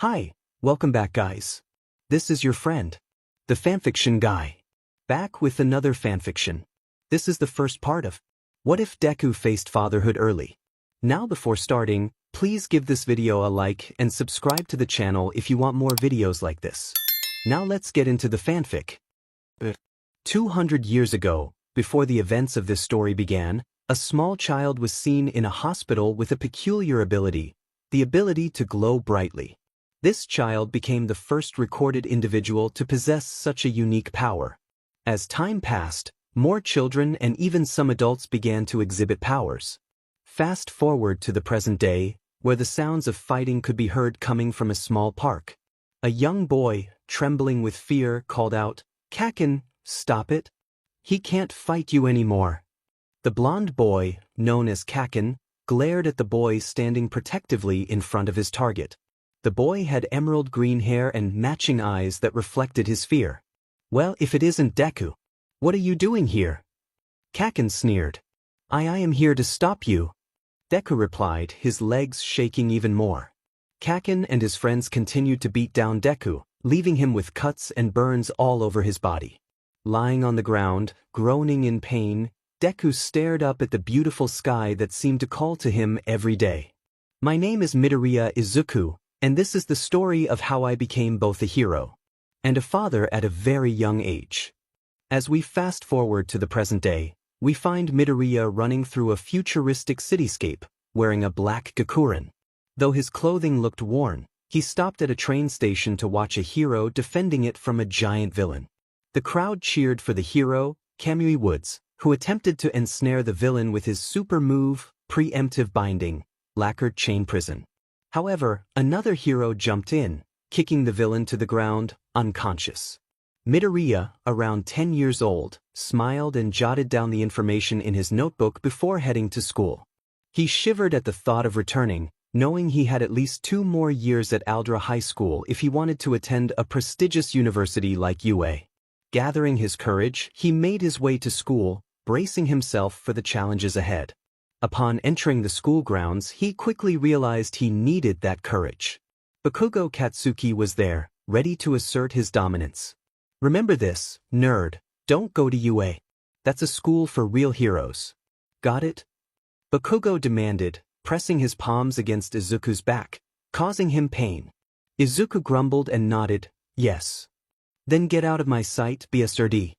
Hi, welcome back guys. This is your friend, the fanfiction guy. Back with another fanfiction. This is the first part of What If Deku Faced Fatherhood Early? Now before starting, please give this video a like and subscribe to the channel if you want more videos like this. Now let's get into the fanfic. 200 years ago, before the events of this story began, a small child was seen in a hospital with a peculiar ability, the ability to glow brightly. This child became the first recorded individual to possess such a unique power. As time passed, more children and even some adults began to exhibit powers. Fast forward to the present day, where the sounds of fighting could be heard coming from a small park. A young boy, trembling with fear, called out, "Kaken, stop it. He can't fight you anymore." The blond boy, known as Kaken, glared at the boy standing protectively in front of his target. The boy had emerald green hair and matching eyes that reflected his fear. "Well, if it isn't Deku. What are you doing here?" Kaken sneered. I am here to stop you." Deku replied, his legs shaking even more. Kaken and his friends continued to beat down Deku, leaving him with cuts and burns all over his body. Lying on the ground, groaning in pain, Deku stared up at the beautiful sky that seemed to call to him every day. "My name is Midoriya Izuku, and this is the story of how I became both a hero and a father at a very young age." As we fast forward to the present day, we find Midoriya running through a futuristic cityscape, wearing a black gakurin. Though his clothing looked worn, he stopped at a train station to watch a hero defending it from a giant villain. The crowd cheered for the hero, Kamui Woods, who attempted to ensnare the villain with his super move, preemptive binding, lacquered chain prison. However, another hero jumped in, kicking the villain to the ground, unconscious. Midoriya, around 10 years old, smiled and jotted down the information in his notebook before heading to school. He shivered at the thought of returning, knowing he had at least 2 more years at Aldra High School if he wanted to attend a prestigious university like UA. Gathering his courage, he made his way to school, bracing himself for the challenges ahead. Upon entering the school grounds, he quickly realized he needed that courage. Bakugo Katsuki was there, ready to assert his dominance. "Remember this, nerd, don't go to UA. That's a school for real heroes. Got it?" Bakugo demanded, pressing his palms against Izuku's back, causing him pain. Izuku grumbled and nodded, "Yes." "Then get out of my sight, BSRD.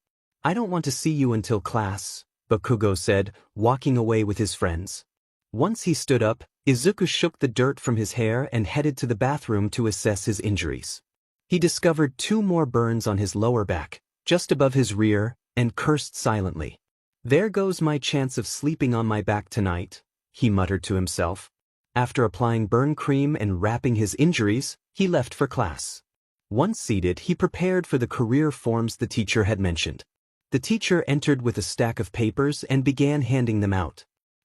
I don't want to see you until class," Bakugo said, walking away with his friends. Once he stood up, Izuku shook the dirt from his hair and headed to the bathroom to assess his injuries. He discovered 2 more burns on his lower back, just above his rear, and cursed silently. "There goes my chance of sleeping on my back tonight," he muttered to himself. After applying burn cream and wrapping his injuries, he left for class. Once seated, he prepared for the career forms the teacher had mentioned. The teacher entered with a stack of papers and began handing them out.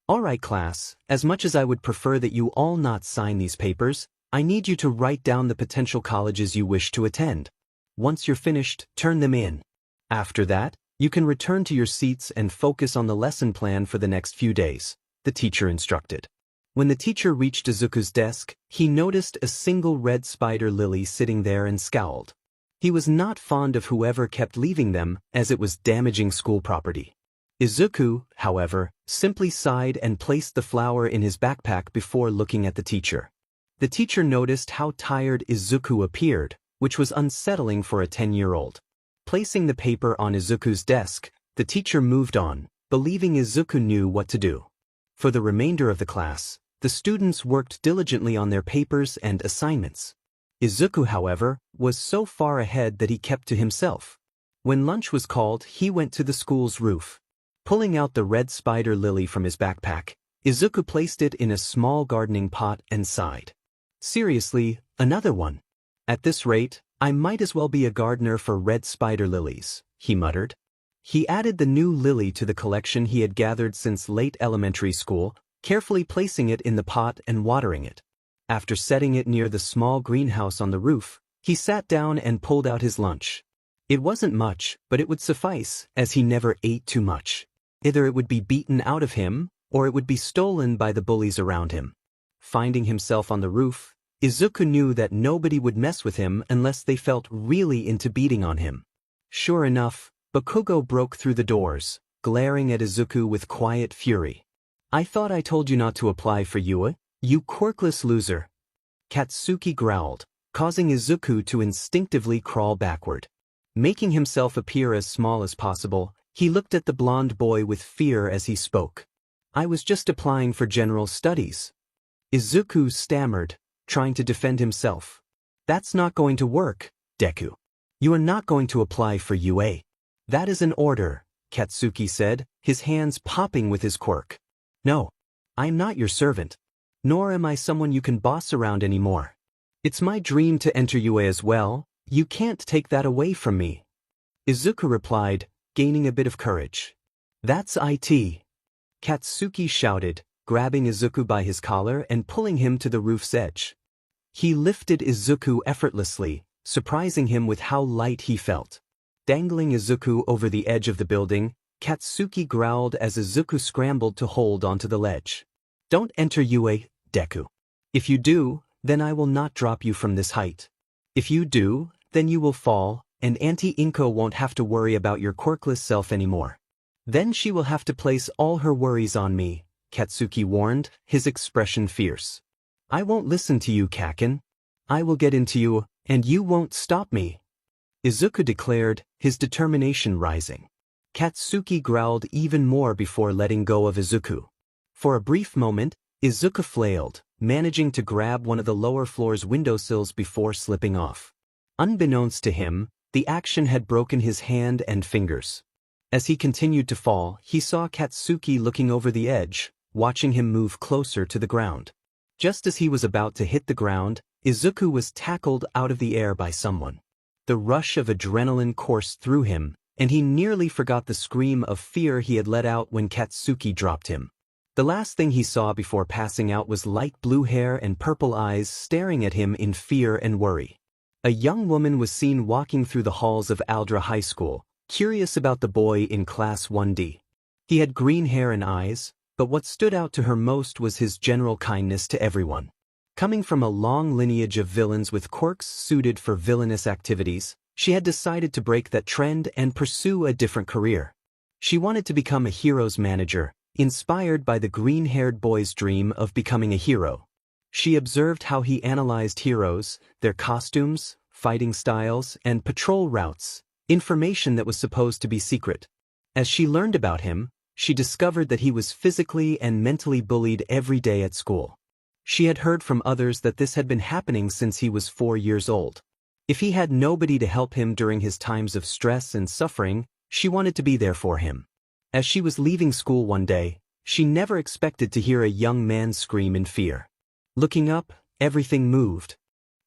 "All right, class, as much as I would prefer that you all not sign these papers, I need you to write down the potential colleges you wish to attend. Once you're finished, turn them in. After that, you can return to your seats and focus on the lesson plan for the next few days," the teacher instructed. When the teacher reached Izuku's desk, he noticed a single red spider lily sitting there and scowled. He was not fond of whoever kept leaving them, as it was damaging school property. Izuku, however, simply sighed and placed the flower in his backpack before looking at the teacher. The teacher noticed how tired Izuku appeared, which was unsettling for a 10-year-old. Placing the paper on Izuku's desk, the teacher moved on, believing Izuku knew what to do. For the remainder of the class, the students worked diligently on their papers and assignments. Izuku, however, was so far ahead that he kept to himself. When lunch was called, he went to the school's roof. Pulling out the red spider lily from his backpack, Izuku placed it in a small gardening pot and sighed. "Seriously, another one? At this rate, I might as well be a gardener for red spider lilies," he muttered. He added the new lily to the collection he had gathered since late elementary school, carefully placing it in the pot and watering it. After setting it near the small greenhouse on the roof, he sat down and pulled out his lunch. It wasn't much, but it would suffice, as he never ate too much. Either it would be beaten out of him, or it would be stolen by the bullies around him. Finding himself on the roof, Izuku knew that nobody would mess with him unless they felt really into beating on him. Sure enough, Bakugo broke through the doors, glaring at Izuku with quiet fury. "I thought I told you not to apply for UA, you quirkless loser." Katsuki growled, causing Izuku to instinctively crawl backward. Making himself appear as small as possible, he looked at the blonde boy with fear as he spoke. "I was just applying for general studies." Izuku stammered, trying to defend himself. "That's not going to work, Deku. You are not going to apply for UA. That is an order," Katsuki said, his hands popping with his quirk. "No. I'm not your servant. Nor am I someone you can boss around anymore. It's my dream to enter UA as well. You can't take that away from me." Izuku replied, gaining a bit of courage. "That's it," Katsuki shouted, grabbing Izuku by his collar and pulling him to the roof's edge. He lifted Izuku effortlessly, surprising him with how light he felt. Dangling Izuku over the edge of the building, Katsuki growled as Izuku scrambled to hold onto the ledge. "Don't enter UA, Deku. If you do, then I will not drop you from this height. If you do, then you will fall, and Auntie Inko won't have to worry about your quirkless self anymore. Then she will have to place all her worries on me," Katsuki warned, his expression fierce. "I won't listen to you, Kaken. I will get into you, and you won't stop me," Izuku declared, his determination rising. Katsuki growled even more before letting go of Izuku. For a brief moment, Izuku flailed, managing to grab one of the lower floor's windowsills before slipping off. Unbeknownst to him, the action had broken his hand and fingers. As he continued to fall, he saw Katsuki looking over the edge, watching him move closer to the ground. Just as he was about to hit the ground, Izuku was tackled out of the air by someone. The rush of adrenaline coursed through him, and he nearly forgot the scream of fear he had let out when Katsuki dropped him. The last thing he saw before passing out was light blue hair and purple eyes staring at him in fear and worry. A young woman was seen walking through the halls of Aldra High School, curious about the boy in Class 1D. He had green hair and eyes, but what stood out to her most was his general kindness to everyone. Coming from a long lineage of villains with quirks suited for villainous activities, she had decided to break that trend and pursue a different career. She wanted to become a hero's manager, inspired by the green-haired boy's dream of becoming a hero. She observed how he analyzed heroes, their costumes, fighting styles, and patrol routes, information that was supposed to be secret. As she learned about him, she discovered that he was physically and mentally bullied every day at school. She had heard from others that this had been happening since he was 4 years old. If he had nobody to help him during his times of stress and suffering, she wanted to be there for him. As she was leaving school one day, she never expected to hear a young man scream in fear. Looking up, everything moved.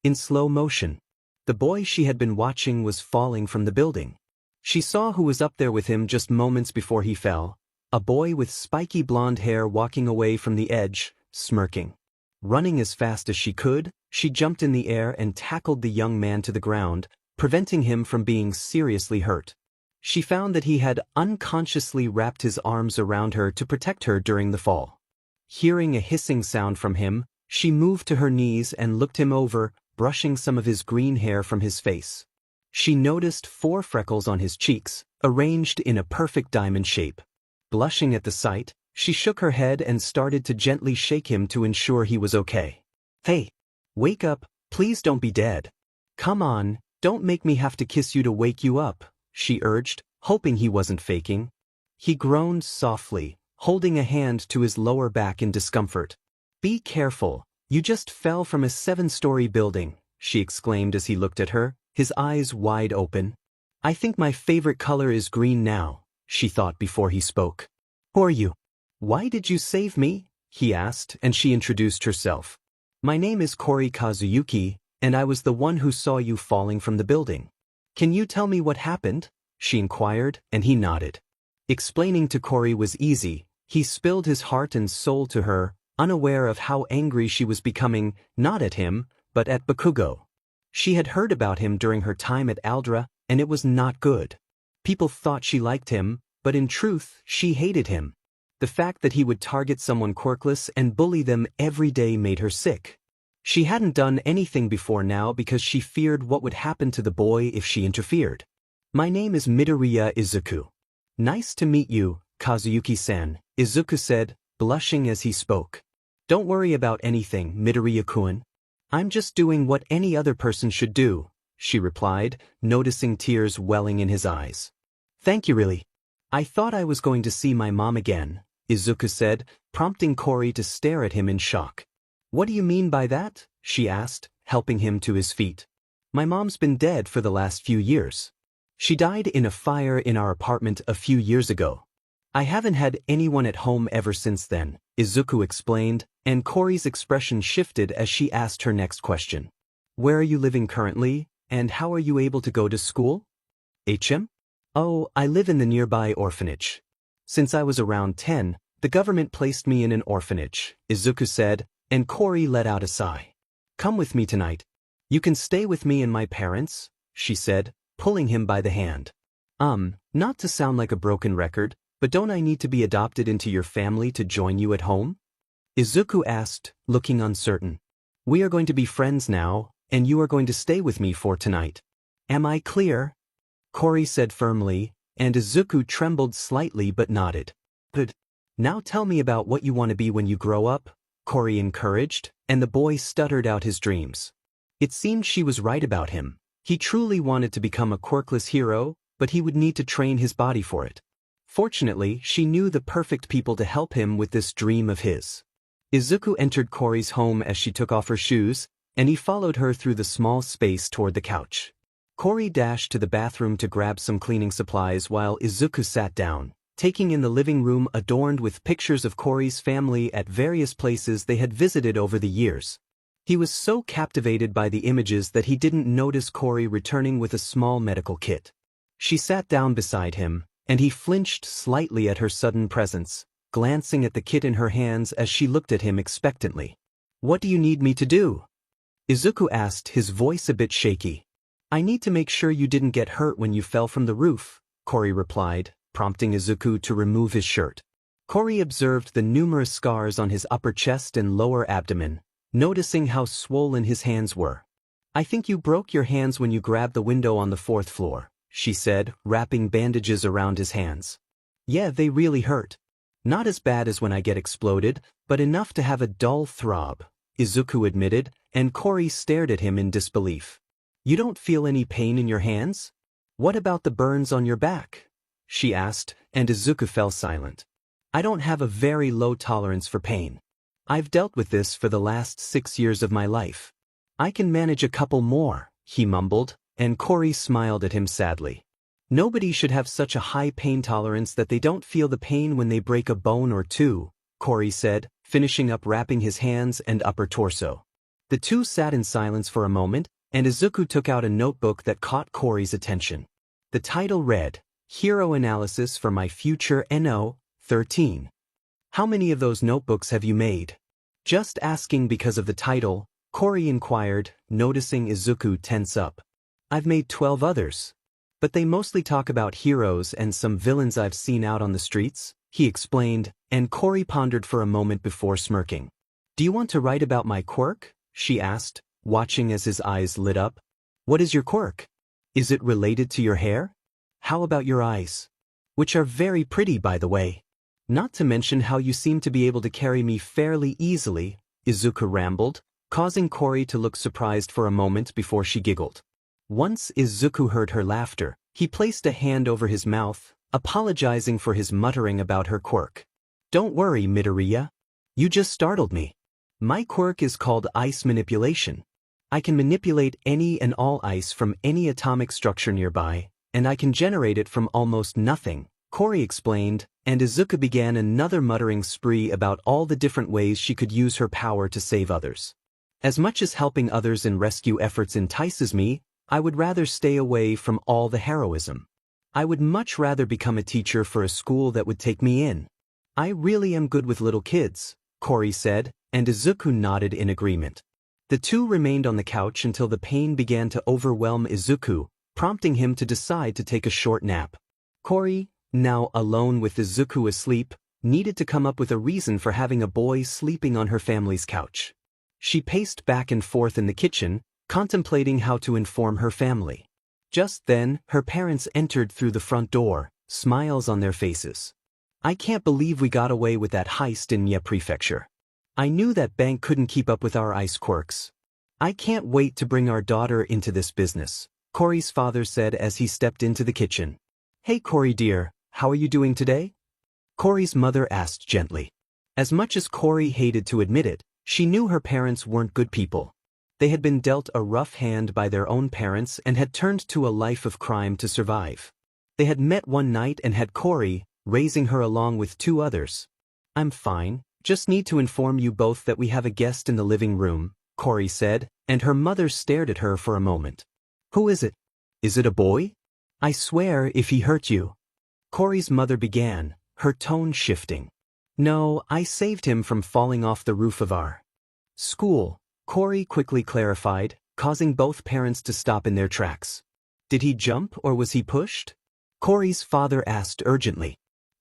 In slow motion. The boy she had been watching was falling from the building. She saw who was up there with him just moments before he fell, a boy with spiky blonde hair walking away from the edge, smirking. Running as fast as she could, she jumped in the air and tackled the young man to the ground, preventing him from being seriously hurt. She found that he had unconsciously wrapped his arms around her to protect her during the fall. Hearing a hissing sound from him, she moved to her knees and looked him over, brushing some of his green hair from his face. She noticed 4 freckles on his cheeks, arranged in a perfect diamond shape. Blushing at the sight, she shook her head and started to gently shake him to ensure he was okay. "Hey, wake up, please don't be dead. Come on, don't make me have to kiss you to wake you up," she urged, hoping he wasn't faking. He groaned softly, holding a hand to his lower back in discomfort. "Be careful, you just fell from a 7-story building," she exclaimed as he looked at her, his eyes wide open. "I think my favorite color is green now," she thought before he spoke. "Who are you? Why did you save me?" he asked, and she introduced herself. "My name is Kori Kazuyuki, and I was the one who saw you falling from the building. Can you tell me what happened?" she inquired, and he nodded. Explaining to Kori was easy. He spilled his heart and soul to her, unaware of how angry she was becoming, not at him, but at Bakugo. She had heard about him during her time at Aldra, and it was not good. People thought she liked him, but in truth, she hated him. The fact that he would target someone quirkless and bully them every day made her sick. She hadn't done anything before now because she feared what would happen to the boy if she interfered. My name is Midoriya Izuku. Nice to meet you, Kazuyuki-san, Izuku said, blushing as he spoke. Don't worry about anything, Midoriya-kun. I'm just doing what any other person should do, she replied, noticing tears welling in his eyes. Thank you really. I thought I was going to see my mom again, Izuku said, prompting Cory to stare at him in shock. What do you mean by that? She asked, helping him to his feet. My mom's been dead for the last few years. She died in a fire in our apartment a few years ago. I haven't had anyone at home ever since then, Izuku explained, and Cory's expression shifted as she asked her next question. Where are you living currently, and how are you able to go to school? Oh, I live in the nearby orphanage. Since I was around 10, the government placed me in an orphanage, Izuku said, and Cory let out a sigh. Come with me tonight. You can stay with me and my parents, she said, pulling him by the hand. Not to sound like a broken record, but don't I need to be adopted into your family to join you at home? Izuku asked, looking uncertain. We are going to be friends now, and you are going to stay with me for tonight. Am I clear? Cory said firmly, and Izuku trembled slightly but nodded. Good. Now tell me about what you want to be when you grow up, Cory encouraged, and the boy stuttered out his dreams. It seemed she was right about him. He truly wanted to become a quirkless hero, but he would need to train his body for it. Fortunately, she knew the perfect people to help him with this dream of his. Izuku entered Cory's home as she took off her shoes, and he followed her through the small space toward the couch. Cory dashed to the bathroom to grab some cleaning supplies while Izuku sat down, taking in the living room adorned with pictures of Cory's family at various places they had visited over the years. He was so captivated by the images that he didn't notice Cory returning with a small medical kit. She sat down beside him, and he flinched slightly at her sudden presence, glancing at the kit in her hands as she looked at him expectantly. What do you need me to do? Izuku asked, his voice a bit shaky. I need to make sure you didn't get hurt when you fell from the roof, Cory replied, prompting Izuku to remove his shirt. Cory observed the numerous scars on his upper chest and lower abdomen, noticing how swollen his hands were. I think you broke your hands when you grabbed the window on the 4th floor, she said, wrapping bandages around his hands. Yeah, they really hurt. Not as bad as when I get exploded, but enough to have a dull throb, Izuku admitted, and Cory stared at him in disbelief. You don't feel any pain in your hands? What about the burns on your back? She asked, and Izuku fell silent. I don't have a very low tolerance for pain. I've dealt with this for the last 6 years of my life. I can manage a couple more, he mumbled, and Cory smiled at him sadly. Nobody should have such a high pain tolerance that they don't feel the pain when they break a bone or two, Cory said, finishing up wrapping his hands and upper torso. The two sat in silence for a moment, and Izuku took out a notebook that caught Cory's attention. The title read, Hero Analysis for My Future NO, 13. How many of those notebooks have you made? Just asking because of the title, Cory inquired, noticing Izuku tense up. I've made 12 others. But they mostly talk about heroes and some villains I've seen out on the streets, he explained, and Cory pondered for a moment before smirking. Do you want to write about my quirk? She asked, watching as his eyes lit up. What is your quirk? Is it related to your hair? How about your eyes? Which are very pretty, by the way. Not to mention how you seem to be able to carry me fairly easily, Izuku rambled, causing Cory to look surprised for a moment before she giggled. Once Izuku heard her laughter, he placed a hand over his mouth, apologizing for his muttering about her quirk. Don't worry, Midoriya. You just startled me. My quirk is called ice manipulation. I can manipulate any and all ice from any atomic structure nearby, and I can generate it from almost nothing, Cory explained, and Izuku began another muttering spree about all the different ways she could use her power to save others. As much as helping others in rescue efforts entices me, I would rather stay away from all the heroism. I would much rather become a teacher for a school that would take me in. I really am good with little kids, Cory said, and Izuku nodded in agreement. The two remained on the couch until the pain began to overwhelm Izuku, prompting him to decide to take a short nap. Cory, now alone with Izuku asleep, needed to come up with a reason for having a boy sleeping on her family's couch. She paced back and forth in the kitchen, contemplating how to inform her family. Just then, her parents entered through the front door, smiles on their faces. I can't believe we got away with that heist in Nye Prefecture. I knew that bank couldn't keep up with our ice quirks. I can't wait to bring our daughter into this business, Corey's father said as he stepped into the kitchen. Hey Corey dear, how are you doing today? Corey's mother asked gently. As much as Corey hated to admit it, she knew her parents weren't good people. They had been dealt a rough hand by their own parents and had turned to a life of crime to survive. They had met one night and had Corey, raising her along with two others. I'm fine, just need to inform you both that we have a guest in the living room, Corey said, and her mother stared at her for a moment. Who is it? Is it a boy? I swear if he hurt you. Corey's mother began, her tone shifting. No, I saved him from falling off the roof of our school, Corey quickly clarified, causing both parents to stop in their tracks. Did he jump or was he pushed? Corey's father asked urgently.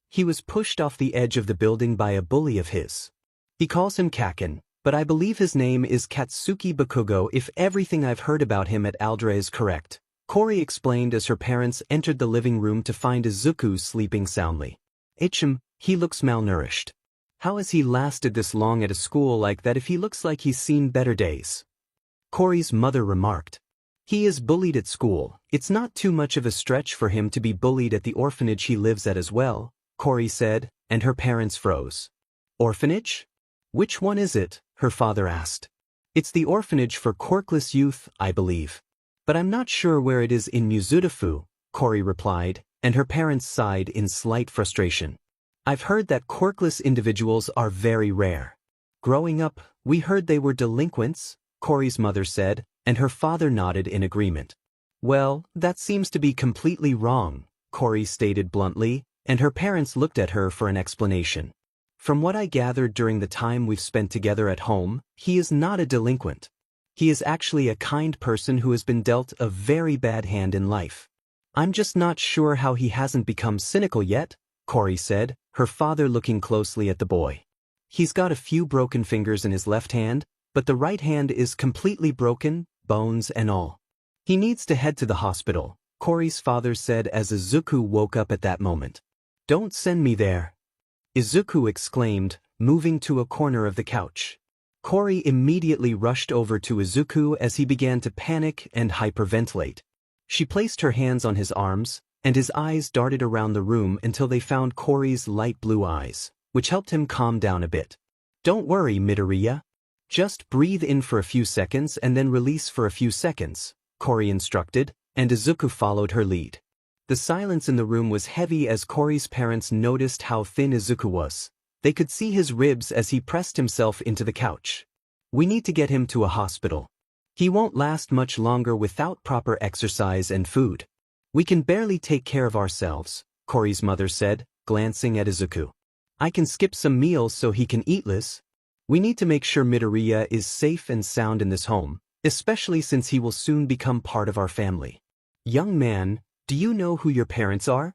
He was pushed off the edge of the building by a bully of his. He calls him Kaken, but I believe his name is Katsuki Bakugo if everything I've heard about him at Aldra is correct, Corey explained as her parents entered the living room to find Izuku sleeping soundly. He looks malnourished. How has he lasted this long at a school like that if he looks like he's seen better days? Corey's mother remarked. He is bullied at school. It's not too much of a stretch for him to be bullied at the orphanage he lives at as well, Corey said, and her parents froze. Orphanage? Which one is it? Her father asked. It's the orphanage for quirkless youth, I believe. But I'm not sure where it is in Mizudafu, Corey replied, and her parents sighed in slight frustration. I've heard that quirkless individuals are very rare. Growing up, we heard they were delinquents, Corey's mother said, and her father nodded in agreement. Well, that seems to be completely wrong, Corey stated bluntly, and her parents looked at her for an explanation. From what I gathered during the time we've spent together at home, he is not a delinquent. He is actually a kind person who has been dealt a very bad hand in life. I'm just not sure how he hasn't become cynical yet, Corey said, her father looking closely at the boy. He's got a few broken fingers in his left hand, but the right hand is completely broken, bones and all. He needs to head to the hospital, Corey's father said as Izuku woke up at that moment. Don't send me there, Izuku exclaimed, moving to a corner of the couch. Corey immediately rushed over to Izuku as he began to panic and hyperventilate. She placed her hands on his arms, and his eyes darted around the room until they found Corey's light blue eyes, which helped him calm down a bit. Don't worry, Midoriya. Just breathe in for a few seconds and then release for a few seconds, Corey instructed, and Izuku followed her lead. The silence in the room was heavy as Corey's parents noticed how thin Izuku was. They could see his ribs as he pressed himself into the couch. We need to get him to a hospital. He won't last much longer without proper exercise and food. We can barely take care of ourselves, Corey's mother said, glancing at Izuku. I can skip some meals so he can eat less. We need to make sure Midoriya is safe and sound in this home, especially since he will soon become part of our family. Young man, do you know who your parents are?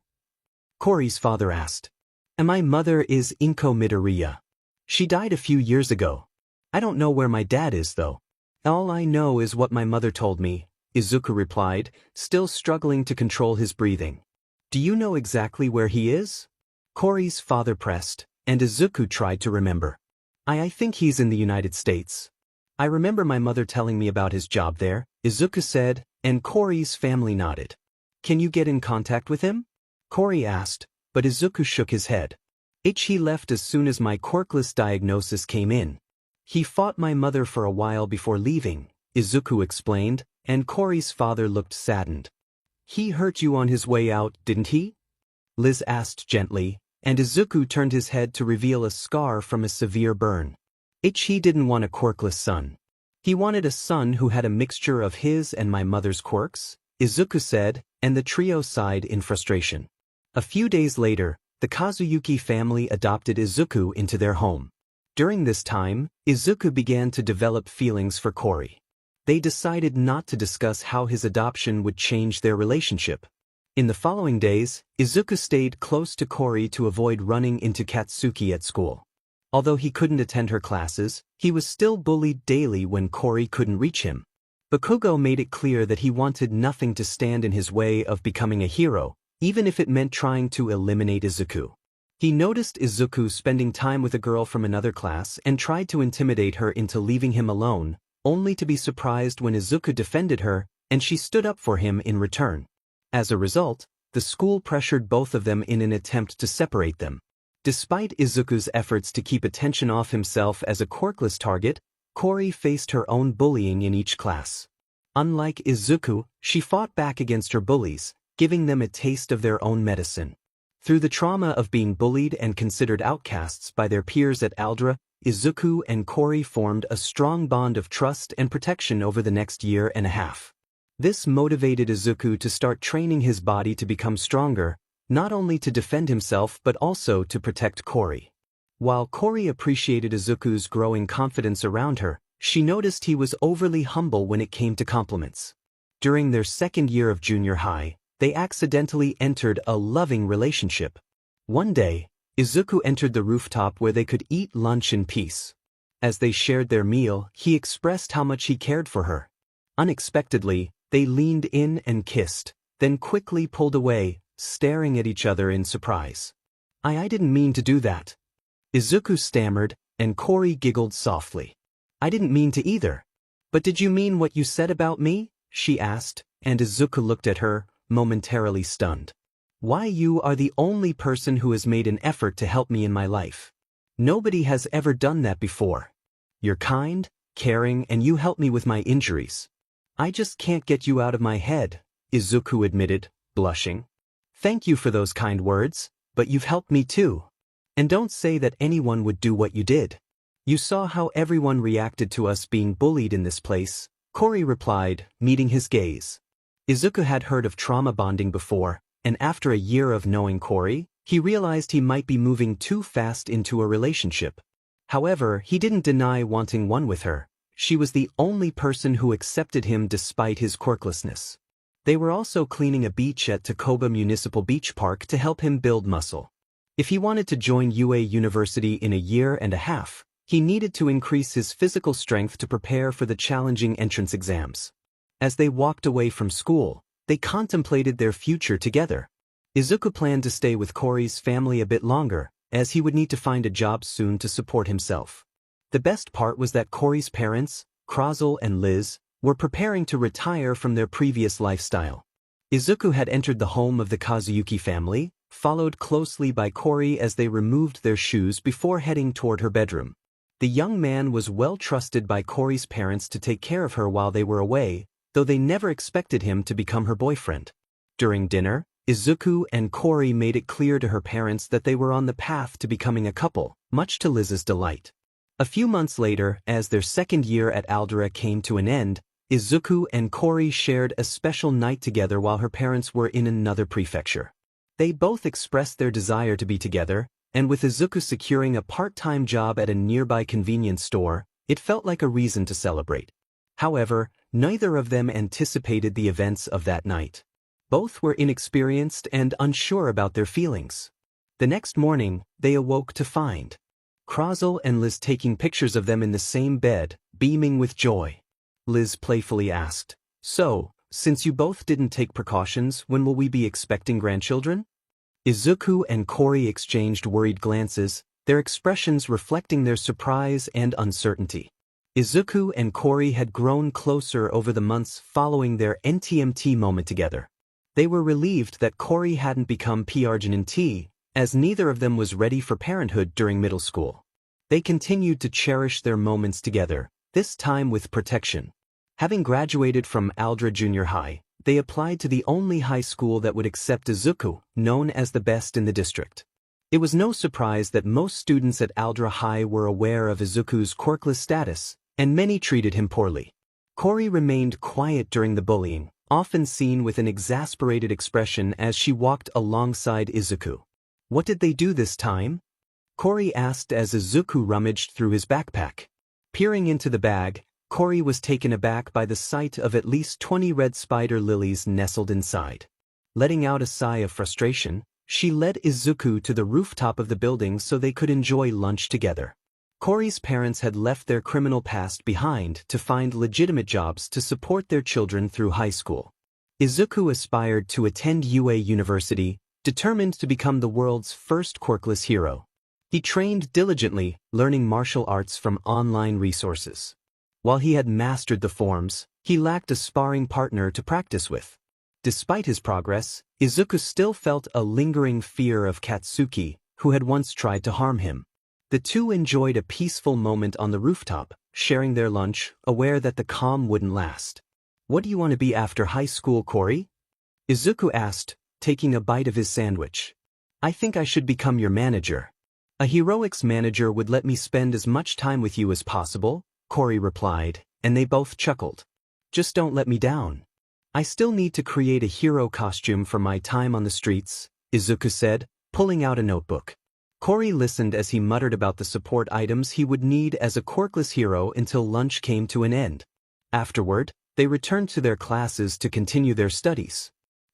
Corey's father asked. And my mother is Inko Midoriya. She died a few years ago. I don't know where my dad is though. All I know is what my mother told me, Izuku replied, still struggling to control his breathing. Do you know exactly where he is? Corey's father pressed, and Izuku tried to remember. I think he's in the United States. I remember my mother telling me about his job there, Izuku said, and Corey's family nodded. Can you get in contact with him? Corey asked, but Izuku shook his head. He left as soon as my quirkless diagnosis came in. He fought my mother for a while before leaving, Izuku explained, and Corey's father looked saddened. He hurt you on his way out, didn't he? Liz asked gently, and Izuku turned his head to reveal a scar from a severe burn. He didn't want a quirkless son. He wanted a son who had a mixture of his and my mother's quirks, Izuku said, and the trio sighed in frustration. A few days later, the Kazuyuki family adopted Izuku into their home. During this time, Izuku began to develop feelings for Corey. They decided not to discuss how his adoption would change their relationship. In the following days, Izuku stayed close to Corey to avoid running into Katsuki at school. Although he couldn't attend her classes, he was still bullied daily when Corey couldn't reach him. Bakugo made it clear that he wanted nothing to stand in his way of becoming a hero, even if it meant trying to eliminate Izuku. He noticed Izuku spending time with a girl from another class and tried to intimidate her into leaving him alone, only to be surprised when Izuku defended her and she stood up for him in return. As a result, the school pressured both of them in an attempt to separate them. Despite Izuku's efforts to keep attention off himself as a Quirkless target, Corey faced her own bullying in each class. Unlike Izuku, she fought back against her bullies, giving them a taste of their own medicine. Through the trauma of being bullied and considered outcasts by their peers at Aldra, Izuku and Corey formed a strong bond of trust and protection over the next year and a half. This motivated Izuku to start training his body to become stronger, not only to defend himself but also to protect Corey. While Corey appreciated Izuku's growing confidence around her, she noticed he was overly humble when it came to compliments. During their second year of junior high, they accidentally entered a loving relationship. One day, Izuku entered the rooftop where they could eat lunch in peace. As they shared their meal, he expressed how much he cared for her. Unexpectedly, they leaned in and kissed, then quickly pulled away, staring at each other in surprise. I didn't mean to do that," Izuku stammered, and Corey giggled softly. "I didn't mean to either." "But did you mean what you said about me?" she asked, and Izuku looked at her, momentarily stunned. "Why, you are the only person who has made an effort to help me in my life. Nobody has ever done that before. You're kind, caring, and you help me with my injuries. I just can't get you out of my head," Izuku admitted, blushing. "Thank you for those kind words, but you've helped me too. And don't say that anyone would do what you did. You saw how everyone reacted to us being bullied in this place," Corey replied, meeting his gaze. Izuku had heard of trauma bonding before, and after a year of knowing Corey, he realized he might be moving too fast into a relationship. However, he didn't deny wanting one with her. She was the only person who accepted him despite his quirklessness. They were also cleaning a beach at Takoba Municipal Beach Park to help him build muscle. If he wanted to join UA University in a year and a half, he needed to increase his physical strength to prepare for the challenging entrance exams. As they walked away from school, they contemplated their future together. Izuku planned to stay with Corey's family a bit longer, as he would need to find a job soon to support himself. The best part was that Corey's parents, Krazel and Liz, were preparing to retire from their previous lifestyle. Izuku had entered the home of the Kazuyuki family, followed closely by Corey as they removed their shoes before heading toward her bedroom. The young man was well trusted by Corey's parents to take care of her while they were away, though they never expected him to become her boyfriend. During dinner, Izuku and Corey made it clear to her parents that they were on the path to becoming a couple, much to Liz's delight. A few months later, as their second year at Aldera came to an end, Izuku and Corey shared a special night together while her parents were in another prefecture. They both expressed their desire to be together, and with Izuku securing a part-time job at a nearby convenience store, it felt like a reason to celebrate. However, neither of them anticipated the events of that night. Both were inexperienced and unsure about their feelings. The next morning, they awoke to find Krazel and Liz taking pictures of them in the same bed, beaming with joy. Liz playfully asked, "So, since you both didn't take precautions, when will we be expecting grandchildren?" Izuku and Corey exchanged worried glances, their expressions reflecting their surprise and uncertainty. Izuku and Corey had grown closer over the months following their NTMT moment together. They were relieved that Corey hadn't become PRGNT, as neither of them was ready for parenthood during middle school. They continued to cherish their moments together, this time with protection. Having graduated from Aldra Junior High, they applied to the only high school that would accept Izuku, known as the best in the district. It was no surprise that most students at Aldra High were aware of Izuku's quirkless status, and many treated him poorly. Corey remained quiet during the bullying, often seen with an exasperated expression as she walked alongside Izuku. "What did they do this time?" Corey asked as Izuku rummaged through his backpack. Peering into the bag, Corey was taken aback by the sight of at least 20 red spider lilies nestled inside. Letting out a sigh of frustration, she led Izuku to the rooftop of the building so they could enjoy lunch together. Corey's parents had left their criminal past behind to find legitimate jobs to support their children through high school. Izuku aspired to attend UA University, determined to become the world's first quirkless hero. He trained diligently, learning martial arts from online resources. While he had mastered the forms, he lacked a sparring partner to practice with. Despite his progress, Izuku still felt a lingering fear of Katsuki, who had once tried to harm him. The two enjoyed a peaceful moment on the rooftop, sharing their lunch, aware that the calm wouldn't last. "What do you want to be after high school, Corey?" Izuku asked, taking a bite of his sandwich. "I think I should become your manager. A heroics manager would let me spend as much time with you as possible," Corey replied, and they both chuckled. "Just don't let me down. I still need to create a hero costume for my time on the streets," Izuku said, pulling out a notebook. Corey listened as he muttered about the support items he would need as a quirkless hero until lunch came to an end. Afterward, they returned to their classes to continue their studies.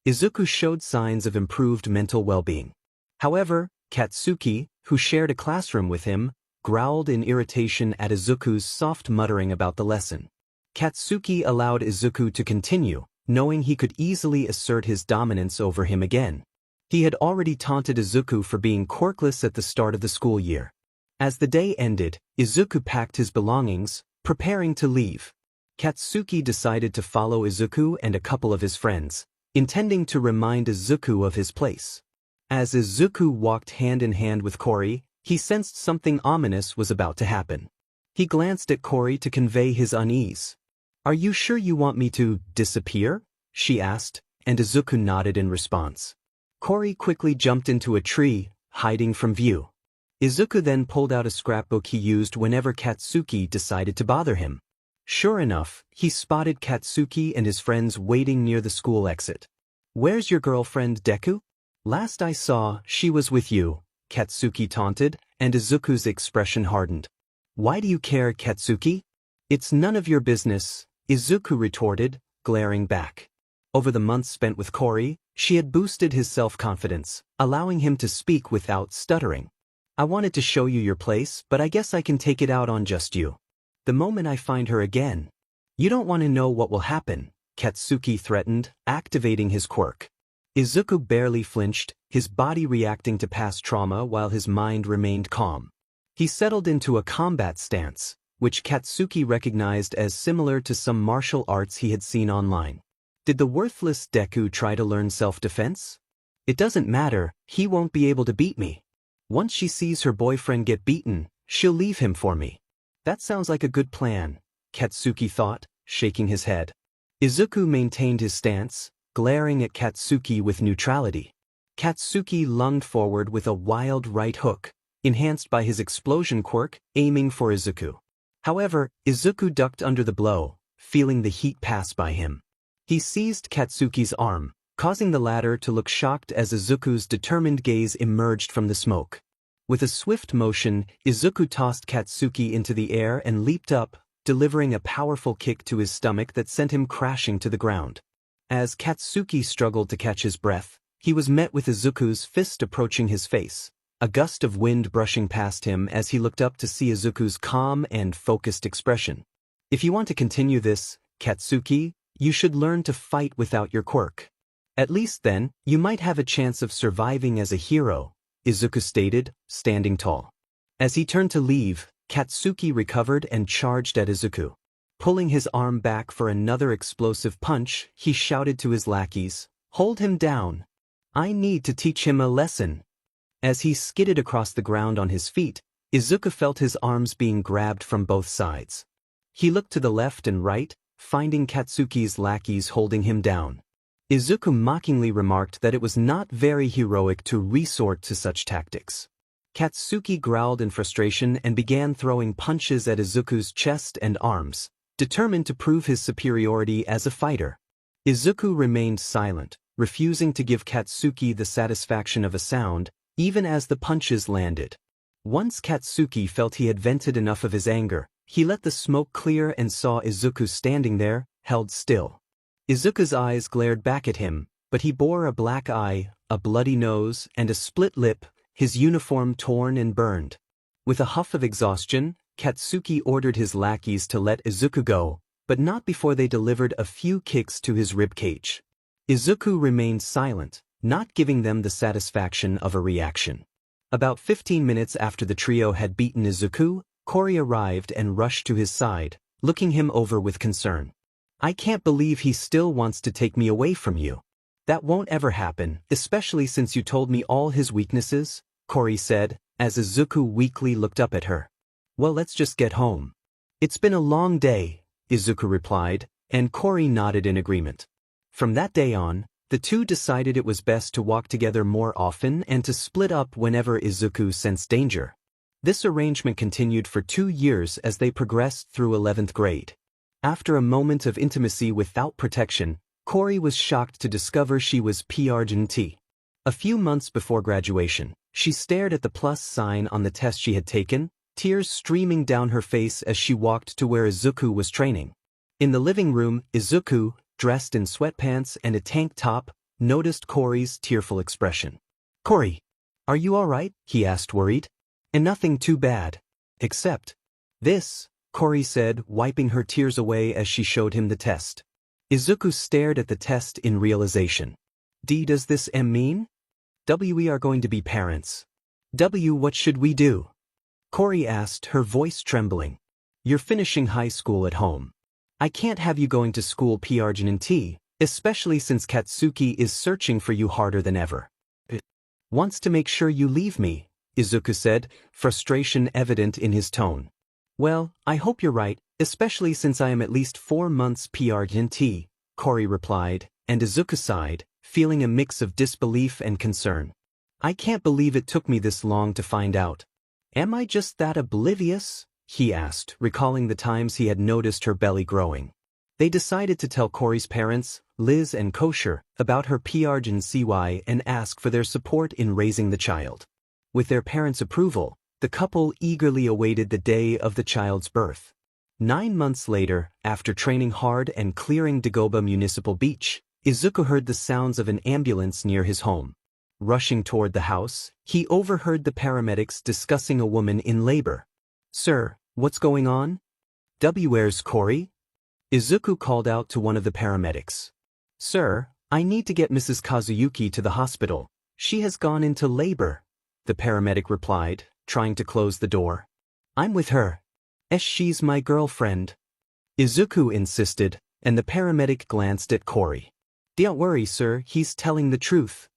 Izuku showed signs of improved mental well-being. However, Katsuki, who shared a classroom with him, growled in irritation at Izuku's soft muttering about the lesson. Katsuki allowed Izuku to continue, knowing he could easily assert his dominance over him again. He had already taunted Izuku for being quirkless at the start of the school year. As the day ended, Izuku packed his belongings, preparing to leave. Katsuki decided to follow Izuku and a couple of his friends, intending to remind Izuku of his place. As Izuku walked hand in hand with Corey, he sensed something ominous was about to happen. He glanced at Corey to convey his unease. "Are you sure you want me to disappear?" she asked, and Izuku nodded in response. Corey quickly jumped into a tree, hiding from view. Izuku then pulled out a scrapbook he used whenever Katsuki decided to bother him. Sure enough, he spotted Katsuki and his friends waiting near the school exit. "Where's your girlfriend, Deku? Last I saw, she was with you," Katsuki taunted, and Izuku's expression hardened. "Why do you care, Katsuki?" "It's none of your business," Izuku retorted, glaring back. Over the months spent with Corey, she had boosted his self-confidence, allowing him to speak without stuttering. "I wanted to show you your place, but I guess I can take it out on just you. The moment I find her again." "You don't want to know what will happen," Katsuki threatened, activating his quirk. Izuku barely flinched, his body reacting to past trauma while his mind remained calm. He settled into a combat stance, which Katsuki recognized as similar to some martial arts he had seen online. Did the worthless Deku try to learn self-defense? "It doesn't matter, he won't be able to beat me. Once she sees her boyfriend get beaten, she'll leave him for me." "That sounds like a good plan," Katsuki thought, shaking his head. Izuku maintained his stance, glaring at Katsuki with neutrality. Katsuki lunged forward with a wild right hook, enhanced by his explosion quirk, aiming for Izuku. However, Izuku ducked under the blow, feeling the heat pass by him. He seized Katsuki's arm, causing the latter to look shocked as Izuku's determined gaze emerged from the smoke. With a swift motion, Izuku tossed Katsuki into the air and leaped up, delivering a powerful kick to his stomach that sent him crashing to the ground. As Katsuki struggled to catch his breath, he was met with Izuku's fist approaching his face, a gust of wind brushing past him as he looked up to see Izuku's calm and focused expression. "If you want to continue this, Katsuki, you should learn to fight without your quirk. At least then, you might have a chance of surviving as a hero," Izuku stated, standing tall. As he turned to leave, Katsuki recovered and charged at Izuku. Pulling his arm back for another explosive punch, he shouted to his lackeys, "Hold him down. I need to teach him a lesson." As he skidded across the ground on his feet, Izuku felt his arms being grabbed from both sides. He looked to the left and right, finding Katsuki's lackeys holding him down. Izuku mockingly remarked that it was not very heroic to resort to such tactics. Katsuki growled in frustration and began throwing punches at Izuku's chest and arms, determined to prove his superiority as a fighter. Izuku remained silent, refusing to give Katsuki the satisfaction of a sound, even as the punches landed. Once Katsuki felt he had vented enough of his anger, he let the smoke clear and saw Izuku standing there, held still. Izuku's eyes glared back at him, but he bore a black eye, a bloody nose, and a split lip, his uniform torn and burned. With a huff of exhaustion, Katsuki ordered his lackeys to let Izuku go, but not before they delivered a few kicks to his ribcage. Izuku remained silent, not giving them the satisfaction of a reaction. About 15 minutes after the trio had beaten Izuku, Kori arrived and rushed to his side, looking him over with concern. "I can't believe he still wants to take me away from you. That won't ever happen, especially since you told me all his weaknesses," Kori said, as Izuku weakly looked up at her. "Well, let's just get home." "It's been a long day," Izuku replied, and Kori nodded in agreement. From that day on, the two decided it was best to walk together more often and to split up whenever Izuku sensed danger. This arrangement continued for 2 years as they progressed through 11th grade. After a moment of intimacy without protection, Kori was shocked to discover she was PRGNT. A few months before graduation, she stared at the plus sign on the test she had taken, tears streaming down her face as she walked to where Izuku was training. In the living room, Izuku, dressed in sweatpants and a tank top, noticed Kori's tearful expression. "Kori, are you all right?" he asked, worried. "And nothing too bad. Except this," Kori said, wiping her tears away as she showed him the test. Izuku stared at the test in realization. Does this mean? We are going to be parents. What should we do?" Kori asked, her voice trembling. "You're finishing high school at home. I can't have you going to school PRGNT, especially since Katsuki is searching for you harder than ever. Wants to make sure you leave me," Izuku said, frustration evident in his tone. "Well, I hope you're right, especially since I am at least 4 months PRGNT, Kori replied, and Izuku sighed, feeling a mix of disbelief and concern. "I can't believe it took me this long to find out. Am I just that oblivious?" he asked, recalling the times he had noticed her belly growing. They decided to tell Kori's parents, Liz and Kosher, about her PRGNCY and ask for their support in raising the child. With their parents' approval, the couple eagerly awaited the day of the child's birth. 9 months later, after training hard and clearing Dagoba Municipal Beach, Izuku heard the sounds of an ambulance near his home. Rushing toward the house, he overheard the paramedics discussing a woman in labor. "Sir, what's going on?" "Where's Kori?" Izuku called out to one of the paramedics. "Sir, I need to get Mrs. Kazuyuki to the hospital. She has gone into labor," the paramedic replied, trying to close the door. "I'm with her. She's my girlfriend," Izuku insisted, and the paramedic glanced at Kori. "Don't worry, sir, he's telling the truth,"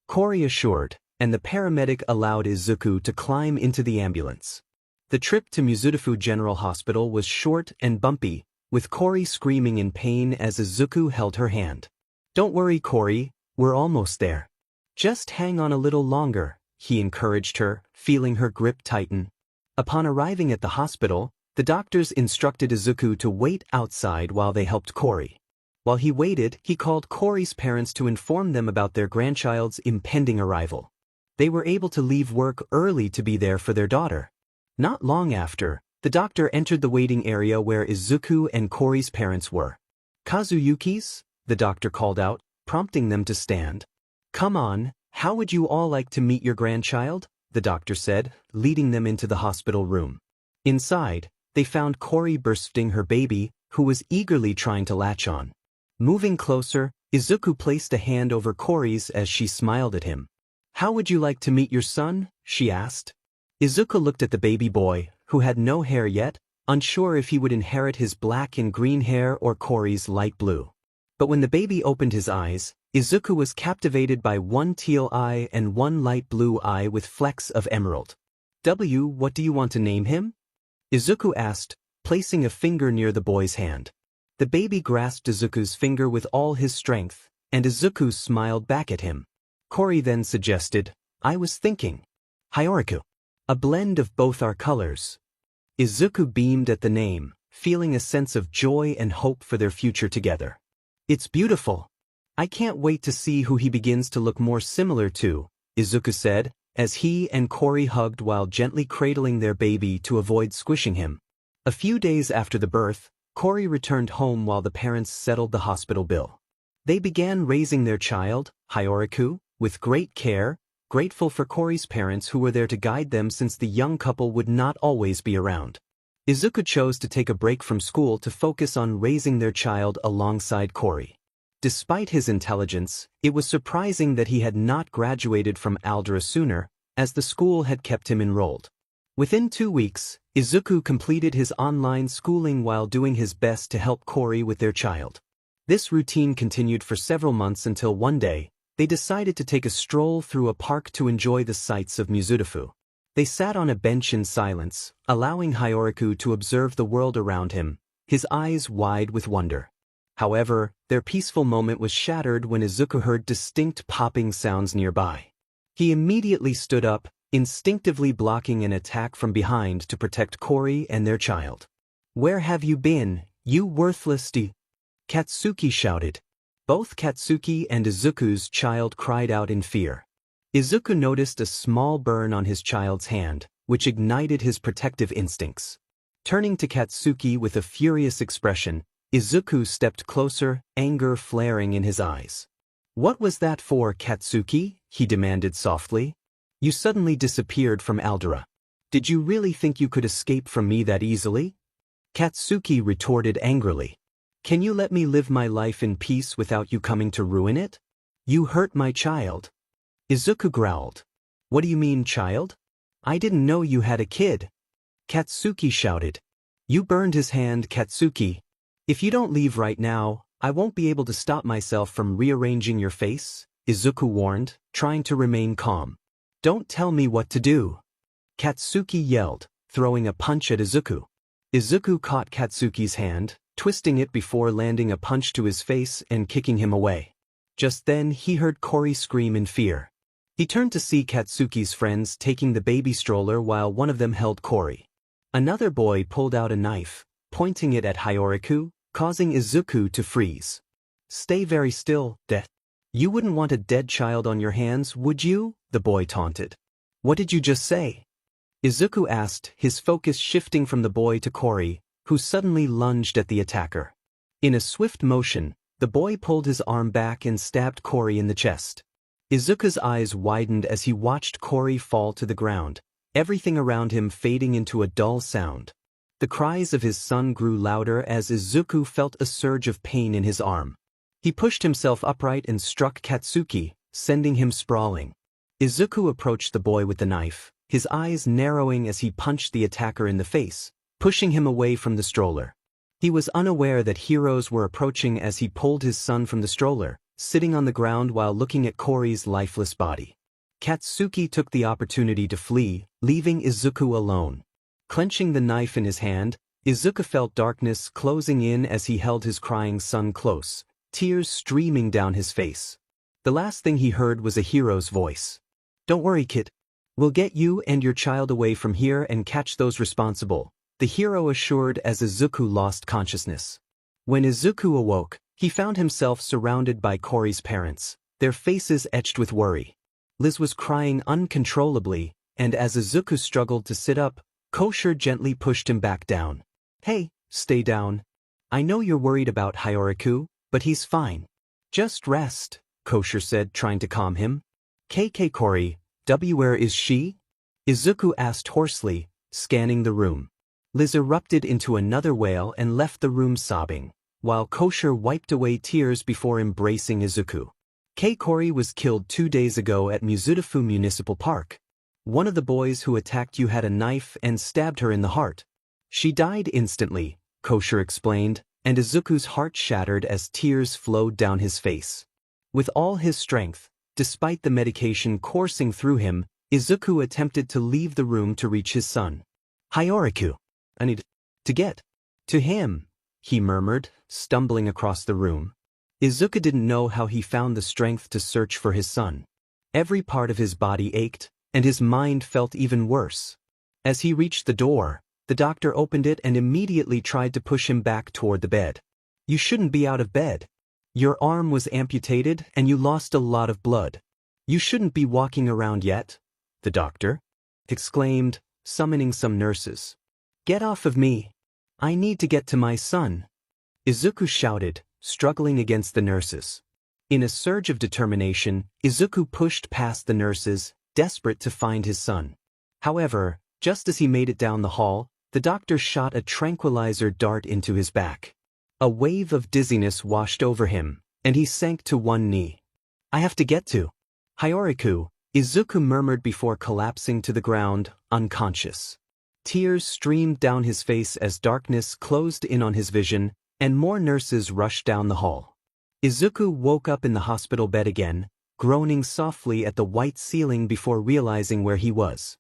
Kori assured, and the paramedic allowed Izuku to climb into the ambulance. The trip to Mizudafu General Hospital was short and bumpy, with Kori screaming in pain as Izuku held her hand. "Don't worry, Kori, we're almost there. Just hang on a little longer," he encouraged her, feeling her grip tighten. Upon arriving at the hospital, the doctors instructed Izuku to wait outside while they helped Kori. While he waited, he called Kori's parents to inform them about their grandchild's impending arrival. They were able to leave work early to be there for their daughter. Not long after, the doctor entered the waiting area where Izuku and Kori's parents were. "Kazuyuki's?" the doctor called out, prompting them to stand. "Come on, how would you all like to meet your grandchild?" the doctor said, leading them into the hospital room. Inside, they found Kori breastfeeding her baby, who was eagerly trying to latch on. Moving closer, Izuku placed a hand over Kori's as she smiled at him. "How would you like to meet your son?" she asked. Izuku looked at the baby boy, who had no hair yet, unsure if he would inherit his black and green hair or Kori's light blue. But when the baby opened his eyes, Izuku was captivated by one teal eye and one light blue eye with flecks of emerald. What do you want to name him?" Izuku asked, placing a finger near the boy's hand. The baby grasped Izuku's finger with all his strength, and Izuku smiled back at him. Kori then suggested, "I was thinking Hyoriku. A blend of both our colors." Izuku beamed at the name, feeling a sense of joy and hope for their future together. "It's beautiful. I can't wait to see who he begins to look more similar to," Izuku said, as he and Kori hugged while gently cradling their baby to avoid squishing him. A few days after the birth, Kori returned home while the parents settled the hospital bill. They began raising their child, Hyoriku, with great care, grateful for Cory's parents who were there to guide them since the young couple would not always be around. Izuku chose to take a break from school to focus on raising their child alongside Cory. Despite his intelligence, it was surprising that he had not graduated from Aldera sooner, as the school had kept him enrolled. Within 2 weeks, Izuku completed his online schooling while doing his best to help Cory with their child. This routine continued for several months until one day, they decided to take a stroll through a park to enjoy the sights of Mizudafu. They sat on a bench in silence, allowing Hyoriku to observe the world around him, his eyes wide with wonder. However, their peaceful moment was shattered when Izuku heard distinct popping sounds nearby. He immediately stood up, instinctively blocking an attack from behind to protect Cory and their child. "Where have you been, you worthless Katsuki shouted. Both Katsuki and Izuku's child cried out in fear. Izuku noticed a small burn on his child's hand, which ignited his protective instincts. Turning to Katsuki with a furious expression, Izuku stepped closer, anger flaring in his eyes. "What was that for, Katsuki?" he demanded softly. "You suddenly disappeared from Aldera. Did you really think you could escape from me that easily?" Katsuki retorted angrily. "Can you let me live my life in peace without you coming to ruin it? You hurt my child." Izuku growled. "What do you mean, child? I didn't know you had a kid." Katsuki shouted. "You burned his hand, Katsuki. If you don't leave right now, I won't be able to stop myself from rearranging your face," Izuku warned, trying to remain calm. "Don't tell me what to do," Katsuki yelled, throwing a punch at Izuku. Izuku caught Katsuki's hand, twisting it before landing a punch to his face and kicking him away. Just then he heard Cory scream in fear. He turned to see Katsuki's friends taking the baby stroller while one of them held Cory. Another boy pulled out a knife, pointing it at Hyoriku, causing Izuku to freeze. "Stay very still, You wouldn't want a dead child on your hands, would you?" the boy taunted. "What did you just say?" Izuku asked, his focus shifting from the boy to Cory, who suddenly lunged at the attacker. In a swift motion, the boy pulled his arm back and stabbed Cory in the chest. Izuku's eyes widened as he watched Cory fall to the ground, everything around him fading into a dull sound. The cries of his son grew louder as Izuku felt a surge of pain in his arm. He pushed himself upright and struck Katsuki, sending him sprawling. Izuku approached the boy with the knife, his eyes narrowing as he punched the attacker in the face, pushing him away from the stroller. He was unaware that heroes were approaching as he pulled his son from the stroller, sitting on the ground while looking at Cory's lifeless body. Katsuki took the opportunity to flee, leaving Izuku alone. Clenching the knife in his hand, Izuku felt darkness closing in as he held his crying son close, tears streaming down his face. The last thing he heard was a hero's voice. "Don't worry, kid. We'll get you and your child away from here and catch those responsible," the hero assured as Izuku lost consciousness. When Izuku awoke, he found himself surrounded by Cory's parents, their faces etched with worry. Liz was crying uncontrollably, and as Izuku struggled to sit up, Kosher gently pushed him back down. "Hey, stay down. I know you're worried about Hyoriku, but he's fine. Just rest," Kosher said, trying to calm him. "KK Cory, where is she?" Izuku asked hoarsely, scanning the room. Liz erupted into another wail and left the room sobbing, while Kosher wiped away tears before embracing Izuku. Cory was killed 2 days ago at Mizudafu Municipal Park. One of the boys who attacked you had a knife and stabbed her in the heart. She died instantly, Kosher explained, and Izuku's heart shattered as tears flowed down his face. With all his strength, despite the medication coursing through him, Izuku attempted to leave the room to reach his son. "Hyoriku. I need to get to him," he murmured, stumbling across the room. Izuku didn't know how he found the strength to search for his son. Every part of his body ached, and his mind felt even worse. As he reached the door, the doctor opened it and immediately tried to push him back toward the bed. "You shouldn't be out of bed. Your arm was amputated and you lost a lot of blood. You shouldn't be walking around yet," the doctor exclaimed, summoning some nurses. "Get off of me. I need to get to my son," Izuku shouted, struggling against the nurses. In a surge of determination, Izuku pushed past the nurses, desperate to find his son. However, just as he made it down the hall, the doctor shot a tranquilizer dart into his back. A wave of dizziness washed over him, and he sank to one knee. "I have to get to Hyoriku," Izuku murmured before collapsing to the ground, unconscious. Tears streamed down his face as darkness closed in on his vision, and more nurses rushed down the hall. Izuku woke up in the hospital bed again, groaning softly at the white ceiling before realizing where he was.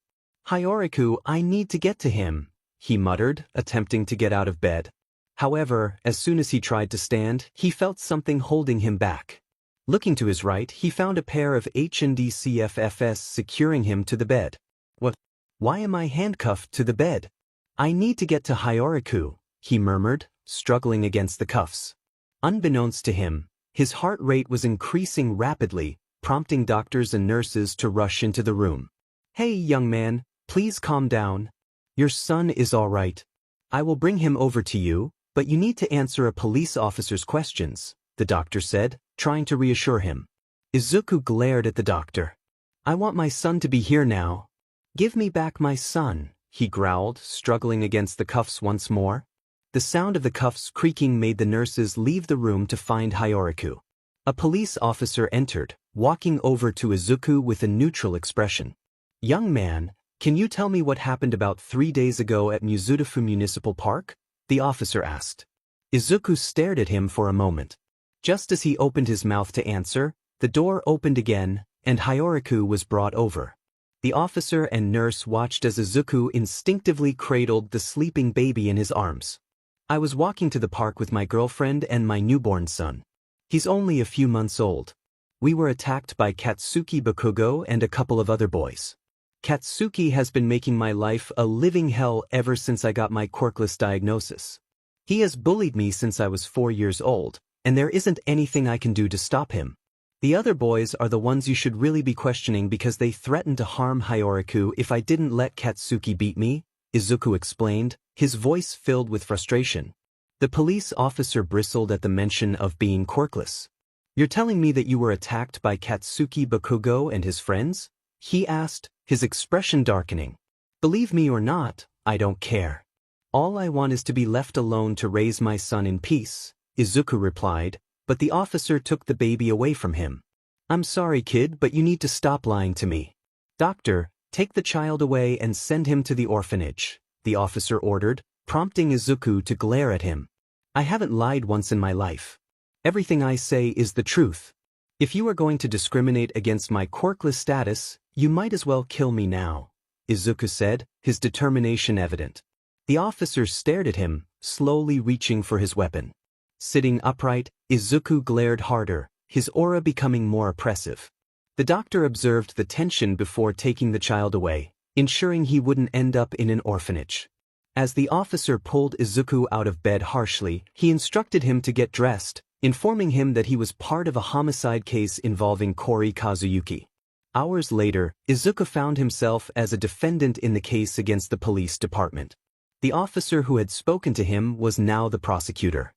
"Hyoriku, I need to get to him," he muttered, attempting to get out of bed. However, as soon as he tried to stand, he felt something holding him back. Looking to his right, he found a pair of H&D CFFs securing him to the bed. "What? Why am I handcuffed to the bed? I need to get to Hyoriku," he murmured, struggling against the cuffs. Unbeknownst to him, his heart rate was increasing rapidly, prompting doctors and nurses to rush into the room. "Hey, young man, please calm down. Your son is all right. I will bring him over to you, but you need to answer a police officer's questions," the doctor said, trying to reassure him. Izuku glared at the doctor. "I want my son to be here now. Give me back my son," he growled, struggling against the cuffs once more. The sound of the cuffs creaking made the nurses leave the room to find Hyoriku. A police officer entered, walking over to Izuku with a neutral expression. "Young man, can you tell me what happened about 3 days ago at Mizudafu Municipal Park?" the officer asked. Izuku stared at him for a moment. Just as he opened his mouth to answer, the door opened again, and Hyoriku was brought over. The officer and nurse watched as Izuku instinctively cradled the sleeping baby in his arms. "I was walking to the park with my girlfriend and my newborn son. He's only a few months old. We were attacked by Katsuki Bakugo and a couple of other boys. Katsuki has been making my life a living hell ever since I got my Quirkless diagnosis. He has bullied me since I was 4 years old, and there isn't anything I can do to stop him. The other boys are the ones you should really be questioning because they threatened to harm Hyoriku if I didn't let Katsuki beat me," Izuku explained, his voice filled with frustration. The police officer bristled at the mention of being Quirkless. "You're telling me that you were attacked by Katsuki Bakugo and his friends?" he asked, his expression darkening. "Believe me or not, I don't care. All I want is to be left alone to raise my son in peace," Izuku replied, but the officer took the baby away from him. "I'm sorry, kid, but you need to stop lying to me. Doctor, take the child away and send him to the orphanage," the officer ordered, prompting Izuku to glare at him. "I haven't lied once in my life. Everything I say is the truth. If you are going to discriminate against my Quirkless status, you might as well kill me now," Izuku said, his determination evident. The officer stared at him, slowly reaching for his weapon. Sitting upright, Izuku glared harder, his aura becoming more oppressive. The doctor observed the tension before taking the child away, ensuring he wouldn't end up in an orphanage. As the officer pulled Izuku out of bed harshly, he instructed him to get dressed, informing him that he was part of a homicide case involving Kori Kazuyuki. Hours later, Izuku found himself as a defendant in the case against the police department. The officer who had spoken to him was now the prosecutor.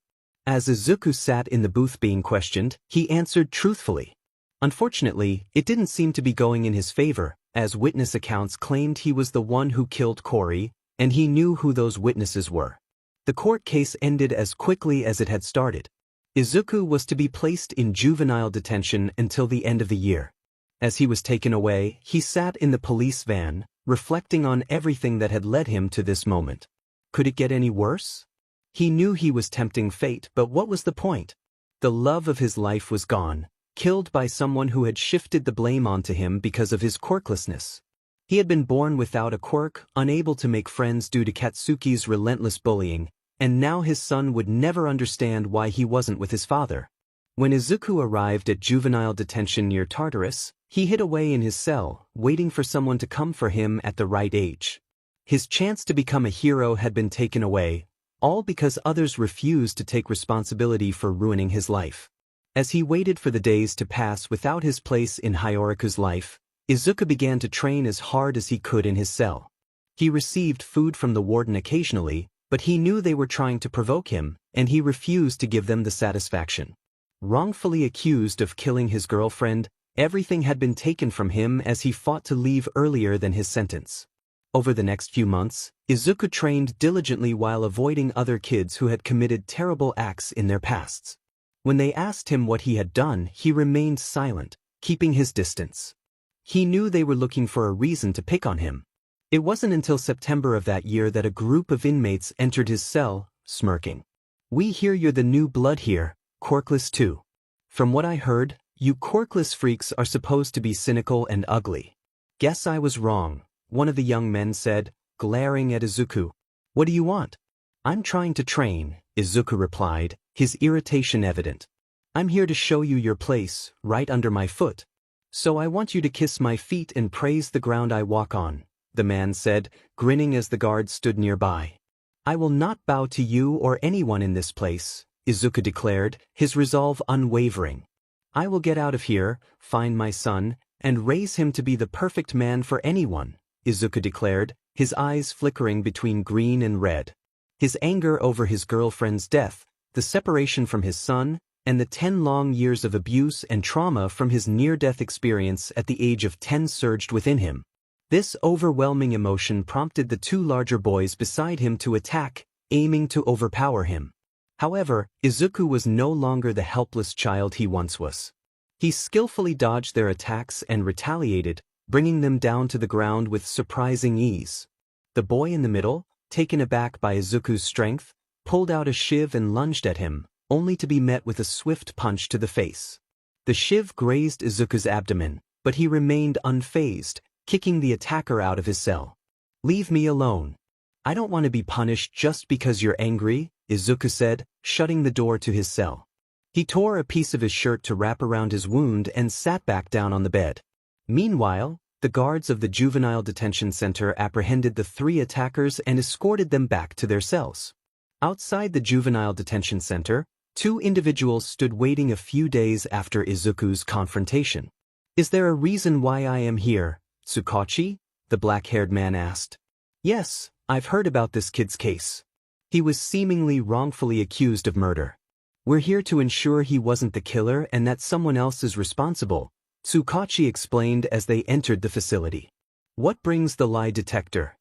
As Izuku sat in the booth being questioned, he answered truthfully. Unfortunately, it didn't seem to be going in his favor, as witness accounts claimed he was the one who killed Kori, and he knew who those witnesses were. The court case ended as quickly as it had started. Izuku was to be placed in juvenile detention until the end of the year. As he was taken away, he sat in the police van, reflecting on everything that had led him to this moment. Could it get any worse? He knew he was tempting fate, but what was the point? The love of his life was gone, killed by someone who had shifted the blame onto him because of his quirklessness. He had been born without a quirk, unable to make friends due to Katsuki's relentless bullying, and now his son would never understand why he wasn't with his father. When Izuku arrived at juvenile detention near Tartarus, he hid away in his cell, waiting for someone to come for him at the right age. His chance to become a hero had been taken away, all because others refused to take responsibility for ruining his life. As he waited for the days to pass without his place in Hyoricu's life, Izuku began to train as hard as he could in his cell. He received food from the warden occasionally, but he knew they were trying to provoke him, and he refused to give them the satisfaction. Wrongfully accused of killing his girlfriend, Everything had been taken from him as he fought to leave earlier than his sentence. Over the next few months, Izuku trained diligently while avoiding other kids who had committed terrible acts in their pasts. When they asked him what he had done, he remained silent, keeping his distance. He knew they were looking for a reason to pick on him. It wasn't until September of that year that a group of inmates entered his cell, smirking. "We hear you're the new blood here, Quirkless too. From what I heard, you Quirkless freaks are supposed to be cynical and ugly." "Guess I was wrong," one of the young men said, glaring at Izuku. "What do you want?" "I'm trying to train," Izuku replied, his irritation evident. "I'm here to show you your place, right under my foot. So I want you to kiss my feet and praise the ground I walk on," the man said, grinning as the guards stood nearby. "I will not bow to you or anyone in this place," Izuku declared, his resolve unwavering. "I will get out of here, find my son, and raise him to be the perfect man for anyone," Izuku declared, his eyes flickering between green and red. His anger over his girlfriend's death, the separation from his son, and the 10 long years of abuse and trauma from his near-death experience at the age of 10 surged within him. This overwhelming emotion prompted the 2 larger boys beside him to attack, aiming to overpower him. However, Izuku was no longer the helpless child he once was. He skillfully dodged their attacks and retaliated, bringing them down to the ground with surprising ease. The boy in the middle, taken aback by Izuku's strength, pulled out a shiv and lunged at him, only to be met with a swift punch to the face. The shiv grazed Izuku's abdomen, but he remained unfazed, kicking the attacker out of his cell. "Leave me alone. I don't want to be punished just because you're angry," Izuku said, shutting the door to his cell. He tore a piece of his shirt to wrap around his wound and sat back down on the bed. Meanwhile, the guards of the juvenile detention center apprehended the 3 attackers and escorted them back to their cells. Outside the juvenile detention center, 2 individuals stood waiting a few days after Izuku's confrontation. "Is there a reason why I am here, Tsukachi?" the black-haired man asked. "Yes, I've heard about this kid's case. He was seemingly wrongfully accused of murder. We're here to ensure he wasn't the killer and that someone else is responsible," Tsukachi explained as they entered the facility. "What brings the lie detector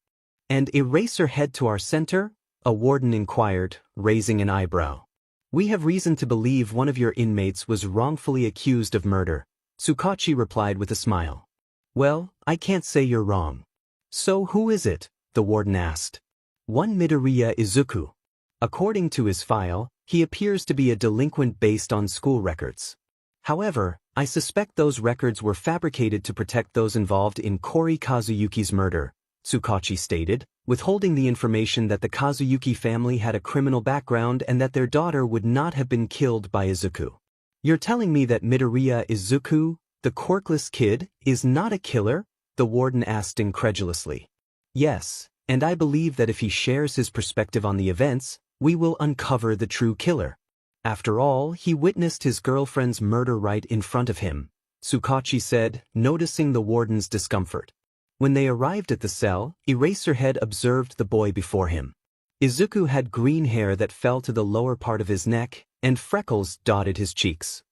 and Eraserhead to our center?" a warden inquired, raising an eyebrow. "We have reason to believe one of your inmates was wrongfully accused of murder," Tsukachi replied with a smile. "Well, I can't say you're wrong." "So who is it?" the warden asked. "One Midoriya Izuku. According to his file, he appears to be a delinquent based on school records. However, I suspect those records were fabricated to protect those involved in Kori Kazuyuki's murder," Tsukachi stated, withholding the information that the Kazuyuki family had a criminal background and that their daughter would not have been killed by Izuku. "You're telling me that Midoriya Izuku, the Quirkless kid, is not a killer?" the warden asked incredulously. "Yes, and I believe that if he shares his perspective on the events, we will uncover the true killer. After all, he witnessed his girlfriend's murder right in front of him," Tsukachi said, noticing the warden's discomfort. When they arrived at the cell, Eraserhead observed the boy before him. Izuku had green hair that fell to the lower part of his neck, and freckles dotted his cheeks.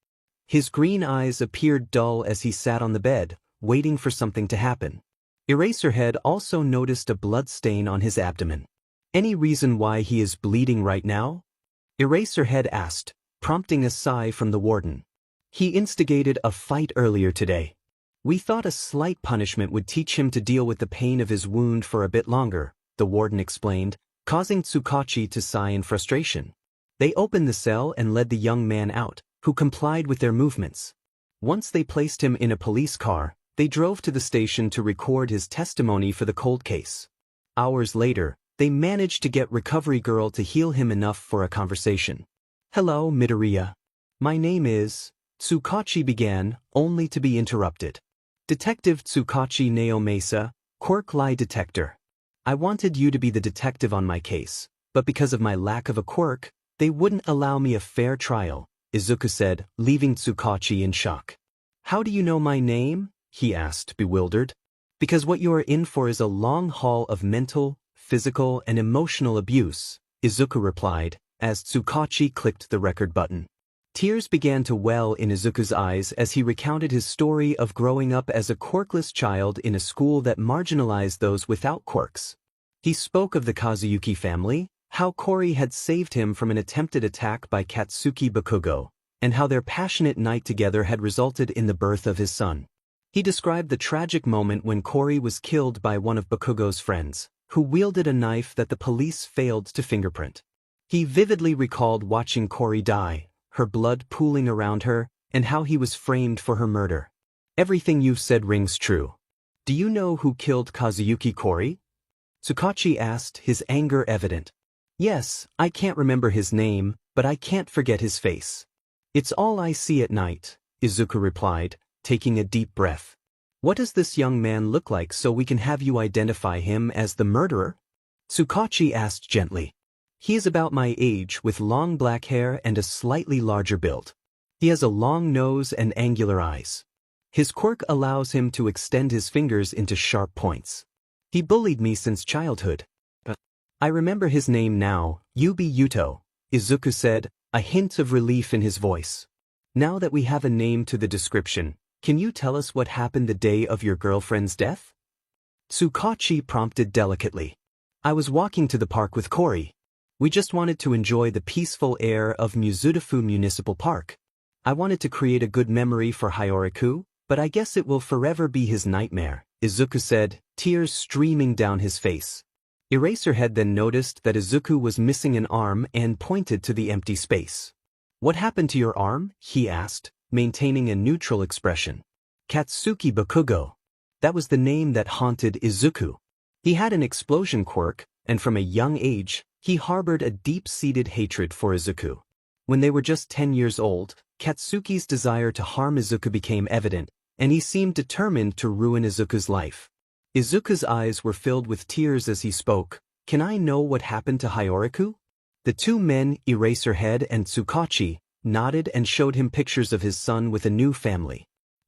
His green eyes appeared dull as he sat on the bed, waiting for something to happen. Eraserhead also noticed a blood stain on his abdomen. "Any reason why he is bleeding right now?" Eraserhead asked, prompting a sigh from the warden. "He instigated a fight earlier today. We thought a slight punishment would teach him to deal with the pain of his wound for a bit longer," the warden explained, causing Tsukachi to sigh in frustration. They opened the cell and led the young man out, who complied with their movements. Once they placed him in a police car, they drove to the station to record his testimony for the cold case. Hours later, they managed to get Recovery Girl to heal him enough for a conversation. "Hello, Midoriya. My name is," Tsukachi began, only to be interrupted. "Detective Tsukachi Naomasa, Quirk Lie Detector. I wanted you to be the detective on my case, but because of my lack of a quirk, they wouldn't allow me a fair trial," Izuku said, leaving Tsukachi in shock. "How do you know my name?" he asked, bewildered. "Because what you are in for is a long haul of mental, physical, and emotional abuse," Izuku replied, as Tsukachi clicked the record button. Tears began to well in Izuku's eyes as he recounted his story of growing up as a quirkless child in a school that marginalized those without quirks. He spoke of the Kazuyuki family, how Kori had saved him from an attempted attack by Katsuki Bakugo, and how their passionate night together had resulted in the birth of his son. He described the tragic moment when Kori was killed by one of Bakugo's friends, who wielded a knife that the police failed to fingerprint. He vividly recalled watching Kori die, her blood pooling around her, and how he was framed for her murder. Everything you've said rings true. Do you know who killed Kazuyuki Kori? Tsukachi asked, his anger evident. Yes, I can't remember his name, but I can't forget his face. It's all I see at night, Izuku replied, taking a deep breath. What does this young man look like so we can have you identify him as the murderer? Tsukachi asked gently. He is about my age with long black hair and a slightly larger build. He has a long nose and angular eyes. His quirk allows him to extend his fingers into sharp points. He bullied me since childhood. I remember his name now, Yubi Yuto, Izuku said, a hint of relief in his voice. Now that we have a name to the description, can you tell us what happened the day of your girlfriend's death? Tsukachi prompted delicately. I was walking to the park with Kori. We just wanted to enjoy the peaceful air of Mizudafu Municipal Park. I wanted to create a good memory for Hyoriku, but I guess it will forever be his nightmare, Izuku said, tears streaming down his face. Eraserhead then noticed that Izuku was missing an arm and pointed to the empty space. What happened to your arm? He asked, maintaining a neutral expression. Katsuki Bakugo. That was the name that haunted Izuku. He had an explosion quirk, and from a young age, he harbored a deep-seated hatred for Izuku. When they were just 10 years old, Katsuki's desire to harm Izuku became evident, and he seemed determined to ruin Izuku's life. Izuku's eyes were filled with tears as he spoke. Can I know what happened to Hyoriku? The two men, Eraserhead and Tsukachi, nodded and showed him pictures of his son with a new family.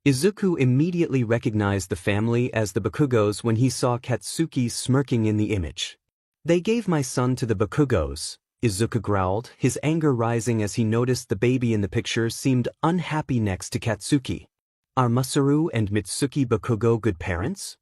Izuku immediately recognized the family as the Bakugos when he saw Katsuki smirking in the image. They gave my son to the Bakugos, Izuku growled, his anger rising as he noticed the baby in the picture seemed unhappy next to Katsuki. Are Masaru and Mitsuki Bakugo good parents?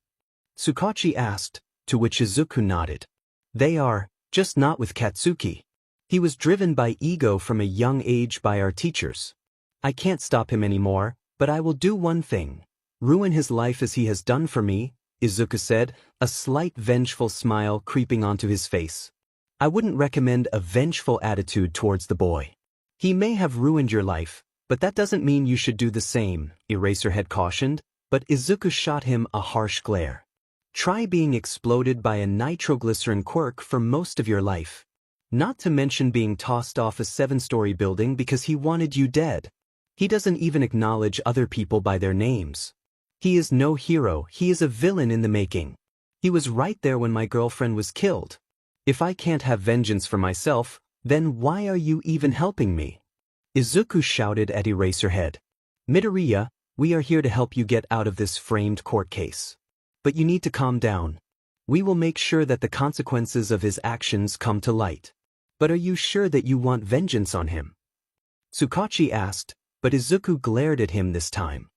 Tsukachi asked, to which Izuku nodded. They are, just not with Katsuki. He was driven by ego from a young age by our teachers. I can't stop him anymore, but I will do one thing. Ruin his life as he has done for me, Izuku said, a slight vengeful smile creeping onto his face. I wouldn't recommend a vengeful attitude towards the boy. He may have ruined your life, but that doesn't mean you should do the same, Eraserhead cautioned, but Izuku shot him a harsh glare. Try being exploded by a nitroglycerin quirk for most of your life. Not to mention being tossed off a 7-story building because he wanted you dead. He doesn't even acknowledge other people by their names. He is no hero, he is a villain in the making. He was right there when my girlfriend was killed. If I can't have vengeance for myself, then why are you even helping me? Izuku shouted at Eraserhead. Midoriya, we are here to help you get out of this framed court case. But you need to calm down. We will make sure that the consequences of his actions come to light. But are you sure that you want vengeance on him? Tsukachi asked, but Izuku glared at him this time.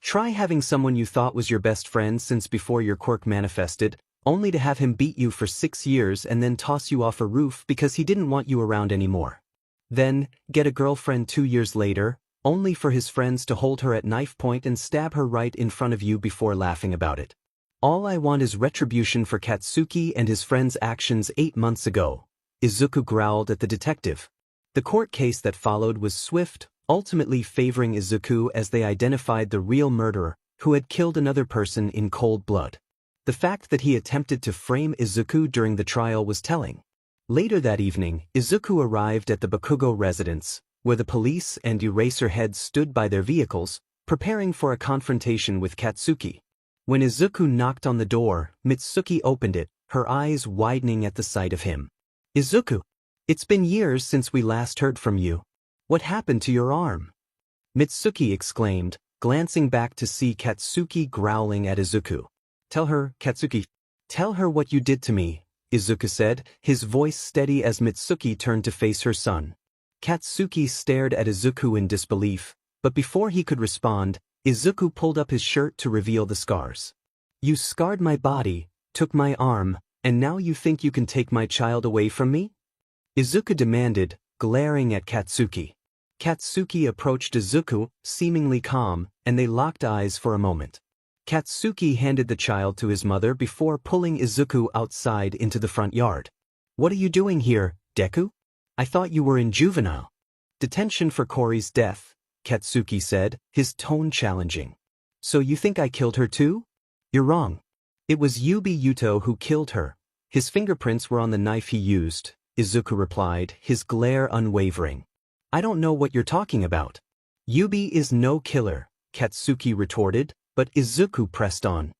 Try having someone you thought was your best friend since before your quirk manifested, only to have him beat you for 6 years and then toss you off a roof because he didn't want you around anymore. Then, get a girlfriend 2 years later, only for his friends to hold her at knife point and stab her right in front of you before laughing about it. All I want is retribution for Katsuki and his friend's actions 8 months ago, Izuku growled at the detective. The court case that followed was swift, ultimately favoring Izuku as they identified the real murderer, who had killed another person in cold blood. The fact that he attempted to frame Izuku during the trial was telling. Later that evening, Izuku arrived at the Bakugo residence, where the police and Eraserhead stood by their vehicles, preparing for a confrontation with Katsuki. When Izuku knocked on the door, Mitsuki opened it, her eyes widening at the sight of him. Izuku, it's been years since we last heard from you. What happened to your arm? Mitsuki exclaimed, glancing back to see Katsuki growling at Izuku. Tell her, Katsuki. Tell her what you did to me, Izuku said, his voice steady as Mitsuki turned to face her son. Katsuki stared at Izuku in disbelief, but before he could respond, Izuku pulled up his shirt to reveal the scars. You scarred my body, took my arm, and now you think you can take my child away from me? Izuku demanded, glaring at Katsuki. Katsuki approached Izuku, seemingly calm, and they locked eyes for a moment. Katsuki handed the child to his mother before pulling Izuku outside into the front yard. What are you doing here, Deku? I thought you were in juvenile detention for Kori's death, Katsuki said, his tone challenging. So you think I killed her too? You're wrong. It was Yubi Yuto who killed her. His fingerprints were on the knife he used, Izuku replied, his glare unwavering. I don't know what you're talking about. Yubi is no killer, Katsuki retorted, but Izuku pressed on.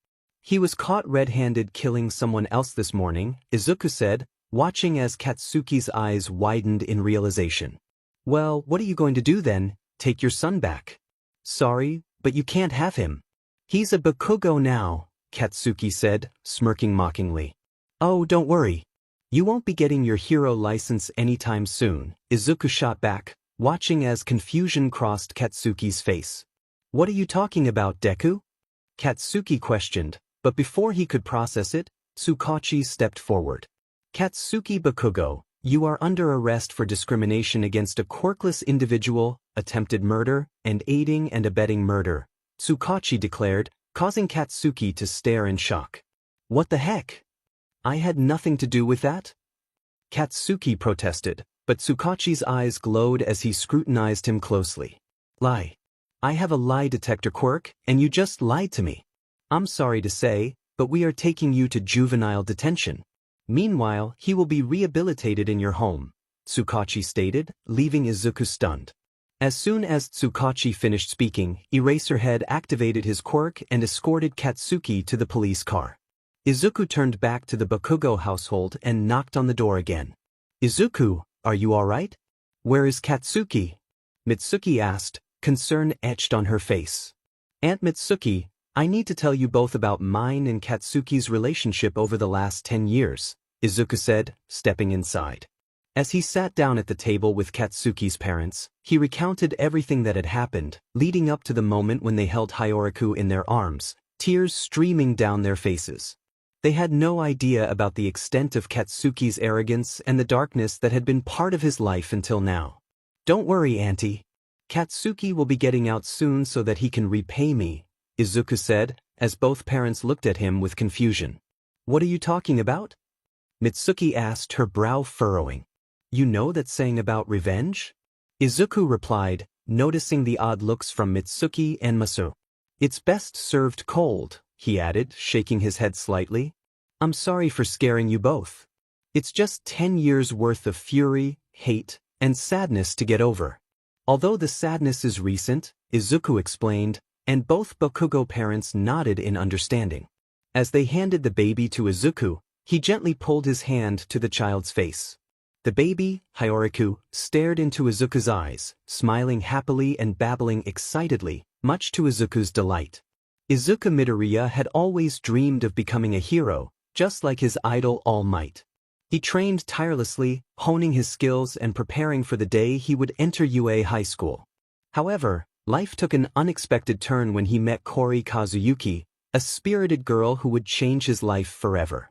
He was caught red-handed killing someone else this morning, Izuku said, watching as Katsuki's eyes widened in realization. Well, what are you going to do then? Take your son back? Sorry, but you can't have him. He's a Bakugo now, Katsuki said, smirking mockingly. Oh, don't worry. You won't be getting your hero license anytime soon, Izuku shot back, watching as confusion crossed Katsuki's face. What are you talking about, Deku? Katsuki questioned, but before he could process it, Tsukachi stepped forward. Katsuki Bakugo, you are under arrest for discrimination against a quirkless individual, attempted murder, and aiding and abetting murder, Tsukachi declared, causing Katsuki to stare in shock. What the heck? I had nothing to do with that? Katsuki protested, but Tsukachi's eyes glowed as he scrutinized him closely. Lie. I have a lie detector quirk, and you just lied to me. I'm sorry to say, but we are taking you to juvenile detention. Meanwhile, he will be rehabilitated in your home, Tsukachi stated, leaving Izuku stunned. As soon as Tsukachi finished speaking, Eraserhead activated his quirk and escorted Katsuki to the police car. Izuku turned back to the Bakugo household and knocked on the door again. Izuku, are you alright? Where is Katsuki? Mitsuki asked, concern etched on her face. Aunt Mitsuki, I need to tell you both about mine and Katsuki's relationship over the last 10 years, Izuku said, stepping inside. As he sat down at the table with Katsuki's parents, he recounted everything that had happened, leading up to the moment when they held Hyoriku in their arms, tears streaming down their faces. They had no idea about the extent of Katsuki's arrogance and the darkness that had been part of his life until now. Don't worry, Auntie. Katsuki will be getting out soon so that he can repay me, Izuku said, as both parents looked at him with confusion. What are you talking about? Mitsuki asked, her brow furrowing. You know that saying about revenge? Izuku replied, noticing the odd looks from Mitsuki and Masu. It's best served cold, he added, shaking his head slightly. I'm sorry for scaring you both. It's just 10 years worth of fury, hate, and sadness to get over. Although the sadness is recent, Izuku explained, and both Bakugo parents nodded in understanding. As they handed the baby to Izuku, he gently pulled his hand to the child's face. The baby, Hyoriku, stared into Izuku's eyes, smiling happily and babbling excitedly, much to Izuku's delight. Izuku Midoriya had always dreamed of becoming a hero, just like his idol All Might. He trained tirelessly, honing his skills and preparing for the day he would enter UA High School. However, life took an unexpected turn when he met Kori Kazuyuki, a spirited girl who would change his life forever.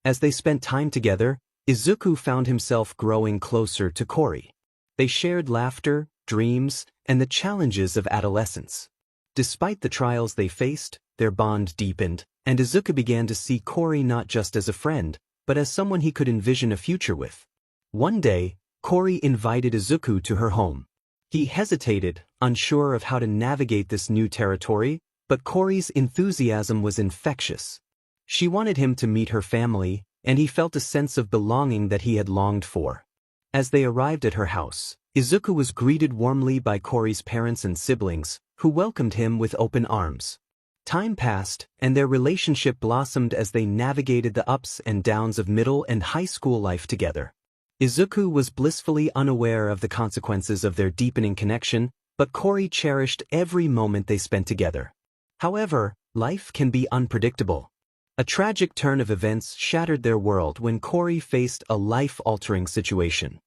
As they spent time together, Izuku found himself growing closer to Kori. They shared laughter, dreams, and the challenges of adolescence. Despite the trials they faced, their bond deepened, and Izuku began to see Kori not just as a friend, but as someone he could envision a future with. One day, Kori invited Izuku to her home. He hesitated, unsure of how to navigate this new territory, but Kori's enthusiasm was infectious. She wanted him to meet her family, and he felt a sense of belonging that he had longed for. As they arrived at her house, Izuku was greeted warmly by Kori's parents and siblings, who welcomed him with open arms. Time passed, and their relationship blossomed as they navigated the ups and downs of middle and high school life together. Izuku was blissfully unaware of the consequences of their deepening connection, but Kori cherished every moment they spent together. However, life can be unpredictable. A tragic turn of events shattered their world when Kori faced a life-altering situation.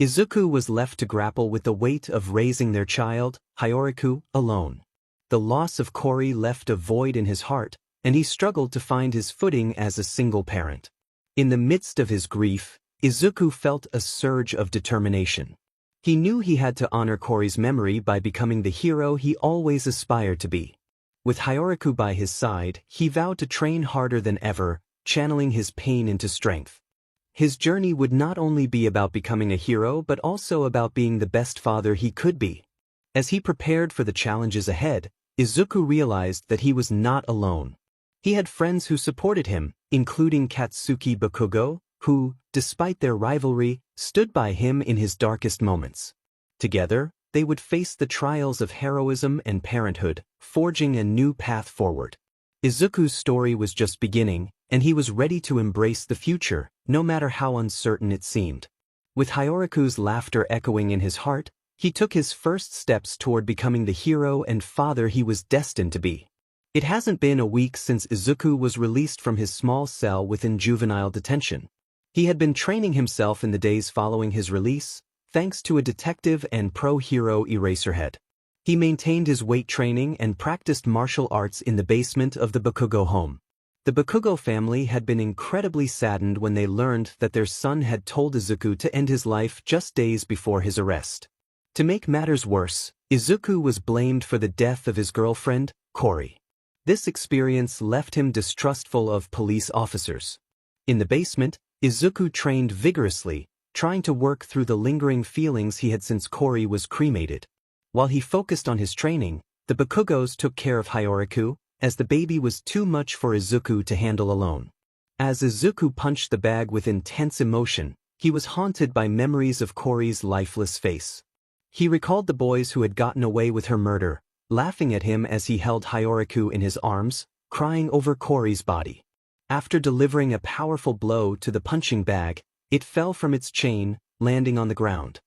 Izuku was left to grapple with the weight of raising their child, Hiyoriku, alone. The loss of Kori left a void in his heart, and he struggled to find his footing as a single parent. In the midst of his grief, Izuku felt a surge of determination. He knew he had to honor Kori's memory by becoming the hero he always aspired to be. With Hiyoriku by his side, he vowed to train harder than ever, channeling his pain into strength. His journey would not only be about becoming a hero but also about being the best father he could be. As he prepared for the challenges ahead, Izuku realized that he was not alone. He had friends who supported him, including Katsuki Bakugo, who, despite their rivalry, stood by him in his darkest moments. Together, they would face the trials of heroism and parenthood, forging a new path forward. Izuku's story was just beginning, and he was ready to embrace the future, no matter how uncertain it seemed. With Hiyoriku's laughter echoing in his heart, he took his first steps toward becoming the hero and father he was destined to be. It hasn't been a week since Izuku was released from his small cell within juvenile detention. He had been training himself in the days following his release, thanks to a detective and pro-hero Eraserhead. He maintained his weight training and practiced martial arts in the basement of the Bakugo home. The Bakugo family had been incredibly saddened when they learned that their son had told Izuku to end his life just days before his arrest. To make matters worse, Izuku was blamed for the death of his girlfriend, Kori. This experience left him distrustful of police officers. In the basement, Izuku trained vigorously, trying to work through the lingering feelings he had since Kori was cremated. While he focused on his training, the Bakugos took care of Hiyoriku, as the baby was too much for Izuku to handle alone. As Izuku punched the bag with intense emotion, he was haunted by memories of Kori's lifeless face. He recalled the boys who had gotten away with her murder, laughing at him as he held Hiyoriku in his arms, crying over Kori's body. After delivering a powerful blow to the punching bag, it fell from its chain, landing on the ground.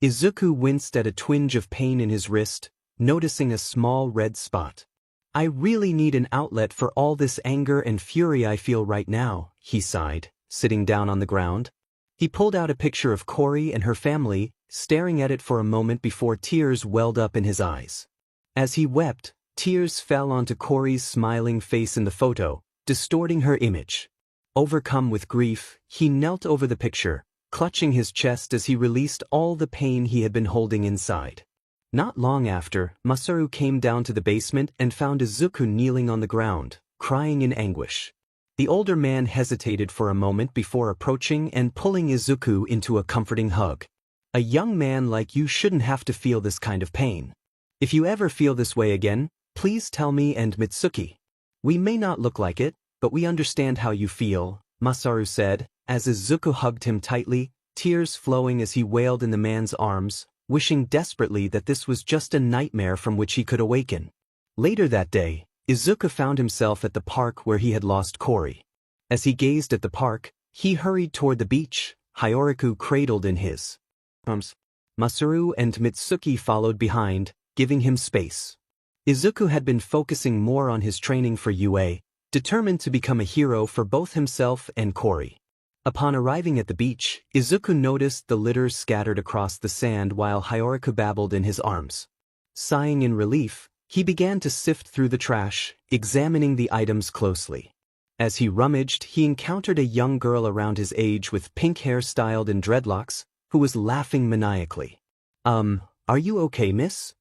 Izuku winced at a twinge of pain in his wrist, noticing a small red spot. "I really need an outlet for all this anger and fury I feel right now," he sighed, sitting down on the ground. He pulled out a picture of Kori and her family, staring at it for a moment before tears welled up in his eyes. As he wept, tears fell onto Kori's smiling face in the photo, distorting her image. Overcome with grief, he knelt over the picture, clutching his chest as he released all the pain he had been holding inside. Not long after, Masaru came down to the basement and found Izuku kneeling on the ground, crying in anguish. The older man hesitated for a moment before approaching and pulling Izuku into a comforting hug. "A young man like you shouldn't have to feel this kind of pain. If you ever feel this way again, please tell me and Mitsuki. We may not look like it, but we understand how you feel," Masaru said, as Izuku hugged him tightly, tears flowing as he wailed in the man's arms, wishing desperately that this was just a nightmare from which he could awaken. Later that day, Izuku found himself at the park where he had lost Kori. As he gazed at the park, he hurried toward the beach, Hiyoriku cradled in his arms. Masaru and Mitsuki followed behind, giving him space. Izuku had been focusing more on his training for UA, determined to become a hero for both himself and Kori. Upon arriving at the beach, Izuku noticed the litter scattered across the sand while Hiyoriku babbled in his arms. Sighing in relief, he began to sift through the trash, examining the items closely. As he rummaged, he encountered a young girl around his age with pink hair styled in dreadlocks, who was laughing maniacally. Are you okay, miss?"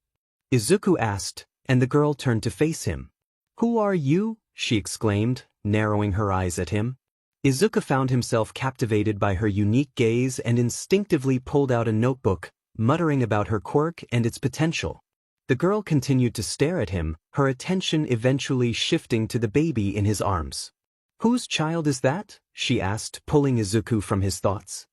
Izuku asked, and the girl turned to face him. "Who are you?" she exclaimed, narrowing her eyes at him. Izuku found himself captivated by her unique gaze and instinctively pulled out a notebook, muttering about her quirk and its potential. The girl continued to stare at him, her attention eventually shifting to the baby in his arms. "Whose child is that?" she asked, pulling Izuku from his thoughts.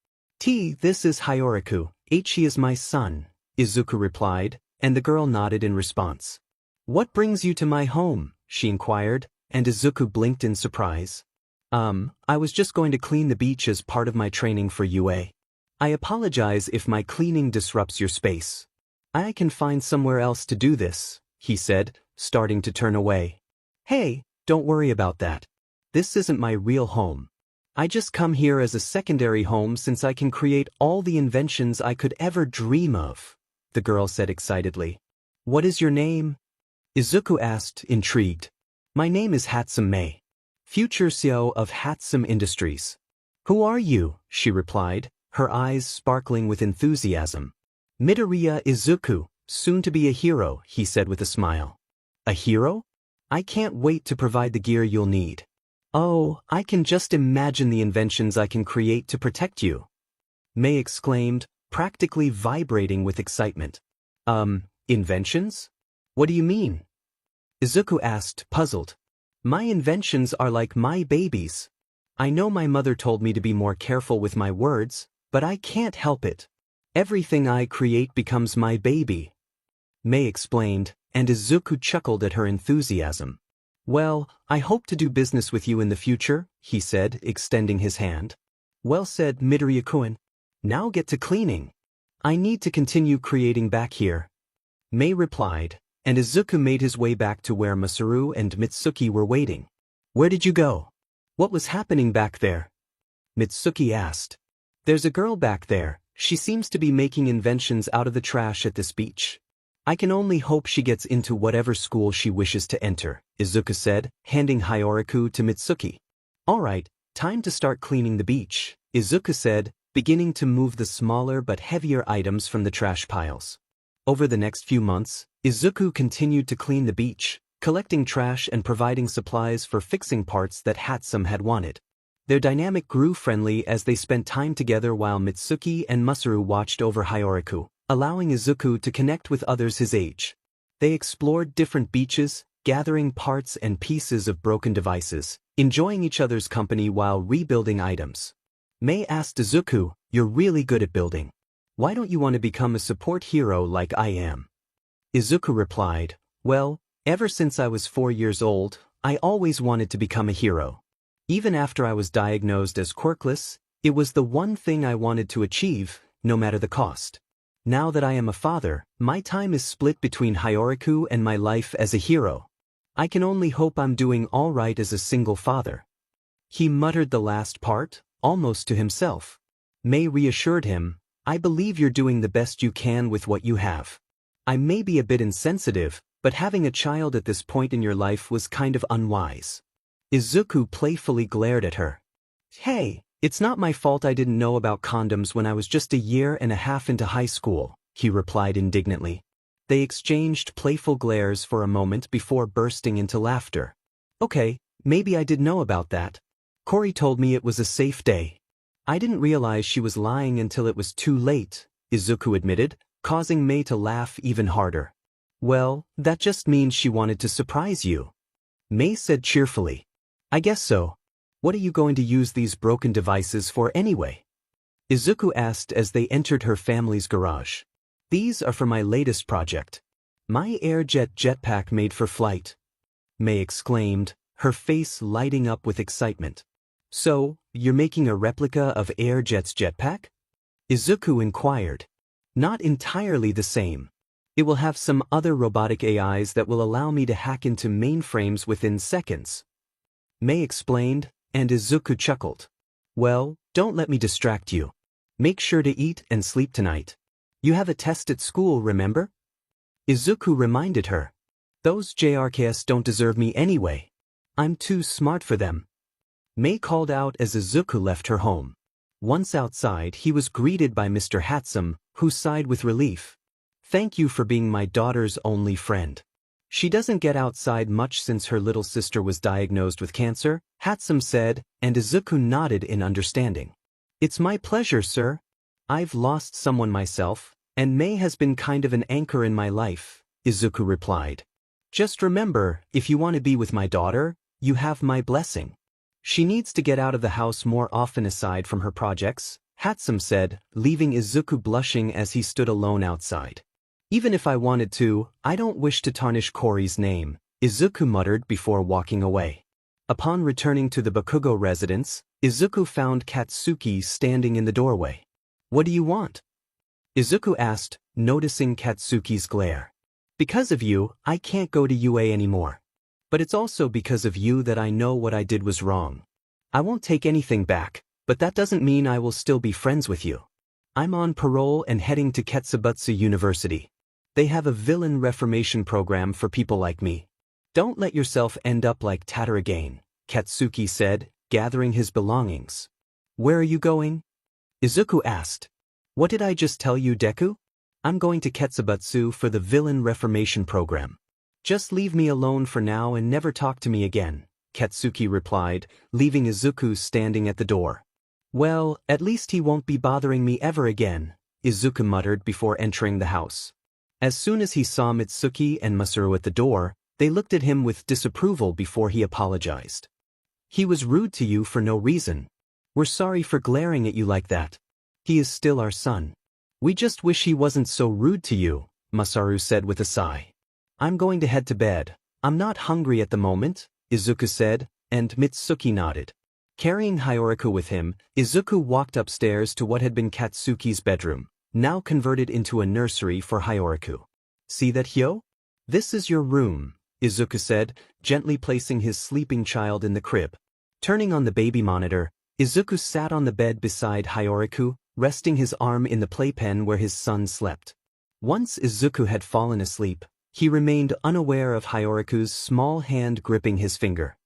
This is Hiyoriku, he is my son," Izuku replied, and the girl nodded in response. "What brings you to my home?" she inquired, and Izuku blinked in surprise. I was just going to clean the beach as part of my training for UA. I apologize if my cleaning disrupts your space. I can find somewhere else to do this," he said, starting to turn away. "Hey, don't worry about that. This isn't my real home. I just come here as a secondary home since I can create all the inventions I could ever dream of, the girl said excitedly. What is your name? Izuku asked, intrigued. My name is Hatsum Mei, future CEO of Hatsum Industries. Who are you? She replied, her eyes sparkling with enthusiasm. Midoriya Izuku, soon to be a hero, he said with a smile. A hero? I can't wait to provide the gear you'll need. Oh, I can just imagine the inventions I can create to protect you, Mei exclaimed, practically vibrating with excitement. Inventions? What do you mean? Izuku asked, puzzled. My inventions are like my babies. I know my mother told me to be more careful with my words, but I can't help it. Everything I create becomes my baby, Mei explained, and Izuku chuckled at her enthusiasm. Well, I hope to do business with you in the future, he said, extending his hand. Well said, Midoriya-kun. Now get to cleaning. I need to continue creating back here, Mei replied, and Izuku made his way back to where Masaru and Mitsuki were waiting. Where did you go? What was happening back there? Mitsuki asked. There's a girl back there. She seems to be making inventions out of the trash at this beach. I can only hope she gets into whatever school she wishes to enter, Izuku said, handing Hyoraku to Mitsuki. All right, time to start cleaning the beach, Izuku said, beginning to move the smaller but heavier items from the trash piles. Over the next few months, Izuku continued to clean the beach, collecting trash and providing supplies for fixing parts that Hatsum had wanted. Their dynamic grew friendly as they spent time together while Mitsuki and Masaru watched over Hyoraku, allowing Izuku to connect with others his age. They explored different beaches, gathering parts and pieces of broken devices, enjoying each other's company while rebuilding items. Mei asked Izuku, "You're really good at building. Why don't you want to become a support hero like I am?" Izuku replied, "Well, ever since I was 4 years old, I always wanted to become a hero. Even after I was diagnosed as quirkless, it was the one thing I wanted to achieve, no matter the cost. Now that I am a father, my time is split between Hyoraku and my life as a hero. I can only hope I'm doing all right as a single father." He muttered the last part, almost to himself. Mei reassured him, "I believe you're doing the best you can with what you have. I may be a bit insensitive, but having a child at this point in your life was kind of unwise." Izuku playfully glared at her. "Hey, it's not my fault I didn't know about condoms when I was just a year and a half into high school," he replied indignantly. They exchanged playful glares for a moment before bursting into laughter. "Okay, maybe I did know about that. Cory told me it was a safe day. I didn't realize she was lying until it was too late," Izuku admitted, causing Mei to laugh even harder. "Well, that just means she wanted to surprise you," Mei said cheerfully. "I guess so. What are you going to use these broken devices for anyway?" Izuku asked as they entered her family's garage. "These are for my latest project. My Airjet jetpack made for flight," Mei exclaimed, her face lighting up with excitement. "So, you're making a replica of Airjet's jetpack?" Izuku inquired. "Not entirely the same. It will have some other robotic AIs that will allow me to hack into mainframes within seconds," Mei explained, and Izuku chuckled. "Well, don't let me distract you. Make sure to eat and sleep tonight. You have a test at school, remember?" Izuku reminded her. "Those JRKs don't deserve me anyway. I'm too smart for them," Mei called out as Izuku left her home. Once outside, he was greeted by Mr. Hatsum, who sighed with relief. "Thank you for being my daughter's only friend. She doesn't get outside much since her little sister was diagnosed with cancer," Hatsum said, and Izuku nodded in understanding. "It's my pleasure, sir. I've lost someone myself, and Mei has been kind of an anchor in my life," Izuku replied. "Just remember, if you want to be with my daughter, you have my blessing. She needs to get out of the house more often aside from her projects," Hatsum said, leaving Izuku blushing as he stood alone outside. "Even if I wanted to, I don't wish to tarnish Cory's name," Izuku muttered before walking away. Upon returning to the Bakugo residence, Izuku found Katsuki standing in the doorway. "What do you want?" Izuku asked, noticing Katsuki's glare. "Because of you, I can't go to UA anymore. But it's also because of you that I know what I did was wrong. I won't take anything back, but that doesn't mean I will still be friends with you. I'm on parole and heading to Ketsubutsu University. They have a villain reformation program for people like me. Don't let yourself end up like Tataragain, Katsuki said, gathering his belongings. Where are you going? Izuku asked. What did I just tell you, Deku? I'm going to Ketsubutsu for the villain reformation program. Just leave me alone for now and never talk to me again, Katsuki replied, leaving Izuku standing at the door. Well, at least he won't be bothering me ever again, Izuku muttered before entering the house. As soon as he saw Mitsuki and Masaru at the door, they looked at him with disapproval before he apologized. He was rude to you for no reason. We're sorry for glaring at you like that. He is still our son. We just wish he wasn't so rude to you, Masaru said with a sigh. I'm going to head to bed. I'm not hungry at the moment, Izuku said, and Mitsuki nodded. Carrying Hyoriko with him, Izuku walked upstairs to what had been Katsuki's bedroom, now converted into a nursery for Hyoriko. See that, Hyo? This is your room, Izuku said, gently placing his sleeping child in the crib. Turning on the baby monitor, Izuku sat on the bed beside Hyoriko, resting his arm in the playpen where his son slept. Once Izuku had fallen asleep, he remained unaware of Hyoriko's small hand gripping his finger.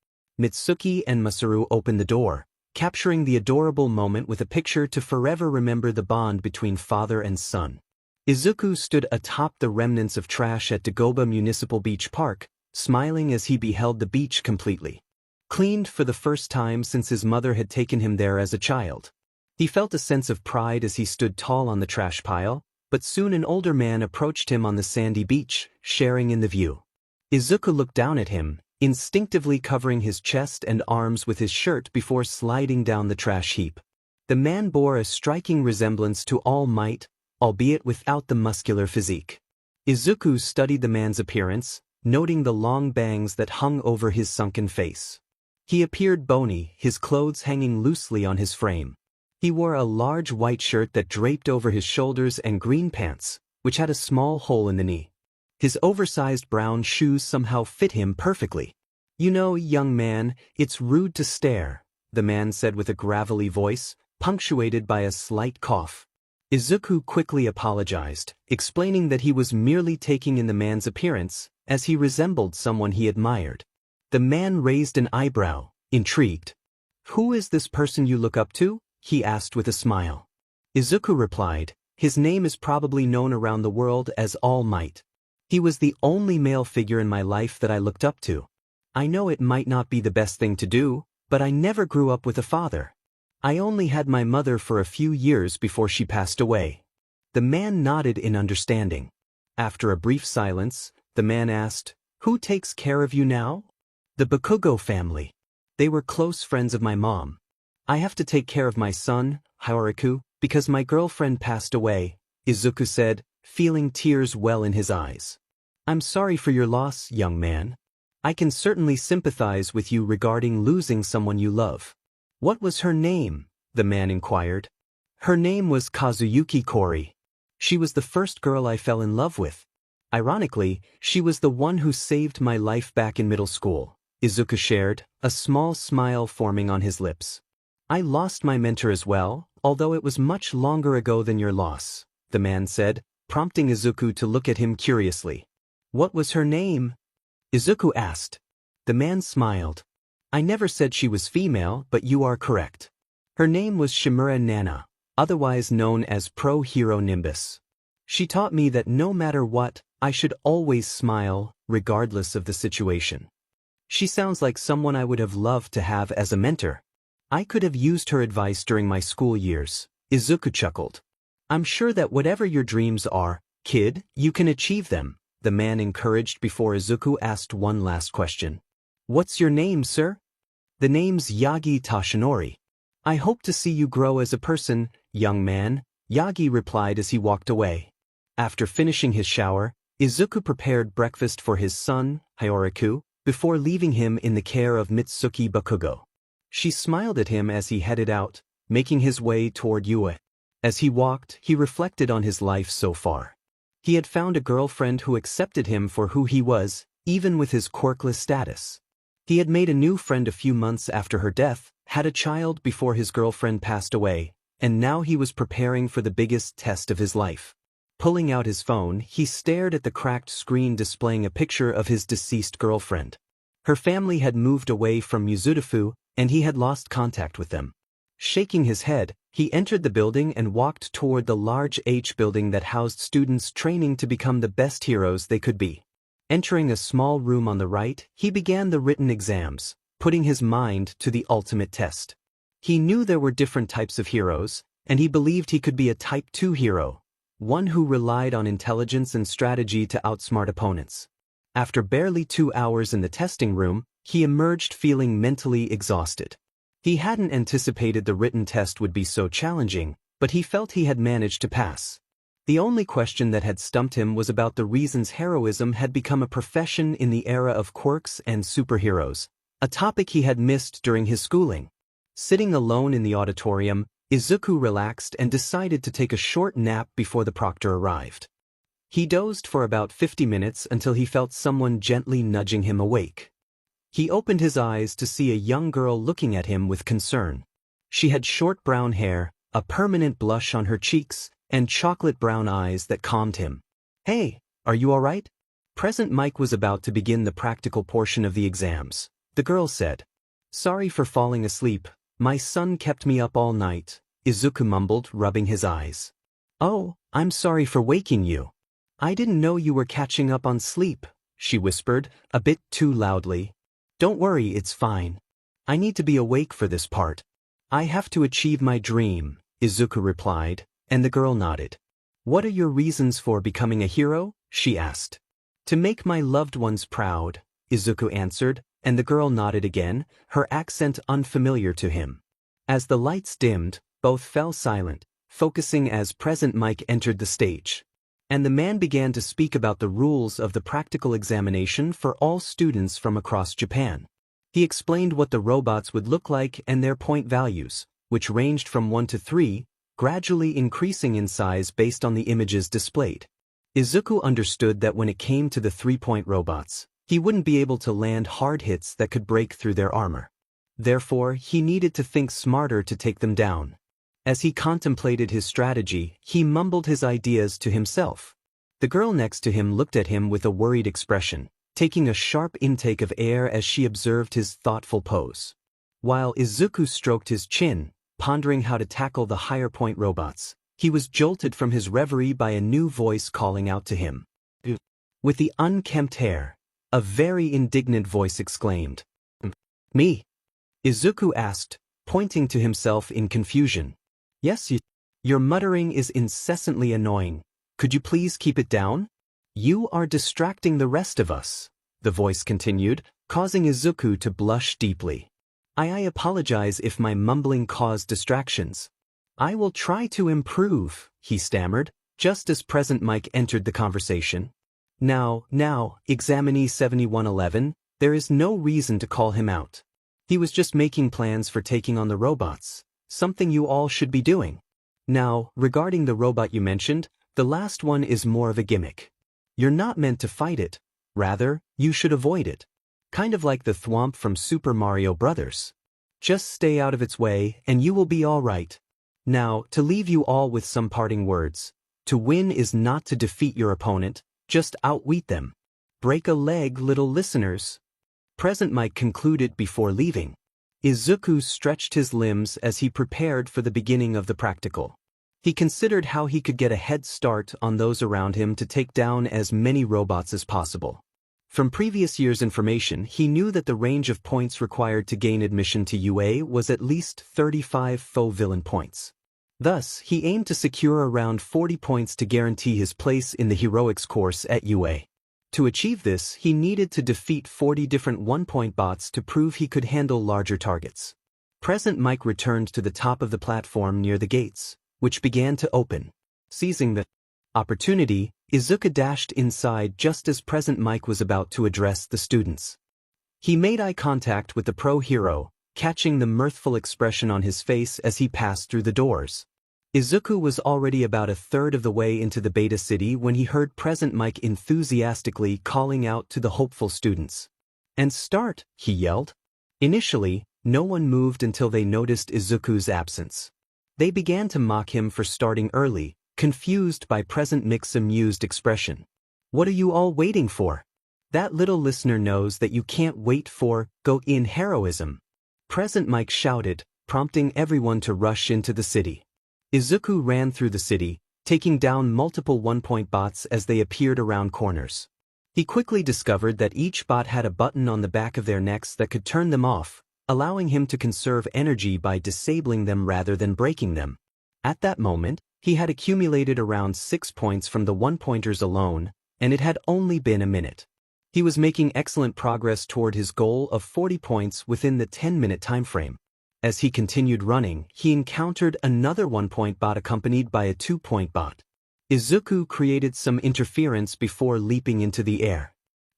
Mitsuki and Masaru opened the door, capturing the adorable moment with a picture to forever remember the bond between father and son. Izuku stood atop the remnants of trash at Dagoba Municipal Beach Park, smiling as he beheld the beach completely cleaned for the first time since his mother had taken him there as a child. He felt a sense of pride as he stood tall on the trash pile, but soon an older man approached him on the sandy beach, sharing in the view. Izuku looked down at him, instinctively covering his chest and arms with his shirt before sliding down the trash heap. The man bore a striking resemblance to All Might, albeit without the muscular physique. Izuku studied the man's appearance, noting the long bangs that hung over his sunken face. He appeared bony, his clothes hanging loosely on his frame. He wore a large white shirt that draped over his shoulders and green pants, which had a small hole in the knee. His oversized brown shoes somehow fit him perfectly. You know, young man, it's rude to stare, the man said with a gravelly voice, punctuated by a slight cough. Izuku quickly apologized, explaining that he was merely taking in the man's appearance, as he resembled someone he admired. The man raised an eyebrow, intrigued. Who is this person you look up to? He asked with a smile. Izuku replied, his name is probably known around the world as All Might. He was the only male figure in my life that I looked up to. I know it might not be the best thing to do, but I never grew up with a father. I only had my mother for a few years before she passed away. The man nodded in understanding. After a brief silence, the man asked, who takes care of you now? The Bakugo family. They were close friends of my mom. I have to take care of my son, Hyoriko, because my girlfriend passed away, Izuku said, feeling tears well in his eyes. I'm sorry for your loss, young man. I can certainly sympathize with you regarding losing someone you love. What was her name? The man inquired. Her name was Kazuyuki Kori. She was the first girl I fell in love with. Ironically, she was the one who saved my life back in middle school, Izuku shared, a small smile forming on his lips. I lost my mentor as well, although it was much longer ago than your loss, the man said, prompting Izuku to look at him curiously. What was her name? Izuku asked. The man smiled. I never said she was female, but you are correct. Her name was Shimura Nana, otherwise known as Pro Hero Nimbus. She taught me that no matter what, I should always smile, regardless of the situation. She sounds like someone I would have loved to have as a mentor. I could have used her advice during my school years, Izuku chuckled. I'm sure that whatever your dreams are, kid, you can achieve them, the man encouraged before Izuku asked one last question. What's your name, sir? The name's Yagi Tashinori. I hope to see you grow as a person, young man, Yagi replied as he walked away. After finishing his shower, Izuku prepared breakfast for his son, Hyoriko, before leaving him in the care of Mitsuki Bakugo. She smiled at him as he headed out, making his way toward Yue. As he walked, he reflected on his life so far. He had found a girlfriend who accepted him for who he was, even with his quirkless status. He had made a new friend a few months after her death, had a child before his girlfriend passed away, and now he was preparing for the biggest test of his life. Pulling out his phone, he stared at the cracked screen displaying a picture of his deceased girlfriend. Her family had moved away from Mizudafu, and he had lost contact with them. Shaking his head, he entered the building and walked toward the large H building that housed students training to become the best heroes they could be. Entering a small room on the right, he began the written exams, putting his mind to the ultimate test. He knew there were different types of heroes, and he believed he could be a Type 2 hero, one who relied on intelligence and strategy to outsmart opponents. After barely 2 hours in the testing room, he emerged feeling mentally exhausted. He hadn't anticipated the written test would be so challenging, but he felt he had managed to pass. The only question that had stumped him was about the reasons heroism had become a profession in the era of quirks and superheroes, a topic he had missed during his schooling. Sitting alone in the auditorium, Izuku relaxed and decided to take a short nap before the proctor arrived. He dozed for about 50 minutes until he felt someone gently nudging him awake. He opened his eyes to see a young girl looking at him with concern. She had short brown hair, a permanent blush on her cheeks, and chocolate brown eyes that calmed him. "Hey, are you all right?" Present Mike was about to begin the practical portion of the exams. The girl said, "Sorry for falling asleep. My son kept me up all night," Izuku mumbled, rubbing his eyes. "Oh, I'm sorry for waking you. I didn't know you were catching up on sleep," she whispered, a bit too loudly. "Don't worry, it's fine. I need to be awake for this part. I have to achieve my dream," Izuku replied, and the girl nodded. "What are your reasons for becoming a hero?" she asked. "To make my loved ones proud," Izuku answered, and the girl nodded again, her accent unfamiliar to him. As the lights dimmed, both fell silent, focusing as Present Mike entered the stage. And the man began to speak about the rules of the practical examination for all students from across Japan. He explained what the robots would look like and their point values, which ranged from 1 to 3, gradually increasing in size based on the images displayed. Izuku understood that when it came to the 3-point robots, he wouldn't be able to land hard hits that could break through their armor. Therefore, he needed to think smarter to take them down. As he contemplated his strategy, he mumbled his ideas to himself. The girl next to him looked at him with a worried expression, taking a sharp intake of air as she observed his thoughtful pose. While Izuku stroked his chin, pondering how to tackle the higher point robots, he was jolted from his reverie by a new voice calling out to him. With the unkempt hair, a very indignant voice exclaimed. "Me?" Izuku asked, pointing to himself in confusion. "Yes, your muttering is incessantly annoying. Could you please keep it down? You are distracting the rest of us," the voice continued, causing Izuku to blush deeply. I apologize if my mumbling caused distractions. I will try to improve," he stammered, just as Present Mike entered the conversation. Now, examinee 7111, there is no reason to call him out. He was just making plans for taking on the robots, something you all should be doing. Now, regarding the robot you mentioned, the last one is more of a gimmick. You're not meant to fight it. Rather, you should avoid it. Kind of like the Thwomp from Super Mario Bros. Just stay out of its way and you will be all right. Now, to leave you all with some parting words. To win is not to defeat your opponent, just outwit them. Break a leg, little listeners. Present Mike concluded before leaving. Izuku stretched his limbs as he prepared for the beginning of the practical. He considered how he could get a head start on those around him to take down as many robots as possible. From previous year's information, he knew that the range of points required to gain admission to UA was at least 35 faux villain points. Thus, he aimed to secure around 40 points to guarantee his place in the heroics course at UA. To achieve this, he needed to defeat 40 different one-point bots to prove he could handle larger targets. Present Mike returned to the top of the platform near the gates, which began to open. Seizing the opportunity, Izuku dashed inside just as Present Mike was about to address the students. He made eye contact with the pro hero, catching the mirthful expression on his face as he passed through the doors. Izuku was already about a third of the way into the beta city when he heard Present Mike enthusiastically calling out to the hopeful students. "And start," he yelled. Initially, No one moved until they noticed Izuku's absence. They began to mock him for starting early, confused by Present Mike's amused expression. "What are you all waiting for? That little listener knows that you can't wait for go-in heroism," Present Mike shouted, prompting everyone to rush into the city. Izuku ran through the city, taking down multiple one-point bots as they appeared around corners. He quickly discovered that each bot had a button on the back of their necks that could turn them off, allowing him to conserve energy by disabling them rather than breaking them. At that moment, he had accumulated around 6 points from the one-pointers alone, and it had only been a minute. He was making excellent progress toward his goal of 40 points within the 10-minute time frame. As he continued running, he encountered another one-point bot accompanied by a 2-point bot. Izuku created some interference before leaping into the air.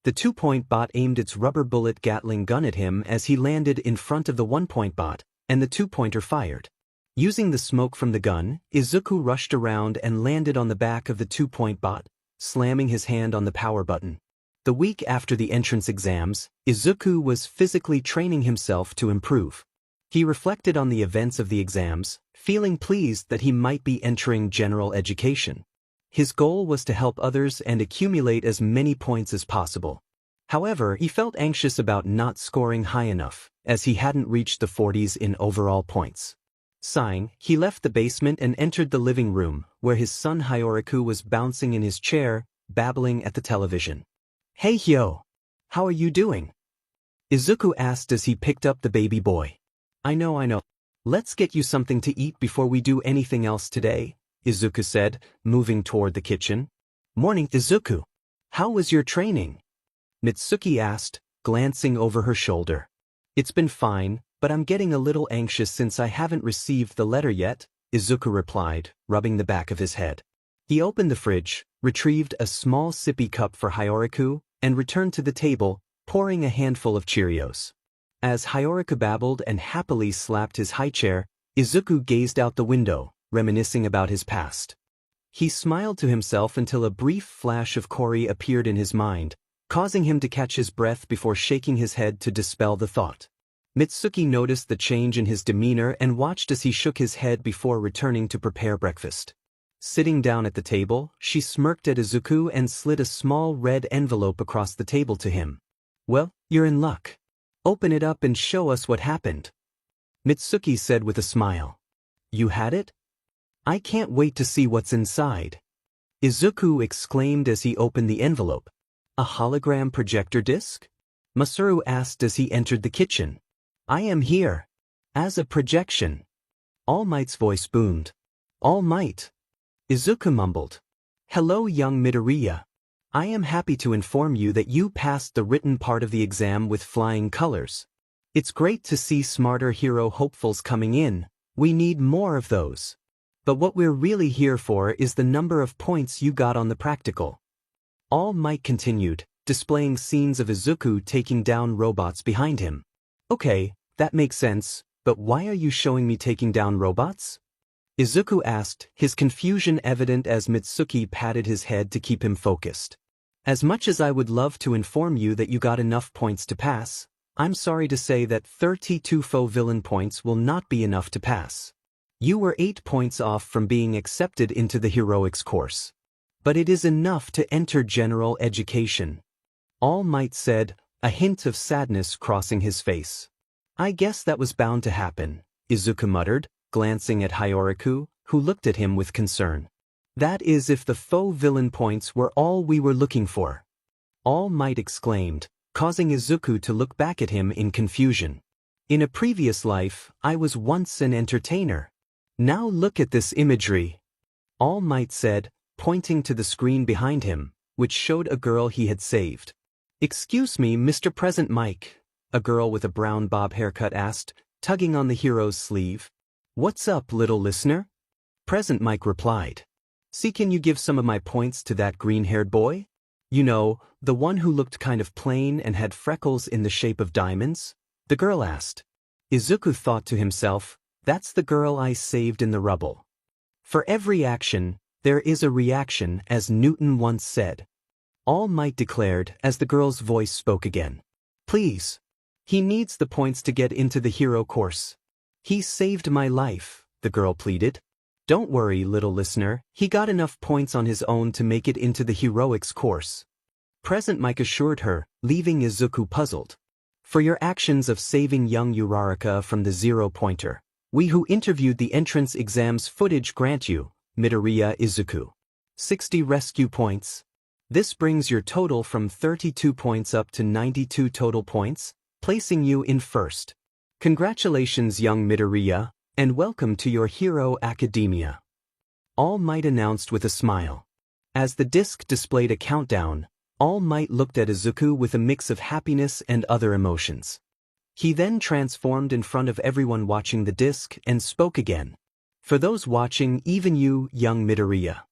The 2-point bot aimed its rubber bullet Gatling gun at him as he landed in front of the 1-point bot, and the 2-pointer fired. Using the smoke from the gun, Izuku rushed around and landed on the back of the 2-point bot, slamming his hand on the power button. The week after the entrance exams, Izuku was physically training himself to improve. He reflected on the events of the exams, feeling pleased that he might be entering general education. His goal was to help others and accumulate as many points as possible. However, he felt anxious about not scoring high enough, as he hadn't reached the 40s in overall points. Sighing, he left the basement and entered the living room, where his son Hyoriku was bouncing in his chair, babbling at the television. "Hey Hyo! How are you doing?" Izuku asked as he picked up the baby boy. I know. Let's get you something to eat before we do anything else today," Izuku said, moving toward the kitchen. "Morning, Izuku. How was your training?" Mitsuki asked, glancing over her shoulder. "It's been fine, but I'm getting a little anxious since I haven't received the letter yet," Izuku replied, rubbing the back of his head. He opened the fridge, retrieved a small sippy cup for Hyoriku, and returned to the table, pouring a handful of Cheerios. As Hyoriku babbled and happily slapped his high chair, Izuku gazed out the window, reminiscing about his past. He smiled to himself until a brief flash of Kori appeared in his mind, causing him to catch his breath before shaking his head to dispel the thought. Mitsuki noticed the change in his demeanor and watched as he shook his head before returning to prepare breakfast. Sitting down at the table, she smirked at Izuku and slid a small red envelope across the table to him. "Well, you're in luck. Open it up and show us what happened," Mitsuki said with a smile. "You had it? I can't wait to see what's inside," Izuku exclaimed as he opened the envelope. "A hologram projector disc?" Masaru asked as he entered the kitchen. "I am here. As a projection." All Might's voice boomed. "All Might." Izuku mumbled. "Hello, young Midoriya. I am happy to inform you that you passed the written part of the exam with flying colors. It's great to see smarter hero hopefuls coming in. We need more of those. But what we're really here for is the number of points you got on the practical." All Might continued, displaying scenes of Izuku taking down robots behind him. "Okay, that makes sense, but why are you showing me taking down robots?" Izuku asked, his confusion evident as Mitsuki patted his head to keep him focused. "As much as I would love to inform you that you got enough points to pass, I'm sorry to say that 32 foe villain points will not be enough to pass. You were 8 points off from being accepted into the heroics course. But it is enough to enter general education," All Might said, a hint of sadness crossing his face. "I guess that was bound to happen," Izuku muttered, glancing at Hyoriku, who looked at him with concern. "That is if the foe villain points were all we were looking for," All Might exclaimed, causing Izuku to look back at him in confusion. "In a previous life, I was once an entertainer. Now look at this imagery," All Might said, pointing to the screen behind him, which showed a girl he had saved. "Excuse me, Mr. Present Mike," a girl with a brown bob haircut asked, tugging on the hero's sleeve. "What's up, little listener?" Present Mike replied. "See, can you give some of my points to that green-haired boy? You know, the one who looked kind of plain and had freckles in the shape of diamonds?" the girl asked. Izuku thought to himself, "That's the girl I saved in the rubble. For every action, there is a reaction, as Newton once said," All Might declared as the girl's voice spoke again. "Please. He needs the points to get into the hero course. He saved my life, the girl pleaded. Don't worry, little listener, he got enough points on his own to make it into the heroics course. Present Mike assured her, leaving Izuku puzzled. For your actions of saving young Uraraka from the zero-pointer, we who interviewed the entrance exams footage grant you, Midoriya Izuku, 60 rescue points. This brings your total from 32 points up to 92 total points, placing you in first. Congratulations, young Midoriya, and welcome to your hero academia. All Might announced with a smile. As the disc displayed a countdown, All Might looked at Izuku with a mix of happiness and other emotions. He then transformed in front of everyone watching the disc and spoke again. For those watching, even you, young Midoriya,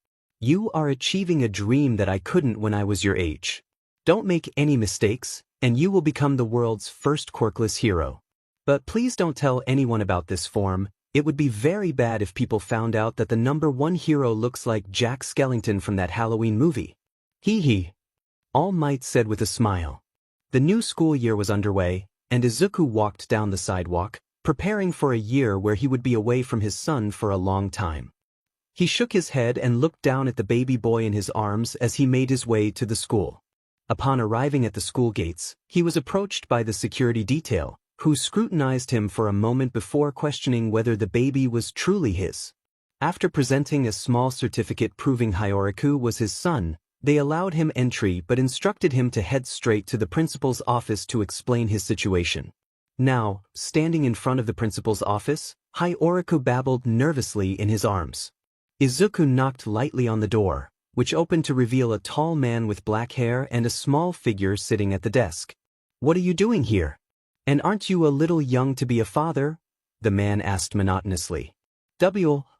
you are achieving a dream that I couldn't when I was your age. Don't make any mistakes, and you will become the world's first quirkless hero. But please don't tell anyone about this form. It would be very bad if people found out that the #1 hero looks like Jack Skellington from that Halloween movie. Hee hee. All Might said with a smile. The new school year was underway, and Izuku walked down the sidewalk, preparing for a year where he would be away from his son for a long time. He shook his head and looked down at the baby boy in his arms as he made his way to the school. Upon arriving at the school gates, he was approached by the security detail, who scrutinized him for a moment before questioning whether the baby was truly his. After presenting a small certificate proving Hyoraku was his son, they allowed him entry but instructed him to head straight to the principal's office to explain his situation. Now, standing in front of the principal's office, Hyoraku babbled nervously in his arms. Izuku knocked lightly on the door, which opened to reveal a tall man with black hair and a small figure sitting at the desk. "What are you doing here? And aren't you a little young to be a father?" the man asked monotonously.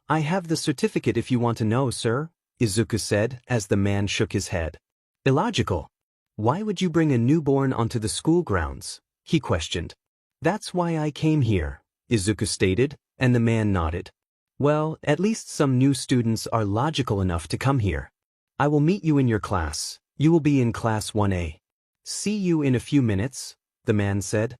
"I have the certificate if you want to know, sir," Izuku said as the man shook his head. "Illogical. Why would you bring a newborn onto the school grounds?" he questioned. "That's why I came here," Izuku stated, and the man nodded. "Well, at least some new students are logical enough to come here. I will meet you in your class. You will be in class 1A. See you in a few minutes," the man said.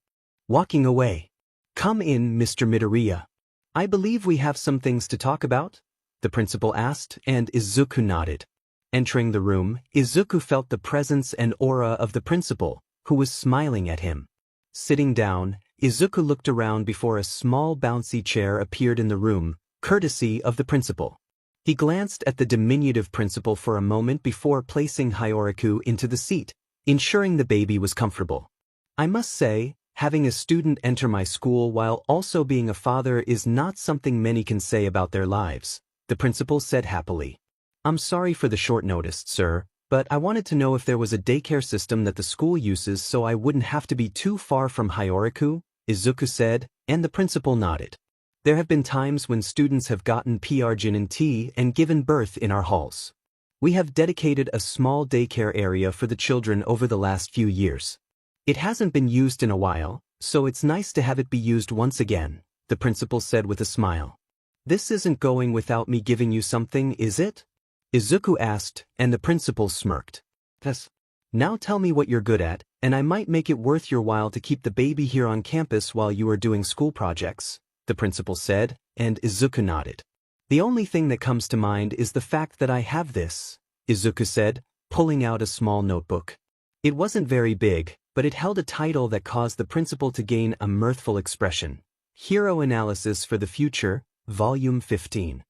Walking away. "Come in, Mr. Midoriya. I believe we have some things to talk about?" the principal asked, and Izuku nodded. Entering the room, Izuku felt the presence and aura of the principal, who was smiling at him. Sitting down, Izuku looked around before a small bouncy chair appeared in the room, courtesy of the principal. He glanced at the diminutive principal for a moment before placing Hyoraku into the seat, ensuring the baby was comfortable. "I must say, having a student enter my school while also being a father is not something many can say about their lives," the principal said happily. "I'm sorry for the short notice, sir, but I wanted to know if there was a daycare system that the school uses so I wouldn't have to be too far from Hyoraku," Izuku said, and the principal nodded. "There have been times when students have gotten gin and tea and given birth in our halls. We have dedicated a small daycare area for the children over the last few years. It hasn't been used in a while, so it's nice to have it be used once again," the principal said with a smile. "This isn't going without me giving you something, is it?" Izuku asked, and the principal smirked. "Yes. Now tell me what you're good at, and I might make it worth your while to keep the baby here on campus while you are doing school projects," the principal said, and Izuku nodded. "The only thing that comes to mind is the fact that I have this," Izuku said, pulling out a small notebook. It wasn't very big, but it held a title that caused the principal to gain a mirthful expression. Hero Analysis for the Future, Volume 15.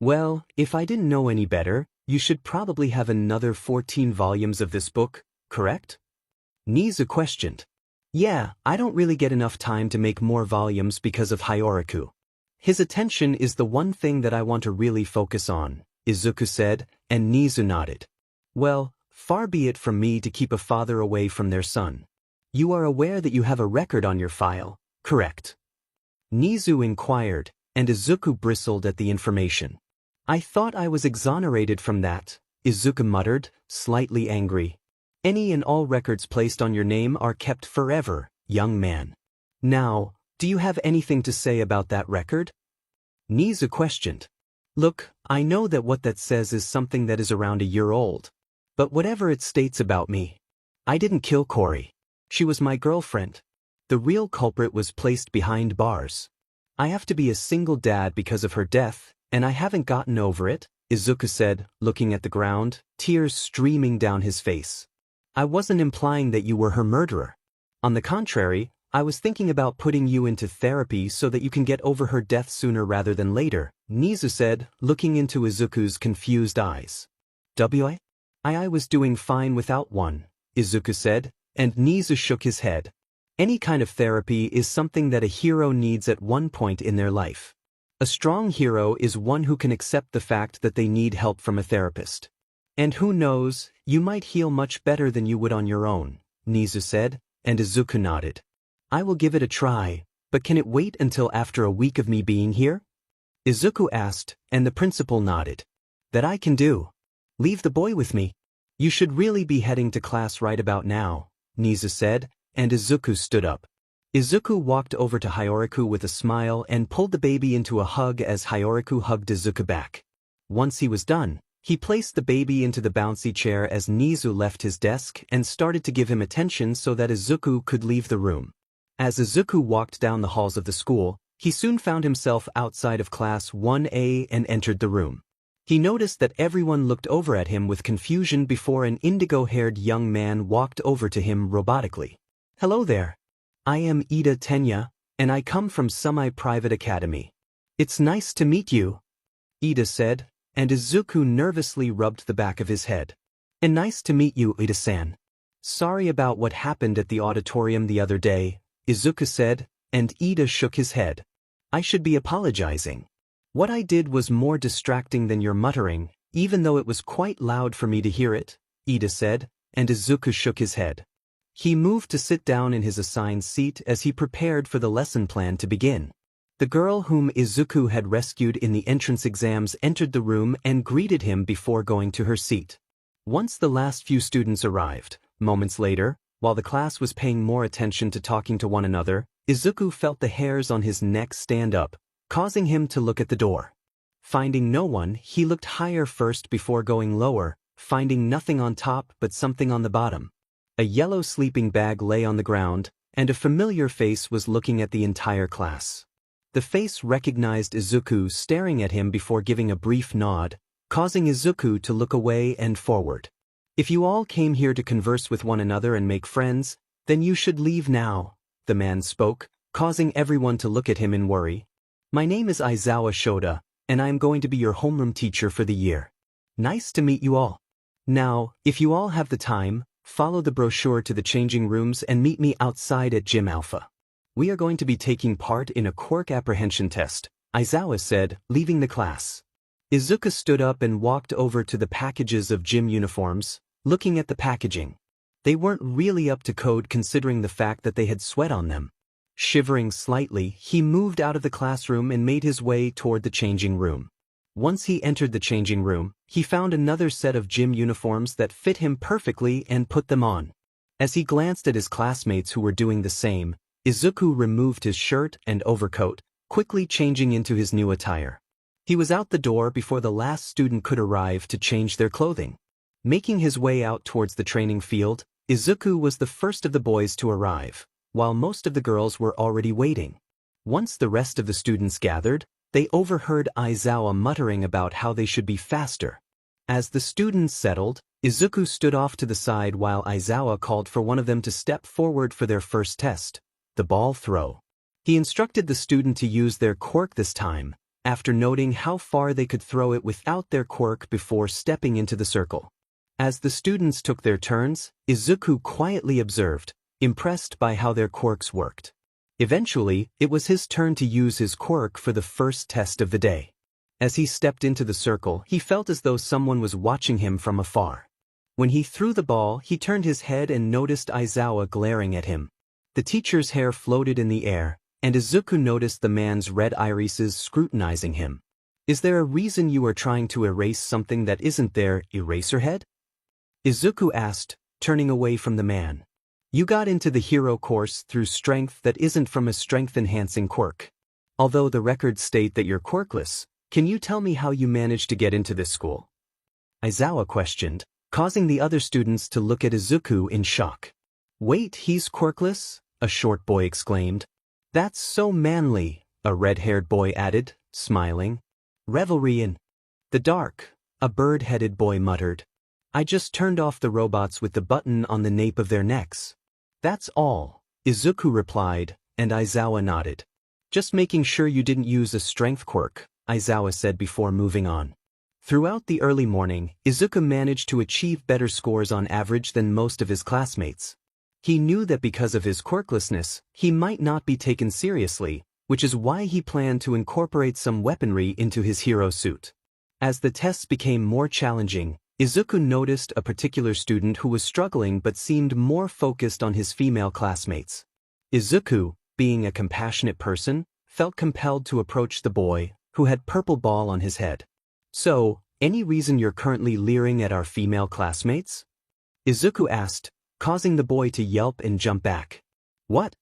"Well, if I didn't know any better, you should probably have another 14 volumes of this book, correct?" Nizu questioned. "Yeah, I don't really get enough time to make more volumes because of Hyoraku. His attention is the one thing that I want to really focus on," Izuku said, and Nizu nodded. "Well, far be it from me to keep a father away from their son. You are aware that you have a record on your file, correct?" Nizu inquired, and Izuku bristled at the information. "I thought I was exonerated from that," Izuku muttered, slightly angry. "Any and all records placed on your name are kept forever, young man. Now, do you have anything to say about that record?" Nizu questioned. "Look, I know that what that says is something that is around a year old. But whatever it states about me, I didn't kill Cory. She was my girlfriend. The real culprit was placed behind bars. I have to be a single dad because of her death, and I haven't gotten over it, Izuku said, looking at the ground, tears streaming down his face. I wasn't implying that you were her murderer. On the contrary, I was thinking about putting you into therapy so that you can get over her death sooner rather than later, Nizu said, looking into Izuku's confused eyes. I was doing fine without one, Izuku said, and Nizu shook his head. Any kind of therapy is something that a hero needs at one point in their life. A strong hero is one who can accept the fact that they need help from a therapist. And who knows, you might heal much better than you would on your own, Nizu said, and Izuku nodded. I will give it a try, but can it wait until after a week of me being here? Izuku asked, and the principal nodded. That I can do. Leave the boy with me. You should really be heading to class right about now, Nizu said, and Izuku stood up. Izuku walked over to Hyoriku with a smile and pulled the baby into a hug as Hyoriku hugged Izuku back. Once he was done, he placed the baby into the bouncy chair as Nizu left his desk and started to give him attention so that Izuku could leave the room. As Izuku walked down the halls of the school, he soon found himself outside of Class 1A and entered the room. He noticed that everyone looked over at him with confusion before an indigo-haired young man walked over to him robotically. Hello there. I am Ida Tenya, and I come from Semi-Private Academy. It's nice to meet you, Ida said, and Izuku nervously rubbed the back of his head. And nice to meet you, Ida-san. Sorry about what happened at the auditorium the other day, Izuku said, and Ida shook his head. I should be apologizing. What I did was more distracting than your muttering, even though it was quite loud for me to hear it, Ida said, and Izuku shook his head. He moved to sit down in his assigned seat as he prepared for the lesson plan to begin. The girl whom Izuku had rescued in the entrance exams entered the room and greeted him before going to her seat. Once the last few students arrived, moments later, while the class was paying more attention to talking to one another, Izuku felt the hairs on his neck stand up, causing him to look at the door. Finding no one, he looked higher first before going lower, finding nothing on top but something on the bottom. A yellow sleeping bag lay on the ground, and a familiar face was looking at the entire class. The face recognized Izuku staring at him before giving a brief nod, causing Izuku to look away and forward. If you all came here to converse with one another and make friends, then you should leave now, the man spoke, causing everyone to look at him in worry. My name is Aizawa Shoda, and I am going to be your homeroom teacher for the year. Nice to meet you all. Now, if you all have the time, follow the brochure to the changing rooms and meet me outside at Gym Alpha. We are going to be taking part in a quirk apprehension test, Aizawa said, leaving the class. Izuku stood up and walked over to the packages of gym uniforms, looking at the packaging. They weren't really up to code considering the fact that they had sweat on them. Shivering slightly, he moved out of the classroom and made his way toward the changing room. Once he entered the changing room, he found another set of gym uniforms that fit him perfectly and put them on. As he glanced at his classmates who were doing the same, Izuku removed his shirt and overcoat, quickly changing into his new attire. He was out the door before the last student could arrive to change their clothing. Making his way out towards the training field, Izuku was the first of the boys to arrive, while most of the girls were already waiting. Once the rest of the students gathered, they overheard Aizawa muttering about how they should be faster. As the students settled, Izuku stood off to the side while Aizawa called for one of them to step forward for their first test, the ball throw. He instructed the student to use their quirk this time, after noting how far they could throw it without their quirk before stepping into the circle. As the students took their turns, Izuku quietly observed, impressed by how their quirks worked. Eventually, it was his turn to use his quirk for the first test of the day. As he stepped into the circle, he felt as though someone was watching him from afar. When he threw the ball, he turned his head and noticed Aizawa glaring at him. The teacher's hair floated in the air, and Izuku noticed the man's red irises scrutinizing him. Is there a reason you are trying to erase something that isn't there, Eraserhead? Izuku asked, turning away from the man. You got into the hero course through strength that isn't from a strength-enhancing quirk. Although the records state that you're quirkless, can you tell me how you managed to get into this school? Aizawa questioned, causing the other students to look at Izuku in shock. Wait, he's quirkless? a short boy exclaimed. That's so manly, a red-haired boy added, smiling. Revelry in the dark, a bird-headed boy muttered. I just turned off the robots with the button on the nape of their necks. That's all, Izuku replied, and Aizawa nodded. Just making sure you didn't use a strength quirk, Aizawa said before moving on. Throughout the early morning, Izuku managed to achieve better scores on average than most of his classmates. He knew that because of his quirklessness, he might not be taken seriously, which is why he planned to incorporate some weaponry into his hero suit. As the tests became more challenging, Izuku noticed a particular student who was struggling but seemed more focused on his female classmates. Izuku, being a compassionate person, felt compelled to approach the boy, who had purple ball on his head. So, any reason you're currently leering at our female classmates? Izuku asked, causing the boy to yelp and jump back. What?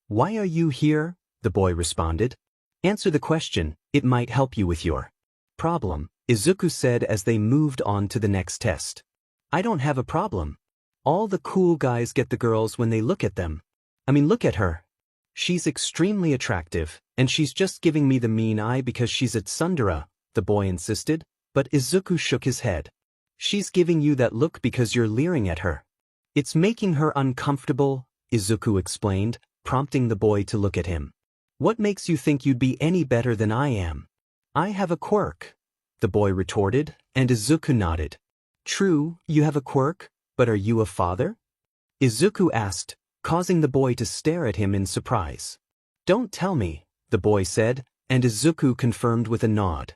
Why are you here? The boy responded. Answer the question, it might help you with your problem, Izuku said as they moved on to the next test. I don't have a problem. All the cool guys get the girls when they look at them. Look at her. She's extremely attractive, and she's just giving me the mean eye because she's a tsundere, the boy insisted, but Izuku shook his head. She's giving you that look because you're leering at her. It's making her uncomfortable, Izuku explained, prompting the boy to look at him. What makes you think you'd be any better than I am? I have a quirk, the boy retorted, and Izuku nodded. True, you have a quirk, but are you a father? Izuku asked, causing the boy to stare at him in surprise. Don't tell me, the boy said, and Izuku confirmed with a nod.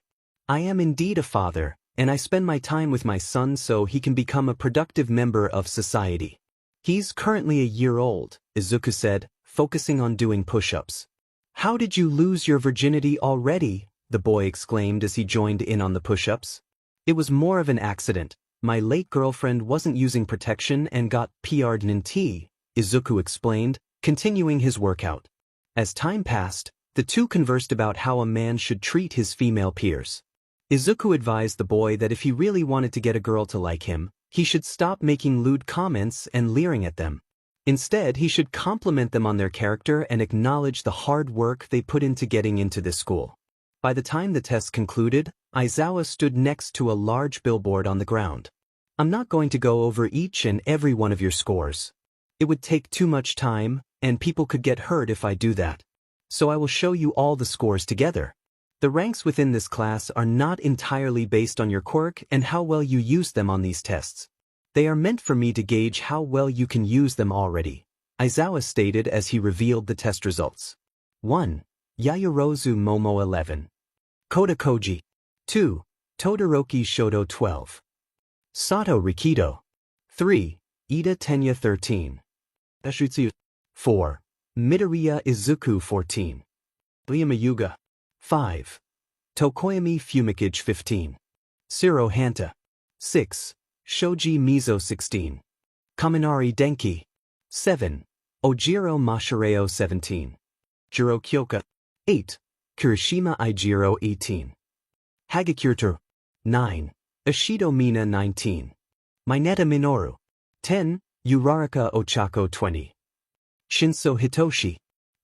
I am indeed a father, and I spend my time with my son so he can become a productive member of society. He's currently a year old, Izuku said, focusing on doing push-ups. How did you lose your virginity already? The boy exclaimed as he joined in on the push-ups. It was more of an accident. My late girlfriend wasn't using protection and got PR'd in tea, Izuku explained, continuing his workout. As time passed, the two conversed about how a man should treat his female peers. Izuku advised the boy that if he really wanted to get a girl to like him, he should stop making lewd comments and leering at them. Instead, he should compliment them on their character and acknowledge the hard work they put into getting into this school. By the time the test concluded, Aizawa stood next to a large billboard on the ground. I'm not going to go over each and every one of your scores. It would take too much time, and people could get hurt if I do that. So I will show you all the scores together. The ranks within this class are not entirely based on your quirk and how well you use them on these tests. They are meant for me to gauge how well you can use them already, Aizawa stated as he revealed the test results. 1. Yayorozu Momo 11. Kota Koji. 2. Todoroki Shoto 12. Sato Rikido. 3. Ida Tenya 13. 4. Midoriya Izuku 14. Ryuma Yuga. 5. Tokoyami Fumikage 15. Siro Hanta. 6. Shoji Mizo 16. Kaminari Denki. 7. Ojiro Mashireo 17. Jiro Kyoka. 8. Kirishima Ijiro 18. Hagakure. 9. Ashido Mina 19. Mineta Minoru. 10. Uraraka Ochako 20. Shinso Hitoshi.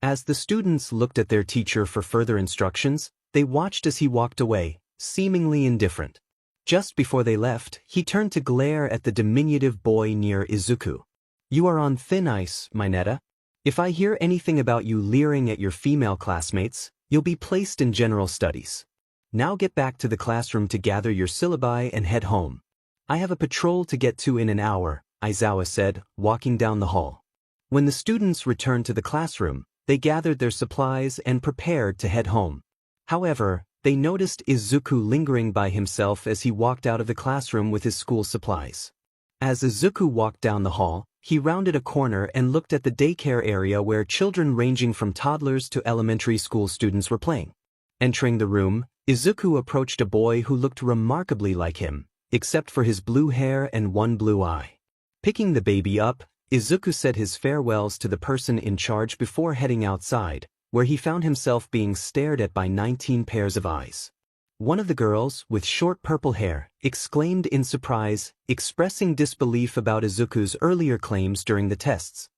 As the students looked at their teacher for further instructions, they watched as he walked away, seemingly indifferent. Just before they left, he turned to glare at the diminutive boy near Izuku. You are on thin ice, Mineta. If I hear anything about you leering at your female classmates, you'll be placed in general studies. Now get back to the classroom to gather your syllabi and head home. I have a patrol to get to in an hour, Aizawa said, walking down the hall. When the students returned to the classroom, they gathered their supplies and prepared to head home. However, they noticed Izuku lingering by himself as he walked out of the classroom with his school supplies. As Izuku walked down the hall, he rounded a corner and looked at the daycare area where children ranging from toddlers to elementary school students were playing. Entering the room, Izuku approached a boy who looked remarkably like him, except for his blue hair and one blue eye. Picking the baby up, Izuku said his farewells to the person in charge before heading outside, where he found himself being stared at by 19 pairs of eyes. One of the girls, with short purple hair, exclaimed in surprise, expressing disbelief about Izuku's earlier claims during the tests.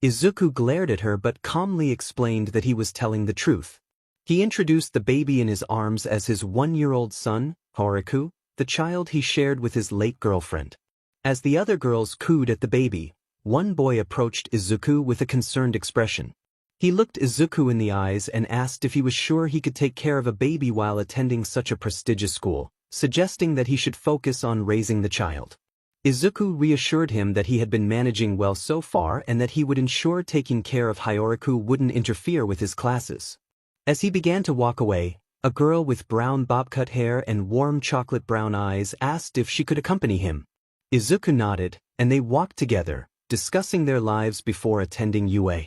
Izuku glared at her but calmly explained that he was telling the truth. He introduced the baby in his arms as his 1-year-old son, Horiku, the child he shared with his late girlfriend. As the other girls cooed at the baby, one boy approached Izuku with a concerned expression. He looked Izuku in the eyes and asked if he was sure he could take care of a baby while attending such a prestigious school, suggesting that he should focus on raising the child. Izuku reassured him that he had been managing well so far and that he would ensure taking care of Horiku wouldn't interfere with his classes. As he began to walk away, a girl with brown bob-cut hair and warm chocolate-brown eyes asked if she could accompany him. Izuku nodded, and they walked together, discussing their lives before attending UA.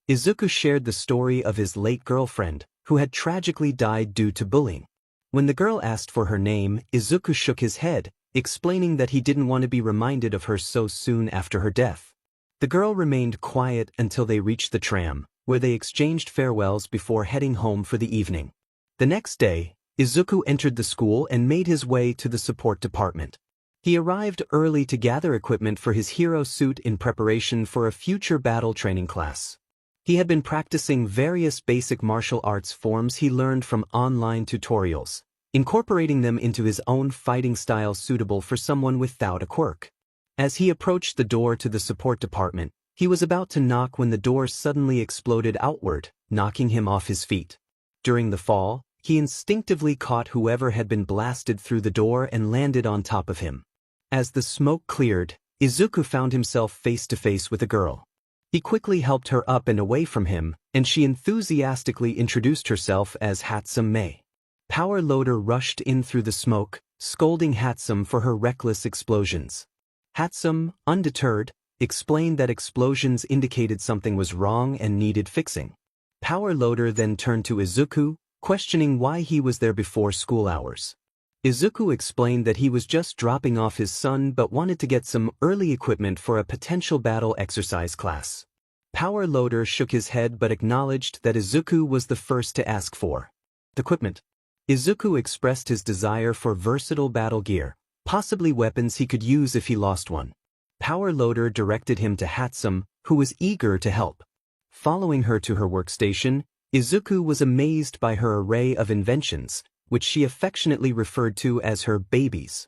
Izuku shared the story of his late girlfriend, who had tragically died due to bullying. When the girl asked for her name, Izuku shook his head, explaining that he didn't want to be reminded of her so soon after her death. The girl remained quiet until they reached the tram, where they exchanged farewells before heading home for the evening. The next day, Izuku entered the school and made his way to the support department. He arrived early to gather equipment for his hero suit in preparation for a future battle training class. He had been practicing various basic martial arts forms he learned from online tutorials, incorporating them into his own fighting style suitable for someone without a quirk. As he approached the door to the support department, he was about to knock when the door suddenly exploded outward, knocking him off his feet. During the fall, he instinctively caught whoever had been blasted through the door and landed on top of him. As the smoke cleared, Izuku found himself face to face with a girl. He quickly helped her up and away from him, and she enthusiastically introduced herself as Hatsum Mei. Power Loader rushed in through the smoke, scolding Hatsum for her reckless explosions. Hatsum, undeterred, explained that explosions indicated something was wrong and needed fixing. Power Loader then turned to Izuku, questioning why he was there before school hours. Izuku explained that he was just dropping off his son but wanted to get some early equipment for a potential battle exercise class. Power Loader shook his head but acknowledged that Izuku was the first to ask for the equipment. Izuku expressed his desire for versatile battle gear, possibly weapons he could use if he lost one. Power Loader directed him to Hatsum, who was eager to help. Following her to her workstation, Izuku was amazed by her array of inventions, which she affectionately referred to as her babies.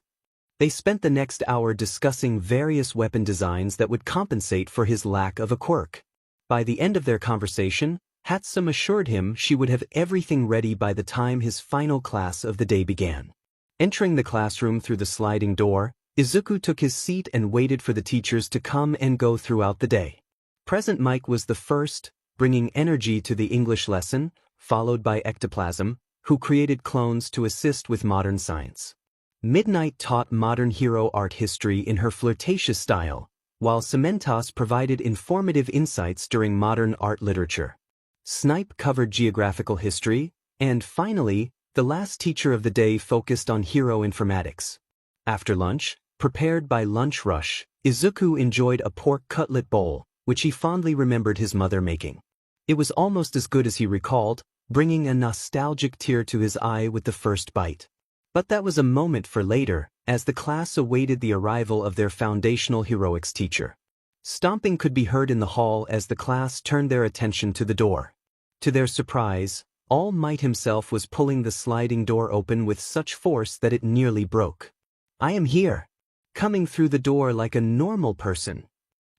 They spent the next hour discussing various weapon designs that would compensate for his lack of a quirk. By the end of their conversation, Hatsum assured him she would have everything ready by the time his final class of the day began. Entering the classroom through the sliding door, Izuku took his seat and waited for the teachers to come and go throughout the day. Present Mike was the first, bringing energy to the English lesson, followed by Ectoplasm, who created clones to assist with modern science. Midnight taught modern hero art history in her flirtatious style, while Cementos provided informative insights during modern art literature. Snipe covered geographical history, and finally, the last teacher of the day focused on hero informatics. After lunch, prepared by Lunch Rush, Izuku enjoyed a pork cutlet bowl, which he fondly remembered his mother making. It was almost as good as he recalled, bringing a nostalgic tear to his eye with the first bite. But that was a moment for later, as the class awaited the arrival of their foundational heroics teacher. Stomping could be heard in the hall as the class turned their attention to the door. To their surprise, All Might himself was pulling the sliding door open with such force that it nearly broke. "I am here, coming through the door like a normal person,"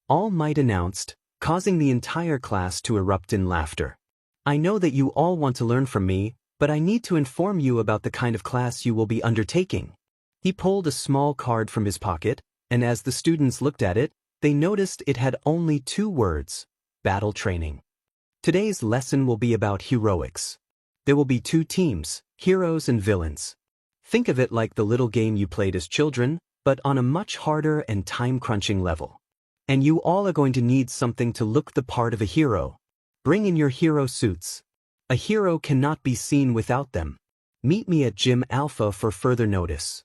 All Might announced, causing the entire class to erupt in laughter. "I know that you all want to learn from me, but I need to inform you about the kind of class you will be undertaking." He pulled a small card from his pocket, and as the students looked at it, they noticed it had only 2 words: battle training. Today's lesson will be about heroics. There will be 2 teams, heroes and villains. Think of it like the little game you played as children, but on a much harder and time-crunching level. And you all are going to need something to look the part of a hero. Bring in your hero suits. A hero cannot be seen without them. Meet me at Gym Alpha for further notice,"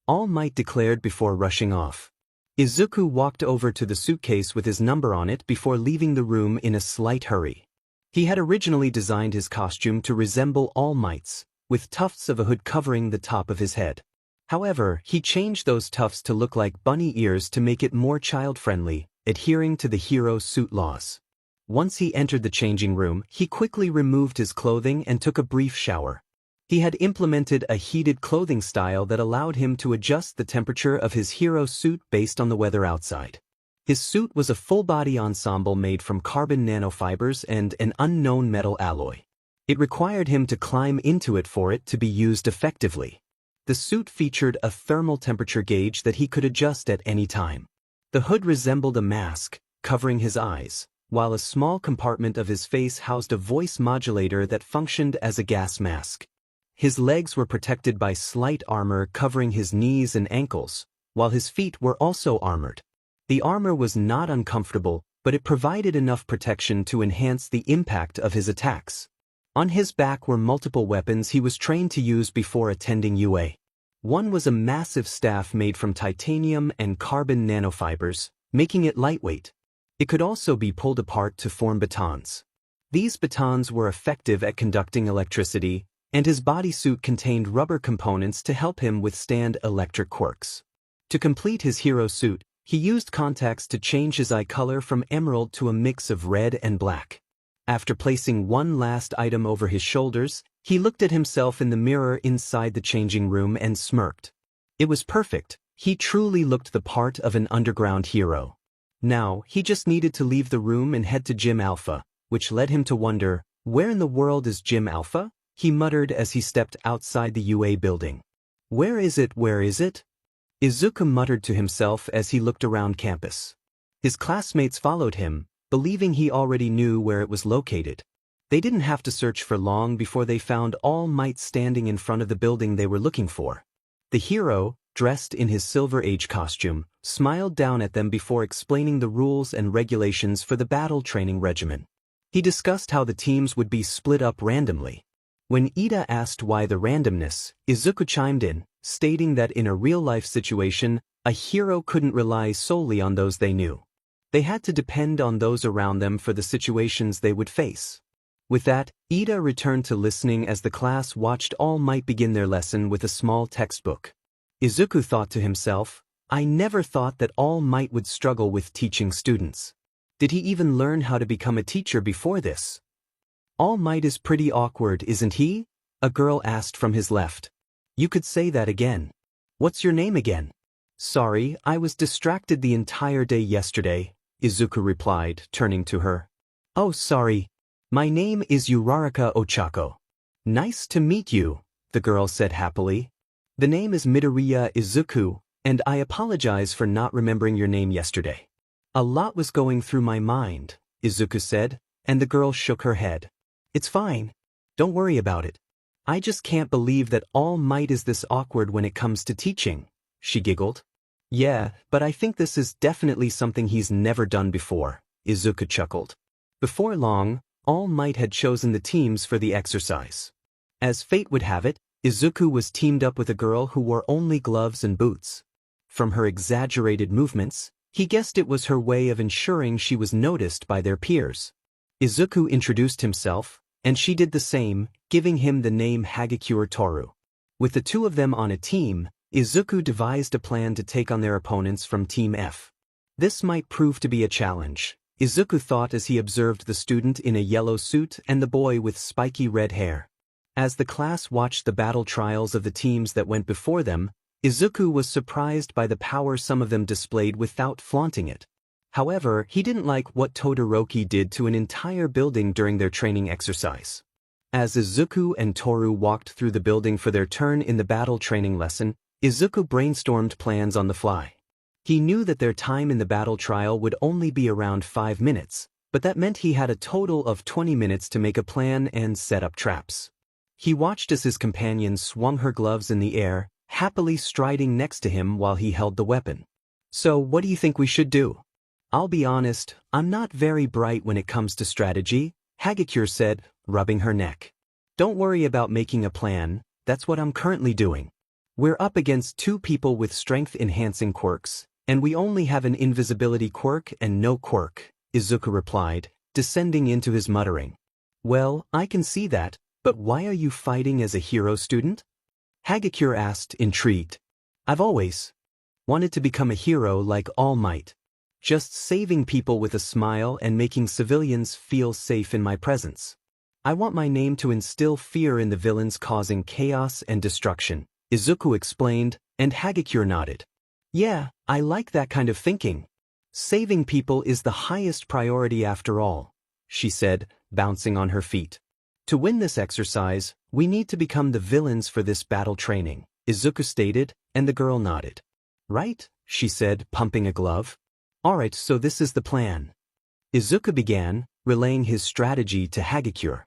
All Might declared before rushing off. Izuku walked over to the suitcase with his number on it before leaving the room in a slight hurry. He had originally designed his costume to resemble All Might's, with tufts of a hood covering the top of his head. However, he changed those tufts to look like bunny ears to make it more child-friendly, adhering to the hero suit laws. Once he entered the changing room, he quickly removed his clothing and took a brief shower. He had implemented a heated clothing style that allowed him to adjust the temperature of his hero suit based on the weather outside. His suit was a full-body ensemble made from carbon nanofibers and an unknown metal alloy. It required him to climb into it for it to be used effectively. The suit featured a thermal temperature gauge that he could adjust at any time. The hood resembled a mask, covering his eyes, while a small compartment of his face housed a voice modulator that functioned as a gas mask. His legs were protected by slight armor covering his knees and ankles, while his feet were also armored. The armor was not uncomfortable, but it provided enough protection to enhance the impact of his attacks. On his back were multiple weapons he was trained to use before attending UA. One was a massive staff made from titanium and carbon nanofibers, making it lightweight. It could also be pulled apart to form batons. These batons were effective at conducting electricity, and his bodysuit contained rubber components to help him withstand electric quirks. To complete his hero suit, he used contacts to change his eye color from emerald to a mix of red and black. After placing one last item over his shoulders, he looked at himself in the mirror inside the changing room and smirked. It was perfect. He truly looked the part of an underground hero. Now, he just needed to leave the room and head to Gym Alpha, which led him to wonder, where in the world is Gym Alpha? He muttered as he stepped outside the UA building. Where is it? Where is it? Izuku muttered to himself as he looked around campus. His classmates followed him, believing he already knew where it was located. They didn't have to search for long before they found All Might standing in front of the building they were looking for. The hero, dressed in his Silver Age costume, smiled down at them before explaining the rules and regulations for the battle training regimen. He discussed how the teams would be split up randomly. When Ida asked why the randomness, Izuku chimed in, stating that in a real-life situation, a hero couldn't rely solely on those they knew. They had to depend on those around them for the situations they would face. With that, Ida returned to listening as the class watched All Might begin their lesson with a small textbook. Izuku thought to himself, I never thought that All Might would struggle with teaching students. Did he even learn how to become a teacher before this? All Might is pretty awkward, isn't he? A girl asked from his left. You could say that again. What's your name again? Sorry, I was distracted the entire day yesterday, Izuku replied, turning to her. Oh, sorry. My name is Uraraka Ochako. Nice to meet you, the girl said happily. The name is Midoriya Izuku, and I apologize for not remembering your name yesterday. A lot was going through my mind, Izuku said, and the girl shook her head. It's fine. Don't worry about it. I just can't believe that All Might is this awkward when it comes to teaching, she giggled. Yeah, but I think this is definitely something he's never done before, Izuku chuckled. Before long, All Might had chosen the teams for the exercise. As fate would have it, Izuku was teamed up with a girl who wore only gloves and boots. From her exaggerated movements, he guessed it was her way of ensuring she was noticed by their peers. Izuku introduced himself, and she did the same, giving him the name Hagakure Toru. With the two of them on a team, Izuku devised a plan to take on their opponents from Team F. This might prove to be a challenge, Izuku thought as he observed the student in a yellow suit and the boy with spiky red hair. As the class watched the battle trials of the teams that went before them, Izuku was surprised by the power some of them displayed without flaunting it. However, he didn't like what Todoroki did to an entire building during their training exercise. As Izuku and Toru walked through the building for their turn in the battle training lesson, Izuku brainstormed plans on the fly. He knew that their time in the battle trial would only be around 5 minutes, but that meant he had a total of 20 minutes to make a plan and set up traps. He watched as his companion swung her gloves in the air, happily striding next to him while he held the weapon. So what do you think we should do? I'll be honest, I'm not very bright when it comes to strategy, Hagakure said, rubbing her neck. Don't worry about making a plan, that's what I'm currently doing. We're up against 2 people with strength-enhancing quirks, and we only have an invisibility quirk and no quirk, Izuku replied, descending into his muttering. Well, I can see that, but why are you fighting as a hero student? Hagakure asked, intrigued. I've always wanted to become a hero like All Might. Just saving people with a smile and making civilians feel safe in my presence. I want my name to instill fear in the villains causing chaos and destruction, Izuku explained, and Hagakure nodded. Yeah, I like that kind of thinking. Saving people is the highest priority after all, she said, bouncing on her feet. To win this exercise, we need to become the villains for this battle training, Izuku stated, and the girl nodded. Right, she said, pumping a glove. Alright, so this is the plan. Izuku began, relaying his strategy to Hagakure.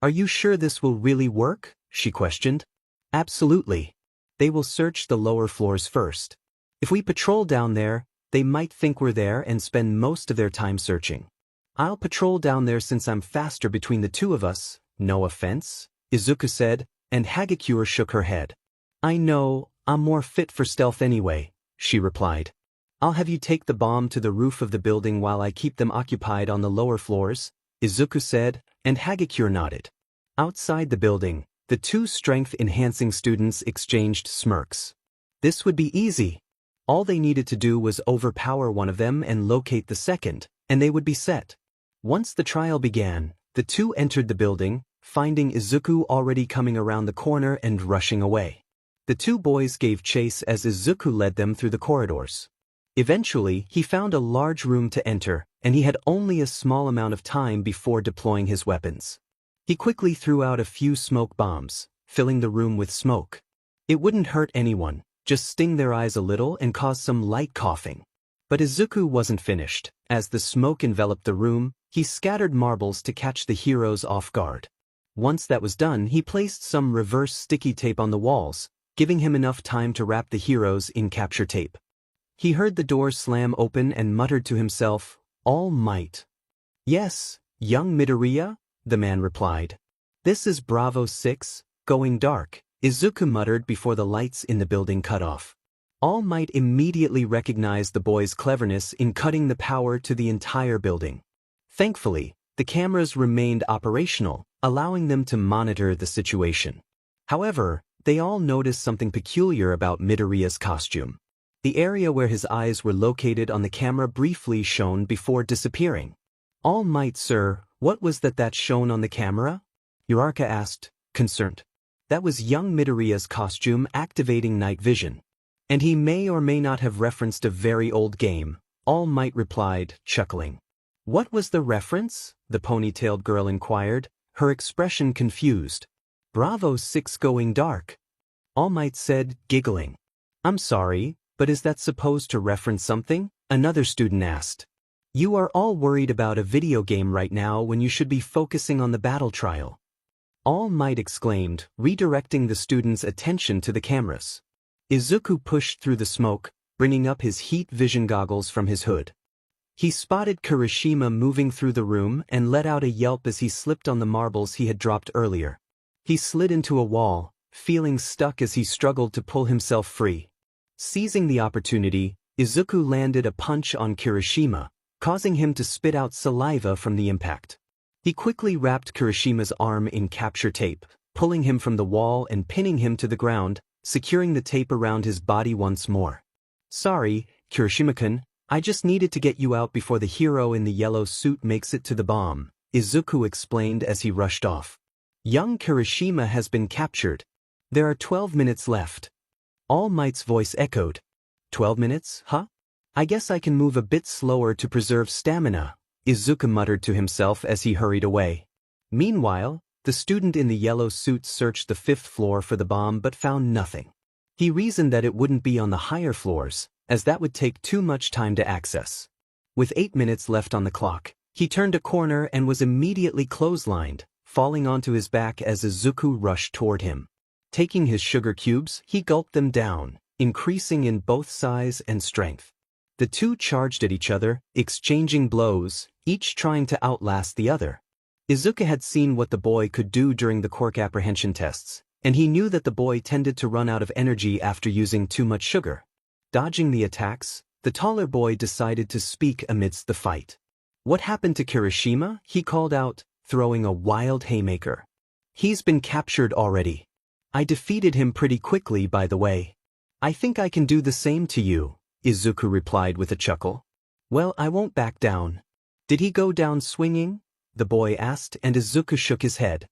Are you sure this will really work? She questioned. Absolutely. They will search the lower floors first. If we patrol down there, they might think we're there and spend most of their time searching. I'll patrol down there since I'm faster between the two of us, no offense, Izuku said, and Hagakure shook her head. I know, I'm more fit for stealth anyway, she replied. I'll have you take the bomb to the roof of the building while I keep them occupied on the lower floors, Izuku said, and Hagakure nodded. Outside the building, the two strength-enhancing students exchanged smirks. This would be easy. All they needed to do was overpower one of them and locate the second, and they would be set. Once the trial began, the two entered the building, finding Izuku already coming around the corner and rushing away. The two boys gave chase as Izuku led them through the corridors. Eventually, he found a large room to enter, and he had only a small amount of time before deploying his weapons. He quickly threw out a few smoke bombs, filling the room with smoke. It wouldn't hurt anyone, just sting their eyes a little and cause some light coughing. But Izuku wasn't finished. As the smoke enveloped the room, he scattered marbles to catch the heroes off guard. Once that was done, he placed some reverse sticky tape on the walls, giving him enough time to wrap the heroes in capture tape. He heard the door slam open and muttered to himself, All might. Yes, young Midoriya, the man replied. This is Bravo 6, going dark, Izuku muttered before the lights in the building cut off. All Might immediately recognized the boy's cleverness in cutting the power to the entire building. Thankfully, the cameras remained operational, allowing them to monitor the situation. However, they all noticed something peculiar about Midoriya's costume. The area where his eyes were located on the camera briefly shone before disappearing. All Might, sir, what was that shone on the camera? Uraraka asked, concerned. That was young Midoriya's costume activating night vision. And he may or may not have referenced a very old game, All Might replied, chuckling. What was the reference? The ponytailed girl inquired, her expression confused. Bravo 6 going dark. All Might said, giggling. I'm sorry, but is that supposed to reference something? Another student asked. You are all worried about a video game right now when you should be focusing on the battle trial. All Might exclaimed, redirecting the students' attention to the cameras. Izuku pushed through the smoke, bringing up his heat vision goggles from his hood. He spotted Kirishima moving through the room and let out a yelp as he slipped on the marbles he had dropped earlier. He slid into a wall, feeling stuck as he struggled to pull himself free. Seizing the opportunity, Izuku landed a punch on Kirishima, causing him to spit out saliva from the impact. He quickly wrapped Kirishima's arm in capture tape, pulling him from the wall and pinning him to the ground, securing the tape around his body once more. Sorry, Kirishima-kun, I just needed to get you out before the hero in the yellow suit makes it to the bomb, Izuku explained as he rushed off. Young Kirishima has been captured. There are 12 minutes left. All Might's voice echoed. 12 minutes, huh? I guess I can move a bit slower to preserve stamina, Izuku muttered to himself as he hurried away. Meanwhile, the student in the yellow suit searched the 5th floor for the bomb but found nothing. He reasoned that it wouldn't be on the higher floors, as that would take too much time to access. With 8 minutes left on the clock, he turned a corner and was immediately clotheslined, falling onto his back as Izuku rushed toward him. Taking his sugar cubes, he gulped them down, increasing in both size and strength. The two charged at each other, exchanging blows, each trying to outlast the other. Izuku had seen what the boy could do during the quirk apprehension tests, and he knew that the boy tended to run out of energy after using too much sugar. Dodging the attacks, the taller boy decided to speak amidst the fight. What happened to Kirishima? He called out, throwing a wild haymaker. He's been captured already. I defeated him pretty quickly, by the way. I think I can do the same to you, Izuku replied with a chuckle. Well, I won't back down. Did he go down swinging? The boy asked, and Izuku shook his head.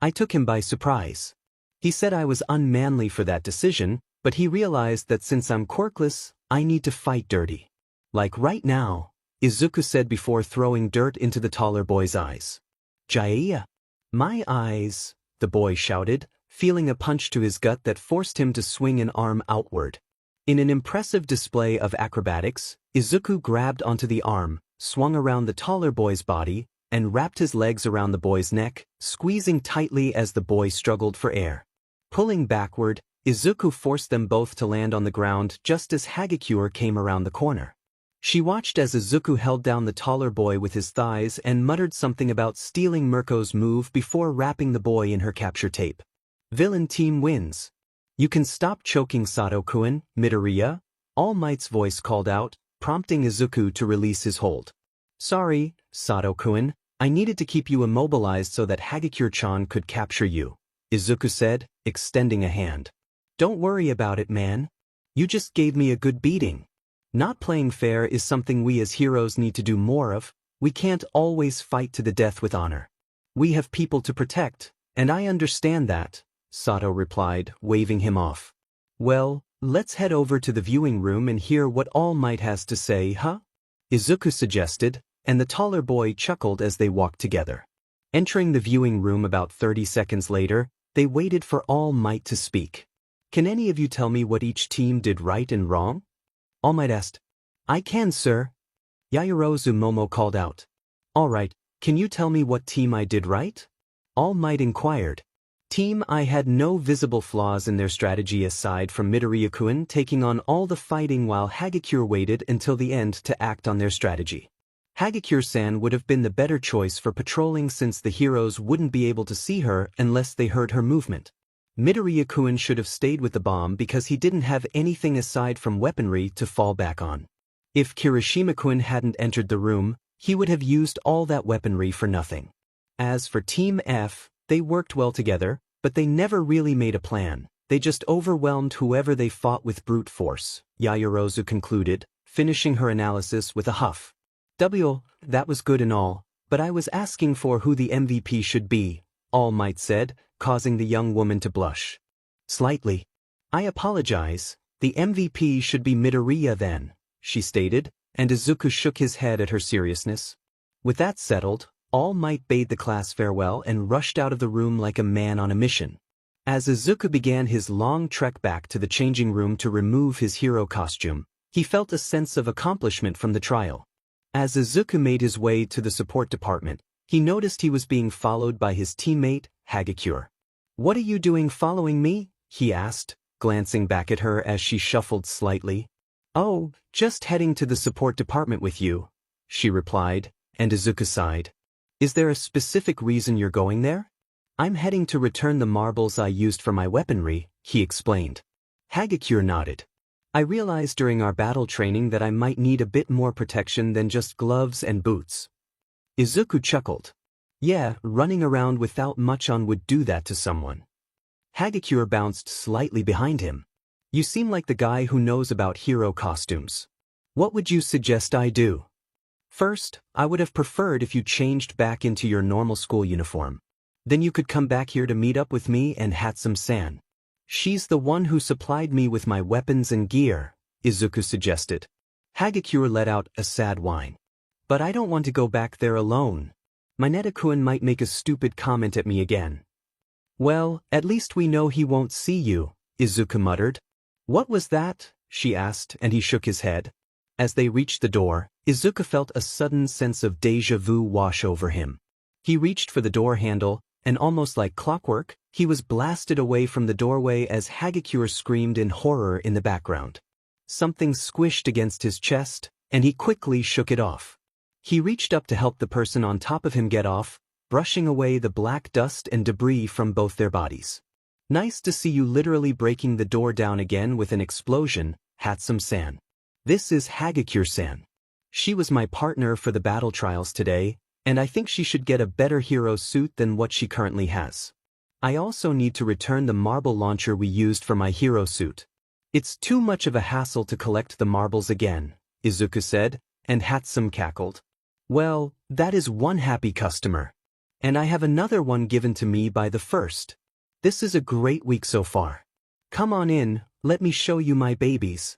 I took him by surprise. He said I was unmanly for that decision, but he realized that since I'm quirkless, I need to fight dirty. Like right now, Izuku said before throwing dirt into the taller boy's eyes. Jaya. My eyes, the boy shouted, feeling a punch to his gut that forced him to swing an arm outward. In an impressive display of acrobatics, Izuku grabbed onto the arm, swung around the taller boy's body, and wrapped his legs around the boy's neck, squeezing tightly as the boy struggled for air. Pulling backward, Izuku forced them both to land on the ground just as Hagakure came around the corner. She watched as Izuku held down the taller boy with his thighs and muttered something about stealing Mirko's move before wrapping the boy in her capture tape. Villain team wins. You can stop choking Sato-kun, Midoriya, All Might's voice called out, prompting Izuku to release his hold. Sorry, Sato-kun, I needed to keep you immobilized so that Hagakure-chan could capture you, Izuku said, extending a hand. Don't worry about it, man. You just gave me a good beating. Not playing fair is something we as heroes need to do more of. We can't always fight to the death with honor. We have people to protect, and I understand that, Sato replied, waving him off. Well, let's head over to the viewing room and hear what All Might has to say, huh? Izuku suggested, and the taller boy chuckled as they walked together. Entering the viewing room about 30 seconds later, they waited for All Might to speak. Can any of you tell me what each team did right and wrong? All Might asked. I can, sir. Yaoyorozu Momo called out. All right, can you tell me what team I did right? All Might inquired. Team I had no visible flaws in their strategy aside from Midoriya-kun taking on all the fighting while Hagakure waited until the end to act on their strategy. Hagakure-san would have been the better choice for patrolling since the heroes wouldn't be able to see her unless they heard her movement. Midoriya-kun should have stayed with the bomb because he didn't have anything aside from weaponry to fall back on. If Kirishima-kun hadn't entered the room, he would have used all that weaponry for nothing. As for Team F, they worked well together, but they never really made a plan. They just overwhelmed whoever they fought with brute force, Yaoyorozu concluded, finishing her analysis with a huff. That was good and all, but I was asking for who the MVP should be, All Might said, causing the young woman to blush. Slightly. I apologize, the MVP should be Midoriya then, she stated, and Izuku shook his head at her seriousness. With that settled, All Might bade the class farewell and rushed out of the room like a man on a mission. As Izuku began his long trek back to the changing room to remove his hero costume, he felt a sense of accomplishment from the trial. As Izuku made his way to the support department, he noticed he was being followed by his teammate, Hagakure. What are you doing following me? He asked, glancing back at her as she shuffled slightly. Oh, just heading to the support department with you, she replied, and Izuku sighed. Is there a specific reason you're going there? I'm heading to return the marbles I used for my weaponry, he explained. Hagakure nodded. I realized during our battle training that I might need a bit more protection than just gloves and boots. Izuku chuckled. Yeah, running around without much on would do that to someone. Hagakure bounced slightly behind him. You seem like the guy who knows about hero costumes. What would you suggest I do? First, I would have preferred if you changed back into your normal school uniform. Then you could come back here to meet up with me and Hatsum-san. She's the one who supplied me with my weapons and gear, Izuku suggested. Hagakure let out a sad whine. But I don't want to go back there alone. Mineta-kun might make a stupid comment at me again. Well, at least we know he won't see you, Izuku muttered. What was that? She asked, and he shook his head. As they reached the door, Izuku felt a sudden sense of déjà vu wash over him. He reached for the door handle, and almost like clockwork, he was blasted away from the doorway as Hagakure screamed in horror in the background. Something squished against his chest, and he quickly shook it off. He reached up to help the person on top of him get off, brushing away the black dust and debris from both their bodies. Nice to see you literally breaking the door down again with an explosion, Hatsum-san. This is Hagakure-san. She was my partner for the battle trials today, and I think she should get a better hero suit than what she currently has. I also need to return the marble launcher we used for my hero suit. It's too much of a hassle to collect the marbles again, Izuku said, And Hatsum cackled. Well, that is one happy customer. And I have another one given to me by the first. This is a great week so far. Come on in, let me show you my babies.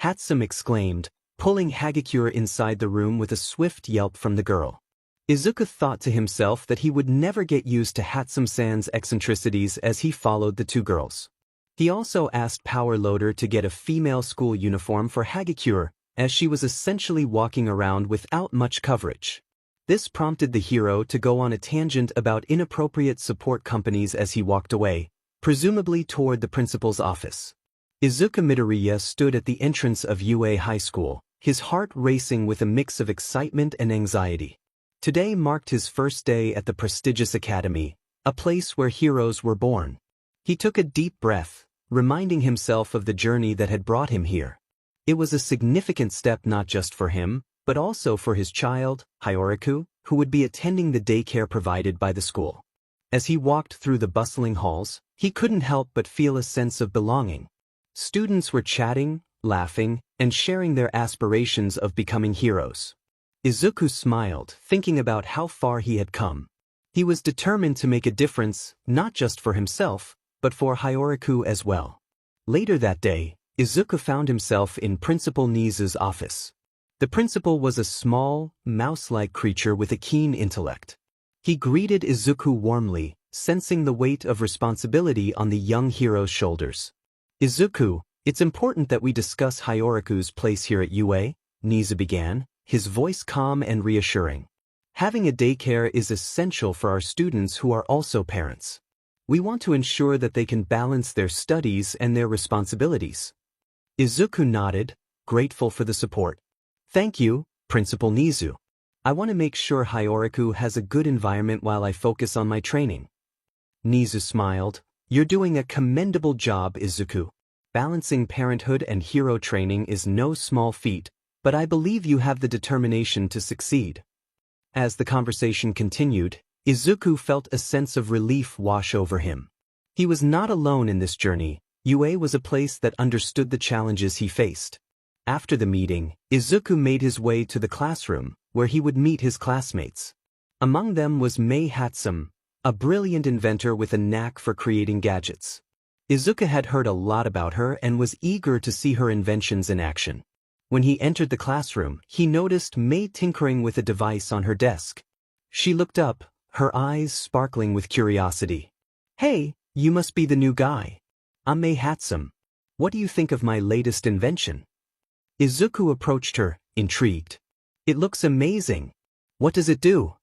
Hatsum exclaimed, pulling Hagakure inside the room with a swift yelp from the girl. Izuku thought to himself that he would never get used to Hatsum-san's eccentricities as he followed the two girls. He also asked Power Loader to get a female school uniform for Hagakure, as she was essentially walking around without much coverage. This prompted the hero to go on a tangent about inappropriate support companies as he walked away, presumably toward the principal's office. Izuku Midoriya stood at the entrance of UA High School, his heart racing with a mix of excitement and anxiety. Today marked his first day at the prestigious academy, a place where heroes were born. He took a deep breath, reminding himself of the journey that had brought him here. It was a significant step not just for him, but also for his child, Hyoraku, who would be attending the daycare provided by the school. As he walked through the bustling halls, he couldn't help but feel a sense of belonging. Students were chatting, laughing, and sharing their aspirations of becoming heroes. Izuku smiled, thinking about how far he had come. He was determined to make a difference, not just for himself, but for Hyoraku as well. Later that day, Izuku found himself in Principal Nizu's office. The principal was a small, mouse-like creature with a keen intellect. He greeted Izuku warmly, sensing the weight of responsibility on the young hero's shoulders. Izuku, it's important that we discuss Hyoraku's place here at UA, Nizu began, his voice calm and reassuring. Having a daycare is essential for our students who are also parents. We want to ensure that they can balance their studies and their responsibilities. Izuku nodded, grateful for the support. Thank you, Principal Nizu. I want to make sure Hyoraku has a good environment while I focus on my training. Nizu smiled. You're doing a commendable job, Izuku. Balancing parenthood and hero training is no small feat, but I believe you have the determination to succeed. As the conversation continued, Izuku felt a sense of relief wash over him. He was not alone in this journey. UA was a place that understood the challenges he faced. After the meeting, Izuku made his way to the classroom, where he would meet his classmates. Among them was Mei Hatsum, a brilliant inventor with a knack for creating gadgets. Izuku had heard a lot about her and was eager to see her inventions in action. When he entered the classroom, he noticed Mei tinkering with a device on her desk. She looked up, her eyes sparkling with curiosity. Hey, you must be the new guy. I'm Mei Hatsum. What do you think of my latest invention? Izuku approached her, intrigued. It looks amazing. What does it do?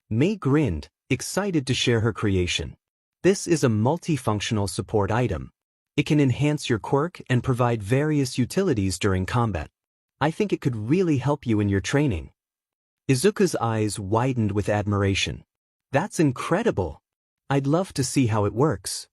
Mei grinned, excited to share her creation. This is a multifunctional support item. It can enhance your quirk and provide various utilities during combat. I think it could really help you in your training. Izuku's eyes widened with admiration. That's incredible. I'd love to see how it works.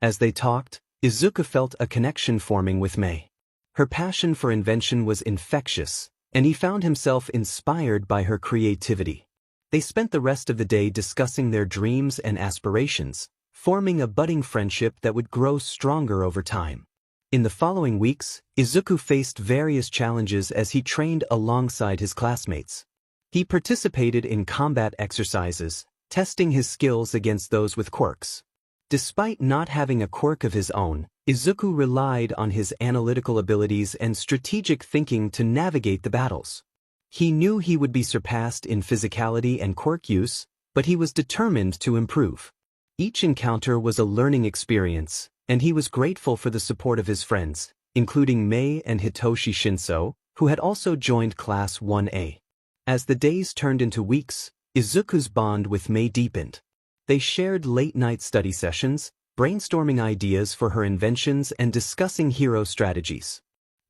As they talked, Izuku felt a connection forming with Mei. Her passion for invention was infectious, and he found himself inspired by her creativity. They spent the rest of the day discussing their dreams and aspirations, forming a budding friendship that would grow stronger over time. In the following weeks, Izuku faced various challenges as he trained alongside his classmates. He participated in combat exercises, testing his skills against those with quirks. Despite not having a quirk of his own, Izuku relied on his analytical abilities and strategic thinking to navigate the battles. He knew he would be surpassed in physicality and quirk use, but he was determined to improve. Each encounter was a learning experience, and he was grateful for the support of his friends, including Mei and Hitoshi Shinso, who had also joined Class 1A. As the days turned into weeks, Izuku's bond with Mei deepened. They shared late-night study sessions, brainstorming ideas for her inventions and discussing hero strategies.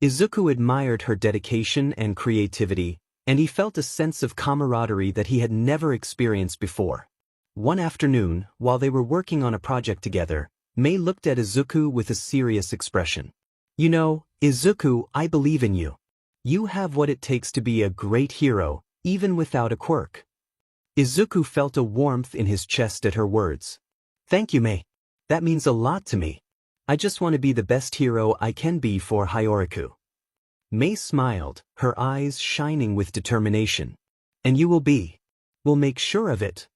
Izuku admired her dedication and creativity, and he felt a sense of camaraderie that he had never experienced before. One afternoon, while they were working on a project together, Mei looked at Izuku with a serious expression. You know, Izuku, I believe in you. You have what it takes to be a great hero, even without a quirk. Izuku felt a warmth in his chest at her words. Thank you, Mei. That means a lot to me. I just want to be the best hero I can be for Hyoraku. Mei smiled, her eyes shining with determination. And you will be. We'll make sure of it.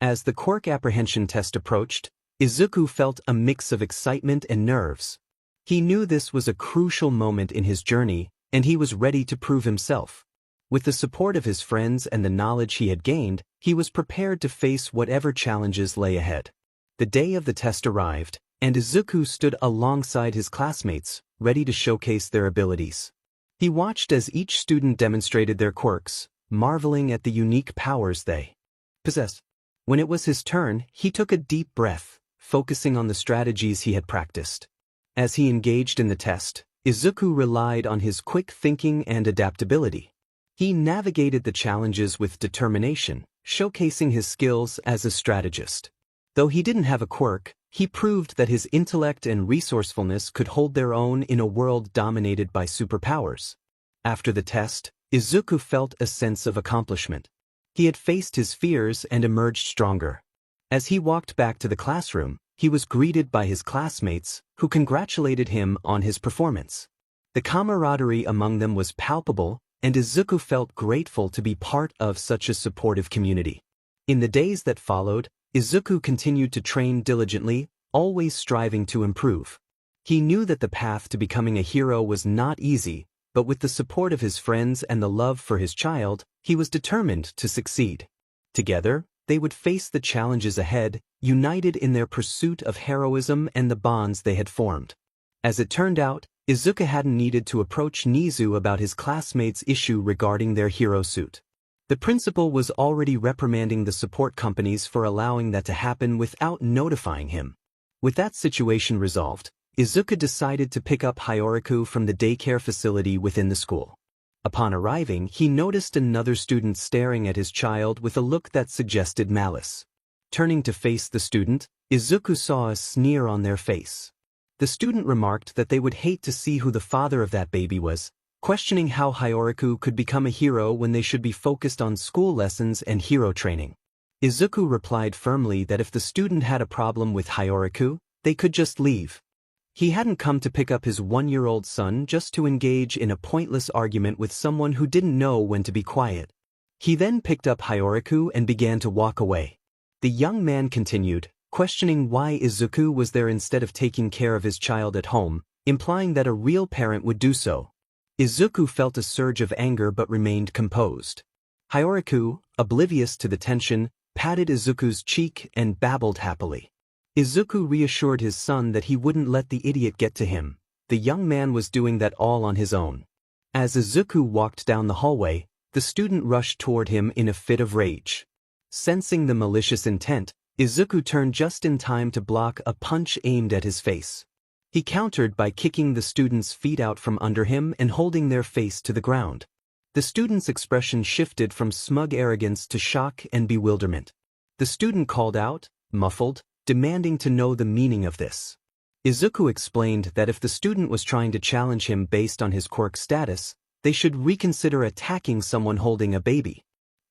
As the quirk apprehension test approached, Izuku felt a mix of excitement and nerves. He knew this was a crucial moment in his journey, and he was ready to prove himself. With the support of his friends and the knowledge he had gained, he was prepared to face whatever challenges lay ahead. The day of the test arrived, and Izuku stood alongside his classmates, ready to showcase their abilities. He watched as each student demonstrated their quirks, marveling at the unique powers they possessed. When it was his turn, he took a deep breath, focusing on the strategies he had practiced. As he engaged in the test, Izuku relied on his quick thinking and adaptability. He navigated the challenges with determination, showcasing his skills as a strategist. Though he didn't have a quirk, he proved that his intellect and resourcefulness could hold their own in a world dominated by superpowers. After the test, Izuku felt a sense of accomplishment. He had faced his fears and emerged stronger. As he walked back to the classroom, he was greeted by his classmates, who congratulated him on his performance. The camaraderie among them was palpable, and Izuku felt grateful to be part of such a supportive community. In the days that followed, Izuku continued to train diligently, always striving to improve. He knew that the path to becoming a hero was not easy, but with the support of his friends and the love for his child, he was determined to succeed. Together, they would face the challenges ahead, united in their pursuit of heroism and the bonds they had formed. As it turned out, Izuku hadn't needed to approach Nizu about his classmates' issue regarding their hero suit. The principal was already reprimanding the support companies for allowing that to happen without notifying him. With that situation resolved, Izuku decided to pick up Hyoraku from the daycare facility within the school. Upon arriving, he noticed another student staring at his child with a look that suggested malice. Turning to face the student, Izuku saw a sneer on their face. The student remarked that they would hate to see who the father of that baby was, questioning how Hyoraku could become a hero when they should be focused on school lessons and hero training. Izuku replied firmly that if the student had a problem with Hyoraku, they could just leave. He hadn't come to pick up his 1-year-old son just to engage in a pointless argument with someone who didn't know when to be quiet. He then picked up Hyoraku and began to walk away. The young man continued, questioning why Izuku was there instead of taking care of his child at home, implying that a real parent would do so. Izuku felt a surge of anger but remained composed. Hyoraku, oblivious to the tension, patted Izuku's cheek and babbled happily. Izuku reassured his son that he wouldn't let the idiot get to him. The young man was doing that all on his own. As Izuku walked down the hallway, the student rushed toward him in a fit of rage. Sensing the malicious intent, Izuku turned just in time to block a punch aimed at his face. He countered by kicking the student's feet out from under him and holding their face to the ground. The student's expression shifted from smug arrogance to shock and bewilderment. The student called out, muffled, demanding to know the meaning of this. Izuku explained that if the student was trying to challenge him based on his quirk status, they should reconsider attacking someone holding a baby.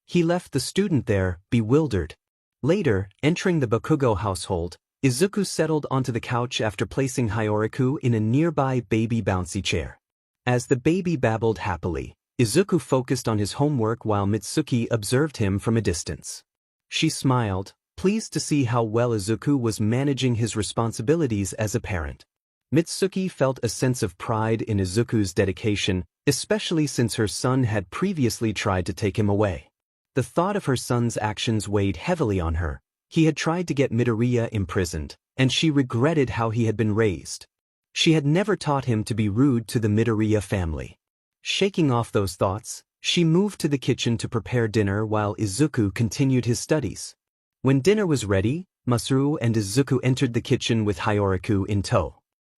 He left the student there, bewildered. Later, entering the Bakugo household, Izuku settled onto the couch after placing Hyoraku in a nearby baby bouncy chair. As the baby babbled happily, Izuku focused on his homework while Mitsuki observed him from a distance. She smiled, pleased to see how well Izuku was managing his responsibilities as a parent. Mitsuki felt a sense of pride in Izuku's dedication, especially since her son had previously tried to take him away. The thought of her son's actions weighed heavily on her. He had tried to get Midoriya imprisoned, and she regretted how he had been raised. She had never taught him to be rude to the Midoriya family. Shaking off those thoughts, she moved to the kitchen to prepare dinner while Izuku continued his studies. When dinner was ready, Masaru and Izuku entered the kitchen with Hyoraku in tow.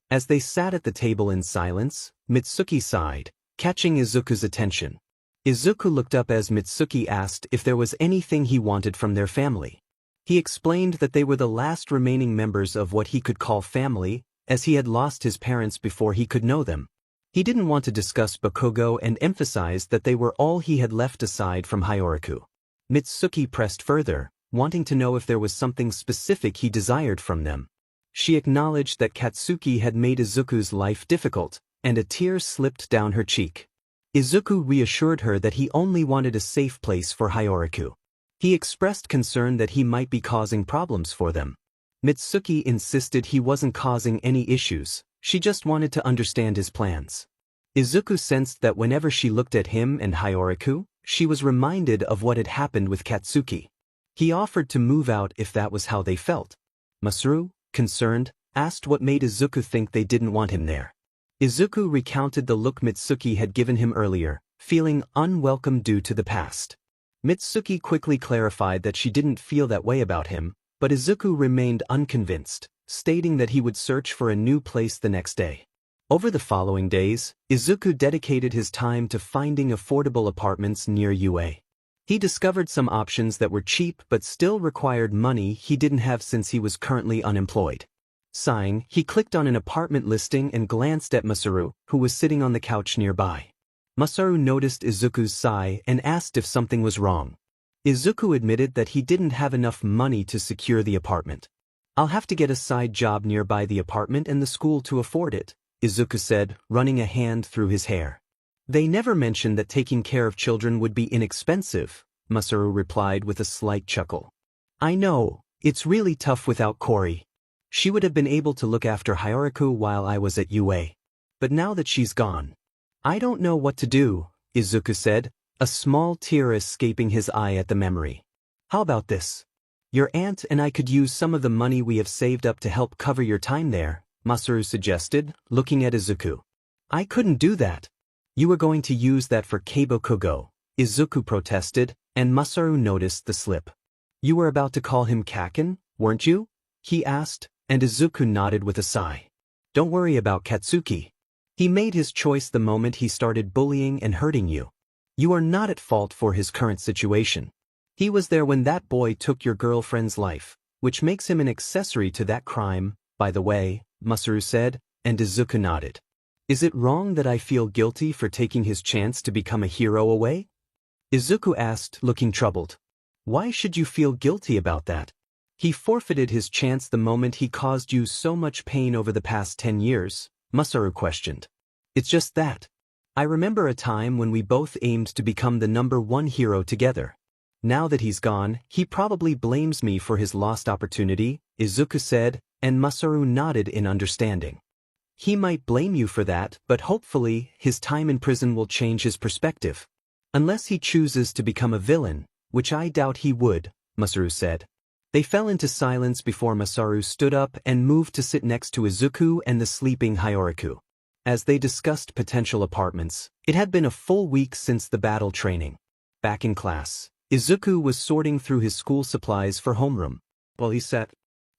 As they sat at the table in silence, Mitsuki sighed, catching Izuku's attention. Izuku looked up as Mitsuki asked if there was anything he wanted from their family. He explained that they were the last remaining members of what he could call family, as he had lost his parents before he could know them. He didn't want to discuss Bakugo and emphasized that they were all he had left aside from Hyoraku. Mitsuki pressed further, wanting to know if there was something specific he desired from them. She acknowledged that Katsuki had made Izuku's life difficult, and a tear slipped down her cheek. Izuku reassured her that he only wanted a safe place for Hiyoriku. He expressed concern that he might be causing problems for them. Mitsuki insisted he wasn't causing any issues, she just wanted to understand his plans. Izuku sensed that whenever she looked at him and Hiyoriku, she was reminded of what had happened with Katsuki. He offered to move out if that was how they felt. Masaru, concerned, asked what made Izuku think they didn't want him there. Izuku recounted the look Mitsuki had given him earlier, feeling unwelcome due to the past. Mitsuki quickly clarified that she didn't feel that way about him, but Izuku remained unconvinced, stating that he would search for a new place the next day. Over the following days, Izuku dedicated his time to finding affordable apartments near UA. He discovered some options that were cheap but still required money he didn't have since he was currently unemployed. Sighing, he clicked on an apartment listing and glanced at Masaru, who was sitting on the couch nearby. Masaru noticed Izuku's sigh and asked if something was wrong. Izuku admitted that he didn't have enough money to secure the apartment. "I'll have to get a side job nearby the apartment and the school to afford it," Izuku said, running a hand through his hair. "They never mentioned that taking care of children would be inexpensive," Masaru replied with a slight chuckle. "I know, it's really tough without Kori. She would have been able to look after Hiyoriku while I was at UA. But now that she's gone, I don't know what to do," Izuku said, a small tear escaping his eye at the memory. "How about this? Your aunt and I could use some of the money we have saved up to help cover your time there," Masaru suggested, looking at Izuku. "I couldn't do that. You were going to use that for Bakugo," Izuku protested, and Masaru noticed the slip. "You were about to call him Kaken, weren't you?" he asked, and Izuku nodded with a sigh. "Don't worry about Katsuki. He made his choice the moment he started bullying and hurting you. You are not at fault for his current situation. He was there when that boy took your girlfriend's life, which makes him an accessory to that crime, by the way," Masaru said, and Izuku nodded. "Is it wrong that I feel guilty for taking his chance to become a hero away?" Izuku asked, looking troubled. "Why should you feel guilty about that? He forfeited his chance the moment he caused you so much pain over the past 10 years, Masaru questioned. "It's just that. I remember a time when we both aimed to become the #1 hero together. Now that he's gone, he probably blames me for his lost opportunity," Izuku said, and Masaru nodded in understanding. "He might blame you for that, but hopefully, his time in prison will change his perspective. Unless he chooses to become a villain, which I doubt he would," Masaru said. They fell into silence before Masaru stood up and moved to sit next to Izuku and the sleeping Hiyoriku. As they discussed potential apartments, it had been a full week since the battle training. Back in class, Izuku was sorting through his school supplies for homeroom. While he sat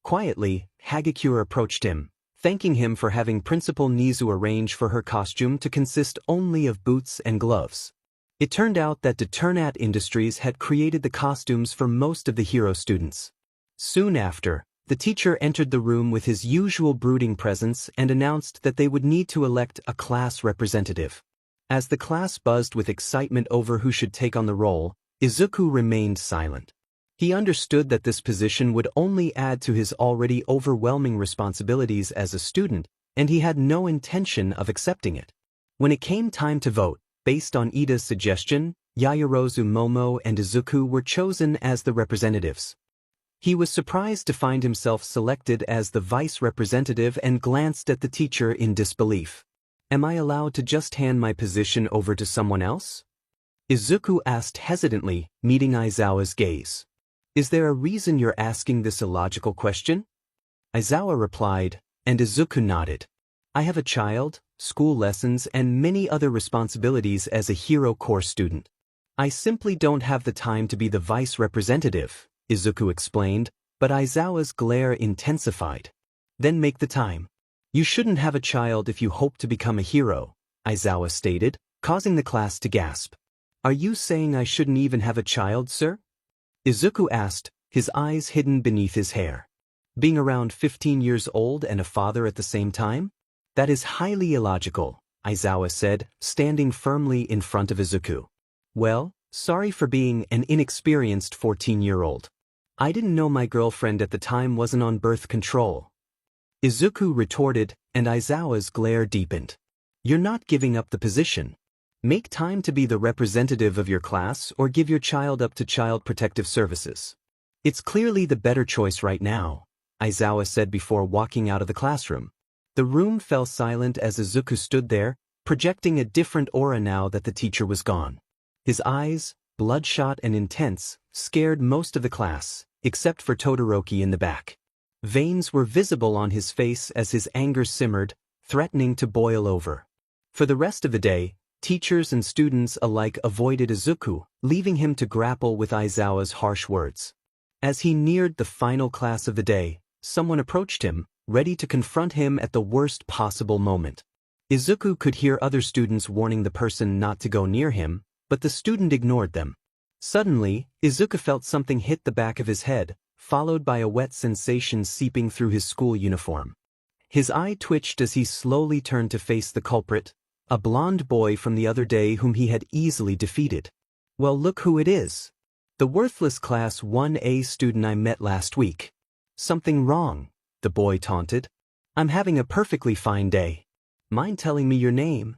quietly, Hagakure approached him, thanking him for having Principal Nizu arrange for her costume to consist only of boots and gloves. It turned out that Deternat Industries had created the costumes for most of the hero students. Soon after, the teacher entered the room with his usual brooding presence and announced that they would need to elect a class representative. As the class buzzed with excitement over who should take on the role, Izuku remained silent. He understood that this position would only add to his already overwhelming responsibilities as a student, and he had no intention of accepting it. When it came time to vote, based on Ida's suggestion, Yaoyorozu Momo and Izuku were chosen as the representatives. He was surprised to find himself selected as the vice representative and glanced at the teacher in disbelief. "Am I allowed to just hand my position over to someone else?" Izuku asked hesitantly, meeting Aizawa's gaze. "Is there a reason you're asking this illogical question?" Aizawa replied, and Izuku nodded. "I have a child, school lessons, and many other responsibilities as a Hero Corps student. I simply don't have the time to be the vice representative," Izuku explained, but Aizawa's glare intensified. "Then make the time. You shouldn't have a child if you hope to become a hero," Aizawa stated, causing the class to gasp. "Are you saying I shouldn't even have a child, sir?" Izuku asked, his eyes hidden beneath his hair. "Being around 15 years old and a father at the same time? That is highly illogical," Aizawa said, standing firmly in front of Izuku. "Well, sorry for being an inexperienced 14-year-old. I didn't know my girlfriend at the time wasn't on birth control," Izuku retorted, and Aizawa's glare deepened. You're not giving up the position. Make time to be the representative of your class or give your child up to Child Protective Services. It's clearly the better choice right now, Aizawa said before walking out of the classroom. The room fell silent as Izuku stood there, projecting a different aura now that the teacher was gone. His eyes, bloodshot and intense, scared most of the class, except for Todoroki in the back. Veins were visible on his face as his anger simmered, threatening to boil over. For the rest of the day, teachers and students alike avoided Izuku, leaving him to grapple with Aizawa's harsh words. As he neared the final class of the day, someone approached him, ready to confront him at the worst possible moment. Izuku could hear other students warning the person not to go near him, but the student ignored them. Suddenly, Izuku felt something hit the back of his head, followed by a wet sensation seeping through his school uniform. His eye twitched as he slowly turned to face the culprit, a blonde boy from the other day whom he had easily defeated. Well, look who it is. The worthless Class 1A student I met last week. Something wrong, the boy taunted. I'm having a perfectly fine day. Mind telling me your name?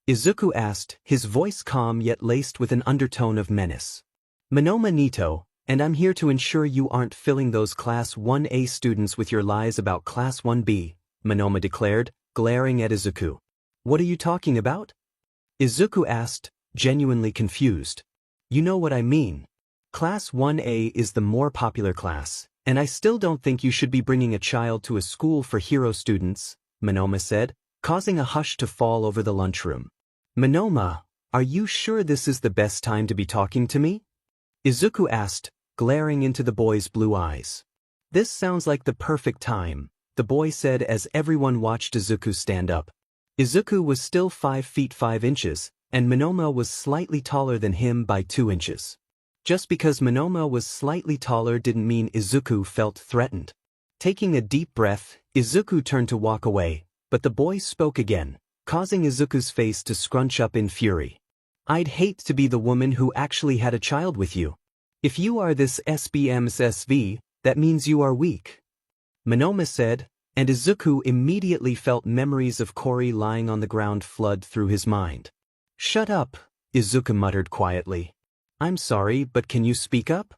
Izuku asked, his voice calm yet laced with an undertone of menace. Monoma Nito, and I'm here to ensure you aren't filling those Class 1A students with your lies about Class 1B, Monoma declared, glaring at Izuku. What are you talking about? Izuku asked, genuinely confused. You know what I mean. Class 1A is the more popular class, and I still don't think you should be bringing a child to a school for hero students, Monoma said, causing a hush to fall over the lunchroom. Monoma, are you sure this is the best time to be talking to me? Izuku asked, glaring into the boy's blue eyes. This sounds like the perfect time, the boy said as everyone watched Izuku stand up. Izuku was still 5 feet 5 inches, and Monoma was slightly taller than him by 2 inches. Just because Monoma was slightly taller didn't mean Izuku felt threatened. Taking a deep breath, Izuku turned to walk away, but the boy spoke again, causing Izuku's face to scrunch up in fury. I'd hate to be the woman who actually had a child with you. If you are this SBM's SV, that means you are weak. Monoma said, and Izuku immediately felt memories of Kori lying on the ground flood through his mind. Shut up, Izuku muttered quietly. I'm sorry, but can you speak up?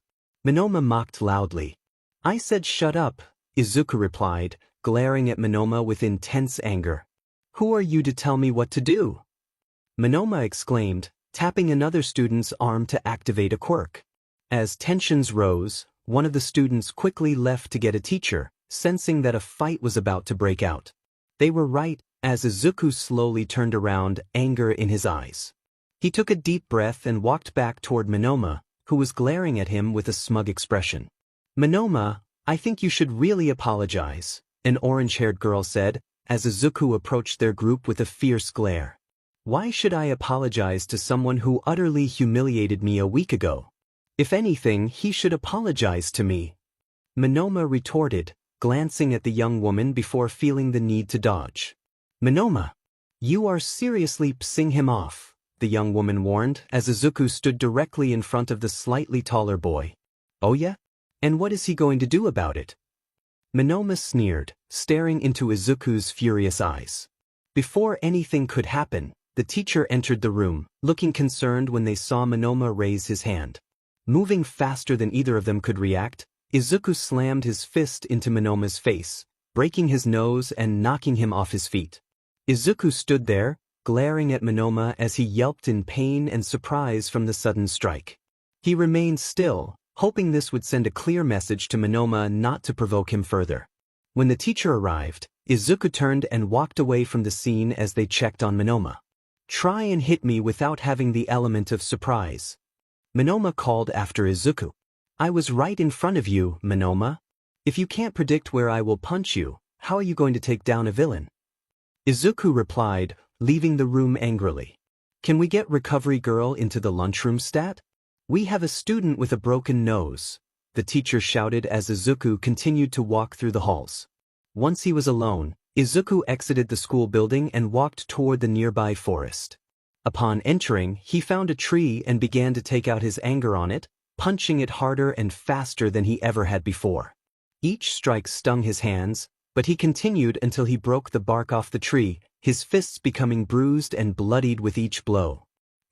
Monoma mocked loudly. I said shut up, Izuku replied, glaring at Monoma with intense anger. Who are you to tell me what to do? Monoma exclaimed, tapping another student's arm to activate a quirk. As tensions rose, one of the students quickly left to get a teacher, sensing that a fight was about to break out. They were right, as Izuku slowly turned around, anger in his eyes. He took a deep breath and walked back toward Monoma, who was glaring at him with a smug expression. Monoma, I think you should really apologize, an orange-haired girl said, as Izuku approached their group with a fierce glare. Why should I apologize to someone who utterly humiliated me a week ago? If anything, he should apologize to me. Monoma retorted, glancing at the young woman before feeling the need to dodge. Monoma, you are seriously pissing him off, the young woman warned as Izuku stood directly in front of the slightly taller boy. Oh yeah? And what is he going to do about it? Monoma sneered, staring into Izuku's furious eyes. Before anything could happen, the teacher entered the room, looking concerned when they saw Monoma raise his hand. Moving faster than either of them could react, Izuku slammed his fist into Monoma's face, breaking his nose and knocking him off his feet. Izuku stood there, glaring at Monoma as he yelped in pain and surprise from the sudden strike. He remained still, hoping this would send a clear message to Monoma not to provoke him further. When the teacher arrived, Izuku turned and walked away from the scene as they checked on Monoma. Try and hit me without having the element of surprise. Monoma called after Izuku. I was right in front of you, Monoma. If you can't predict where I will punch you, how are you going to take down a villain? Izuku replied, leaving the room angrily. Can we get Recovery Girl into the lunchroom stat? We have a student with a broken nose, the teacher shouted as Izuku continued to walk through the halls. Once he was alone, Izuku exited the school building and walked toward the nearby forest. Upon entering, he found a tree and began to take out his anger on it, punching it harder and faster than he ever had before. Each strike stung his hands, but he continued until he broke the bark off the tree, his fists becoming bruised and bloodied with each blow.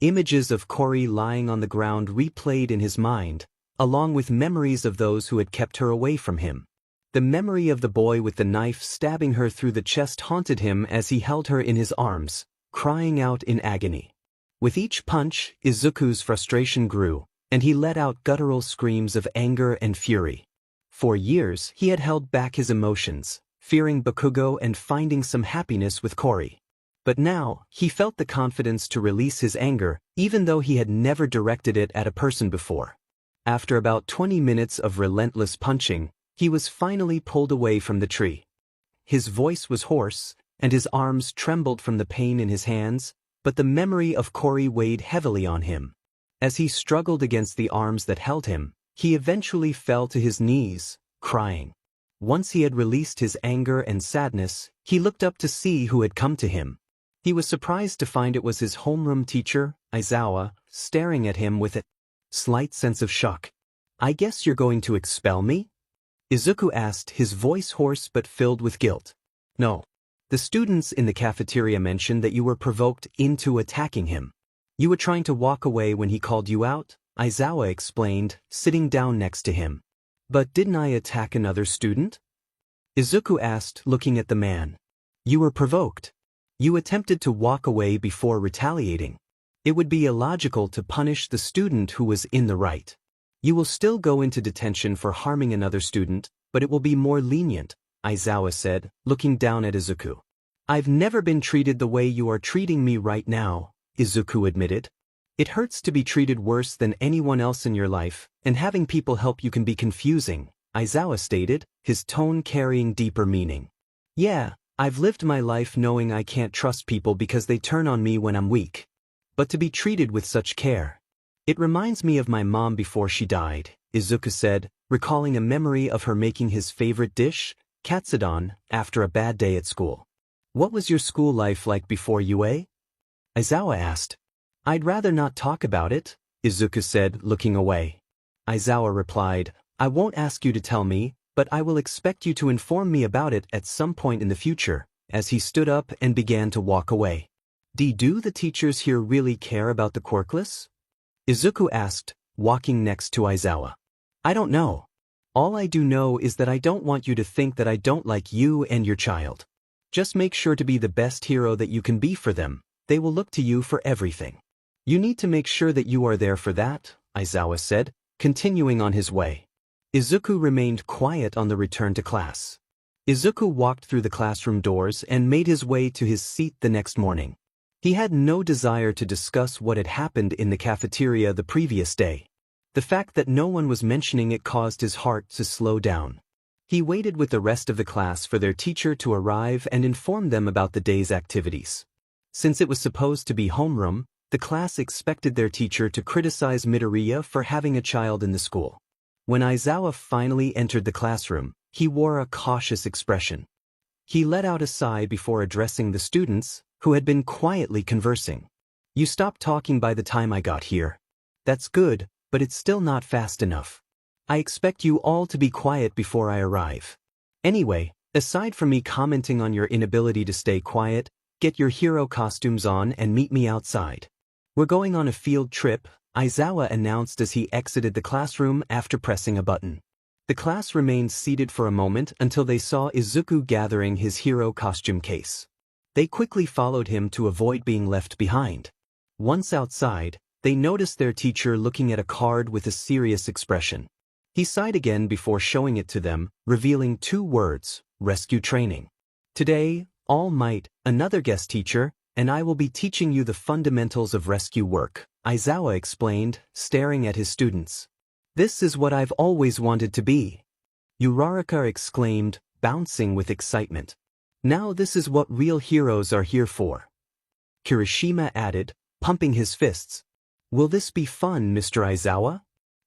Images of Kori lying on the ground replayed in his mind, along with memories of those who had kept her away from him. The memory of the boy with the knife stabbing her through the chest haunted him as he held her in his arms, crying out in agony. With each punch, Izuku's frustration grew, and he let out guttural screams of anger and fury. For years, he had held back his emotions, fearing Bakugo and finding some happiness with Kori. But now, he felt the confidence to release his anger, even though he had never directed it at a person before. After about 20 minutes of relentless punching, he was finally pulled away from the tree. His voice was hoarse, and his arms trembled from the pain in his hands, but the memory of Kori weighed heavily on him. As he struggled against the arms that held him, he eventually fell to his knees, crying. Once he had released his anger and sadness, he looked up to see who had come to him. He was surprised to find it was his homeroom teacher, Aizawa, staring at him with a slight sense of shock. "I guess you're going to expel me?" Izuku asked, his voice hoarse but filled with guilt. "No. The students in the cafeteria mentioned that you were provoked into attacking him. You were trying to walk away when he called you out," Aizawa explained, sitting down next to him. "But didn't I attack another student?" Izuku asked, looking at the man. "You were provoked. You attempted to walk away before retaliating. It would be illogical to punish the student who was in the right. You will still go into detention for harming another student, but it will be more lenient," Aizawa said, looking down at Izuku. "I've never been treated the way you are treating me right now," Izuku admitted. "It hurts to be treated worse than anyone else in your life, and having people help you can be confusing," Aizawa stated, his tone carrying deeper meaning. "Yeah, I've lived my life knowing I can't trust people because they turn on me when I'm weak. But to be treated with such care. It reminds me of my mom before she died," Izuku said, recalling a memory of her making his favorite dish, katsudon, after a bad day at school. "What was your school life like before UA?" Aizawa asked. "I'd rather not talk about it," Izuku said, looking away. Aizawa replied, "I won't ask you to tell me, but I will expect you to inform me about it at some point in the future," as he stood up and began to walk away. Do the teachers here really care about the Quirkless?" Izuku asked, walking next to Aizawa. "I don't know. All I do know is that I don't want you to think that I don't like you and your child. Just make sure to be the best hero that you can be for them. They will look to you for everything. You need to make sure that you are there for that," Aizawa said, continuing on his way. Izuku remained quiet on the return to class. Izuku walked through the classroom doors and made his way to his seat the next morning. He had no desire to discuss what had happened in the cafeteria the previous day. The fact that no one was mentioning it caused his heart to slow down. He waited with the rest of the class for their teacher to arrive and inform them about the day's activities. Since it was supposed to be homeroom, the class expected their teacher to criticize Midoriya for having a child in the school. When Aizawa finally entered the classroom, he wore a cautious expression. He let out a sigh before addressing the students, who had been quietly conversing. "You stopped talking by the time I got here. That's good, but it's still not fast enough. I expect you all to be quiet before I arrive. Anyway, aside from me commenting on your inability to stay quiet, get your hero costumes on and meet me outside. We're going on a field trip," Aizawa announced as he exited the classroom after pressing a button. The class remained seated for a moment until they saw Izuku gathering his hero costume case. They quickly followed him to avoid being left behind. Once outside, they noticed their teacher looking at a card with a serious expression. He sighed again before showing it to them, revealing 2 words, "Rescue Training." "Today, All Might, another guest teacher, and I will be teaching you the fundamentals of rescue work," Aizawa explained, staring at his students. "This is what I've always wanted to be," Uraraka exclaimed, bouncing with excitement. "Now this is what real heroes are here for," Kirishima added, pumping his fists. "Will this be fun, Mr. Aizawa?"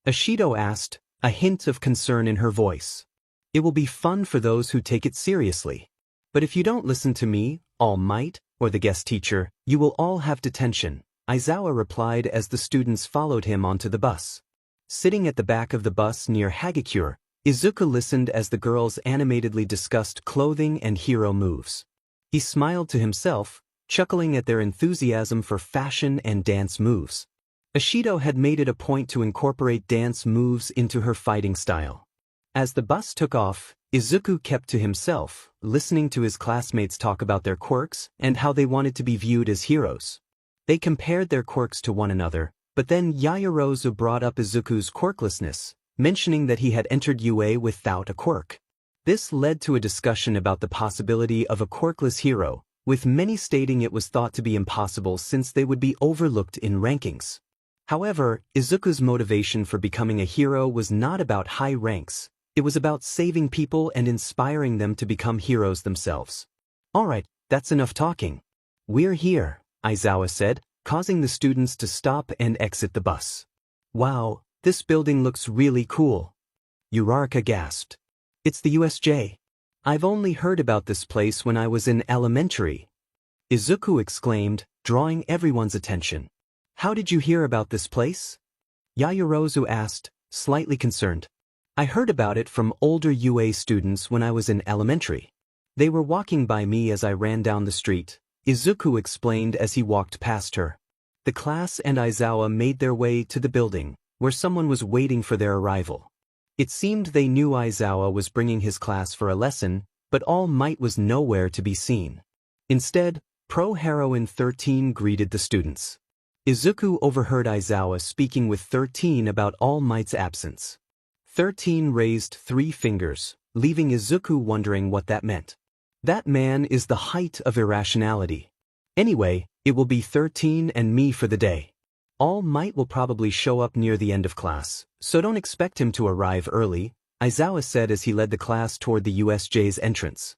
Ashido asked, a hint of concern in her voice. "It will be fun for those who take it seriously. But if you don't listen to me, All Might, or the guest teacher, you will all have detention," Aizawa replied as the students followed him onto the bus. Sitting at the back of the bus near Hagakure, Izuku listened as the girls animatedly discussed clothing and hero moves. He smiled to himself, chuckling at their enthusiasm for fashion and dance moves. Ashido had made it a point to incorporate dance moves into her fighting style. As the bus took off, Izuku kept to himself, listening to his classmates talk about their quirks and how they wanted to be viewed as heroes. They compared their quirks to one another, but then Yaoyorozu brought up Izuku's quirklessness, mentioning that he had entered UA without a quirk. This led to a discussion about the possibility of a quirkless hero, with many stating it was thought to be impossible since they would be overlooked in rankings. However, Izuku's motivation for becoming a hero was not about high ranks. It was about saving people and inspiring them to become heroes themselves. Alright, that's enough talking. We're here, Aizawa said, causing the students to stop and exit the bus. Wow, this building looks really cool. Uraraka gasped. It's the USJ. I've only heard about this place when I was in elementary. Izuku exclaimed, drawing everyone's attention. How did you hear about this place? Yaoyorozu asked, slightly concerned. I heard about it from older UA students when I was in elementary. They were walking by me as I ran down the street, Izuku explained as he walked past her. The class and Aizawa made their way to the building, where someone was waiting for their arrival. It seemed they knew Aizawa was bringing his class for a lesson, but All Might was nowhere to be seen. Instead, Pro-Heroine 13 greeted the students. Izuku overheard Aizawa speaking with 13 about All Might's absence. 13 raised 3 fingers, leaving Izuku wondering what that meant. That man is the height of irrationality. Anyway, it will be 13 and me for the day. All Might will probably show up near the end of class, so don't expect him to arrive early, Aizawa said as he led the class toward the USJ's entrance.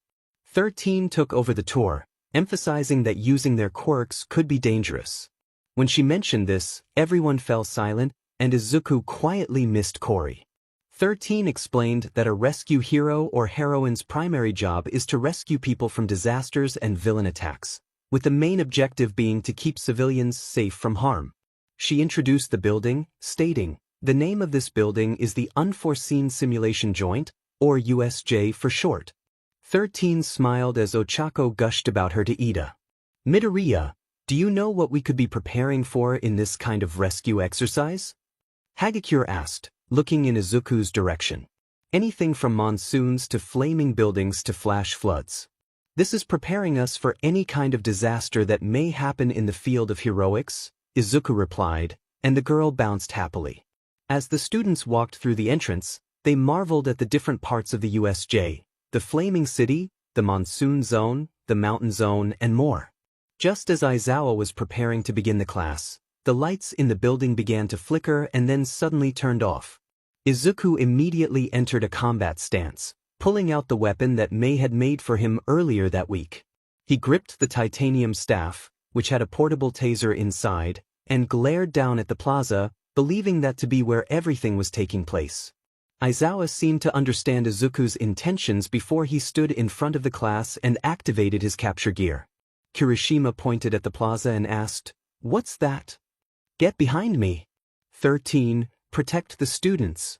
13 took over the tour, emphasizing that using their quirks could be dangerous. When she mentioned this, everyone fell silent, and Izuku quietly missed Cory. 13 explained that a rescue hero or heroine's primary job is to rescue people from disasters and villain attacks, with the main objective being to keep civilians safe from harm. She introduced the building, stating, the name of this building is the Unforeseen Simulation Joint, or USJ for short. 13 smiled as Ochako gushed about her to Ida. Midoriya, do you know what we could be preparing for in this kind of rescue exercise? Hagakure asked, looking in Izuku's direction. Anything from monsoons to flaming buildings to flash floods. This is preparing us for any kind of disaster that may happen in the field of heroics, Izuku replied, and the girl bounced happily. As the students walked through the entrance, they marveled at the different parts of the USJ, the flaming city, the monsoon zone, the mountain zone, and more. Just as Aizawa was preparing to begin the class, the lights in the building began to flicker and then suddenly turned off. Izuku immediately entered a combat stance, pulling out the weapon that Mei had made for him earlier that week. He gripped the titanium staff, which had a portable taser inside, and glared down at the plaza, believing that to be where everything was taking place. Aizawa seemed to understand Izuku's intentions before he stood in front of the class and activated his capture gear. Kirishima pointed at the plaza and asked, "What's that?" "Get behind me." 13. Protect the students.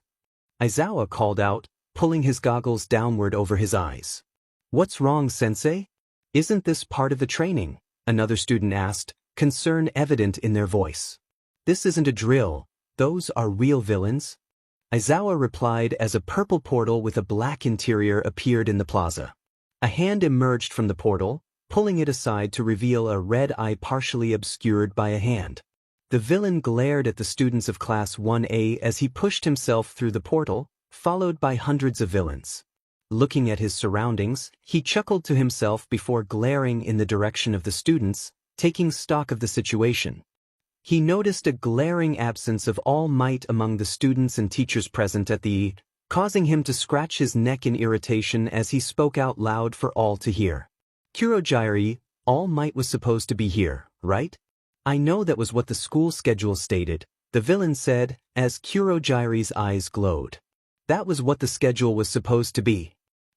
Aizawa called out, pulling his goggles downward over his eyes. "What's wrong, sensei? Isn't this part of the training?" another student asked, concern evident in their voice. "This isn't a drill, those are real villains." Aizawa replied as a purple portal with a black interior appeared in the plaza. A hand emerged from the portal, pulling it aside to reveal a red eye partially obscured by a hand. The villain glared at the students of Class 1A as he pushed himself through the portal, followed by hundreds of villains. Looking at his surroundings, he chuckled to himself before glaring in the direction of the students, taking stock of the situation. He noticed a glaring absence of All Might among the students and teachers present at the, causing him to scratch his neck in irritation as he spoke out loud for all to hear. "Kurogyari, All Might was supposed to be here, right?" "I know that was what the school schedule stated," the villain said, as Kurogyari's eyes glowed. "That was what the schedule was supposed to be.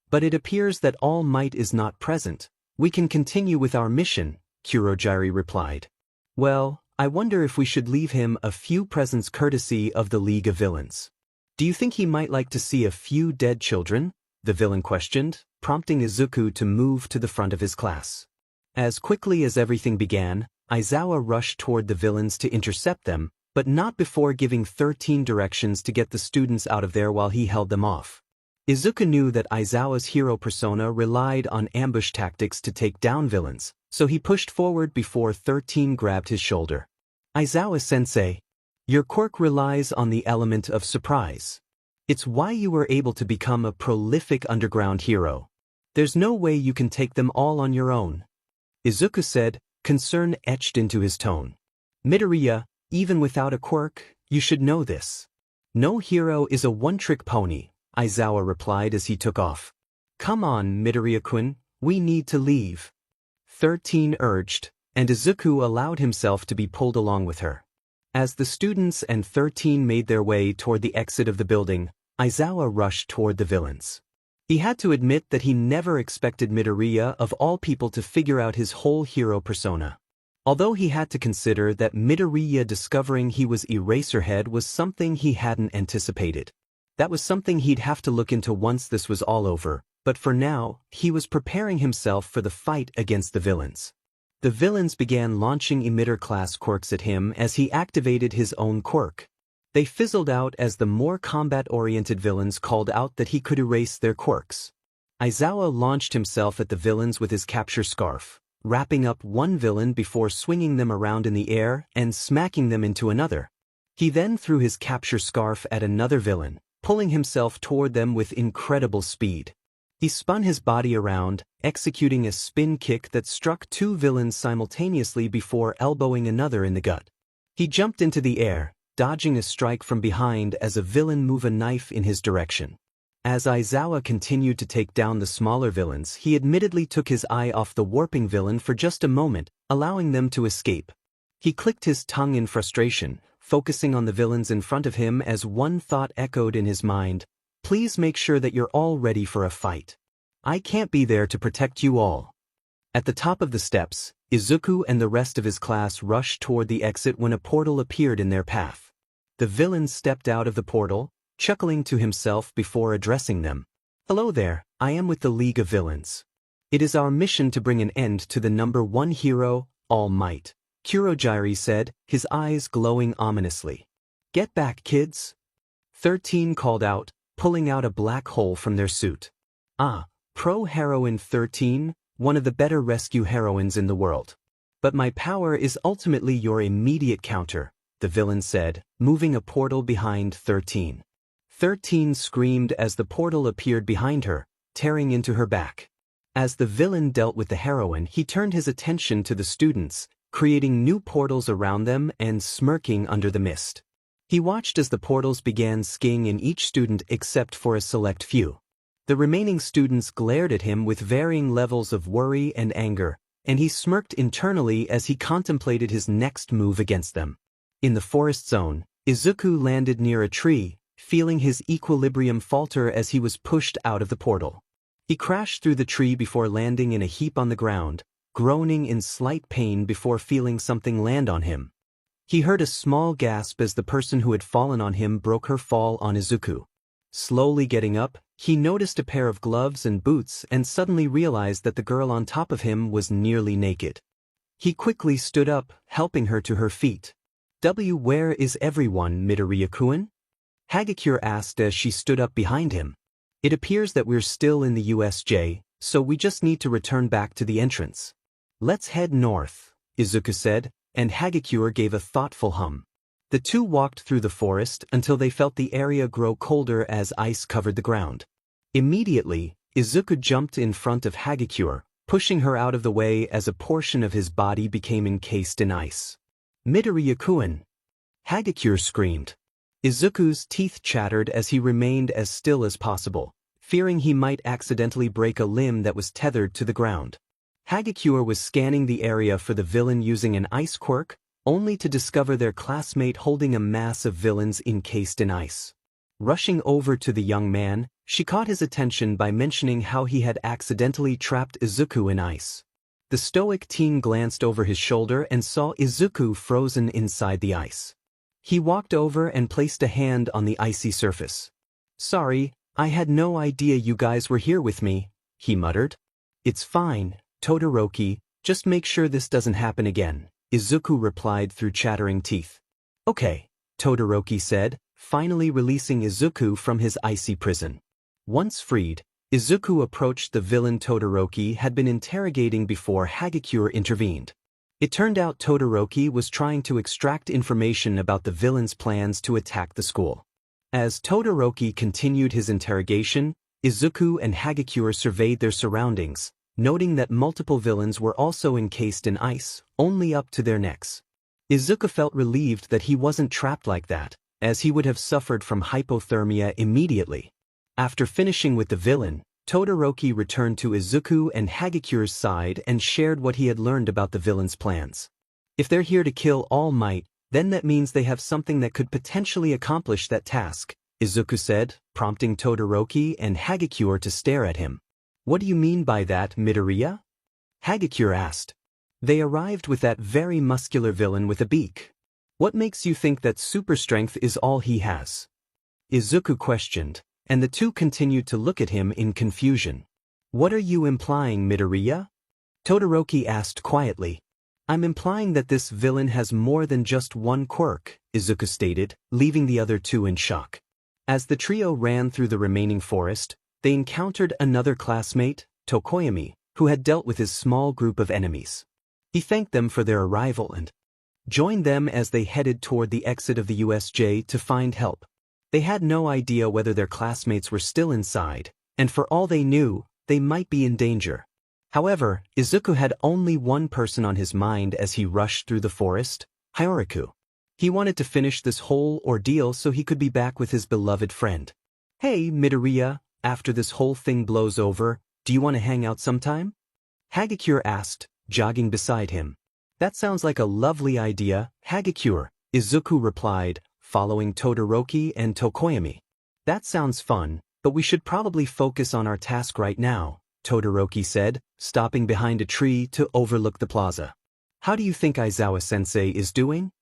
But it appears that All Might is not present. We can continue with our mission," Kurogyari replied. "Well, I wonder if we should leave him a few presents courtesy of the League of Villains. Do you think he might like to see a few dead children?" the villain questioned, prompting Izuku to move to the front of his class. As quickly as everything began, Aizawa rushed toward the villains to intercept them, but not before giving 13 directions to get the students out of there while he held them off. Izuku knew that Aizawa's hero persona relied on ambush tactics to take down villains, so he pushed forward before 13 grabbed his shoulder. Aizawa-sensei, your quirk relies on the element of surprise. It's why you were able to become a prolific underground hero. There's no way you can take them all on your own. Izuku said, concern etched into his tone. Midoriya, even without a quirk, you should know this. No hero is a one-trick pony, Aizawa replied as he took off. Come on, Midoriya-kun, we need to leave. 13 urged, and Izuku allowed himself to be pulled along with her. As the students and 13 made their way toward the exit of the building, Aizawa rushed toward the villains. He had to admit that he never expected Midoriya of all people to figure out his whole hero persona. Although he had to consider that Midoriya discovering he was Eraserhead was something he hadn't anticipated. That was something he'd have to look into once this was all over, but for now, he was preparing himself for the fight against the villains. The villains began launching emitter-class quirks at him as he activated his own quirk. They fizzled out as the more combat-oriented villains called out that he could erase their quirks. Aizawa launched himself at the villains with his capture scarf, wrapping up one villain before swinging them around in the air and smacking them into another. He then threw his capture scarf at another villain, pulling himself toward them with incredible speed. He spun his body around, executing a spin kick that struck two villains simultaneously before elbowing another in the gut. He jumped into the air, dodging a strike from behind as a villain moved a knife in his direction. As Aizawa continued to take down the smaller villains, he admittedly took his eye off the warping villain for just a moment, allowing them to escape. He clicked his tongue in frustration, focusing on the villains in front of him as one thought echoed in his mind, please make sure that you're all ready for a fight. I can't be there to protect you all. At the top of the steps, Izuku and the rest of his class rushed toward the exit when a portal appeared in their path. The villain stepped out of the portal, chuckling to himself before addressing them. Hello there, I am with the League of Villains. It is our mission to bring an end to the number one hero, All Might, Kurogiri said, his eyes glowing ominously. Get back, kids. 13 called out, pulling out a black hole from their suit. Ah, Pro Heroine 13, one of the better rescue heroines in the world. But my power is ultimately your immediate counter, the villain said, moving a portal behind 13. 13 screamed as the portal appeared behind her, tearing into her back. As the villain dealt with the heroine, he turned his attention to the students, creating new portals around them and smirking under the mist. He watched as the portals began skiing in each student except for a select few. The remaining students glared at him with varying levels of worry and anger, and he smirked internally as he contemplated his next move against them. In the forest zone, Izuku landed near a tree, feeling his equilibrium falter as he was pushed out of the portal. He crashed through the tree before landing in a heap on the ground, groaning in slight pain before feeling something land on him. He heard a small gasp as the person who had fallen on him broke her fall on Izuku. Slowly getting up, he noticed a pair of gloves and boots and suddenly realized that the girl on top of him was nearly naked. He quickly stood up, helping her to her feet. Where is everyone, Midoriya-kun? Hagakure asked as she stood up behind him. It appears that we're still in the USJ, so we just need to return back to the entrance. Let's head north, Izuku said, and Hagakure gave a thoughtful hum. The two walked through the forest until they felt the area grow colder as ice covered the ground. Immediately, Izuku jumped in front of Hagakure, pushing her out of the way as a portion of his body became encased in ice. Midoriya-kun! Hagakure screamed. Izuku's teeth chattered as he remained as still as possible, fearing he might accidentally break a limb that was tethered to the ground. Hagakure was scanning the area for the villain using an ice quirk, only to discover their classmate holding a mass of villains encased in ice. Rushing over to the young man, she caught his attention by mentioning how he had accidentally trapped Izuku in ice. The stoic teen glanced over his shoulder and saw Izuku frozen inside the ice. He walked over and placed a hand on the icy surface. Sorry, I had no idea you guys were here with me, he muttered. It's fine, Todoroki, just make sure this doesn't happen again, Izuku replied through chattering teeth. Okay, Todoroki said, finally releasing Izuku from his icy prison. Once freed, Izuku approached the villain Todoroki had been interrogating before Hagakure intervened. It turned out Todoroki was trying to extract information about the villain's plans to attack the school. As Todoroki continued his interrogation, Izuku and Hagakure surveyed their surroundings, noting that multiple villains were also encased in ice, only up to their necks. Izuku felt relieved that he wasn't trapped like that, as he would have suffered from hypothermia immediately. After finishing with the villain, Todoroki returned to Izuku and Hagakure's side and shared what he had learned about the villain's plans. If they're here to kill All Might, then that means they have something that could potentially accomplish that task, Izuku said, prompting Todoroki and Hagakure to stare at him. What do you mean by that, Midoriya? Hagakure asked. They arrived with that very muscular villain with a beak. What makes you think that super strength is all he has? Izuku questioned, and the two continued to look at him in confusion. What are you implying, Midoriya? Todoroki asked quietly. I'm implying that this villain has more than just one quirk, Izuku stated, leaving the other two in shock. As the trio ran through the remaining forest, they encountered another classmate, Tokoyami, who had dealt with his small group of enemies. He thanked them for their arrival and joined them as they headed toward the exit of the USJ to find help. They had no idea whether their classmates were still inside, and for all they knew, they might be in danger. However, Izuku had only one person on his mind as he rushed through the forest, Haruka. He wanted to finish this whole ordeal so he could be back with his beloved friend. Hey, Midoriya, after this whole thing blows over, do you want to hang out sometime? Hagakure asked, jogging beside him. That sounds like a lovely idea, Hagakure, Izuku replied, following Todoroki and Tokoyami. That sounds fun, but we should probably focus on our task right now, Todoroki said, stopping behind a tree to overlook the plaza. How do you think Aizawa-sensei is doing?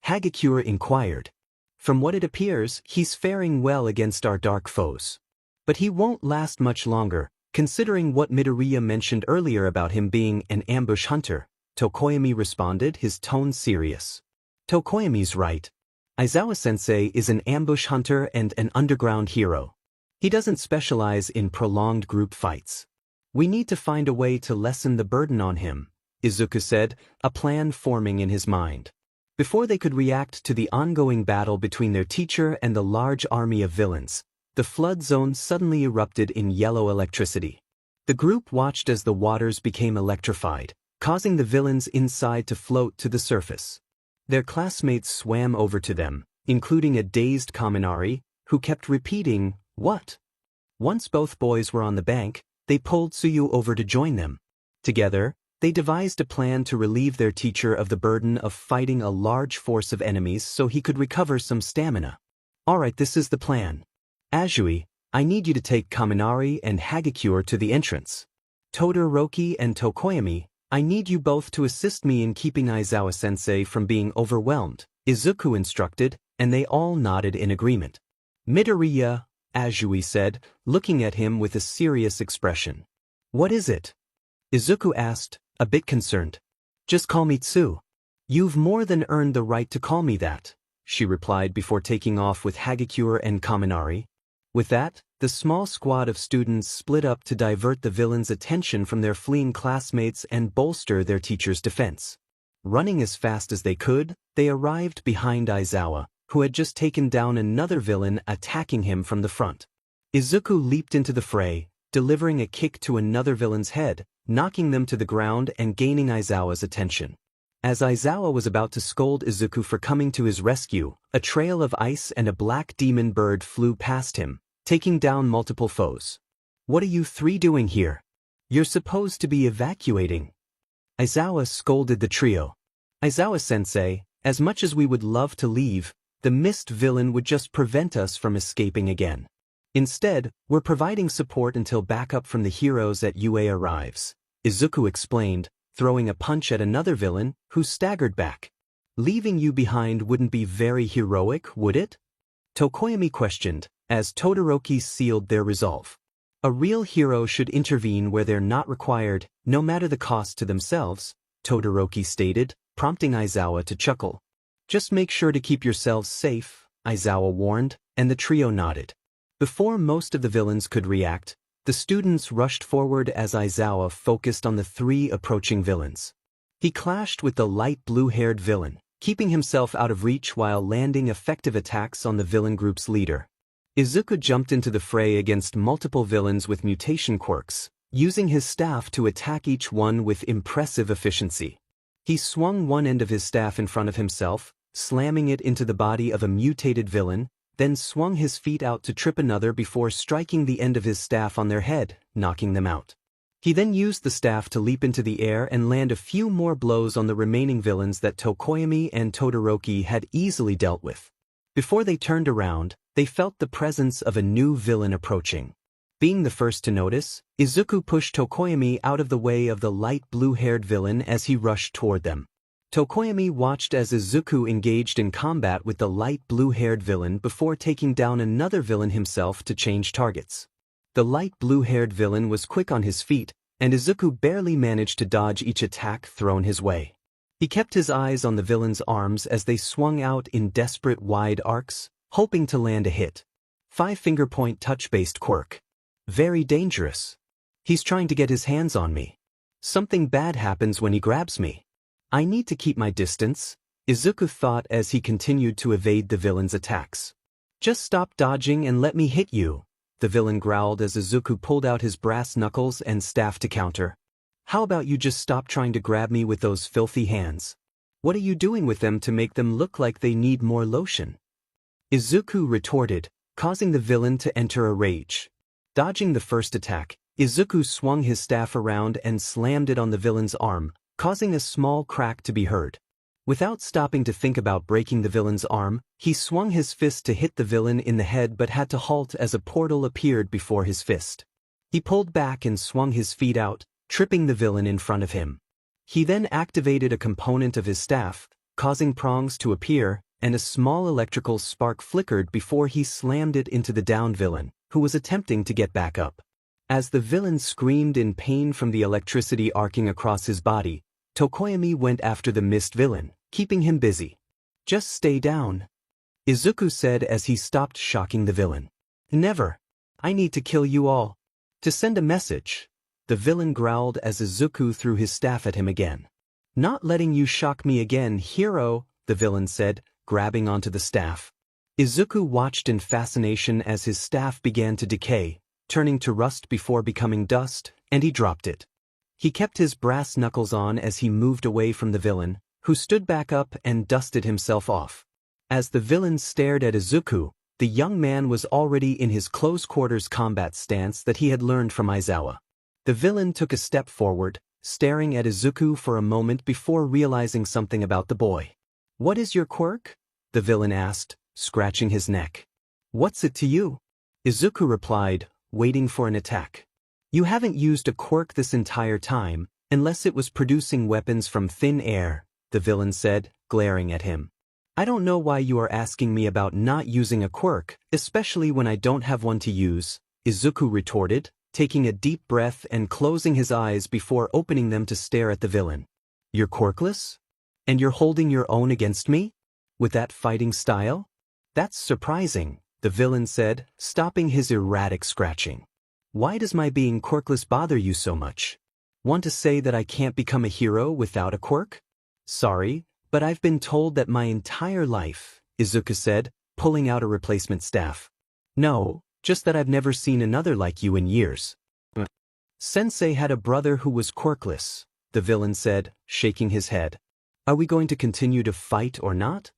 Hagakure inquired. From what it appears, he's faring well against our dark foes. But he won't last much longer, considering what Midoriya mentioned earlier about him being an ambush hunter, Tokoyami responded, his tone serious. Tokoyami's right. Aizawa-sensei is an ambush hunter and an underground hero. He doesn't specialize in prolonged group fights. We need to find a way to lessen the burden on him, Izuku said, a plan forming in his mind. Before they could react to the ongoing battle between their teacher and the large army of villains, the flood zone suddenly erupted in yellow electricity. The group watched as the waters became electrified, causing the villains inside to float to the surface. Their classmates swam over to them, including a dazed Kaminari, who kept repeating, "What?" Once both boys were on the bank, they pulled Tsuyu over to join them. Together, they devised a plan to relieve their teacher of the burden of fighting a large force of enemies so he could recover some stamina. Alright, this is the plan. Azui, I need you to take Kaminari and Hagakure to the entrance. Todoroki and Tokoyami, I need you both to assist me in keeping Aizawa-sensei from being overwhelmed, Izuku instructed, and they all nodded in agreement. Midoriya, Azui said, looking at him with a serious expression. What is it? Izuku asked, a bit concerned. Just call me Tsu. You've more than earned the right to call me that, she replied before taking off with Hagakure and Kaminari. With that, the small squad of students split up to divert the villains' attention from their fleeing classmates and bolster their teacher's defense. Running as fast as they could, they arrived behind Aizawa, who had just taken down another villain attacking him from the front. Izuku leaped into the fray, delivering a kick to another villain's head, knocking them to the ground and gaining Aizawa's attention. As Aizawa was about to scold Izuku for coming to his rescue, a trail of ice and a black demon bird flew past him, taking down multiple foes. What are you three doing here? You're supposed to be evacuating. Aizawa scolded the trio. Aizawa-sensei, as much as we would love to leave, the mist villain would just prevent us from escaping again. Instead, we're providing support until backup from the heroes at UA arrives, Izuku explained, throwing a punch at another villain, who staggered back. Leaving you behind wouldn't be very heroic, would it? Tokoyami questioned, as Todoroki sealed their resolve. A real hero should intervene where they're not required, no matter the cost to themselves, Todoroki stated, prompting Aizawa to chuckle. Just make sure to keep yourselves safe, Aizawa warned, and the trio nodded. Before most of the villains could react, the students rushed forward as Aizawa focused on the 3 approaching villains. He clashed with the light blue-haired villain, keeping himself out of reach while landing effective attacks on the villain group's leader. Izuku jumped into the fray against multiple villains with mutation quirks, using his staff to attack each one with impressive efficiency. He swung one end of his staff in front of himself, slamming it into the body of a mutated villain, then swung his feet out to trip another before striking the end of his staff on their head, knocking them out. He then used the staff to leap into the air and land a few more blows on the remaining villains that Tokoyami and Todoroki had easily dealt with. Before they turned around, they felt the presence of a new villain approaching. Being the first to notice, Izuku pushed Tokoyami out of the way of the light blue-haired villain as he rushed toward them. Tokoyami watched as Izuku engaged in combat with the light blue-haired villain before taking down another villain himself to change targets. The light blue-haired villain was quick on his feet, and Izuku barely managed to dodge each attack thrown his way. He kept his eyes on the villain's arms as they swung out in desperate wide arcs, hoping to land a hit. 5-finger point touch-based quirk. Very dangerous. He's trying to get his hands on me. Something bad happens when he grabs me. I need to keep my distance, Izuku thought as he continued to evade the villain's attacks. Just stop dodging and let me hit you, the villain growled as Izuku pulled out his brass knuckles and staff to counter. How about you just stop trying to grab me with those filthy hands? What are you doing with them to make them look like they need more lotion? Izuku retorted, causing the villain to enter a rage. Dodging the first attack, Izuku swung his staff around and slammed it on the villain's arm, causing a small crack to be heard. Without stopping to think about breaking the villain's arm, he swung his fist to hit the villain in the head but had to halt as a portal appeared before his fist. He pulled back and swung his feet out, tripping the villain in front of him. He then activated a component of his staff, causing prongs to appear, and a small electrical spark flickered before he slammed it into the downed villain, who was attempting to get back up. As the villain screamed in pain from the electricity arcing across his body, Tokoyami went after the missed villain, keeping him busy. Just stay down, Izuku said as he stopped shocking the villain. Never. I need to kill you all. To send a message, the villain growled as Izuku threw his staff at him again. Not letting you shock me again, hero, the villain said, grabbing onto the staff. Izuku watched in fascination as his staff began to decay, turning to rust before becoming dust, and he dropped it. He kept his brass knuckles on as he moved away from the villain, who stood back up and dusted himself off. As the villain stared at Izuku, the young man was already in his close-quarters combat stance that he had learned from Aizawa. The villain took a step forward, staring at Izuku for a moment before realizing something about the boy. What is your quirk? The villain asked, scratching his neck. What's it to you? Izuku replied, waiting for an attack. You haven't used a quirk this entire time, unless it was producing weapons from thin air, the villain said, glaring at him. I don't know why you are asking me about not using a quirk, especially when I don't have one to use, Izuku retorted, taking a deep breath and closing his eyes before opening them to stare at the villain. You're quirkless? And you're holding your own against me? With that fighting style? That's surprising, the villain said, stopping his erratic scratching. Why does my being quirkless bother you so much? Want to say that I can't become a hero without a quirk? Sorry, but I've been told that my entire life, Izuku said, pulling out a replacement staff. No, just that I've never seen another like you in years. Sensei had a brother who was quirkless, the villain said, shaking his head. Are we going to continue to fight or not?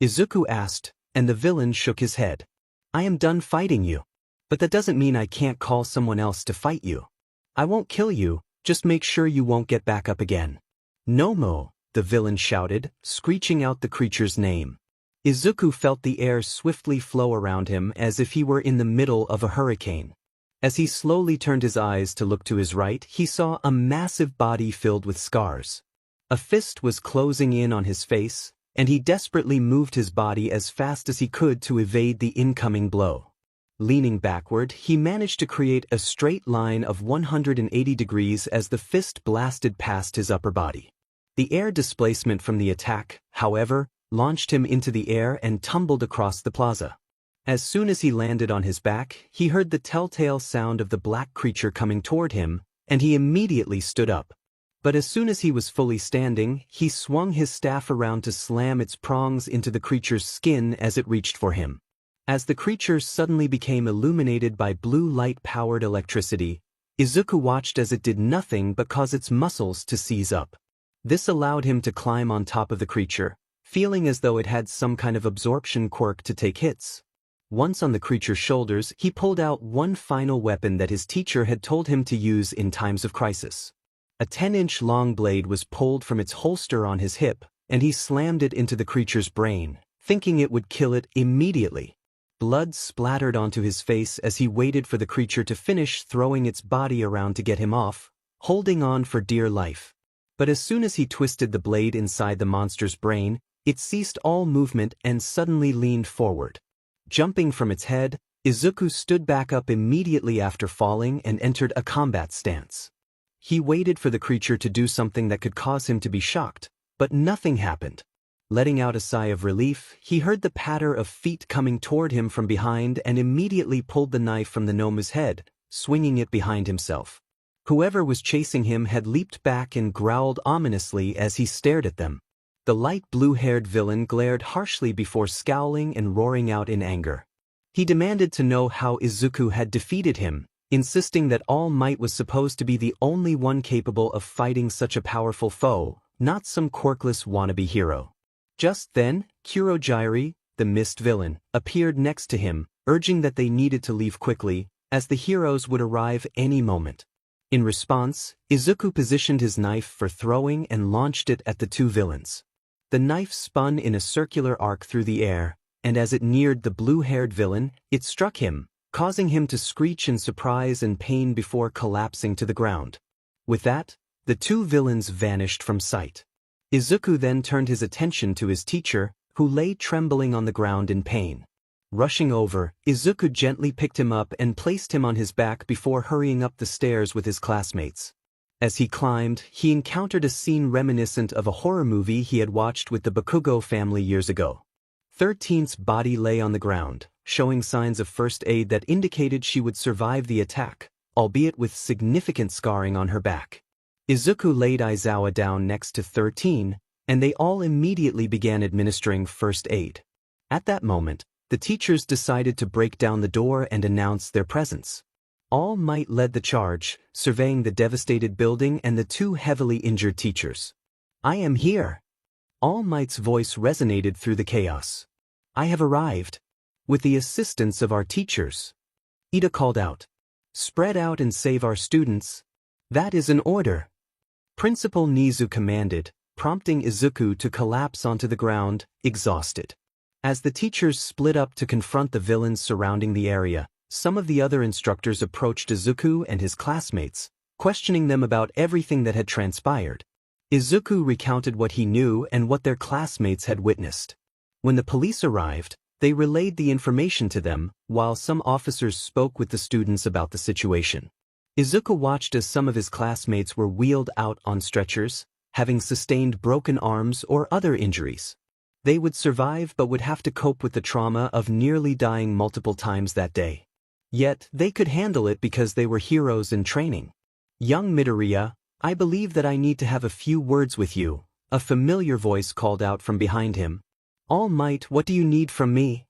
Izuku asked, and the villain shook his head. I am done fighting you. But that doesn't mean I can't call someone else to fight you. I won't kill you, just make sure you won't get back up again. Nomo, the villain shouted, screeching out the creature's name. Izuku felt the air swiftly flow around him as if he were in the middle of a hurricane. As he slowly turned his eyes to look to his right, he saw a massive body filled with scars. A fist was closing in on his face, and he desperately moved his body as fast as he could to evade the incoming blow. Leaning backward, he managed to create a straight line of 180 degrees as the fist blasted past his upper body. The air displacement from the attack, however, launched him into the air and tumbled across the plaza. As soon as he landed on his back, he heard the telltale sound of the black creature coming toward him, and he immediately stood up. But as soon as he was fully standing, he swung his staff around to slam its prongs into the creature's skin as it reached for him. As the creature suddenly became illuminated by blue light-powered electricity, Izuku watched as it did nothing but cause its muscles to seize up. This allowed him to climb on top of the creature, feeling as though it had some kind of absorption quirk to take hits. Once on the creature's shoulders, he pulled out one final weapon that his teacher had told him to use in times of crisis. A 10-inch long blade was pulled from its holster on his hip, and he slammed it into the creature's brain, thinking it would kill it immediately. Blood splattered onto his face as he waited for the creature to finish throwing its body around to get him off, holding on for dear life. But as soon as he twisted the blade inside the monster's brain, it ceased all movement and suddenly leaned forward. Jumping from its head, Izuku stood back up immediately after falling and entered a combat stance. He waited for the creature to do something that could cause him to be shocked, but nothing happened. Letting out a sigh of relief, he heard the patter of feet coming toward him from behind and immediately pulled the knife from the gnome's head, swinging it behind himself. Whoever was chasing him had leaped back and growled ominously as he stared at them. The light blue-haired villain glared harshly before scowling and roaring out in anger. He demanded to know how Izuku had defeated him, insisting that All Might was supposed to be the only one capable of fighting such a powerful foe, not some quirkless wannabe hero. Just then, Kurogiri, the mist villain, appeared next to him, urging that they needed to leave quickly, as the heroes would arrive any moment. In response, Izuku positioned his knife for throwing and launched it at the two villains. The knife spun in a circular arc through the air, and as it neared the blue-haired villain, it struck him, causing him to screech in surprise and pain before collapsing to the ground. With that, the two villains vanished from sight. Izuku then turned his attention to his teacher, who lay trembling on the ground in pain. Rushing over, Izuku gently picked him up and placed him on his back before hurrying up the stairs with his classmates. As he climbed, he encountered a scene reminiscent of a horror movie he had watched with the Bakugo family years ago. 13's body lay on the ground, showing signs of first aid that indicated she would survive the attack, albeit with significant scarring on her back. Izuku laid Aizawa down next to 13, and they all immediately began administering first aid. At that moment, the teachers decided to break down the door and announce their presence. All Might led the charge, surveying the devastated building and the two heavily injured teachers. "I am here." All Might's voice resonated through the chaos. "I have arrived. With the assistance of our teachers." Ida called out. "Spread out and save our students." "That is an order." Principal Nizu commanded, prompting Izuku to collapse onto the ground, exhausted. As the teachers split up to confront the villains surrounding the area, some of the other instructors approached Izuku and his classmates, questioning them about everything that had transpired. Izuku recounted what he knew and what their classmates had witnessed. When the police arrived, they relayed the information to them, while some officers spoke with the students about the situation. Izuku watched as some of his classmates were wheeled out on stretchers, having sustained broken arms or other injuries. They would survive but would have to cope with the trauma of nearly dying multiple times that day. Yet, they could handle it because they were heroes in training. "Young Midoriya, I believe that I need to have a few words with you," a familiar voice called out from behind him. "All Might, what do you need from me?"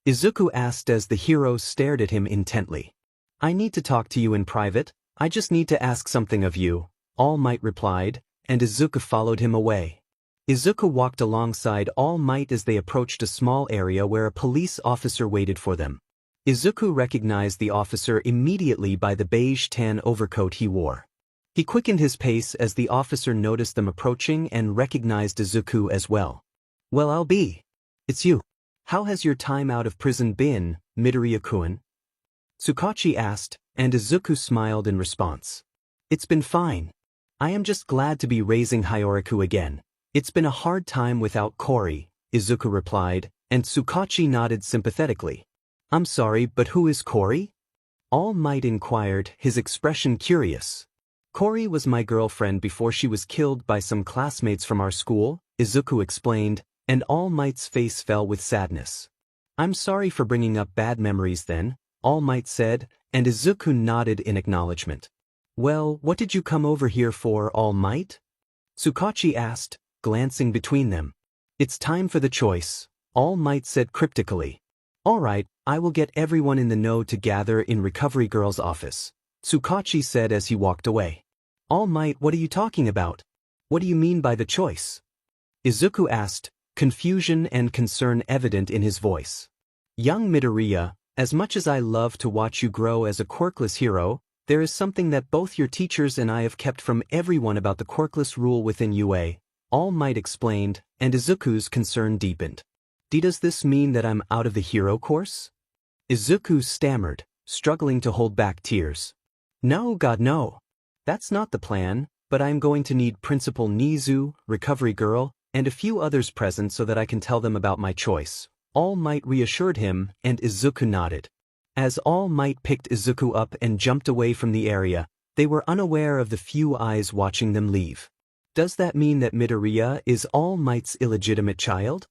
Izuku asked as the hero stared at him intently. "I need to talk to you in private. I just need to ask something of you," All Might replied, and Izuku followed him away. Izuku walked alongside All Might as they approached a small area where a police officer waited for them. Izuku recognized the officer immediately by the beige-tan overcoat he wore. He quickened his pace as the officer noticed them approaching and recognized Izuku as well. "Well, I'll be. It's you. How has your time out of prison been, Midoriya-kun?" Tsukachi asked, and Izuku smiled in response. "It's been fine. I am just glad to be raising Hyoraku again. It's been a hard time without Kori," Izuku replied, and Tsukachi nodded sympathetically. I'm sorry, but who is Corey? All Might inquired, his expression curious. Corey was my girlfriend before she was killed by some classmates from our school, Izuku explained, and All Might's face fell with sadness. I'm sorry for bringing up bad memories then, All Might said, and Izuku nodded in acknowledgement. Well, what did you come over here for, All Might? Tsukachi asked, glancing between them. It's time for the choice, All Might said cryptically. All right, I will get everyone in the know to gather in Recovery Girl's office, Tsukachi said as he walked away. All Might, what are you talking about? What do you mean by the choice? Izuku asked, confusion and concern evident in his voice. Young Midoriya, as much as I love to watch you grow as a quirkless hero, there is something that both your teachers and I have kept from everyone about the quirkless rule within UA, All Might explained, and Izuku's concern deepened. Does this mean that I'm out of the hero course? Izuku stammered, struggling to hold back tears. No, God, no. That's not the plan, but I'm going to need Principal Nizu, Recovery Girl, and a few others present so that I can tell them about my choice. All Might reassured him, and Izuku nodded. As All Might picked Izuku up and jumped away from the area, they were unaware of the few eyes watching them leave. Does that mean that Midoriya is All Might's illegitimate child?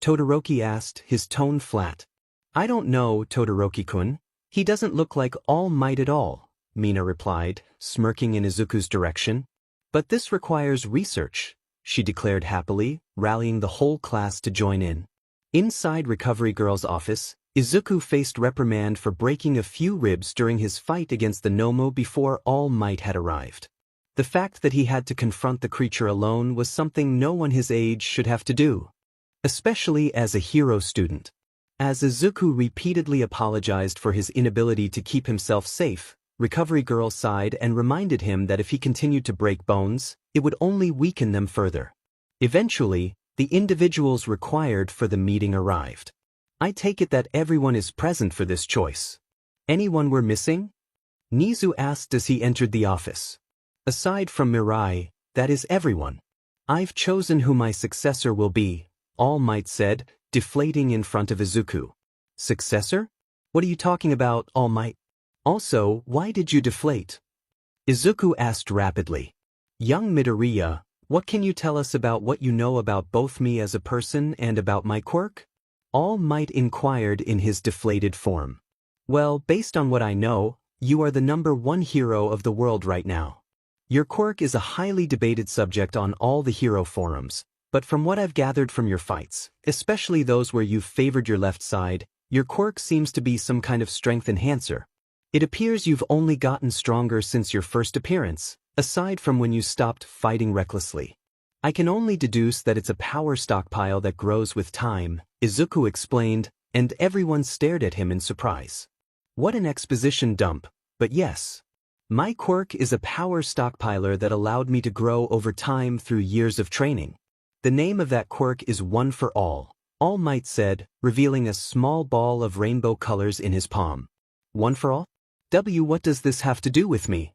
Todoroki asked, his tone flat. I don't know, Todoroki-kun. He doesn't look like All Might at all, Mina replied, smirking in Izuku's direction. But this requires research, she declared happily, rallying the whole class to join in. Inside Recovery Girl's office, Izuku faced reprimand for breaking a few ribs during his fight against the Nomo before All Might had arrived. The fact that he had to confront the creature alone was something no one his age should have to do, especially as a hero student. As Izuku repeatedly apologized for his inability to keep himself safe, Recovery Girl sighed and reminded him that if he continued to break bones, it would only weaken them further. Eventually, the individuals required for the meeting arrived. I take it that everyone is present for this choice. Anyone we're missing? Nizu asked as he entered the office. Aside from Mirai, that is everyone. I've chosen who my successor will be, All Might said, deflating in front of Izuku. Successor? What are you talking about, All Might? Also, why did you deflate? Izuku asked rapidly. Young Midoriya, what can you tell us about what you know about both me as a person and about my quirk? All Might inquired in his deflated form. Well, based on what I know, you are the #1 hero of the world right now. Your quirk is a highly debated subject on all the hero forums, but from what I've gathered from your fights, especially those where you've favored your left side, your quirk seems to be some kind of strength enhancer. It appears you've only gotten stronger since your first appearance, aside from when you stopped fighting recklessly. I can only deduce that it's a power stockpile that grows with time, Izuku explained, and everyone stared at him in surprise. What an exposition dump, but yes. My quirk is a power stockpiler that allowed me to grow over time through years of training. The name of that quirk is One for All Might said, revealing a small ball of rainbow colors in his palm. One for all? What does this have to do with me?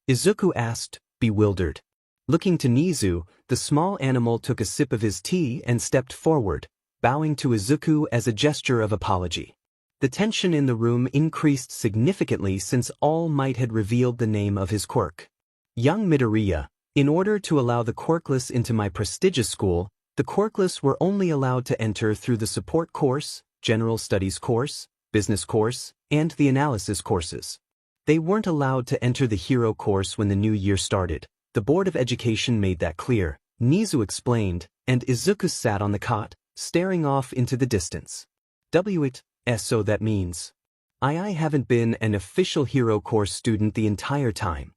Izuku asked, bewildered. Looking to Nizu, the small animal took a sip of his tea and stepped forward, bowing to Izuku as a gesture of apology. The tension in the room increased significantly since All Might had revealed the name of his quirk. Young Midoriya, in order to allow the Quirkless into my prestigious school, the Quirkless were only allowed to enter through the support course, general studies course, business course, and the analysis courses. They weren't allowed to enter the hero course when the new year started. The Board of Education made that clear, Nizu explained, and Izuku sat on the cot, staring off into the distance. So that means I haven't been an official hero course student the entire time.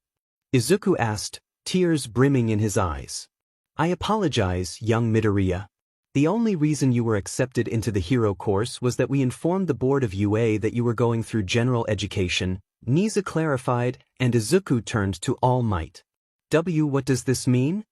Izuku asked, tears brimming in his eyes. I apologize, young Midoriya. The only reason you were accepted into the hero course was that we informed the board of UA that you were going through general education, Nizu clarified, and Izuku turned to All Might. What does this mean?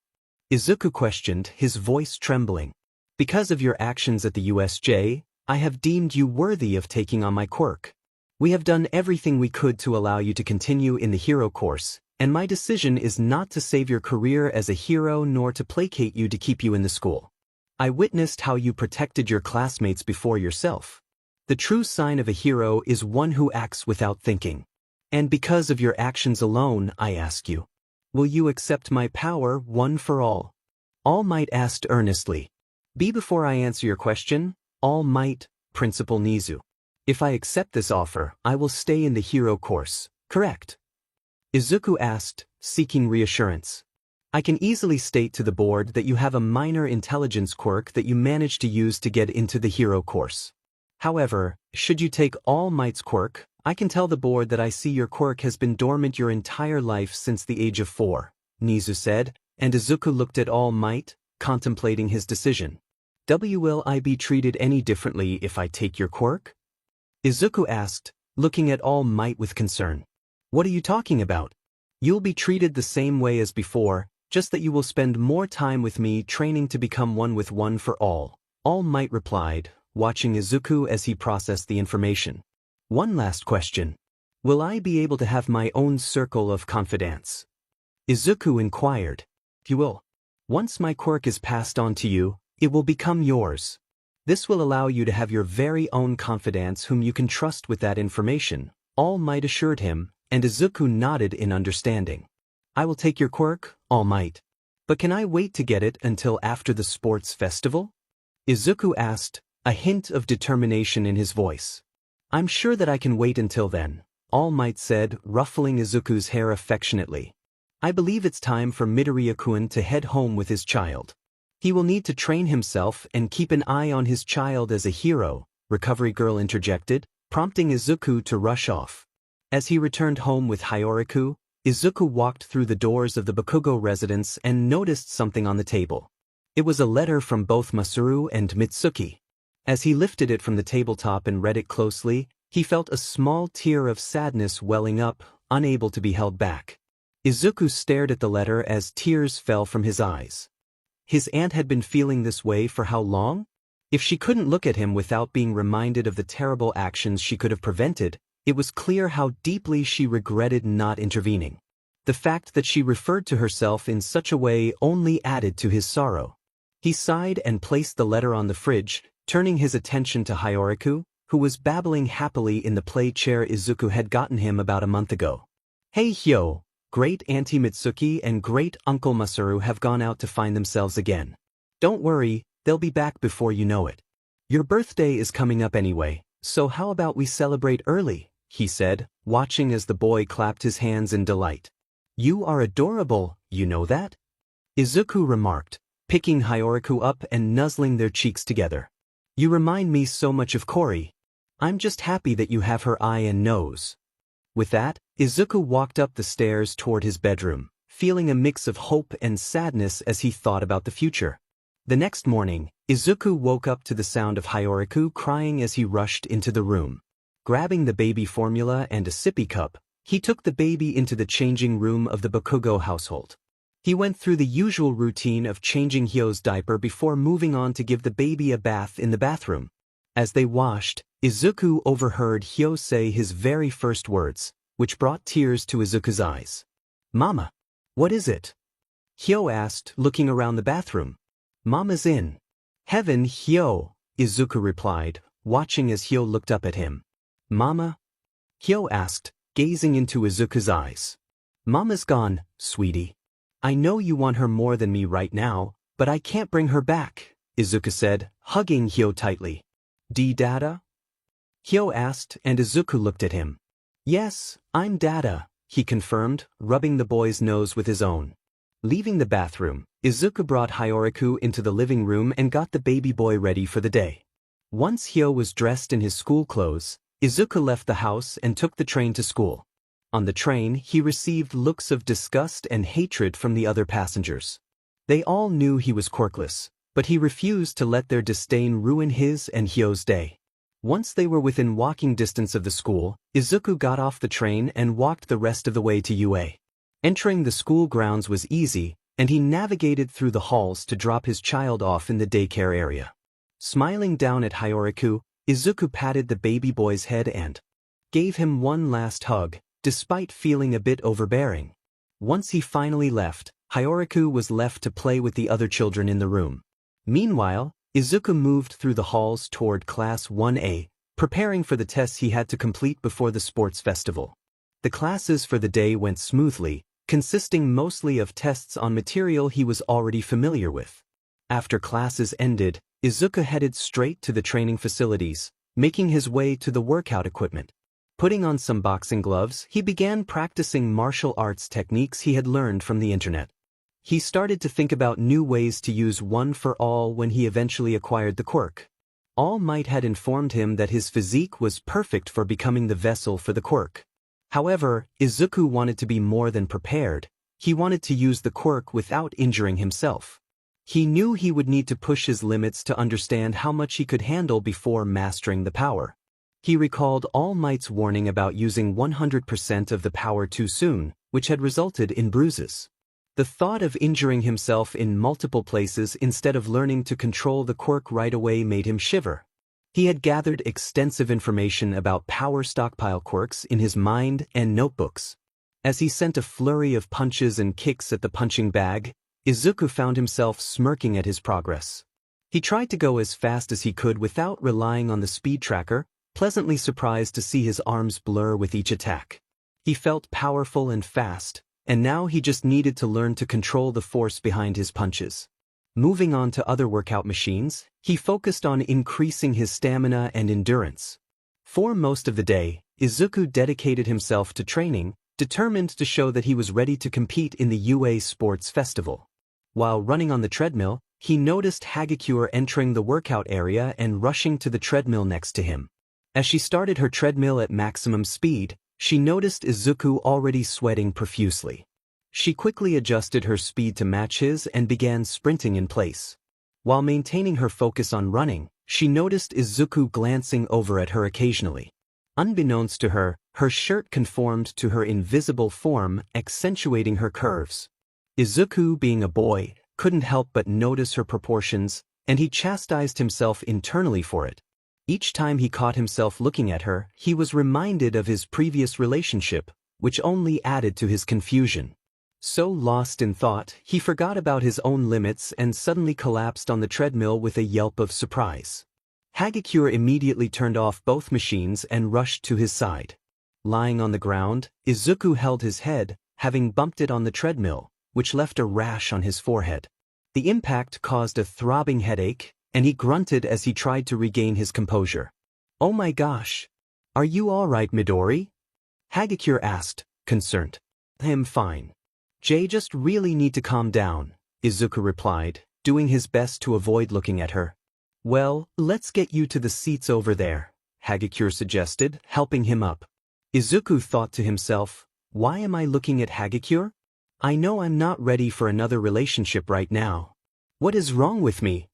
Izuku questioned, his voice trembling. Because of your actions at the USJ, I have deemed you worthy of taking on my quirk. We have done everything we could to allow you to continue in the hero course, and my decision is not to save your career as a hero nor to placate you to keep you in the school. I witnessed how you protected your classmates before yourself. The true sign of a hero is one who acts without thinking. And because of your actions alone, I ask you, will you accept my power one for all? All Might asked earnestly. Before I answer your question, All Might, Principal Nizu. If I accept this offer, I will stay in the hero course, correct? Izuku asked, seeking reassurance. I can easily state to the board that you have a minor intelligence quirk that you managed to use to get into the hero course. However, should you take All Might's quirk, I can tell the board that I see your quirk has been dormant your entire life since the age of 4, Nizu said, and Izuku looked at All Might, contemplating his decision. Will I be treated any differently if I take your quirk? Izuku asked, looking at All Might with concern. What are you talking about? You'll be treated the same way as before, just that you will spend more time with me training to become one with One for All. All Might replied, watching Izuku as he processed the information. One last question. Will I be able to have my own circle of confidants? Izuku inquired. You will. Once my quirk is passed on to you, it will become yours. This will allow you to have your very own confidants whom you can trust with that information, All Might assured him, and Izuku nodded in understanding. I will take your quirk, All Might. But can I wait to get it until after the sports festival? Izuku asked, a hint of determination in his voice. I'm sure that I can wait until then, All Might said, ruffling Izuku's hair affectionately. I believe it's time for Midoriya-kun to head home with his child. He will need to train himself and keep an eye on his child as a hero, Recovery Girl interjected, prompting Izuku to rush off. As he returned home with Hyoriko, Izuku walked through the doors of the Bakugo residence and noticed something on the table. It was a letter from both Masaru and Mitsuki. As he lifted it from the tabletop and read it closely, he felt a small tear of sadness welling up, unable to be held back. Izuku stared at the letter as tears fell from his eyes. His aunt had been feeling this way for how long? If she couldn't look at him without being reminded of the terrible actions she could have prevented, it was clear how deeply she regretted not intervening. The fact that she referred to herself in such a way only added to his sorrow. He sighed and placed the letter on the fridge, turning his attention to Hyoriko, who was babbling happily in the play chair Izuku had gotten him about a month ago. Hey Hyo, Great Auntie Mitsuki and Great Uncle Masaru have gone out to find themselves again. Don't worry, they'll be back before you know it. Your birthday is coming up anyway, so how about we celebrate early, he said, watching as the boy clapped his hands in delight. You are adorable, you know that? Izuku remarked, picking Hyoriko up and nuzzling their cheeks together. You remind me so much of Kori. I'm just happy that you have her eye and nose. With that, Izuku walked up the stairs toward his bedroom, feeling a mix of hope and sadness as he thought about the future. The next morning, Izuku woke up to the sound of Hyoriko crying as he rushed into the room. Grabbing the baby formula and a sippy cup, he took the baby into the changing room of the Bakugo household. He went through the usual routine of changing Hyo's diaper before moving on to give the baby a bath in the bathroom. As they washed, Izuku overheard Hyo say his very first words, which brought tears to Izuku's eyes. Mama, what is it? Hyo asked, looking around the bathroom. Mama's in heaven, Hyo, Izuku replied, watching as Hyo looked up at him. Mama? Hyo asked, gazing into Izuku's eyes. Mama's gone, sweetie. I know you want her more than me right now, but I can't bring her back, Izuku said, hugging Hyo tightly. Dada? Hyo asked, and Izuku looked at him. Yes, I'm Dada, he confirmed, rubbing the boy's nose with his own. Leaving the bathroom, Izuku brought Hyoriko into the living room and got the baby boy ready for the day. Once Hyo was dressed in his school clothes, Izuku left the house and took the train to school. On the train, he received looks of disgust and hatred from the other passengers. They all knew he was quirkless, but he refused to let their disdain ruin his and Hyo's day. Once they were within walking distance of the school, Izuku got off the train and walked the rest of the way to UA. Entering the school grounds was easy, and he navigated through the halls to drop his child off in the daycare area. Smiling down at Hyoriko, Izuku patted the baby boy's head and gave him one last hug, despite feeling a bit overbearing. Once he finally left, Hyoriko was left to play with the other children in the room. Meanwhile, Izuku moved through the halls toward Class 1A, preparing for the tests he had to complete before the sports festival. The classes for the day went smoothly, consisting mostly of tests on material he was already familiar with. After classes ended, Izuku headed straight to the training facilities, making his way to the workout equipment. Putting on some boxing gloves, he began practicing martial arts techniques he had learned from the internet. He started to think about new ways to use One for All when he eventually acquired the quirk. All Might had informed him that his physique was perfect for becoming the vessel for the quirk. However, Izuku wanted to be more than prepared. He wanted to use the quirk without injuring himself. He knew he would need to push his limits to understand how much he could handle before mastering the power. He recalled All Might's warning about using 100% of the power too soon, which had resulted in bruises. The thought of injuring himself in multiple places instead of learning to control the quirk right away made him shiver. He had gathered extensive information about power stockpile quirks in his mind and notebooks. As he sent a flurry of punches and kicks at the punching bag, Izuku found himself smirking at his progress. He tried to go as fast as he could without relying on the speed tracker, pleasantly surprised to see his arms blur with each attack. He felt powerful and fast, and now he just needed to learn to control the force behind his punches. Moving on to other workout machines, he focused on increasing his stamina and endurance. For most of the day, Izuku dedicated himself to training, determined to show that he was ready to compete in the UA Sports Festival. While running on the treadmill, he noticed Hagakure entering the workout area and rushing to the treadmill next to him. As she started her treadmill at maximum speed, she noticed Izuku already sweating profusely. She quickly adjusted her speed to match his and began sprinting in place. While maintaining her focus on running, she noticed Izuku glancing over at her occasionally. Unbeknownst to her, her shirt conformed to her invisible form, accentuating her curves. Izuku, being a boy, couldn't help but notice her proportions, and he chastised himself internally for it. Each time he caught himself looking at her, he was reminded of his previous relationship, which only added to his confusion. So lost in thought, he forgot about his own limits and suddenly collapsed on the treadmill with a yelp of surprise. Hagakure immediately turned off both machines and rushed to his side. Lying on the ground, Izuku held his head, having bumped it on the treadmill, which left a rash on his forehead. The impact caused a throbbing headache, and he grunted as he tried to regain his composure. "Oh my gosh! Are you all right, Midori?" Hagakure asked, concerned. "I'm fine. Jay, just really need to calm down," Izuku replied, doing his best to avoid looking at her. "Well, let's get you to the seats over there," Hagakure suggested, helping him up. Izuku thought to himself, "Why am I looking at Hagakure? I know I'm not ready for another relationship right now. What is wrong with me?"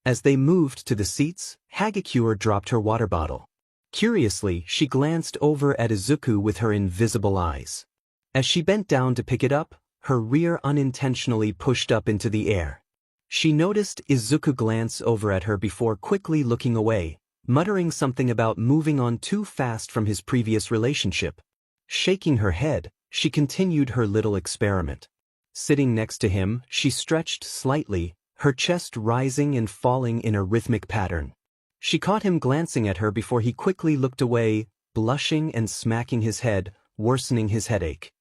As they moved to the seats, Hagakure dropped her water bottle. Curiously, she glanced over at Izuku with her invisible eyes. As she bent down to pick it up, her rear unintentionally pushed up into the air. She noticed Izuku glance over at her before quickly looking away, muttering something about moving on too fast from his previous relationship. Shaking her head, she continued her little experiment. Sitting next to him, she stretched slightly, her chest rising and falling in a rhythmic pattern. She caught him glancing at her before he quickly looked away, blushing and smacking his head, worsening his headache.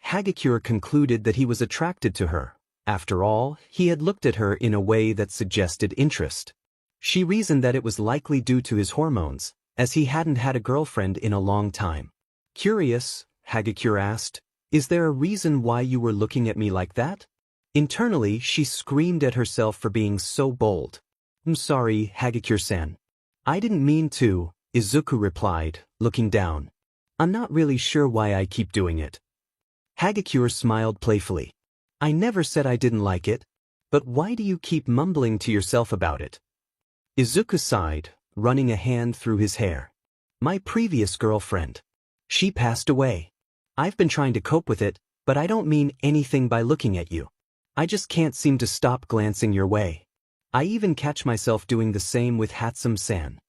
Hagakure concluded that he was attracted to her. After all, he had looked at her in a way that suggested interest. She reasoned that it was likely due to his hormones, as he hadn't had a girlfriend in a long time. "Curious," Hagakure asked, "is there a reason why you were looking at me like that?" Internally, she screamed at herself for being so bold. "I'm sorry, Hagakure-san. I didn't mean to," Izuku replied, looking down. "I'm not really sure why I keep doing it." Hagakure smiled playfully. "I never said I didn't like it. But why do you keep mumbling to yourself about it?" Izuku sighed, running a hand through his hair. "My previous girlfriend. She passed away. I've been trying to cope with it, but I don't mean anything by looking at you. I just can't seem to stop glancing your way. I even catch myself doing the same with Hatsum-san."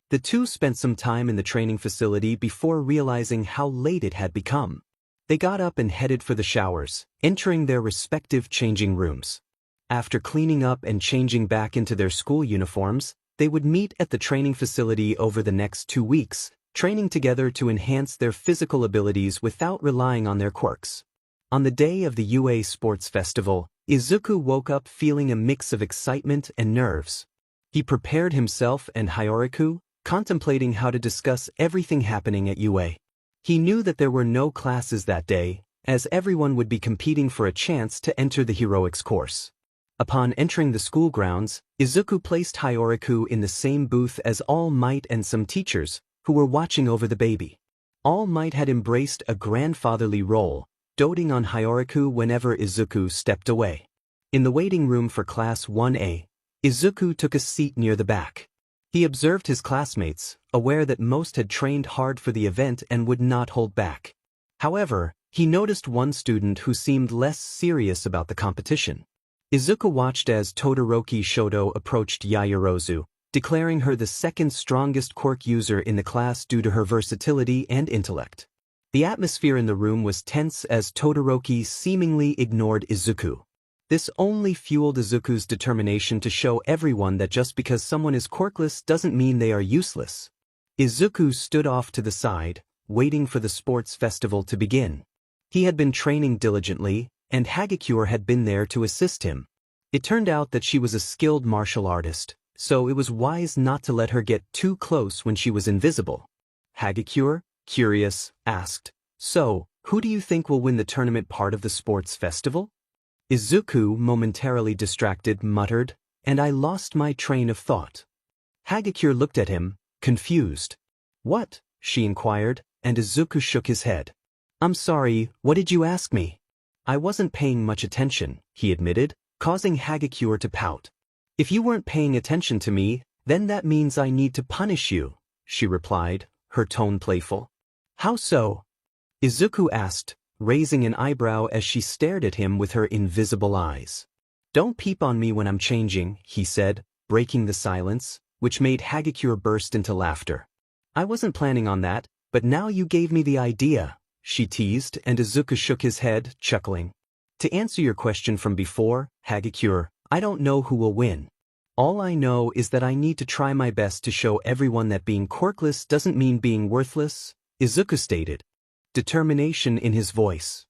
The two spent some time in the training facility before realizing how late it had become. They got up and headed for the showers, entering their respective changing rooms. After cleaning up and changing back into their school uniforms, They would meet at the training facility over the next 2 weeks, training together to enhance their physical abilities without relying on their quirks. On the day of the UA Sports Festival, Izuku woke up feeling a mix of excitement and nerves. He prepared himself and Hyoriko, contemplating how to discuss everything happening at UA. He knew that there were no classes that day, as everyone would be competing for a chance to enter the heroics course. Upon entering the school grounds, Izuku placed Hyoriko in the same booth as All Might and some teachers, who were watching over the baby. All Might had embraced a grandfatherly role, doting on Hyoriko whenever Izuku stepped away. In the waiting room for Class 1A, Izuku took a seat near the back. He observed his classmates, aware that most had trained hard for the event and would not hold back. However, he noticed one student who seemed less serious about the competition. Izuku watched as Todoroki Shoto approached Yaoyorozu, declaring her the second strongest quirk user in the class due to her versatility and intellect. The atmosphere in the room was tense as Todoroki seemingly ignored Izuku. This only fueled Izuku's determination to show everyone that just because someone is quirkless doesn't mean they are useless. Izuku stood off to the side, waiting for the sports festival to begin. He had been training diligently, and Hagakure had been there to assist him. It turned out that she was a skilled martial artist, so it was wise not to let her get too close when she was invisible. Hagakure, curious, asked, "So, who do you think will win the tournament part of the sports festival?" Izuku, momentarily distracted, muttered, "And I lost my train of thought." Hagakure looked at him, confused. "What?" she inquired, and Izuku shook his head. "I'm sorry, what did you ask me?" "I wasn't paying much attention," he admitted, causing Hagakure to pout. "If you weren't paying attention to me, then that means I need to punish you," she replied, her tone playful. "How so?" Izuku asked, raising an eyebrow as she stared at him with her invisible eyes. "Don't peep on me when I'm changing," he said, breaking the silence, which made Hagakure burst into laughter. "I wasn't planning on that, but now you gave me the idea," she teased, and Izuku shook his head, chuckling. "To answer your question from before, Hagakure, I don't know who will win. All I know is that I need to try my best to show everyone that being quirkless doesn't mean being worthless," Izuku stated, determination in his voice.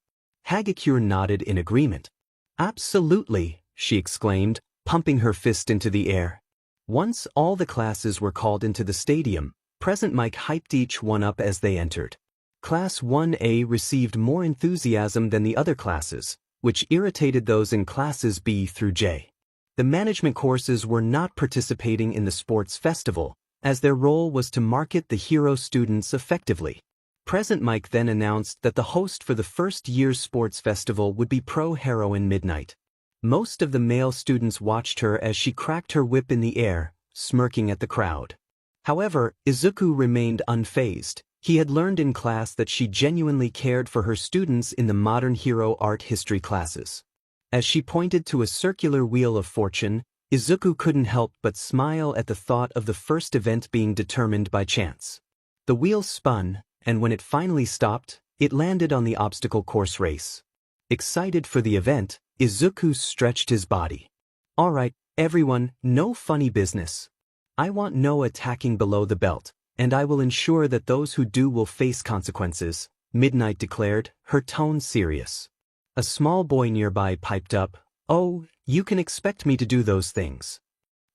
Hagakure nodded in agreement. "Absolutely," she exclaimed, pumping her fist into the air. Once all the classes were called into the stadium, Present Mic hyped each one up as they entered. Class 1A received more enthusiasm than the other classes, which irritated those in classes B through J. The management courses were not participating in the sports festival, as their role was to market the hero students effectively. Present Mic then announced that the host for the first year's sports festival would be pro-heroine Midnight. Most of the male students watched her as she cracked her whip in the air, smirking at the crowd. However, Izuku remained unfazed. He had learned in class that she genuinely cared for her students in the modern hero art history classes. As she pointed to a circular wheel of fortune, Izuku couldn't help but smile at the thought of the first event being determined by chance. The wheel spun, and when it finally stopped, it landed on the obstacle course race. Excited for the event, Izuku stretched his body. "All right, everyone, no funny business. I want no attacking below the belt, and I will ensure that those who do will face consequences," Midnight declared, her tone serious. A small boy nearby piped up, "Oh, you can expect me to do those things."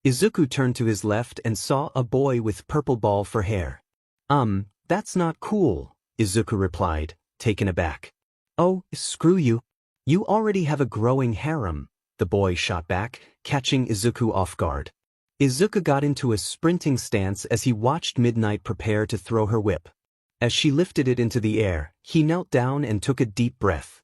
Izuku turned to his left and saw a boy with purple ball for hair. That's not cool," Izuku replied, taken aback. "Oh, screw you. You already have a growing harem," the boy shot back, catching Izuku off guard. Izuku got into a sprinting stance as he watched Midnight prepare to throw her whip. As she lifted it into the air, he knelt down and took a deep breath.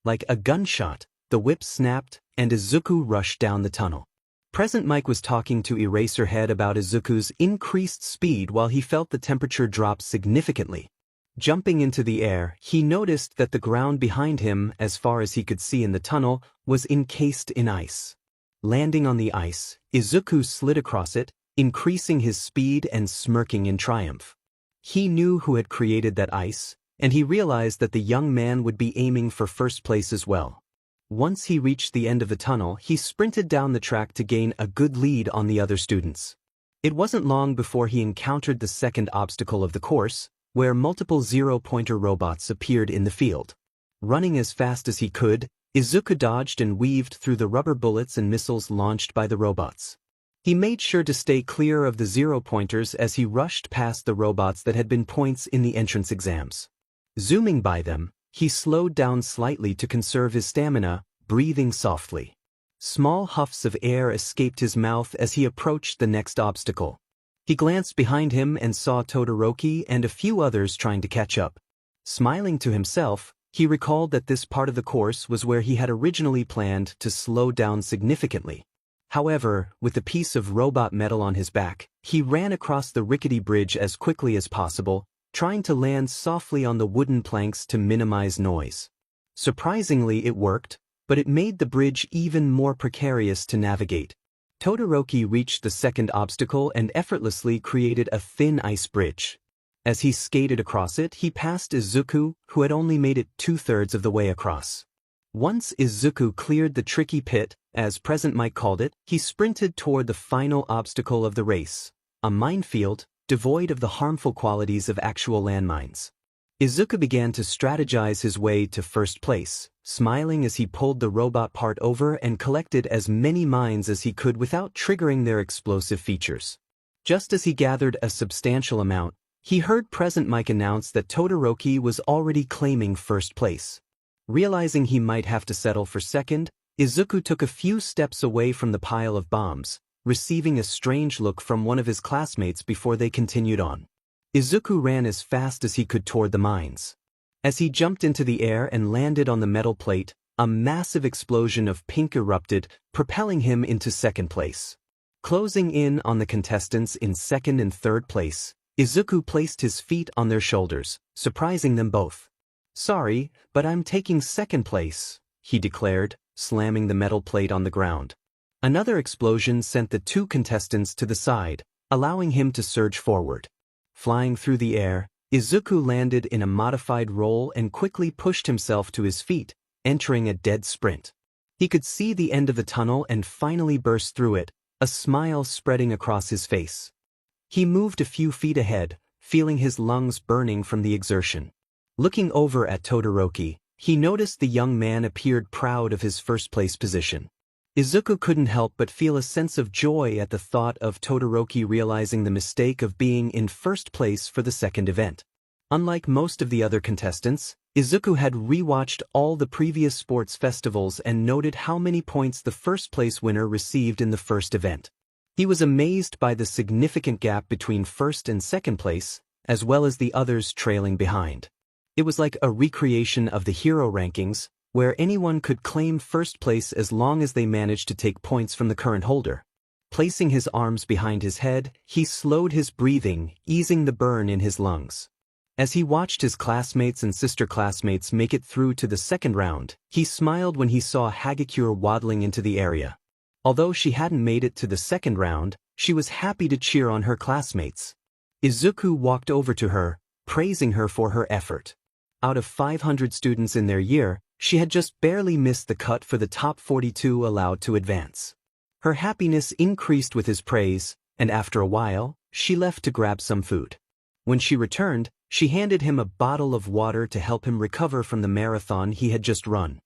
Like a gunshot, the whip snapped, and Izuku rushed down the tunnel. Present Mic was talking to Eraserhead about Izuku's increased speed while he felt the temperature drop significantly. Jumping into the air, he noticed that the ground behind him, as far as he could see in the tunnel, was encased in ice. Landing on the ice, Izuku slid across it, increasing his speed and smirking in triumph. He knew who had created that ice, and he realized that the young man would be aiming for first place as well. Once he reached the end of the tunnel, he sprinted down the track to gain a good lead on the other students. It wasn't long before he encountered the second obstacle of the course, where multiple zero-pointer robots appeared in the field. Running as fast as he could, Izuku dodged and weaved through the rubber bullets and missiles launched by the robots. He made sure to stay clear of the zero-pointers as he rushed past the robots that had been points in the entrance exams. Zooming by them, he slowed down slightly to conserve his stamina, breathing softly. Small huffs of air escaped his mouth as he approached the next obstacle. He glanced behind him and saw Todoroki and a few others trying to catch up. Smiling to himself, he recalled that this part of the course was where he had originally planned to slow down significantly. However, with a piece of robot metal on his back, he ran across the rickety bridge as quickly as possible, trying to land softly on the wooden planks to minimize noise. Surprisingly, it worked, but it made the bridge even more precarious to navigate. Todoroki reached the second obstacle and effortlessly created a thin ice bridge. As he skated across it, he passed Izuku, who had only made it 2/3 of the way across. Once Izuku cleared the tricky pit, as Present Mike called it, he sprinted toward the final obstacle of the race, a minefield, devoid of the harmful qualities of actual landmines. Izuku began to strategize his way to first place, smiling as he pulled the robot part over and collected as many mines as he could without triggering their explosive features. Just as he gathered a substantial amount, he heard Present Mike announce that Todoroki was already claiming first place. Realizing he might have to settle for second, Izuku took a few steps away from the pile of bombs, receiving a strange look from one of his classmates before they continued on. Izuku ran as fast as he could toward the mines. As he jumped into the air and landed on the metal plate, a massive explosion of pink erupted, propelling him into second place. Closing in on the contestants in second and third place, Izuku placed his feet on their shoulders, surprising them both. "Sorry, but I'm taking second place," he declared, slamming the metal plate on the ground. Another explosion sent the two contestants to the side, allowing him to surge forward. Flying through the air, Izuku landed in a modified roll and quickly pushed himself to his feet, entering a dead sprint. He could see the end of the tunnel and finally burst through it, a smile spreading across his face. He moved a few feet ahead, feeling his lungs burning from the exertion. Looking over at Todoroki, he noticed the young man appeared proud of his first-place position. Izuku couldn't help but feel a sense of joy at the thought of Todoroki realizing the mistake of being in first place for the second event. Unlike most of the other contestants, Izuku had rewatched all the previous sports festivals and noted how many points the first-place winner received in the first event. He was amazed by the significant gap between first and second place, as well as the others trailing behind. It was like a recreation of the hero rankings, where anyone could claim first place as long as they managed to take points from the current holder. Placing his arms behind his head, he slowed his breathing, easing the burn in his lungs. As he watched his classmates and sister classmates make it through to the second round, he smiled when he saw Hagakure waddling into the area. Although she hadn't made it to the second round, she was happy to cheer on her classmates. Izuku walked over to her, praising her for her effort. Out of 500 students in their year, she had just barely missed the cut for the top 42 allowed to advance. Her happiness increased with his praise, and after a while, she left to grab some food. When she returned, she handed him a bottle of water to help him recover from the marathon he had just run.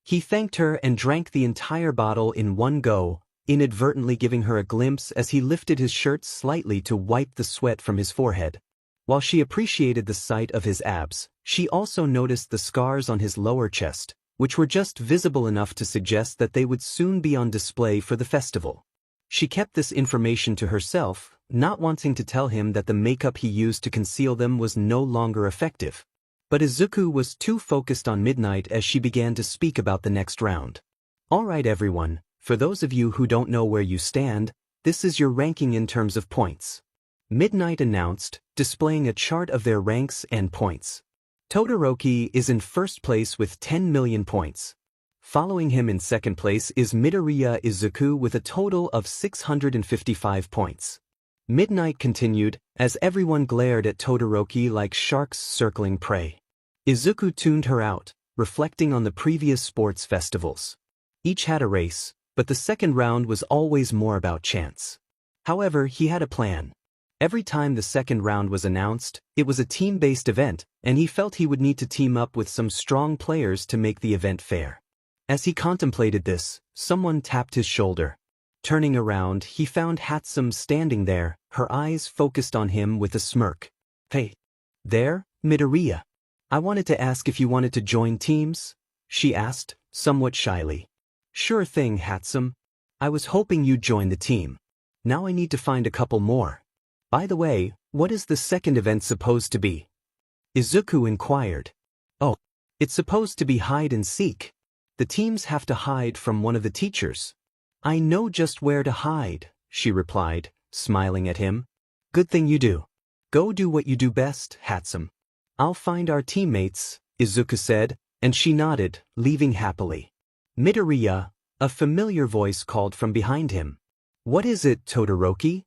He thanked her and drank the entire bottle in one go, inadvertently giving her a glimpse as he lifted his shirt slightly to wipe the sweat from his forehead. While she appreciated the sight of his abs, she also noticed the scars on his lower chest, which were just visible enough to suggest that they would soon be on display for the festival. She kept this information to herself, not wanting to tell him that the makeup he used to conceal them was no longer effective. But Izuku was too focused on Midnight as she began to speak about the next round. "Alright everyone, for those of you who don't know where you stand, this is your ranking in terms of points," Midnight announced, displaying a chart of their ranks and points. Todoroki is in first place with 10 million points. Following him in second place is Midoriya Izuku with a total of 655 points. Midnight continued, as everyone glared at Todoroki like sharks circling prey. Izuku tuned her out, reflecting on the previous sports festivals. Each had a race, but the second round was always more about chance. However, he had a plan. Every time the second round was announced, it was a team-based event, and he felt he would need to team up with some strong players to make the event fair. As he contemplated this, someone tapped his shoulder. Turning around, he found Hatsum standing there, her eyes focused on him with a smirk. "Hey. There, Midoriya. I wanted to ask if you wanted to join teams?" she asked, somewhat shyly. "Sure thing, Hatsum. I was hoping you'd join the team. Now I need to find a couple more. By the way, what is the second event supposed to be?" Izuku inquired. "Oh, it's supposed to be hide and seek. The teams have to hide from one of the teachers." "I know just where to hide," she replied, smiling at him. "Good thing you do. Go do what you do best, Hatsum." "I'll find our teammates," Izuku said, and she nodded, leaving happily. "Midoriya," a familiar voice called from behind him. "What is it, Todoroki?"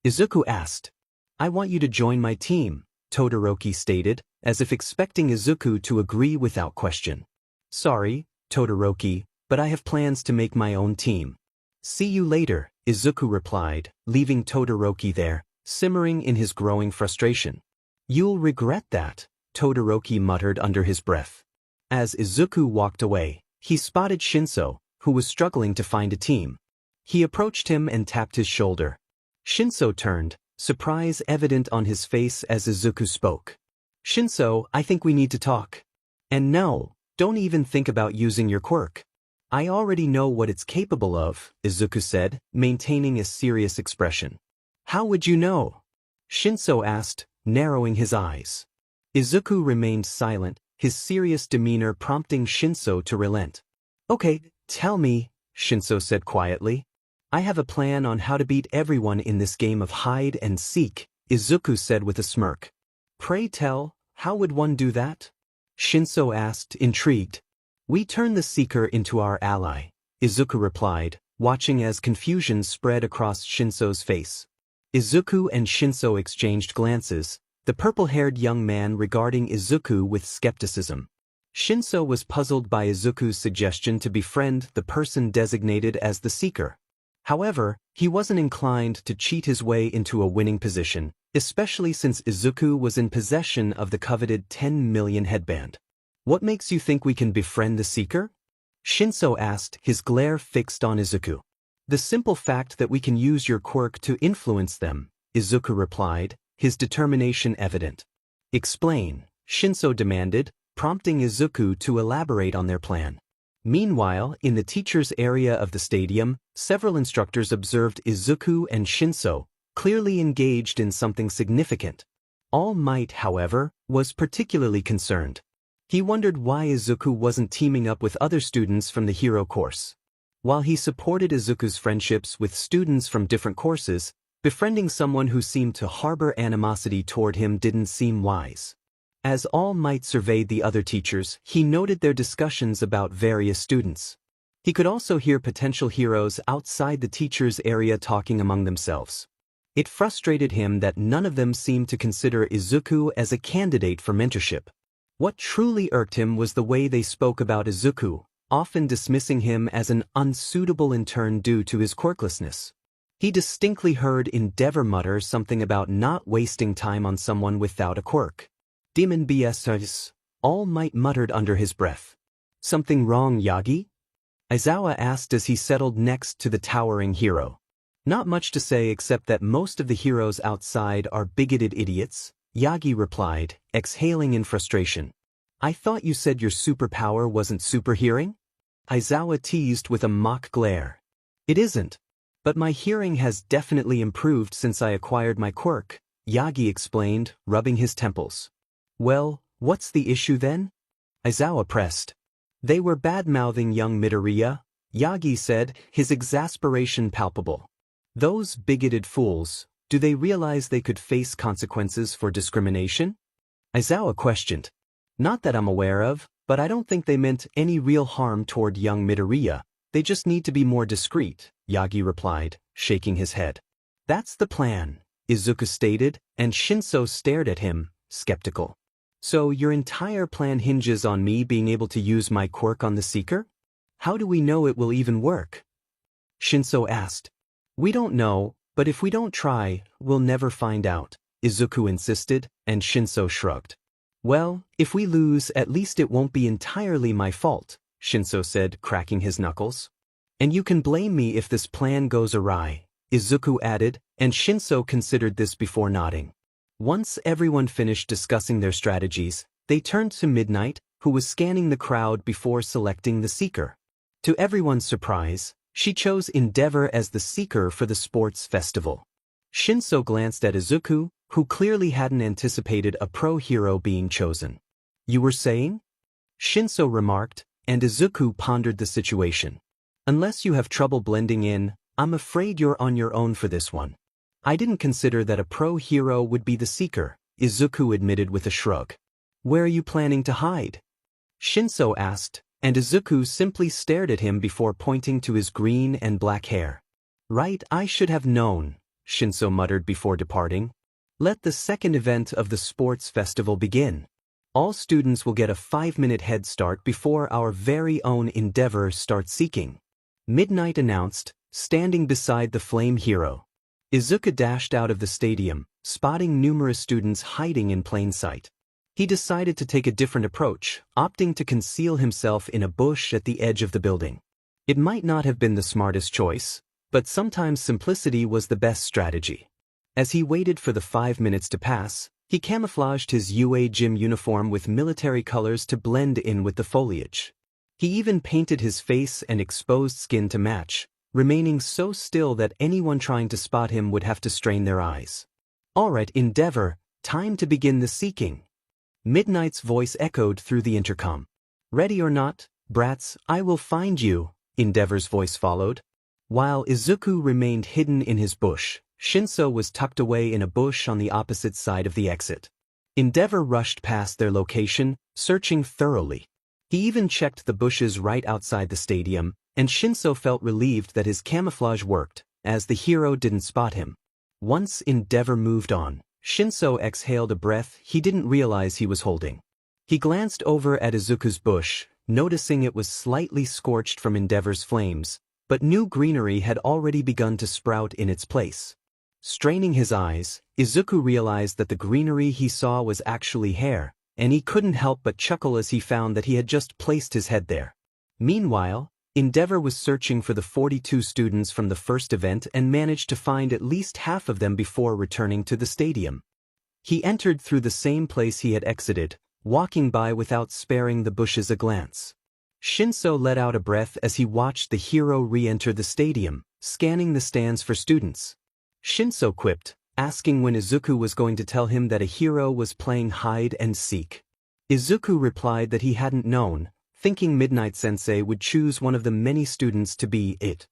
Izuku asked. "I want you to join my team," Todoroki stated, as if expecting Izuku to agree without question. "Sorry, Todoroki, but I have plans to make my own team." "See you later," Izuku replied, leaving Todoroki there, simmering in his growing frustration. "You'll regret that," Todoroki muttered under his breath. As Izuku walked away, he spotted Shinso, who was struggling to find a team. He approached him and tapped his shoulder. Shinso turned, surprise evident on his face as Izuku spoke. "Shinso, I think we need to talk. And no, don't even think about using your quirk. I already know what it's capable of," Izuku said, maintaining a serious expression. "How would you know?" Shinso asked, narrowing his eyes. Izuku remained silent, his serious demeanor prompting Shinso to relent. "Okay, tell me," Shinso said quietly. "I have a plan on how to beat everyone in this game of hide and seek," Izuku said with a smirk. "Pray tell, how would one do that?" Shinso asked, intrigued. "We turn the seeker into our ally," Izuku replied, watching as confusion spread across Shinso's face. Izuku and Shinso exchanged glances, the purple-haired young man regarding Izuku with skepticism. Shinso was puzzled by Izuku's suggestion to befriend the person designated as the seeker. However, he wasn't inclined to cheat his way into a winning position, especially since Izuku was in possession of the coveted 10 million headband. "What makes you think we can befriend the seeker?" Shinso asked, his glare fixed on Izuku. "The simple fact that we can use your quirk to influence them," Izuku replied, his determination evident. "Explain," Shinso demanded, prompting Izuku to elaborate on their plan. Meanwhile, in the teachers' area of the stadium, several instructors observed Izuku and Shinso, clearly engaged in something significant. All Might, however, was particularly concerned. He wondered why Izuku wasn't teaming up with other students from the hero course. While he supported Izuku's friendships with students from different courses, befriending someone who seemed to harbor animosity toward him didn't seem wise. As All Might surveyed the other teachers, he noted their discussions about various students. He could also hear potential heroes outside the teachers' area talking among themselves. It frustrated him that none of them seemed to consider Izuku as a candidate for mentorship. What truly irked him was the way they spoke about Izuku, often dismissing him as an unsuitable intern due to his quirklessness. He distinctly heard Endeavor mutter something about not wasting time on someone without a quirk. "Demon BS, All Might muttered under his breath. "Something wrong, Yagi?" Aizawa asked as he settled next to the towering hero. "Not much to say except that most of the heroes outside are bigoted idiots," Yagi replied, exhaling in frustration. "I thought you said your superpower wasn't superhearing?" Aizawa teased with a mock glare. "It isn't. But my hearing has definitely improved since I acquired my quirk," Yagi explained, rubbing his temples. "Well, what's the issue then?" Aizawa pressed. "They were bad-mouthing young Midoriya," Yagi said, his exasperation palpable. "Those bigoted fools, do they realize they could face consequences for discrimination?" Aizawa questioned. "Not that I'm aware of, but I don't think they meant any real harm toward young Midoriya. They just need to be more discreet," Yagi replied, shaking his head. "That's the plan," Izuku stated, and Shinso stared at him, skeptical. "So your entire plan hinges on me being able to use my quirk on the Seeker? How do we know it will even work?" Shinso asked. "We don't know, But if we don't try, we'll never find out, Izuku insisted, and Shinso shrugged. Well, if we lose, at least it won't be entirely my fault, Shinso said, cracking his knuckles. And you can blame me if this plan goes awry, Izuku added, and Shinso considered this before nodding. Once everyone finished discussing their strategies, they turned to Midnight, who was scanning the crowd before selecting the Seeker. To everyone's surprise, she chose Endeavor as the Seeker for the sports festival. Shinso glanced at Izuku, who clearly hadn't anticipated a pro-hero being chosen. You were saying? Shinso remarked, and Izuku pondered the situation. Unless you have trouble blending in, I'm afraid you're on your own for this one. I didn't consider that a pro-hero would be the Seeker, Izuku admitted with a shrug. Where are you planning to hide? Shinso asked, and Izuku simply stared at him before pointing to his green and black hair. Right, I should have known, Shinso muttered before departing. Let the second event of the sports festival begin. All students will get a 5-minute head start before our very own Endeavor starts seeking. Midnight announced, standing beside the flame hero. Izuku dashed out of the stadium, spotting numerous students hiding in plain sight. He decided to take a different approach, opting to conceal himself in a bush at the edge of the building. It might not have been the smartest choice, but sometimes simplicity was the best strategy. As he waited for the 5 minutes to pass, he camouflaged his UA gym uniform with military colors to blend in with the foliage. He even painted his face and exposed skin to match, remaining so still that anyone trying to spot him would have to strain their eyes. All right, Endeavor, time to begin the seeking. Midnight's voice echoed through the intercom. Ready or not, brats, I will find you, Endeavor's voice followed. While Izuku remained hidden in his bush, Shinso was tucked away in a bush on the opposite side of the exit. Endeavor rushed past their location, searching thoroughly. He even checked the bushes right outside the stadium, and Shinso felt relieved that his camouflage worked, as the hero didn't spot him. Once Endeavor moved on, Shinso exhaled a breath he didn't realize he was holding. He glanced over at Izuku's bush, noticing it was slightly scorched from Endeavor's flames, but new greenery had already begun to sprout in its place. Straining his eyes, Izuku realized that the greenery he saw was actually hair, and he couldn't help but chuckle as he found that he had just placed his head there. Meanwhile, Endeavor was searching for the 42 students from the first event and managed to find at least half of them before returning to the stadium. He entered through the same place he had exited, walking by without sparing the bushes a glance. Shinso let out a breath as he watched the hero re-enter the stadium, scanning the stands for students. Shinso quipped, asking when Izuku was going to tell him that a hero was playing hide and seek. Izuku replied that he hadn't known, thinking Midnight Sensei would choose one of the many students to be it.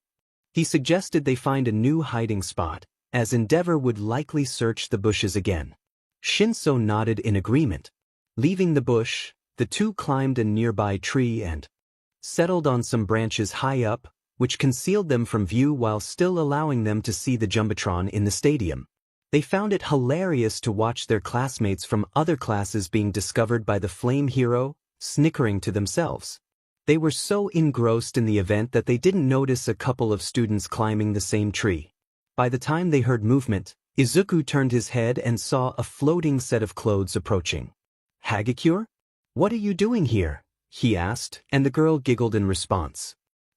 He suggested they find a new hiding spot, as Endeavor would likely search the bushes again. Shinso nodded in agreement. Leaving the bush, the two climbed a nearby tree and settled on some branches high up, which concealed them from view while still allowing them to see the Jumbotron in the stadium. They found it hilarious to watch their classmates from other classes being discovered by the flame hero, snickering to themselves. They were so engrossed in the event that they didn't notice a couple of students climbing the same tree. By the time they heard movement, Izuku turned his head and saw a floating set of clothes approaching. Hagakure? What are you doing here? He asked, and the girl giggled in response.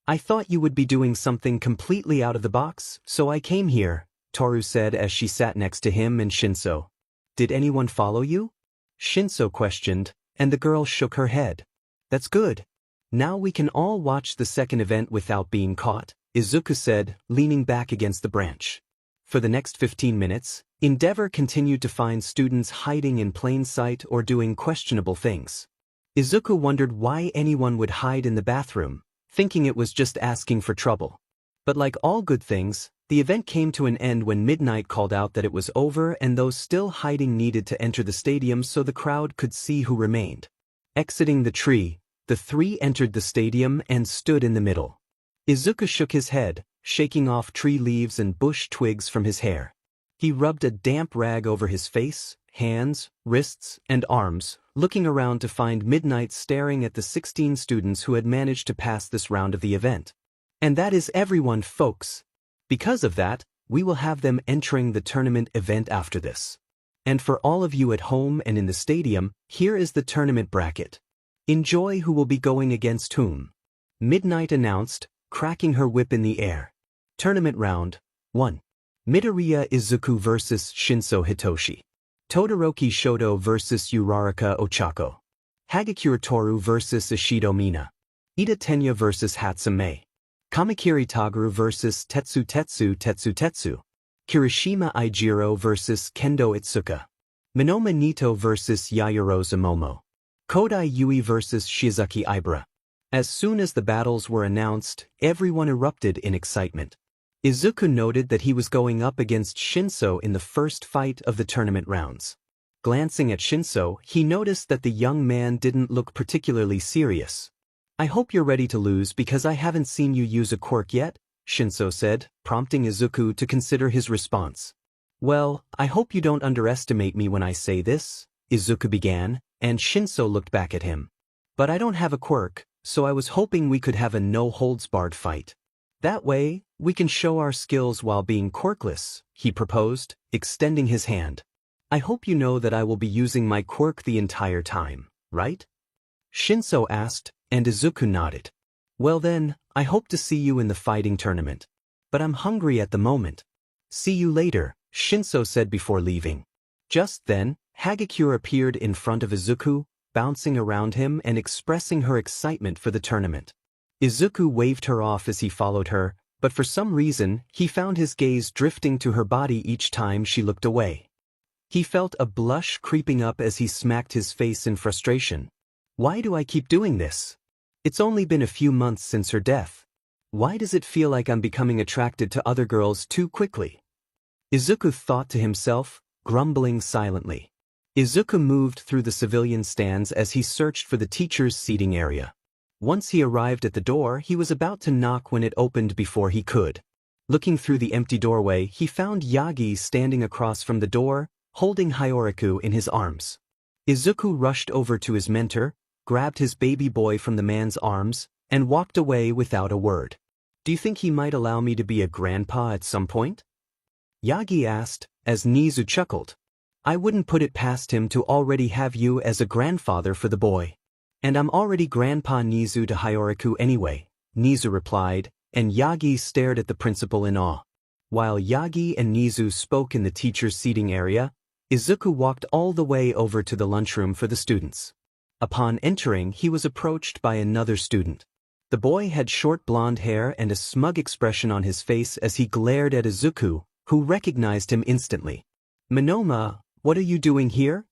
I thought you would be doing something completely out of the box, so I came here, Toru said as she sat next to him and Shinso. Did anyone follow you? Shinso questioned, and the girl shook her head. That's good. Now we can all watch the second event without being caught, Izuku said, leaning back against the branch. For the next 15 minutes, Endeavor continued to find students hiding in plain sight or doing questionable things. Izuku wondered why anyone would hide in the bathroom, thinking it was just asking for trouble. But like all good things, the event came to an end when Midnight called out that it was over and those still hiding needed to enter the stadium so the crowd could see who remained. Exiting the tree, the three entered the stadium and stood in the middle. Izuku shook his head, shaking off tree leaves and bush twigs from his hair. He rubbed a damp rag over his face, hands, wrists, and arms, looking around to find Midnight staring at the 16 students who had managed to pass this round of the event. And that is everyone, folks. Because of that, we will have them entering the tournament event after this. And for all of you at home and in the stadium, here is the tournament bracket. Enjoy who will be going against whom. Midnight announced, cracking her whip in the air. Tournament round 1. Midoriya Izuku vs Shinso Hitoshi. Todoroki Shoto vs Uraraka Ochako. Hagakure Toru vs Ishido Mina. Ida Tenya vs Hatsume. Kamakiri Tagaru vs Tetsu Tetsu. Kirishima Eijiro vs Kendo Itsuka. Minoma Nito vs Yayorozu Momo. Kodai Yui vs Shizuki Ibara. As soon as the battles were announced, everyone erupted in excitement. Izuku noted that he was going up against Shinso in the first fight of the tournament rounds. Glancing at Shinso, he noticed that the young man didn't look particularly serious. "I hope you're ready to lose because I haven't seen you use a quirk yet," Shinso said, prompting Izuku to consider his response. "Well, I hope you don't underestimate me when I say this," Izuku began, and Shinso looked back at him. "But I don't have a quirk, so I was hoping we could have a no-holds-barred fight. That way, we can show our skills while being quirkless," he proposed, extending his hand. "I hope you know that I will be using my quirk the entire time, right?" Shinso asked, and Izuku nodded. "Well then, I hope to see you in the fighting tournament. But I'm hungry at the moment." "See you later," Shinso said before leaving. Just then, Hagakure appeared in front of Izuku, bouncing around him and expressing her excitement for the tournament. Izuku waved her off as he followed her, but for some reason, he found his gaze drifting to her body each time she looked away. He felt a blush creeping up as he smacked his face in frustration. "Why do I keep doing this? It's only been a few months since her death. Why does it feel like I'm becoming attracted to other girls too quickly?" Izuku thought to himself, grumbling silently. Izuku moved through the civilian stands as he searched for the teacher's seating area. Once he arrived at the door, he was about to knock when it opened before he could. Looking through the empty doorway, he found Yagi standing across from the door, holding Hyoriku in his arms. Izuku rushed over to his mentor, grabbed his baby boy from the man's arms, and walked away without a word. "Do you think he might allow me to be a grandpa at some point?" Yagi asked, as Nizu chuckled. "I wouldn't put it past him to already have you as a grandfather for the boy. And I'm already Grandpa Nizu to Hyoriku anyway," Nizu replied, and Yagi stared at the principal in awe. While Yagi and Nizu spoke in the teacher's seating area, Izuku walked all the way over to the lunchroom for the students. Upon entering, he was approached by another student. The boy had short blonde hair and a smug expression on his face as he glared at Izuku, who recognized him instantly. "Minoma, what are you doing here?"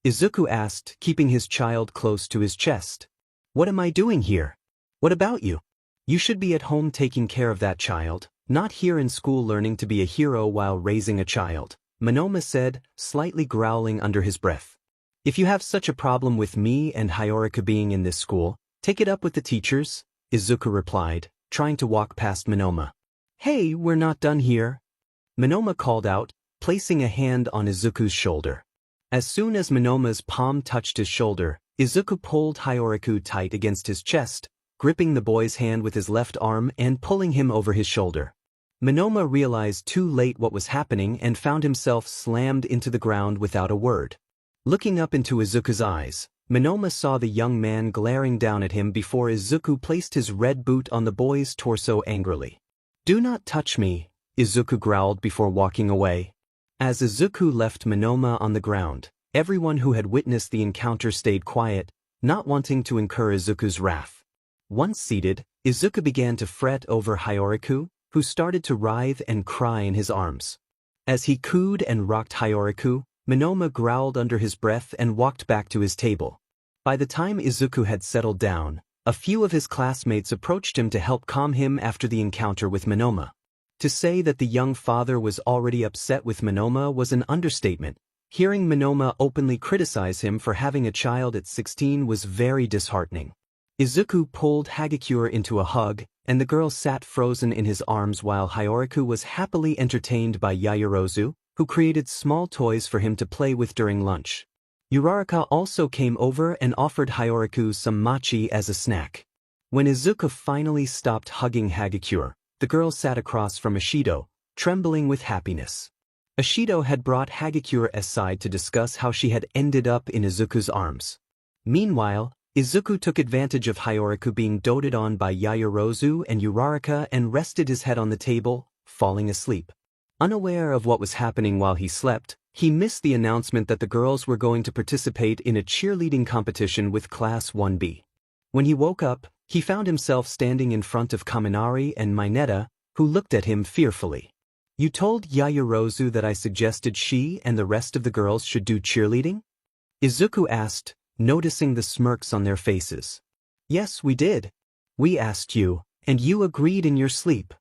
Izuku asked, keeping his child close to his chest. "What am I doing here? What about you? You should be at home taking care of that child, not here in school learning to be a hero while raising a child," Minoma said, slightly growling under his breath. "If you have such a problem with me and Hyoriku being in this school, take it up with the teachers," Izuku replied, trying to walk past Minoma. "Hey, we're not done here," Minoma called out, placing a hand on Izuku's shoulder. As soon as Minoma's palm touched his shoulder, Izuku pulled Hyoriku tight against his chest, gripping the boy's hand with his left arm and pulling him over his shoulder. Minoma realized too late what was happening and found himself slammed into the ground without a word. Looking up into Izuku's eyes, Minoma saw the young man glaring down at him before Izuku placed his red boot on the boy's torso angrily. "Do not touch me," Izuku growled before walking away. As Izuku left Minoma on the ground, everyone who had witnessed the encounter stayed quiet, not wanting to incur Izuku's wrath. Once seated, Izuku began to fret over Hyoriku, who started to writhe and cry in his arms. As he cooed and rocked Hyoriku, Minoma growled under his breath and walked back to his table. By the time Izuku had settled down, a few of his classmates approached him to help calm him after the encounter with Minoma. To say that the young father was already upset with Minoma was an understatement. Hearing Minoma openly criticize him for having a child at 16 was very disheartening. Izuku pulled Hagakure into a hug, and the girl sat frozen in his arms while Hyoriku was happily entertained by Yayorozu, who created small toys for him to play with during lunch. Uraraka also came over and offered Hyoriku some mochi as a snack. When Izuku finally stopped hugging Hagakure, the girl sat across from Ishido, trembling with happiness. Ashido had brought Hagakure aside to discuss how she had ended up in Izuku's arms. Meanwhile, Izuku took advantage of Hyoriku being doted on by Yaoyorozu and Uraraka and rested his head on the table, falling asleep. Unaware of what was happening while he slept, he missed the announcement that the girls were going to participate in a cheerleading competition with Class 1B. When he woke up, he found himself standing in front of Kaminari and Mineta, who looked at him fearfully. "You told Yaoyorozu that I suggested she and the rest of the girls should do cheerleading?" Izuku asked, noticing the smirks on their faces. "Yes, we did. We asked you, and you agreed in your sleep."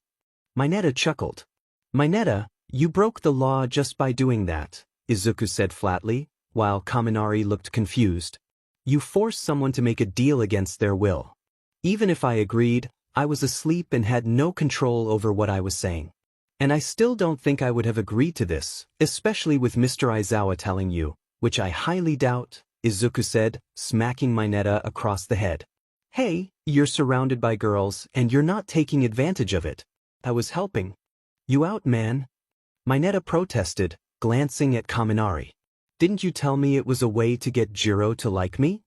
Mineta chuckled. "Mineta, you broke the law just by doing that," Izuku said flatly, while Kaminari looked confused. "You forced someone to make a deal against their will. Even if I agreed, I was asleep and had no control over what I was saying. And I still don't think I would have agreed to this, especially with Mr. Aizawa telling you, which I highly doubt," Izuku said, smacking Mineta across the head. "Hey, you're surrounded by girls and you're not taking advantage of it. I was helping. You out, man." Mineta protested, glancing at Kaminari. "Didn't you tell me it was a way to get Jiro to like me?"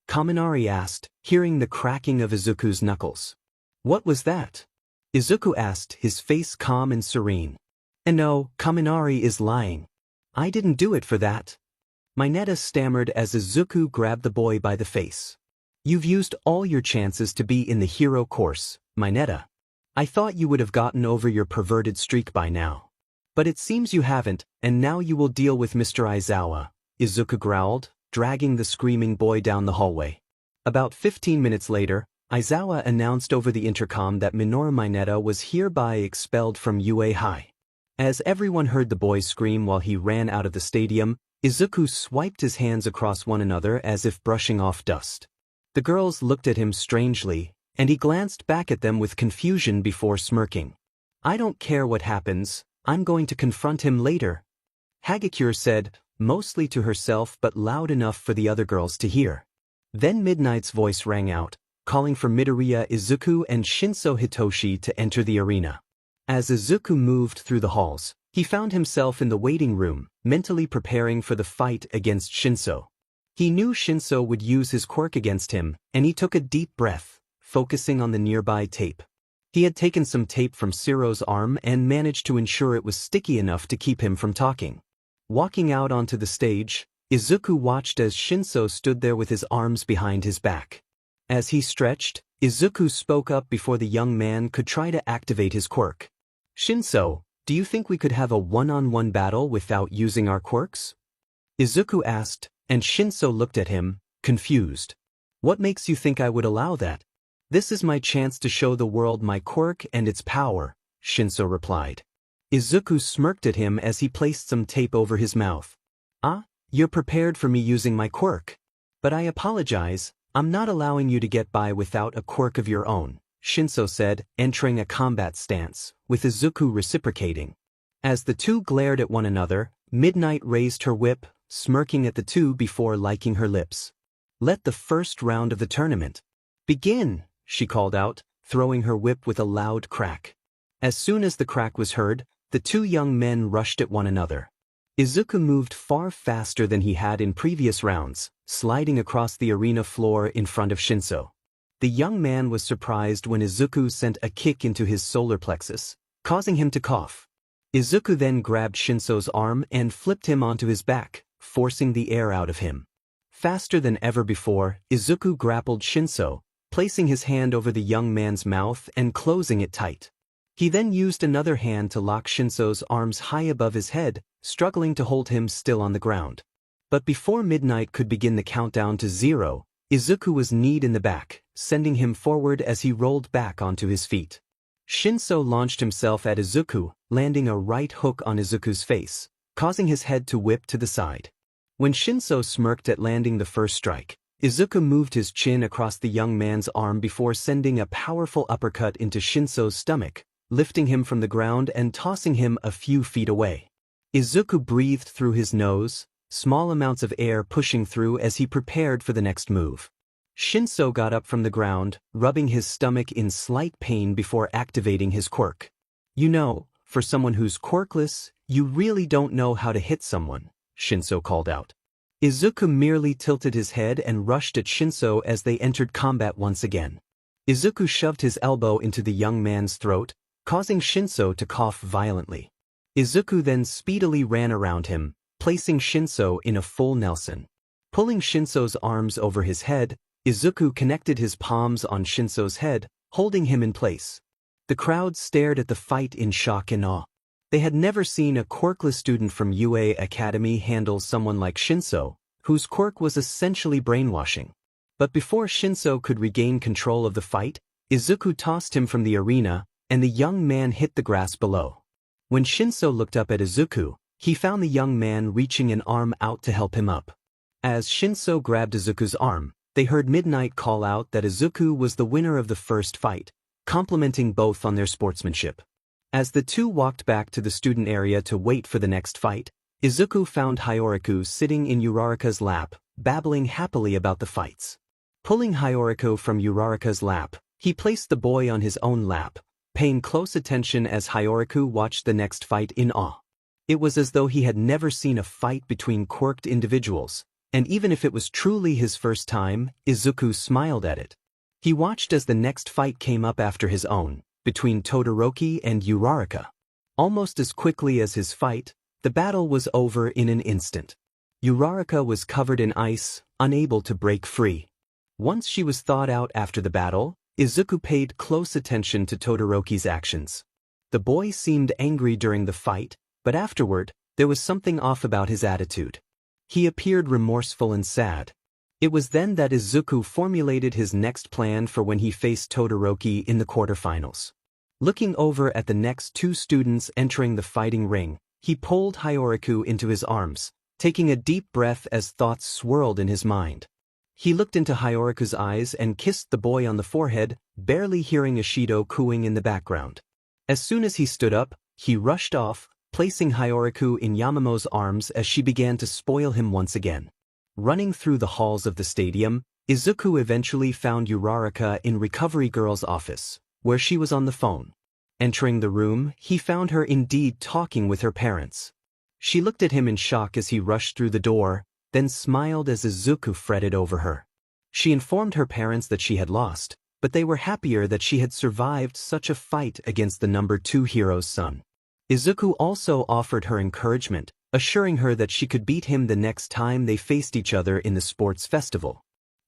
Kaminari asked, hearing the cracking of Izuku's knuckles. "What was that?" Izuku asked, his face calm and serene. "And no, Kaminari is lying. I didn't do it for that." Mineta stammered as Izuku grabbed the boy by the face. "You've used all your chances to be in the hero course, Mineta. I thought you would have gotten over your perverted streak by now. But it seems you haven't, and now you will deal with Mr. Aizawa," Izuku growled, dragging the screaming boy down the hallway. About 15 minutes later, Aizawa announced over the intercom that Minoru Mineta was hereby expelled from UA High. As everyone heard the boy scream while he ran out of the stadium, Izuku swiped his hands across one another as if brushing off dust. The girls looked at him strangely, and he glanced back at them with confusion before smirking. "I don't care what happens, I'm going to confront him later," Hagakure said, mostly to herself but loud enough for the other girls to hear. Then Midnight's voice rang out, calling for Midoriya Izuku and Shinso Hitoshi to enter the arena. As Izuku moved through the halls, he found himself in the waiting room, mentally preparing for the fight against Shinso. He knew Shinso would use his quirk against him, and he took a deep breath, focusing on the nearby tape. He had taken some tape from Siro's arm and managed to ensure it was sticky enough to keep him from talking. Walking out onto the stage, Izuku watched as Shinso stood there with his arms behind his back. As he stretched, Izuku spoke up before the young man could try to activate his quirk. "Shinso, do you think we could have a one-on-one battle without using our quirks?" Izuku asked, and Shinso looked at him, confused. "What makes you think I would allow that?" "This is my chance to show the world my quirk and its power," Shinso replied. Izuku smirked at him as he placed some tape over his mouth. "Ah, you're prepared for me using my quirk. But I apologize, I'm not allowing you to get by without a quirk of your own," Shinso said, entering a combat stance, with Izuku reciprocating. As the two glared at one another, Midnight raised her whip, smirking at the two before licking her lips. "Let the first round of the tournament begin," she called out, throwing her whip with a loud crack. As soon as the crack was heard, the two young men rushed at one another. Izuku moved far faster than he had in previous rounds, sliding across the arena floor in front of Shinso. The young man was surprised when Izuku sent a kick into his solar plexus, causing him to cough. Izuku then grabbed Shinso's arm and flipped him onto his back, forcing the air out of him. Faster than ever before, Izuku grappled Shinso, placing his hand over the young man's mouth and closing it tight. He then used another hand to lock Shinso's arms high above his head, struggling to hold him still on the ground. But before Midnight could begin the countdown to 0, Izuku was kneed in the back, sending him forward as he rolled back onto his feet. Shinso launched himself at Izuku, landing a right hook on Izuku's face, causing his head to whip to the side. When Shinso smirked at landing the first strike, Izuku moved his chin across the young man's arm before sending a powerful uppercut into Shinso's stomach, lifting him from the ground and tossing him a few feet away. Izuku breathed through his nose, small amounts of air pushing through as he prepared for the next move. Shinso got up from the ground, rubbing his stomach in slight pain before activating his quirk. "You know, for someone who's quirkless, you really don't know how to hit someone, Shinso called out. Izuku merely tilted his head and rushed at Shinso as they entered combat once again. Izuku shoved his elbow into the young man's throat, causing Shinso to cough violently. Izuku then speedily ran around him, placing Shinso in a full Nelson. Pulling Shinso's arms over his head, Izuku connected his palms on Shinso's head, holding him in place. The crowd stared at the fight in shock and awe. They had never seen a quirkless student from UA Academy handle someone like Shinso, whose quirk was essentially brainwashing. But before Shinso could regain control of the fight, Izuku tossed him from the arena, and the young man hit the grass below. When Shinso looked up at Izuku, he found the young man reaching an arm out to help him up. As Shinso grabbed Izuku's arm, they heard Midnight call out that Izuku was the winner of the first fight, complimenting both on their sportsmanship. As the two walked back to the student area to wait for the next fight, Izuku found Hyoriku sitting in Uraraka's lap, babbling happily about the fights. Pulling Hyoriku from Uraraka's lap, he placed the boy on his own lap, paying close attention as Hyoriku watched the next fight in awe. It was as though he had never seen a fight between quirked individuals, and even if it was truly his first time, Izuku smiled at it. He watched as the next fight came up after his own, between Todoroki and Uraraka. Almost as quickly as his fight, the battle was over in an instant. Uraraka was covered in ice, unable to break free. Once she was thawed out after the battle, Izuku paid close attention to Todoroki's actions. The boy seemed angry during the fight, but afterward, there was something off about his attitude. He appeared remorseful and sad. It was then that Izuku formulated his next plan for when he faced Todoroki in the quarterfinals. Looking over at the next two students entering the fighting ring, he pulled Hyoriku into his arms, taking a deep breath as thoughts swirled in his mind. He looked into Hyoricu's eyes and kissed the boy on the forehead, barely hearing Ishido cooing in the background. As soon as he stood up, he rushed off, placing Hyoriku in Yamamo's arms as she began to spoil him once again. Running through the halls of the stadium, Izuku eventually found Uraraka in Recovery Girl's office, where she was on the phone. Entering the room, he found her indeed talking with her parents. She looked at him in shock as he rushed through the door, then smiled as Izuku fretted over her. She informed her parents that she had lost, but they were happier that she had survived such a fight against the number 2 hero's son. Izuku also offered her encouragement, assuring her that she could beat him the next time they faced each other in the sports festival.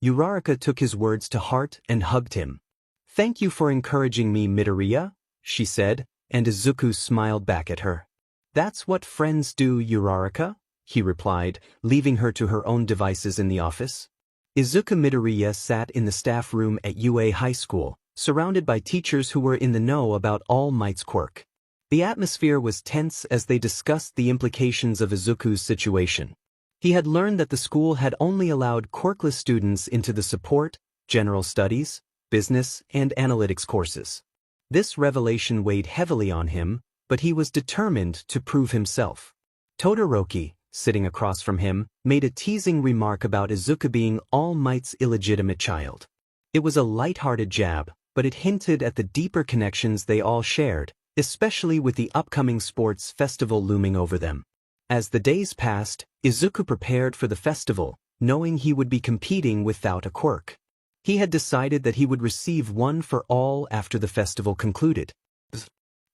Uraraka took his words to heart and hugged him. "Thank you for encouraging me, Midoriya," she said, and Izuku smiled back at her. "That's what friends do, Uraraka," he replied, leaving her to her own devices in the office. Izuku Midoriya sat in the staff room at UA High School, surrounded by teachers who were in the know about All Might's quirk. The atmosphere was tense as they discussed the implications of Izuku's situation. He had learned that the school had only allowed quirkless students into the support, general studies, business, and analytics courses. This revelation weighed heavily on him, but he was determined to prove himself. Todoroki, sitting across from him, made a teasing remark about Izuku being All Might's illegitimate child. It was a light-hearted jab, but it hinted at the deeper connections they all shared, especially with the upcoming sports festival looming over them. As the days passed, Izuku prepared for the festival, knowing he would be competing without a quirk. He had decided that he would receive one for all after the festival concluded.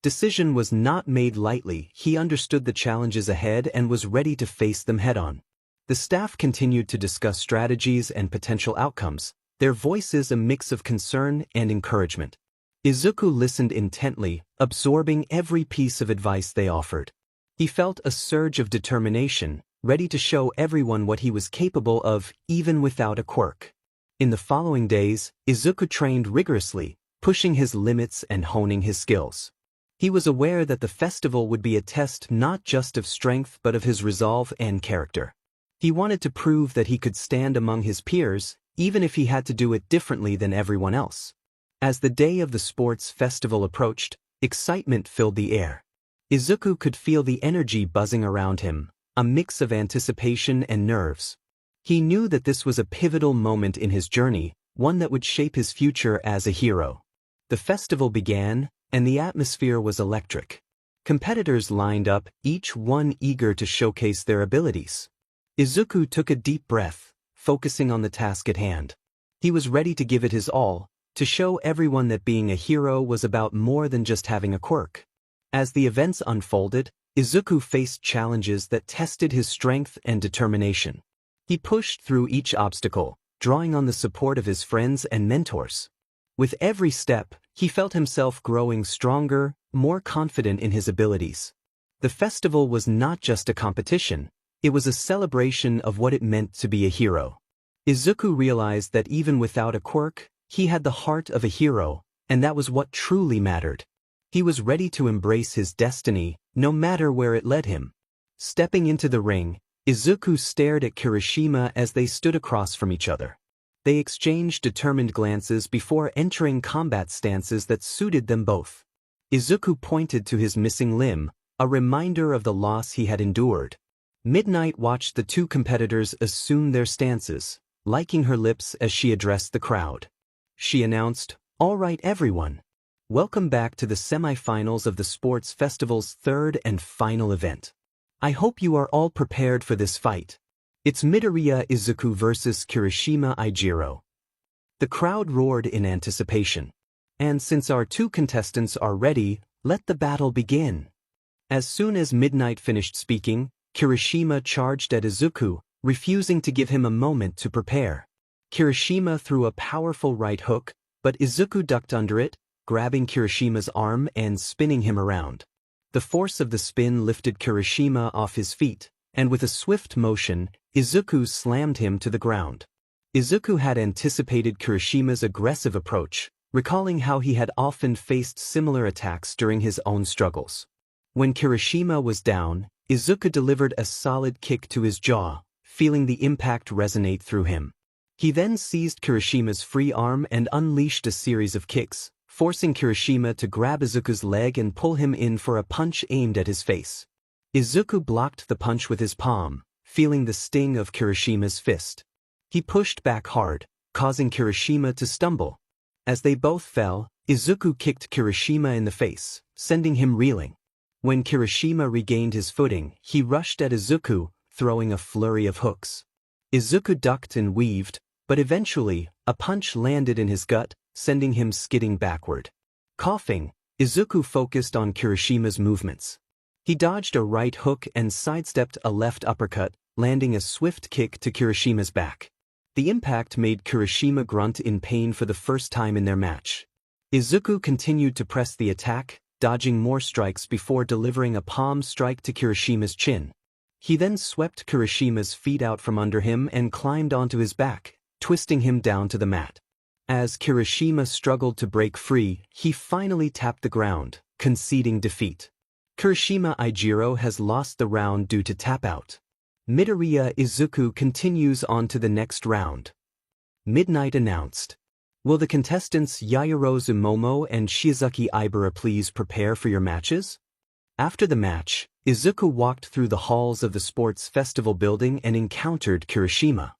Decision was not made lightly. He understood the challenges ahead and was ready to face them head-on. The staff continued to discuss strategies and potential outcomes, their voices a mix of concern and encouragement. Izuku listened intently, absorbing every piece of advice they offered. He felt a surge of determination, ready to show everyone what he was capable of, even without a quirk. In the following days, Izuku trained rigorously, pushing his limits and honing his skills. He was aware that the festival would be a test not just of strength but of his resolve and character. He wanted to prove that he could stand among his peers, even if he had to do it differently than everyone else. As the day of the sports festival approached, excitement filled the air. Izuku could feel the energy buzzing around him, a mix of anticipation and nerves. He knew that this was a pivotal moment in his journey, one that would shape his future as a hero. The festival began, and the atmosphere was electric. Competitors lined up, each one eager to showcase their abilities. Izuku took a deep breath, focusing on the task at hand. He was ready to give it his all, to show everyone that being a hero was about more than just having a quirk. As the events unfolded, Izuku faced challenges that tested his strength and determination. He pushed through each obstacle, drawing on the support of his friends and mentors. With every step, he felt himself growing stronger, more confident in his abilities. The festival was not just a competition, it was a celebration of what it meant to be a hero. Izuku realized that even without a quirk, he had the heart of a hero, and that was what truly mattered. He was ready to embrace his destiny, no matter where it led him. Stepping into the ring, Izuku stared at Kirishima as they stood across from each other. They exchanged determined glances before entering combat stances that suited them both. Izuku pointed to his missing limb, a reminder of the loss he had endured. Midnight watched the two competitors assume their stances, liking her lips as she addressed the crowd. She announced, "All right, everyone. Welcome back to the semi-finals of the sports festival's third and final event. I hope you are all prepared for this fight. It's Midoriya Izuku versus Kirishima Ijiro." The crowd roared in anticipation. "And since our two contestants are ready, let the battle begin." As soon as Midnight finished speaking, Kirishima charged at Izuku, refusing to give him a moment to prepare. Kirishima threw a powerful right hook, but Izuku ducked under it, grabbing Kirishima's arm and spinning him around. The force of the spin lifted Kirishima off his feet, and with a swift motion, Izuku slammed him to the ground. Izuku had anticipated Kirishima's aggressive approach, recalling how he had often faced similar attacks during his own struggles. When Kirishima was down, Izuku delivered a solid kick to his jaw, feeling the impact resonate through him. He then seized Kirishima's free arm and unleashed a series of kicks, forcing Kirishima to grab Izuku's leg and pull him in for a punch aimed at his face. Izuku blocked the punch with his palm, feeling the sting of Kirishima's fist. He pushed back hard, causing Kirishima to stumble. As they both fell, Izuku kicked Kirishima in the face, sending him reeling. When Kirishima regained his footing, he rushed at Izuku, throwing a flurry of hooks. Izuku ducked and weaved, but eventually, a punch landed in his gut, sending him skidding backward. Coughing, Izuku focused on Kirishima's movements. He dodged a right hook and sidestepped a left uppercut, landing a swift kick to Kirishima's back. The impact made Kirishima grunt in pain for the first time in their match. Izuku continued to press the attack, dodging more strikes before delivering a palm strike to Kirishima's chin. He then swept Kirishima's feet out from under him and climbed onto his back, twisting him down to the mat. As Kirishima struggled to break free, he finally tapped the ground, conceding defeat. Kirishima Ijiro has lost the round due to tap-out. Midoriya Izuku continues on to the next round. Midnight announced. "Will the contestants Yaoyorozu Momo and Shizuki Ibara please prepare for your matches?" After the match, Izuku walked through the halls of the sports festival building and encountered Kirishima.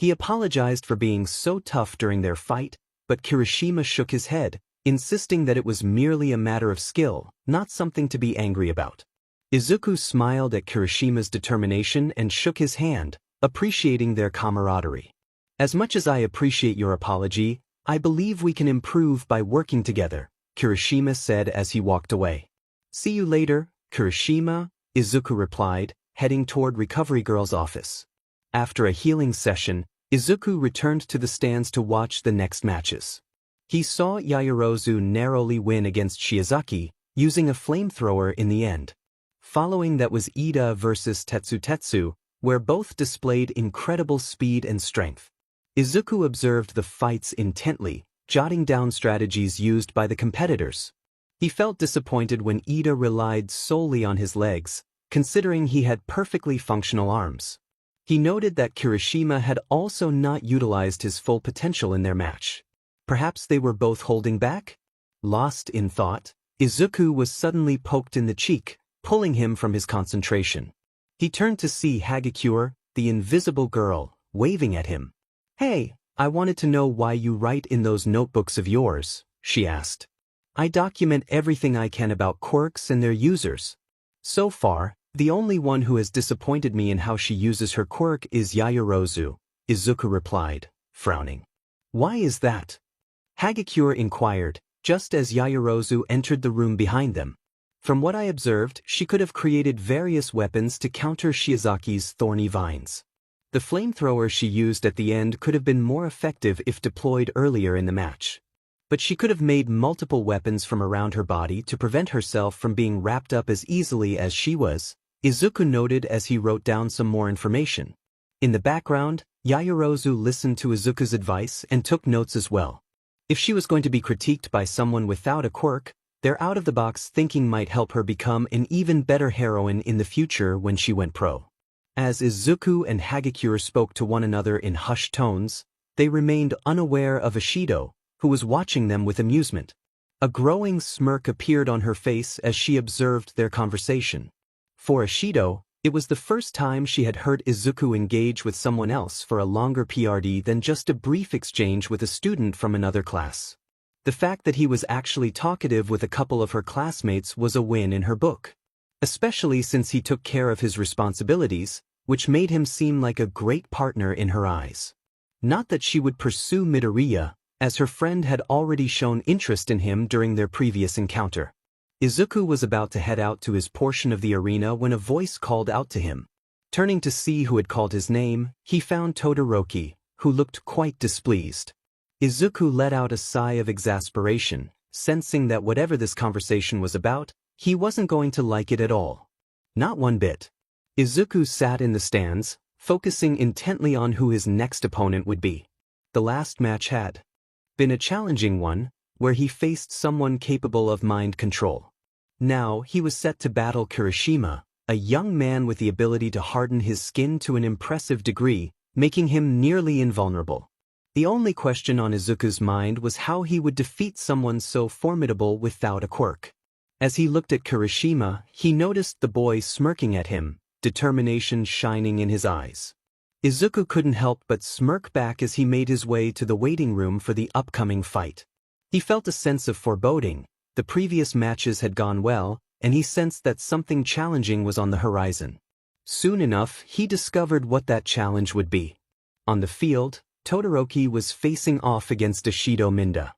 He apologized for being so tough during their fight, but Kirishima shook his head, insisting that it was merely a matter of skill, not something to be angry about. Izuku smiled at Kirishima's determination and shook his hand, appreciating their camaraderie. "As much as I appreciate your apology, I believe we can improve by working together," Kirishima said as he walked away. "See you later, Kirishima," Izuku replied, heading toward Recovery Girl's office. After a healing session, Izuku returned to the stands to watch the next matches. He saw Yaoyorozu narrowly win against Shiozaki, using a flamethrower in the end. Following that was Ida versus Tetsu, where both displayed incredible speed and strength. Izuku observed the fights intently, jotting down strategies used by the competitors. He felt disappointed when Ida relied solely on his legs, considering he had perfectly functional arms. He noted that Kirishima had also not utilized his full potential in their match. Perhaps they were both holding back? Lost in thought, Izuku was suddenly poked in the cheek, pulling him from his concentration. He turned to see Hagakure, the invisible girl, waving at him. "Hey, I wanted to know why you write in those notebooks of yours," she asked. I document everything I can about quirks and their users. So far, the only one who has disappointed me in how she uses her quirk is Yaoyorozu, Izuku replied, frowning. Why is that? Hagakure inquired, just as Yaoyorozu entered the room behind them. From what I observed, she could have created various weapons to counter Shiozaki's thorny vines. The flamethrower she used at the end could have been more effective if deployed earlier in the match. But she could have made multiple weapons from around her body to prevent herself from being wrapped up as easily as she was, Izuku noted as he wrote down some more information. In the background, Yaoyorozu listened to Izuku's advice and took notes as well. If she was going to be critiqued by someone without a quirk, their out-of-the-box thinking might help her become an even better heroine in the future when she went pro. As Izuku and Hagakure spoke to one another in hushed tones, they remained unaware of Ishido, who was watching them with amusement. A growing smirk appeared on her face as she observed their conversation. For Ishido, it was the first time she had heard Izuku engage with someone else for a longer PRD than just a brief exchange with a student from another class. The fact that he was actually talkative with a couple of her classmates was a win in her book. Especially since he took care of his responsibilities, which made him seem like a great partner in her eyes. Not that she would pursue Midoriya, as her friend had already shown interest in him during their previous encounter. Izuku was about to head out to his portion of the arena when a voice called out to him. Turning to see who had called his name, he found Todoroki, who looked quite displeased. Izuku let out a sigh of exasperation, sensing that whatever this conversation was about, he wasn't going to like it at all. Not one bit. Izuku sat in the stands, focusing intently on who his next opponent would be. The last match had been a challenging one, where he faced someone capable of mind control. Now he was set to battle Kirishima, a young man with the ability to harden his skin to an impressive degree, making him nearly invulnerable. The only question on Izuku's mind was how he would defeat someone so formidable without a quirk. As he looked at Kirishima, he noticed the boy smirking at him, determination shining in his eyes. Izuku couldn't help but smirk back as he made his way to the waiting room for the upcoming fight. He felt a sense of foreboding. The previous matches had gone well, and he sensed that something challenging was on the horizon. Soon enough, he discovered what that challenge would be. On the field, Todoroki was facing off against Ishido Minda.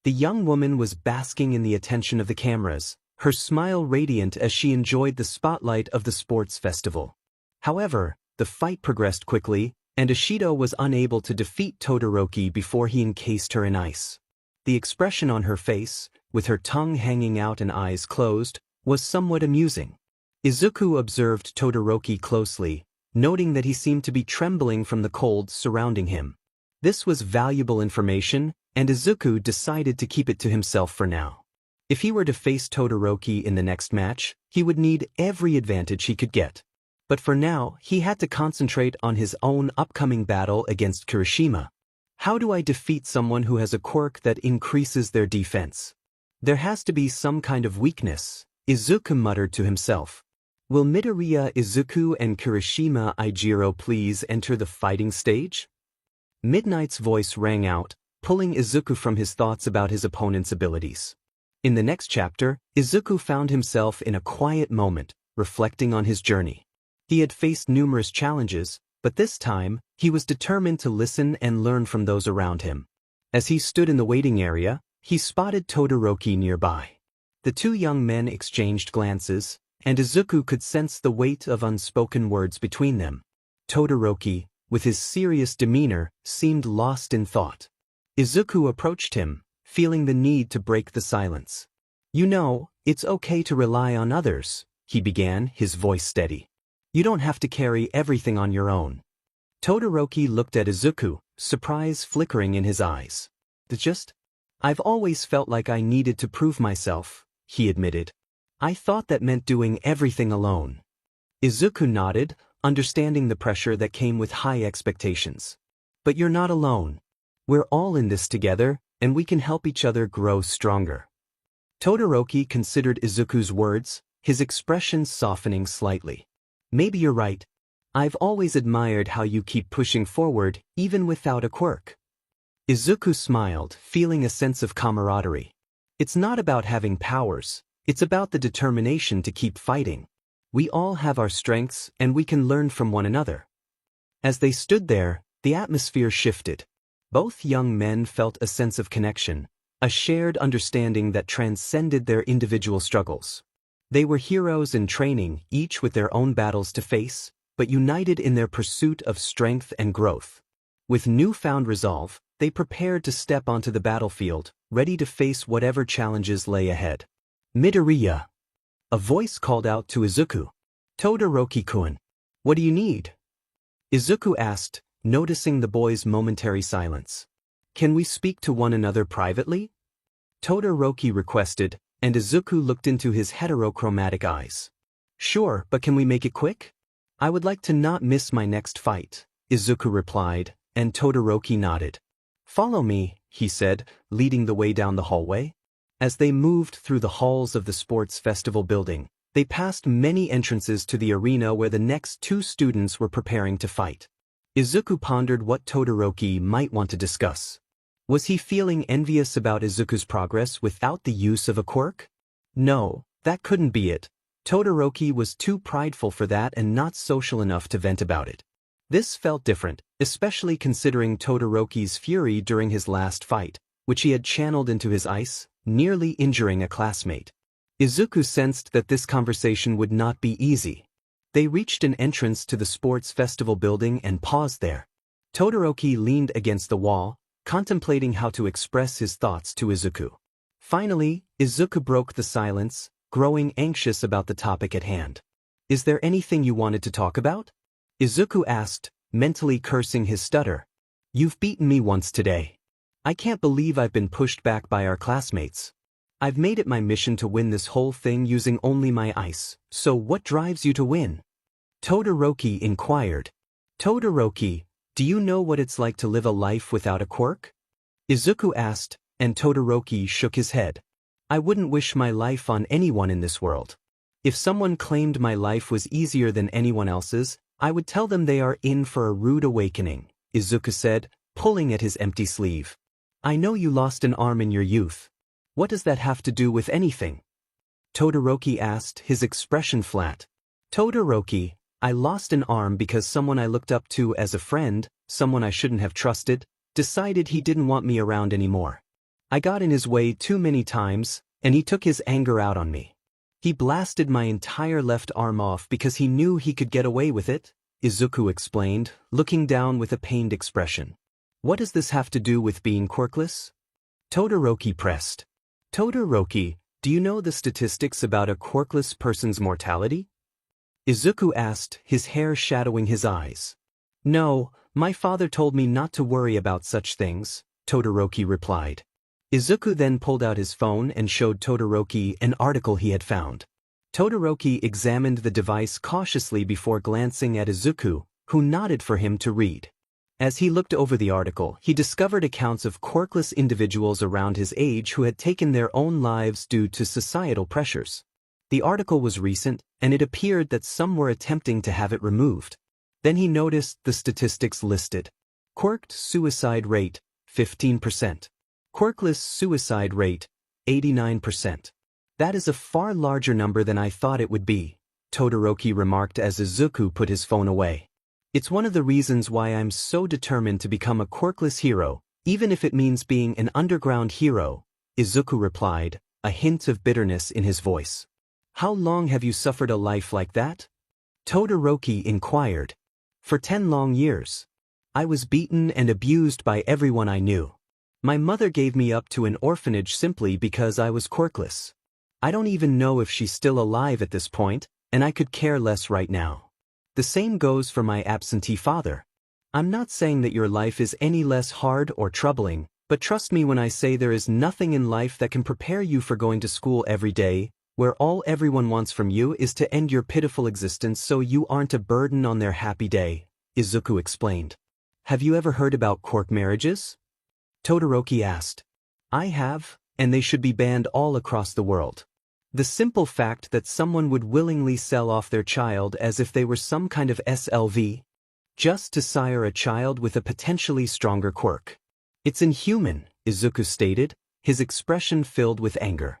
The young woman was basking in the attention of the cameras, her smile radiant as she enjoyed the spotlight of the sports festival. However, the fight progressed quickly, and Ishido was unable to defeat Todoroki before he encased her in ice. The expression on her face, with her tongue hanging out and eyes closed, was somewhat amusing. Izuku observed Todoroki closely, noting that he seemed to be trembling from the cold surrounding him. This was valuable information, and Izuku decided to keep it to himself for now. If he were to face Todoroki in the next match, he would need every advantage he could get. But for now, he had to concentrate on his own upcoming battle against Kirishima. How do I defeat someone who has a quirk that increases their defense? There has to be some kind of weakness, Izuku muttered to himself. Will Midoriya Izuku and Kirishima Ijiro please enter the fighting stage? Midnight's voice rang out, pulling Izuku from his thoughts about his opponent's abilities. In the next chapter, Izuku found himself in a quiet moment, reflecting on his journey. He had faced numerous challenges, but this time, he was determined to listen and learn from those around him. As he stood in the waiting area, he spotted Todoroki nearby. The two young men exchanged glances, and Izuku could sense the weight of unspoken words between them. Todoroki, with his serious demeanor, seemed lost in thought. Izuku approached him, feeling the need to break the silence. "You know, it's okay to rely on others," he began, his voice steady. "You don't have to carry everything on your own." Todoroki looked at Izuku, surprise flickering in his eyes. I've always felt like I needed to prove myself," he admitted. "I thought that meant doing everything alone." Izuku nodded, understanding the pressure that came with high expectations. "But you're not alone. We're all in this together, and we can help each other grow stronger." Todoroki considered Izuku's words, his expression softening slightly. "Maybe you're right. I've always admired how you keep pushing forward, even without a quirk." Izuku smiled, feeling a sense of camaraderie. It's not about having powers, it's about the determination to keep fighting. We all have our strengths and we can learn from one another. As they stood there, the atmosphere shifted. Both young men felt a sense of connection, a shared understanding that transcended their individual struggles. They were heroes in training, each with their own battles to face, but united in their pursuit of strength and growth. With newfound resolve, they prepared to step onto the battlefield, ready to face whatever challenges lay ahead. Midoriya. A voice called out to Izuku. Todoroki-kun. What do you need? Izuku asked, noticing the boy's momentary silence. Can we speak to one another privately? Todoroki requested, and Izuku looked into his heterochromatic eyes. Sure, but can we make it quick? I would like to not miss my next fight, Izuku replied, and Todoroki nodded. Follow me, he said, leading the way down the hallway. As they moved through the halls of the sports festival building, they passed many entrances to the arena where the next two students were preparing to fight. Izuku pondered what Todoroki might want to discuss. Was he feeling envious about Izuku's progress without the use of a quirk? No, that couldn't be it. Todoroki was too prideful for that and not social enough to vent about it. This felt different, especially considering Todoroki's fury during his last fight, which he had channeled into his ice, nearly injuring a classmate. Izuku sensed that this conversation would not be easy. They reached an entrance to the sports festival building and paused there. Todoroki leaned against the wall, contemplating how to express his thoughts to Izuku. Finally, Izuku broke the silence, growing anxious about the topic at hand. Is there anything you wanted to talk about? Izuku asked, mentally cursing his stutter. You've beaten me once today. I can't believe I've been pushed back by our classmates. I've made it my mission to win this whole thing using only my ice, so what drives you to win? Todoroki inquired. Todoroki, do you know what it's like to live a life without a quirk? Izuku asked, and Todoroki shook his head. I wouldn't wish my life on anyone in this world. If someone claimed my life was easier than anyone else's, I would tell them they are in for a rude awakening, Izuku said, pulling at his empty sleeve. I know you lost an arm in your youth. What does that have to do with anything? Todoroki asked, his expression flat. Todoroki, I lost an arm because someone I looked up to as a friend, someone I shouldn't have trusted, decided he didn't want me around anymore. I got in his way too many times, and he took his anger out on me. He blasted my entire left arm off because he knew he could get away with it, Izuku explained, looking down with a pained expression. What does this have to do with being quirkless? Todoroki pressed. Todoroki, do you know the statistics about a quirkless person's mortality? Izuku asked, his hair shadowing his eyes. No, my father told me not to worry about such things, Todoroki replied. Izuku then pulled out his phone and showed Todoroki an article he had found. Todoroki examined the device cautiously before glancing at Izuku, who nodded for him to read. As he looked over the article, he discovered accounts of quirkless individuals around his age who had taken their own lives due to societal pressures. The article was recent, and it appeared that some were attempting to have it removed. Then he noticed the statistics listed. Quirked suicide rate, 15%. Quirkless suicide rate, 89%. That is a far larger number than I thought it would be, Todoroki remarked as Izuku put his phone away. It's one of the reasons why I'm so determined to become a quirkless hero, even if it means being an underground hero, Izuku replied, a hint of bitterness in his voice. How long have you suffered a life like that? Todoroki inquired. For 10 long years. I was beaten and abused by everyone I knew. My mother gave me up to an orphanage simply because I was quirkless. I don't even know if she's still alive at this point, and I could care less right now. The same goes for my absentee father. I'm not saying that your life is any less hard or troubling, but trust me when I say there is nothing in life that can prepare you for going to school every day, where all everyone wants from you is to end your pitiful existence so you aren't a burden on their happy day, Izuku explained. Have you ever heard about quirk marriages? Todoroki asked. I have, and they should be banned all across the world. The simple fact that someone would willingly sell off their child as if they were some kind of SLV, just to sire a child with a potentially stronger quirk. It's inhuman, Izuku stated, his expression filled with anger.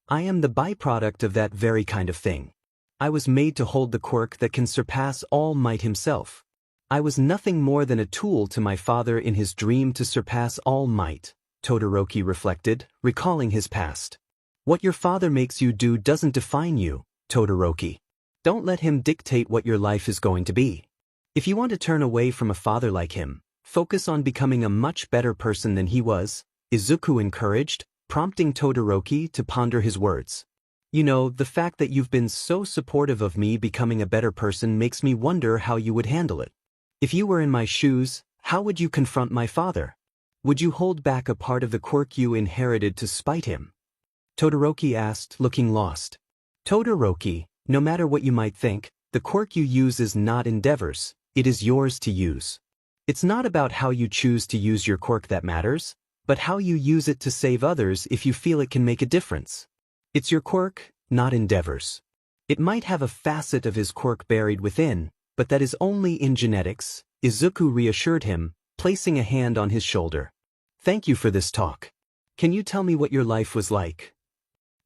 I am the byproduct of that very kind of thing. I was made to hold the quirk that can surpass All Might himself. I was nothing more than a tool to my father in his dream to surpass All Might, Todoroki reflected, recalling his past. What your father makes you do doesn't define you, Todoroki. Don't let him dictate what your life is going to be. If you want to turn away from a father like him, focus on becoming a much better person than he was, Izuku encouraged, prompting Todoroki to ponder his words. You know, the fact that you've been so supportive of me becoming a better person makes me wonder how you would handle it. If you were in my shoes, how would you confront my father? Would you hold back a part of the quirk you inherited to spite him? Todoroki asked, looking lost. Todoroki, no matter what you might think, the quirk you use is not Endeavor's, it is yours to use. It's not about how you choose to use your quirk that matters, but how you use it to save others if you feel it can make a difference. It's your quirk, not Endeavor's. It might have a facet of his quirk buried within, but that is only in genetics, Izuku reassured him, placing a hand on his shoulder. Thank you for this talk. Can you tell me what your life was like?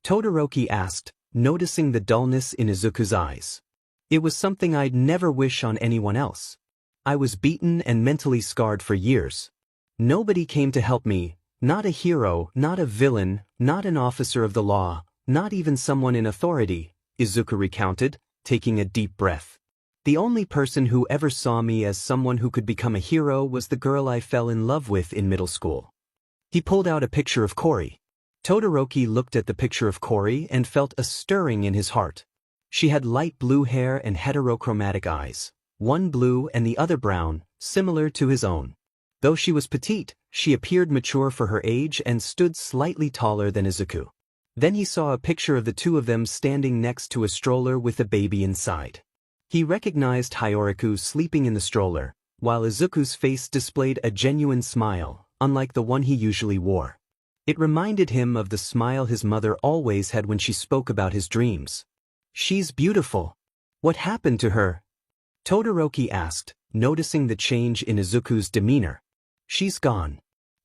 Todoroki asked, noticing the dullness in Izuku's eyes. It was something I'd never wish on anyone else. I was beaten and mentally scarred for years. Nobody came to help me, not a hero, not a villain, not an officer of the law, not even someone in authority, Izuku recounted, taking a deep breath. The only person who ever saw me as someone who could become a hero was the girl I fell in love with in middle school. He pulled out a picture of Kori. Todoroki looked at the picture of Kori and felt a stirring in his heart. She had light blue hair and heterochromatic eyes, one blue and the other brown, similar to his own. Though she was petite, she appeared mature for her age and stood slightly taller than Izuku. Then he saw a picture of the two of them standing next to a stroller with a baby inside. He recognized Hyoriku sleeping in the stroller, while Izuku's face displayed a genuine smile, unlike the one he usually wore. It reminded him of the smile his mother always had when she spoke about his dreams. She's beautiful. What happened to her? Todoroki asked, noticing the change in Izuku's demeanor. She's gone.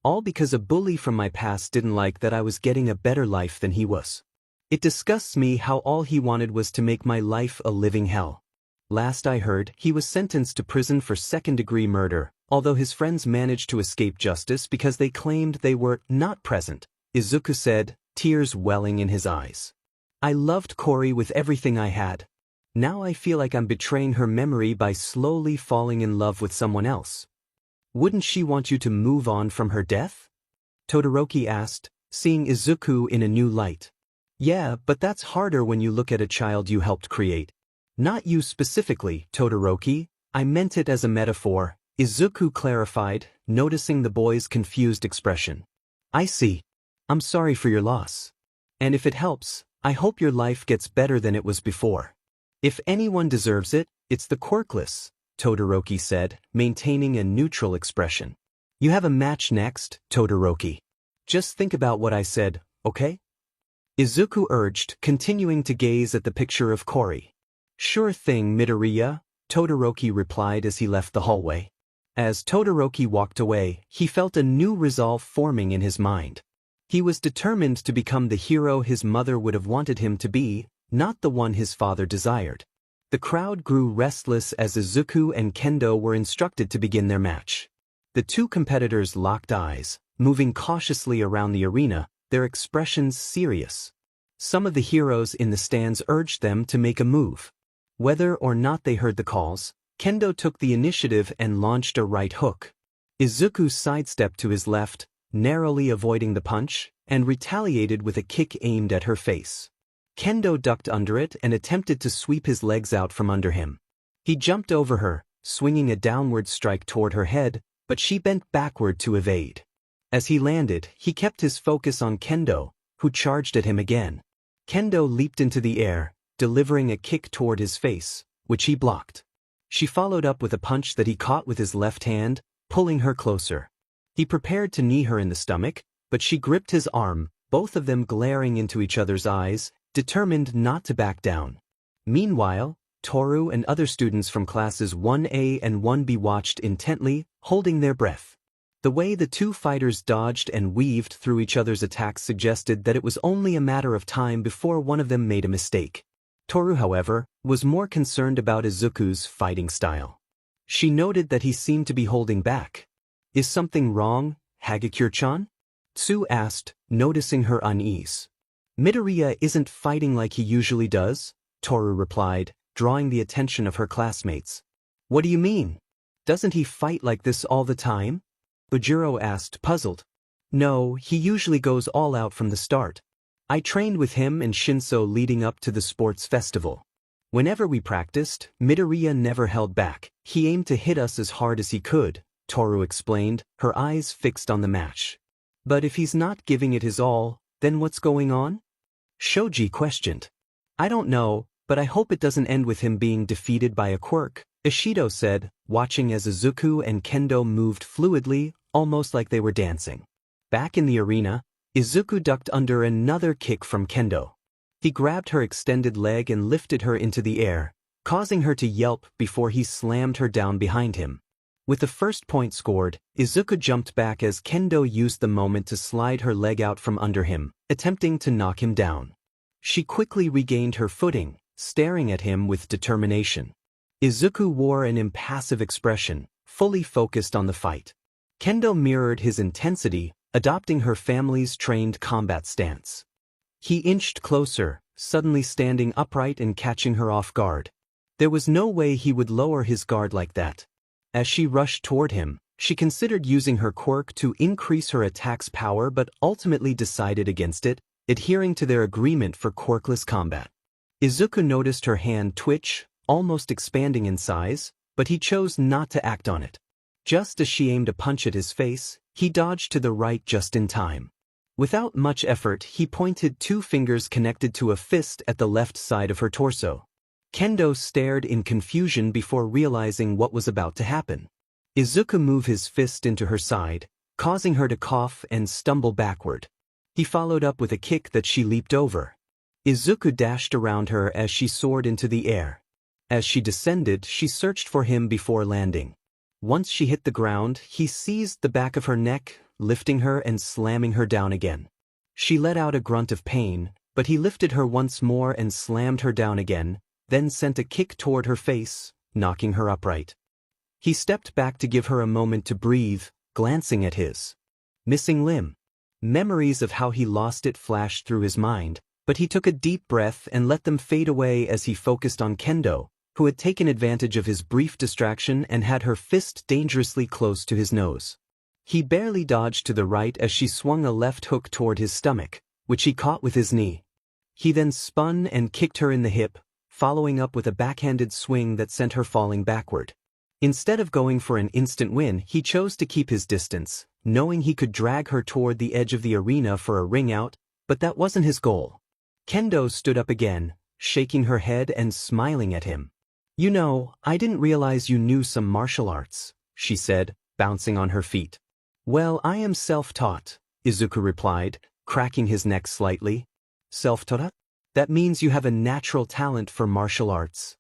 All because a bully from my past didn't like that I was getting a better life than he was. It disgusts me how all he wanted was to make my life a living hell. Last I heard, he was sentenced to prison for second-degree murder, although his friends managed to escape justice because they claimed they were not present, Izuku said, tears welling in his eyes. I loved Kori with everything I had. Now I feel like I'm betraying her memory by slowly falling in love with someone else. Wouldn't she want you to move on from her death? Todoroki asked, seeing Izuku in a new light. Yeah, but that's harder when you look at a child you helped create. Not you specifically, Todoroki, I meant it as a metaphor, Izuku clarified, noticing the boy's confused expression. I see. I'm sorry for your loss. And if it helps, I hope your life gets better than it was before. If anyone deserves it, it's the Quirkless, Todoroki said, maintaining a neutral expression. You have a match next, Todoroki. Just think about what I said, okay? Izuku urged, continuing to gaze at the picture of Kori. Sure thing, Midoriya, Todoroki replied as he left the hallway. As Todoroki walked away, he felt a new resolve forming in his mind. He was determined to become the hero his mother would have wanted him to be, not the one his father desired. The crowd grew restless as Izuku and Kendo were instructed to begin their match. The two competitors locked eyes, moving cautiously around the arena, their expressions serious. Some of the heroes in the stands urged them to make a move. Whether or not they heard the calls, Kendo took the initiative and launched a right hook. Izuku sidestepped to his left, narrowly avoiding the punch, and retaliated with a kick aimed at her face. Kendo ducked under it and attempted to sweep his legs out from under him. He jumped over her, swinging a downward strike toward her head, but she bent backward to evade. As he landed, he kept his focus on Kendo, who charged at him again. Kendo leaped into the air, delivering a kick toward his face, which he blocked. She followed up with a punch that he caught with his left hand, pulling her closer. He prepared to knee her in the stomach, but she gripped his arm, both of them glaring into each other's eyes, determined not to back down. Meanwhile, Toru and other students from classes 1A and 1B watched intently, holding their breath. The way the two fighters dodged and weaved through each other's attacks suggested that it was only a matter of time before one of them made a mistake. Toru, however, was more concerned about Izuku's fighting style. She noted that he seemed to be holding back. "Is something wrong, Hagakure-chan?" Tsu asked, noticing her unease. "Midoriya isn't fighting like he usually does," Toru replied, drawing the attention of her classmates. "What do you mean? Doesn't he fight like this all the time?" Bujiro asked, puzzled. "No, he usually goes all out from the start. I trained with him and Shinso leading up to the sports festival. Whenever we practiced, Midoriya never held back. He aimed to hit us as hard as he could," Toru explained, her eyes fixed on the match. "But if he's not giving it his all, then what's going on?" Shoji questioned. "I don't know, but I hope it doesn't end with him being defeated by a quirk," Ishido said, watching as Izuku and Kendo moved fluidly, almost like they were dancing. Back in the arena, Izuku ducked under another kick from Kendo. He grabbed her extended leg and lifted her into the air, causing her to yelp before he slammed her down behind him. With the first point scored, Izuku jumped back as Kendo used the moment to slide her leg out from under him, attempting to knock him down. She quickly regained her footing, staring at him with determination. Izuku wore an impassive expression, fully focused on the fight. Kendo mirrored his intensity, adopting her family's trained combat stance. He inched closer, suddenly standing upright and catching her off guard. There was no way he would lower his guard like that. As she rushed toward him, she considered using her quirk to increase her attack's power but ultimately decided against it, adhering to their agreement for quirkless combat. Izuku noticed her hand twitch, almost expanding in size, but he chose not to act on it. Just as she aimed a punch at his face, he dodged to the right just in time. Without much effort, he pointed two fingers connected to a fist at the left side of her torso. Kendo stared in confusion before realizing what was about to happen. Izuku moved his fist into her side, causing her to cough and stumble backward. He followed up with a kick that she leaped over. Izuku dashed around her as she soared into the air. As she descended, she searched for him before landing. Once she hit the ground, he seized the back of her neck, lifting her and slamming her down again. She let out a grunt of pain, but he lifted her once more and slammed her down again, then sent a kick toward her face, knocking her upright. He stepped back to give her a moment to breathe, glancing at his missing limb. Memories of how he lost it flashed through his mind, but he took a deep breath and let them fade away as he focused on Kendo, who had taken advantage of his brief distraction and had her fist dangerously close to his nose. He barely dodged to the right as she swung a left hook toward his stomach, which he caught with his knee. He then spun and kicked her in the hip, following up with a backhanded swing that sent her falling backward. Instead of going for an instant win, he chose to keep his distance, knowing he could drag her toward the edge of the arena for a ring out, but that wasn't his goal. Kendo stood up again, shaking her head and smiling at him. "You know, I didn't realize you knew some martial arts," she said, bouncing on her feet. "Well, I am self-taught," Izuku replied, cracking his neck slightly. "Self-taught? That means you have a natural talent for martial arts.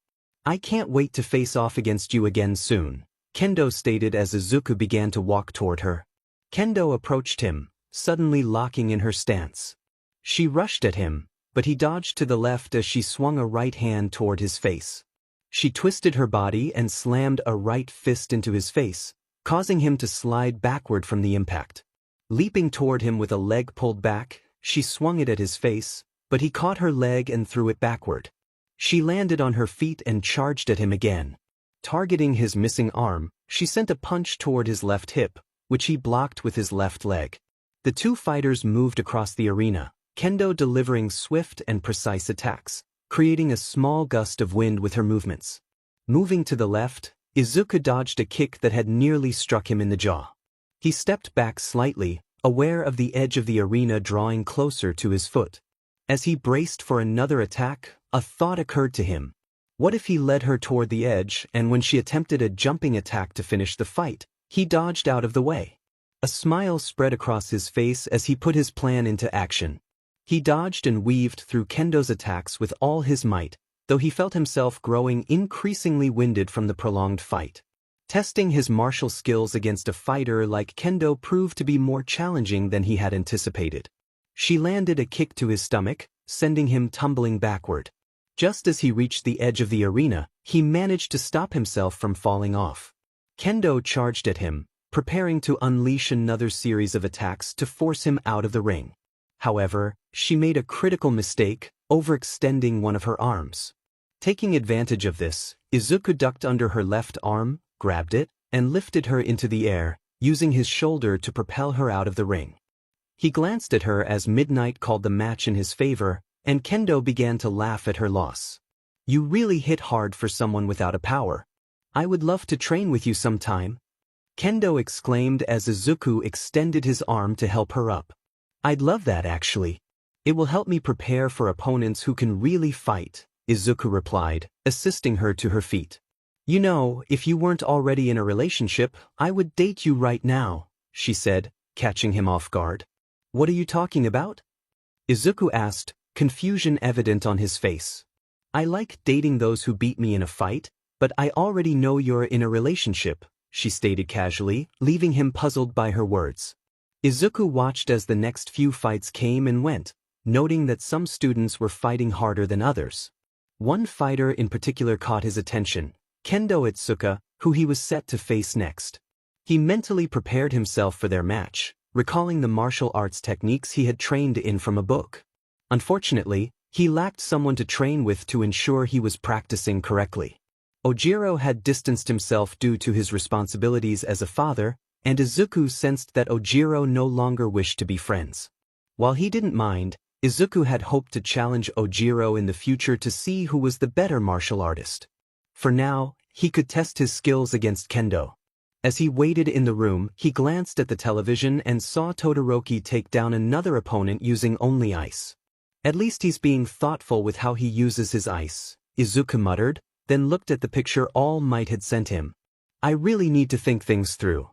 I can't wait to face off against you again soon," Kendo stated as Izuku began to walk toward her. Kendo approached him, suddenly locking in her stance. She rushed at him, but he dodged to the left as she swung a right hand toward his face. She twisted her body and slammed a right fist into his face, causing him to slide backward from the impact. Leaping toward him with a leg pulled back, she swung it at his face, but he caught her leg and threw it backward. She landed on her feet and charged at him again. Targeting his missing arm, she sent a punch toward his left hip, which he blocked with his left leg. The two fighters moved across the arena, Kendo delivering swift and precise attacks, creating a small gust of wind with her movements. Moving to the left, Izuku dodged a kick that had nearly struck him in the jaw. He stepped back slightly, aware of the edge of the arena drawing closer to his foot. As he braced for another attack, a thought occurred to him. What if he led her toward the edge and when she attempted a jumping attack to finish the fight, he dodged out of the way? A smile spread across his face as he put his plan into action. He dodged and weaved through Kendo's attacks with all his might, though he felt himself growing increasingly winded from the prolonged fight. Testing his martial skills against a fighter like Kendo proved to be more challenging than he had anticipated. She landed a kick to his stomach, sending him tumbling backward. Just as he reached the edge of the arena, he managed to stop himself from falling off. Kendo charged at him, preparing to unleash another series of attacks to force him out of the ring. However, she made a critical mistake, overextending one of her arms. Taking advantage of this, Izuku ducked under her left arm, grabbed it, and lifted her into the air, using his shoulder to propel her out of the ring. He glanced at her as Midnight called the match in his favor, and Kendo began to laugh at her loss. "You really hit hard for someone without a power. I would love to train with you sometime," Kendo exclaimed as Izuku extended his arm to help her up. "I'd love that actually. It will help me prepare for opponents who can really fight," Izuku replied, assisting her to her feet. "You know, if you weren't already in a relationship, I would date you right now," she said, catching him off guard. "What are you talking about?" Izuku asked, confusion evident on his face. "I like dating those who beat me in a fight, but I already know you're in a relationship," she stated casually, leaving him puzzled by her words. Izuku watched as the next few fights came and went, noting that some students were fighting harder than others. One fighter in particular caught his attention, Kendo Itsuka, who he was set to face next. He mentally prepared himself for their match, recalling the martial arts techniques he had trained in from a book. Unfortunately, he lacked someone to train with to ensure he was practicing correctly. Ojiro had distanced himself due to his responsibilities as a father, and Izuku sensed that Ojiro no longer wished to be friends. While he didn't mind, Izuku had hoped to challenge Ojiro in the future to see who was the better martial artist. For now, he could test his skills against Kendo. As he waited in the room, he glanced at the television and saw Todoroki take down another opponent using only ice. "At least he's being thoughtful with how he uses his ice," Izuku muttered, then looked at the picture All Might had sent him. "I really need to think things through.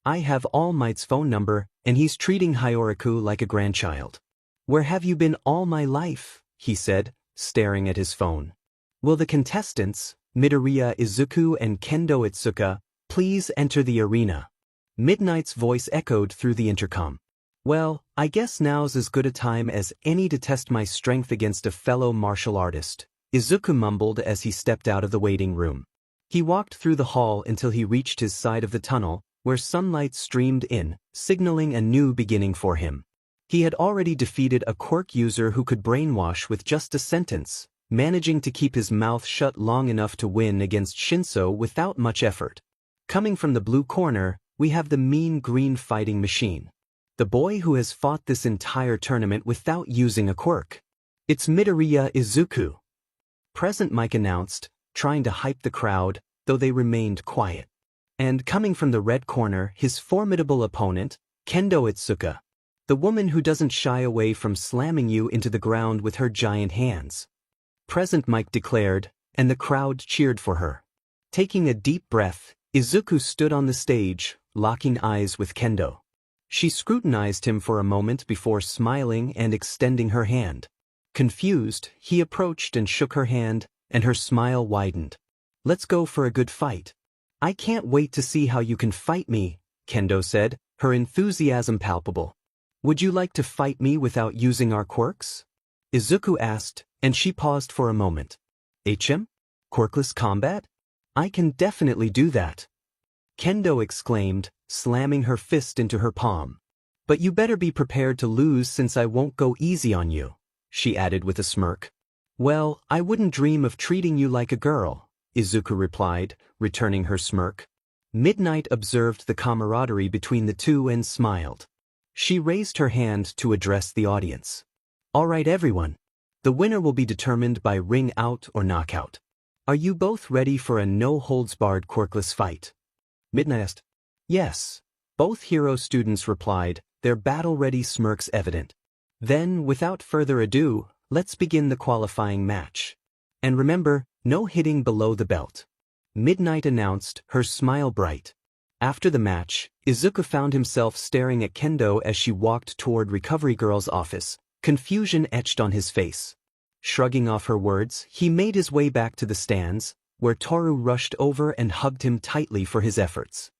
I have All Might's phone number, and he's treating Hyoriku like a grandchild. Where have you been all my life?" he said, staring at his phone. "Will the contestants, Midoriya Izuku and Kendo Itsuka, please enter the arena?" Midnight's voice echoed through the intercom. "Well, I guess now's as good a time as any to test my strength against a fellow martial artist," Izuku mumbled as he stepped out of the waiting room. He walked through the hall until he reached his side of the tunnel, where sunlight streamed in, signaling a new beginning for him. He had already defeated a quirk user who could brainwash with just a sentence, managing to keep his mouth shut long enough to win against Shinso without much effort. Coming from the blue corner, we have the mean green fighting machine. The boy who has fought this entire tournament without using a quirk. "It's Midoriya Izuku," Present Mike announced, trying to hype the crowd, though they remained quiet. And coming from the red corner, his formidable opponent, Kendo Itsuka. The woman who doesn't shy away from slamming you into the ground with her giant hands. Present Mike declared, and the crowd cheered for her. Taking a deep breath, Izuku stood on the stage, locking eyes with Kendo. She scrutinized him for a moment before smiling and extending her hand. Confused, he approached and shook her hand, and her smile widened. "Let's go for a good fight." "I can't wait to see how you can fight me," Kendo said, her enthusiasm palpable. "Would you like to fight me without using our quirks?" Izuku asked, and she paused for a moment. "HM? Quirkless combat? I can definitely do that," Kendo exclaimed, slamming her fist into her palm. "But you better be prepared to lose since I won't go easy on you," she added with a smirk. "Well, I wouldn't dream of treating you like a girl," Izuku replied, returning her smirk. Midnight observed the camaraderie between the two and smiled. She raised her hand to address the audience. "All right, everyone. The winner will be determined by ring out or knockout. Are you both ready for a no-holds-barred quirkless fight?" Midnight asked. "Yes," both hero students replied, their battle-ready smirks evident. "Then, without further ado, let's begin the qualifying match. And remember, no hitting below the belt," Midnight announced, her smile bright. After the match, Izuku found himself staring at Kendo as she walked toward Recovery Girl's office, confusion etched on his face. Shrugging off her words, he made his way back to the stands, where Toru rushed over and hugged him tightly for his efforts.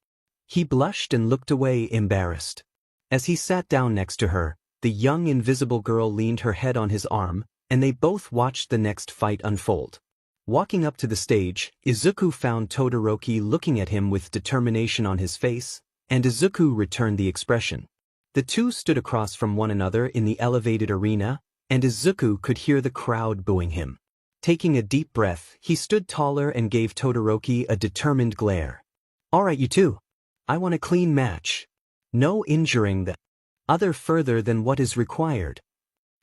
He blushed and looked away embarrassed. As he sat down next to her, the young invisible girl leaned her head on his arm, and they both watched the next fight unfold. Walking up to the stage, Izuku found Todoroki looking at him with determination on his face, and Izuku returned the expression. The two stood across from one another in the elevated arena, and Izuku could hear the crowd booing him. Taking a deep breath, he stood taller and gave Todoroki a determined glare. "Alright, you two. I want a clean match. No injuring the other further than what is required."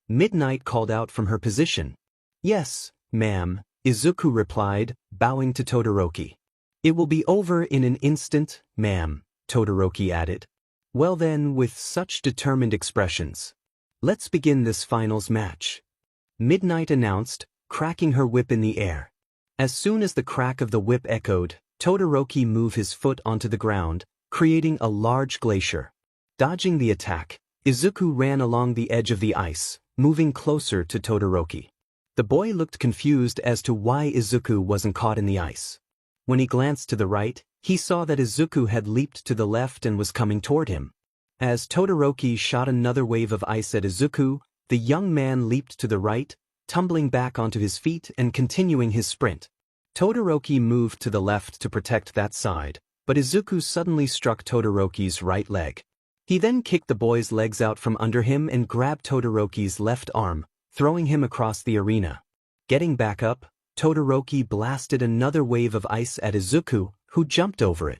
Midnight called out from her position. "Yes, ma'am," Izuku replied, bowing to Todoroki. "It will be over in an instant, ma'am," Todoroki added. "Well then, with such determined expressions, let's begin this finals match," Midnight announced, cracking her whip in the air. As soon as the crack of the whip echoed, Todoroki moved his foot onto the ground, creating a large glacier. Dodging the attack, Izuku ran along the edge of the ice, moving closer to Todoroki. The boy looked confused as to why Izuku wasn't caught in the ice. When he glanced to the right, he saw that Izuku had leaped to the left and was coming toward him. As Todoroki shot another wave of ice at Izuku, the young man leaped to the right, tumbling back onto his feet and continuing his sprint. Todoroki moved to the left to protect that side, but Izuku suddenly struck Todoroki's right leg. He then kicked the boy's legs out from under him and grabbed Todoroki's left arm, throwing him across the arena. Getting back up, Todoroki blasted another wave of ice at Izuku, who jumped over it.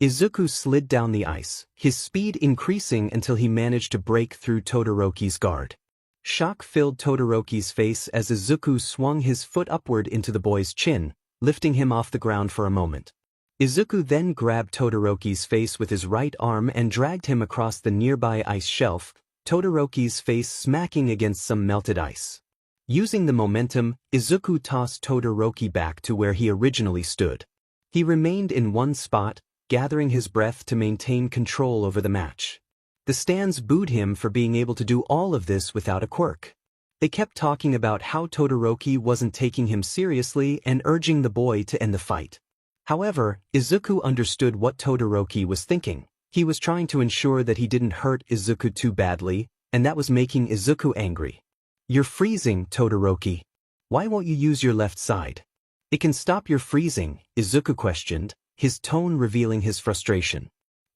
Izuku slid down the ice, his speed increasing until he managed to break through Todoroki's guard. Shock filled Todoroki's face as Izuku swung his foot upward into the boy's chin, lifting him off the ground for a moment. Izuku then grabbed Todoroki's face with his right arm and dragged him across the nearby ice shelf, Todoroki's face smacking against some melted ice. Using the momentum, Izuku tossed Todoroki back to where he originally stood. He remained in one spot, gathering his breath to maintain control over the match. The stands booed him for being able to do all of this without a quirk. They kept talking about how Todoroki wasn't taking him seriously and urging the boy to end the fight. However, Izuku understood what Todoroki was thinking. He was trying to ensure that he didn't hurt Izuku too badly, and that was making Izuku angry. "You're freezing, Todoroki. Why won't you use your left side?" "It can stop your freezing," Izuku questioned, his tone revealing his frustration.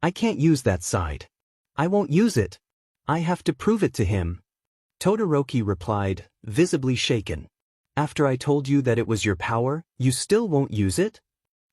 "I can't use that side. I won't use it. I have to prove it to him," Todoroki replied, visibly shaken. "After I told you that it was your power, you still won't use it?"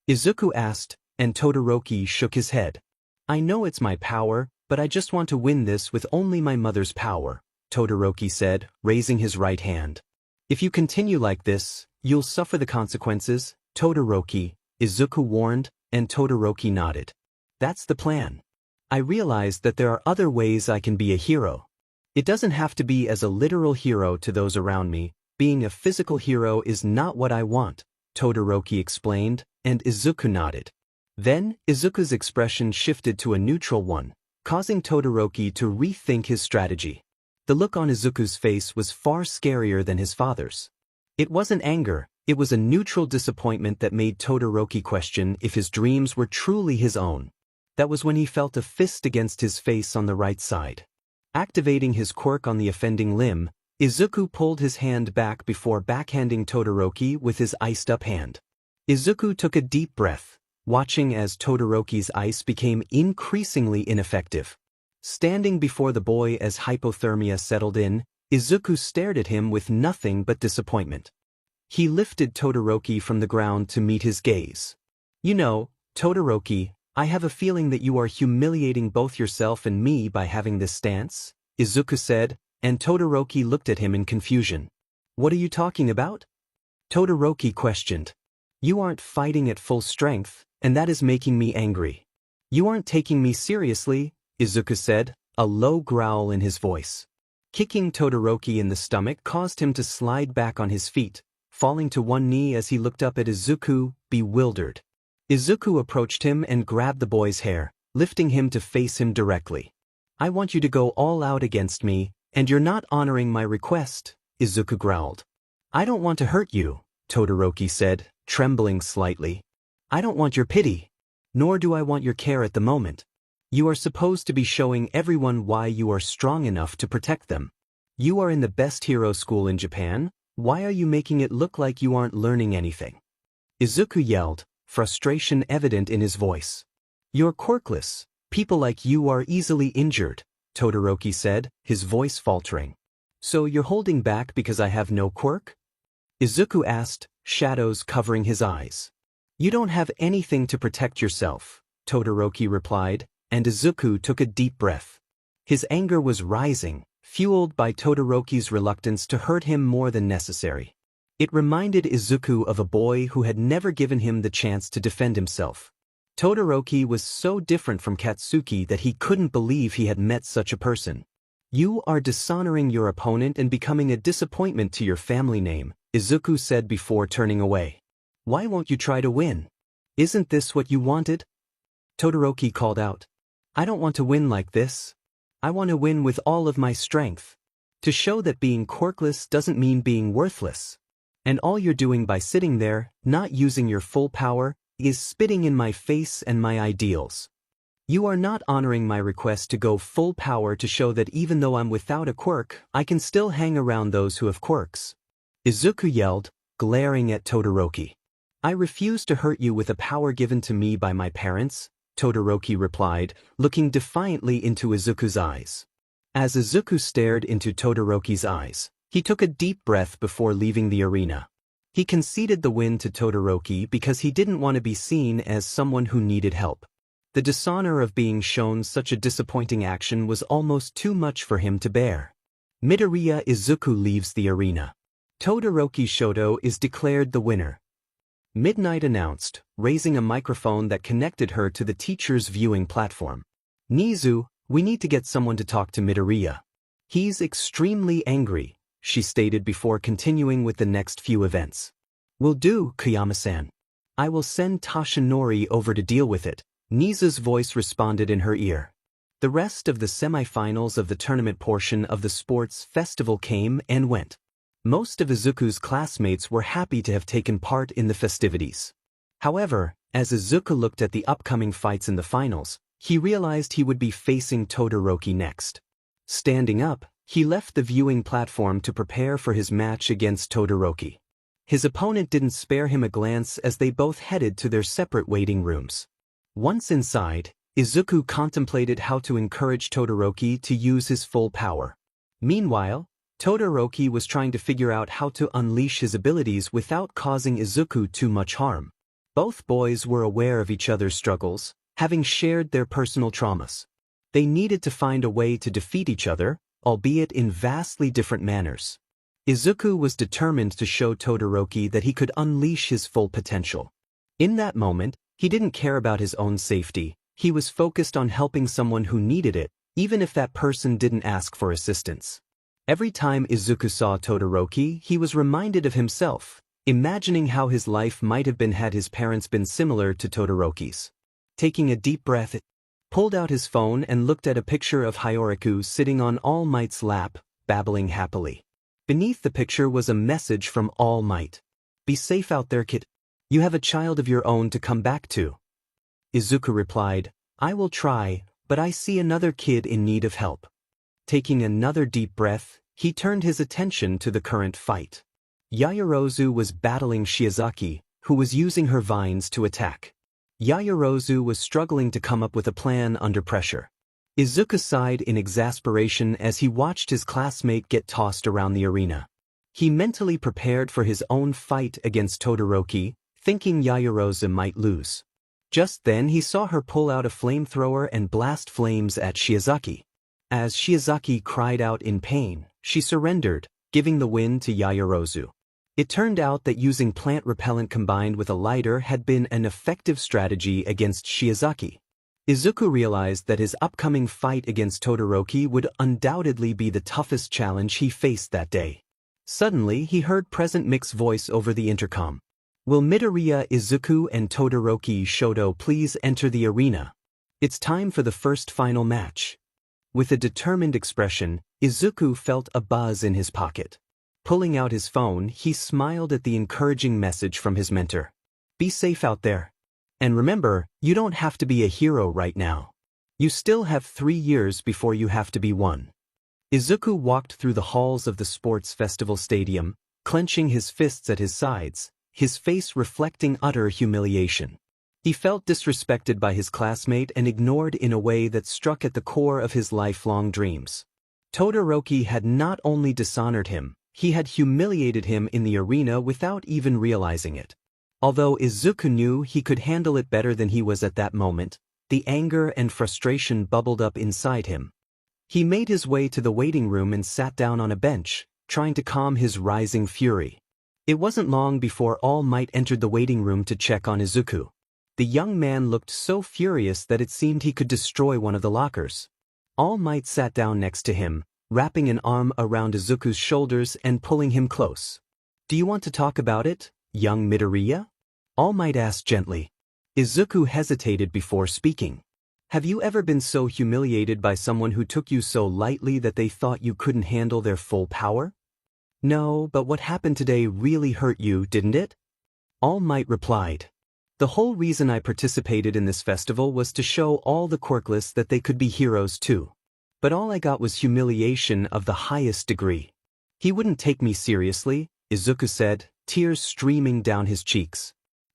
Izuku asked, and Todoroki shook his head. "I know it's my power, but I just want to win this with only my mother's power," Todoroki said, raising his right hand. "If you continue like this, you'll suffer the consequences, Todoroki," Izuku warned, and Todoroki nodded. "That's the plan. I realize that there are other ways I can be a hero. It doesn't have to be as a literal hero to those around me. Being a physical hero is not what I want," Todoroki explained, and Izuku nodded. Then, Izuku's expression shifted to a neutral one, causing Todoroki to rethink his strategy. The look on Izuku's face was far scarier than his father's. It wasn't anger, it was a neutral disappointment that made Todoroki question if his dreams were truly his own. That was when he felt a fist against his face on the right side. Activating his quirk on the offending limb, Izuku pulled his hand back before backhanding Todoroki with his iced-up hand. Izuku took a deep breath, watching as Todoroki's ice became increasingly ineffective. Standing before the boy as hypothermia settled in, Izuku stared at him with nothing but disappointment. He lifted Todoroki from the ground to meet his gaze. "You know, Todoroki, I have a feeling that you are humiliating both yourself and me by having this stance," Izuku said, and Todoroki looked at him in confusion. "What are you talking about?" Todoroki questioned. "You aren't fighting at full strength, and that is making me angry." "You aren't taking me seriously," Izuku said, a low growl in his voice. Kicking Todoroki in the stomach caused him to slide back on his feet, falling to one knee as he looked up at Izuku, bewildered. Izuku approached him and grabbed the boy's hair, lifting him to face him directly. "I want you to go all out against me, and you're not honoring my request," Izuku growled. "I don't want to hurt you," Todoroki said, trembling slightly. I don't want your pity. Nor do I want your care at the moment. You are supposed to be showing everyone why you are strong enough to protect them. You are in the best hero school in Japan. Why are you making it look like you aren't learning anything? Izuku yelled, frustration evident in his voice. You're quirkless. People like you are easily injured, Todoroki said, his voice faltering. So you're holding back because I have no quirk? Izuku asked, shadows covering his eyes. You don't have anything to protect yourself, Todoroki replied, and Izuku took a deep breath. His anger was rising, fueled by Todoroki's reluctance to hurt him more than necessary. It reminded Izuku of a boy who had never given him the chance to defend himself. Todoroki was so different from Katsuki that he couldn't believe he had met such a person. You are dishonoring your opponent and becoming a disappointment to your family name, Izuku said before turning away. Why won't you try to win? Isn't this what you wanted? Todoroki called out. I don't want to win like this. I want to win with all of my strength. To show that being quirkless doesn't mean being worthless. And all you're doing by sitting there, not using your full power, is spitting in my face and my ideals. You are not honoring my request to go full power to show that even though I'm without a quirk, I can still hang around those who have quirks. Izuku yelled, glaring at Todoroki. I refuse to hurt you with a power given to me by my parents, Todoroki replied, looking defiantly into Izuku's eyes. As Izuku stared into Todoroki's eyes, he took a deep breath before leaving the arena. He conceded the win to Todoroki because he didn't want to be seen as someone who needed help. The dishonor of being shown such a disappointing action was almost too much for him to bear. Midoriya Izuku leaves the arena. Todoroki Shoto is declared the winner. Midnight announced, raising a microphone that connected her to the teacher's viewing platform. Nizu, we need to get someone to talk to Midoriya. He's extremely angry, she stated before continuing with the next few events. Will do, Kayama-san. I will send Tashinori over to deal with it, Nizu's voice responded in her ear. The rest of the semi-finals of the tournament portion of the sports festival came and went. Most of Izuku's classmates were happy to have taken part in the festivities. However, as Izuku looked at the upcoming fights in the finals, he realized he would be facing Todoroki next. Standing up, he left the viewing platform to prepare for his match against Todoroki. His opponent didn't spare him a glance as they both headed to their separate waiting rooms. Once inside, Izuku contemplated how to encourage Todoroki to use his full power. Meanwhile, Todoroki was trying to figure out how to unleash his abilities without causing Izuku too much harm. Both boys were aware of each other's struggles, having shared their personal traumas. They needed to find a way to defeat each other, albeit in vastly different manners. Izuku was determined to show Todoroki that he could unleash his full potential. In that moment, he didn't care about his own safety, he was focused on helping someone who needed it, even if that person didn't ask for assistance. Every time Izuku saw Todoroki, he was reminded of himself, imagining how his life might have been had his parents been similar to Todoroki's. Taking a deep breath, he pulled out his phone and looked at a picture of Hyoriku sitting on All Might's lap, babbling happily. Beneath the picture was a message from All Might. Be safe out there, kid. You have a child of your own to come back to. Izuku replied, I will try, but I see another kid in need of help. Taking another deep breath, he turned his attention to the current fight. Yaoyorozu was battling Shiozaki, who was using her vines to attack. Yaoyorozu was struggling to come up with a plan under pressure. Izuku sighed in exasperation as he watched his classmate get tossed around the arena. He mentally prepared for his own fight against Todoroki, thinking Yaoyorozu might lose. Just then he saw her pull out a flamethrower and blast flames at Shiozaki. As Shiozaki cried out in pain, she surrendered, giving the win to Yaoyorozu. It turned out that using plant repellent combined with a lighter had been an effective strategy against Shiozaki. Izuku realized that his upcoming fight against Todoroki would undoubtedly be the toughest challenge he faced that day. Suddenly he heard Present Mic's voice over the intercom. Will Midoriya Izuku and Todoroki Shoto please enter the arena? It's time for the first final match. With a determined expression, Izuku felt a buzz in his pocket. Pulling out his phone, he smiled at the encouraging message from his mentor. Be safe out there. And remember, you don't have to be a hero right now. You still have 3 years before you have to be one. Izuku walked through the halls of the sports festival stadium, clenching his fists at his sides, his face reflecting utter humiliation. He felt disrespected by his classmate and ignored in a way that struck at the core of his lifelong dreams. Todoroki had not only dishonored him, he had humiliated him in the arena without even realizing it. Although Izuku knew he could handle it better than he was at that moment, the anger and frustration bubbled up inside him. He made his way to the waiting room and sat down on a bench, trying to calm his rising fury. It wasn't long before All Might entered the waiting room to check on Izuku. The young man looked so furious that it seemed he could destroy one of the lockers. All Might sat down next to him, wrapping an arm around Izuku's shoulders and pulling him close. "Do you want to talk about it, young Midoriya?" All Might asked gently. Izuku hesitated before speaking. "Have you ever been so humiliated by someone who took you so lightly that they thought you couldn't handle their full power?" "No, but what happened today really hurt you, didn't it?" All Might replied. "The whole reason I participated in this festival was to show all the Quirkless that they could be heroes too. But all I got was humiliation of the highest degree." "He wouldn't take me seriously," Izuku said, tears streaming down his cheeks.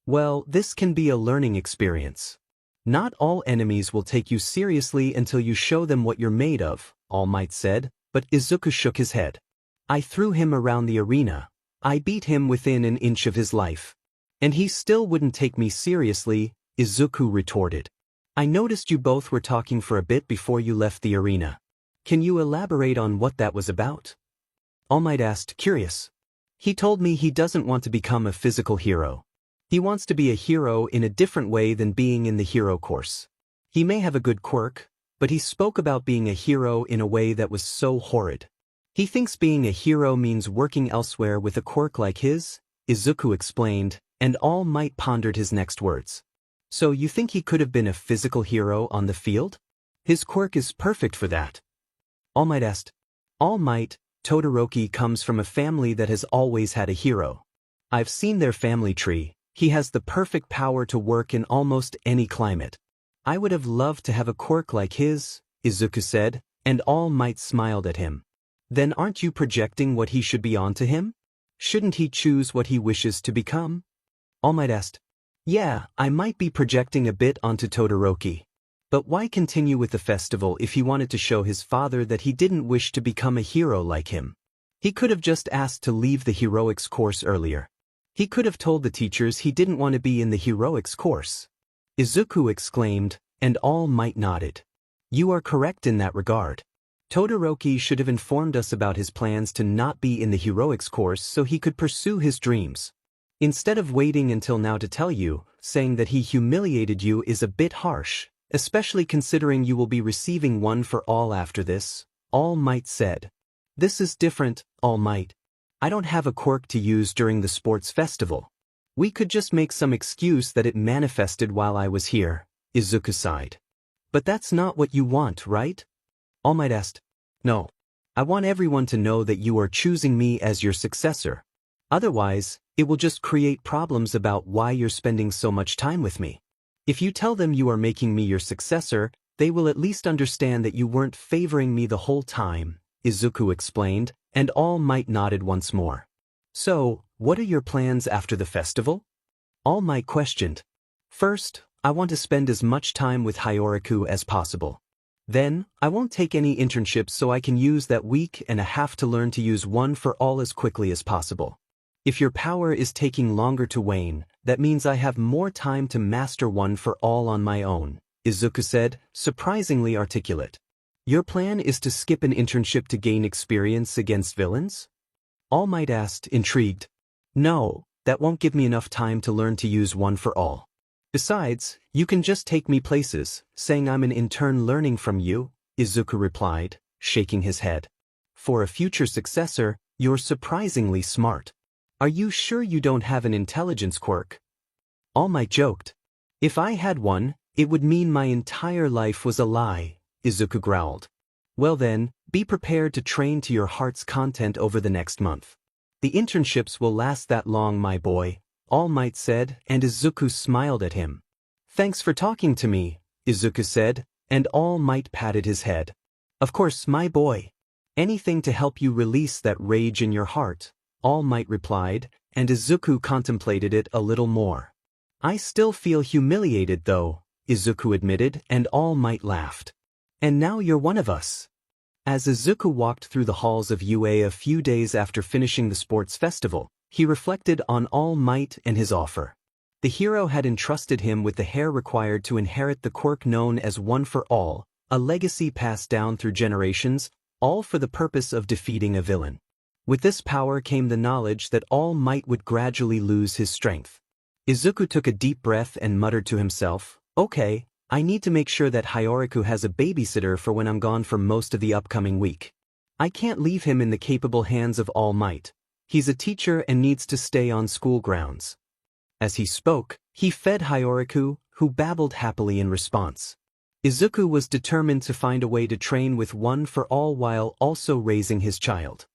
"Well, this can be a learning experience. Not all enemies will take you seriously until you show them what you're made of," All Might said, but Izuku shook his head. "I threw him around the arena. I beat him within an inch of his life. And he still wouldn't take me seriously," Izuku retorted. "I noticed you both were talking for a bit before you left the arena. Can you elaborate on what that was about?" All Might asked, curious. "He told me he doesn't want to become a physical hero. He wants to be a hero in a different way than being in the hero course. He may have a good quirk, but he spoke about being a hero in a way that was so horrid. He thinks being a hero means working elsewhere with a quirk like his," Izuku explained, and All Might pondered his next words. "So you think he could have been a physical hero on the field? His quirk is perfect for that." All Might asked. "All Might, Todoroki comes from a family that has always had a hero. I've seen their family tree. He has the perfect power to work in almost any climate. I would have loved to have a quirk like his," Izuku said, and All Might smiled at him. "Then aren't you projecting what he should be onto him? Shouldn't he choose what he wishes to become?" All Might asked. "Yeah, I might be projecting a bit onto Todoroki. But why continue with the festival if he wanted to show his father that he didn't wish to become a hero like him? He could have just asked to leave the heroics course earlier. He could have told the teachers he didn't want to be in the heroics course." Izuku exclaimed, and All Might nodded. "You are correct in that regard. Todoroki should have informed us about his plans to not be in the heroics course so he could pursue his dreams. Instead of waiting until now to tell you, saying that he humiliated you is a bit harsh, especially considering you will be receiving one for all after this," All Might said. "This is different, All Might. I don't have a quirk to use during the sports festival. We could just make some excuse that it manifested while I was here," Izuku sighed. "But that's not what you want, right?" All Might asked. "No. I want everyone to know that you are choosing me as your successor. Otherwise, it will just create problems about why you're spending so much time with me. If you tell them you are making me your successor, they will at least understand that you weren't favoring me the whole time," Izuku explained, and All Might nodded once more. "So, what are your plans after the festival?" All Might questioned. "First, I want to spend as much time with Hyoriko as possible. Then, I won't take any internships so I can use that week and a half to learn to use one for all as quickly as possible. If your power is taking longer to wane, that means I have more time to master one for all on my own," Izuku said, surprisingly articulate. "Your plan is to skip an internship to gain experience against villains?" All Might asked, intrigued. "No, that won't give me enough time to learn to use one for all. Besides, you can just take me places, saying I'm an intern learning from you," Izuku replied, shaking his head. "For a future successor, you're surprisingly smart. Are you sure you don't have an intelligence quirk?" All Might joked. "If I had one, it would mean my entire life was a lie," Izuku growled. "Well then, be prepared to train to your heart's content over the next month. The internships will last that long, my boy," All Might said, and Izuku smiled at him. Thanks for talking to me, Izuku said, and All Might patted his head. Of course, my boy. Anything to help you release that rage in your heart, All Might replied, and Izuku contemplated it a little more. I still feel humiliated though, Izuku admitted, and All Might laughed. And now you're one of us. As Izuku walked through the halls of UA a few days after finishing the sports festival, he reflected on All Might and his offer. The hero had entrusted him with the hair required to inherit the quirk known as One for All, a legacy passed down through generations, all for the purpose of defeating a villain. With this power came the knowledge that All Might would gradually lose his strength. Izuku took a deep breath and muttered to himself, okay, I need to make sure that Hyoriko has a babysitter for when I'm gone for most of the upcoming week. I can't leave him in the capable hands of All Might. He's a teacher and needs to stay on school grounds. As he spoke, he fed Hyoriko, who babbled happily in response. Izuku was determined to find a way to train with One for All while also raising his child.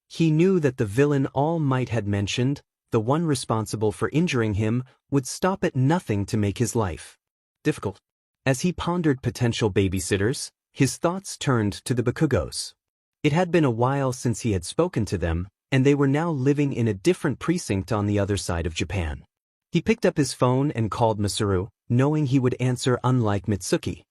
He knew that the villain All Might had mentioned, the one responsible for injuring him, would stop at nothing to make his life difficult. As he pondered potential babysitters, his thoughts turned to the Bakugos. It had been a while since he had spoken to them, and they were now living in a different precinct on the other side of Japan. He picked up his phone and called Masaru, knowing he would answer unlike Mitsuki.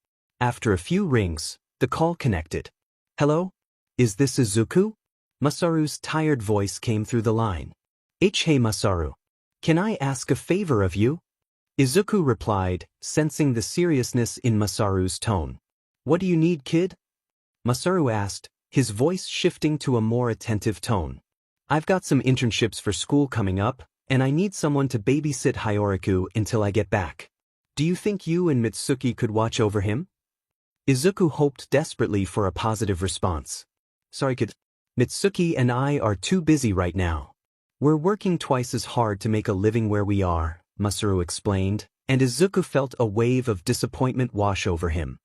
After a few rings, the call connected. Hello? Is this Izuku? Masaru's tired voice came through the line. Hey Masaru. Can I ask a favor of you? Izuku replied, sensing the seriousness in Masaru's tone. What do you need, kid? Masaru asked, his voice shifting to a more attentive tone. I've got some internships for school coming up, and I need someone to babysit Hyoriko until I get back. Do you think you and Mitsuki could watch over him? Izuku hoped desperately for a positive response. Sorry kid. Mitsuki and I are too busy right now. We're working twice as hard to make a living where we are, Masaru explained, and Izuku felt a wave of disappointment wash over him.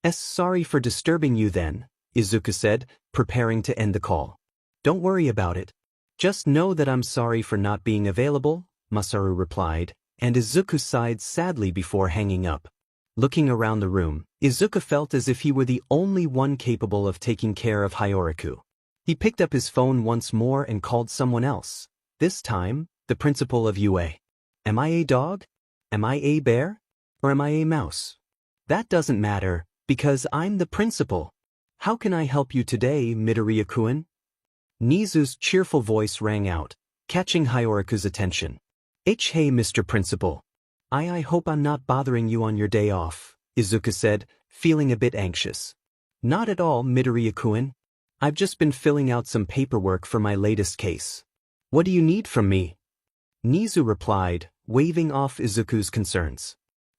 Sorry for disturbing you then, Izuku said, preparing to end the call. Don't worry about it. Just know that I'm sorry for not being available, Masaru replied, and Izuku sighed sadly before hanging up. Looking around the room, Izuku felt as if he were the only one capable of taking care of Hyoriko. He picked up his phone once more and called someone else. This time, the principal of UA. Am I a dog? Am I a bear? Or am I a mouse? That doesn't matter, because I'm the principal. How can I help you today, Midoriya-kun? Nizu's cheerful voice rang out, catching Hyoriko's attention. Hey Mr. Principal. I hope I'm not bothering you on your day off, Izuku said, feeling a bit anxious. Not at all, Midoriya-kun. I've just been filling out some paperwork for my latest case. What do you need from me? Nizu replied, waving off Izuku's concerns.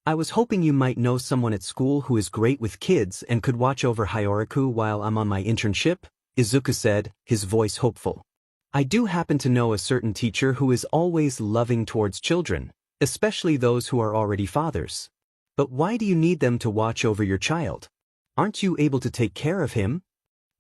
I was hoping you might know someone at school who is great with kids and could watch over Hyoriko while I'm on my internship, Izuku said, his voice hopeful. I do happen to know a certain teacher who is always loving towards children, especially those who are already fathers. But why do you need them to watch over your child? Aren't you able to take care of him?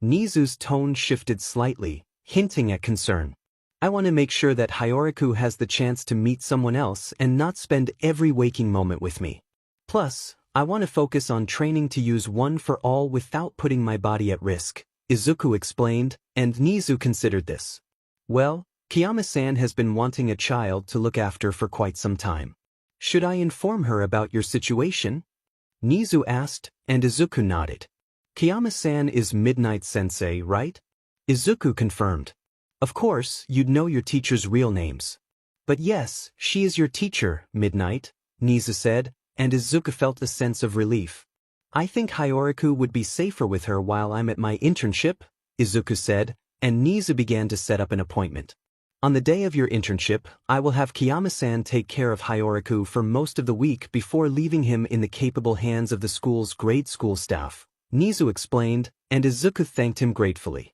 Nizu's tone shifted slightly, hinting at concern. I want to make sure that Hyoriko has the chance to meet someone else and not spend every waking moment with me. Plus, I want to focus on training to use One for All without putting my body at risk, Izuku explained, and Nizu considered this. Well, Kiyama-san has been wanting a child to look after for quite some time. Should I inform her about your situation? Nizu asked, and Izuku nodded. Kiyama-san is Midnight Sensei, right? Izuku confirmed. Of course, you'd know your teacher's real names. But yes, she is your teacher, Midnight, Nizu said, and Izuku felt a sense of relief. I think Hyoriko would be safer with her while I'm at my internship, Izuku said, and Nizu began to set up an appointment. On the day of your internship, I will have Kiyama-san take care of Hyoriko for most of the week before leaving him in the capable hands of the school's grade school staff, Nizu explained, and Izuku thanked him gratefully.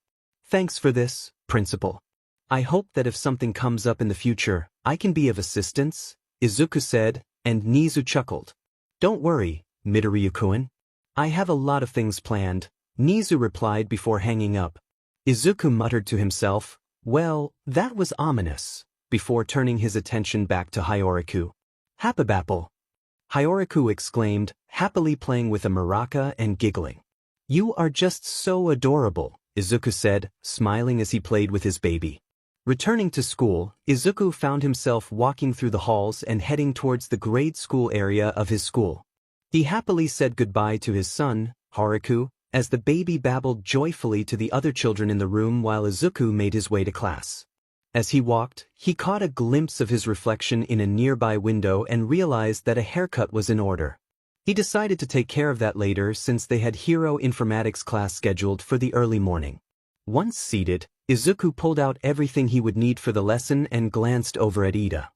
Thanks for this, Principal. I hope that if something comes up in the future, I can be of assistance, Izuku said, and Nizu chuckled. Don't worry, Midoriya-kun. I have a lot of things planned, Nizu replied before hanging up. Izuku muttered to himself, well, that was ominous, before turning his attention back to Hyoriko. "Happabapple!" Hyoriko exclaimed, happily playing with a maraca and giggling. "You are just so adorable," Izuku said, smiling as he played with his baby. Returning to school, Izuku found himself walking through the halls and heading towards the grade school area of his school. He happily said goodbye to his son, Haruku, as the baby babbled joyfully to the other children in the room while Izuku made his way to class. As he walked, he caught a glimpse of his reflection in a nearby window and realized that a haircut was in order. He decided to take care of that later since they had Hero Informatics class scheduled for the early morning. Once seated, Izuku pulled out everything he would need for the lesson and glanced over at Ida.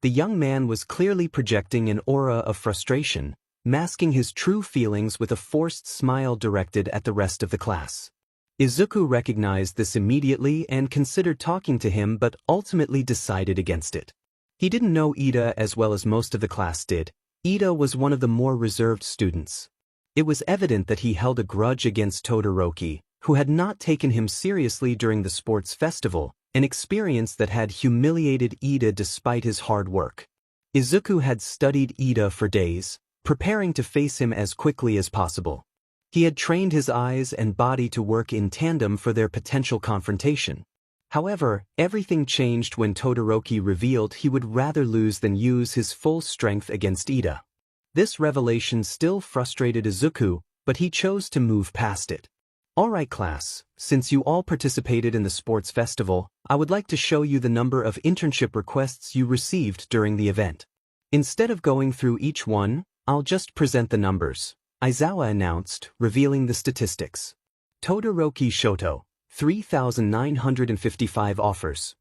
The young man was clearly projecting an aura of frustration, masking his true feelings with a forced smile directed at the rest of the class. Izuku recognized this immediately and considered talking to him but ultimately decided against it. He didn't know Ida as well as most of the class did. Ida was one of the more reserved students. It was evident that he held a grudge against Todoroki, who had not taken him seriously during the sports festival, an experience that had humiliated Ida despite his hard work. Izuku had studied Ida for days, preparing to face him as quickly as possible. He had trained his eyes and body to work in tandem for their potential confrontation. However, everything changed when Todoroki revealed he would rather lose than use his full strength against Ida. This revelation still frustrated Izuku, but he chose to move past it. "Alright class, since you all participated in the sports festival, I would like to show you the number of internship requests you received during the event. Instead of going through each one, I'll just present the numbers," Aizawa announced, revealing the statistics. Todoroki Shoto, 3,955 offers.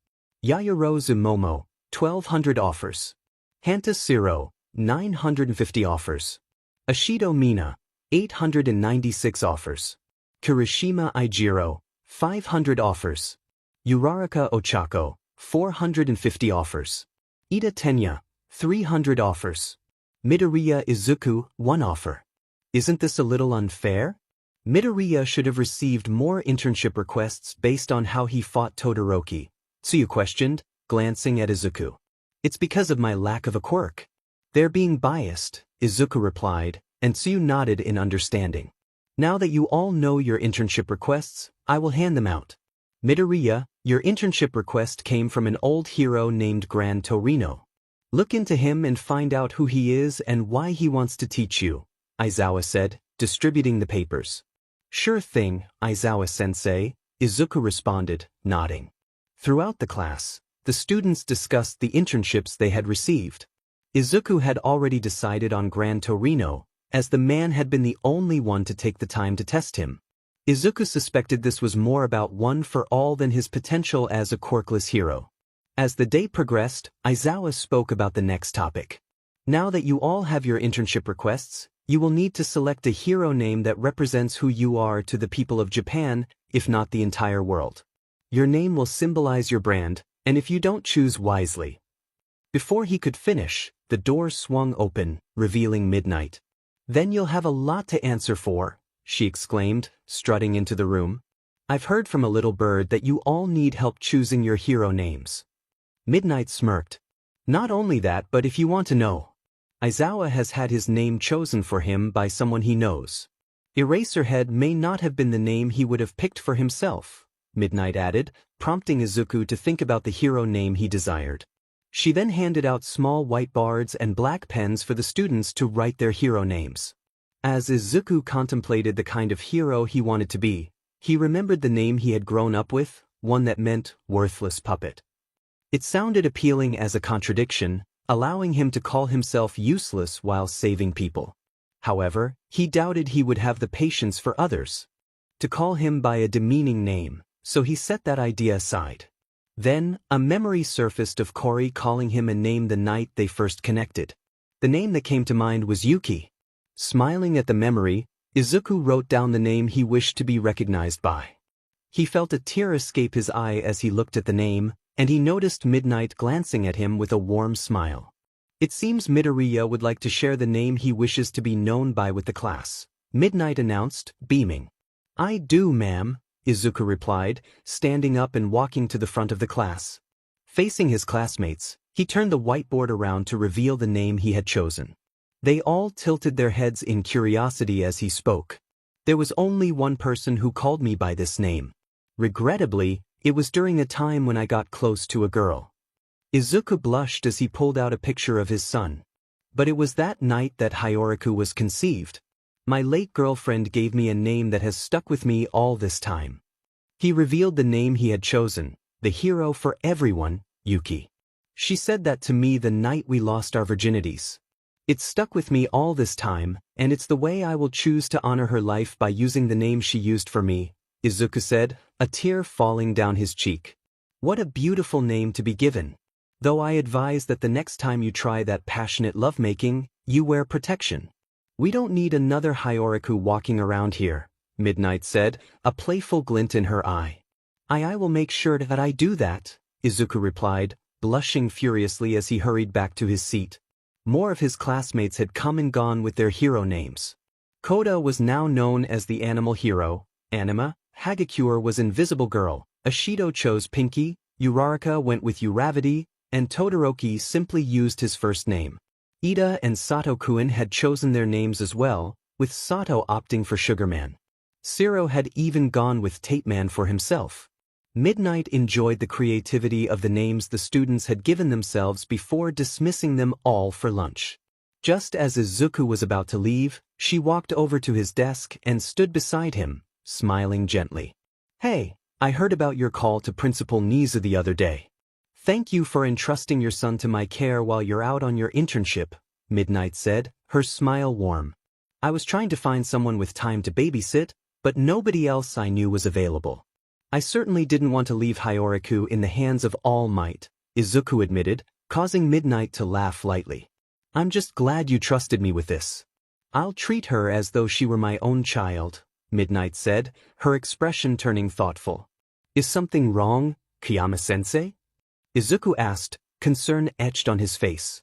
Yaoyorozu Momo, 1,200 offers. Hanta Siro, 950 offers. Ashido Mina, 896 offers. Kirishima Ijiro, 500 offers. Uraraka Ochako, 450 offers. Ida Tenya, 300 offers. Midoriya Izuku, 1 offer. Isn't this a little unfair? Midoriya should have received more internship requests based on how he fought Todoroki, Tsuyu questioned, glancing at Izuku. "It's because of my lack of a quirk." "They're being biased," Izuku replied, and Tsuyu nodded in understanding. "Now that you all know your internship requests, I will hand them out. Midoriya, your internship request came from an old hero named Gran Torino. Look into him and find out who he is and why he wants to teach you," Aizawa said, distributing the papers. "Sure thing, Aizawa-sensei," Izuku responded, nodding. Throughout the class, the students discussed the internships they had received. Izuku had already decided on Gran Torino, as the man had been the only one to take the time to test him. Izuku suspected this was more about one for all than his potential as a quirkless hero. As the day progressed, Aizawa spoke about the next topic. "Now that you all have your internship requests, you will need to select a hero name that represents who you are to the people of Japan, if not the entire world. Your name will symbolize your brand, and if you don't choose wisely." Before he could finish, the door swung open, revealing Midnight. "Then you'll have a lot to answer for," she exclaimed, strutting into the room. "I've heard from a little bird that you all need help choosing your hero names." Midnight smirked. "Not only that, but if you want to know, Aizawa has had his name chosen for him by someone he knows. Eraserhead may not have been the name he would have picked for himself," Midnight added, prompting Izuku to think about the hero name he desired. She then handed out small white boards and black pens for the students to write their hero names. As Izuku contemplated the kind of hero he wanted to be, he remembered the name he had grown up with, one that meant worthless puppet. It sounded appealing as a contradiction, allowing him to call himself useless while saving people. However, he doubted he would have the patience for others to call him by a demeaning name, so he set that idea aside. Then, a memory surfaced of Kori calling him a name the night they first connected. The name that came to mind was Yuki. Smiling at the memory, Izuku wrote down the name he wished to be recognized by. He felt a tear escape his eye as he looked at the name, and he noticed Midnight glancing at him with a warm smile. "It seems Midoriya would like to share the name he wishes to be known by with the class," Midnight announced, beaming. "I do, ma'am," Izuku replied, standing up and walking to the front of the class. Facing his classmates, he turned the whiteboard around to reveal the name he had chosen. They all tilted their heads in curiosity as he spoke. There was only one person who called me by this name. Regrettably, it was during a time when I got close to a girl. Izuku blushed as he pulled out a picture of his son. But it was that night that Hyoriko was conceived. My late girlfriend gave me a name that has stuck with me all this time. He revealed the name he had chosen, the hero for everyone, Yuki. She said that to me the night we lost our virginities. It's stuck with me all this time, and it's the way I will choose to honor her life by using the name she used for me, Izuku said, a tear falling down his cheek. What a beautiful name to be given. Though I advise that the next time you try that passionate lovemaking, you wear protection. We don't need another Hyoriko walking around here, Midnight said, a playful glint in her eye. I will make sure that I do that, Izuku replied, blushing furiously as he hurried back to his seat. More of his classmates had come and gone with their hero names. Koda was now known as the animal hero, Anima, Hagakure was Invisible Girl, Ashido chose Pinky, Uraraka went with Uravity, and Todoroki simply used his first name. Ida and Sato-kun had chosen their names as well, with Sato opting for Sugarman. Siro had even gone with Tapeman for himself. Midnight enjoyed the creativity of the names the students had given themselves before dismissing them all for lunch. Just as Izuku was about to leave, she walked over to his desk and stood beside him, smiling gently. Hey, I heard about your call to Principal Nizu the other day. Thank you for entrusting your son to my care while you're out on your internship, Midnight said, her smile warm. I was trying to find someone with time to babysit, but nobody else I knew was available. I certainly didn't want to leave Hyoriko in the hands of All Might, Izuku admitted, causing Midnight to laugh lightly. I'm just glad you trusted me with this. I'll treat her as though she were my own child, Midnight said, her expression turning thoughtful. Is something wrong, Kiyama-sensei? Izuku asked, concern etched on his face.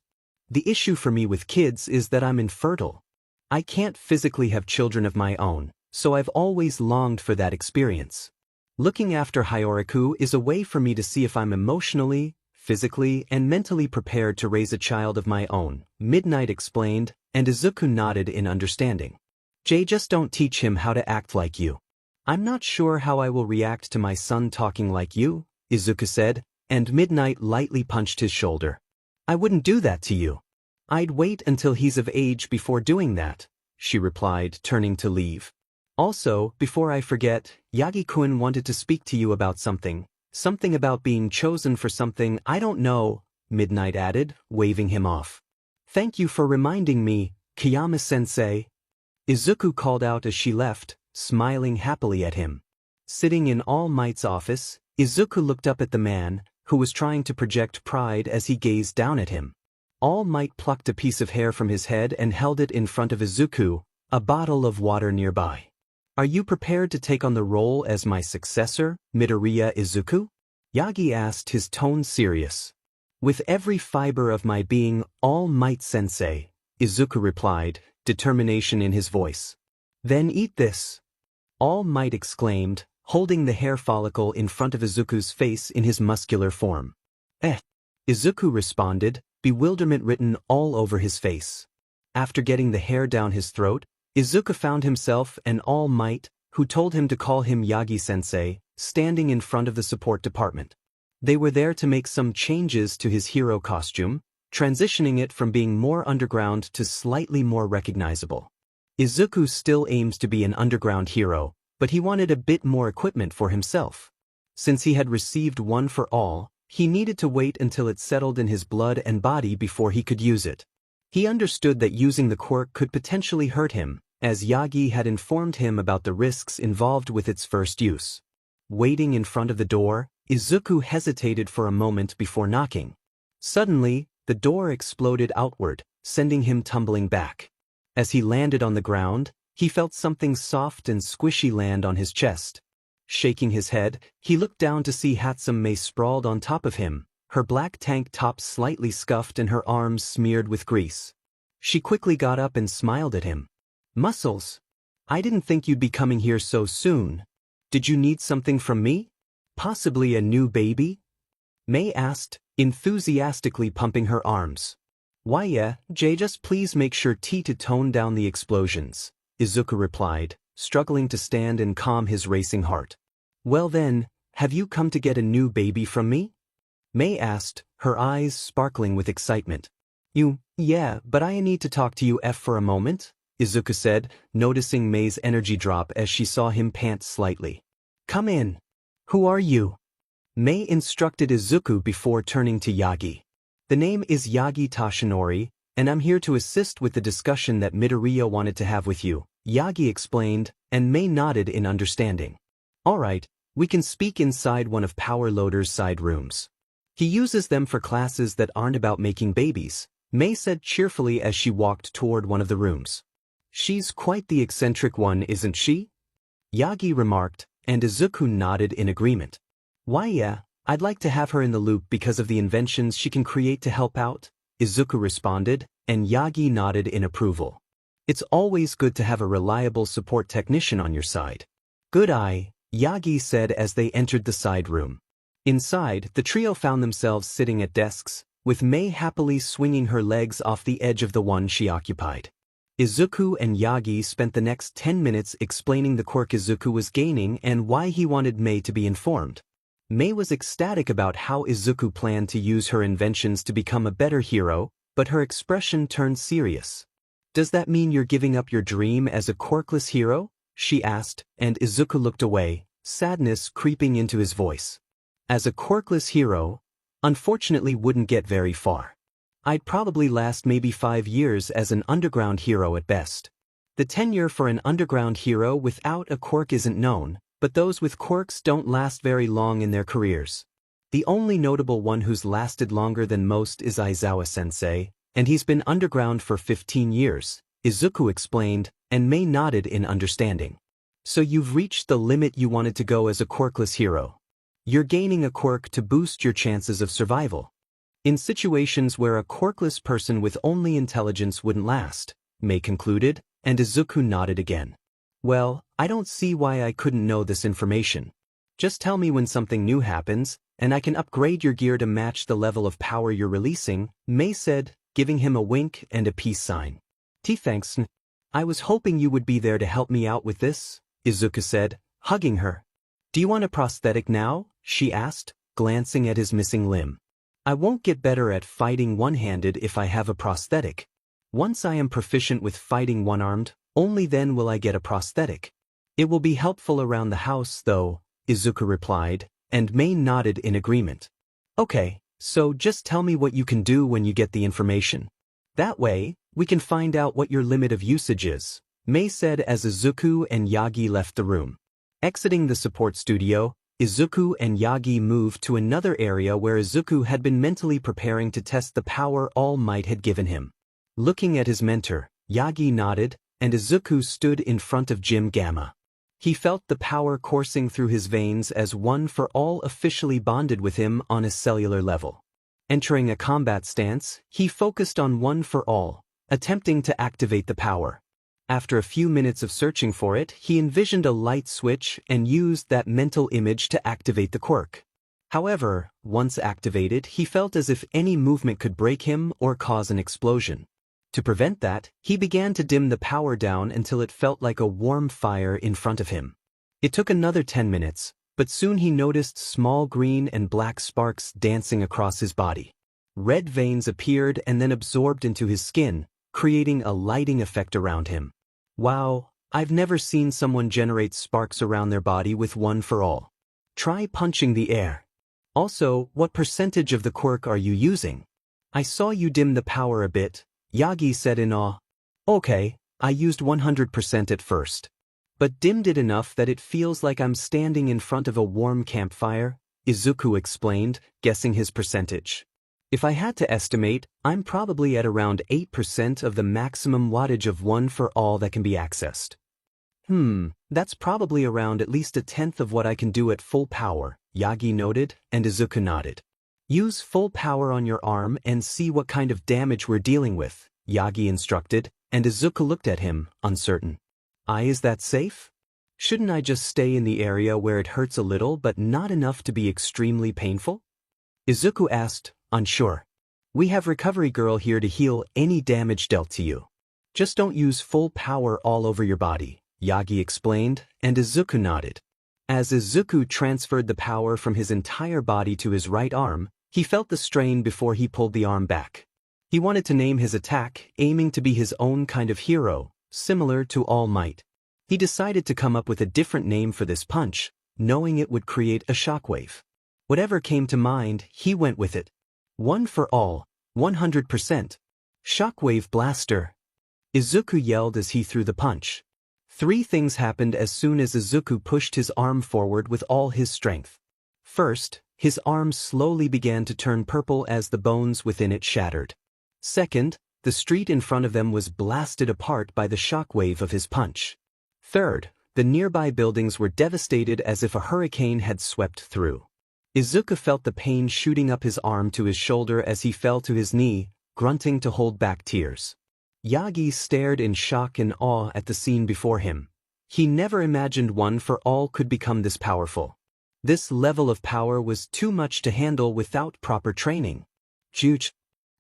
The issue for me with kids is that I'm infertile. I can't physically have children of my own, so I've always longed for that experience. Looking after Hyoriko is a way for me to see if I'm emotionally, physically, and mentally prepared to raise a child of my own, Midnight explained, and Izuku nodded in understanding. Just don't teach him how to act like you. I'm not sure how I will react to my son talking like you, Izuku said, and Midnight lightly punched his shoulder. I wouldn't do that to you. I'd wait until he's of age before doing that, she replied, turning to leave. Also, before I forget, Yagi-kun wanted to speak to you about something about being chosen for something I don't know, Midnight added, waving him off. Thank you for reminding me, Kiyama-sensei. Izuku called out as she left, smiling happily at him. Sitting in All Might's office, Izuku looked up at the man, who was trying to project pride as he gazed down at him. All Might plucked a piece of hair from his head and held it in front of Izuku, a bottle of water nearby. Are you prepared to take on the role as my successor, Midoriya Izuku? Yagi asked, his tone serious. With every fiber of my being, All Might sensei, Izuku replied, determination in his voice. Then eat this. All Might exclaimed, holding the hair follicle in front of Izuku's face in his muscular form. Izuku responded, bewilderment written all over his face. After getting the hair down his throat, Izuku found himself and All Might, who told him to call him Yagi-sensei, standing in front of the support department. They were there to make some changes to his hero costume, transitioning it from being more underground to slightly more recognizable. Izuku still aims to be an underground hero, but he wanted a bit more equipment for himself. Since he had received one for all, he needed to wait until it settled in his blood and body before he could use it. He understood that using the quirk could potentially hurt him, as Yagi had informed him about the risks involved with its first use. Waiting in front of the door, Izuku hesitated for a moment before knocking. Suddenly, the door exploded outward, sending him tumbling back. As he landed on the ground, he felt something soft and squishy land on his chest. Shaking his head, he looked down to see Hatsume sprawled on top of him, her black tank top slightly scuffed and her arms smeared with grease. She quickly got up and smiled at him. Muscles. I didn't think you'd be coming here so soon. Did you need something from me? Possibly a new baby? May asked, enthusiastically pumping her arms. Why yeah, Jay, just please make sure to tone down the explosions, Izuku replied, struggling to stand and calm his racing heart. Well then, have you come to get a new baby from me? Mei asked, her eyes sparkling with excitement. Yeah, but I need to talk to you for a moment, Izuku said, noticing Mei's energy drop as she saw him pant slightly. Come in. Who are you? Mei instructed Izuku before turning to Yagi. The name is Yagi Tashinori, and I'm here to assist with the discussion that Midoriya wanted to have with you, Yagi explained, and Mei nodded in understanding. Alright, we can speak inside one of Power Loader's side rooms. He uses them for classes that aren't about making babies, Mei said cheerfully as she walked toward one of the rooms. She's quite the eccentric one, isn't she? Yagi remarked, and Izuku nodded in agreement. Why yeah, I'd like to have her in the loop because of the inventions she can create to help out, Izuku responded, and Yagi nodded in approval. It's always good to have a reliable support technician on your side. Good eye, Yagi said as they entered the side room. Inside, the trio found themselves sitting at desks, with Mei happily swinging her legs off the edge of the one she occupied. Izuku and Yagi spent the next 10 minutes explaining the quirk Izuku was gaining and why he wanted Mei to be informed. Mei was ecstatic about how Izuku planned to use her inventions to become a better hero, but her expression turned serious. Does that mean you're giving up your dream as a quirkless hero? She asked, and Izuku looked away, sadness creeping into his voice. As a quirkless hero, unfortunately wouldn't get very far. I'd probably last maybe 5 years as an underground hero at best. The tenure for an underground hero without a quirk isn't known, but those with quirks don't last very long in their careers. The only notable one who's lasted longer than most is Aizawa-sensei, and he's been underground for 15 years, Izuku explained, and Mei nodded in understanding. So you've reached the limit you wanted to go as a quirkless hero. You're gaining a quirk to boost your chances of survival. In situations where a quirkless person with only intelligence wouldn't last, Mei concluded, and Izuku nodded again. Well, I don't see why I couldn't know this information. Just tell me when something new happens, and I can upgrade your gear to match the level of power you're releasing, Mei said, giving him a wink and a peace sign. Thanks. I was hoping you would be there to help me out with this, Izuku said, hugging her. Do you want a prosthetic now? She asked, glancing at his missing limb. I won't get better at fighting one-handed if I have a prosthetic. Once I am proficient with fighting one-armed, only then will I get a prosthetic. It will be helpful around the house though, Izuku replied, and Mei nodded in agreement. Okay, so just tell me what you can do when you get the information. That way, we can find out what your limit of usage is, Mei said as Izuku and Yagi left the room. Exiting the support studio, Izuku and Yagi moved to another area where Izuku had been mentally preparing to test the power All Might had given him. Looking at his mentor, Yagi nodded, and Izuku stood in front of Jim Gamma. He felt the power coursing through his veins as One for All officially bonded with him on a cellular level. Entering a combat stance, he focused on One for All, attempting to activate the power. After a few minutes of searching for it, he envisioned a light switch and used that mental image to activate the quirk. However, once activated, he felt as if any movement could break him or cause an explosion. To prevent that, he began to dim the power down until it felt like a warm fire in front of him. It took another 10 minutes, but soon he noticed small green and black sparks dancing across his body. Red veins appeared and then absorbed into his skin, creating a lighting effect around him. Wow, I've never seen someone generate sparks around their body with One for All. Try punching the air. Also, what percentage of the quirk are you using? I saw you dim the power a bit, Yagi said in awe. Okay, I used 100% at first. But dimmed it enough that it feels like I'm standing in front of a warm campfire, Izuku explained, guessing his percentage. If I had to estimate, I'm probably at around 8% of the maximum wattage of One for All that can be accessed. That's probably around at least 1/10 of what I can do at full power, Yagi noted, and Izuku nodded. Use full power on your arm and see what kind of damage we're dealing with, Yagi instructed, and Izuku looked at him, uncertain. Is that safe? Shouldn't I just stay in the area where it hurts a little but not enough to be extremely painful? Izuku asked, unsure. We have Recovery Girl here to heal any damage dealt to you. Just don't use full power all over your body, Yagi explained, and Izuku nodded. As Izuku transferred the power from his entire body to his right arm, he felt the strain before he pulled the arm back. He wanted to name his attack, aiming to be his own kind of hero, similar to All Might. He decided to come up with a different name for this punch, knowing it would create a shockwave. Whatever came to mind, he went with it. One for all, 100%. Shockwave Blaster. Izuku yelled as he threw the punch. Three things happened as soon as Izuku pushed his arm forward with all his strength. First, his arm slowly began to turn purple as the bones within it shattered. Second, the street in front of them was blasted apart by the shockwave of his punch. Third, the nearby buildings were devastated as if a hurricane had swept through. Izuku felt the pain shooting up his arm to his shoulder as he fell to his knee, grunting to hold back tears. Yagi stared in shock and awe at the scene before him. He never imagined One for All could become this powerful. This level of power was too much to handle without proper training. Juch.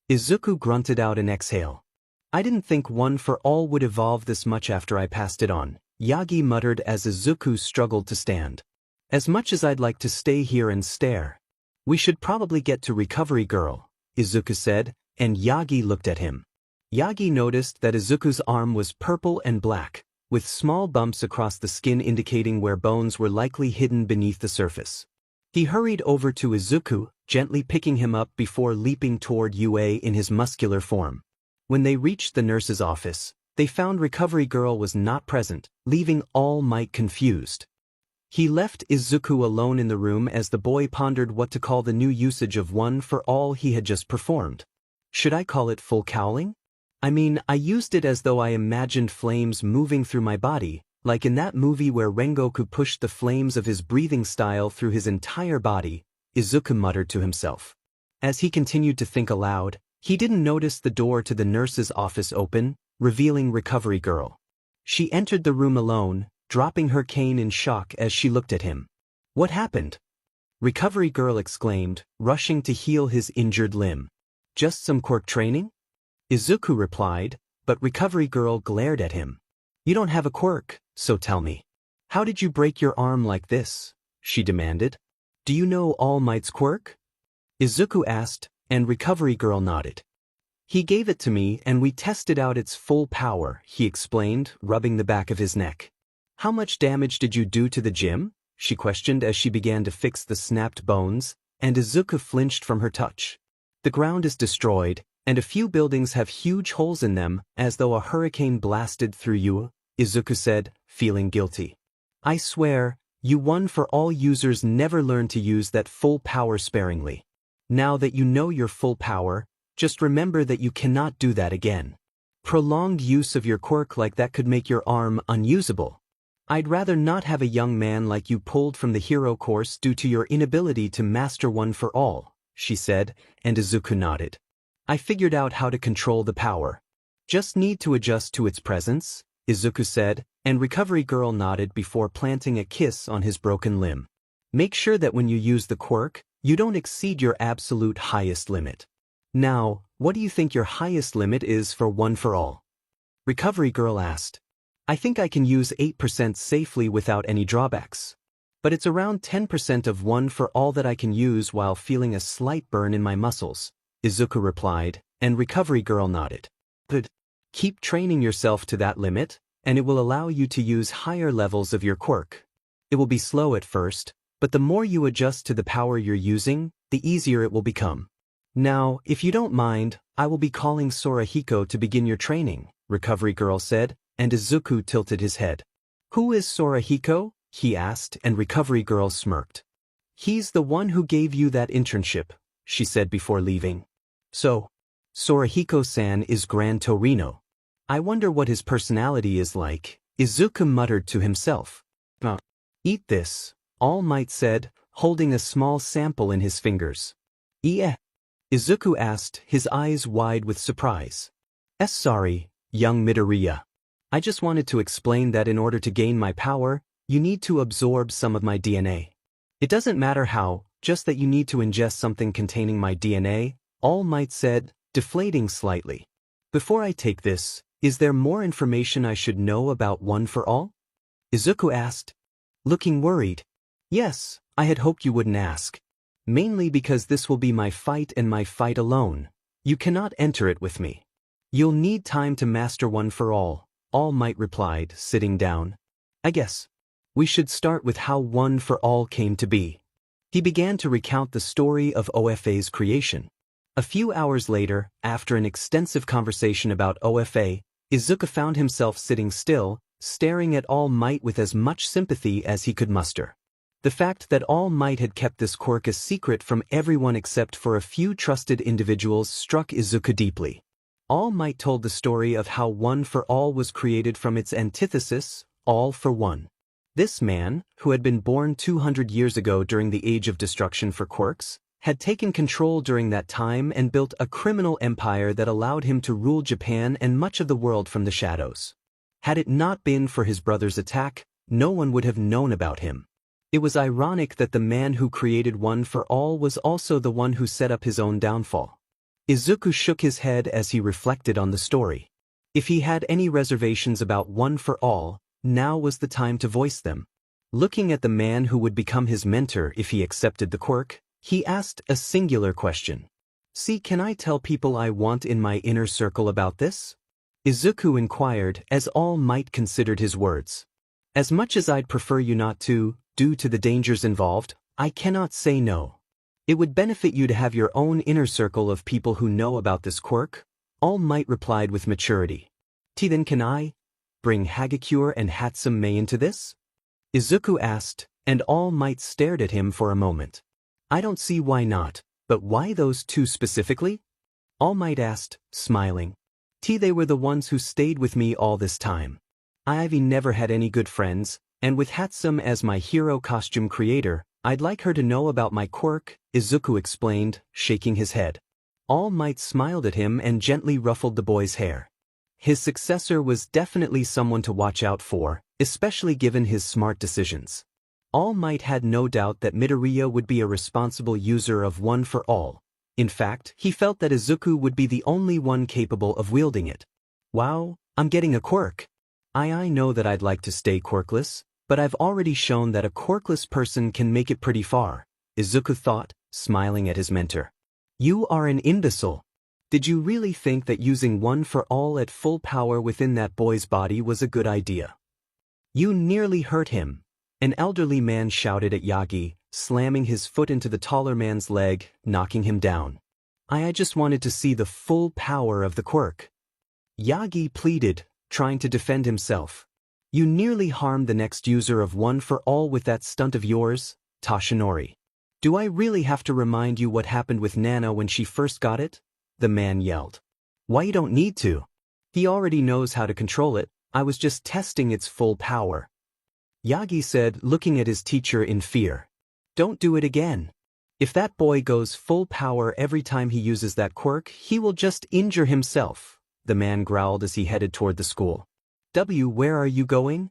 Izuku grunted out an exhale. I didn't think One for All would evolve this much after I passed it on, Yagi muttered as Izuku struggled to stand. As much as I'd like to stay here and stare. We should probably get to Recovery Girl, Izuku said, and Yagi looked at him. Yagi noticed that Izuku's arm was purple and black, with small bumps across the skin indicating where bones were likely hidden beneath the surface. He hurried over to Izuku, gently picking him up before leaping toward UA in his muscular form. When they reached the nurse's office, they found Recovery Girl was not present, leaving All Might confused. He left Izuku alone in the room as the boy pondered what to call the new usage of One for All he had just performed. Should I call it full cowling? I mean, I used it as though I imagined flames moving through my body, like in that movie where Rengoku pushed the flames of his breathing style through his entire body, Izuku muttered to himself. As he continued to think aloud, he didn't notice the door to the nurse's office open, revealing Recovery Girl. She entered the room alone, dropping her cane in shock as she looked at him. What happened? Recovery Girl exclaimed, rushing to heal his injured limb. Just some quirk training? Izuku replied, but Recovery Girl glared at him. You don't have a quirk, so tell me. How did you break your arm like this? She demanded. Do you know All Might's quirk? Izuku asked, and Recovery Girl nodded. He gave it to me and we tested out its full power, he explained, rubbing the back of his neck. How much damage did you do to the gym? She questioned as she began to fix the snapped bones, and Izuku flinched from her touch. The ground is destroyed, and a few buildings have huge holes in them, as though a hurricane blasted through you, Izuku said, feeling guilty. I swear, you One for All users never learn to use that full power sparingly. Now that you know your full power, just remember that you cannot do that again. Prolonged use of your quirk like that could make your arm unusable. I'd rather not have a young man like you pulled from the hero course due to your inability to master One for All, she said, and Izuku nodded. I figured out how to control the power. Just need to adjust to its presence, Izuku said, and Recovery Girl nodded before planting a kiss on his broken limb. Make sure that when you use the quirk, you don't exceed your absolute highest limit. Now, what do you think your highest limit is for One for All? Recovery Girl asked. I think I can use 8% safely without any drawbacks. But it's around 10% of One for All that I can use while feeling a slight burn in my muscles, Izuku replied, and Recovery Girl nodded. Good. Keep training yourself to that limit, and it will allow you to use higher levels of your quirk. It will be slow at first, but the more you adjust to the power you're using, the easier it will become. Now, if you don't mind, I will be calling Sorahiko to begin your training, Recovery Girl said, and Izuku tilted his head. Who is Sorahiko? He asked, and Recovery Girl smirked. He's the one who gave you that internship, she said before leaving. So, Sorahiko-san is Gran Torino. I wonder what his personality is like, Izuku muttered to himself. Eat this, All Might said, holding a small sample in his fingers. Yeah? Izuku asked, his eyes wide with surprise. Sorry, young Midoriya. I just wanted to explain that in order to gain my power, you need to absorb some of my DNA. It doesn't matter how, just that you need to ingest something containing my DNA, All Might said, deflating slightly. Before I take this, is there more information I should know about One for All? Izuku asked, looking worried. Yes, I had hoped you wouldn't ask. Mainly because this will be my fight and my fight alone. You cannot enter it with me. You'll need time to master One for All Might replied, sitting down. I guess we should start with how One for All came to be. He began to recount the story of OFA's creation. A few hours later, after an extensive conversation about OFA, Izuku found himself sitting still, staring at All Might with as much sympathy as he could muster. The fact that All Might had kept this quirk a secret from everyone except for a few trusted individuals struck Izuku deeply. All Might told the story of how One for All was created from its antithesis, All for One. This man, who had been born 200 years ago during the Age of Destruction for quirks, had taken control during that time and built a criminal empire that allowed him to rule Japan and much of the world from the shadows. Had it not been for his brother's attack, no one would have known about him. It was ironic that the man who created One for All was also the one who set up his own downfall. Izuku shook his head as he reflected on the story. If he had any reservations about One for All, now was the time to voice them. Looking at the man who would become his mentor if he accepted the quirk, he asked a singular question. See, can I tell people I want in my inner circle about this? Izuku inquired as All Might considered his words. As much as I'd prefer you not to, due to the dangers involved, I cannot say no. It would benefit you to have your own inner circle of people who know about this quirk, All Might replied with maturity. Then can I bring Hagakure and Hatsume into this? Izuku asked, and All Might stared at him for a moment. I don't see why not, but why those two specifically? All Might asked, smiling. They were the ones who stayed with me all this time. Ivy never had any good friends, and with Hatsume as my hero costume creator, I'd like her to know about my quirk, Izuku explained, shaking his head. All Might smiled at him and gently ruffled the boy's hair. His successor was definitely someone to watch out for, especially given his smart decisions. All Might had no doubt that Midoriya would be a responsible user of One for All. In fact, he felt that Izuku would be the only one capable of wielding it. Wow, I'm getting a quirk. I know that I'd like to stay quirkless, but I've already shown that a quirkless person can make it pretty far, Izuku thought, smiling at his mentor. You are an imbecile. Did you really think that using One for All at full power within that boy's body was a good idea? You nearly hurt him. An elderly man shouted at Yagi, slamming his foot into the taller man's leg, knocking him down. I just wanted to see the full power of the quirk. Yagi pleaded, trying to defend himself. You nearly harmed the next user of One for All with that stunt of yours, Toshinori. Do I really have to remind you what happened with Nana when she first got it? The man yelled. Why, you don't need to. He already knows how to control it. I was just testing its full power. Yagi said, looking at his teacher in fear. Don't do it again. If that boy goes full power every time he uses that quirk, he will just injure himself, the man growled as he headed toward the school. Where are you going?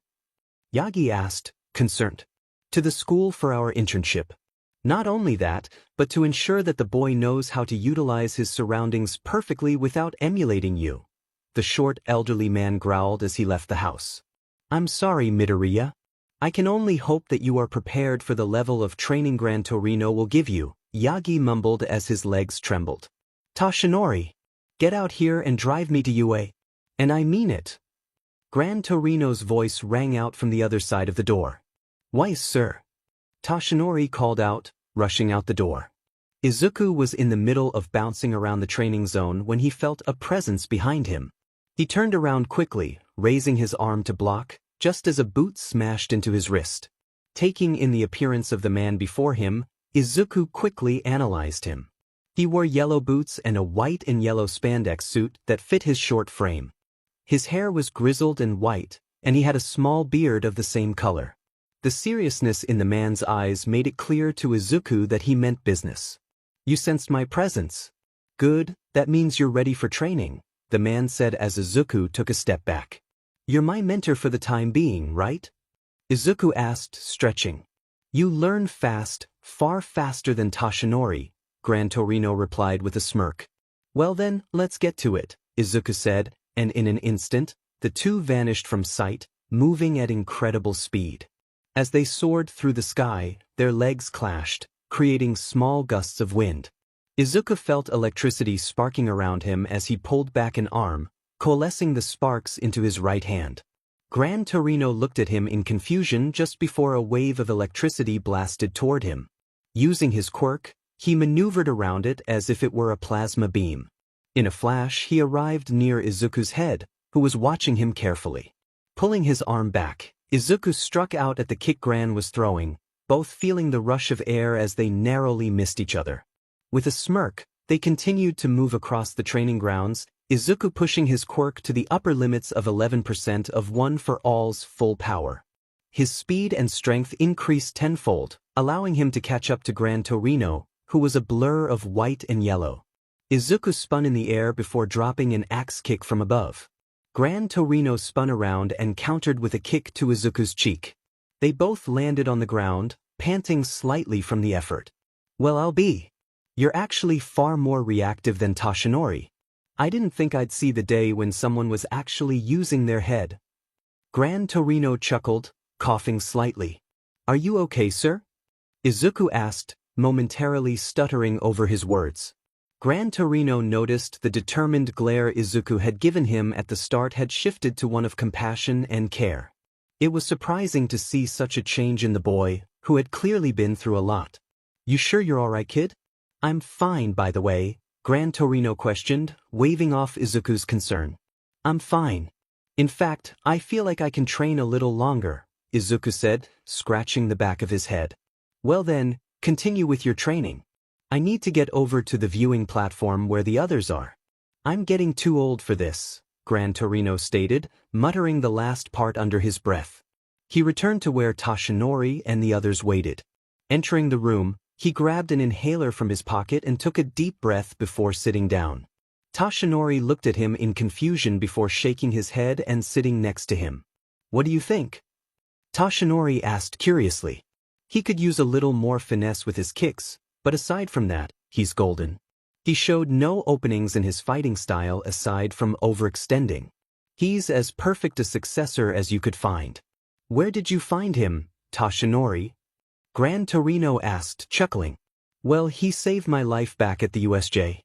Yagi asked, concerned. To the school for our internship. Not only that, but to ensure that the boy knows how to utilize his surroundings perfectly without emulating you. The short, elderly man growled as he left the house. I'm sorry, Midoriya. I can only hope that you are prepared for the level of training Gran Torino will give you, Yagi mumbled as his legs trembled. Toshinori, get out here and drive me to UA. And I mean it. Gran Torino's voice rang out from the other side of the door. Why, sir? Toshinori called out, rushing out the door. Izuku was in the middle of bouncing around the training zone when he felt a presence behind him. He turned around quickly, raising his arm to block, just as a boot smashed into his wrist. Taking in the appearance of the man before him, Izuku quickly analyzed him. He wore yellow boots and a white and yellow spandex suit that fit his short frame. His hair was grizzled and white, and he had a small beard of the same color. The seriousness in the man's eyes made it clear to Izuku that he meant business. You sensed my presence. Good, that means you're ready for training, the man said as Izuku took a step back. You're my mentor for the time being, right? Izuku asked, stretching. You learn fast, far faster than Toshinori, Gran Torino replied with a smirk. Well then, let's get to it, Izuku said, and in an instant, the two vanished from sight, moving at incredible speed. As they soared through the sky, their legs clashed, creating small gusts of wind. Izuku felt electricity sparking around him as he pulled back an arm, coalescing the sparks into his right hand. Gran Torino looked at him in confusion just before a wave of electricity blasted toward him. Using his quirk, he maneuvered around it as if it were a plasma beam. In a flash, he arrived near Izuku's head, who was watching him carefully. Pulling his arm back, Izuku struck out at the kick Gran was throwing, both feeling the rush of air as they narrowly missed each other. With a smirk, they continued to move across the training grounds, Izuku pushing his quirk to the upper limits of 11% of One for All's full power. His speed and strength increased tenfold, allowing him to catch up to Gran Torino, who was a blur of white and yellow. Izuku spun in the air before dropping an axe kick from above. Gran Torino spun around and countered with a kick to Izuku's cheek. They both landed on the ground, panting slightly from the effort. Well, I'll be. You're actually far more reactive than Toshinori. I didn't think I'd see the day when someone was actually using their head. Gran Torino chuckled, coughing slightly. Are you okay, sir? Izuku asked, momentarily stuttering over his words. Gran Torino noticed the determined glare Izuku had given him at the start had shifted to one of compassion and care. It was surprising to see such a change in the boy, who had clearly been through a lot. You sure you're alright, kid? I'm fine, by the way, Gran Torino questioned, waving off Izuku's concern. I'm fine. In fact, I feel like I can train a little longer, Izuku said, scratching the back of his head. Well then, continue with your training. I need to get over to the viewing platform where the others are. I'm getting too old for this, Gran Torino stated, muttering the last part under his breath. He returned to where Toshinori and the others waited. Entering the room, he grabbed an inhaler from his pocket and took a deep breath before sitting down. Toshinori looked at him in confusion before shaking his head and sitting next to him. What do you think? Toshinori asked curiously. He could use a little more finesse with his kicks, but aside from that, he's golden. He showed no openings in his fighting style aside from overextending. He's as perfect a successor as you could find. Where did you find him, Toshinori? Gran Torino asked, chuckling. Well, he saved my life back at the USJ.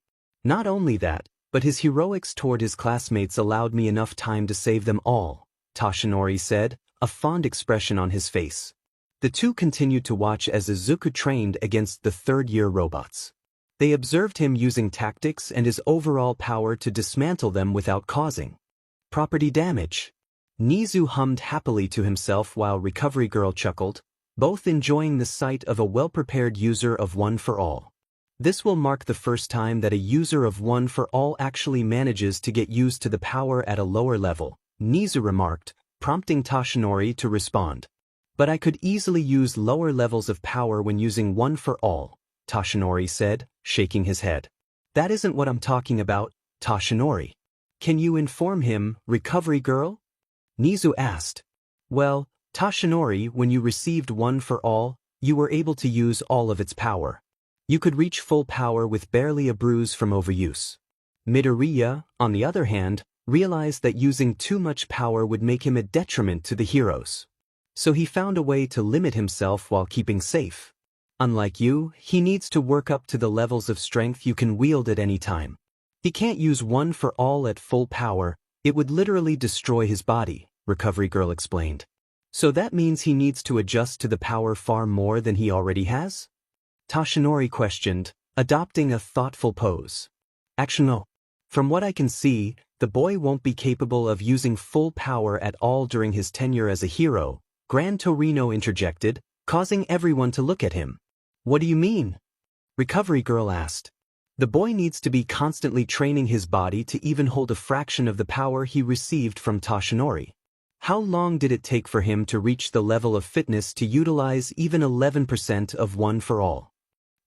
Not only that, but his heroics toward his classmates allowed me enough time to save them all, Toshinori said, a fond expression on his face. The two continued to watch as Izuku trained against the third-year robots. They observed him using tactics and his overall power to dismantle them without causing property damage. Nizu hummed happily to himself while Recovery Girl chuckled, both enjoying the sight of a well-prepared user of One for All. This will mark the first time that a user of One for All actually manages to get used to the power at a lower level, Nizu remarked, prompting Toshinori to respond. But I could easily use lower levels of power when using One for All, Toshinori said, shaking his head. That isn't what I'm talking about, Toshinori. Can you inform him, Recovery Girl? Nizu asked. Well, Toshinori, when you received One for All, you were able to use all of its power. You could reach full power with barely a bruise from overuse. Midoriya, on the other hand, realized that using too much power would make him a detriment to the heroes. So he found a way to limit himself while keeping safe. Unlike you, he needs to work up to the levels of strength you can wield at any time. He can't use One for All at full power, it would literally destroy his body, Recovery Girl explained. So that means he needs to adjust to the power far more than he already has? Toshinori questioned, adopting a thoughtful pose. Actually no. From what I can see, the boy won't be capable of using full power at all during his tenure as a hero, Gran Torino interjected, causing everyone to look at him. What do you mean? Recovery Girl asked. The boy needs to be constantly training his body to even hold a fraction of the power he received from Toshinori. How long did it take for him to reach the level of fitness to utilize even 11% of One for All?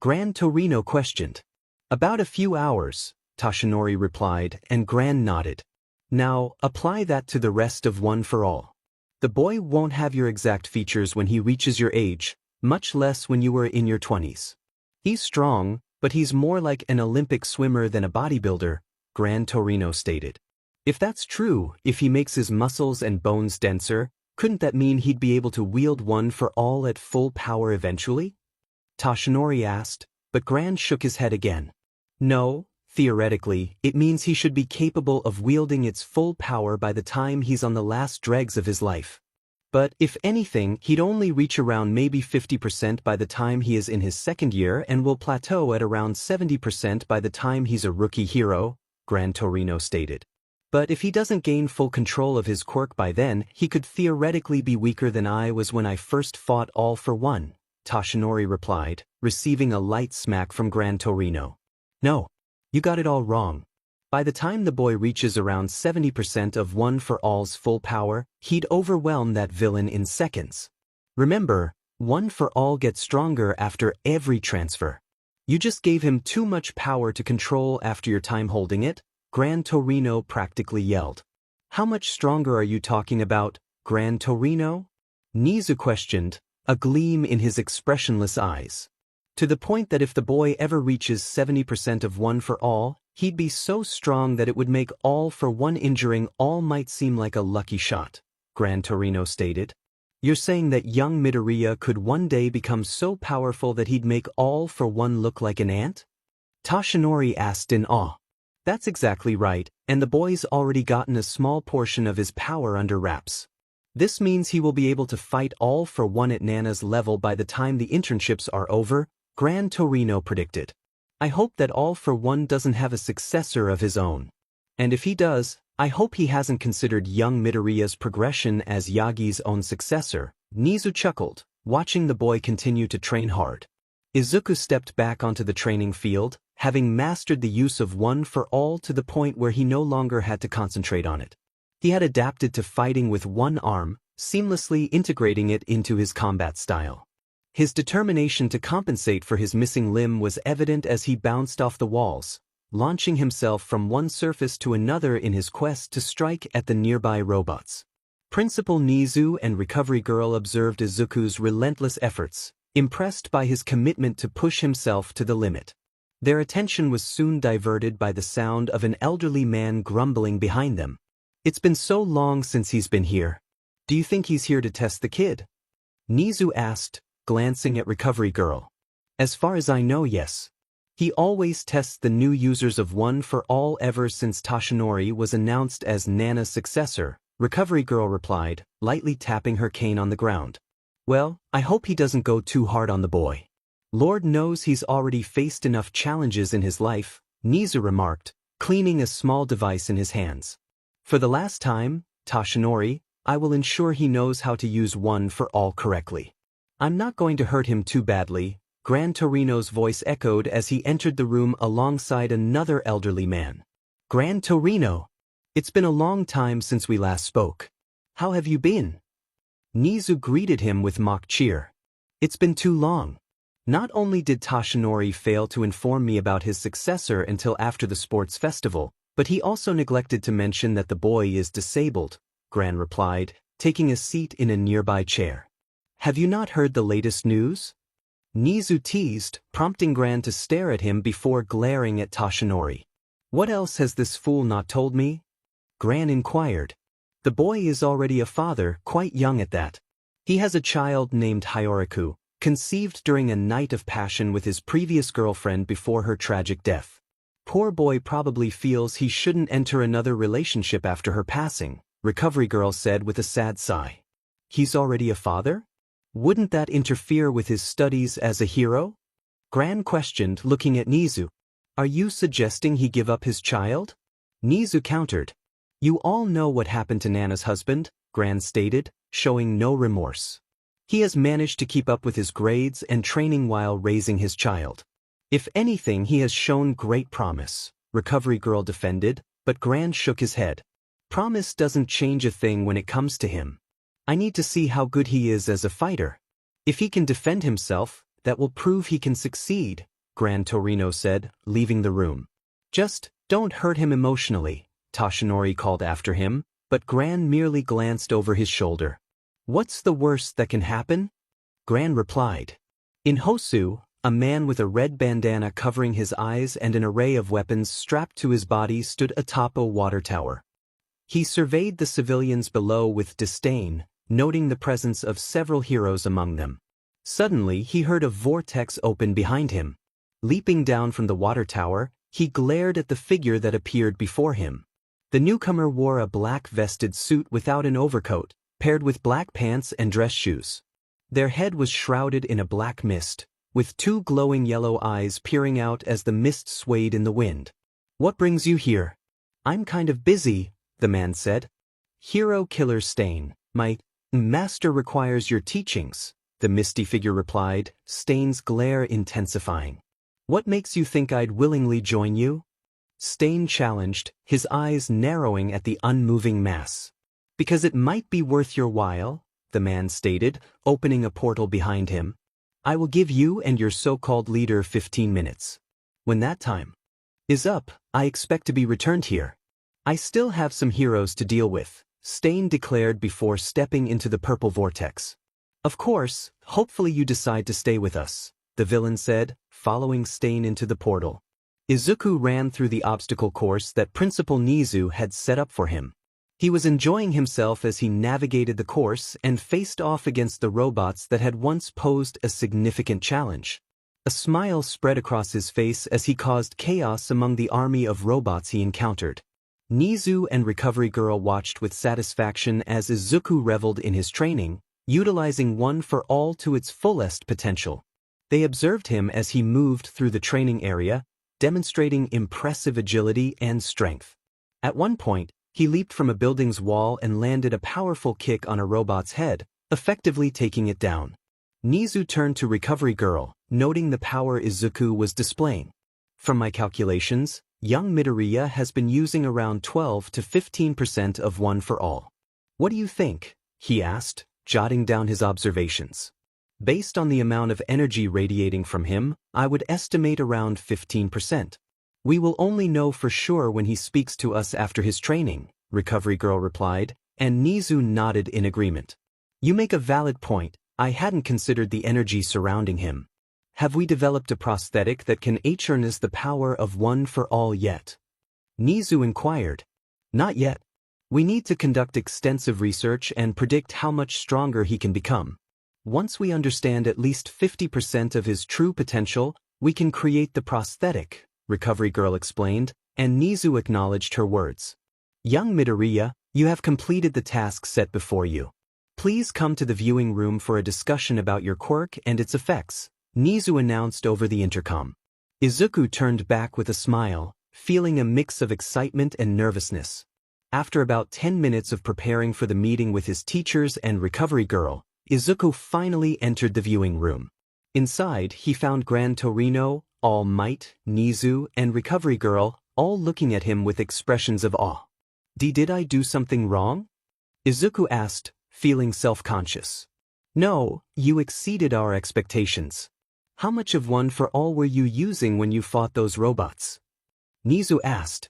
Gran Torino questioned. About a few hours, Toshinori replied, and Gran nodded. Now, apply that to the rest of One for All. The boy won't have your exact features when he reaches your age, much less when you were in your 20s. He's strong, But he's more like an Olympic swimmer than a bodybuilder, Gran Torino stated. If that's true, if he makes his muscles and bones denser, couldn't that mean he'd be able to wield one for all at full power eventually? Toshinori asked, but Gran shook his head again. No, theoretically, it means he should be capable of wielding its full power by the time he's on the last dregs of his life. But if anything, he'd only reach around maybe 50% by the time he is in his second year and will plateau at around 70% by the time he's a rookie hero, Gran Torino stated. But if he doesn't gain full control of his quirk by then, he could theoretically be weaker than I was when I first fought All for One, Toshinori replied, receiving a light smack from Gran Torino. No, you got it all wrong. By the time the boy reaches around 70% of One for All's full power, he'd overwhelm that villain in seconds. Remember, One for All gets stronger after every transfer. You just gave him too much power to control after your time holding it, Gran Torino practically yelled. How much stronger are you talking about, Gran Torino? Nizu questioned, a gleam in his expressionless eyes. To the point that if the boy ever reaches 70% of One for All, he'd be so strong that it would make All for One injuring All might seem like a lucky shot, Gran Torino stated. You're saying that young Midoriya could one day become so powerful that he'd make All for One look like an ant? Toshinori asked in awe. That's exactly right, and the boy's already gotten a small portion of his power under wraps. This means he will be able to fight All for One at Nana's level by the time the internships are over, Gran Torino predicted. I hope that All for One doesn't have a successor of his own. And if he does, I hope he hasn't considered young Midoriya's progression as Yagi's own successor, Nizu chuckled, watching the boy continue to train hard. Izuku stepped back onto the training field, having mastered the use of One for All to the point where he no longer had to concentrate on it. He had adapted to fighting with one arm, seamlessly integrating it into his combat style. His determination to compensate for his missing limb was evident as he bounced off the walls, launching himself from one surface to another in his quest to strike at the nearby robots. Principal Nizu and Recovery Girl observed Izuku's relentless efforts, impressed by his commitment to push himself to the limit. Their attention was soon diverted by the sound of an elderly man grumbling behind them. It's been so long since he's been here. Do you think he's here to test the kid? Nizu asked, glancing at Recovery Girl. As far as I know, yes. He always tests the new users of One for All ever since Toshinori was announced as Nana's successor, Recovery Girl replied, lightly tapping her cane on the ground. Well, I hope he doesn't go too hard on the boy. Lord knows he's already faced enough challenges in his life, Nizu remarked, cleaning a small device in his hands. For the last time, Toshinori, I will ensure he knows how to use One for All correctly. I'm not going to hurt him too badly, Gran Torino's voice echoed as he entered the room alongside another elderly man. Gran Torino! It's been a long time since we last spoke. How have you been? Nizu greeted him with mock cheer. It's been too long. Not only did Toshinori fail to inform me about his successor until after the sports festival, but he also neglected to mention that the boy is disabled, Gran replied, taking a seat in a nearby chair. Have you not heard the latest news? Nizu teased, prompting Gran to stare at him before glaring at Toshinori. What else has this fool not told me? Gran inquired. The boy is already a father, quite young at that. He has a child named Hyoriku, conceived during a night of passion with his previous girlfriend before her tragic death. Poor boy probably feels he shouldn't enter another relationship after her passing, Recovery Girl said with a sad sigh. He's already a father? Wouldn't that interfere with his studies as a hero? Gran questioned, looking at Nizu. Are you suggesting he give up his child? Nizu countered. You all know what happened to Nana's husband, Gran stated, showing no remorse. He has managed to keep up with his grades and training while raising his child. If anything, he has shown great promise, Recovery Girl defended, but Gran shook his head. Promise doesn't change a thing when it comes to him. I need to see how good he is as a fighter. If he can defend himself, that will prove he can succeed, Gran Torino said, leaving the room. Just don't hurt him emotionally, Toshinori called after him, but Gran merely glanced over his shoulder. What's the worst that can happen? Gran replied. In Hosu, A man with a red bandana covering his eyes and an array of weapons strapped to his body stood atop a water tower. He surveyed the civilians below with disdain, noting the presence of several heroes among them. Suddenly, he heard a vortex open behind him. Leaping down from the water tower, he glared at the figure that appeared before him. The newcomer wore a black-vested suit without an overcoat, paired with black pants and dress shoes. Their head was shrouded in a black mist, with two glowing yellow eyes peering out as the mist swayed in the wind. "What brings you here?" "I'm kind of busy," the man said. "Hero Killer Stain, my master requires your teachings," the misty figure replied, Stain's glare intensifying. "What makes you think I'd willingly join you?" Stain challenged, his eyes narrowing at the unmoving mass. "Because it might be worth your while," the man stated, opening a portal behind him. "I will give you and your so-called leader 15 minutes. When that time is up, I expect to be returned here. I still have some heroes to deal with," Stain declared before stepping into the purple vortex. "Of course, hopefully you decide to stay with us," the villain said, following Stain into the portal. Izuku ran through the obstacle course that Principal Nizu had set up for him. He was enjoying himself as he navigated the course and faced off against the robots that had once posed a significant challenge. A smile spread across his face as he caused chaos among the army of robots he encountered. Nizu and Recovery Girl watched with satisfaction as Izuku reveled in his training, utilizing One for All to its fullest potential. They observed him as he moved through the training area, demonstrating impressive agility and strength. At one point, he leaped from a building's wall and landed a powerful kick on a robot's head, effectively taking it down. Nizu turned to Recovery Girl, noting the power Izuku was displaying. "From my calculations, young Midoriya has been using around 12 to 15% of One for All. What do you think?" he asked, jotting down his observations. "Based on the amount of energy radiating from him, I would estimate around 15%. "We will only know for sure when he speaks to us after his training," Recovery Girl replied, and Nizu nodded in agreement. "You make a valid point. I hadn't considered the energy surrounding him. Have we developed a prosthetic that can harness the power of One for All yet?" Nizu inquired. "Not yet. We need to conduct extensive research and predict how much stronger he can become. Once we understand at least 50% of his true potential, we can create the prosthetic," Recovery Girl explained, and Nizu acknowledged her words. "Young Midoriya, you have completed the task set before you. Please come to the viewing room for a discussion about your quirk and its effects," Nizu announced over the intercom. Izuku turned back with a smile, feeling a mix of excitement and nervousness. After about 10 minutes of preparing for the meeting with his teachers and Recovery Girl, Izuku finally entered the viewing room. Inside, he found Gran Torino, All Might, Nizu, and Recovery Girl, all looking at him with expressions of awe. Did I do something wrong?" Izuku asked, feeling self-conscious. "No, you exceeded our expectations. How much of One for All were you using when you fought those robots?" Nizu asked.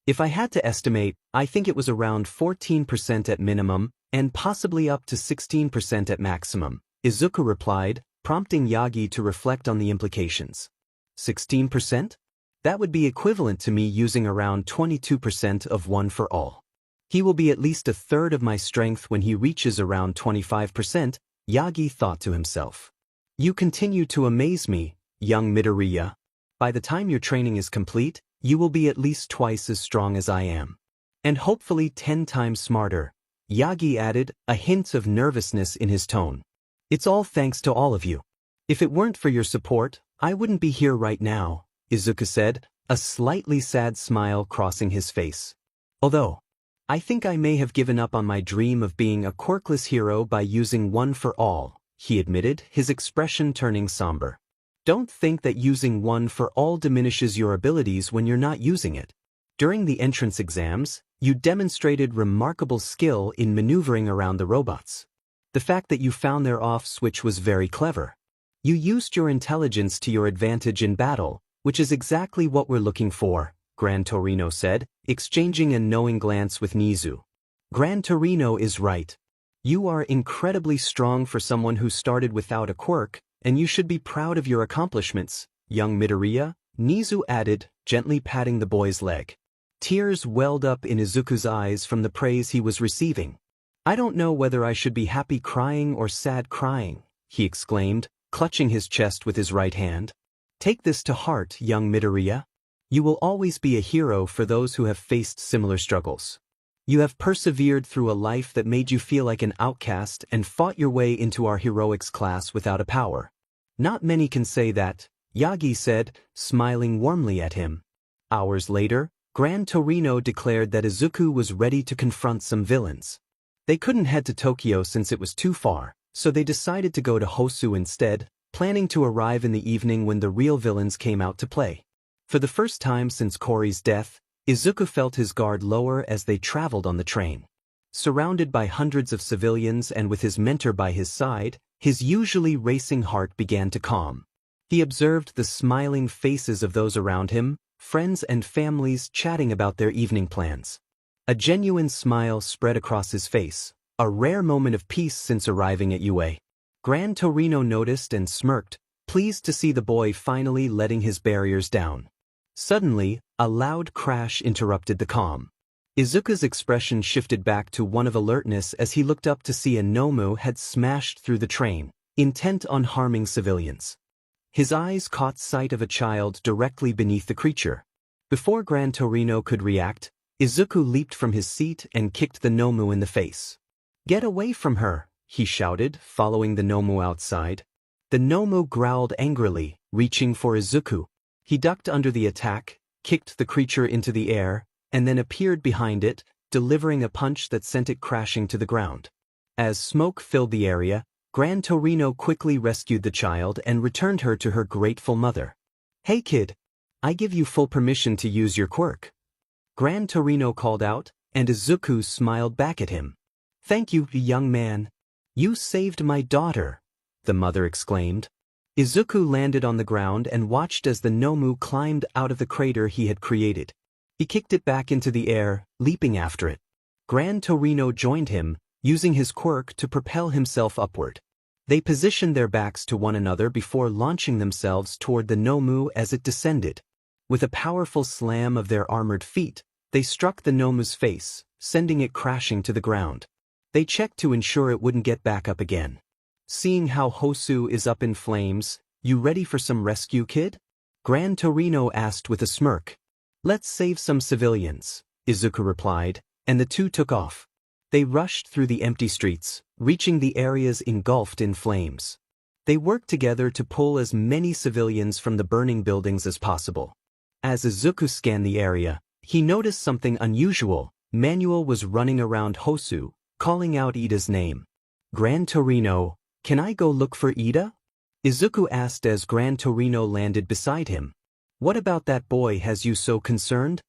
"If I had to estimate, I think it was around 14% at minimum, and possibly up to 16% at maximum," Izuku replied, prompting Yagi to reflect on the implications. 16%? That would be equivalent to me using around 22% of One for All. He will be at least a third of my strength when he reaches around 25%, Yagi thought to himself. "You continue to amaze me, young Midoriya. By the time your training is complete, you will be at least twice as strong as I am. And hopefully 10 times smarter," Yagi added, a hint of nervousness in his tone. "It's all thanks to all of you. If it weren't for your support, I wouldn't be here right now," Izuku said, a slightly sad smile crossing his face. "Although, I think I may have given up on my dream of being a quirkless hero by using One for All," he admitted, his expression turning somber. "Don't think that using One for All diminishes your abilities when you're not using it. During the entrance exams, you demonstrated remarkable skill in maneuvering around the robots. The fact that you found their off switch was very clever. You used your intelligence to your advantage in battle, which is exactly what we're looking for," Gran Torino said, exchanging a knowing glance with Nizu. "Gran Torino is right. You are incredibly strong for someone who started without a quirk, and you should be proud of your accomplishments, young Midoriya, Nizu added, gently patting the boy's leg. Tears welled up in Izuku's eyes from the praise he was receiving. I don't know whether I should be happy crying or sad crying, he exclaimed, clutching his chest with his right hand. Take this to heart, young Midoriya. You will always be a hero for those who have faced similar struggles. You have persevered through a life that made you feel like an outcast and fought your way into our heroics class without a power. Not many can say that, Yagi said, smiling warmly at him. Hours later, Gran Torino declared that Izuku was ready to confront some villains. They couldn't head to Tokyo since it was too far, so they decided to go to Hosu instead, planning to arrive in the evening when the real villains came out to play. For the first time since Kori's death, Izuku felt his guard lower as they traveled on the train. Surrounded by hundreds of civilians and with his mentor by his side, his usually racing heart began to calm. He observed the smiling faces of those around him, friends and families chatting about their evening plans. A genuine smile spread across his face, a rare moment of peace since arriving at UA. Gran Torino noticed and smirked, pleased to see the boy finally letting his barriers down. Suddenly, a loud crash interrupted the calm. Izuku's expression shifted back to one of alertness as he looked up to see a Nomu had smashed through the train, intent on harming civilians. His eyes caught sight of a child directly beneath the creature. Before Gran Torino could react, Izuku leaped from his seat and kicked the Nomu in the face. "Get away from her," he shouted, following the Nomu outside. The Nomu growled angrily, reaching for Izuku. He ducked under the attack, kicked the creature into the air, and then appeared behind it, delivering a punch that sent it crashing to the ground. As smoke filled the area, Gran Torino quickly rescued the child and returned her to her grateful mother. "Hey kid, I give you full permission to use your quirk," Gran Torino called out, and Izuku smiled back at him. "Thank you, young man. You saved my daughter," the mother exclaimed. Izuku landed on the ground and watched as the Nomu climbed out of the crater he had created. He kicked it back into the air, leaping after it. Gran Torino joined him, using his quirk to propel himself upward. They positioned their backs to one another before launching themselves toward the Nomu as it descended. With a powerful slam of their armored feet, they struck the Nomu's face, sending it crashing to the ground. They checked to ensure it wouldn't get back up again. "Seeing how Hosu is up in flames, you ready for some rescue, kid?" Gran Torino asked with a smirk. "Let's save some civilians," Izuku replied, and the two took off. They rushed through the empty streets, reaching the areas engulfed in flames. They worked together to pull as many civilians from the burning buildings as possible. As Izuku scanned the area, he noticed something unusual. Manuel was running around Hosu, calling out Ida's name. "Gran Torino, can I go look for Ida?" Izuku asked as Gran Torino landed beside him. "What about that boy has you so concerned?"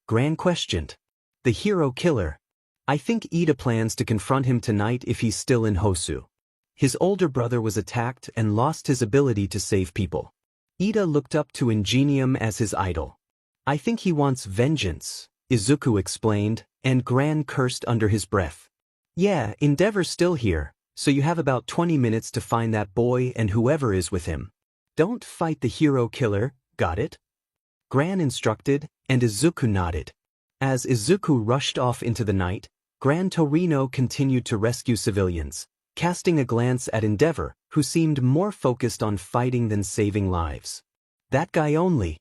Gran questioned. "The hero killer. I think Ida plans to confront him tonight if he's still in Hosu. His older brother was attacked and lost his ability to save people. Ida looked up to Ingenium as his idol. I think he wants vengeance," Izuku explained, and Gran cursed under his breath. "Yeah, Endeavor's still here, so you have about 20 minutes to find that boy and whoever is with him. Don't fight the hero killer, got it?" Gran instructed, and Izuku nodded. As Izuku rushed off into the night, Gran Torino continued to rescue civilians, casting a glance at Endeavor, who seemed more focused on fighting than saving lives. "That guy only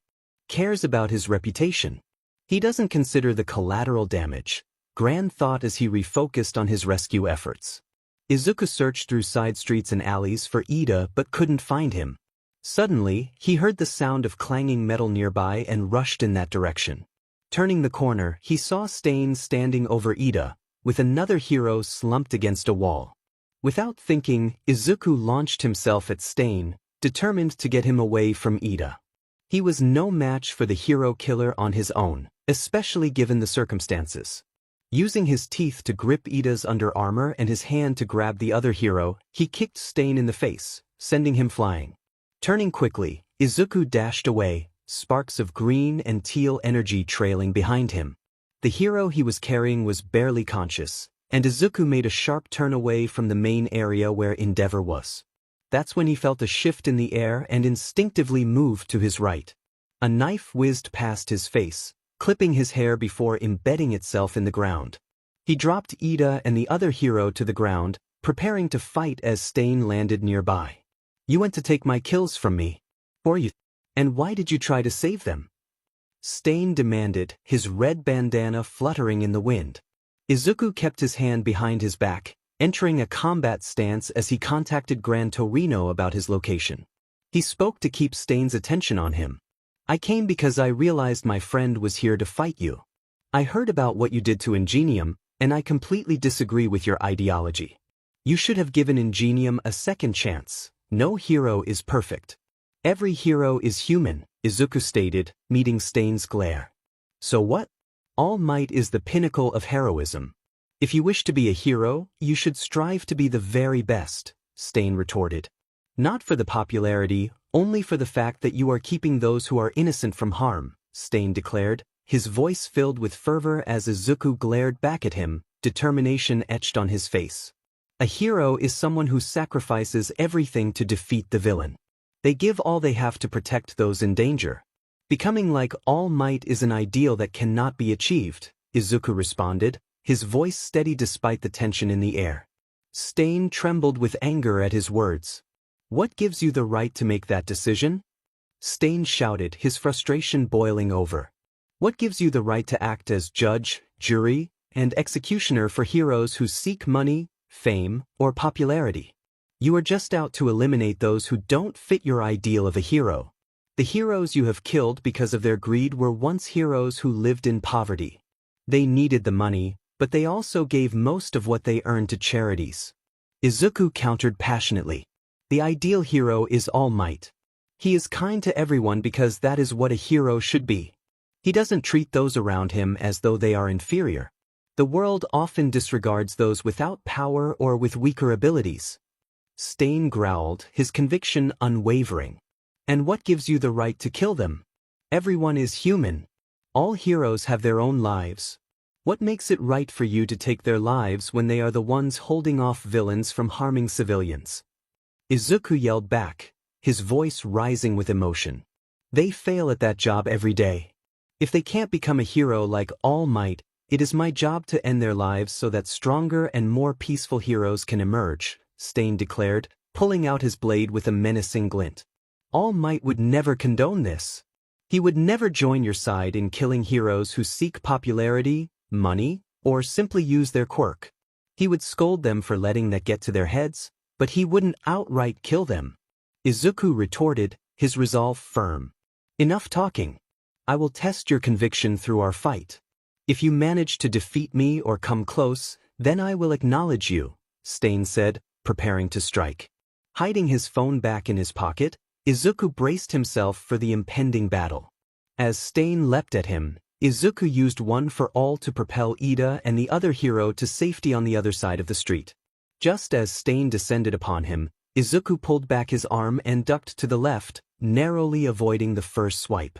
cares about his reputation. He doesn't consider the collateral damage," Gran thought as he refocused on his rescue efforts. Izuku searched through side streets and alleys for Ida but couldn't find him. Suddenly, he heard the sound of clanging metal nearby and rushed in that direction. Turning the corner, he saw Stain standing over Ida, with another hero slumped against a wall. Without thinking, Izuku launched himself at Stain, determined to get him away from Ida. He was no match for the hero killer on his own, especially given the circumstances. Using his teeth to grip Ida's under armor and his hand to grab the other hero, he kicked Stain in the face, sending him flying. Turning quickly, Izuku dashed away, sparks of green and teal energy trailing behind him. The hero he was carrying was barely conscious, and Izuku made a sharp turn away from the main area where Endeavor was. That's when he felt a shift in the air and instinctively moved to his right. A knife whizzed past his face, clipping his hair before embedding itself in the ground. He dropped Ida and the other hero to the ground, preparing to fight as Stain landed nearby. "You went to take my kills from me. Or you? And why did you try to save them?" Stain demanded, his red bandana fluttering in the wind. Izuku kept his hand behind his back, entering a combat stance as he contacted Gran Torino about his location. He spoke to keep Stain's attention on him. "I came because I realized my friend was here to fight you. I heard about what you did to Ingenium, and I completely disagree with your ideology. You should have given Ingenium a second chance. No hero is perfect. Every hero is human," Izuku stated, meeting Stain's glare. "So what? All Might is the pinnacle of heroism. If you wish to be a hero, you should strive to be the very best," Stain retorted. "Not for the popularity, only for the fact that you are keeping those who are innocent from harm," Stain declared, his voice filled with fervor as Izuku glared back at him, determination etched on his face. A hero is someone who sacrifices everything to defeat the villain. They give all they have to protect those in danger. "Becoming like All Might is an ideal that cannot be achieved," Izuku responded, his voice steady despite the tension in the air. Stain trembled with anger at his words. "What gives you the right to make that decision?" Stain shouted, his frustration boiling over. "What gives you the right to act as judge, jury, and executioner for heroes who seek money, fame, or popularity? You are just out to eliminate those who don't fit your ideal of a hero. The heroes you have killed because of their greed were once heroes who lived in poverty. They needed the money, but they also gave most of what they earned to charities." Izuku countered passionately. "The ideal hero is All Might. He is kind to everyone because that is what a hero should be. He doesn't treat those around him as though they are inferior. The world often disregards those without power or with weaker abilities." Stain growled, his conviction unwavering. "And what gives you the right to kill them? Everyone is human. All heroes have their own lives. What makes it right for you to take their lives when they are the ones holding off villains from harming civilians?" Izuku yelled back, his voice rising with emotion. "They fail at that job every day. If they can't become a hero like All Might, it is my job to end their lives so that stronger and more peaceful heroes can emerge," Stain declared, pulling out his blade with a menacing glint. "All Might would never condone this. He would never join your side in killing heroes who seek popularity, money, or simply use their quirk. He would scold them for letting that get to their heads, but he wouldn't outright kill them." Izuku retorted, his resolve firm. "Enough talking. I will test your conviction through our fight. If you manage to defeat me or come close, then I will acknowledge you," Stain said, preparing to strike. Hiding his phone back in his pocket, Izuku braced himself for the impending battle. As Stain leapt at him, Izuku used One for All to propel Ida and the other hero to safety on the other side of the street. Just as Stain descended upon him, Izuku pulled back his arm and ducked to the left, narrowly avoiding the first swipe.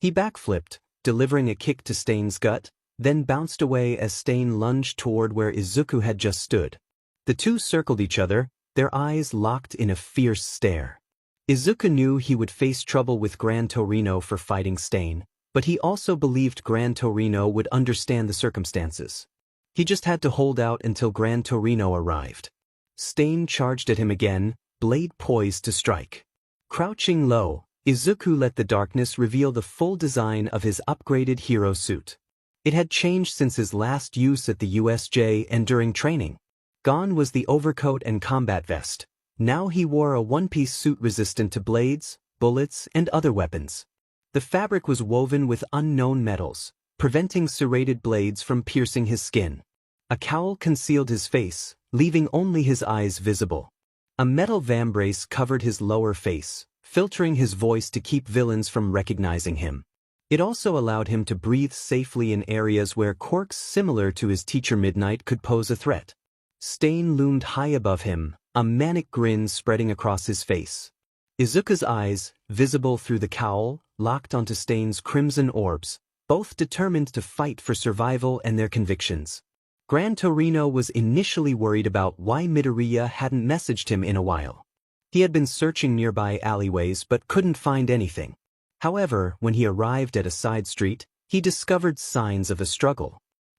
He backflipped, delivering a kick to Stain's gut, then bounced away as Stain lunged toward where Izuku had just stood. The two circled each other, their eyes locked in a fierce stare. Izuku knew he would face trouble with Gran Torino for fighting Stain, but he also believed Gran Torino would understand the circumstances. He just had to hold out until Gran Torino arrived. Stain charged at him again, blade poised to strike. Crouching low, Izuku let the darkness reveal the full design of his upgraded hero suit. It had changed since his last use at the USJ and during training. Gone was the overcoat and combat vest. Now he wore a one-piece suit resistant to blades, bullets, and other weapons. The fabric was woven with unknown metals, preventing serrated blades from piercing his skin. A cowl concealed his face, leaving only his eyes visible. A metal vambrace covered his lower face, filtering his voice to keep villains from recognizing him. It also allowed him to breathe safely in areas where quirks similar to his teacher Midnight could pose a threat. Stain loomed high above him, a manic grin spreading across his face. Izuku's eyes, visible through the cowl, locked onto Stain's crimson orbs, both determined to fight for survival and their convictions. Gran Torino was initially worried about why Midoriya hadn't messaged him in a while. He had been searching nearby alleyways but couldn't find anything. However, when he arrived at a side street, he discovered signs of a struggle.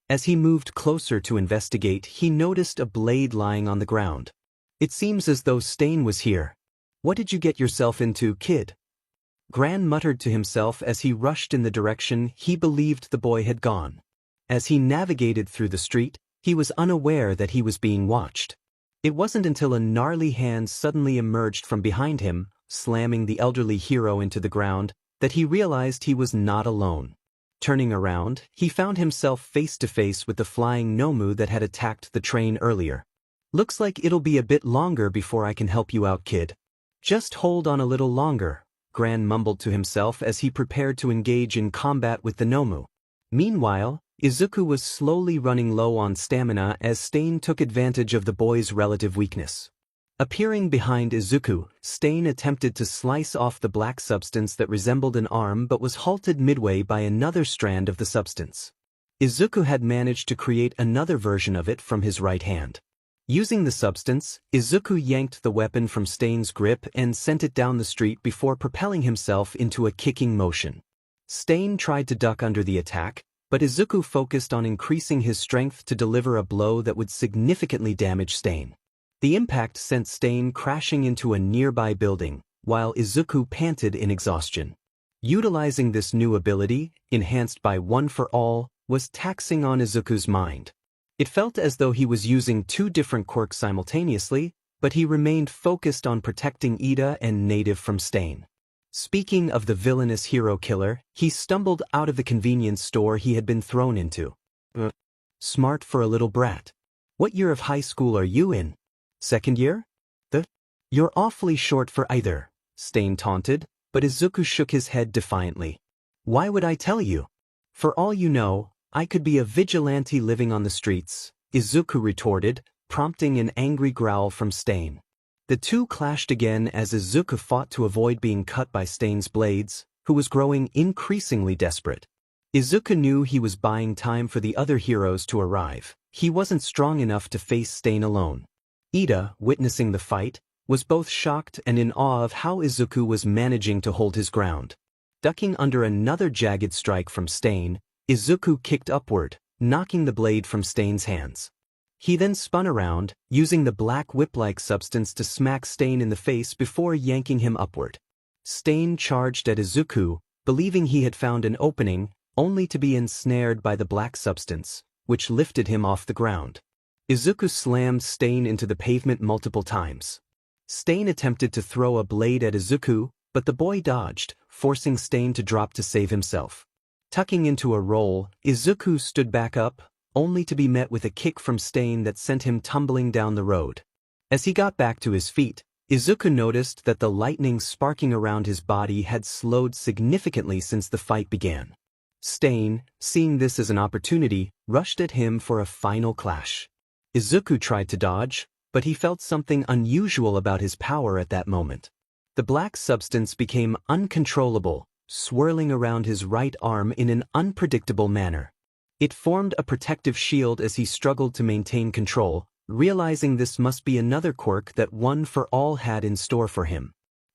As he moved closer to investigate, he noticed a blade lying on the ground. It seems as though Stain was here. What did you get yourself into, kid? Gran muttered to himself as he rushed in the direction he believed the boy had gone. As he navigated through the street, he was unaware that he was being watched. It wasn't until a gnarly hand suddenly emerged from behind him, slamming the elderly hero into the ground, that he realized he was not alone. Turning around, he found himself face to face with the flying Nomu that had attacked the train earlier. Looks like it'll be a bit longer before I can help you out, kid. Just hold on a little longer, Gran mumbled to himself as he prepared to engage in combat with the Nomu. Meanwhile, Izuku was slowly running low on stamina as Stain took advantage of the boy's relative weakness. Appearing behind Izuku, Stain attempted to slice off the black substance that resembled an arm but was halted midway by another strand of the substance. Izuku had managed to create another version of it from his right hand. Using the substance, Izuku yanked the weapon from Stain's grip and sent it down the street before propelling himself into a kicking motion. Stain tried to duck under the attack, but Izuku focused on increasing his strength to deliver a blow that would significantly damage Stain. The impact sent Stain crashing into a nearby building, while Izuku panted in exhaustion. Utilizing this new ability, enhanced by One for All, was taxing on Izuku's mind. It felt as though he was using two different quirks simultaneously, but he remained focused on protecting Ida and Native from Stain. Speaking of the villainous hero killer, he stumbled out of the convenience store he had been thrown into. Smart for a little brat. What year of high school are you in? Second year? You're awfully short for either, Stain taunted, but Izuku shook his head defiantly. Why would I tell you? For all you know, I could be a vigilante living on the streets, Izuku retorted, prompting an angry growl from Stain. The two clashed again as Izuku fought to avoid being cut by Stain's blades, who was growing increasingly desperate. Izuku knew he was buying time for the other heroes to arrive. He wasn't strong enough to face Stain alone. Ida, witnessing the fight, was both shocked and in awe of how Izuku was managing to hold his ground. Ducking under another jagged strike from Stain, Izuku kicked upward, knocking the blade from Stain's hands. He then spun around, using the black whip-like substance to smack Stain in the face before yanking him upward. Stain charged at Izuku, believing he had found an opening, only to be ensnared by the black substance, which lifted him off the ground. Izuku slammed Stain into the pavement multiple times. Stain attempted to throw a blade at Izuku, but the boy dodged, forcing Stain to drop to save himself. Tucking into a roll, Izuku stood back up, only to be met with a kick from Stain that sent him tumbling down the road. As he got back to his feet, Izuku noticed that the lightning sparking around his body had slowed significantly since the fight began. Stain, seeing this as an opportunity, rushed at him for a final clash. Izuku tried to dodge, but he felt something unusual about his power at that moment. The black substance became uncontrollable, swirling around his right arm in an unpredictable manner. It formed a protective shield as he struggled to maintain control, realizing this must be another quirk that One for All had in store for him.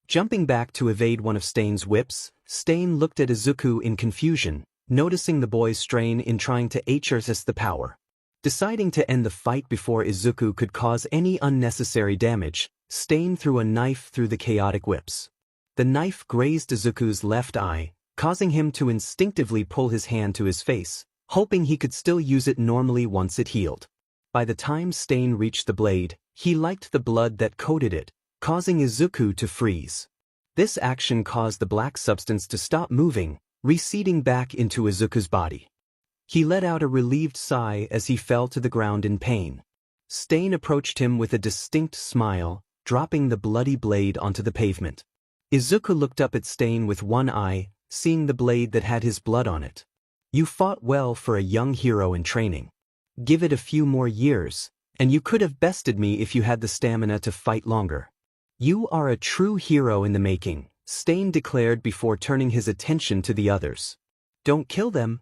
Jumping back to evade one of Stain's whips, Stain looked at Izuku in confusion, noticing the boy's strain in trying to exercise the power. Deciding to end the fight before Izuku could cause any unnecessary damage, Stain threw a knife through the chaotic whips. The knife grazed Izuku's left eye, causing him to instinctively pull his hand to his face, hoping he could still use it normally once it healed. By the time Stain reached the blade, he liked the blood that coated it, causing Izuku to freeze. This action caused the black substance to stop moving, receding back into Izuku's body. He let out a relieved sigh as he fell to the ground in pain. Stain approached him with a distinct smile, dropping the bloody blade onto the pavement. Izuku looked up at Stain with one eye, seeing the blade that had his blood on it. You fought well for a young hero in training. Give it a few more years, and you could have bested me if you had the stamina to fight longer. You are a true hero in the making, Stain declared before turning his attention to the others. Don't kill them,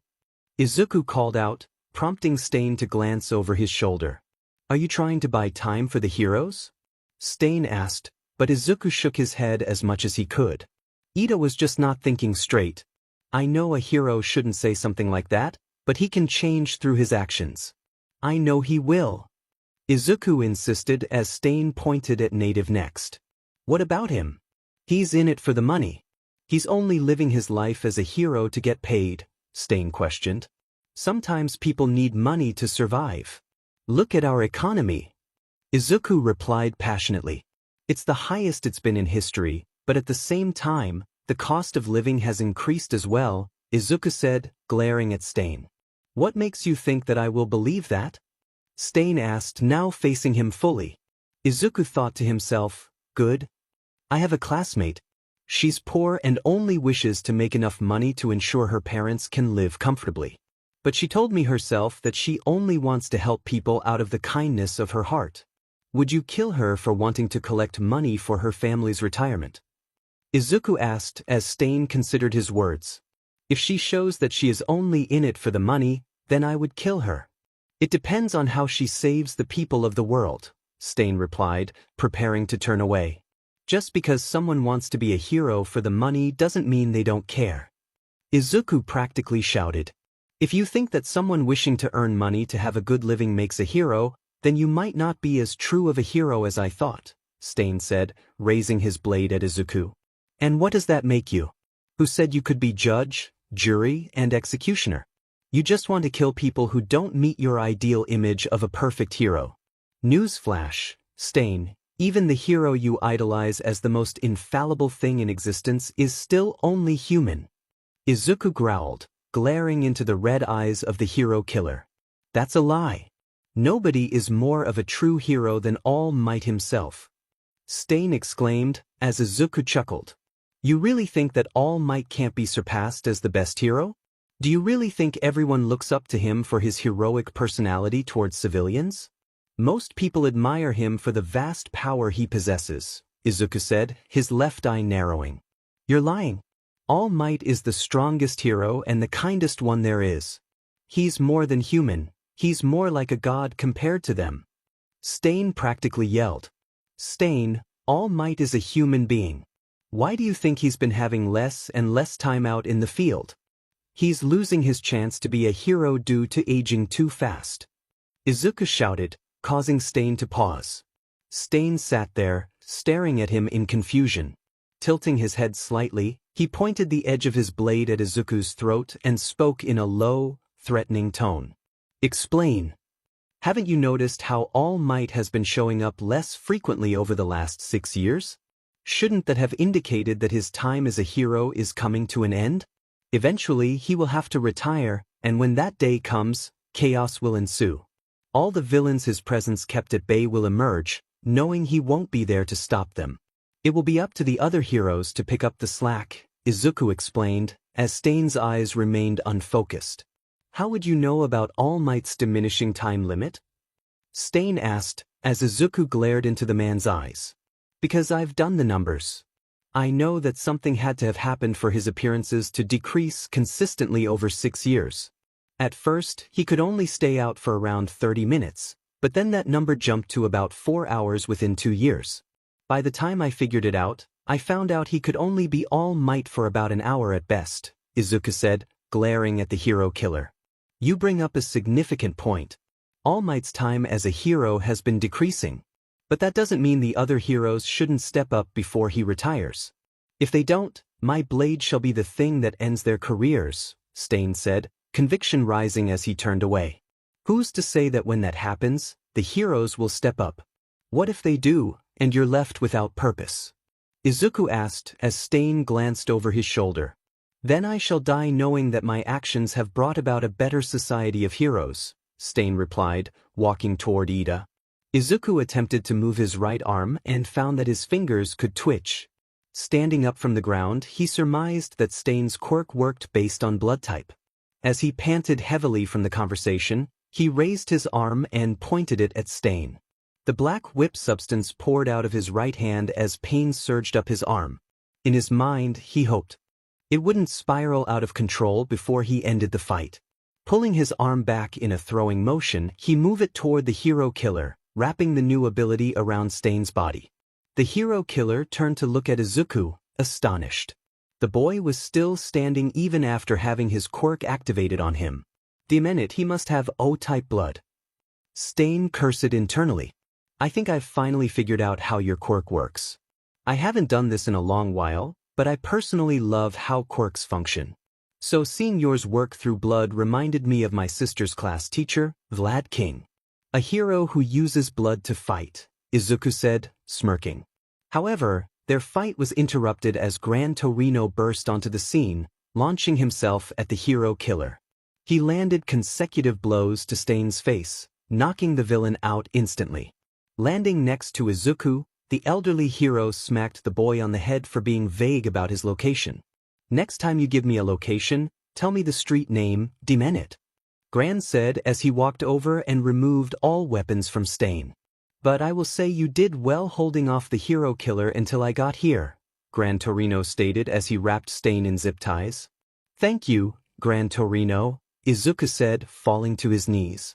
Izuku called out, prompting Stain to glance over his shoulder. Are you trying to buy time for the heroes? Stain asked, But Izuku shook his head as much as he could. Ida was just not thinking straight. I know a hero shouldn't say something like that, but he can change through his actions. I know he will. Izuku insisted as Stain pointed at Native next. What about him? He's in it for the money. He's only living his life as a hero to get paid, Stain questioned. Sometimes people need money to survive. Look at our economy. Izuku replied passionately. It's the highest it's been in history, but at the same time, the cost of living has increased as well, Izuku said, glaring at Stain. What makes you think that I will believe that? Stain asked, now facing him fully. Izuku thought to himself, good. I have a classmate. She's poor and only wishes to make enough money to ensure her parents can live comfortably. But she told me herself that she only wants to help people out of the kindness of her heart. Would you kill her for wanting to collect money for her family's retirement? Izuku asked as Stain considered his words. If she shows that she is only in it for the money, then I would kill her. It depends on how she saves the people of the world, Stain replied, preparing to turn away. Just because someone wants to be a hero for the money doesn't mean they don't care. Izuku practically shouted. If you think that someone wishing to earn money to have a good living makes a hero, then you might not be as true of a hero as I thought, Stain said, raising his blade at Izuku. And what does that make you? Who said you could be judge, jury, and executioner? You just want to kill people who don't meet your ideal image of a perfect hero. Newsflash, Stain, even the hero you idolize as the most infallible thing in existence is still only human. Izuku growled, glaring into the red eyes of the hero killer. That's a lie. Nobody is more of a true hero than All Might himself. Stain exclaimed, as Izuku chuckled. You really think that All Might can't be surpassed as the best hero? Do you really think everyone looks up to him for his heroic personality towards civilians? Most people admire him for the vast power he possesses, Izuku said, his left eye narrowing. You're lying. All Might is the strongest hero and the kindest one there is. He's more than human. He's more like a god compared to them. Stain practically yelled. Stain, All Might is a human being. Why do you think he's been having less and less time out in the field? He's losing his chance to be a hero due to aging too fast. Izuku shouted, causing Stain to pause. Stain sat there, staring at him in confusion. Tilting his head slightly, he pointed the edge of his blade at Izuku's throat and spoke in a low, threatening tone. Explain. Haven't you noticed how All Might has been showing up less frequently over the last 6 years? Shouldn't that have indicated that his time as a hero is coming to an end? Eventually he will have to retire, and when that day comes, chaos will ensue. All the villains his presence kept at bay will emerge, knowing he won't be there to stop them. It will be up to the other heroes to pick up the slack, Izuku explained, as Stain's eyes remained unfocused. How would you know about All Might's diminishing time limit? Stain asked, as Izuku glared into the man's eyes. Because I've done the numbers. I know that something had to have happened for his appearances to decrease consistently over 6 years. At first, he could only stay out for around 30 minutes, but then that number jumped to about 4 hours within 2 years. By the time I figured it out, I found out he could only be All Might for about an hour at best, Izuku said, glaring at the hero killer. You bring up a significant point. All Might's time as a hero has been decreasing. But that doesn't mean the other heroes shouldn't step up before he retires. If they don't, my blade shall be the thing that ends their careers, Stain said, conviction rising as he turned away. Who's to say that when that happens, the heroes will step up? What if they do, and you're left without purpose? Izuku asked as Stain glanced over his shoulder. Then I shall die knowing that my actions have brought about a better society of heroes, Stain replied, walking toward Ida. Izuku attempted to move his right arm and found that his fingers could twitch. Standing up from the ground, he surmised that Stain's quirk worked based on blood type. As he panted heavily from the conversation, he raised his arm and pointed it at Stain. The black whip substance poured out of his right hand as pain surged up his arm. In his mind, he hoped it wouldn't spiral out of control before he ended the fight. Pulling his arm back in a throwing motion, he moved it toward the hero killer, wrapping the new ability around Stain's body. The hero killer turned to look at Izuku, astonished. The boy was still standing even after having his quirk activated on him. Damn it, he must have O-type blood. Stain cursed internally. I think I've finally figured out how your quirk works. I haven't done this in a long while, but I personally love how quirks function. So seeing yours work through blood reminded me of my sister's class teacher, Vlad King. A hero who uses blood to fight, Izuku said, smirking. However, their fight was interrupted as Gran Torino burst onto the scene, launching himself at the hero killer. He landed consecutive blows to Stain's face, knocking the villain out instantly. Landing next to Izuku, the elderly hero smacked the boy on the head for being vague about his location. Next time you give me a location, tell me the street name, demon it. Gran said as he walked over and removed all weapons from Stain. But I will say you did well holding off the hero killer until I got here, Gran Torino stated as he wrapped Stain in zip ties. Thank you, Gran Torino, Izuku said, falling to his knees.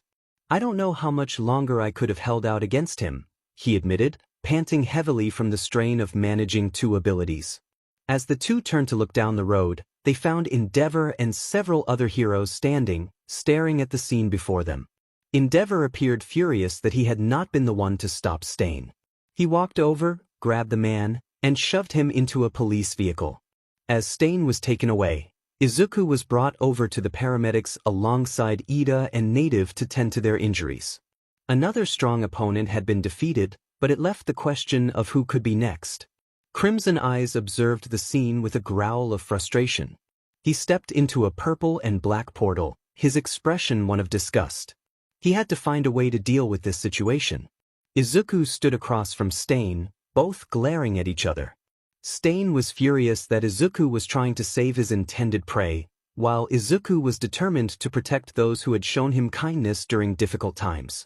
I don't know how much longer I could have held out against him, he admitted, panting heavily from the strain of managing two abilities. As the two turned to look down the road, they found Endeavor and several other heroes standing, staring at the scene before them. Endeavor appeared furious that he had not been the one to stop Stain. He walked over, grabbed the man, and shoved him into a police vehicle. As Stain was taken away, Izuku was brought over to the paramedics alongside Ida and Native to tend to their injuries. Another strong opponent had been defeated, but it left the question of who could be next. Crimson Eyes observed the scene with a growl of frustration. He stepped into a purple and black portal, his expression one of disgust. He had to find a way to deal with this situation. Izuku stood across from Stain, both glaring at each other. Stain was furious that Izuku was trying to save his intended prey, while Izuku was determined to protect those who had shown him kindness during difficult times.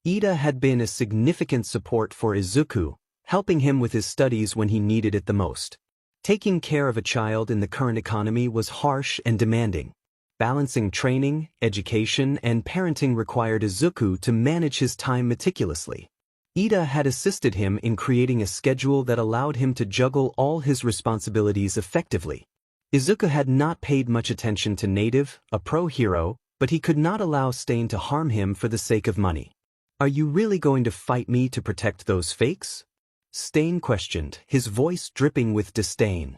Ida had been a significant support for Izuku, helping him with his studies when he needed it the most. Taking care of a child in the current economy was harsh and demanding. Balancing training, education, and parenting required Izuku to manage his time meticulously. Ida had assisted him in creating a schedule that allowed him to juggle all his responsibilities effectively. Izuku had not paid much attention to Native, a pro hero, but he could not allow Stain to harm him for the sake of money. Are you really going to fight me to protect those fakes? Stain questioned, his voice dripping with disdain.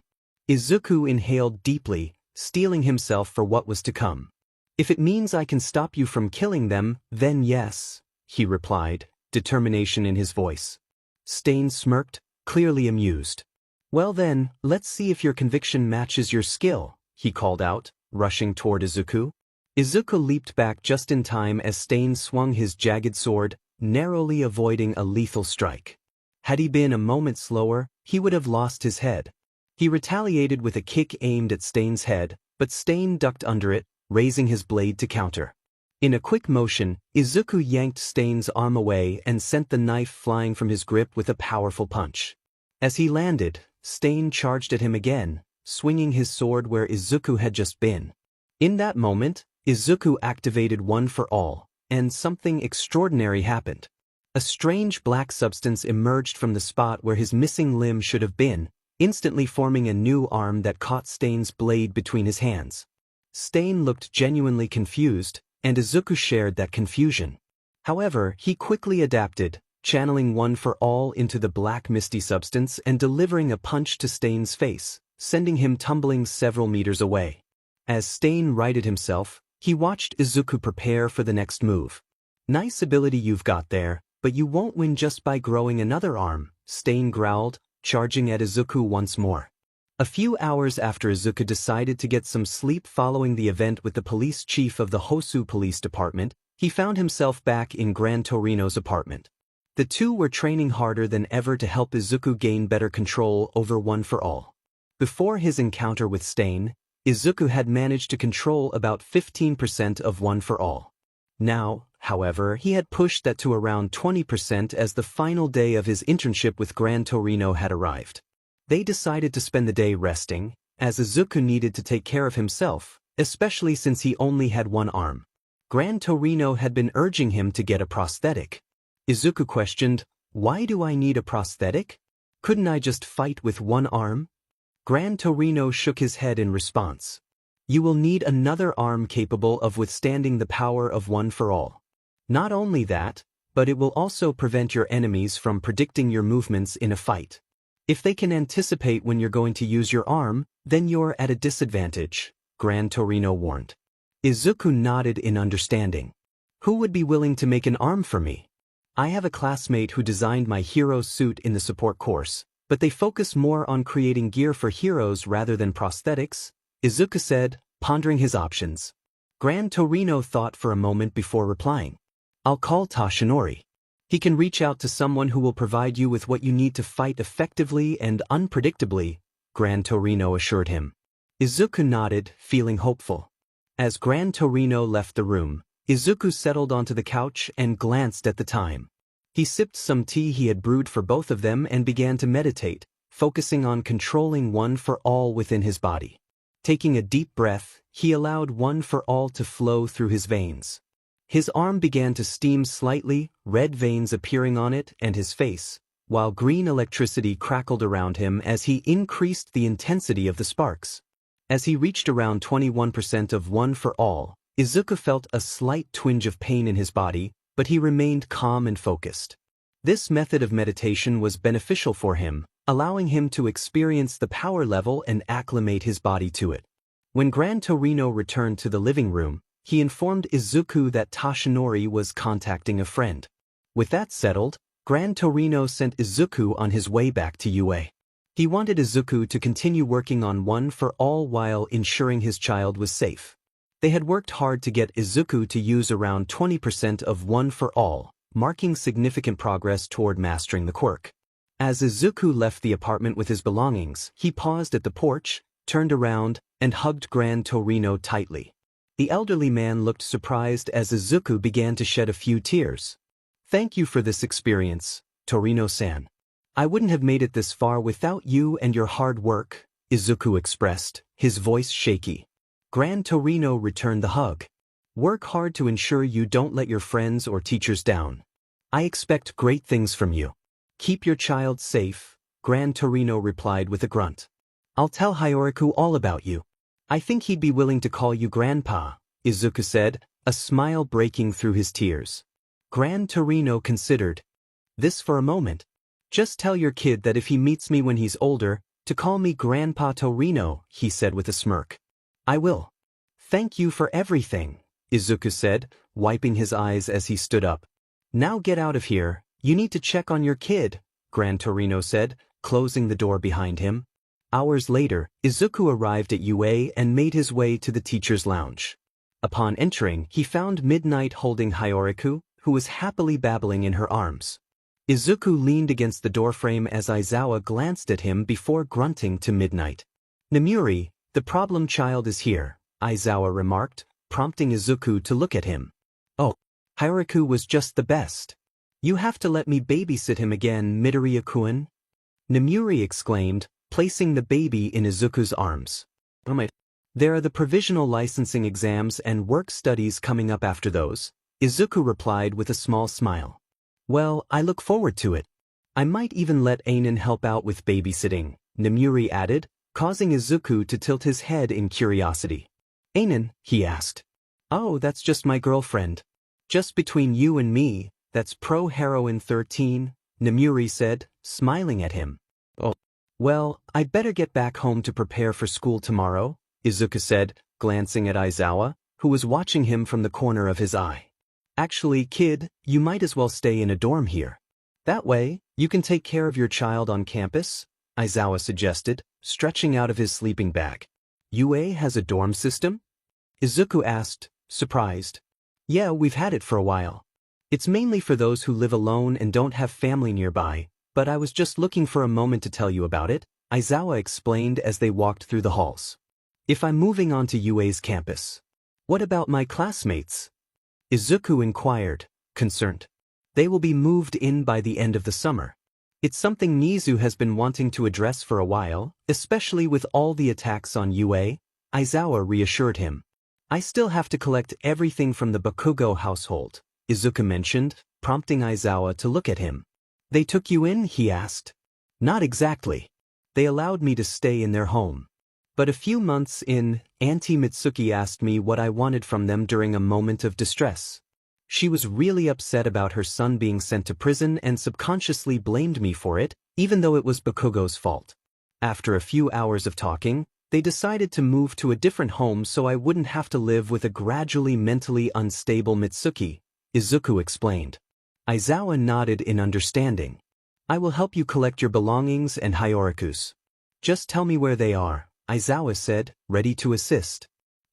Izuku inhaled deeply, steeling himself for what was to come. If it means I can stop you from killing them, then yes, he replied, determination in his voice. Stain smirked, clearly amused. Well then, let's see if your conviction matches your skill, he called out, rushing toward Izuku. Izuku leaped back just in time as Stain swung his jagged sword, narrowly avoiding a lethal strike. Had he been a moment slower, he would have lost his head. He retaliated with a kick aimed at Stain's head, but Stain ducked under it, raising his blade to counter. In a quick motion, Izuku yanked Stain's arm away and sent the knife flying from his grip with a powerful punch. As he landed, Stain charged at him again, swinging his sword where Izuku had just been. In that moment, Izuku activated One for All, and something extraordinary happened. A strange black substance emerged from the spot where his missing limb should have been, instantly forming a new arm that caught Stain's blade between his hands. Stain looked genuinely confused, and Izuku shared that confusion. However, he quickly adapted, channeling One for All into the black misty substance and delivering a punch to Stain's face, sending him tumbling several meters away. As Stain righted himself, he watched Izuku prepare for the next move. Nice ability you've got there, but you won't win just by growing another arm, Stain growled, charging at Izuku once more. A few hours after Izuku decided to get some sleep following the event with the police chief of the Hosu Police Department, he found himself back in Gran Torino's apartment. The two were training harder than ever to help Izuku gain better control over One for All. Before his encounter with Stain, Izuku had managed to control about 15% of One for All. Now, however, he had pushed that to around 20% as the final day of his internship with Gran Torino had arrived. They decided to spend the day resting, as Izuku needed to take care of himself, especially since he only had one arm. Gran Torino had been urging him to get a prosthetic. Izuku questioned, "Why do I need a prosthetic?" Couldn't I just fight with one arm? Gran Torino shook his head in response. You will need another arm capable of withstanding the power of One for All. Not only that, but it will also prevent your enemies from predicting your movements in a fight. If they can anticipate when you're going to use your arm, then you're at a disadvantage, Gran Torino warned. Izuku nodded in understanding. Who would be willing to make an arm for me? I have a classmate who designed my hero suit in the support course, but they focus more on creating gear for heroes rather than prosthetics, Izuku said, pondering his options. Gran Torino thought for a moment before replying. I'll call Tashinori. He can reach out to someone who will provide you with what you need to fight effectively and unpredictably, Gran Torino assured him. Izuku nodded, feeling hopeful. As Gran Torino left the room, Izuku settled onto the couch and glanced at the time. He sipped some tea he had brewed for both of them and began to meditate, focusing on controlling One for All within his body. Taking a deep breath, he allowed One for All to flow through his veins. His arm began to steam slightly, red veins appearing on it and his face, while green electricity crackled around him as he increased the intensity of the sparks. As he reached around 21% of One for All, Izuku felt a slight twinge of pain in his body, but he remained calm and focused. This method of meditation was beneficial for him, allowing him to experience the power level and acclimate his body to it. When Gran Torino returned to the living room, he informed Izuku that Tashinori was contacting a friend. With that settled, Gran Torino sent Izuku on his way back to UA. He wanted Izuku to continue working on One for All while ensuring his child was safe. They had worked hard to get Izuku to use around 20% of One for All, marking significant progress toward mastering the quirk. As Izuku left the apartment with his belongings, he paused at the porch, turned around, and hugged Gran Torino tightly. The elderly man looked surprised as Izuku began to shed a few tears. Thank you for this experience, Torino-san. I wouldn't have made it this far without you and your hard work, Izuku expressed, his voice shaky. Gran Torino returned the hug. Work hard to ensure you don't let your friends or teachers down. I expect great things from you. Keep your child safe, Gran Torino replied with a grunt. I'll tell Hyoriku all about you. I think he'd be willing to call you Grandpa, Izuku said, a smile breaking through his tears. Gran Torino considered this for a moment. Just tell your kid that if he meets me when he's older, to call me Grandpa Torino, he said with a smirk. I will. Thank you for everything, Izuku said, wiping his eyes as he stood up. Now get out of here, you need to check on your kid, Gran Torino said, closing the door behind him. Hours later, Izuku arrived at UA and made his way to the teacher's lounge. Upon entering, he found Midnight holding Hyoriku, who was happily babbling in her arms. Izuku leaned against the doorframe as Aizawa glanced at him before grunting to Midnight. Namuri, the problem child is here, Aizawa remarked, prompting Izuku to look at him. Oh, Hyoriku was just the best. You have to let me babysit him again, Midoriya-kun, Namuri exclaimed, placing the baby in Izuku's arms. There are the provisional licensing exams and work studies coming up after those, Izuku replied with a small smile. Well, I look forward to it. I might even let Ainen help out with babysitting, Namuri added, causing Izuku to tilt his head in curiosity. Ainen, he asked. Oh, that's just my girlfriend. Just between you and me, that's pro-heroine 13, Namuri said, smiling at him. Oh. Well, I'd better get back home to prepare for school tomorrow, Izuku said, glancing at Aizawa, who was watching him from the corner of his eye. Actually, kid, you might as well stay in a dorm here. That way, you can take care of your child on campus, Aizawa suggested, stretching out of his sleeping bag. UA has a dorm system? Izuku asked, surprised. Yeah, we've had it for a while. It's mainly for those who live alone and don't have family nearby, but I was just looking for a moment to tell you about it, Aizawa explained as they walked through the halls. If I'm moving on to UA's campus, what about my classmates? Izuku inquired, concerned. They will be moved in by the end of the summer. It's something Nizu has been wanting to address for a while, especially with all the attacks on UA, Aizawa reassured him. I still have to collect everything from the Bakugo household, Izuku mentioned, prompting Aizawa to look at him. They took you in, he asked. Not exactly. They allowed me to stay in their home. But a few months in, Auntie Mitsuki asked me what I wanted from them during a moment of distress. She was really upset about her son being sent to prison and subconsciously blamed me for it, even though it was Bakugo's fault. After a few hours of talking, they decided to move to a different home so I wouldn't have to live with a gradually mentally unstable Mitsuki, Izuku explained. Aizawa nodded in understanding. I will help you collect your belongings and Hyoriku's. Just tell me where they are, Aizawa said, ready to assist.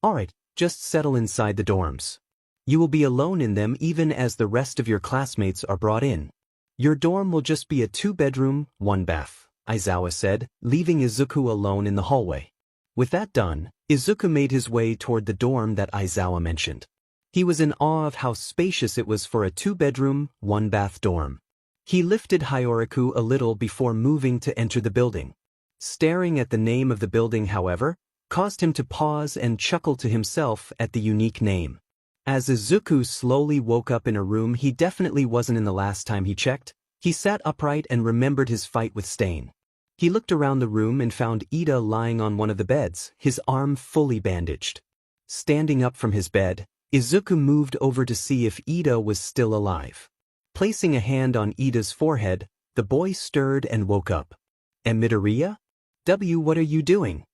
Alright, just settle inside the dorms. You will be alone in them even as the rest of your classmates are brought in. Your dorm will just be a 2-bedroom, 1-bath, Aizawa said, leaving Izuku alone in the hallway. With that done, Izuku made his way toward the dorm that Aizawa mentioned. He was in awe of how spacious it was for a 2-bedroom, 1-bath dorm. He lifted Hyoriku a little before moving to enter the building. Staring at the name of the building, however, caused him to pause and chuckle to himself at the unique name. As Izuku slowly woke up in a room he definitely wasn't in the last time he checked, he sat upright and remembered his fight with Stain. He looked around the room and found Ida lying on one of the beds, his arm fully bandaged. Standing up from his bed, Izuku moved over to see if Ida was still alive. Placing a hand on Ida's forehead, the boy stirred and woke up. Midoriya? What are you doing?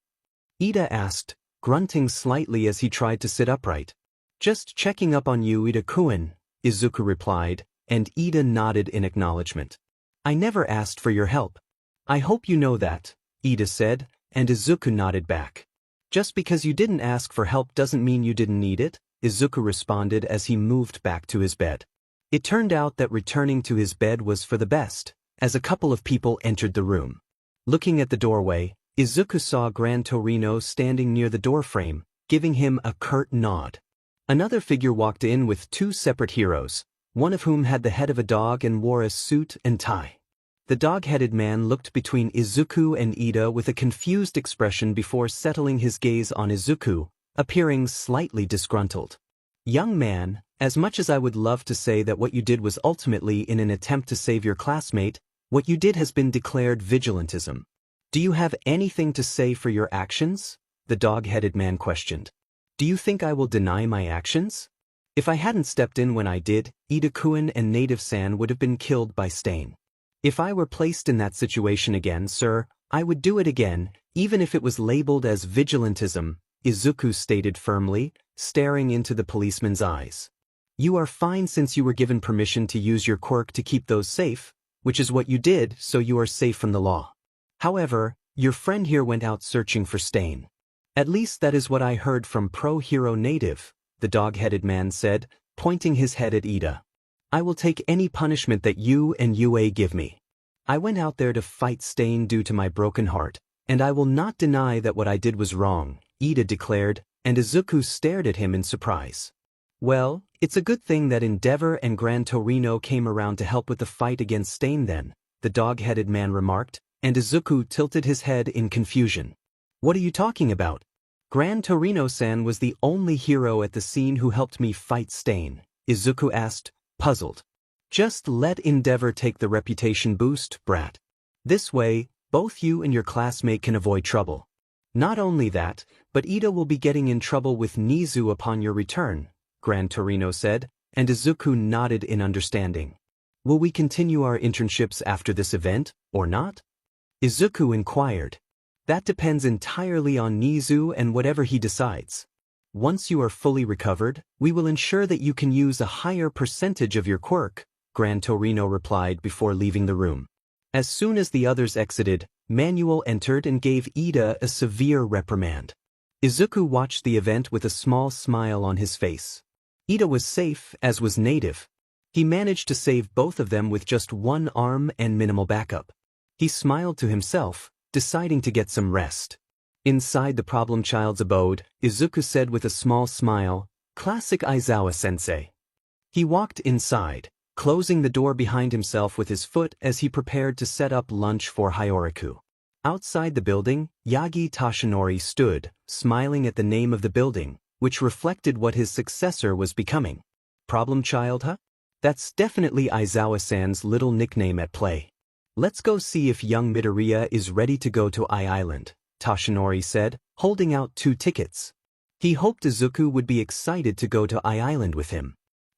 Ida asked, grunting slightly as he tried to sit upright. Just checking up on you, Ida-kun, Izuku replied, and Ida nodded in acknowledgement. I never asked for your help. I hope you know that, Ida said, and Izuku nodded back. Just because you didn't ask for help doesn't mean you didn't need it, Izuku responded as he moved back to his bed. It turned out that returning to his bed was for the best, as a couple of people entered the room. Looking at the doorway, Izuku saw Gran Torino standing near the doorframe, giving him a curt nod. Another figure walked in with 2 separate heroes, one of whom had the head of a dog and wore a suit and tie. The dog-headed man looked between Izuku and Ida with a confused expression before settling his gaze on Izuku, appearing slightly disgruntled. Young man, as much as I would love to say that what you did was ultimately in an attempt to save your classmate, what you did has been declared vigilantism. Do you have anything to say for your actions? The dog-headed man questioned. Do you think I will deny my actions? If I hadn't stepped in when I did, Ida-kun and Native-san would have been killed by Stain. If I were placed in that situation again, sir, I would do it again, even if it was labeled as vigilantism, Izuku stated firmly, staring into the policeman's eyes. You are fine since you were given permission to use your quirk to keep those safe, which is what you did, so you are safe from the law. However, your friend here went out searching for Stain. At least that is what I heard from Pro-Hero Native, the dog-headed man said, pointing his head at Ida. I will take any punishment that you and UA give me. I went out there to fight Stain due to my broken heart, and I will not deny that what I did was wrong, Ida declared, and Izuku stared at him in surprise. Well, it's a good thing that Endeavor and Gran Torino came around to help with the fight against Stain then, the dog-headed man remarked, and Izuku tilted his head in confusion. What are you talking about? Gran Torino-san was the only hero at the scene who helped me fight Stain, Izuku asked, puzzled. Just let Endeavor take the reputation boost, brat. This way, both you and your classmate can avoid trouble. Not only that, but Ida will be getting in trouble with Nizu upon your return, Gran Torino said, and Izuku nodded in understanding. Will we continue our internships after this event, or not? Izuku inquired. That depends entirely on Nizu and whatever he decides. Once you are fully recovered, we will ensure that you can use a higher percentage of your quirk, Gran Torino replied before leaving the room. As soon as the others exited, Manuel entered and gave Ida a severe reprimand. Izuku watched the event with a small smile on his face. Ida was safe, as was Native. He managed to save both of them with just one arm and minimal backup. He smiled to himself, deciding to get some rest. Inside the problem child's abode, Izuku said with a small smile, "Classic Aizawa-sensei." He walked inside, closing the door behind himself with his foot as he prepared to set up lunch for Hyoriku. Outside the building, Yagi Tashinori stood, smiling at the name of the building, which reflected what his successor was becoming. Problem child, huh? That's definitely Aizawa-san's little nickname at play. Let's go see if young Midoriya is ready to go to Island, Toshinori said, holding out 2 tickets. He hoped Izuku would be excited to go to Island with him.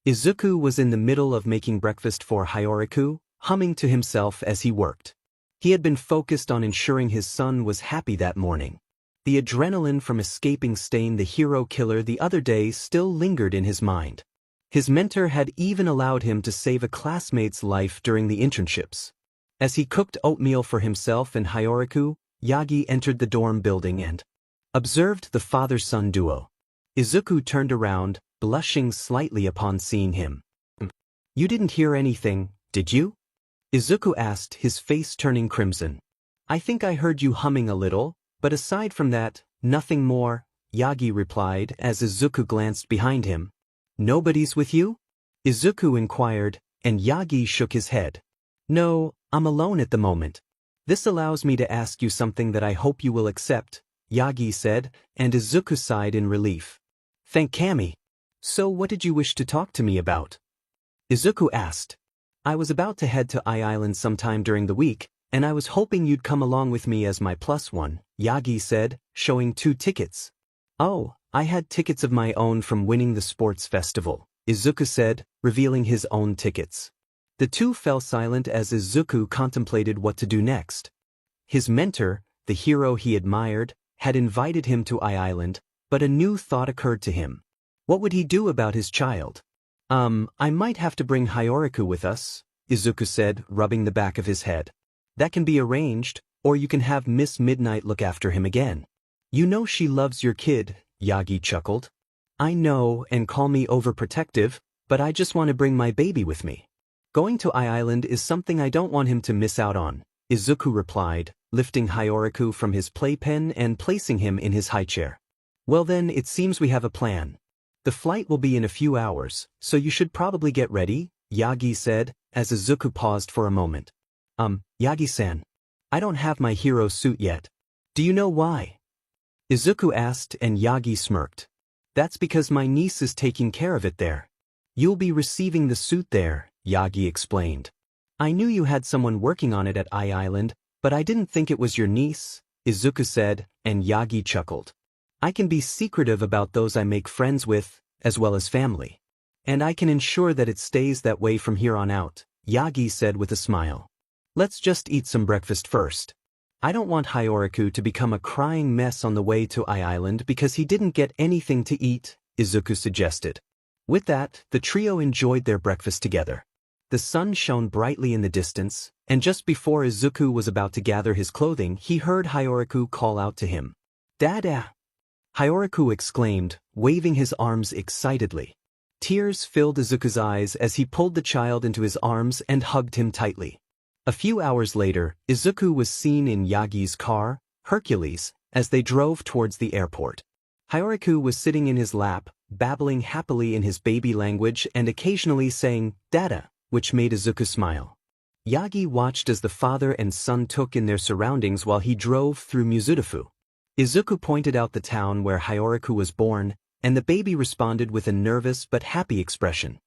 Izuku was in the middle of making breakfast for Hyoraku, humming to himself as he worked. He had been focused on ensuring his son was happy that morning. The adrenaline from escaping Stain the hero killer the other day still lingered in his mind. His mentor had even allowed him to save a classmate's life during the internships. As he cooked oatmeal for himself and Hyoraku, Yagi entered the dorm building and observed the father-son duo. Izuku turned around, blushing slightly upon seeing him. "You didn't hear anything, did you?" Izuku asked, his face turning crimson. "I think I heard you humming a little, but aside from that, nothing more," Yagi replied as Izuku glanced behind him. "Nobody's with you?" Izuku inquired, and Yagi shook his head. "No, I'm alone at the moment. This allows me to ask you something that I hope you will accept," Yagi said, and Izuku sighed in relief. "Thank Kami. So what did you wish to talk to me about?" Izuku asked. "I was about to head to Island sometime during the week, and I was hoping you'd come along with me as my +1, Yagi said, showing 2 tickets. "Oh, I had tickets of my own from winning the sports festival," Izuku said, revealing his own tickets. The two fell silent as Izuku contemplated what to do next. His mentor, the hero he admired, had invited him to Island, but a new thought occurred to him. What would he do about his child? I might have to bring Hyoraku with us," Izuku said, rubbing the back of his head. "That can be arranged, or you can have Miss Midnight look after him again. You know she loves your kid," Yagi chuckled. "I know, and call me overprotective, but I just want to bring my baby with me. Going to Island is something I don't want him to miss out on," Izuku replied, lifting Hyoraku from his playpen and placing him in his high chair. "Well then, it seems we have a plan. The flight will be in a few hours, so you should probably get ready," Yagi said, as Izuku paused for a moment. Yagi-san, I don't have my hero suit yet. Do you know why?" Izuku asked, and Yagi smirked. "That's because my niece is taking care of it there. You'll be receiving the suit there," Yagi explained. "I knew you had someone working on it at Island, but I didn't think it was your niece," Izuku said, and Yagi chuckled. "I can be secretive about those I make friends with, as well as family. And I can ensure that it stays that way from here on out," Yagi said with a smile. "Let's just eat some breakfast first. I don't want Hyoraku to become a crying mess on the way to Island because he didn't get anything to eat," Izuku suggested. With that, the trio enjoyed their breakfast together. The sun shone brightly in the distance, and just before Izuku was about to gather his clothing, he heard Hyoraku call out to him. "Dada!" Hyoraku exclaimed, waving his arms excitedly. Tears filled Izuku's eyes as he pulled the child into his arms and hugged him tightly. A few hours later, Izuku was seen in Yagi's car, Hercules, as they drove towards the airport. Hyoraku was sitting in his lap, babbling happily in his baby language and occasionally saying, "Dada," which made Izuku smile. Yagi watched as the father and son took in their surroundings while he drove through Mizudafu. Izuku pointed out the town where Hyoraku was born, and the baby responded with a nervous but happy expression.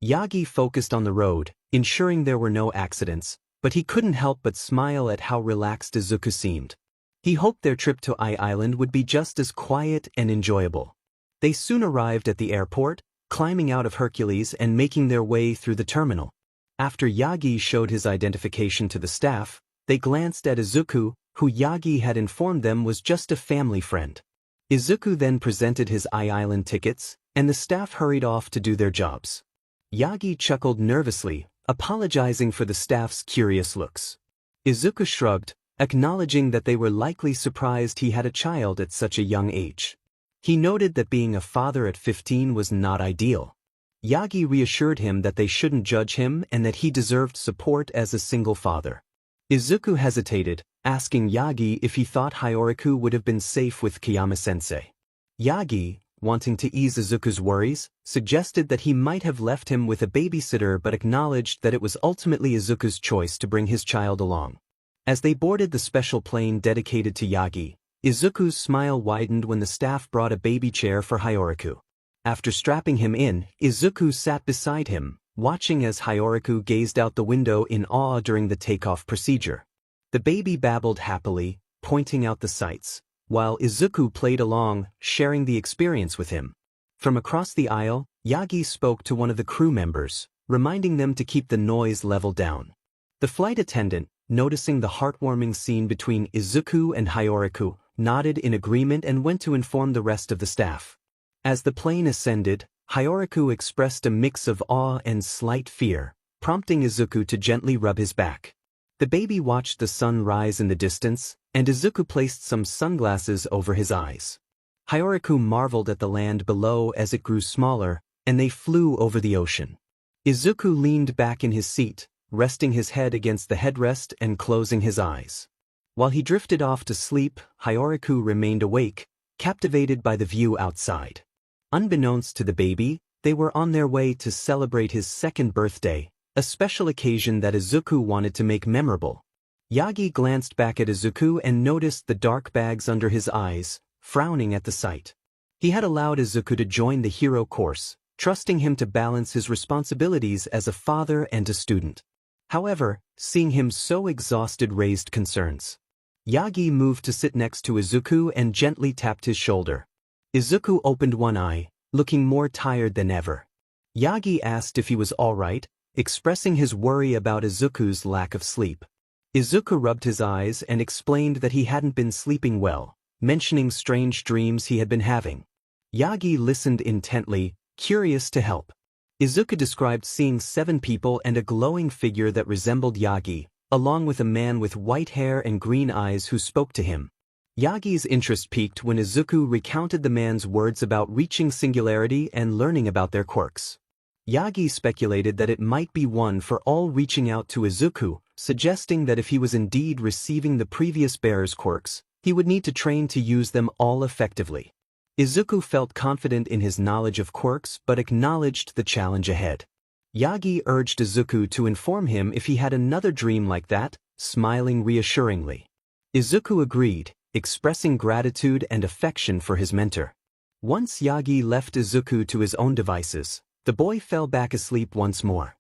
Yagi focused on the road, ensuring there were no accidents, but he couldn't help but smile at how relaxed Izuku seemed. He hoped their trip to Island would be just as quiet and enjoyable. They soon arrived at the airport, climbing out of Hercules and making their way through the terminal. After Yagi showed his identification to the staff, they glanced at Izuku, who Yagi had informed them was just a family friend. Izuku then presented his Island tickets, and the staff hurried off to do their jobs. Yagi chuckled nervously, apologizing for the staff's curious looks. Izuku shrugged, acknowledging that they were likely surprised he had a child at such a young age. He noted that being a father at 15 was not ideal. Yagi reassured him that they shouldn't judge him and that he deserved support as a single father. Izuku hesitated, asking Yagi if he thought Hyoraku would have been safe with Kiyama-sensei. Yagi, wanting to ease Izuku's worries, suggested that he might have left him with a babysitter but acknowledged that it was ultimately Izuku's choice to bring his child along. As they boarded the special plane dedicated to Yagi, Izuku's smile widened when the staff brought a baby chair for Hyoraku. After strapping him in, Izuku sat beside him, watching as Hyoriko gazed out the window in awe during the takeoff procedure. The baby babbled happily, pointing out the sights, while Izuku played along, sharing the experience with him. From across the aisle, Yagi spoke to one of the crew members, reminding them to keep the noise level down. The flight attendant, noticing the heartwarming scene between Izuku and Hyoriko, nodded in agreement and went to inform the rest of the staff. As the plane ascended, Hyoriko expressed a mix of awe and slight fear, prompting Izuku to gently rub his back. The baby watched the sun rise in the distance, and Izuku placed some sunglasses over his eyes. Hyoriko marveled at the land below as it grew smaller, and they flew over the ocean. Izuku leaned back in his seat, resting his head against the headrest and closing his eyes. While he drifted off to sleep, Hyoriko remained awake, captivated by the view outside. Unbeknownst to the baby, they were on their way to celebrate his second birthday, a special occasion that Izuku wanted to make memorable. Yagi glanced back at Izuku and noticed the dark bags under his eyes, frowning at the sight. He had allowed Izuku to join the hero course, trusting him to balance his responsibilities as a father and a student. However, seeing him so exhausted raised concerns. Yagi moved to sit next to Izuku and gently tapped his shoulder. Izuku opened one eye, looking more tired than ever. Yagi asked if he was all right, expressing his worry about Izuku's lack of sleep. Izuku rubbed his eyes and explained that he hadn't been sleeping well, mentioning strange dreams he had been having. Yagi listened intently, curious to help. Izuku described seeing 7 people and a glowing figure that resembled Yagi, along with a man with white hair and green eyes who spoke to him. Yagi's interest peaked when Izuku recounted the man's words about reaching singularity and learning about their quirks. Yagi speculated that it might be one for all, reaching out to Izuku, suggesting that if he was indeed receiving the previous bearer's quirks, he would need to train to use them all effectively. Izuku felt confident in his knowledge of quirks but acknowledged the challenge ahead. Yagi urged Izuku to inform him if he had another dream like that, smiling reassuringly. Izuku agreed, expressing gratitude and affection for his mentor. Once Yagi left Izuku to his own devices, the boy fell back asleep once more.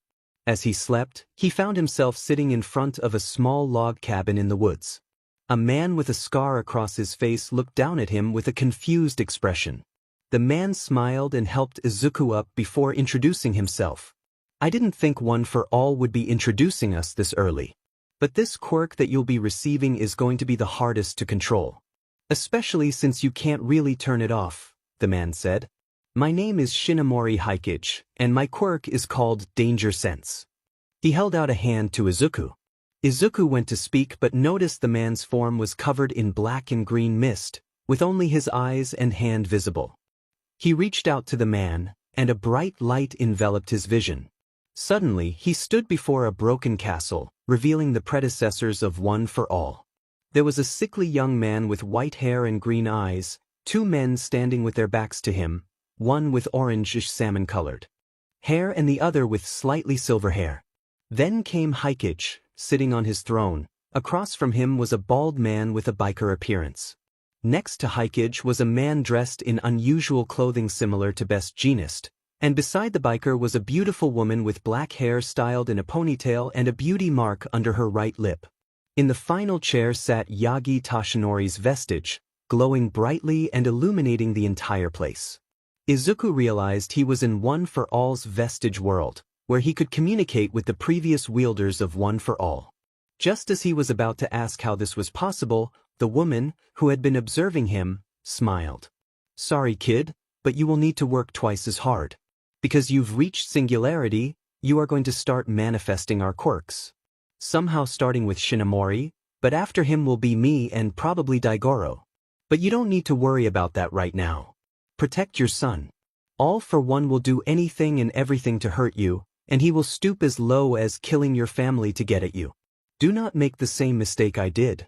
As he slept, he found himself sitting in front of a small log cabin in the woods. A man with a scar across his face looked down at him with a confused expression. The man smiled and helped Izuku up before introducing himself. "I didn't think One for All would be introducing us this early. But this quirk that you'll be receiving is going to be the hardest to control. Especially since you can't really turn it off," the man said. "My name is Shinomori Hikage, and my quirk is called Danger Sense." He held out a hand to Izuku. Izuku went to speak but noticed the man's form was covered in black and green mist, with only his eyes and hand visible. He reached out to the man, and a bright light enveloped his vision. Suddenly, he stood before a broken castle, revealing the predecessors of One for All. There was a sickly young man with white hair and green eyes, 2 men standing with their backs to him, one with orangish salmon-colored hair and the other with slightly silver hair. Then came Hikage, sitting on his throne. Across from him was a bald man with a biker appearance. Next to Hikage was a man dressed in unusual clothing similar to Best Jeanist, and beside the biker was a beautiful woman with black hair styled in a ponytail and a beauty mark under her right lip. In the final chair sat Yagi Toshinori's vestige, glowing brightly and illuminating the entire place. Izuku realized he was in One for All's vestige world, where he could communicate with the previous wielders of One for All. Just as he was about to ask how this was possible, the woman, who had been observing him, smiled. "Sorry, kid, but you will need to work twice as hard. Because you've reached singularity, you are going to start manifesting our quirks. Somehow starting with Shinomori, but after him will be me and probably Daigoro. But you don't need to worry about that right now. Protect your son. All for One will do anything and everything to hurt you, and he will stoop as low as killing your family to get at you. Do not make the same mistake I did."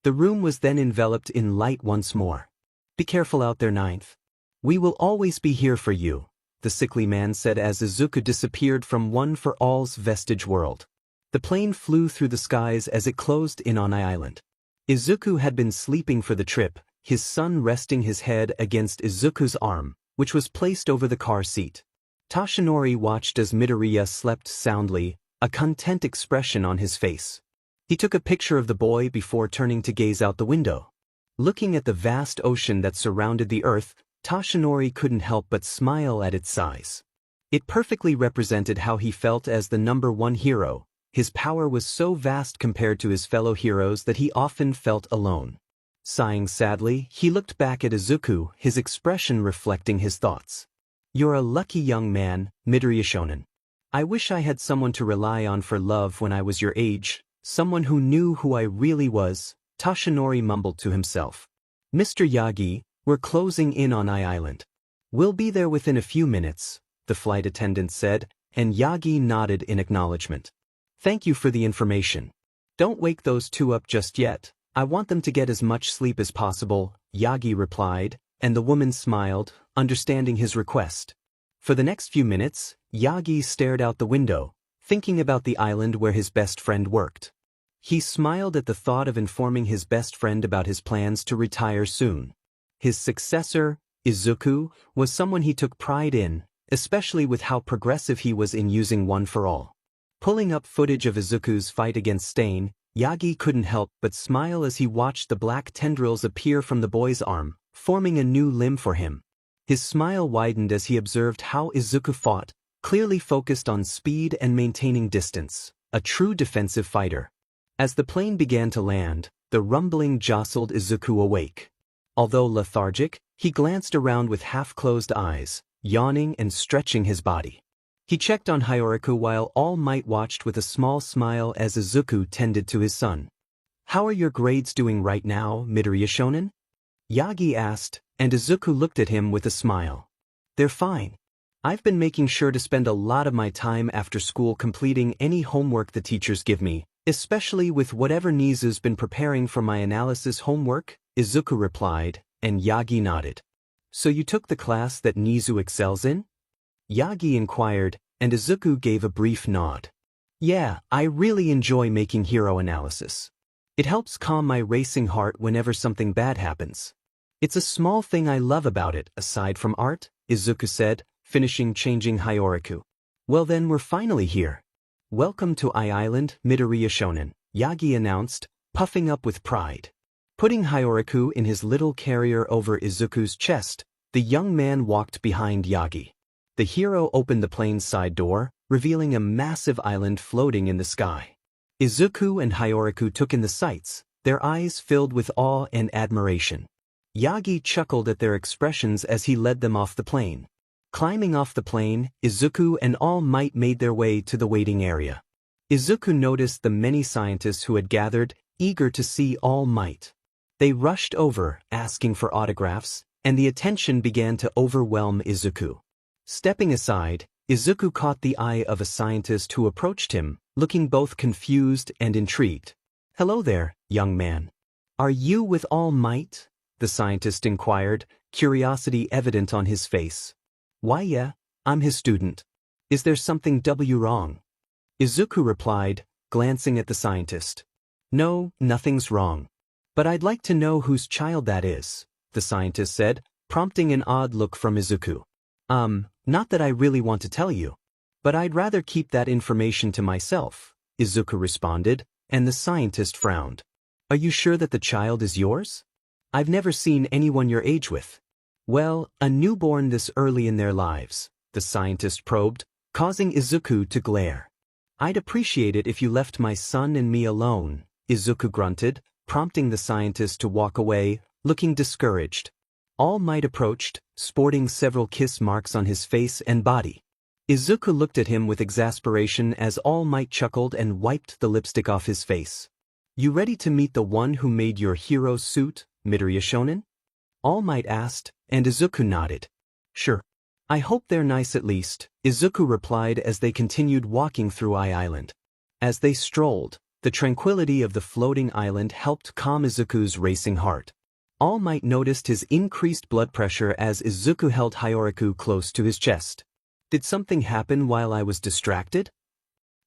The room was then enveloped in light once more. "Be careful out there, Ninth. We will always be here for you," the sickly man said as Izuku disappeared from One for All's vestige world. The plane flew through the skies as it closed in on the island. Izuku had been sleeping for the trip, his son resting his head against Izuku's arm, which was placed over the car seat. Toshinori watched as Midoriya slept soundly, a content expression on his face. He took a picture of the boy before turning to gaze out the window. Looking at the vast ocean that surrounded the earth, Toshinori couldn't help but smile at its size. It perfectly represented how he felt as the #1 hero. His power was so vast compared to his fellow heroes that he often felt alone. Sighing sadly, he looked back at Izuku, his expression reflecting his thoughts. "You're a lucky young man, Midoriya Shonen. I wish I had someone to rely on for love when I was your age, someone who knew who I really was," Toshinori mumbled to himself. "Mr. Yagi, we're closing in on Island. We'll be there within a few minutes," the flight attendant said, and Yagi nodded in acknowledgement. "Thank you for the information. Don't wake those two up just yet. I want them to get as much sleep as possible," Yagi replied, and the woman smiled, understanding his request. For the next few minutes, Yagi stared out the window, thinking about the island where his best friend worked. He smiled at the thought of informing his best friend about his plans to retire soon. His successor, Izuku, was someone he took pride in, especially with how progressive he was in using One for All. Pulling up footage of Izuku's fight against Stain, Yagi couldn't help but smile as he watched the black tendrils appear from the boy's arm, forming a new limb for him. His smile widened as he observed how Izuku fought, clearly focused on speed and maintaining distance, a true defensive fighter. As the plane began to land, the rumbling jostled Izuku awake. Although lethargic, he glanced around with half-closed eyes, yawning and stretching his body. He checked on Hyoriko while All Might watched with a small smile as Izuku tended to his son. "How are your grades doing right now, Midoriya Shonen?" Yagi asked, and Izuku looked at him with a smile. "They're fine. I've been making sure to spend a lot of my time after school completing any homework the teachers give me, especially with whatever Nizu's been preparing for my analysis homework," Izuku replied, and Yagi nodded. "So you took the class that Nizu excels in?" Yagi inquired, and Izuku gave a brief nod. "Yeah, I really enjoy making hero analysis. It helps calm my racing heart whenever something bad happens. It's a small thing I love about it, aside from art," Izuku said, finishing changing Hyoriko. "Well then we're finally here. Welcome to Island, Midoriya Shonen," Yagi announced, puffing up with pride. Putting Hyoriko in his little carrier over Izuku's chest, the young man walked behind Yagi. The hero opened the plane's side door, revealing a massive island floating in the sky. Izuku and Hyoriko took in the sights, their eyes filled with awe and admiration. Yagi chuckled at their expressions as he led them off the plane. Climbing off the plane, Izuku and All Might made their way to the waiting area. Izuku noticed the many scientists who had gathered, eager to see All Might. They rushed over, asking for autographs, and the attention began to overwhelm Izuku. Stepping aside, Izuku caught the eye of a scientist who approached him, looking both confused and intrigued. "Hello there, young man. Are you with All Might?" the scientist inquired, curiosity evident on his face. "Why yeah, I'm his student. Is there something wrong?" Izuku replied, glancing at the scientist. "No, nothing's wrong. But I'd like to know whose child that is," the scientist said, prompting an odd look from Izuku. Not that I really want to tell you. But I'd rather keep that information to myself," Izuku responded, and the scientist frowned. "Are you sure that the child is yours? I've never seen anyone your age with." "Well, a newborn this early in their lives," the scientist probed, causing Izuku to glare. "I'd appreciate it if you left my son and me alone," Izuku grunted, prompting the scientist to walk away, looking discouraged. All Might approached, sporting several kiss marks on his face and body. Izuku looked at him with exasperation as All Might chuckled and wiped the lipstick off his face. "You ready to meet the one who made your hero suit, Midoriya Shonen?" All Might asked, and Izuku nodded. "Sure. I hope they're nice at least," Izuku replied as they continued walking through Island. As they strolled, the tranquility of the floating island helped calm Izuku's racing heart. All Might noticed his increased blood pressure as Izuku held Hyoriko close to his chest. "Did something happen while I was distracted?"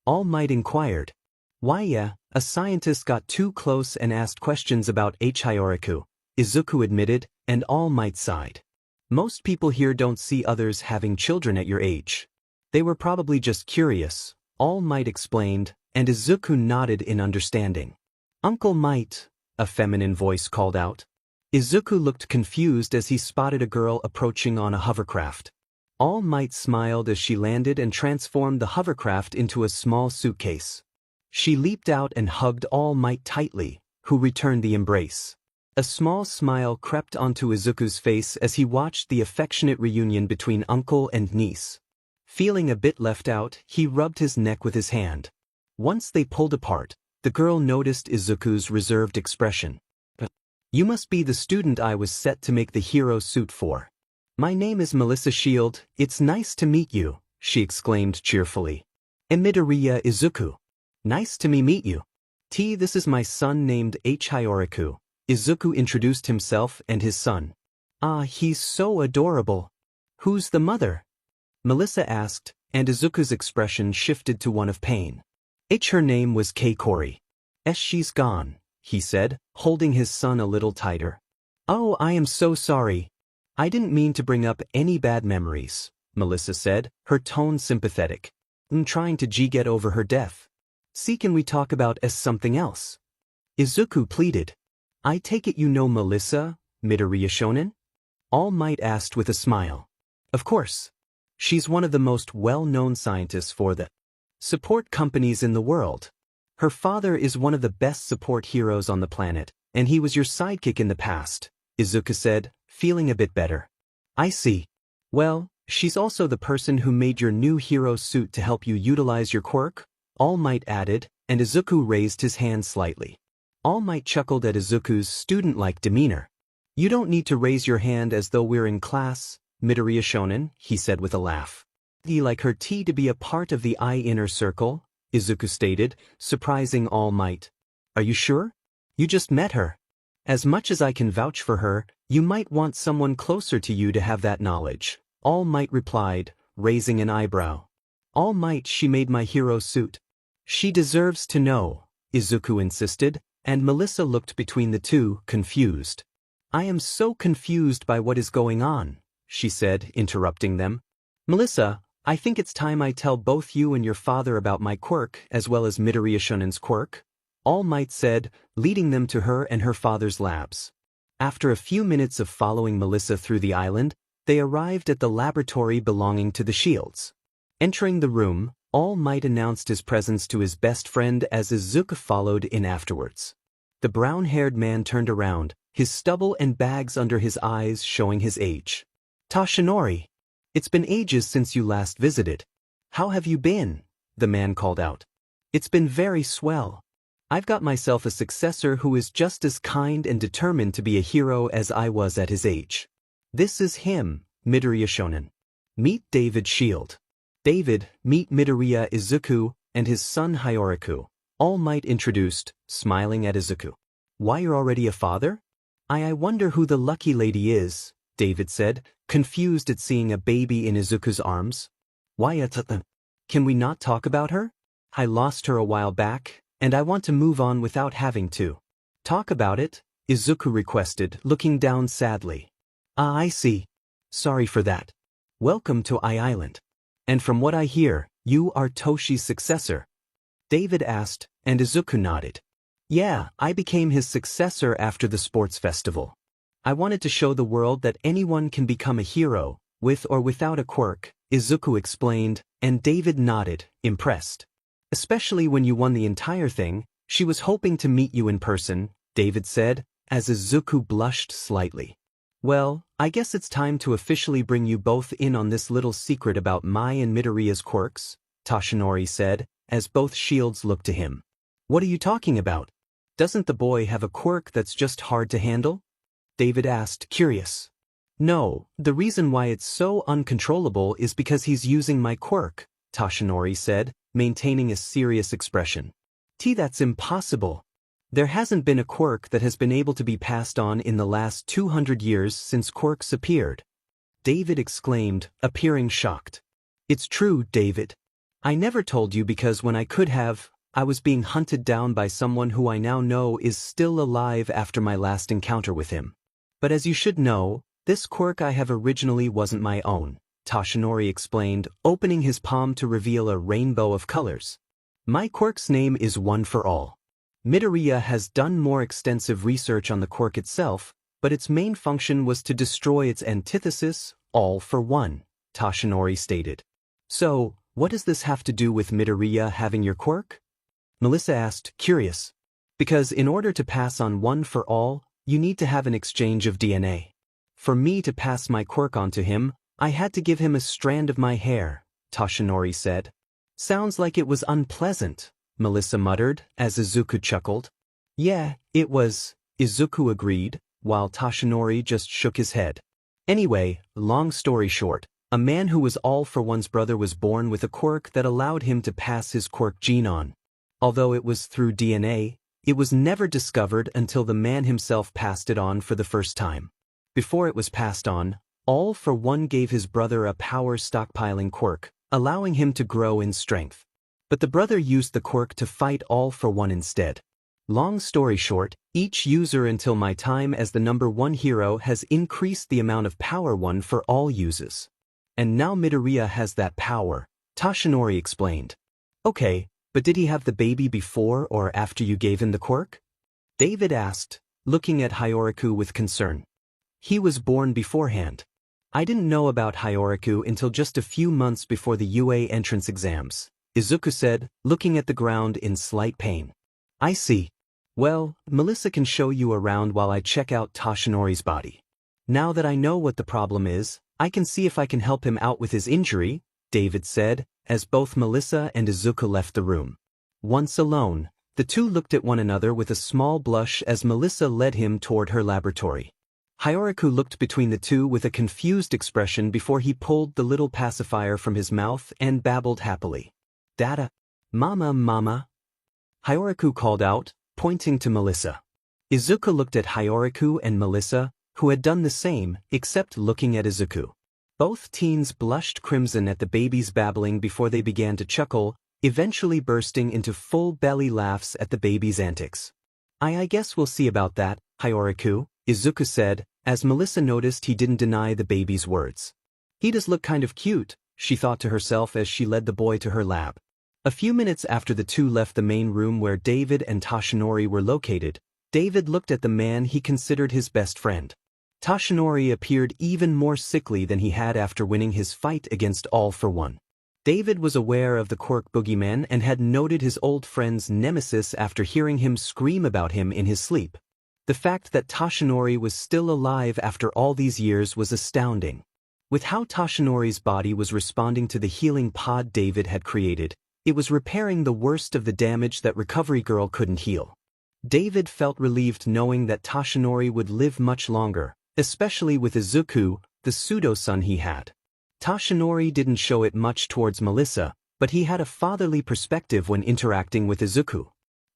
All Might inquired. "Why yeah, a scientist got too close and asked questions about Hyoriko," Izuku admitted, and All Might sighed. "Most people here don't see others having children at your age," They were probably just curious, All Might explained, and Izuku nodded in understanding. Uncle Might, a feminine voice called out. Izuku looked confused as he spotted a girl approaching on a hovercraft. All Might smiled as she landed and transformed the hovercraft into a small suitcase. She leaped out and hugged All Might tightly, who returned the embrace. A small smile crept onto Izuku's face as he watched the affectionate reunion between uncle and niece. Feeling a bit left out, he rubbed his neck with his hand. Once they pulled apart, the girl noticed Izuku's reserved expression. "You must be the student I was set to make the hero suit for. My name is Melissa Shield, it's nice to meet you," she exclaimed cheerfully. "Midoriya Izuku. Nice to meet you. This is my son named Hyoriko." Izuku introduced himself and his son. "Ah, he's so adorable. Who's the mother?" Melissa asked, and Izuku's expression shifted to one of pain. Her name was Kei. She's gone, he said, holding his son a little tighter. "Oh, I am so sorry. I didn't mean to bring up any bad memories," Melissa said, her tone sympathetic. "I'm trying to get over her death. Can we talk about something else?" Izuku pleaded. "I take it you know Melissa, Midoriya Shonen?" All Might asked with a smile. "Of course. She's one of the most well-known scientists for the support companies in the world. Her father is one of the best support heroes on the planet, and he was your sidekick in the past," Izuku said, feeling a bit better. "I see. Well, she's also the person who made your new hero suit to help you utilize your quirk," All Might added, and Izuku raised his hand slightly. All Might chuckled at Izuku's student-like demeanor. "You don't need to raise your hand as though we're in class, Midoriya Shonen," he said with a laugh. "You like her to be a part of the inner circle," Izuku stated, surprising All Might. "Are you sure? You just met her. As much as I can vouch for her, you might want someone closer to you to have that knowledge," All Might replied, raising an eyebrow. "All Might, she made my hero suit. She deserves to know," Izuku insisted, and Melissa looked between the two, confused. "I am so confused by what is going on," she said, interrupting them. "Melissa, I think it's time I tell both you and your father about my quirk as well as Midoriya Shonen's quirk," All Might said, leading them to her and her father's labs. After a few minutes of following Melissa through the island, they arrived at the laboratory belonging to the Shields. Entering the room, All Might announced his presence to his best friend as Izuku followed in afterwards. The brown-haired man turned around, his stubble and bags under his eyes showing his age. "Toshinori, it's been ages since you last visited. How have you been?" the man called out. "It's been very swell. I've got myself a successor who is just as kind and determined to be a hero as I was at his age. This is him, Midoriya Shonen. Meet David Shield. David, meet Midoriya Izuku, and his son Hyoriko," All Might introduced, smiling at Izuku. "Why, you're already a father? I wonder who the lucky lady is," David said, confused at seeing a baby in Izuku's arms. "Why, can we not talk about her? I lost her a while back, and I want to move on without having to." "Talk about it?" Izuku requested, looking down sadly. "Ah, I see. Sorry for that. Welcome to Island. And from what I hear, you are Toshi's successor?" David asked, and Izuku nodded. "Yeah, I became his successor after the sports festival. I wanted to show the world that anyone can become a hero, with or without a quirk," Izuku explained, and David nodded, impressed. "Especially when you won the entire thing. She was hoping to meet you in person," David said, as Izuku blushed slightly. "Well, I guess it's time to officially bring you both in on this little secret about my and Midoriya's quirks," Toshinori said, as both shields looked to him. "What are you talking about? Doesn't the boy have a quirk that's just hard to handle?" David asked, curious. "No, the reason why it's so uncontrollable is because he's using my quirk," Toshinori said, maintaining a serious expression. That's impossible. There hasn't been a quirk that has been able to be passed on in the last 200 years since quirks appeared," David exclaimed, appearing shocked. "It's true, David. I never told you because when I could have, I was being hunted down by someone who I now know is still alive after my last encounter with him. But as you should know, this quirk I have originally wasn't my own," Toshinori explained, opening his palm to reveal a rainbow of colors. My quirk's name is One for All. Midoriya has done more extensive research on the quirk itself, but its main function was to destroy its antithesis, All for One, Toshinori stated. So, what does this have to do with Midoriya having your quirk? Melissa asked, curious. Because in order to pass on One for All, you need to have an exchange of DNA. For me to pass my quirk on to him, I had to give him a strand of my hair, Toshinori said. Sounds like it was unpleasant, Melissa muttered, as Izuku chuckled. Yeah, it was, Izuku agreed, while Toshinori just shook his head. Anyway, long story short, a man who was All for One's brother was born with a quirk that allowed him to pass his quirk gene on. Although it was through DNA, it was never discovered until the man himself passed it on for the first time. Before it was passed on, All for One gave his brother a power stockpiling quirk, allowing him to grow in strength. But the brother used the quirk to fight All for One instead. Long story short, each user until my time as the number 1 hero has increased the amount of power One for All uses. And now Midoriya has that power, Toshinori explained. Okay, but did he have the baby before or after you gave him the quirk? David asked, looking at Hyoriku with concern. He was born beforehand. I didn't know about Hyoriku until just a few months before the UA entrance exams, Izuku said, looking at the ground in slight pain. I see. Well, Melissa can show you around while I check out Toshinori's body. Now that I know what the problem is, I can see if I can help him out with his injury, David said, as both Melissa and Izuku left the room. Once alone, the two looked at one another with a small blush as Melissa led him toward her laboratory. Hyoriku looked between the two with a confused expression before he pulled the little pacifier from his mouth and babbled happily. Dada. Mama. Hyoriku called out, pointing to Melissa. Izuku looked at Hyoriku and Melissa, who had done the same, except looking at Izuku. Both teens blushed crimson at the baby's babbling before they began to chuckle, eventually bursting into full belly laughs at the baby's antics. I guess we'll see about that, Hyoriku, Izuku said, as Melissa noticed he didn't deny the baby's words. He does look kind of cute, she thought to herself as she led the boy to her lab. A few minutes after the two left the main room where David and Toshinori were located, David looked at the man he considered his best friend. Toshinori appeared even more sickly than he had after winning his fight against All for One. David was aware of the quirk boogeyman and had noted his old friend's nemesis after hearing him scream about him in his sleep. The fact that Toshinori was still alive after all these years was astounding. With how Toshinori's body was responding to the healing pod David had created, it was repairing the worst of the damage that Recovery Girl couldn't heal. David felt relieved knowing that Toshinori would live much longer, especially with Izuku, the pseudo-son he had. Toshinori didn't show it much towards Melissa, but he had a fatherly perspective when interacting with Izuku.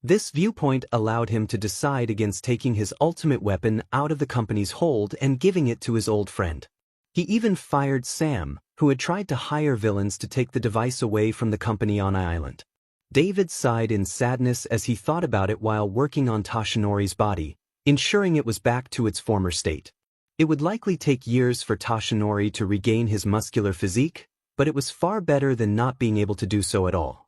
This viewpoint allowed him to decide against taking his ultimate weapon out of the company's hold and giving it to his old friend. He even fired Sam, who had tried to hire villains to take the device away from the company on an island. David sighed in sadness as he thought about it while working on Toshinori's body, ensuring it was back to its former state. It would likely take years for Toshinori to regain his muscular physique, but it was far better than not being able to do so at all.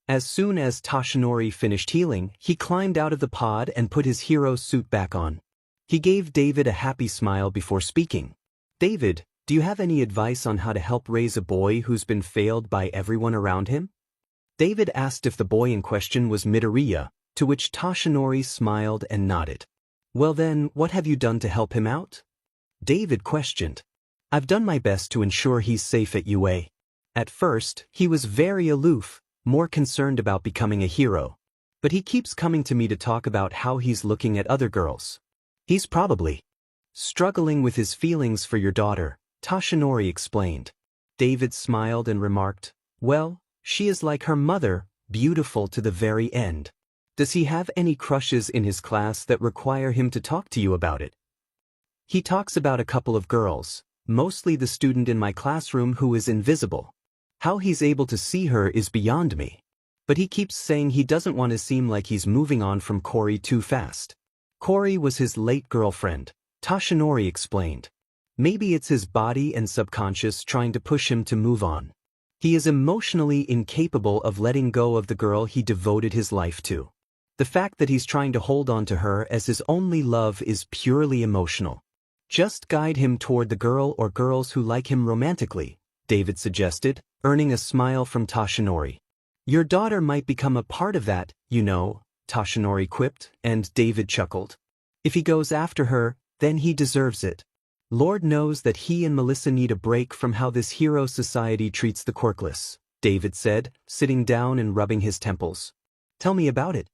As soon as Toshinori finished healing, he climbed out of the pod and put his hero suit back on. He gave David a happy smile before speaking. David, do you have any advice on how to help raise a boy who's been failed by everyone around him? David asked if the boy in question was Midoriya, to which Toshinori smiled and nodded. Well then, what have you done to help him out? David questioned. I've done my best to ensure he's safe at UA. At first, he was very aloof, more concerned about becoming a hero. But he keeps coming to me to talk about how he's looking at other girls. He's probably struggling with his feelings for your daughter, Toshinori explained. David smiled and remarked, well, she is like her mother, beautiful to the very end. Does he have any crushes in his class that require him to talk to you about it? He talks about a couple of girls, mostly the student in my classroom who is invisible. How he's able to see her is beyond me. But he keeps saying he doesn't want to seem like he's moving on from Corey too fast. Corey was his late girlfriend, Toshinori explained. Maybe it's his body and subconscious trying to push him to move on. He is emotionally incapable of letting go of the girl he devoted his life to. The fact that he's trying to hold on to her as his only love is purely emotional. Just guide him toward the girl or girls who like him romantically, David suggested, earning a smile from Toshinori. Your daughter might become a part of that, you know, Toshinori quipped, and David chuckled. If he goes after her, then he deserves it. Lord knows that he and Melissa need a break from how this hero society treats the Quirkless, David said, sitting down and rubbing his temples. Tell me about it.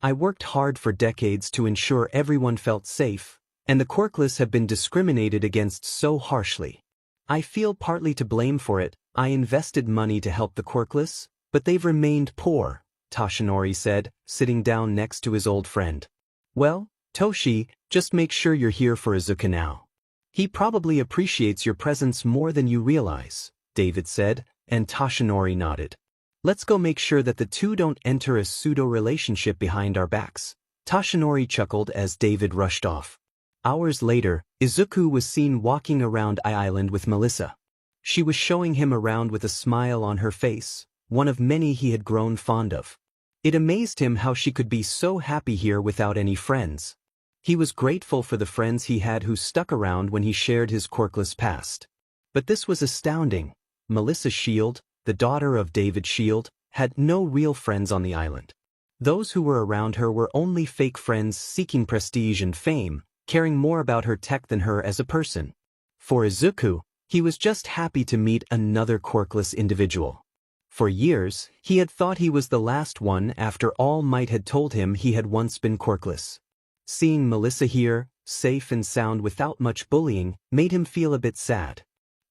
I worked hard for decades to ensure everyone felt safe, and the Quirkless have been discriminated against so harshly. I feel partly to blame for it. I invested money to help the Quirkless, but they've remained poor, Toshinori said, sitting down next to his old friend. Well, Toshi, just make sure you're here for Izuku now. He probably appreciates your presence more than you realize, David said, and Toshinori nodded. Let's go make sure that the two don't enter a pseudo-relationship behind our backs. Toshinori chuckled as David rushed off. Hours later, Izuku was seen walking around Island with Melissa. She was showing him around with a smile on her face, one of many he had grown fond of. It amazed him how she could be so happy here without any friends. He was grateful for the friends he had who stuck around when he shared his Quirkless past. But this was astounding. Melissa Shield, the daughter of David Shield, had no real friends on the island. Those who were around her were only fake friends seeking prestige and fame, caring more about her tech than her as a person. For Izuku, he was just happy to meet another Quirkless individual. For years, he had thought he was the last one after All Might had told him he had once been Quirkless. Seeing Melissa here, safe and sound without much bullying, made him feel a bit sad.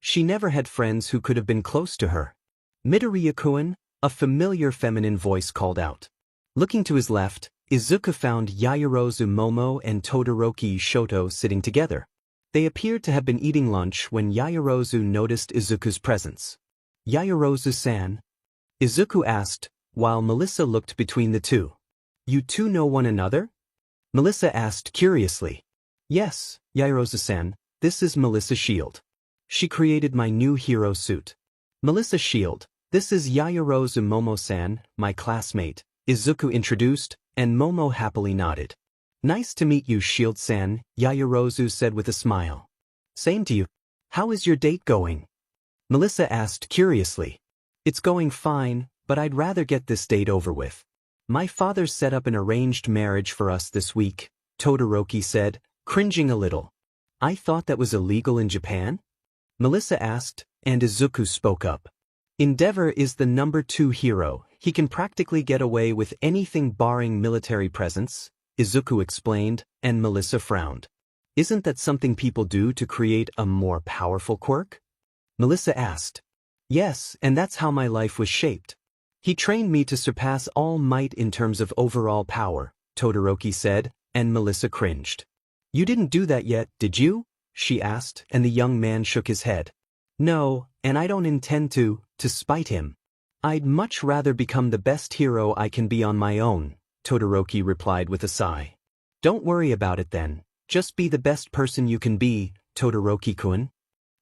She never had friends who could have been close to her. Midoriya-kun, a familiar feminine voice called out. Looking to his left, Izuku found Yaoyorozu Momo and Todoroki Shoto sitting together. They appeared to have been eating lunch when Yaoyorozu noticed Izuku's presence. Yaoyorozu-san? Izuku asked, while Melissa looked between the two. You two know one another? Melissa asked curiously. Yes, Yaoyorozu-san, this is Melissa Shield. She created my new hero suit. Melissa Shield, this is Yaoyorozu Momo-san, my classmate, Izuku introduced, and Momo happily nodded. Nice to meet you, Shield-san, Yaoyorozu said with a smile. Same to you. How is your date going? Melissa asked curiously. It's going fine, but I'd rather get this date over with. My father set up an arranged marriage for us this week, Todoroki said, cringing a little. I thought that was illegal in Japan? Melissa asked, and Izuku spoke up. Endeavor is the number 2 hero. He can practically get away with anything barring military presence, Izuku explained, and Melissa frowned. Isn't that something people do to create a more powerful quirk? Melissa asked. Yes, and that's how my life was shaped. He trained me to surpass All Might in terms of overall power, Todoroki said, and Melissa cringed. You didn't do that yet, did you? She asked, and the young man shook his head. No, and I don't intend to spite him. I'd much rather become the best hero I can be on my own, Todoroki replied with a sigh. Don't worry about it then, just be the best person you can be, Todoroki-kun.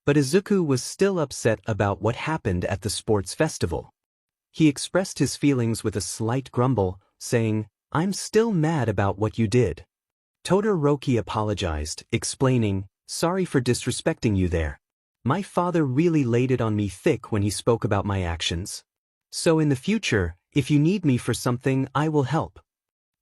But Izuku was still upset about what happened at the sports festival. He expressed his feelings with a slight grumble, saying, I'm still mad about what you did. Todoroki apologized, explaining, sorry for disrespecting you there. My father really laid it on me thick when he spoke about my actions. So in the future, if you need me for something, I will help.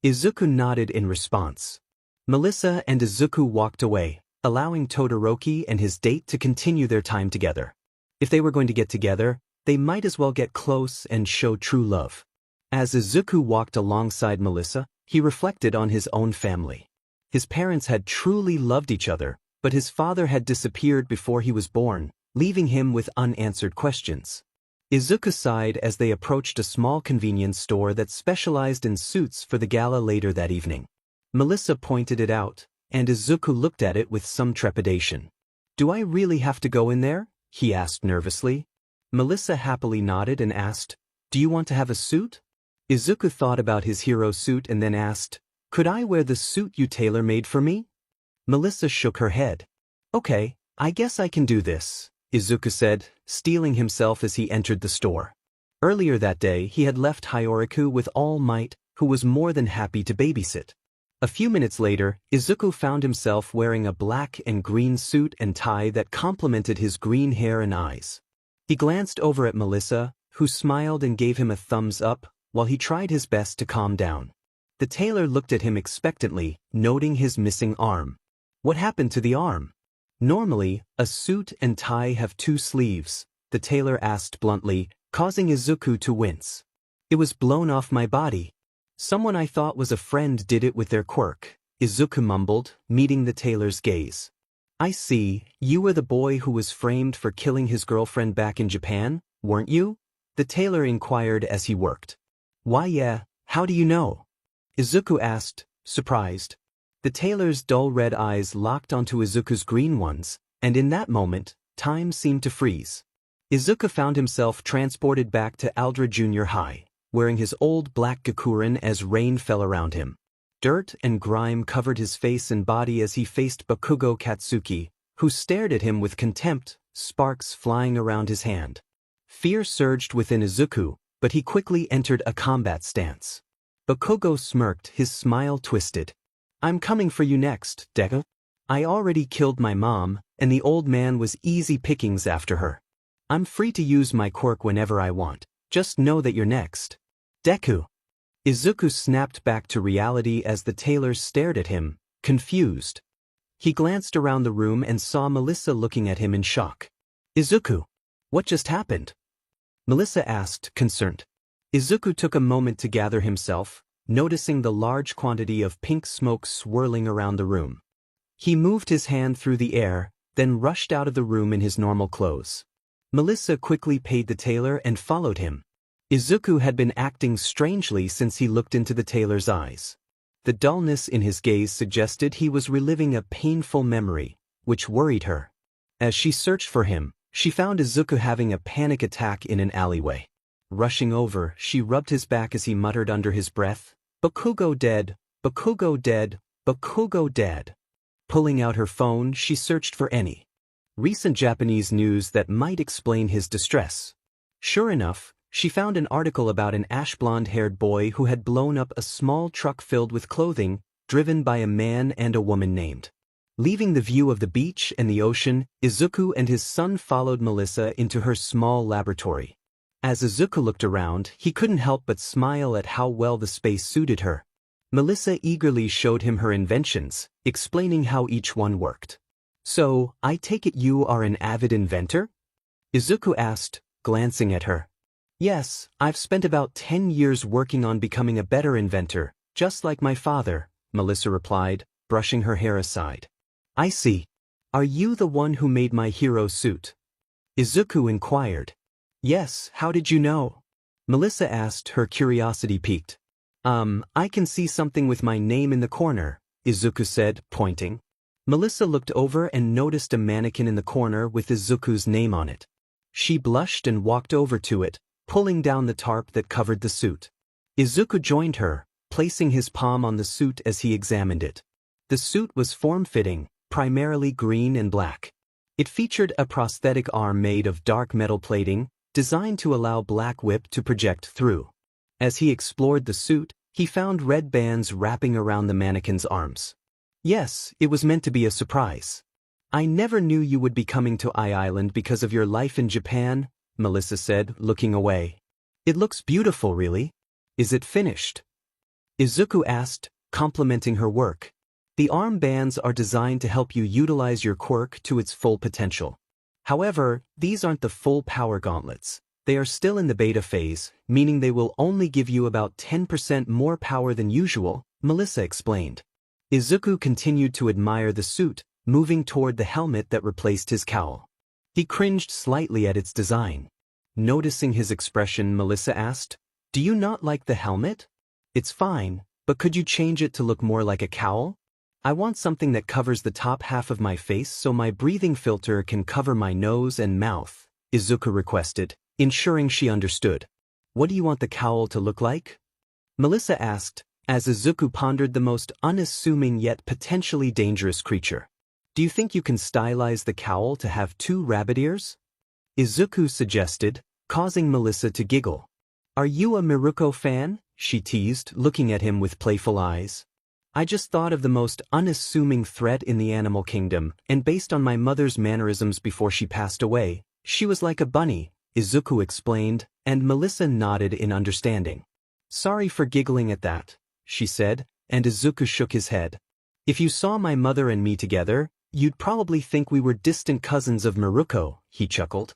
Izuku nodded in response. Melissa and Izuku walked away, allowing Todoroki and his date to continue their time together. If they were going to get together, they might as well get close and show true love. As Izuku walked alongside Melissa, he reflected on his own family. His parents had truly loved each other, but his father had disappeared before he was born, leaving him with unanswered questions. Izuku sighed as they approached a small convenience store that specialized in suits for the gala later that evening. Melissa pointed it out, and Izuku looked at it with some trepidation. Do I really have to go in there? He asked nervously. Melissa happily nodded and asked, do you want to have a suit? Izuku thought about his hero suit and then asked, could I wear the suit you tailor-made for me? Melissa shook her head. Okay, I guess I can do this, Izuku said, steeling himself as he entered the store. Earlier that day he had left Hyoriku with All Might, who was more than happy to babysit. A few minutes later, Izuku found himself wearing a black and green suit and tie that complemented his green hair and eyes. He glanced over at Melissa, who smiled and gave him a thumbs up, while he tried his best to calm down. The tailor looked at him expectantly, noting his missing arm. What happened to the arm? Normally, a suit and tie have 2 sleeves, the tailor asked bluntly, causing Izuku to wince. It was blown off my body. Someone I thought was a friend did it with their quirk, Izuku mumbled, meeting the tailor's gaze. I see, you were the boy who was framed for killing his girlfriend back in Japan, weren't you? The tailor inquired as he worked. Why yeah, how do you know? Izuku asked, surprised. The tailor's dull red eyes locked onto Izuku's green ones, and in that moment, time seemed to freeze. Izuku found himself transported back to Aldra Junior High, wearing his old black Gakurin as rain fell around him. Dirt and grime covered his face and body as he faced Bakugo Katsuki, who stared at him with contempt, sparks flying around his hand. Fear surged within Izuku, but he quickly entered a combat stance. Bakugo smirked, his smile twisted. I'm coming for you next, Deku. I already killed my mom, and the old man was easy pickings after her. I'm free to use my quirk whenever I want, just know that you're next. Deku. Izuku snapped back to reality as the tailor stared at him, confused. He glanced around the room and saw Melissa looking at him in shock. Izuku, what just happened? Melissa asked, concerned. Izuku took a moment to gather himself, noticing the large quantity of pink smoke swirling around the room. He moved his hand through the air, then rushed out of the room in his normal clothes. Melissa quickly paid the tailor and followed him. Izuku had been acting strangely since he looked into the tailor's eyes. The dullness in his gaze suggested he was reliving a painful memory, which worried her. As she searched for him, she found Izuku having a panic attack in an alleyway. Rushing over, she rubbed his back as he muttered under his breath, Bakugo dead, Bakugo dead, Bakugo dead. Pulling out her phone, she searched for any recent Japanese news that might explain his distress. Sure enough, she found an article about an ash-blonde-haired boy who had blown up a small truck filled with clothing, driven by a man and a woman named. Leaving the view of the beach and the ocean, Izuku and his son followed Melissa into her small laboratory. As Izuku looked around, he couldn't help but smile at how well the space suited her. Melissa eagerly showed him her inventions, explaining how each one worked. So, I take it you are an avid inventor? Izuku asked, glancing at her. Yes, I've spent about 10 years working on becoming a better inventor, just like my father, Melissa replied, brushing her hair aside. I see. Are you the one who made my hero suit? Izuku inquired. Yes, how did you know? Melissa asked, her curiosity piqued. I can see something with my name in the corner, Izuku said, pointing. Melissa looked over and noticed a mannequin in the corner with Izuku's name on it. She blushed and walked over to it, pulling down the tarp that covered the suit. Izuku joined her, placing his palm on the suit as he examined it. The suit was form-fitting, primarily green and black. It featured a prosthetic arm made of dark metal plating, designed to allow Black Whip to project through. As he explored the suit, he found red bands wrapping around the mannequin's arms. Yes, it was meant to be a surprise. I never knew you would be coming to Island because of your life in Japan, Melissa said, looking away. It looks beautiful, really. Is it finished? Izuku asked, complimenting her work. The arm bands are designed to help you utilize your quirk to its full potential. However, these aren't the full power gauntlets. They are still in the beta phase, meaning they will only give you about 10% more power than usual, Melissa explained. Izuku continued to admire the suit, moving toward the helmet that replaced his cowl. He cringed slightly at its design. Noticing his expression, Melissa asked, Do you not like the helmet? It's fine, but could you change it to look more like a cowl? I want something that covers the top half of my face so my breathing filter can cover my nose and mouth, Izuku requested, ensuring she understood. What do you want the cowl to look like? Melissa asked, as Izuku pondered the most unassuming yet potentially dangerous creature. Do you think you can stylize the cowl to have 2 rabbit ears? Izuku suggested, causing Melissa to giggle. Are you a Miruko fan? She teased, looking at him with playful eyes. I just thought of the most unassuming threat in the animal kingdom, and based on my mother's mannerisms before she passed away, she was like a bunny, Izuku explained, and Melissa nodded in understanding. Sorry for giggling at that, she said, and Izuku shook his head. If you saw my mother and me together, you'd probably think we were distant cousins of Miruko, he chuckled.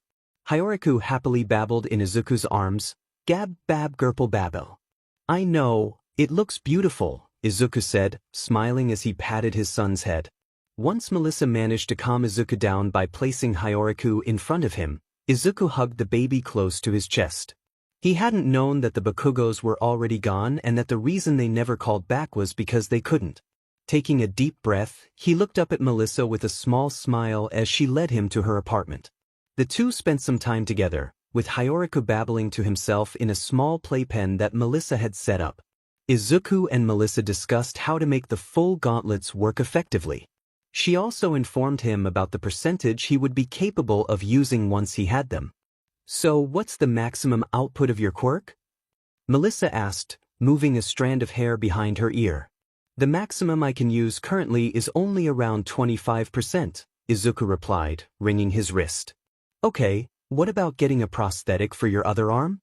Hyoriku happily babbled in Izuku's arms, gab bab gurple babble. I know, it looks beautiful, Izuku said, smiling as he patted his son's head. Once Melissa managed to calm Izuku down by placing Hyoriku in front of him, Izuku hugged the baby close to his chest. He hadn't known that the Bakugos were already gone and that the reason they never called back was because they couldn't. Taking a deep breath, he looked up at Melissa with a small smile as she led him to her apartment. The two spent some time together, with Hyoriku babbling to himself in a small playpen that Melissa had set up. Izuku and Melissa discussed how to make the full gauntlets work effectively. She also informed him about the percentage he would be capable of using once he had them. So what's the maximum output of your quirk? Melissa asked, moving a strand of hair behind her ear. The maximum I can use currently is only around 25%, Izuku replied, wringing his wrist. Okay, what about getting a prosthetic for your other arm?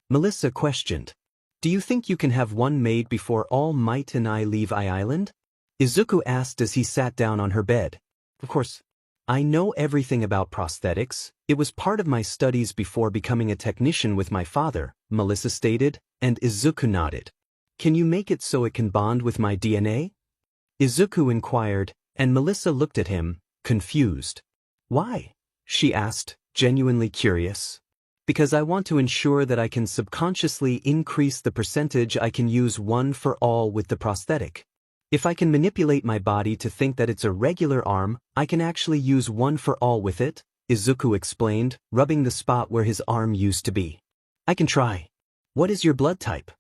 Melissa questioned. Do you think you can have one made before All Might and I leave Island? Izuku asked as he sat down on her bed. Of course. I know everything about prosthetics. It was part of my studies before becoming a technician with my father, Melissa stated, and Izuku nodded. Can you make it so it can bond with my DNA? Izuku inquired, and Melissa looked at him, confused. Why? She asked, genuinely curious. Because I want to ensure that I can subconsciously increase the percentage I can use one for all with the prosthetic. If I can manipulate my body to think that it's a regular arm, I can actually use one for all with it, Izuku explained, rubbing the spot where his arm used to be. I can try. What is your blood type?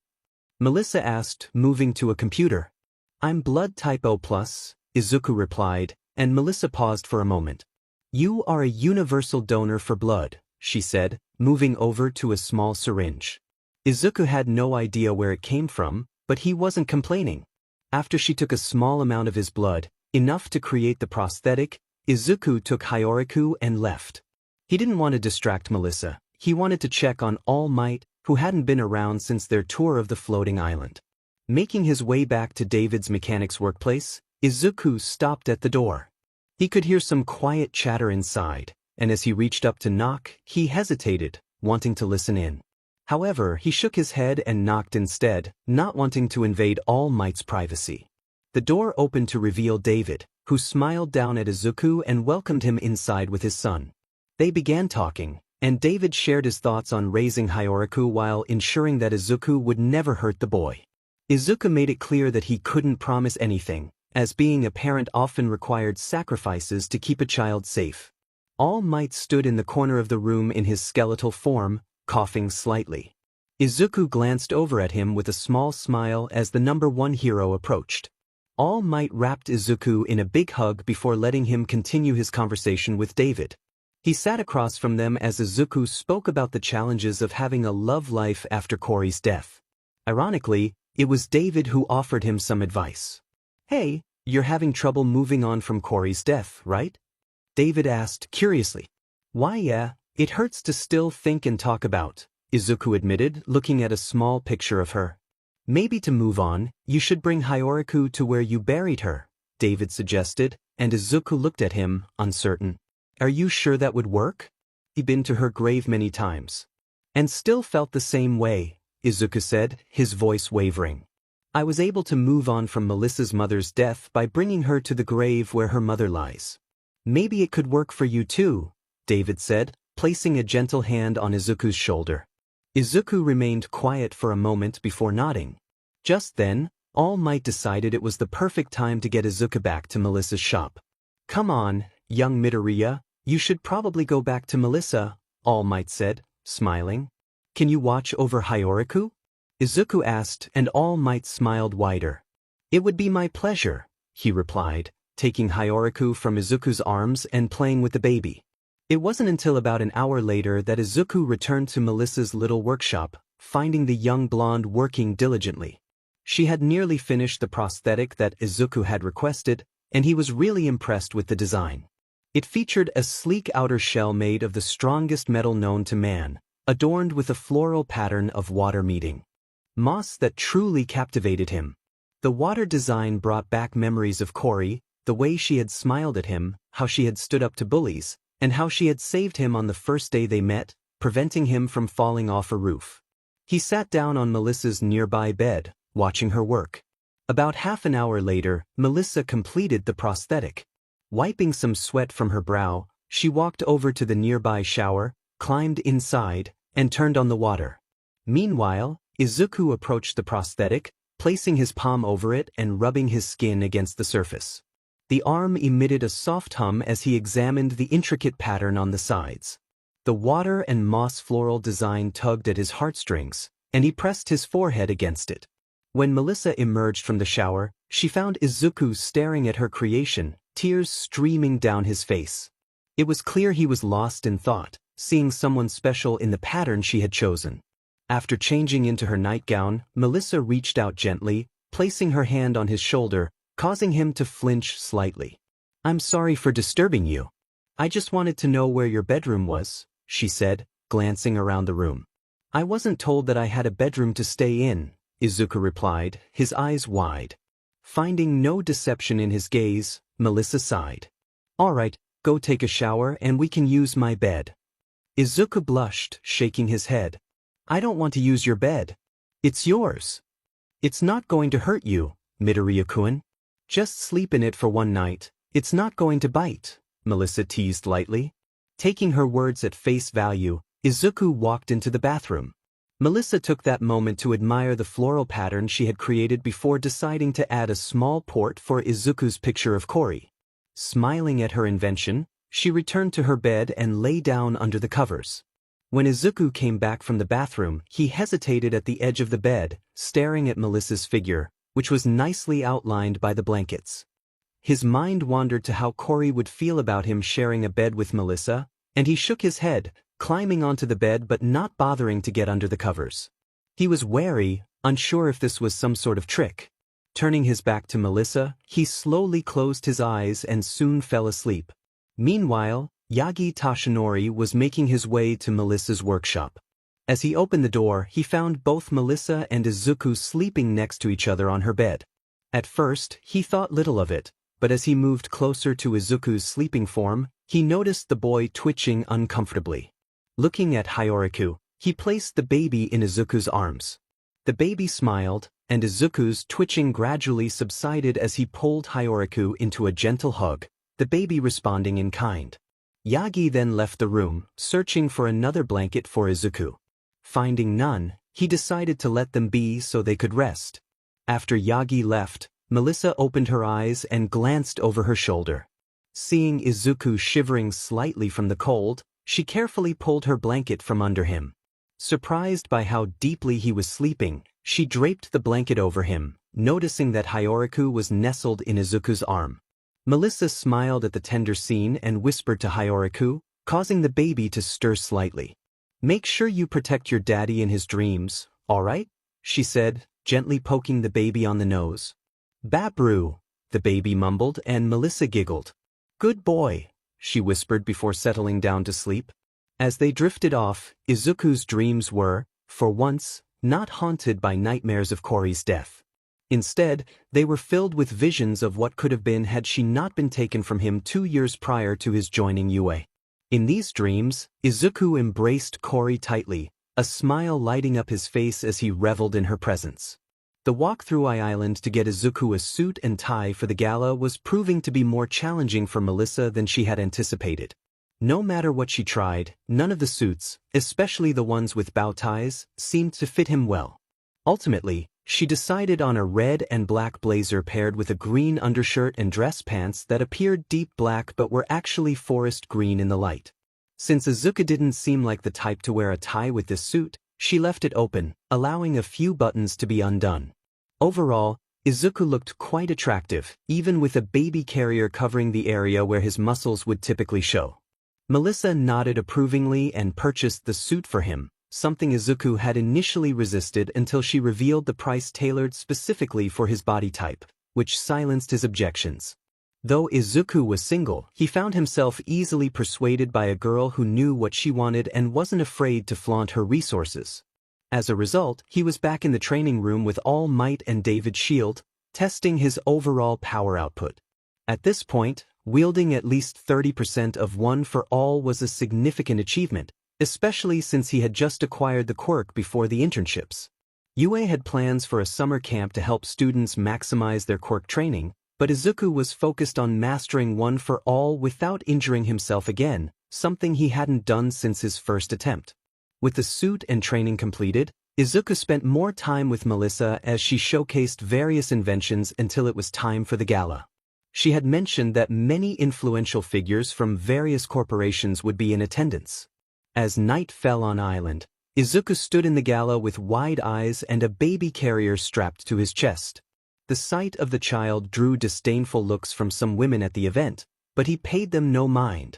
Melissa asked, moving to a computer. I'm blood type O+, Izuku replied, and Melissa paused for a moment. You are a universal donor for blood, she said, moving over to a small syringe. Izuku had no idea where it came from, but he wasn't complaining. After she took a small amount of his blood, enough to create the prosthetic, Izuku took Hyoriku and left. He didn't want to distract Melissa. He wanted to check on All Might, who hadn't been around since their tour of the floating island. Making his way back to David's mechanic's workplace, Izuku stopped at the door. He could hear some quiet chatter inside, and as he reached up to knock, he hesitated, wanting to listen in. However, he shook his head and knocked instead, not wanting to invade All Might's privacy. The door opened to reveal David, who smiled down at Izuku and welcomed him inside with his son. They began talking, and David shared his thoughts on raising Hyoriku while ensuring that Izuku would never hurt the boy. Izuku made it clear that he couldn't promise anything, as being a parent often required sacrifices to keep a child safe. All Might stood in the corner of the room in his skeletal form, coughing slightly. Izuku glanced over at him with a small smile as the #1 hero approached. All Might wrapped Izuku in a big hug before letting him continue his conversation with David. He sat across from them as Izuku spoke about the challenges of having a love life after Corey's death. Ironically, it was David who offered him some advice. Hey, you're having trouble moving on from Corey's death, right? David asked curiously. Why yeah, it hurts to still think and talk about, Izuku admitted, looking at a small picture of her. Maybe to move on, you should bring Hyoriku to where you buried her, David suggested, and Izuku looked at him, uncertain. Are you sure that would work? He'd been to her grave many times. And still felt the same way, Izuku said, his voice wavering. I was able to move on from Melissa's mother's death by bringing her to the grave where her mother lies. Maybe it could work for you too, David said, placing a gentle hand on Izuku's shoulder. Izuku remained quiet for a moment before nodding. Just then, All Might decided it was the perfect time to get Izuku back to Melissa's shop. Come on, young Midoriya, you should probably go back to Melissa, All Might said, smiling. Can you watch over Hyoriku? Izuku asked, and All Might smiled wider. It would be my pleasure, he replied, taking Hyoraku from Izuku's arms and playing with the baby. It wasn't until about an hour later that Izuku returned to Melissa's little workshop, finding the young blonde working diligently. She had nearly finished the prosthetic that Izuku had requested, and he was really impressed with the design. It featured a sleek outer shell made of the strongest metal known to man, adorned with a floral pattern of water meeting moss that truly captivated him. The water design brought back memories of Cory, the way she had smiled at him, how she had stood up to bullies, and how she had saved him on the first day they met, preventing him from falling off a roof. He sat down on Melissa's nearby bed, watching her work. About half an hour later, Melissa completed the prosthetic. Wiping some sweat from her brow, she walked over to the nearby shower, climbed inside, and turned on the water. Meanwhile, Izuku approached the prosthetic, placing his palm over it and rubbing his skin against the surface. The arm emitted a soft hum as he examined the intricate pattern on the sides. The water and moss floral design tugged at his heartstrings, and he pressed his forehead against it. When Melissa emerged from the shower, she found Izuku staring at her creation, tears streaming down his face. It was clear he was lost in thought, seeing someone special in the pattern she had chosen. After changing into her nightgown, Melissa reached out gently, placing her hand on his shoulder, causing him to flinch slightly. "I'm sorry for disturbing you. I just wanted to know where your bedroom was," she said, glancing around the room. "I wasn't told that I had a bedroom to stay in," Izuku replied, his eyes wide. Finding no deception in his gaze, Melissa sighed. "All right, go take a shower and we can use my bed." Izuku blushed, shaking his head. "I don't want to use your bed. It's yours. It's not going to hurt you, Midoriya-kun. Just sleep in it for one night. It's not going to bite," Melissa teased lightly. Taking her words at face value, Izuku walked into the bathroom. Melissa took that moment to admire the floral pattern she had created before deciding to add a small port for Izuku's picture of Cory. Smiling at her invention, she returned to her bed and lay down under the covers. When Izuku came back from the bathroom, he hesitated at the edge of the bed, staring at Melissa's figure, which was nicely outlined by the blankets. His mind wandered to how Cory would feel about him sharing a bed with Melissa, and he shook his head, climbing onto the bed but not bothering to get under the covers. He was wary, unsure if this was some sort of trick. Turning his back to Melissa, he slowly closed his eyes and soon fell asleep. Meanwhile, Yagi Tashinori was making his way to Melissa's workshop. As he opened the door, he found both Melissa and Izuku sleeping next to each other on her bed. At first, he thought little of it, but as he moved closer to Izuku's sleeping form, he noticed the boy twitching uncomfortably. Looking at Hyoraku, he placed the baby in Izuku's arms. The baby smiled, and Izuku's twitching gradually subsided as he pulled Hyoraku into a gentle hug, the baby responding in kind. Yagi then left the room, searching for another blanket for Izuku. Finding none, he decided to let them be so they could rest. After Yagi left, Melissa opened her eyes and glanced over her shoulder. Seeing Izuku shivering slightly from the cold, she carefully pulled her blanket from under him. Surprised by how deeply he was sleeping, she draped the blanket over him, noticing that Hyoraku was nestled in Izuku's arm. Melissa smiled at the tender scene and whispered to Hyoraku, causing the baby to stir slightly. "Make sure you protect your daddy in his dreams, all right?" she said, gently poking the baby on the nose. "Babru," the baby mumbled, and Melissa giggled. "Good boy," she whispered before settling down to sleep. As they drifted off, Izuku's dreams were, for once, not haunted by nightmares of Cory's death. Instead, they were filled with visions of what could have been had she not been taken from him 2 years prior to his joining UA. In these dreams, Izuku embraced Cory tightly, a smile lighting up his face as he reveled in her presence. The walk through Island to get Izuku a suit and tie for the gala was proving to be more challenging for Melissa than she had anticipated. No matter what she tried, none of the suits, especially the ones with bow ties, seemed to fit him well. Ultimately, she decided on a red and black blazer paired with a green undershirt and dress pants that appeared deep black but were actually forest green in the light. Since Izuku didn't seem like the type to wear a tie with this suit, she left it open, allowing a few buttons to be undone. Overall, Izuku looked quite attractive, even with a baby carrier covering the area where his muscles would typically show. Melissa nodded approvingly and purchased the suit for him, something Izuku had initially resisted until she revealed the price tailored specifically for his body type, which silenced his objections. Though Izuku was single, he found himself easily persuaded by a girl who knew what she wanted and wasn't afraid to flaunt her resources. As a result, he was back in the training room with All Might and David's shield, testing his overall power output. At this point, wielding at least 30% of One for All was a significant achievement, especially since he had just acquired the quirk before the internships. Yue had plans for a summer camp to help students maximize their quirk training, but Izuku was focused on mastering One for All without injuring himself again, something he hadn't done since his first attempt. With the suit and training completed, Izuku spent more time with Melissa as she showcased various inventions until it was time for the gala. She had mentioned that many influential figures from various corporations would be in attendance. As night fell on island, Izuku stood in the gala with wide eyes and a baby carrier strapped to his chest. The sight of the child drew disdainful looks from some women at the event, but he paid them no mind.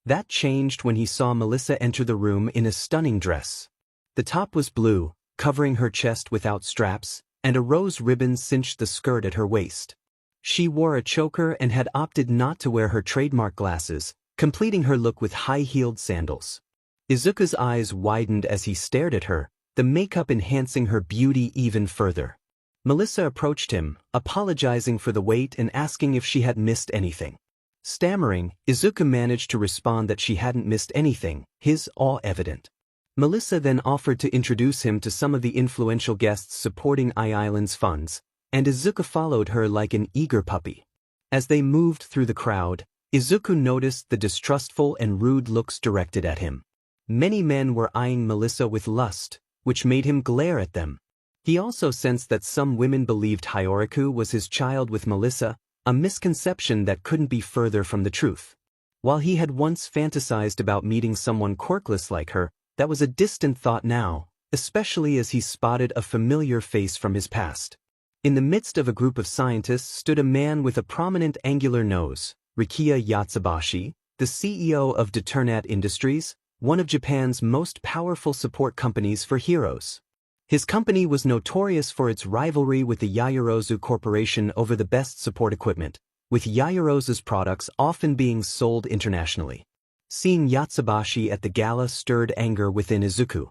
That changed when he saw Melissa enter the room in a stunning dress. The top was blue, covering her chest without straps, and a rose ribbon cinched the skirt at her waist. She wore a choker and had opted not to wear her trademark glasses, completing her look with high-heeled sandals. Izuku's eyes widened as he stared at her, the makeup enhancing her beauty even further. Melissa approached him, apologizing for the wait and asking if she had missed anything. Stammering, Izuku managed to respond that she hadn't missed anything, his awe evident. Melissa then offered to introduce him to some of the influential guests supporting Island's funds, and Izuku followed her like an eager puppy. As they moved through the crowd, Izuku noticed the distrustful and rude looks directed at him. Many men were eyeing Melissa with lust, which made him glare at them. He also sensed that some women believed Hyoriku was his child with Melissa, a misconception that couldn't be further from the truth. While he had once fantasized about meeting someone quirkless like her, that was a distant thought now, especially as he spotted a familiar face from his past. In the midst of a group of scientists stood a man with a prominent angular nose, Rikiya Yatsubashi, the CEO of Deternat Industries, one of Japan's most powerful support companies for heroes. His company was notorious for its rivalry with the Yaoyorozu Corporation over the best support equipment, with Yaoyorozu's products often being sold internationally. Seeing Yatsubashi at the gala stirred anger within Izuku.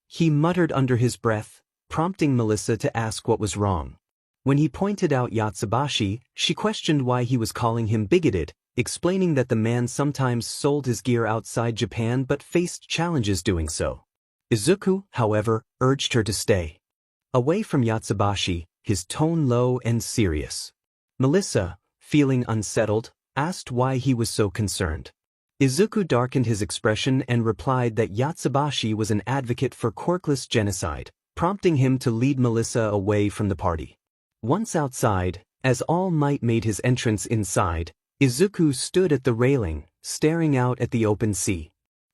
He muttered under his breath, prompting Melissa to ask what was wrong. When he pointed out Yatsubashi, she questioned why he was calling him bigoted, explaining that the man sometimes sold his gear outside Japan but faced challenges doing so. Izuku, however, urged her to stay away from Yatsubashi, his tone low and serious. Melissa, feeling unsettled, asked why he was so concerned. Izuku darkened his expression and replied that Yatsubashi was an advocate for quirkless genocide, prompting him to lead Melissa away from the party. Once outside, as All Might made his entrance inside, Izuku stood at the railing, staring out at the open sea.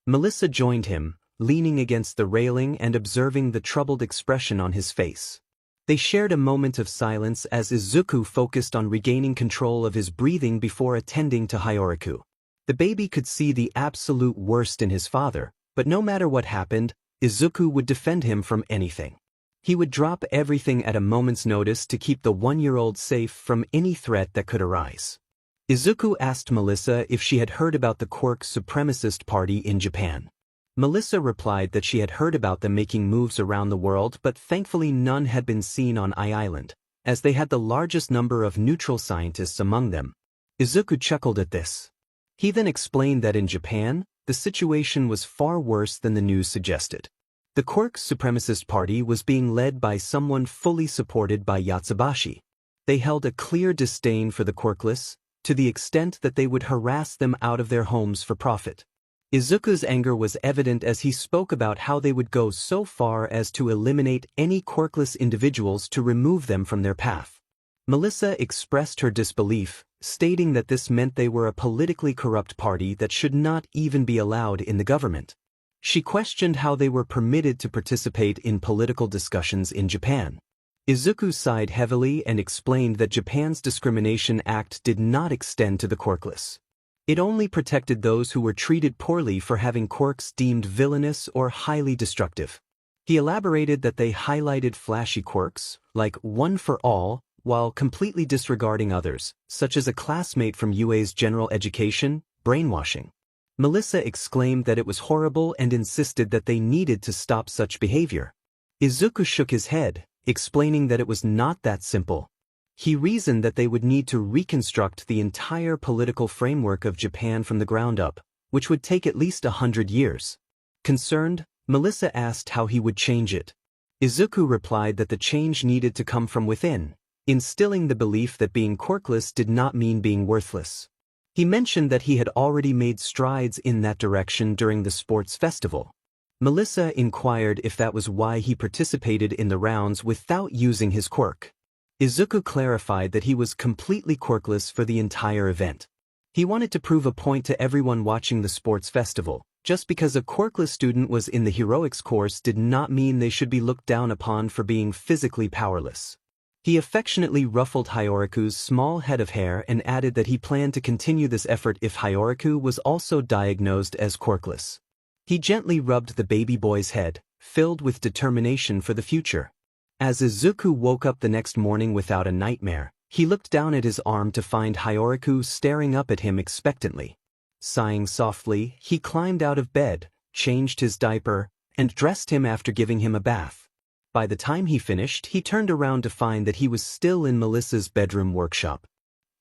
Melissa joined him, leaning against the railing and observing the troubled expression on his face. They shared a moment of silence as Izuku focused on regaining control of his breathing before attending to Hyoriku. The baby could see the absolute worst in his father, but no matter what happened, Izuku would defend him from anything. He would drop everything at a moment's notice to keep the one-year-old safe from any threat that could arise. Izuku asked Melissa if she had heard about the quirk supremacist party in Japan. Melissa replied that she had heard about them making moves around the world, but thankfully none had been seen on Island, as they had the largest number of neutral scientists among them. Izuku chuckled at this. He then explained that in Japan, the situation was far worse than the news suggested. The quirk supremacist party was being led by someone fully supported by Yatsubashi. They held a clear disdain for the quirkless, to the extent that they would harass them out of their homes for profit. Izuku's anger was evident as he spoke about how they would go so far as to eliminate any quirkless individuals to remove them from their path. Melissa expressed her disbelief, stating that this meant they were a politically corrupt party that should not even be allowed in the government. She questioned how they were permitted to participate in political discussions in Japan. Izuku sighed heavily and explained that Japan's Discrimination Act did not extend to the quirkless. It only protected those who were treated poorly for having quirks deemed villainous or highly destructive. He elaborated that they highlighted flashy quirks, like one for all, while completely disregarding others, such as a classmate from UA's general education, brainwashing. Melissa exclaimed that it was horrible and insisted that they needed to stop such behavior. Izuku shook his head, explaining that it was not that simple. He reasoned that they would need to reconstruct the entire political framework of Japan from the ground up, which would take at least 100 years. Concerned, Melissa asked how he would change it. Izuku replied that the change needed to come from within, instilling the belief that being quirkless did not mean being worthless. He mentioned that he had already made strides in that direction during the sports festival. Melissa inquired if that was why he participated in the rounds without using his quirk. Izuku clarified that he was completely quirkless for the entire event. He wanted to prove a point to everyone watching the sports festival. Just because a quirkless student was in the heroics course did not mean they should be looked down upon for being physically powerless. He affectionately ruffled Hyoriku's small head of hair and added that he planned to continue this effort if Hyoriku was also diagnosed as quirkless. He gently rubbed the baby boy's head, filled with determination for the future. As Izuku woke up the next morning without a nightmare, he looked down at his arm to find Hyoriku staring up at him expectantly. Sighing softly, he climbed out of bed, changed his diaper, and dressed him after giving him a bath. By the time he finished, he turned around to find that he was still in Melissa's bedroom workshop.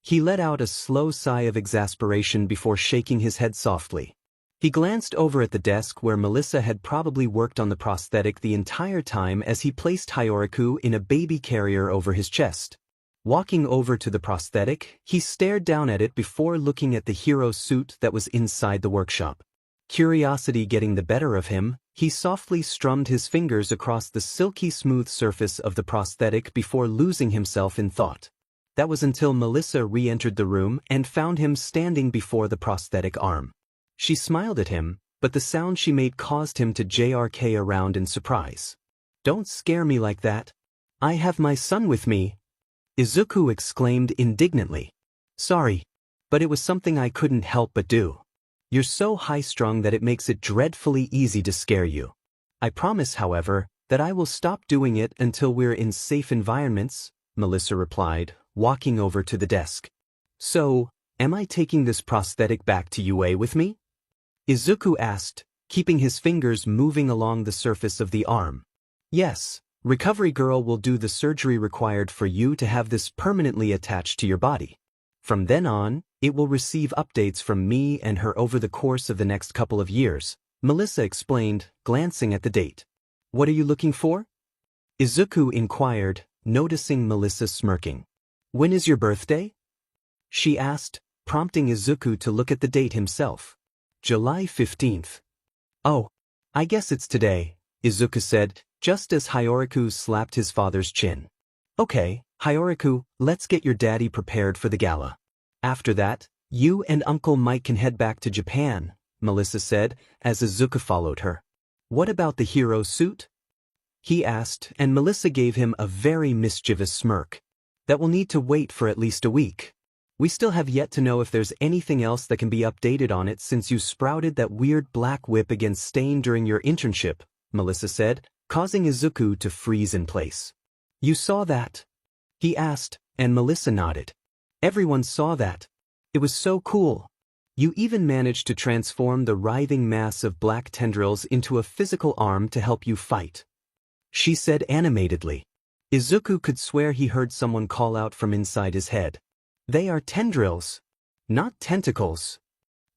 He let out a slow sigh of exasperation before shaking his head softly. He glanced over at the desk where Melissa had probably worked on the prosthetic the entire time as he placed Hyoriku in a baby carrier over his chest. Walking over to the prosthetic, he stared down at it before looking at the hero suit that was inside the workshop. Curiosity getting the better of him, he softly strummed his fingers across the silky smooth surface of the prosthetic before losing himself in thought. That was until Melissa re-entered the room and found him standing before the prosthetic arm. She smiled at him, but the sound she made caused him to JRK around in surprise. "Don't scare me like that. I have my son with me," Izuku exclaimed indignantly. "Sorry, but it was something I couldn't help but do. You're so high-strung that it makes it dreadfully easy to scare you. I promise, however, that I will stop doing it until we're in safe environments," Melissa replied, walking over to the desk. "So, am I taking this prosthetic back to UA with me?" Izuku asked, keeping his fingers moving along the surface of the arm. "Yes, Recovery Girl will do the surgery required for you to have this permanently attached to your body. From then on, it will receive updates from me and her over the course of the next couple of years," Melissa explained, glancing at the date. "What are you looking for?" Izuku inquired, noticing Melissa smirking. "When is your birthday?" she asked, prompting Izuku to look at the date himself. "July 15th. "Oh, I guess it's today," Izuku said, just as Hyoriku slapped his father's chin. "Okay, Hyoriku, let's get your daddy prepared for the gala. After that, you and Uncle Mike can head back to Japan," Melissa said, as Izuku followed her. "What about the hero suit?" he asked, and Melissa gave him a very mischievous smirk. "That will need to wait for at least a week. We still have yet to know if there's anything else that can be updated on it since you sprouted that weird black whip against Stain during your internship," Melissa said, causing Izuku to freeze in place. "You saw that?" he asked, and Melissa nodded. "Everyone saw that. It was so cool. You even managed to transform the writhing mass of black tendrils into a physical arm to help you fight," she said animatedly. Izuku could swear he heard someone call out from inside his head. "They are tendrils, not tentacles."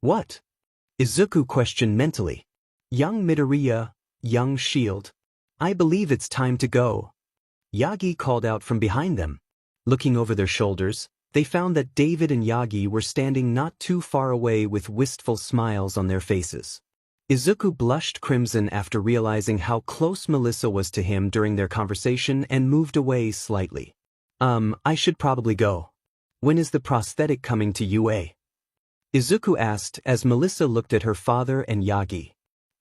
"What?" Izuku questioned mentally. "Young Midoriya, young Shield. I believe it's time to go," Yagi called out from behind them. Looking over their shoulders, they found that David and Yagi were standing not too far away with wistful smiles on their faces. Izuku blushed crimson after realizing how close Melissa was to him during their conversation and moved away slightly. I should probably go. When is the prosthetic coming to UA?" Izuku asked as Melissa looked at her father and Yagi.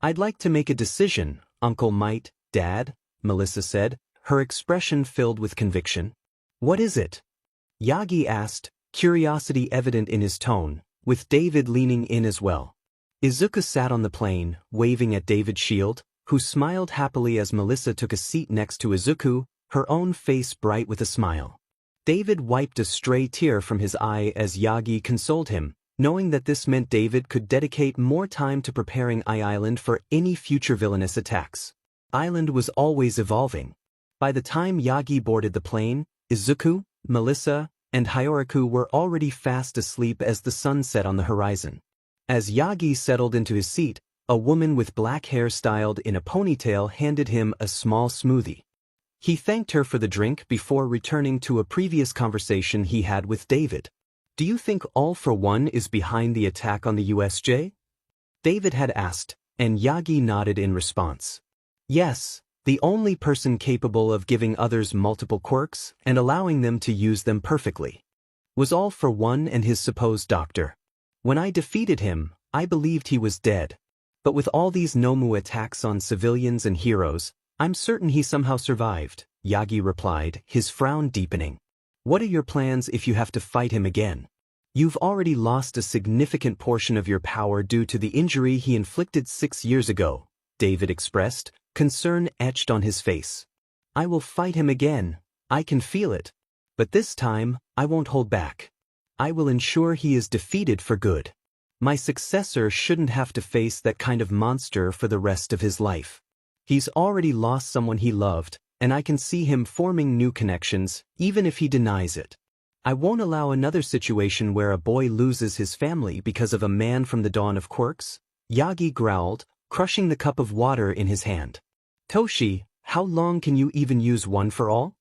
"I'd like to make a decision, Uncle Might, Dad," Melissa said, her expression filled with conviction. What is it? Yagi asked, curiosity evident in his tone, with David leaning in as well. Izuku sat on the plane, waving at David's shield, who smiled happily as Melissa took a seat next to Izuku, her own face bright with a smile. David wiped a stray tear from his eye as Yagi consoled him, knowing that this meant David could dedicate more time to preparing Island for any future villainous attacks. Island was always evolving. By the time Yagi boarded the plane, Izuku, Melissa, and Hyoraku were already fast asleep as the sun set on the horizon. As Yagi settled into his seat, a woman with black hair styled in a ponytail handed him a small smoothie. He thanked her for the drink before returning to a previous conversation he had with David. Do you think All for One is behind the attack on the USJ? David had asked, and Yagi nodded in response. Yes, the only person capable of giving others multiple quirks and allowing them to use them perfectly. Was All for One and his supposed doctor. When I defeated him, I believed he was dead. But with all these Nomu attacks on civilians and heroes, I'm certain he somehow survived, Yagi replied, his frown deepening. What are your plans if you have to fight him again? You've already lost a significant portion of your power due to the injury he inflicted 6 years ago, David expressed, concern etched on his face. I will fight him again, I can feel it. But this time, I won't hold back. I will ensure he is defeated for good. My successor shouldn't have to face that kind of monster for the rest of his life. He's already lost someone he loved, and I can see him forming new connections, even if he denies it. I won't allow another situation where a boy loses his family because of a man from the dawn of quirks, Yagi growled, crushing the cup of water in his hand. Toshi, how long can you even use one for all?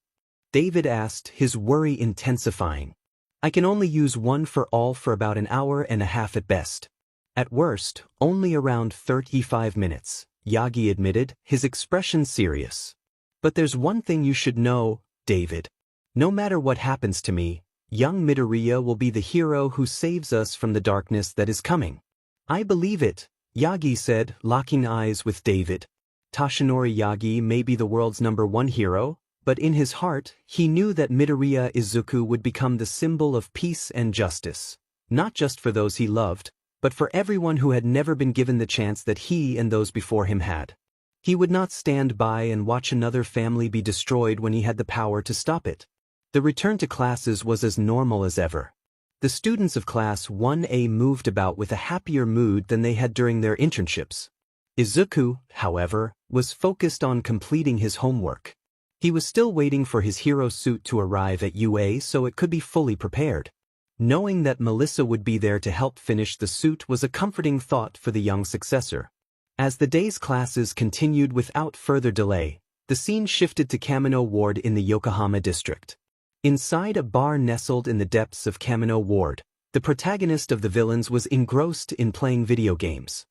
David asked, his worry intensifying. I can only use one for all for about an hour and a half at best. At worst, only around 35 minutes, Yagi admitted, his expression serious. But there's one thing you should know, David. No matter what happens to me, young Midoriya will be the hero who saves us from the darkness that is coming. I believe it, Yagi said, locking eyes with David. Toshinori Yagi may be the world's #1 hero, but in his heart, he knew that Midoriya Izuku would become the symbol of peace and justice, not just for those he loved, but for everyone who had never been given the chance that he and those before him had. He would not stand by and watch another family be destroyed when he had the power to stop it. The return to classes was as normal as ever. The students of Class 1A moved about with a happier mood than they had during their internships. Izuku, however, was focused on completing his homework. He was still waiting for his hero suit to arrive at UA so it could be fully prepared. Knowing that Melissa would be there to help finish the suit was a comforting thought for the young successor. As the day's classes continued without further delay, the scene shifted to Kamino Ward in the Yokohama district. Inside a bar nestled in the depths of Kamino Ward, the protagonist of the villains was engrossed in playing video games.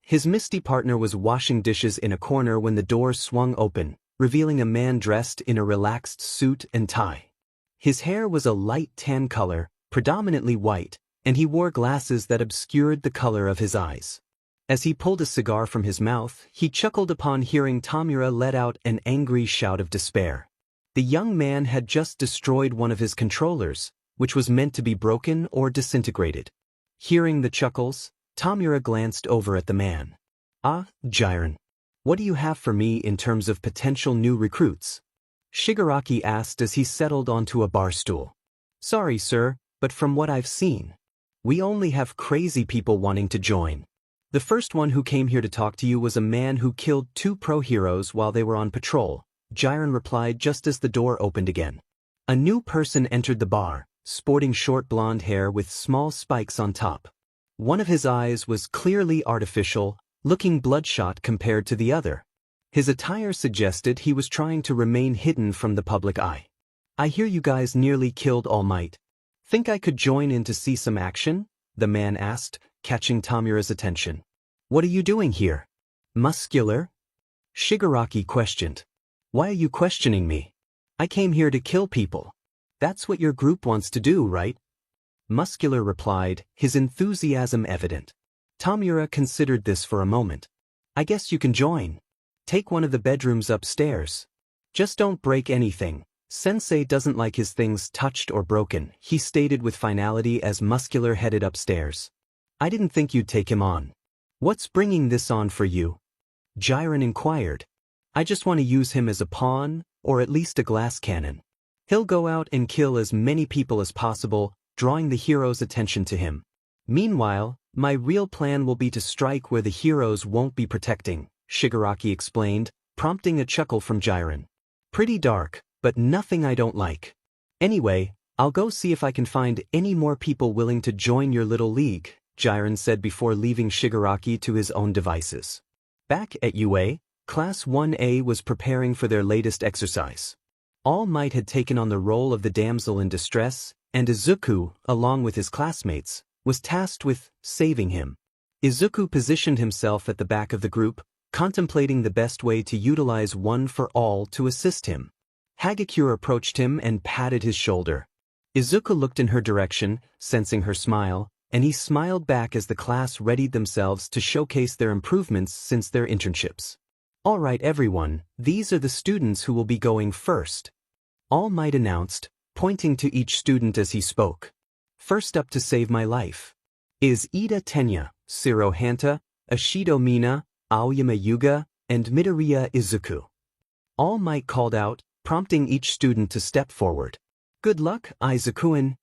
His misty partner was washing dishes in a corner when the door swung open, revealing a man dressed in a relaxed suit and tie. His hair was a light tan color, predominantly white, and he wore glasses that obscured the color of his eyes. As he pulled a cigar from his mouth, he chuckled upon hearing Tamura let out an angry shout of despair. The young man had just destroyed one of his controllers, which was meant to be broken or disintegrated. Hearing the chuckles, Tamura glanced over at the man. Ah, Jiren. What do you have for me in terms of potential new recruits? Shigaraki asked as he settled onto a bar stool. Sorry, sir, but from what I've seen, we only have crazy people wanting to join. The first one who came here to talk to you was a man who killed 2 pro heroes while they were on patrol, Jiren replied just as the door opened again. A new person entered the bar, sporting short blonde hair with small spikes on top. One of his eyes was clearly artificial, looking bloodshot compared to the other. His attire suggested he was trying to remain hidden from the public eye. I hear you guys nearly killed All Might. Think I could join in to see some action? The man asked, catching Tamura's attention. What are you doing here? Muscular? Shigaraki questioned. Why are you questioning me? I came here to kill people. That's what your group wants to do, right? Muscular replied, his enthusiasm evident. Tamura considered this for a moment. I guess you can join. Take one of the bedrooms upstairs. Just don't break anything. Sensei doesn't like his things touched or broken, he stated with finality as Muscular headed upstairs. I didn't think you'd take him on. What's bringing this on for you? Jiren inquired. I just want to use him as a pawn, or at least a glass cannon. He'll go out and kill as many people as possible, drawing the hero's attention to him. Meanwhile, my real plan will be to strike where the heroes won't be protecting, Shigaraki explained, prompting a chuckle from Jiren. Pretty dark, but nothing I don't like. Anyway, I'll go see if I can find any more people willing to join your little league, Jiren said before leaving Shigaraki to his own devices. Back at UA, Class 1A was preparing for their latest exercise. All Might had taken on the role of the damsel in distress, and Izuku, along with his classmates, was tasked with saving him. Izuku positioned himself at the back of the group, contemplating the best way to utilize One for All to assist him. Hagakure approached him and patted his shoulder. Izuku looked in her direction, sensing her smile, and he smiled back as the class readied themselves to showcase their improvements since their internships. All right everyone, these are the students who will be going first. All Might announced, pointing to each student as he spoke. First up to save my life is Ida Tenya, Shiro Hanta, Ashido Mina, Aoyama Yuga, and Midoriya Izuku. All Might called out, prompting each student to step forward. Good luck, Izuku-in,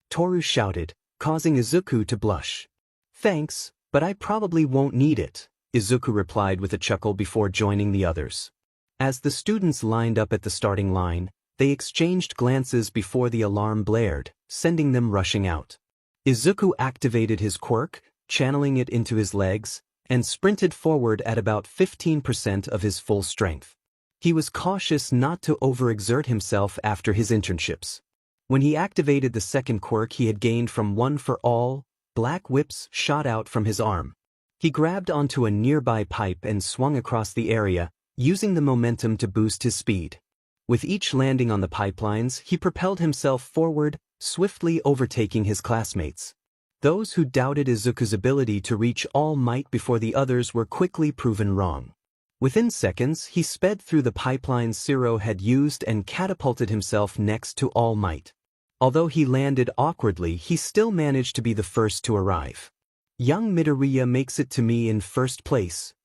Toru shouted, causing Izuku to blush. Thanks, but I probably won't need it, Izuku replied with a chuckle before joining the others. As the students lined up at the starting line, they exchanged glances before the alarm blared, sending them rushing out. Izuku activated his quirk, channeling it into his legs, and sprinted forward at about 15% of his full strength. He was cautious not to overexert himself after his internships. When he activated the second quirk he had gained from One for All, black whips shot out from his arm. He grabbed onto a nearby pipe and swung across the area, using the momentum to boost his speed. With each landing on the pipelines, he propelled himself forward, swiftly overtaking his classmates. Those who doubted Izuku's ability to reach All Might before the others were quickly proven wrong. Within seconds, he sped through the pipelines Shiro had used and catapulted himself next to All Might. Although he landed awkwardly, he still managed to be the first to arrive. Young Midoriya makes it to me in first place,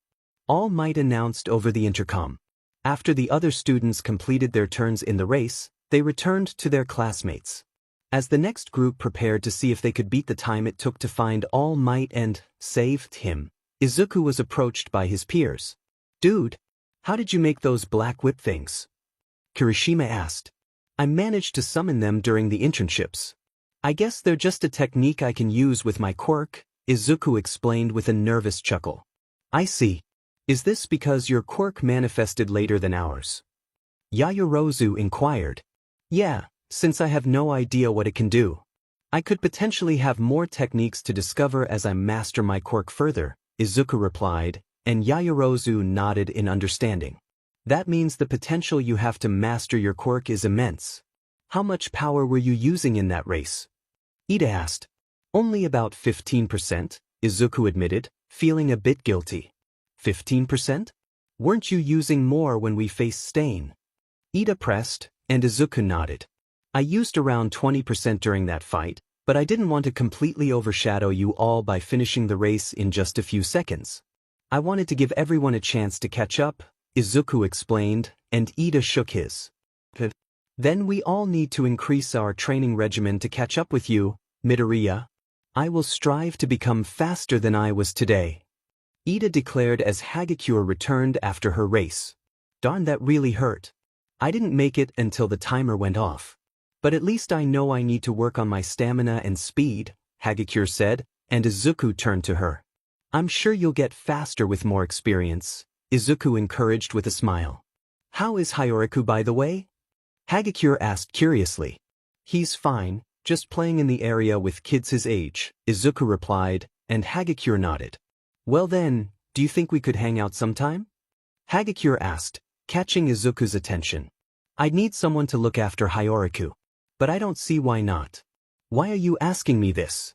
All Might announced over the intercom. After the other students completed their turns in the race, they returned to their classmates. As the next group prepared to see if they could beat the time it took to find All Might and save him, Izuku was approached by his peers. Dude, how did you make those black whip things? Kirishima asked. I managed to summon them during the internships. I guess they're just a technique I can use with my quirk, Izuku explained with a nervous chuckle. I see. Is this because your quirk manifested later than ours? Yaoyorozu inquired. Yeah, since I have no idea what it can do. I could potentially have more techniques to discover as I master my quirk further, Izuku replied, and Yaoyorozu nodded in understanding. That means the potential you have to master your quirk is immense. How much power were you using in that race? Ida asked. Only about 15%, Izuku admitted, feeling a bit guilty. 15%? Weren't you using more when we faced Stain? Ida pressed, and Izuku nodded. I used around 20% during that fight, but I didn't want to completely overshadow you all by finishing the race in just a few seconds. I wanted to give everyone a chance to catch up, Izuku explained, and Ida shook his. Then we all need to increase our training regimen to catch up with you, Midoriya. I will strive to become faster than I was today, Ida declared as Hagakure returned after her race. Darn, that really hurt. I didn't make it until the timer went off. But at least I know I need to work on my stamina and speed, Hagakure said, and Izuku turned to her. I'm sure you'll get faster with more experience, Izuku encouraged with a smile. How is Hayaoraku, by the way? Hagakure asked curiously. He's fine, just playing in the area with kids his age, Izuku replied, and Hagakure nodded. Well then, do you think we could hang out sometime? Hagakure asked, catching Izuku's attention. I'd need someone to look after Hayaoraku. But I don't see why not. Why are you asking me this?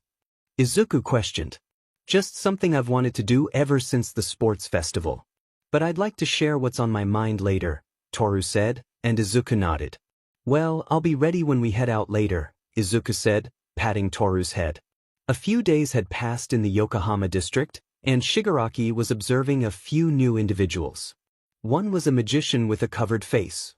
Izuku questioned. Just something I've wanted to do ever since the sports festival. But I'd like to share what's on my mind later, Toru said, and Izuku nodded. Well, I'll be ready when we head out later, Izuku said, patting Toru's head. A few days had passed in the Yokohama district, and Shigaraki was observing a few new individuals. One was a magician with a covered face.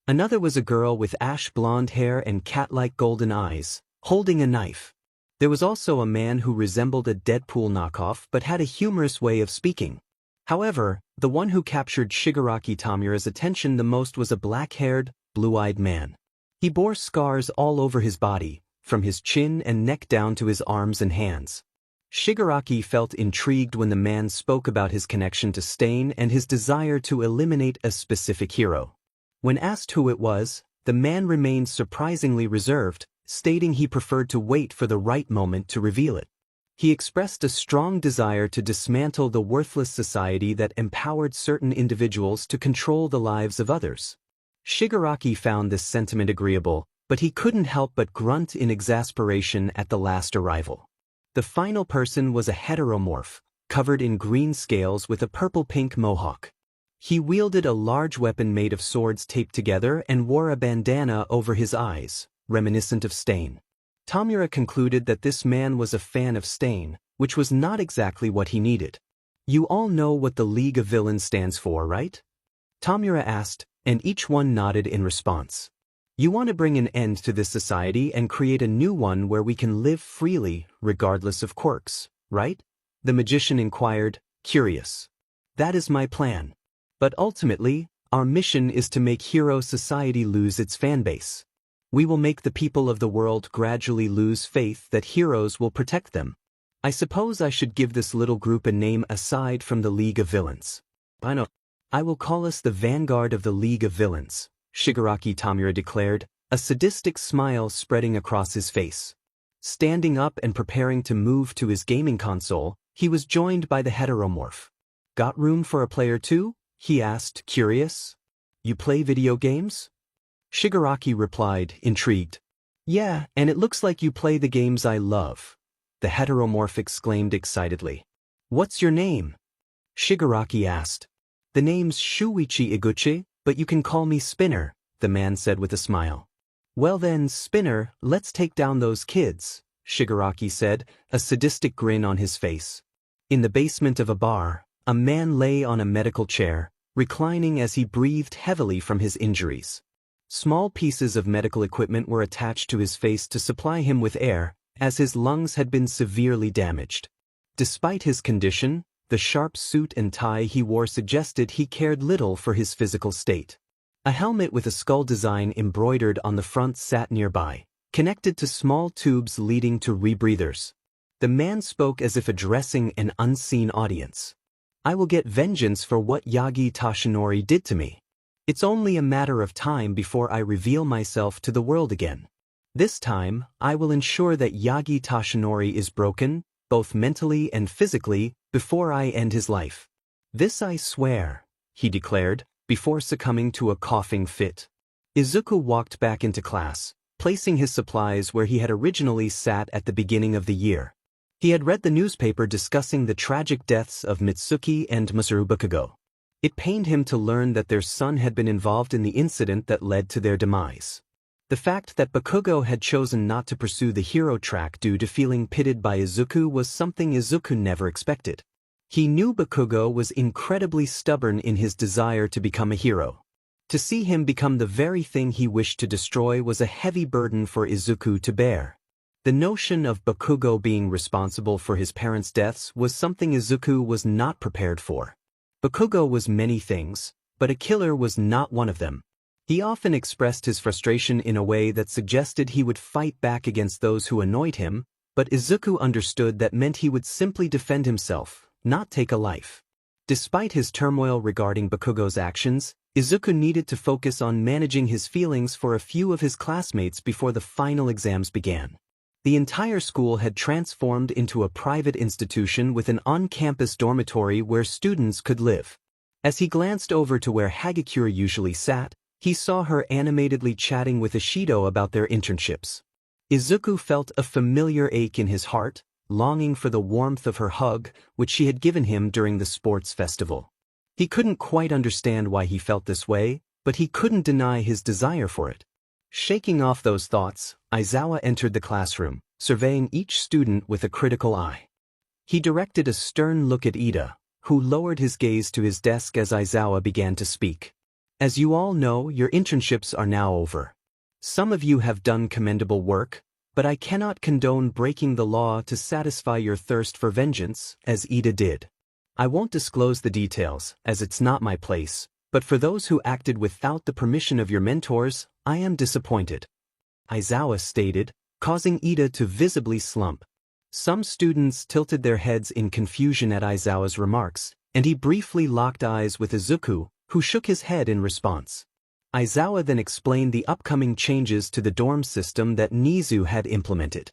Another was a girl with ash blonde hair and cat-like golden eyes, holding a knife. There was also a man who resembled a Deadpool knockoff but had a humorous way of speaking. However, the one who captured Shigaraki Tamura's attention the most was a black-haired, blue-eyed man. He bore scars all over his body, from his chin and neck down to his arms and hands. Shigaraki felt intrigued when the man spoke about his connection to Stain and his desire to eliminate a specific hero. When asked who it was, the man remained surprisingly reserved, stating he preferred to wait for the right moment to reveal it. He expressed a strong desire to dismantle the worthless society that empowered certain individuals to control the lives of others. Shigaraki found this sentiment agreeable, but he couldn't help but grunt in exasperation at the last arrival. The final person was a heteromorph, covered in green scales with a purple-pink mohawk. He wielded a large weapon made of swords taped together and wore a bandana over his eyes, reminiscent of Stain. Tamura concluded that this man was a fan of Stain, which was not exactly what he needed. You all know what the League of Villains stands for, right? Tamura asked, and each one nodded in response. You want to bring an end to this society and create a new one where we can live freely, regardless of quirks, right? The magician inquired, curious. That is my plan. But ultimately, our mission is to make Hero Society lose its fanbase. We will make the people of the world gradually lose faith that heroes will protect them. I suppose I should give this little group a name aside from the League of Villains. I know. I will call us the Vanguard of the League of Villains, Shigaraki Tamura declared, a sadistic smile spreading across his face. Standing up and preparing to move to his gaming console, he was joined by the heteromorph. Got room for a player too? He asked, curious. You play video games? Shigaraki replied, intrigued. Yeah, and it looks like you play the games I love. The heteromorph exclaimed excitedly. What's your name? Shigaraki asked. The name's Shuichi Iguchi, but you can call me Spinner, the man said with a smile. Well then, Spinner, let's take down those kids, Shigaraki said, a sadistic grin on his face. In the basement of a bar, a man lay on a medical chair, reclining as he breathed heavily from his injuries. Small pieces of medical equipment were attached to his face to supply him with air, as his lungs had been severely damaged. Despite his condition, the sharp suit and tie he wore suggested he cared little for his physical state. A helmet with a skull design embroidered on the front sat nearby, connected to small tubes leading to rebreathers. The man spoke as if addressing an unseen audience. I will get vengeance for what Yagi Tashinori did to me. It's only a matter of time before I reveal myself to the world again. This time, I will ensure that Yagi Tashinori is broken, both mentally and physically, before I end his life. This I swear, he declared, before succumbing to a coughing fit. Izuku walked back into class, placing his supplies where he had originally sat at the beginning of the year. He had read the newspaper discussing the tragic deaths of Mitsuki and Masaru Bakugo. It pained him to learn that their son had been involved in the incident that led to their demise. The fact that Bakugo had chosen not to pursue the hero track due to feeling pitted by Izuku was something Izuku never expected. He knew Bakugo was incredibly stubborn in his desire to become a hero. To see him become the very thing he wished to destroy was a heavy burden for Izuku to bear. The notion of Bakugo being responsible for his parents' deaths was something Izuku was not prepared for. Bakugo was many things, but a killer was not one of them. He often expressed his frustration in a way that suggested he would fight back against those who annoyed him, but Izuku understood that meant he would simply defend himself, not take a life. Despite his turmoil regarding Bakugo's actions, Izuku needed to focus on managing his feelings for a few of his classmates before the final exams began. The entire school had transformed into a private institution with an on-campus dormitory where students could live. As he glanced over to where Hagakure usually sat, he saw her animatedly chatting with Ishido about their internships. Izuku felt a familiar ache in his heart, longing for the warmth of her hug, which she had given him during the sports festival. He couldn't quite understand why he felt this way, but he couldn't deny his desire for it. Shaking off those thoughts, Aizawa entered the classroom, surveying each student with a critical eye. He directed a stern look at Ida, who lowered his gaze to his desk as Aizawa began to speak. As you all know, your internships are now over. Some of you have done commendable work, but I cannot condone breaking the law to satisfy your thirst for vengeance, as Ida did. I won't disclose the details, as it's not my place, but for those who acted without the permission of your mentors, I am disappointed. Aizawa stated, causing Ida to visibly slump. Some students tilted their heads in confusion at Aizawa's remarks, and he briefly locked eyes with Izuku, who shook his head in response. Aizawa then explained the upcoming changes to the dorm system that Nizu had implemented.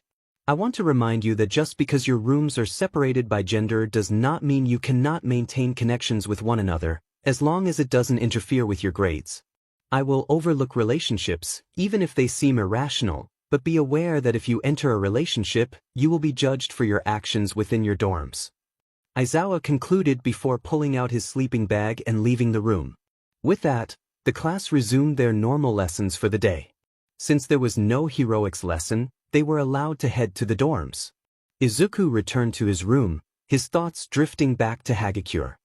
I want to remind you that just because your rooms are separated by gender does not mean you cannot maintain connections with one another, as long as it doesn't interfere with your grades. I will overlook relationships, even if they seem irrational, but be aware that if you enter a relationship, you will be judged for your actions within your dorms. Aizawa concluded before pulling out his sleeping bag and leaving the room. With that, the class resumed their normal lessons for the day. Since there was no heroics lesson, they were allowed to head to the dorms. Izuku returned to his room, his thoughts drifting back to Hagakure.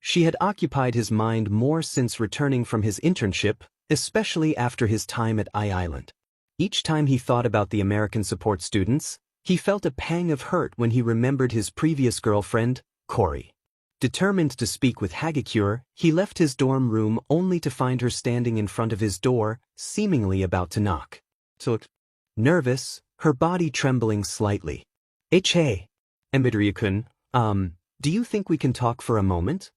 She had occupied his mind more since returning from his internship, especially after his time at I-Island. Each time he thought about the American support students, he felt a pang of hurt when he remembered his previous girlfriend, Kori. Determined to speak with Hagakure, he left his dorm room only to find her standing in front of his door, seemingly about to knock. So nervous, her body trembling slightly. Hey, Midoriya-kun, do you think we can talk for a moment?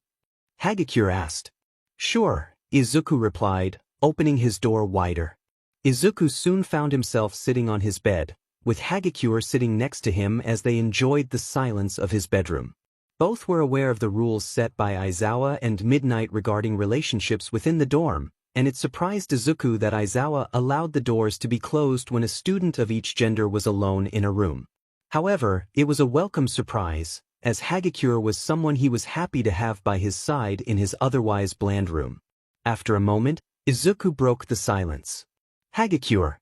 Hagakure asked. Sure, Izuku replied, opening his door wider. Izuku soon found himself sitting on his bed, with Hagakure sitting next to him as they enjoyed the silence of his bedroom. Both were aware of the rules set by Aizawa and Midnight regarding relationships within the dorm, and it surprised Izuku that Aizawa allowed the doors to be closed when a student of each gender was alone in a room. However, it was a welcome surprise, as Hagakure was someone he was happy to have by his side in his otherwise bland room. After a moment, Izuku broke the silence. Hagakure,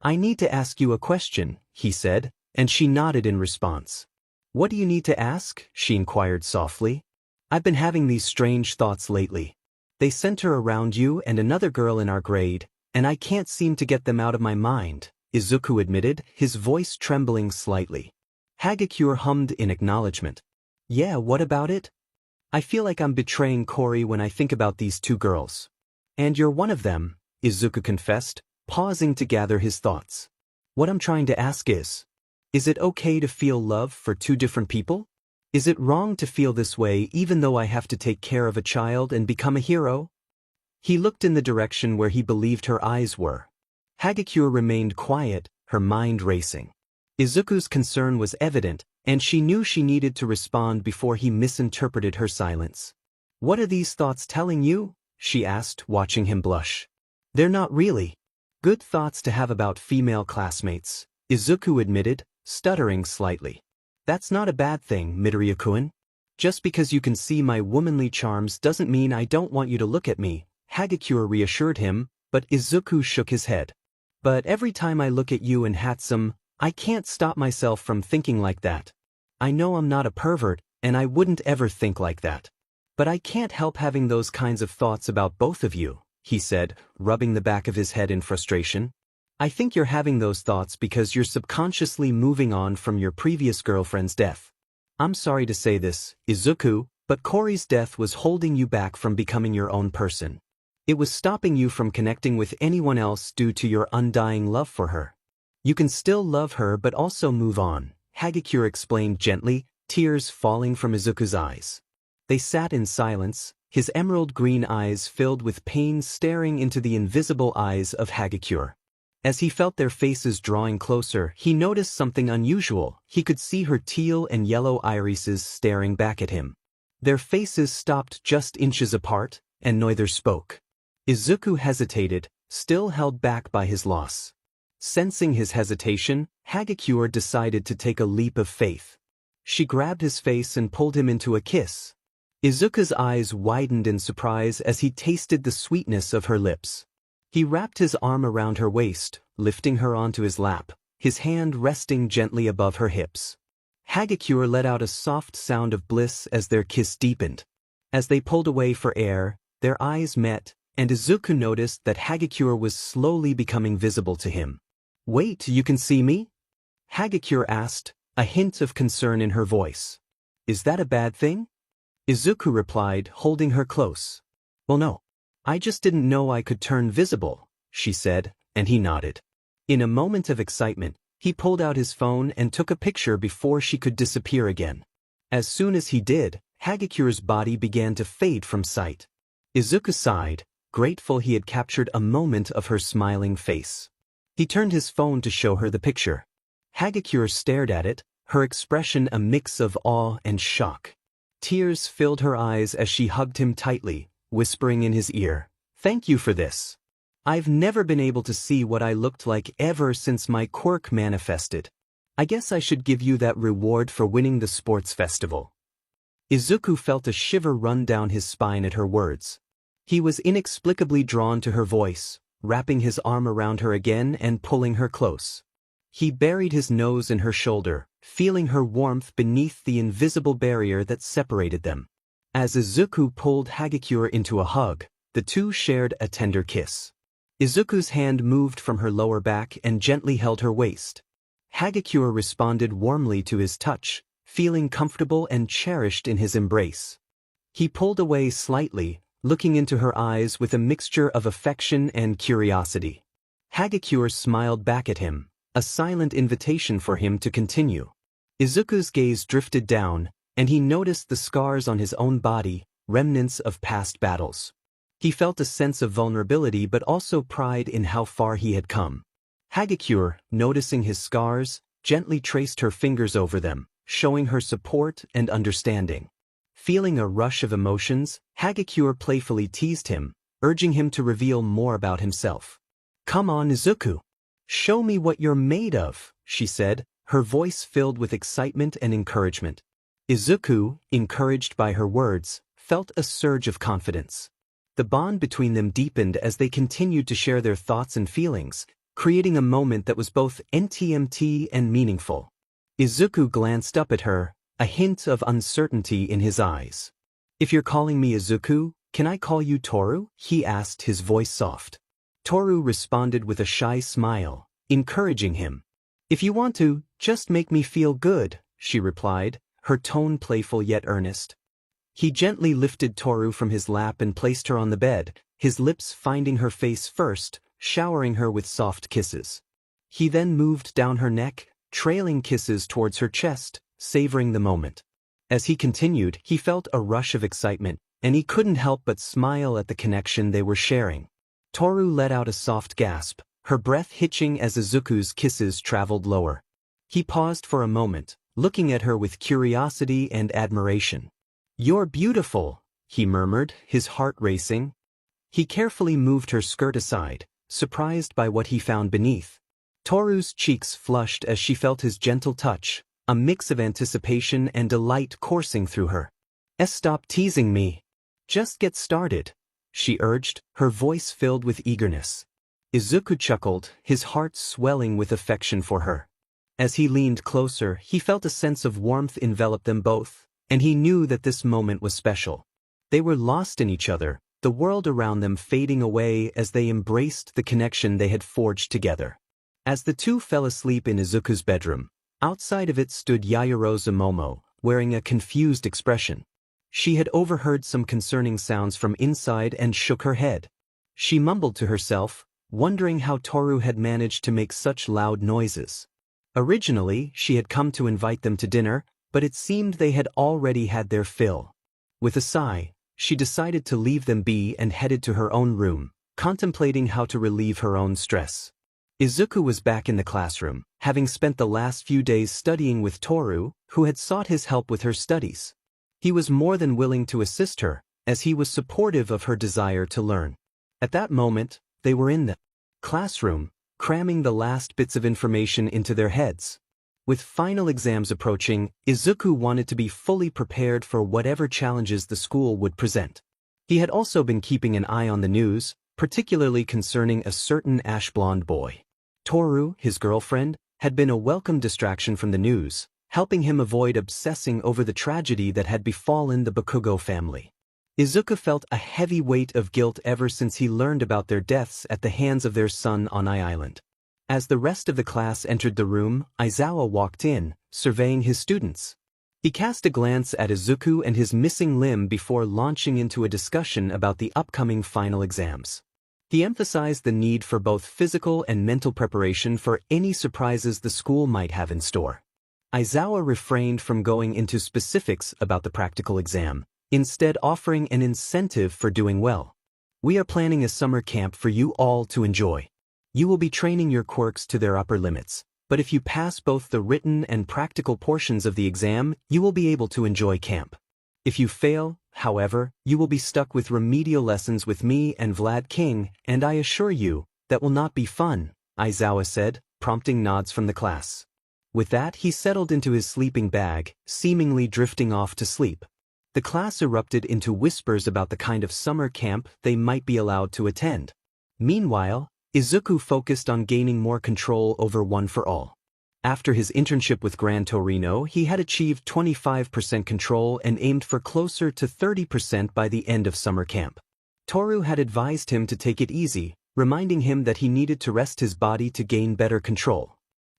I need to ask you a question, he said, and she nodded in response. What do you need to ask? She inquired softly. I've been having these strange thoughts lately. They center around you and another girl in our grade, and I can't seem to get them out of my mind, Izuku admitted, his voice trembling slightly. Hagakure hummed in acknowledgement. Yeah, what about it? I feel like I'm betraying Kori when I think about these two girls. And you're one of them, Izuku confessed, pausing to gather his thoughts. What I'm trying to ask is it okay to feel love for two different people? Is it wrong to feel this way even though I have to take care of a child and become a hero? He looked in the direction where he believed her eyes were. Hagakure remained quiet, her mind racing. Izuku's concern was evident, and she knew she needed to respond before he misinterpreted her silence. What are these thoughts telling you? She asked, watching him blush. They're not really good thoughts to have about female classmates, Izuku admitted, stuttering slightly. That's not a bad thing, Midoriya-kun. Just because you can see my womanly charms doesn't mean I don't want you to look at me, Hagakure reassured him, but Izuku shook his head. But every time I look at you and Hatsum, I can't stop myself from thinking like that. I know I'm not a pervert, and I wouldn't ever think like that. But I can't help having those kinds of thoughts about both of you, he said, rubbing the back of his head in frustration. I think you're having those thoughts because you're subconsciously moving on from your previous girlfriend's death. I'm sorry to say this, Izuku, but Kori's death was holding you back from becoming your own person. It was stopping you from connecting with anyone else due to your undying love for her. You can still love her but also move on, Hagakure explained gently, tears falling from Izuku's eyes. They sat in silence, his emerald green eyes filled with pain staring into the invisible eyes of Hagakure. As he felt their faces drawing closer, he noticed something unusual. He could see her teal and yellow irises staring back at him. Their faces stopped just inches apart, and neither spoke. Izuku hesitated, still held back by his loss. Sensing his hesitation, Hagakure decided to take a leap of faith. She grabbed his face and pulled him into a kiss. Izuku's eyes widened in surprise as he tasted the sweetness of her lips. He wrapped his arm around her waist, lifting her onto his lap, his hand resting gently above her hips. Hagakure let out a soft sound of bliss as their kiss deepened. As they pulled away for air, their eyes met, and Izuku noticed that Hagakure was slowly becoming visible to him. "Wait, you can see me?" Hagakure asked, a hint of concern in her voice. "Is that a bad thing?" Izuku replied, holding her close. "Well, no. I just didn't know I could turn visible," she said, and he nodded. In a moment of excitement, he pulled out his phone and took a picture before she could disappear again. As soon as he did, Hagakure's body began to fade from sight. Izuku sighed, grateful he had captured a moment of her smiling face. He turned his phone to show her the picture. Hagakure stared at it, her expression a mix of awe and shock. Tears filled her eyes as she hugged him tightly, whispering in his ear, "Thank you for this. I've never been able to see what I looked like ever since my quirk manifested. I guess I should give you that reward for winning the sports festival." Izuku felt a shiver run down his spine at her words. He was inexplicably drawn to her voice, wrapping his arm around her again and pulling her close. He buried his nose in her shoulder, feeling her warmth beneath the invisible barrier that separated them. As Izuku pulled Hagakure into a hug, the two shared a tender kiss. Izuku's hand moved from her lower back and gently held her waist. Hagakure responded warmly to his touch, feeling comfortable and cherished in his embrace. He pulled away slightly, looking into her eyes with a mixture of affection and curiosity. Hagakure smiled back at him, a silent invitation for him to continue. Izuku's gaze drifted down, and he noticed the scars on his own body, remnants of past battles. He felt a sense of vulnerability but also pride in how far he had come. Hagakure, noticing his scars, gently traced her fingers over them, showing her support and understanding. Feeling a rush of emotions, Hagakure playfully teased him, urging him to reveal more about himself. "Come on, Izuku. Show me what you're made of," she said, her voice filled with excitement and encouragement. Izuku, encouraged by her words, felt a surge of confidence. The bond between them deepened as they continued to share their thoughts and feelings, creating a moment that was both intimate and meaningful. Izuku glanced up at her, a hint of uncertainty in his eyes. "If you're calling me Izuku, can I call you Toru?" he asked, his voice soft. Toru responded with a shy smile, encouraging him. "If you want to, just make me feel good," she replied, her tone playful yet earnest. He gently lifted Toru from his lap and placed her on the bed, his lips finding her face first, showering her with soft kisses. He then moved down her neck, trailing kisses towards her chest, savoring the moment. As he continued, he felt a rush of excitement, and he couldn't help but smile at the connection they were sharing. Toru let out a soft gasp, her breath hitching as Izuku's kisses traveled lower. He paused for a moment, looking at her with curiosity and admiration. "You're beautiful," he murmured, his heart racing. He carefully moved her skirt aside, surprised by what he found beneath. Toru's cheeks flushed as she felt his gentle touch, a mix of anticipation and delight coursing through her. "Stop teasing me. Just get started," she urged, her voice filled with eagerness. Izuku chuckled, his heart swelling with affection for her. As he leaned closer, he felt a sense of warmth envelop them both, and he knew that this moment was special. They were lost in each other, the world around them fading away as they embraced the connection they had forged together. As the two fell asleep in Izuku's bedroom, outside of it stood Yaoyorozu Momo, wearing a confused expression. She had overheard some concerning sounds from inside and shook her head. She mumbled to herself, wondering how Toru had managed to make such loud noises. Originally, she had come to invite them to dinner, but it seemed they had already had their fill. With a sigh, she decided to leave them be and headed to her own room, contemplating how to relieve her own stress. Izuku was back in the classroom, having spent the last few days studying with Toru, who had sought his help with her studies. He was more than willing to assist her, as he was supportive of her desire to learn. At that moment, they were in the classroom, cramming the last bits of information into their heads. With final exams approaching, Izuku wanted to be fully prepared for whatever challenges the school would present. He had also been keeping an eye on the news, particularly concerning a certain ash-blonde boy. Toru, his girlfriend, had been a welcome distraction from the news, helping him avoid obsessing over the tragedy that had befallen the Bakugo family. Izuku felt a heavy weight of guilt ever since he learned about their deaths at the hands of their son on Island. As the rest of the class entered the room, Aizawa walked in, surveying his students. He cast a glance at Izuku and his missing limb before launching into a discussion about the upcoming final exams. He emphasized the need for both physical and mental preparation for any surprises the school might have in store. Aizawa refrained from going into specifics about the practical exam, instead offering an incentive for doing well. "We are planning a summer camp for you all to enjoy. You will be training your quirks to their upper limits, but if you pass both the written and practical portions of the exam, you will be able to enjoy camp. If you fail, however, you will be stuck with remedial lessons with me and Vlad King, and I assure you, that will not be fun," Aizawa said, prompting nods from the class. With that, he settled into his sleeping bag, seemingly drifting off to sleep. The class erupted into whispers about the kind of summer camp they might be allowed to attend. Meanwhile, Izuku focused on gaining more control over One for All. After his internship with Gran Torino, he had achieved 25% control and aimed for closer to 30% by the end of summer camp. Toru had advised him to take it easy, reminding him that he needed to rest his body to gain better control.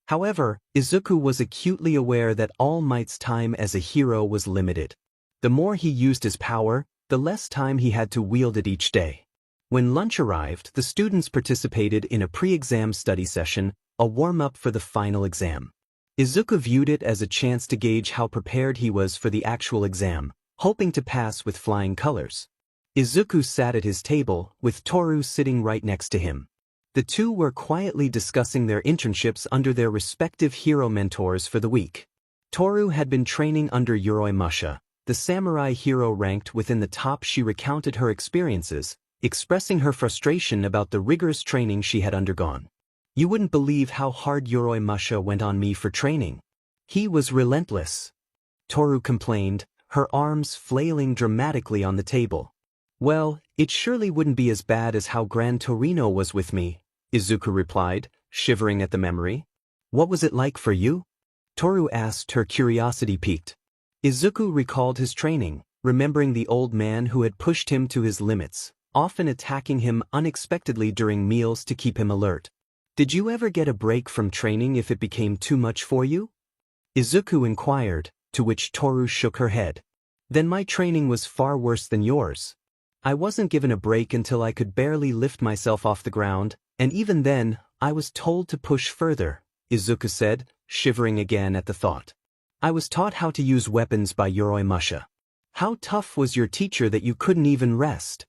However, Izuku was acutely aware that All Might's time as a hero was limited. The more he used his power, the less time he had to wield it each day. When lunch arrived, the students participated in a pre-exam study session, a warm-up for the final exam. Izuku viewed it as a chance to gauge how prepared he was for the actual exam, hoping to pass with flying colors. Izuku sat at his table, with Toru sitting right next to him. The two were quietly discussing their internships under their respective hero mentors for the week. Toru had been training under Yoroi Musha, the samurai hero ranked within the top. She recounted her experiences, expressing her frustration about the rigorous training she had undergone. "You wouldn't believe how hard Yoroi Musha went on me for training. He was relentless," Toru complained, her arms flailing dramatically on the table. "Well, it surely wouldn't be as bad as how Gran Torino was with me," Izuku replied, shivering at the memory. "What was it like for you?" Toru asked, her curiosity piqued. Izuku recalled his training, remembering the old man who had pushed him to his limits, often attacking him unexpectedly during meals to keep him alert. "Did you ever get a break from training if it became too much for you?" Izuku inquired, to which Toru shook her head. "Then my training was far worse than yours. I wasn't given a break until I could barely lift myself off the ground, and even then, I was told to push further," Izuku said, shivering again at the thought. "I was taught how to use weapons by Yoroi Musha. How tough was your teacher that you couldn't even rest?"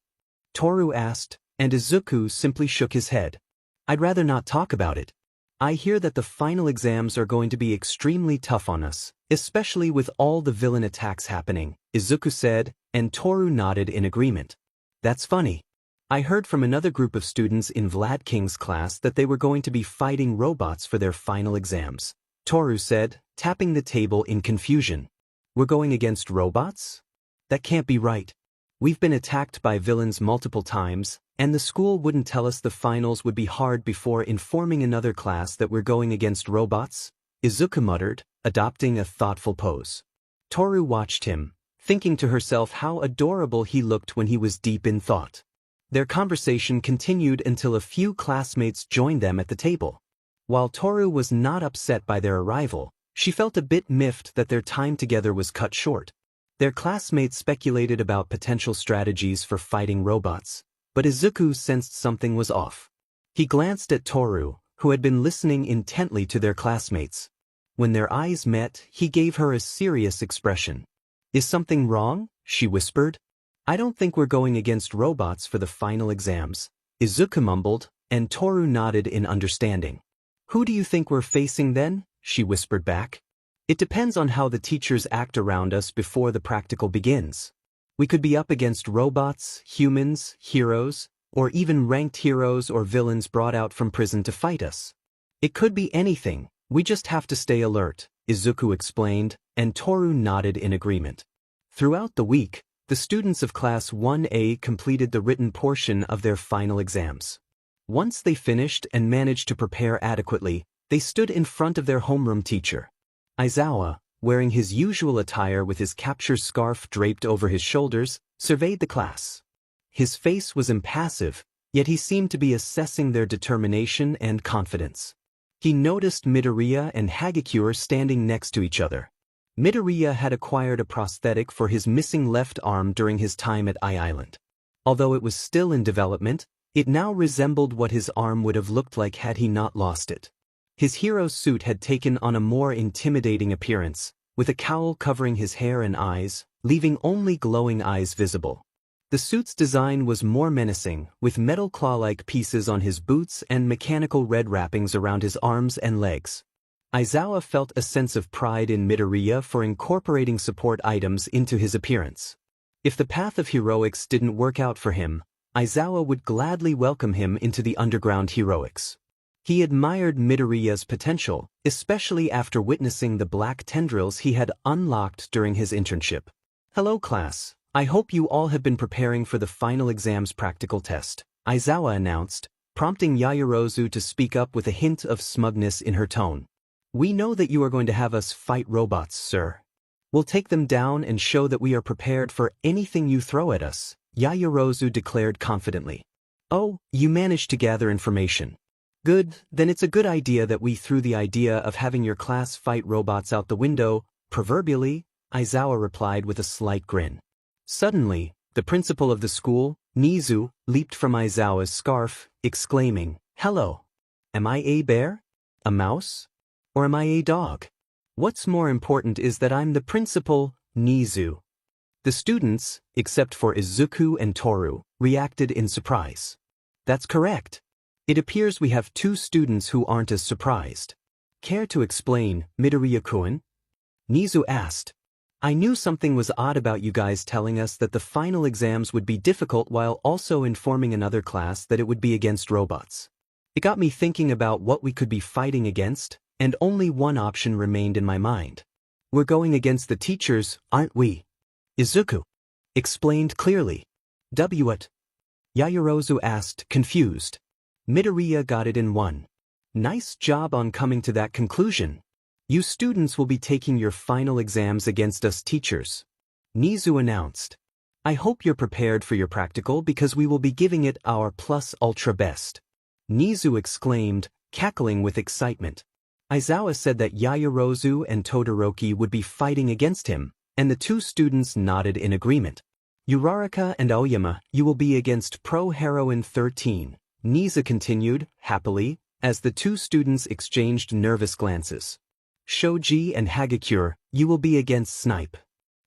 Toru asked, and Izuku simply shook his head. "I'd rather not talk about it. I hear that the final exams are going to be extremely tough on us, especially with all the villain attacks happening," Izuku said, and Toru nodded in agreement. "That's funny. I heard from another group of students in Vlad King's class that they were going to be fighting robots for their final exams," Toru said, tapping the table in confusion. "We're going against robots? That can't be right. We've been attacked by villains multiple times, and the school wouldn't tell us the finals would be hard before informing another class that we're going against robots," Izuku muttered, adopting a thoughtful pose. Toru watched him, thinking to herself how adorable he looked when he was deep in thought. Their conversation continued until a few classmates joined them at the table. While Toru was not upset by their arrival, she felt a bit miffed that their time together was cut short. Their classmates speculated about potential strategies for fighting robots, but Izuku sensed something was off. He glanced at Toru, who had been listening intently to their classmates. When their eyes met, he gave her a serious expression. "Is something wrong?" she whispered. "I don't think we're going against robots for the final exams," Izuku mumbled, and Toru nodded in understanding. "Who do you think we're facing then?" she whispered back. "It depends on how the teachers act around us before the practical begins. We could be up against robots, humans, heroes, or even ranked heroes or villains brought out from prison to fight us. It could be anything, we just have to stay alert," Izuku explained, and Toru nodded in agreement. Throughout the week, the students of Class 1A completed the written portion of their final exams. Once they finished and managed to prepare adequately, they stood in front of their homeroom teacher. Aizawa, wearing his usual attire with his capture scarf draped over his shoulders, surveyed the class. His face was impassive, yet he seemed to be assessing their determination and confidence. He noticed Midoriya and Hagakure standing next to each other. Midoriya had acquired a prosthetic for his missing left arm during his time at Eye Island. Although it was still in development, it now resembled what his arm would have looked like had he not lost it. His hero's suit had taken on a more intimidating appearance, with a cowl covering his hair and eyes, leaving only glowing eyes visible. The suit's design was more menacing, with metal claw-like pieces on his boots and mechanical red wrappings around his arms and legs. Aizawa felt a sense of pride in Midoriya for incorporating support items into his appearance. If the path of heroics didn't work out for him, Aizawa would gladly welcome him into the underground heroics. He admired Midoriya's potential, especially after witnessing the black tendrils he had unlocked during his internship. "Hello, class. I hope you all have been preparing for the final exam's practical test," Aizawa announced, prompting Yaoyorozu to speak up with a hint of smugness in her tone. "We know that you are going to have us fight robots, sir. We'll take them down and show that we are prepared for anything you throw at us," Yaoyorozu declared confidently. "Oh, you managed to gather information. Good, then it's a good idea that we threw the idea of having your class fight robots out the window, proverbially," Aizawa replied with a slight grin. Suddenly, the principal of the school, Nizu, leaped from Aizawa's scarf, exclaiming, "Hello! Am I a bear? A mouse? Or am I a dog? What's more important is that I'm the principal, Nizu." The students, except for Izuku and Toru, reacted in surprise. "That's correct. It appears we have two students who aren't as surprised. Care to explain, Midoriya-kun?" Nizu asked. "I knew something was odd about you guys telling us that the final exams would be difficult while also informing another class that it would be against robots. It got me thinking about what we could be fighting against, and only one option remained in my mind. We're going against the teachers, aren't we?" Izuku explained clearly. "What?" Yaoyorozu asked, confused. Midoriya got it in one. "Nice job on coming to that conclusion. You students will be taking your final exams against us teachers," Nizu announced. "I hope you're prepared for your practical because we will be giving it our plus ultra best," Nizu exclaimed, cackling with excitement. Aizawa said that Yaoyorozu and Todoroki would be fighting against him, and the two students nodded in agreement. "Uraraka and Aoyama, you will be against Pro Heroine 13, Nizu continued, happily, as the two students exchanged nervous glances. "Shoji and Hagakure, you will be against Snipe,"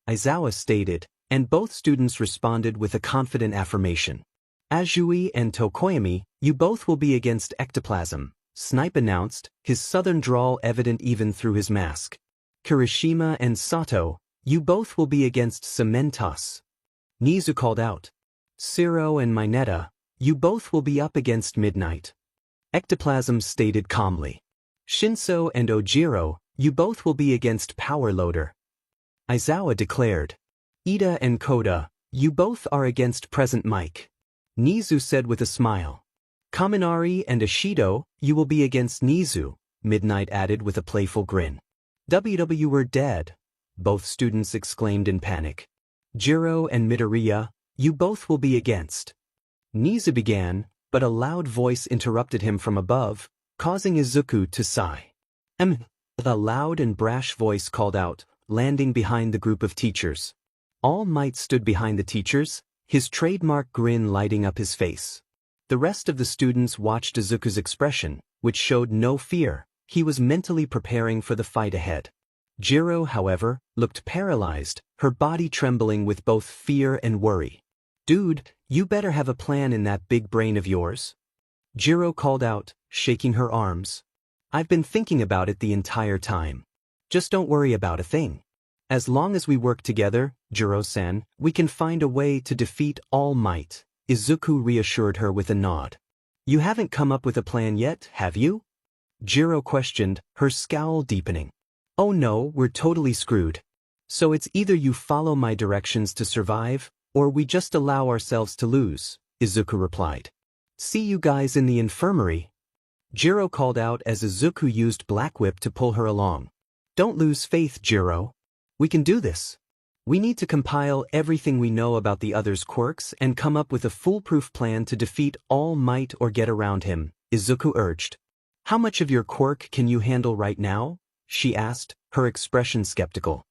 Aizawa stated, and both students responded with a confident affirmation. "Azui and Tokoyami, you both will be against Ectoplasm," Snipe announced, his southern drawl evident even through his mask. "Kirishima and Sato, you both will be against Cementos," Nizu called out. "Siro and Mineta, you both will be up against Midnight," Ectoplasm stated calmly. "Shinso and Ojiro, you both will be against Power Loader," Aizawa declared. "Ida and Koda, you both are against Present Mike," Nizu said with a smile. "Kaminari and Ashido, you will be against Nizu," Midnight added with a playful grin. "WW, we're dead," both students exclaimed in panic. "Jiro and Midoriya, you both will be against," Nizu began, but a loud voice interrupted him from above, causing Izuku to sigh. A loud and brash voice called out, landing behind the group of teachers. All Might stood behind the teachers, his trademark grin lighting up his face. The rest of the students watched Izuku's expression, which showed no fear. He was mentally preparing for the fight ahead. Jiro, however, looked paralyzed, her body trembling with both fear and worry. "Dude, you better have a plan in that big brain of yours," Jiro called out, shaking her arms. "I've been thinking about it the entire time. Just don't worry about a thing. As long as we work together, Jiro-san, we can find a way to defeat All Might," Izuku reassured her with a nod. "You haven't come up with a plan yet, have you?" Jiro questioned, her scowl deepening. Oh no, we're totally screwed. So it's either you follow my directions to survive, or we just allow ourselves to lose, Izuku replied. See you guys in the infirmary. Jiro called out as Izuku used Black Whip to pull her along. Don't lose faith, Jiro. We can do this. We need to compile everything we know about the other's quirks and come up with a foolproof plan to defeat All Might or get around him, Izuku urged. How much of your quirk can you handle right now? She asked, her expression skeptical.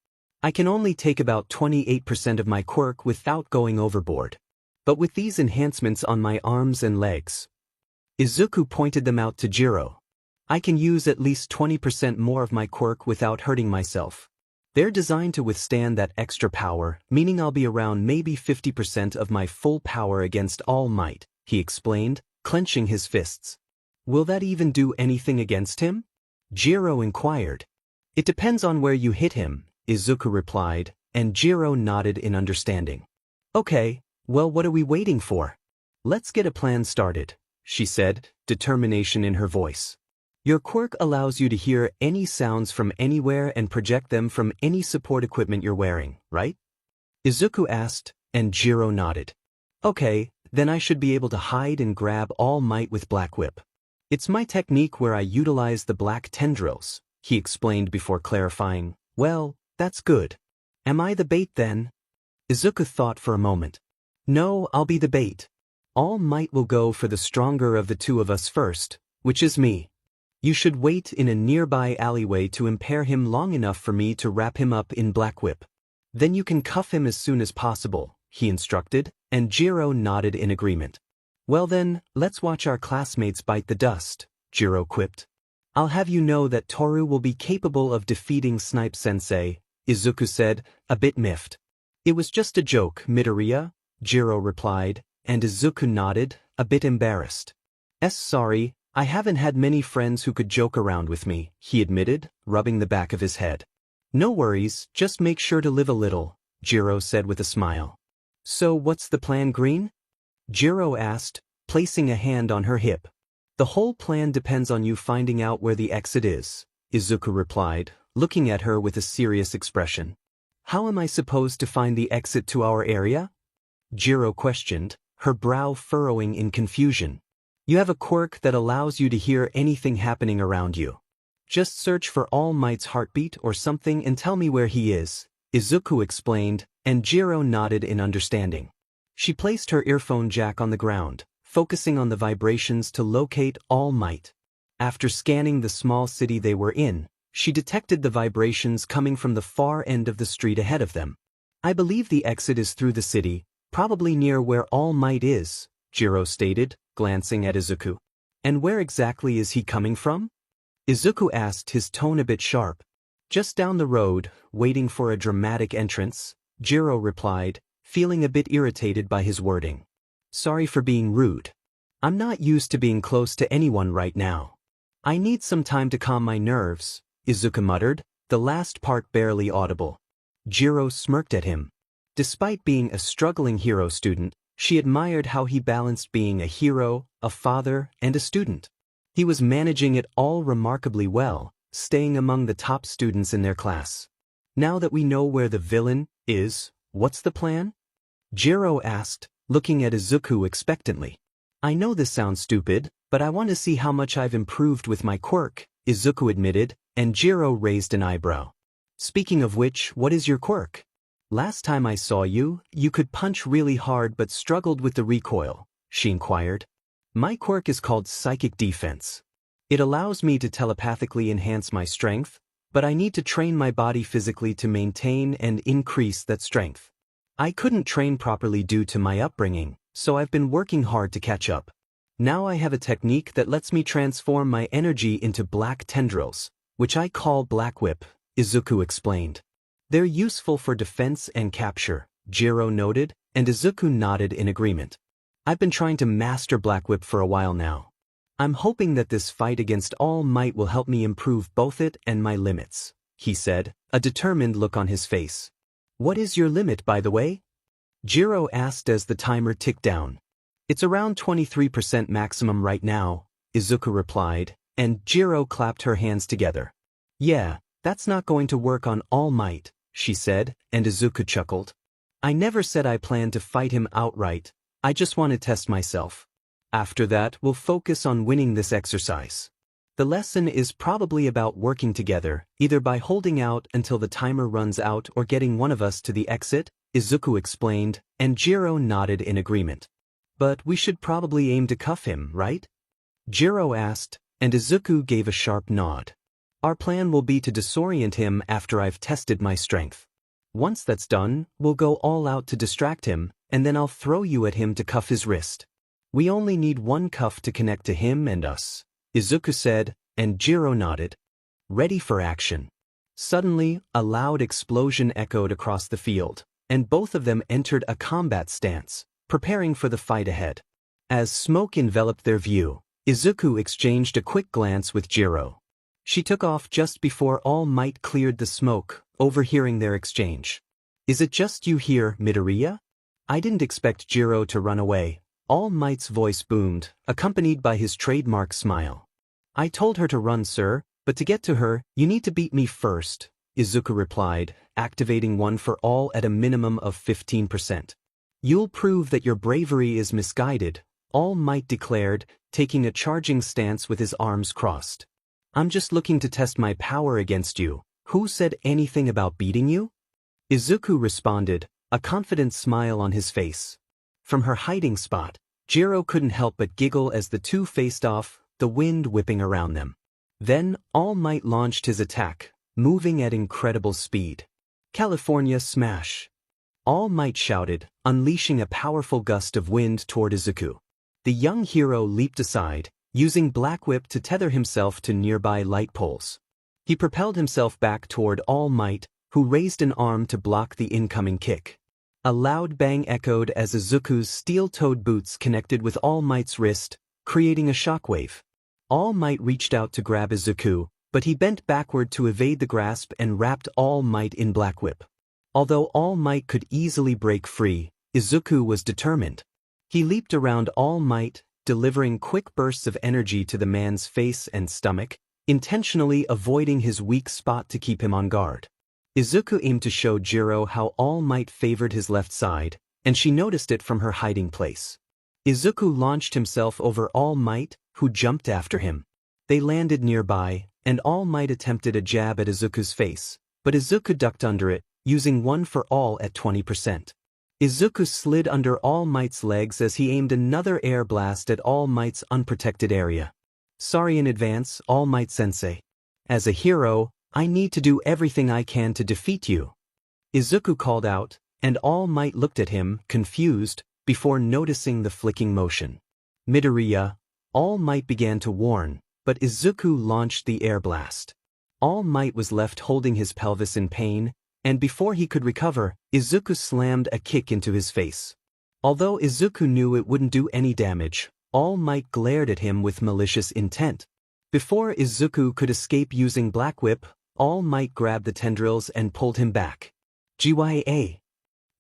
I can only take about 28% of my quirk without going overboard. But with these enhancements on my arms and legs. Izuku pointed them out to Jiro. I can use at least 20% more of my quirk without hurting myself. They're designed to withstand that extra power, meaning I'll be around maybe 50% of my full power against All Might, he explained, clenching his fists. Will that even do anything against him? Jiro inquired. It depends on where you hit him, Izuku replied, and Jiro nodded in understanding. Okay, well, what are we waiting for? Let's get a plan started, she said, determination in her voice. Your quirk allows you to hear any sounds from anywhere and project them from any support equipment you're wearing, right? Izuku asked, and Jiro nodded. Okay, then I should be able to hide and grab All Might with Black Whip. It's my technique where I utilize the black tendrils, he explained before clarifying. Well, that's good. Am I the bait then? Izuku thought for a moment. No, I'll be the bait. All Might will go for the stronger of the two of us first, which is me. You should wait in a nearby alleyway to impair him long enough for me to wrap him up in Black Whip. Then you can cuff him as soon as possible, he instructed, and Jiro nodded in agreement. Well then, let's watch our classmates bite the dust, Jiro quipped. I'll have you know that Toru will be capable of defeating Snipe-sensei, Izuku said, a bit miffed. It was just a joke, Midoriya, Jiro replied, and Izuku nodded, a bit embarrassed. Sorry, I haven't had many friends who could joke around with me, he admitted, rubbing the back of his head. No worries, just make sure to live a little, Jiro said with a smile. So what's the plan, Green? Jiro asked, placing a hand on her hip. The whole plan depends on you finding out where the exit is, Izuku replied, looking at her with a serious expression. How am I supposed to find the exit to our area? Jiro questioned, her brow furrowing in confusion. You have a quirk that allows you to hear anything happening around you. Just search for All Might's heartbeat or something and tell me where he is, Izuku explained, and Jiro nodded in understanding. She placed her earphone jack on the ground, focusing on the vibrations to locate All Might. After scanning the small city they were in, she detected the vibrations coming from the far end of the street ahead of them. I believe the exit is through the city, probably near where All Might is, Jiro stated, glancing at Izuku. And where exactly is he coming from? Izuku asked, his tone a bit sharp. Just down the road, waiting for a dramatic entrance, Jiro replied, feeling a bit irritated by his wording. Sorry for being rude. I'm not used to being close to anyone right now. I need some time to calm my nerves, Izuku muttered, the last part barely audible. Jiro smirked at him. Despite being a struggling hero student, she admired how he balanced being a hero, a father, and a student. He was managing it all remarkably well, staying among the top students in their class. Now that we know where the villain is, what's the plan? Jiro asked, looking at Izuku expectantly. I know this sounds stupid, but I want to see how much I've improved with my quirk, Izuku admitted, and Jiro raised an eyebrow. Speaking of which, what is your quirk? Last time I saw you, you could punch really hard but struggled with the recoil, she inquired. My quirk is called Psychic Defense. It allows me to telepathically enhance my strength, but I need to train my body physically to maintain and increase that strength. I couldn't train properly due to my upbringing, so I've been working hard to catch up. Now I have a technique that lets me transform my energy into black tendrils, which I call Black Whip, Izuku explained. They're useful for defense and capture, Jiro noted, and Izuku nodded in agreement. I've been trying to master Black Whip for a while now. I'm hoping that this fight against All Might will help me improve both it and my limits, he said, a determined look on his face. What is your limit, by the way? Jiro asked as the timer ticked down. It's around 23% maximum right now, Izuku replied, and Jiro clapped her hands together. Yeah, "That's not going to work on All Might," she said, and Izuku chuckled. "I never said I planned to fight him outright, I just want to test myself. After that, we'll focus on winning this exercise. The lesson is probably about working together, either by holding out until the timer runs out or getting one of us to the exit," Izuku explained, and Jiro nodded in agreement. "But we should probably aim to cuff him, right?" Jiro asked, and Izuku gave a sharp nod. "Our plan will be to disorient him after I've tested my strength. Once that's done, we'll go all out to distract him, and then I'll throw you at him to cuff his wrist. We only need one cuff to connect to him and us," Izuku said, and Jiro nodded. Ready for action. Suddenly, a loud explosion echoed across the field, and both of them entered a combat stance, preparing for the fight ahead. As smoke enveloped their view, Izuku exchanged a quick glance with Jiro. She took off just before All Might cleared the smoke, overhearing their exchange. "Is it just you here, Midoriya?" "I didn't expect Jiro to run away," All Might's voice boomed, accompanied by his trademark smile. "I told her to run, sir, but to get to her, you need to beat me first," Izuku replied, activating One for All at a minimum of 15%. "You'll prove that your bravery is misguided," All Might declared, taking a charging stance with his arms crossed. "I'm just looking to test my power against you. Who said anything about beating you?" Izuku responded, a confident smile on his face. From her hiding spot, Jiro couldn't help but giggle as the two faced off, the wind whipping around them. Then, All Might launched his attack, moving at incredible speed. "California Smash!" All Might shouted, unleashing a powerful gust of wind toward Izuku. The young hero leaped aside, using Black Whip to tether himself to nearby light poles. He propelled himself back toward All Might, who raised an arm to block the incoming kick. A loud bang echoed as Izuku's steel-toed boots connected with All Might's wrist, creating a shockwave. All Might reached out to grab Izuku, but he bent backward to evade the grasp and wrapped All Might in Black Whip. Although All Might could easily break free, Izuku was determined. He leaped around All Might, delivering quick bursts of energy to the man's face and stomach, intentionally avoiding his weak spot to keep him on guard. Izuku aimed to show Jiro how All Might favored his left side, and she noticed it from her hiding place. Izuku launched himself over All Might, who jumped after him. They landed nearby, and All Might attempted a jab at Izuku's face, but Izuku ducked under it, using One for All at 20%. Izuku slid under All Might's legs as he aimed another air blast at All Might's unprotected area. "Sorry in advance, All Might Sensei. As a hero, I need to do everything I can to defeat you," Izuku called out, and All Might looked at him, confused, before noticing the flicking motion. "Midoriya," All Might began to warn, but Izuku launched the air blast. All Might was left holding his pelvis in pain, and before he could recover, Izuku slammed a kick into his face. Although Izuku knew it wouldn't do any damage, All Might glared at him with malicious intent. Before Izuku could escape using Black Whip, All Might grabbed the tendrils and pulled him back. "Gya!"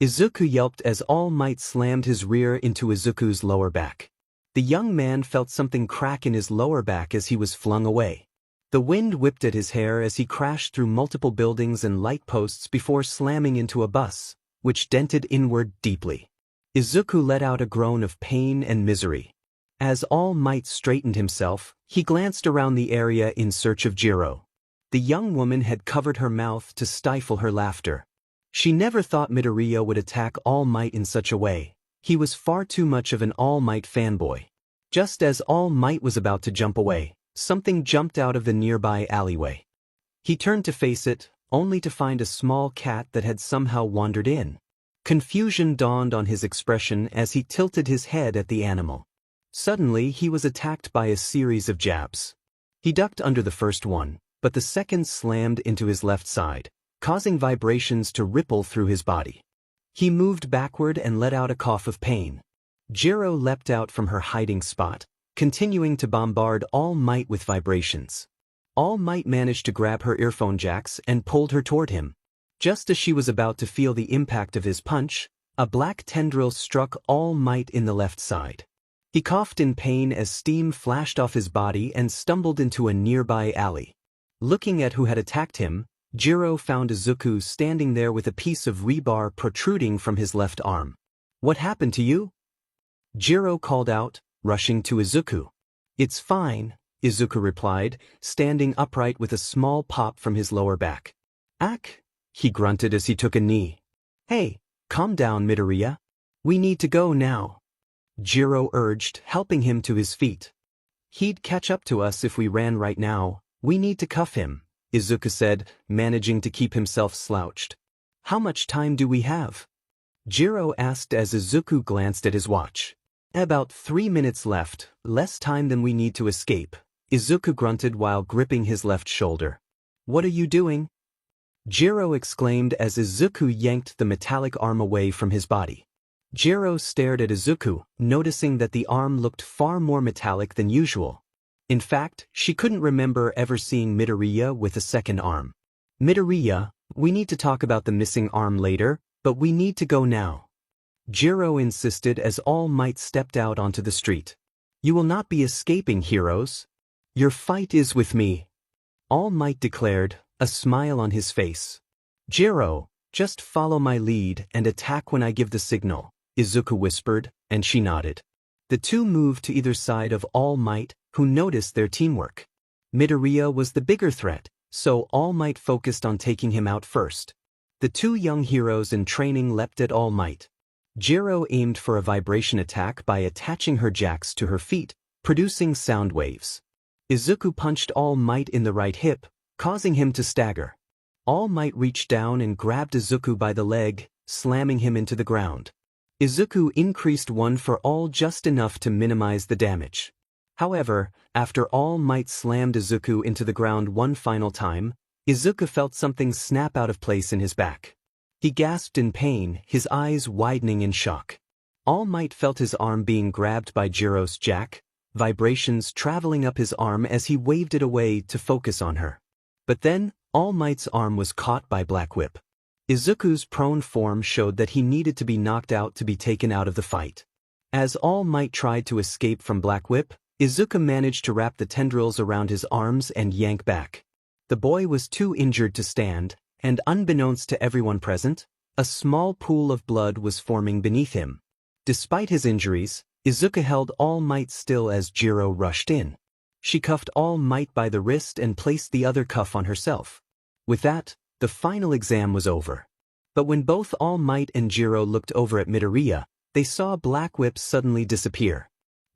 Izuku yelped as All Might slammed his rear into Izuku's lower back. The young man felt something crack in his lower back as he was flung away. The wind whipped at his hair as he crashed through multiple buildings and light posts before slamming into a bus, which dented inward deeply. Izuku let out a groan of pain and misery. As All Might straightened himself, he glanced around the area in search of Jiro. The young woman had covered her mouth to stifle her laughter. She never thought Midoriya would attack All Might in such a way. He was far too much of an All Might fanboy. Just as All Might was about to jump away, something jumped out of the nearby alleyway. He turned to face it, only to find a small cat that had somehow wandered in. Confusion dawned on his expression as he tilted his head at the animal. Suddenly he was attacked by a series of jabs. He ducked under the first one, but the second slammed into his left side, causing vibrations to ripple through his body. He moved backward and let out a cough of pain. Jiro leapt out from her hiding spot, continuing to bombard All Might with vibrations. All Might managed to grab her earphone jacks and pulled her toward him. Just as she was about to feel the impact of his punch, a black tendril struck All Might in the left side. He coughed in pain as steam flashed off his body and stumbled into a nearby alley. Looking at who had attacked him, Jiro found Izuku standing there with a piece of rebar protruding from his left arm. "What happened to you?" Jiro called out, rushing to Izuku. "It's fine," Izuku replied, standing upright with a small pop from his lower back. "Ack," he grunted as he took a knee. "Hey, calm down, Midoriya. We need to go now," Jiro urged, helping him to his feet. "He'd catch up to us if we ran right now. We need to cuff him," Izuku said, managing to keep himself slouched. "How much time do we have?" Jiro asked as Izuku glanced at his watch. "About 3 minutes left, less time than we need to escape," Izuku grunted while gripping his left shoulder. "What are you doing?" Jiro exclaimed as Izuku yanked the metallic arm away from his body. Jiro stared at Izuku, noticing that the arm looked far more metallic than usual. In fact, she couldn't remember ever seeing Midoriya with a second arm. "Midoriya, we need to talk about the missing arm later, but we need to go now," Jiro insisted as All Might stepped out onto the street. "You will not be escaping, heroes. Your fight is with me," All Might declared, a smile on his face. "Jiro, just follow my lead and attack when I give the signal," Izuku whispered, and she nodded. The two moved to either side of All Might, who noticed their teamwork. Midoriya was the bigger threat, so All Might focused on taking him out first. The two young heroes in training leapt at All Might. Jiro aimed for a vibration attack by attaching her jacks to her feet, producing sound waves. Izuku punched All Might in the right hip, causing him to stagger. All Might reached down and grabbed Izuku by the leg, slamming him into the ground. Izuku increased one for all just enough to minimize the damage. However, after All Might slammed Izuku into the ground one final time, Izuku felt something snap out of place in his back. He gasped in pain, his eyes widening in shock. All Might felt his arm being grabbed by Jiro's jack, vibrations traveling up his arm as he waved it away to focus on her. But then, All Might's arm was caught by Black Whip. Izuku's prone form showed that he needed to be knocked out to be taken out of the fight. As All Might tried to escape from Black Whip, Izuku managed to wrap the tendrils around his arms and yank back. The boy was too injured to stand, and unbeknownst to everyone present, a small pool of blood was forming beneath him. Despite his injuries, Izuku held All Might still as Jiro rushed in. She cuffed All Might by the wrist and placed the other cuff on herself. With that, the final exam was over. But when both All Might and Jiro looked over at Midoriya, they saw Black Whip suddenly disappear.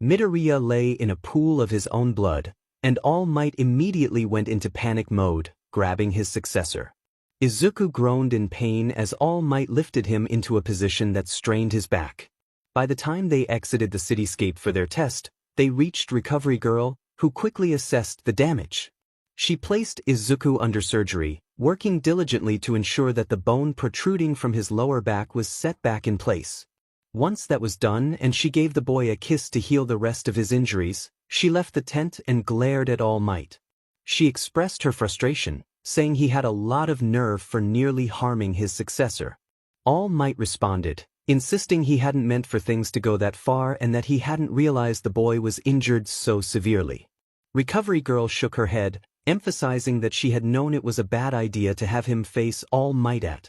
Midoriya lay in a pool of his own blood, and All Might immediately went into panic mode, grabbing his successor. Izuku groaned in pain as All Might lifted him into a position that strained his back. By the time they exited the cityscape for their test, they reached Recovery Girl, who quickly assessed the damage. She placed Izuku under surgery, working diligently to ensure that the bone protruding from his lower back was set back in place. Once that was done and she gave the boy a kiss to heal the rest of his injuries, she left the tent and glared at All Might. She expressed her frustration, saying he had a lot of nerve for nearly harming his successor. All Might responded, insisting he hadn't meant for things to go that far and that he hadn't realized the boy was injured so severely. Recovery Girl shook her head, emphasizing that she had known it was a bad idea to have him face All Might at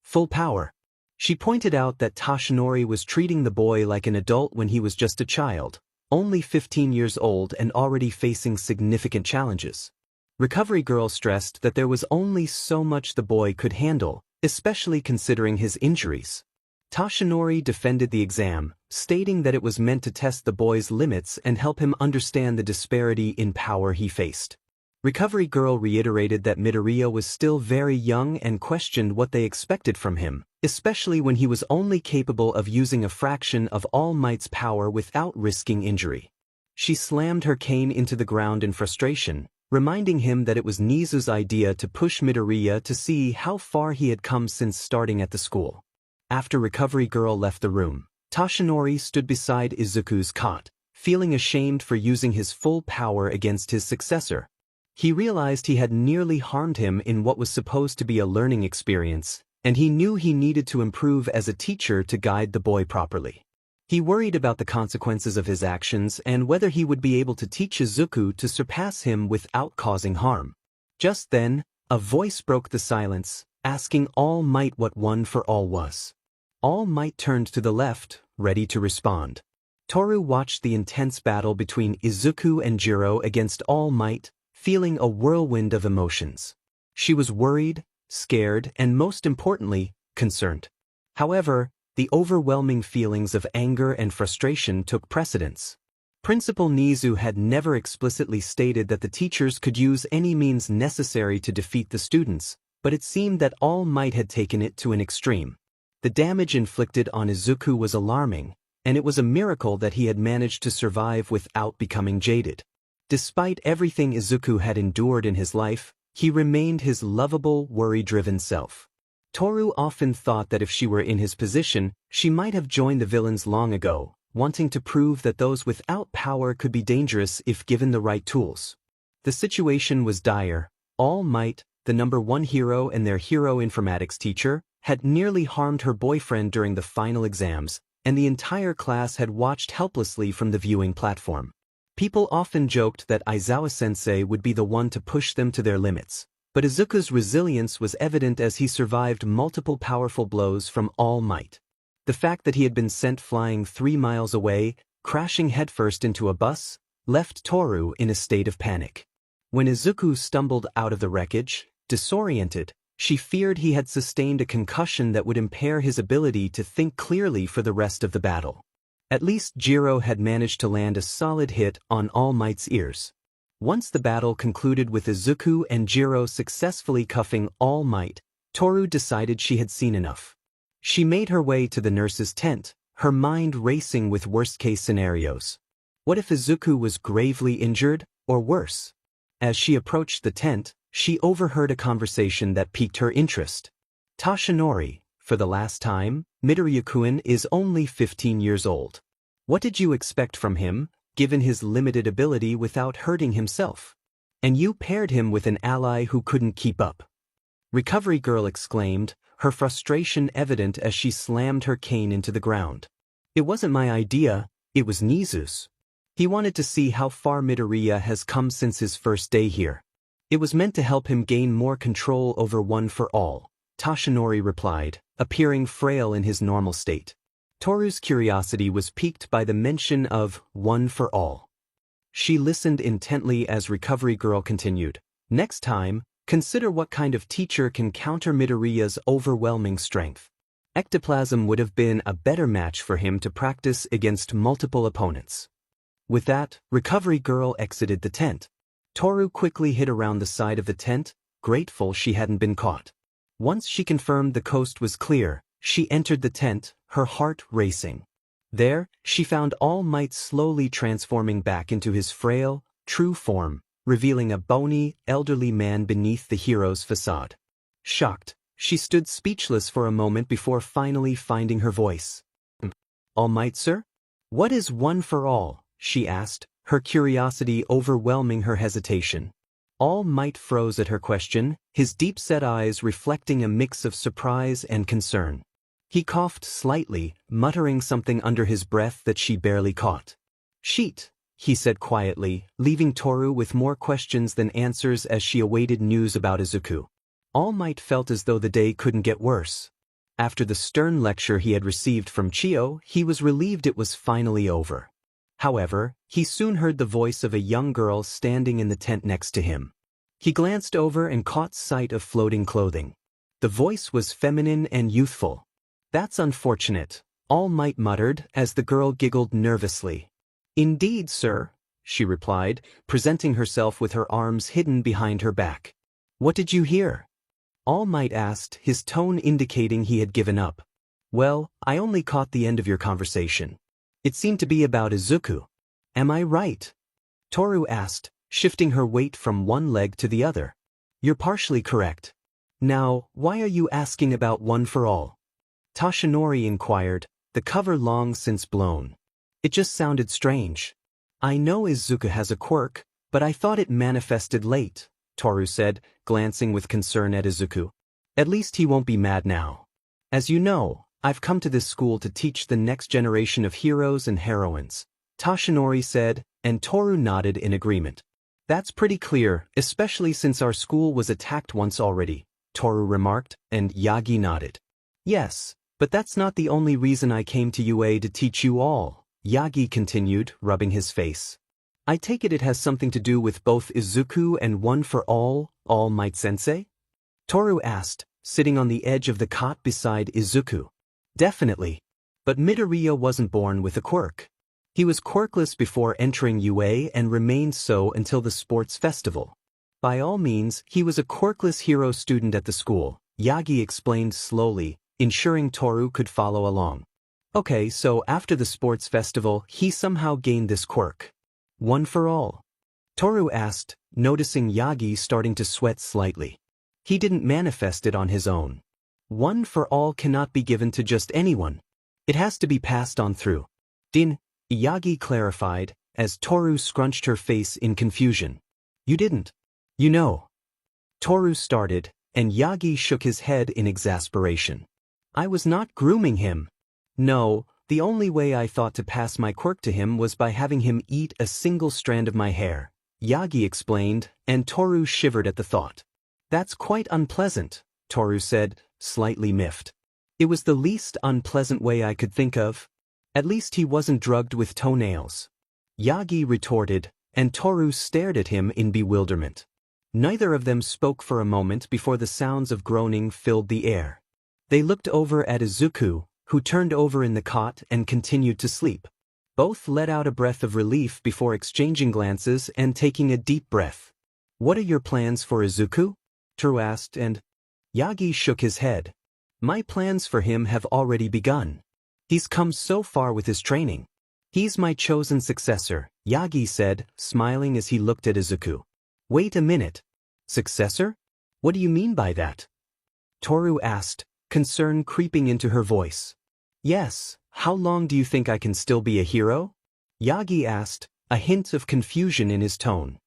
full power. She pointed out that Toshinori was treating the boy like an adult when he was just a child, only 15 years old and already facing significant challenges. Recovery Girl stressed that there was only so much the boy could handle, especially considering his injuries. Toshinori defended the exam, stating that it was meant to test the boy's limits and help him understand the disparity in power he faced. Recovery Girl reiterated that Midoriya was still very young and questioned what they expected from him, especially when he was only capable of using a fraction of All Might's power without risking injury. She slammed her cane into the ground in frustration, reminding him that it was Nizu's idea to push Midoriya to see how far he had come since starting at the school. After Recovery Girl left the room, Toshinori stood beside Izuku's cot, feeling ashamed for using his full power against his successor. He realized he had nearly harmed him in what was supposed to be a learning experience, and he knew he needed to improve as a teacher to guide the boy properly. He worried about the consequences of his actions and whether he would be able to teach Izuku to surpass him without causing harm. Just then, A voice broke the silence, asking All Might what one for all was. All Might turned to the left, ready to respond. Toru watched the intense battle between Izuku and Jiro against All Might, feeling a whirlwind of emotions. She was worried, scared, and most importantly, concerned. However, the overwhelming feelings of anger and frustration took precedence. Principal Nizu had never explicitly stated that the teachers could use any means necessary to defeat the students, but it seemed that All Might had taken it to an extreme. The damage inflicted on Izuku was alarming, and it was a miracle that he had managed to survive without becoming jaded. Despite everything Izuku had endured in his life, he remained his lovable, worry-driven self. Toru often thought that if she were in his position, she might have joined the villains long ago, wanting to prove that those without power could be dangerous if given the right tools. The situation was dire. All Might, the #1 hero and their hero informatics teacher, had nearly harmed her boyfriend during the final exams, and the entire class had watched helplessly from the viewing platform. People often joked that Aizawa-sensei would be the one to push them to their limits, but Izuku's resilience was evident as he survived multiple powerful blows from All Might. The fact that he had been sent flying 3 miles away, crashing headfirst into a bus, left Toru in a state of panic. When Izuku stumbled out of the wreckage, disoriented, she feared he had sustained a concussion that would impair his ability to think clearly for the rest of the battle. At least Jiro had managed to land a solid hit on All Might's ears. Once the battle concluded with Izuku and Jiro successfully cuffing All Might, Toru decided she had seen enough. She made her way to the nurse's tent, her mind racing with worst-case scenarios. What if Izuku was gravely injured, or worse? As she approached the tent, she overheard a conversation that piqued her interest. Tashinori, for the last time, Midoriya-kun is only 15 years old. What did you expect from him, given his limited ability without hurting himself? And you paired him with an ally who couldn't keep up. Recovery Girl exclaimed, her frustration evident as she slammed her cane into the ground. It wasn't my idea, it was Nizu's. He wanted to see how far Midoriya has come since his first day here. It was meant to help him gain more control over One for All, Tashinori replied, appearing frail in his normal state. Toru's curiosity was piqued by the mention of One for All. She listened intently as Recovery Girl continued. Next time, consider what kind of teacher can counter Midoriya's overwhelming strength. Ectoplasm would have been a better match for him to practice against multiple opponents. With that, Recovery Girl exited the tent. Toru quickly hid around the side of the tent, grateful she hadn't been caught. Once she confirmed the coast was clear, she entered the tent, her heart racing. There, she found All Might slowly transforming back into his frail, true form, revealing a bony, elderly man beneath the hero's facade. Shocked, she stood speechless for a moment before finally finding her voice. All Might, sir? What is One for All? She asked, her curiosity overwhelming her hesitation. All Might froze at her question, his deep-set eyes reflecting a mix of surprise and concern. He coughed slightly, muttering something under his breath that she barely caught. Sheet, he said quietly, leaving Toru with more questions than answers as she awaited news about Izuku. All Might felt as though the day couldn't get worse. After the stern lecture he had received from Chio, he was relieved it was finally over. However, he soon heard the voice of a young girl standing in the tent next to him. He glanced over and caught sight of floating clothing. The voice was feminine and youthful. That's unfortunate, All Might muttered as the girl giggled nervously. Indeed, sir, she replied, presenting herself with her arms hidden behind her back. What did you hear? All Might asked, his tone indicating he had given up. Well, I only caught the end of your conversation. It seemed to be about Izuku. Am I right? Toru asked, shifting her weight from one leg to the other. You're partially correct. Now, why are you asking about One for All? Tashinori inquired, the cover long since blown. It just sounded strange. I know Izuku has a quirk, but I thought it manifested late, Toru said, glancing with concern at Izuku. At least he won't be mad now. As you know, I've come to this school to teach the next generation of heroes and heroines, Tashinori said, and Toru nodded in agreement. That's pretty clear, especially since our school was attacked once already, Toru remarked, and Yagi nodded. Yes, but that's not the only reason I came to UA to teach you all, Yagi continued, rubbing his face. I take it has something to do with both Izuku and One for All Might Sensei? Toru asked, sitting on the edge of the cot beside Izuku. Definitely. But Midoriya wasn't born with a quirk. He was quirkless before entering UA and remained so until the sports festival. By all means, he was a quirkless hero student at the school, Yagi explained slowly, ensuring Toru could follow along. Okay, so after the sports festival, he somehow gained this quirk. One for all? Toru asked, noticing Yagi starting to sweat slightly. He didn't manifest it on his own. One for all cannot be given to just anyone. It has to be passed on through. Yagi clarified, as Toru scrunched her face in confusion. You didn't. You know. Toru started, and Yagi shook his head in exasperation. I was not grooming him. No, the only way I thought to pass my quirk to him was by having him eat a single strand of my hair, Yagi explained, and Toru shivered at the thought. That's quite unpleasant, Toru said, slightly miffed. It was the least unpleasant way I could think of. At least he wasn't drugged with toenails. Yagi retorted, and Toru stared at him in bewilderment. Neither of them spoke for a moment before the sounds of groaning filled the air. They looked over at Izuku, who turned over in the cot and continued to sleep. Both let out a breath of relief before exchanging glances and taking a deep breath. What are your plans for Izuku? Toru asked, and Yagi shook his head. My plans for him have already begun. He's come so far with his training. He's my chosen successor, Yagi said, smiling as he looked at Izuku. Wait a minute. Successor? What do you mean by that? Toru asked, concern creeping into her voice. Yes, how long do you think I can still be a hero? Yagi asked, a hint of confusion in his tone.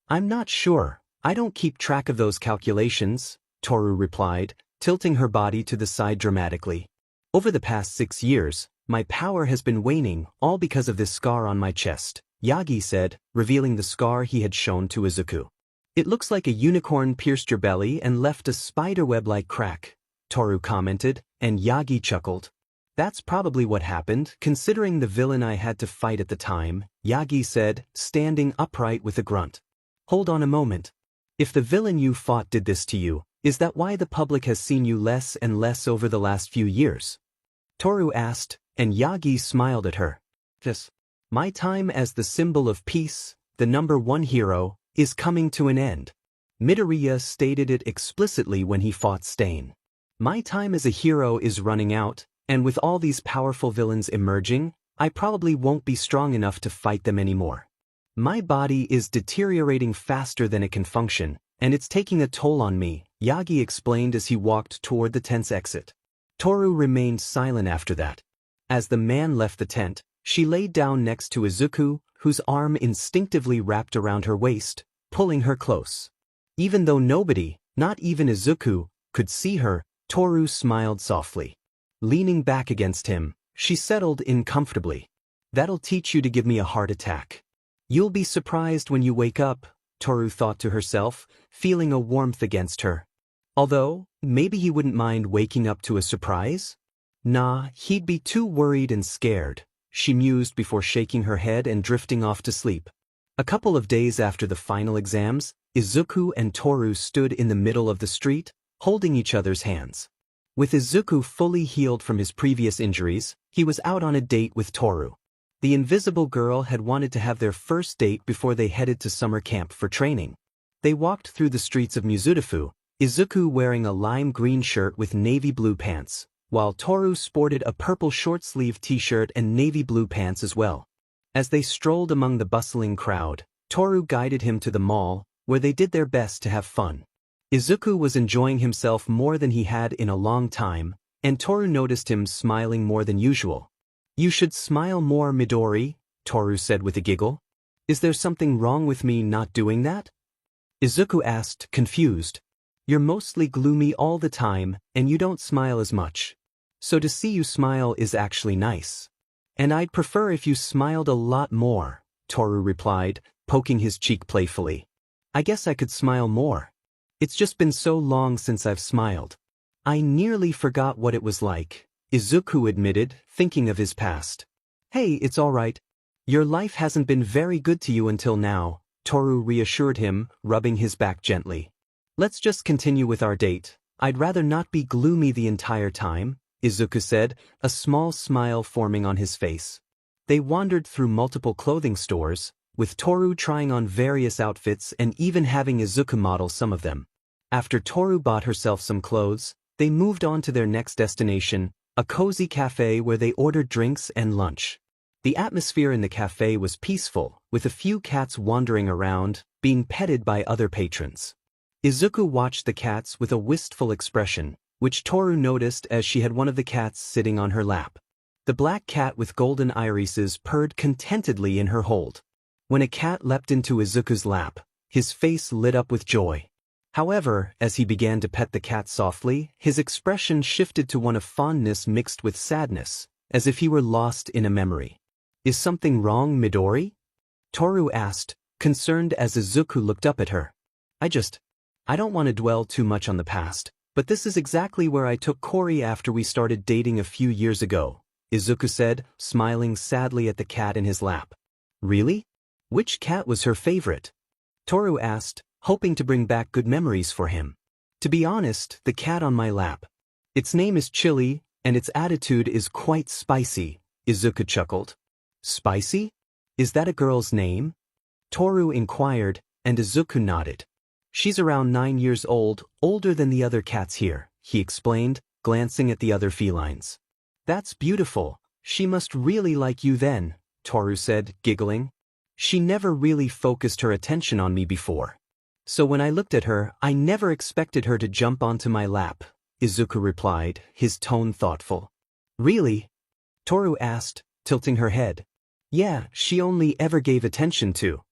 I'm not sure, I don't keep track of those calculations, Toru replied, tilting her body to the side dramatically. Over the past 6 years, my power has been waning, all because of this scar on my chest, Yagi said, revealing the scar he had shown to Izuku. It looks like a unicorn pierced your belly and left a spiderweb-like crack, Toru commented, and Yagi chuckled. That's probably what happened, considering the villain I had to fight at the time, Yagi said, standing upright with a grunt. Hold on a moment. If the villain you fought did this to you, is that why the public has seen you less and less over the last few years? Toru asked, and Yagi smiled at her. Yes. My time as the symbol of peace, the #1 hero, is coming to an end. Midoriya stated it explicitly when he fought Stain. My time as a hero is running out, and with all these powerful villains emerging, I probably won't be strong enough to fight them anymore. My body is deteriorating faster than it can function, and it's taking a toll on me, Yagi explained as he walked toward the tent's exit. Toru remained silent after that. As the man left the tent, she laid down next to Izuku, whose arm instinctively wrapped around her waist, pulling her close. Even though nobody, not even Izuku, could see her, Toru smiled softly. Leaning back against him, she settled in comfortably. That'll teach you to give me a heart attack. You'll be surprised when you wake up, Toru thought to herself, feeling a warmth against her. Although, maybe he wouldn't mind waking up to a surprise? Nah, he'd be too worried and scared, she mused before shaking her head and drifting off to sleep. A couple of days after the final exams, Izuku and Toru stood in the middle of the street, holding each other's hands. With Izuku fully healed from his previous injuries, he was out on a date with Toru. The invisible girl had wanted to have their first date before they headed to summer camp for training. They walked through the streets of Mizudafu, Izuku wearing a lime green shirt with navy blue pants, while Toru sported a purple short-sleeved t-shirt and navy blue pants as well. As they strolled among the bustling crowd, Toru guided him to the mall, where they did their best to have fun. Izuku was enjoying himself more than he had in a long time, and Toru noticed him smiling more than usual. You should smile more, Midori, Toru said with a giggle. Is there something wrong with me not doing that? Izuku asked, confused. You're mostly gloomy all the time, and you don't smile as much. So to see you smile is actually nice. And I'd prefer if you smiled a lot more, Toru replied, poking his cheek playfully. I guess I could smile more. It's just been so long since I've smiled. I nearly forgot what it was like, Izuku admitted, thinking of his past. Hey, it's all right. Your life hasn't been very good to you until now, Toru reassured him, rubbing his back gently. Let's just continue with our date. I'd rather not be gloomy the entire time, Izuku said, a small smile forming on his face. They wandered through multiple clothing stores, with Toru trying on various outfits and even having Izuku model some of them. After Toru bought herself some clothes, they moved on to their next destination, a cozy cafe where they ordered drinks and lunch. The atmosphere in the cafe was peaceful, with a few cats wandering around, being petted by other patrons. Izuku watched the cats with a wistful expression, which Toru noticed as she had one of the cats sitting on her lap. The black cat with golden irises purred contentedly in her hold. When a cat leapt into Izuku's lap, his face lit up with joy. However, as he began to pet the cat softly, his expression shifted to one of fondness mixed with sadness, as if he were lost in a memory. Is something wrong, Midori? Toru asked, concerned as Izuku looked up at her. I don't want to dwell too much on the past, but this is exactly where I took Kori after we started dating a few years ago, Izuku said, smiling sadly at the cat in his lap. Really? Which cat was her favorite? Toru asked, hoping to bring back good memories for him. To be honest, the cat on my lap. Its name is Chili, and its attitude is quite spicy, Izuku chuckled. Spicy? Is that a girl's name? Toru inquired, and Izuku nodded. She's around 9 years old, older than the other cats here, he explained, glancing at the other felines. That's beautiful. She must really like you then, Toru said, giggling. She never really focused her attention on me before. So when I looked at her, I never expected her to jump onto my lap, Izuku replied, his tone thoughtful. Really? Toru asked, tilting her head. Yeah, she only ever gave attention to.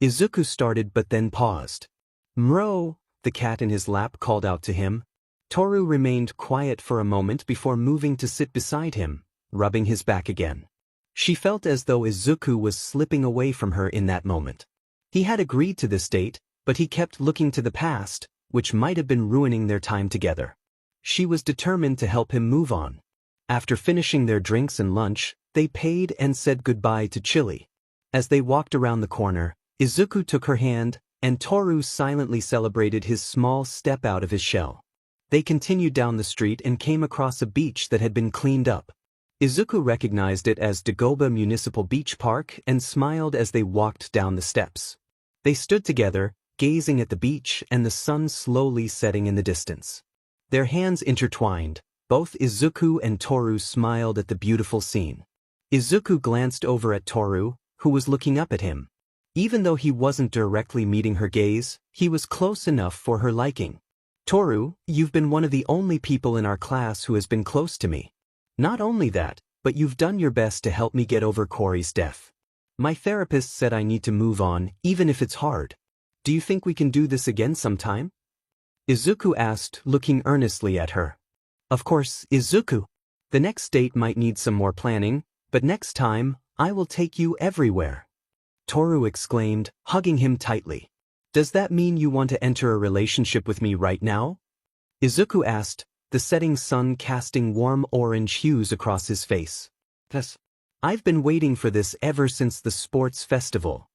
Izuku started but then paused. Mro, the cat in his lap called out to him. Toru remained quiet for a moment before moving to sit beside him, rubbing his back again. She felt as though Izuku was slipping away from her in that moment. He had agreed to this date, but he kept looking to the past, which might have been ruining their time together. She was determined to help him move on. After finishing their drinks and lunch, they paid and said goodbye to Chili. As they walked around the corner, Izuku took her hand, and Toru silently celebrated his small step out of his shell. They continued down the street and came across a beach that had been cleaned up. Izuku recognized it as Dagoba Municipal Beach Park and smiled as they walked down the steps. They stood together, gazing at the beach and the sun slowly setting in the distance. Their hands intertwined, both Izuku and Toru smiled at the beautiful scene. Izuku glanced over at Toru, who was looking up at him. Even though he wasn't directly meeting her gaze, he was close enough for her liking. Toru, you've been one of the only people in our class who has been close to me. Not only that, but you've done your best to help me get over Kori's death. My therapist said I need to move on, even if it's hard. Do you think we can do this again sometime? Izuku asked, looking earnestly at her. Of course, Izuku. The next date might need some more planning, but next time, I will take you everywhere. Toru exclaimed, hugging him tightly. Does that mean you want to enter a relationship with me right now? Izuku asked, the setting sun casting warm orange hues across his face. Yes. I've been waiting for this ever since the sports festival.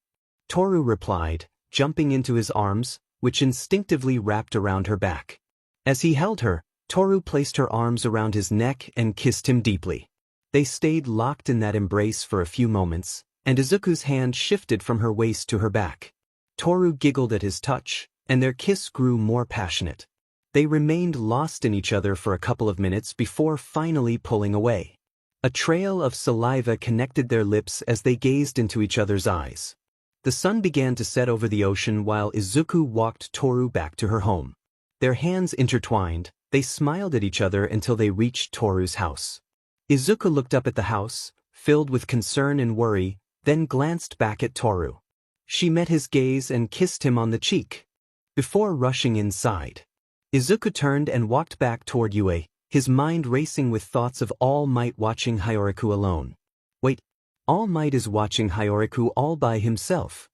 Toru replied, jumping into his arms, which instinctively wrapped around her back. As he held her, Toru placed her arms around his neck and kissed him deeply. They stayed locked in that embrace for a few moments, and Izuku's hand shifted from her waist to her back. Toru giggled at his touch, and their kiss grew more passionate. They remained lost in each other for a couple of minutes before finally pulling away. A trail of saliva connected their lips as they gazed into each other's eyes. The sun began to set over the ocean while Izuku walked Toru back to her home. Their hands intertwined, they smiled at each other until they reached Toru's house. Izuku looked up at the house, filled with concern and worry, then glanced back at Toru. She met his gaze and kissed him on the cheek. Before rushing inside, Izuku turned and walked back toward Yue, his mind racing with thoughts of All Might watching Hyoriku alone. Wait, All Might is watching Hyoriku all by himself.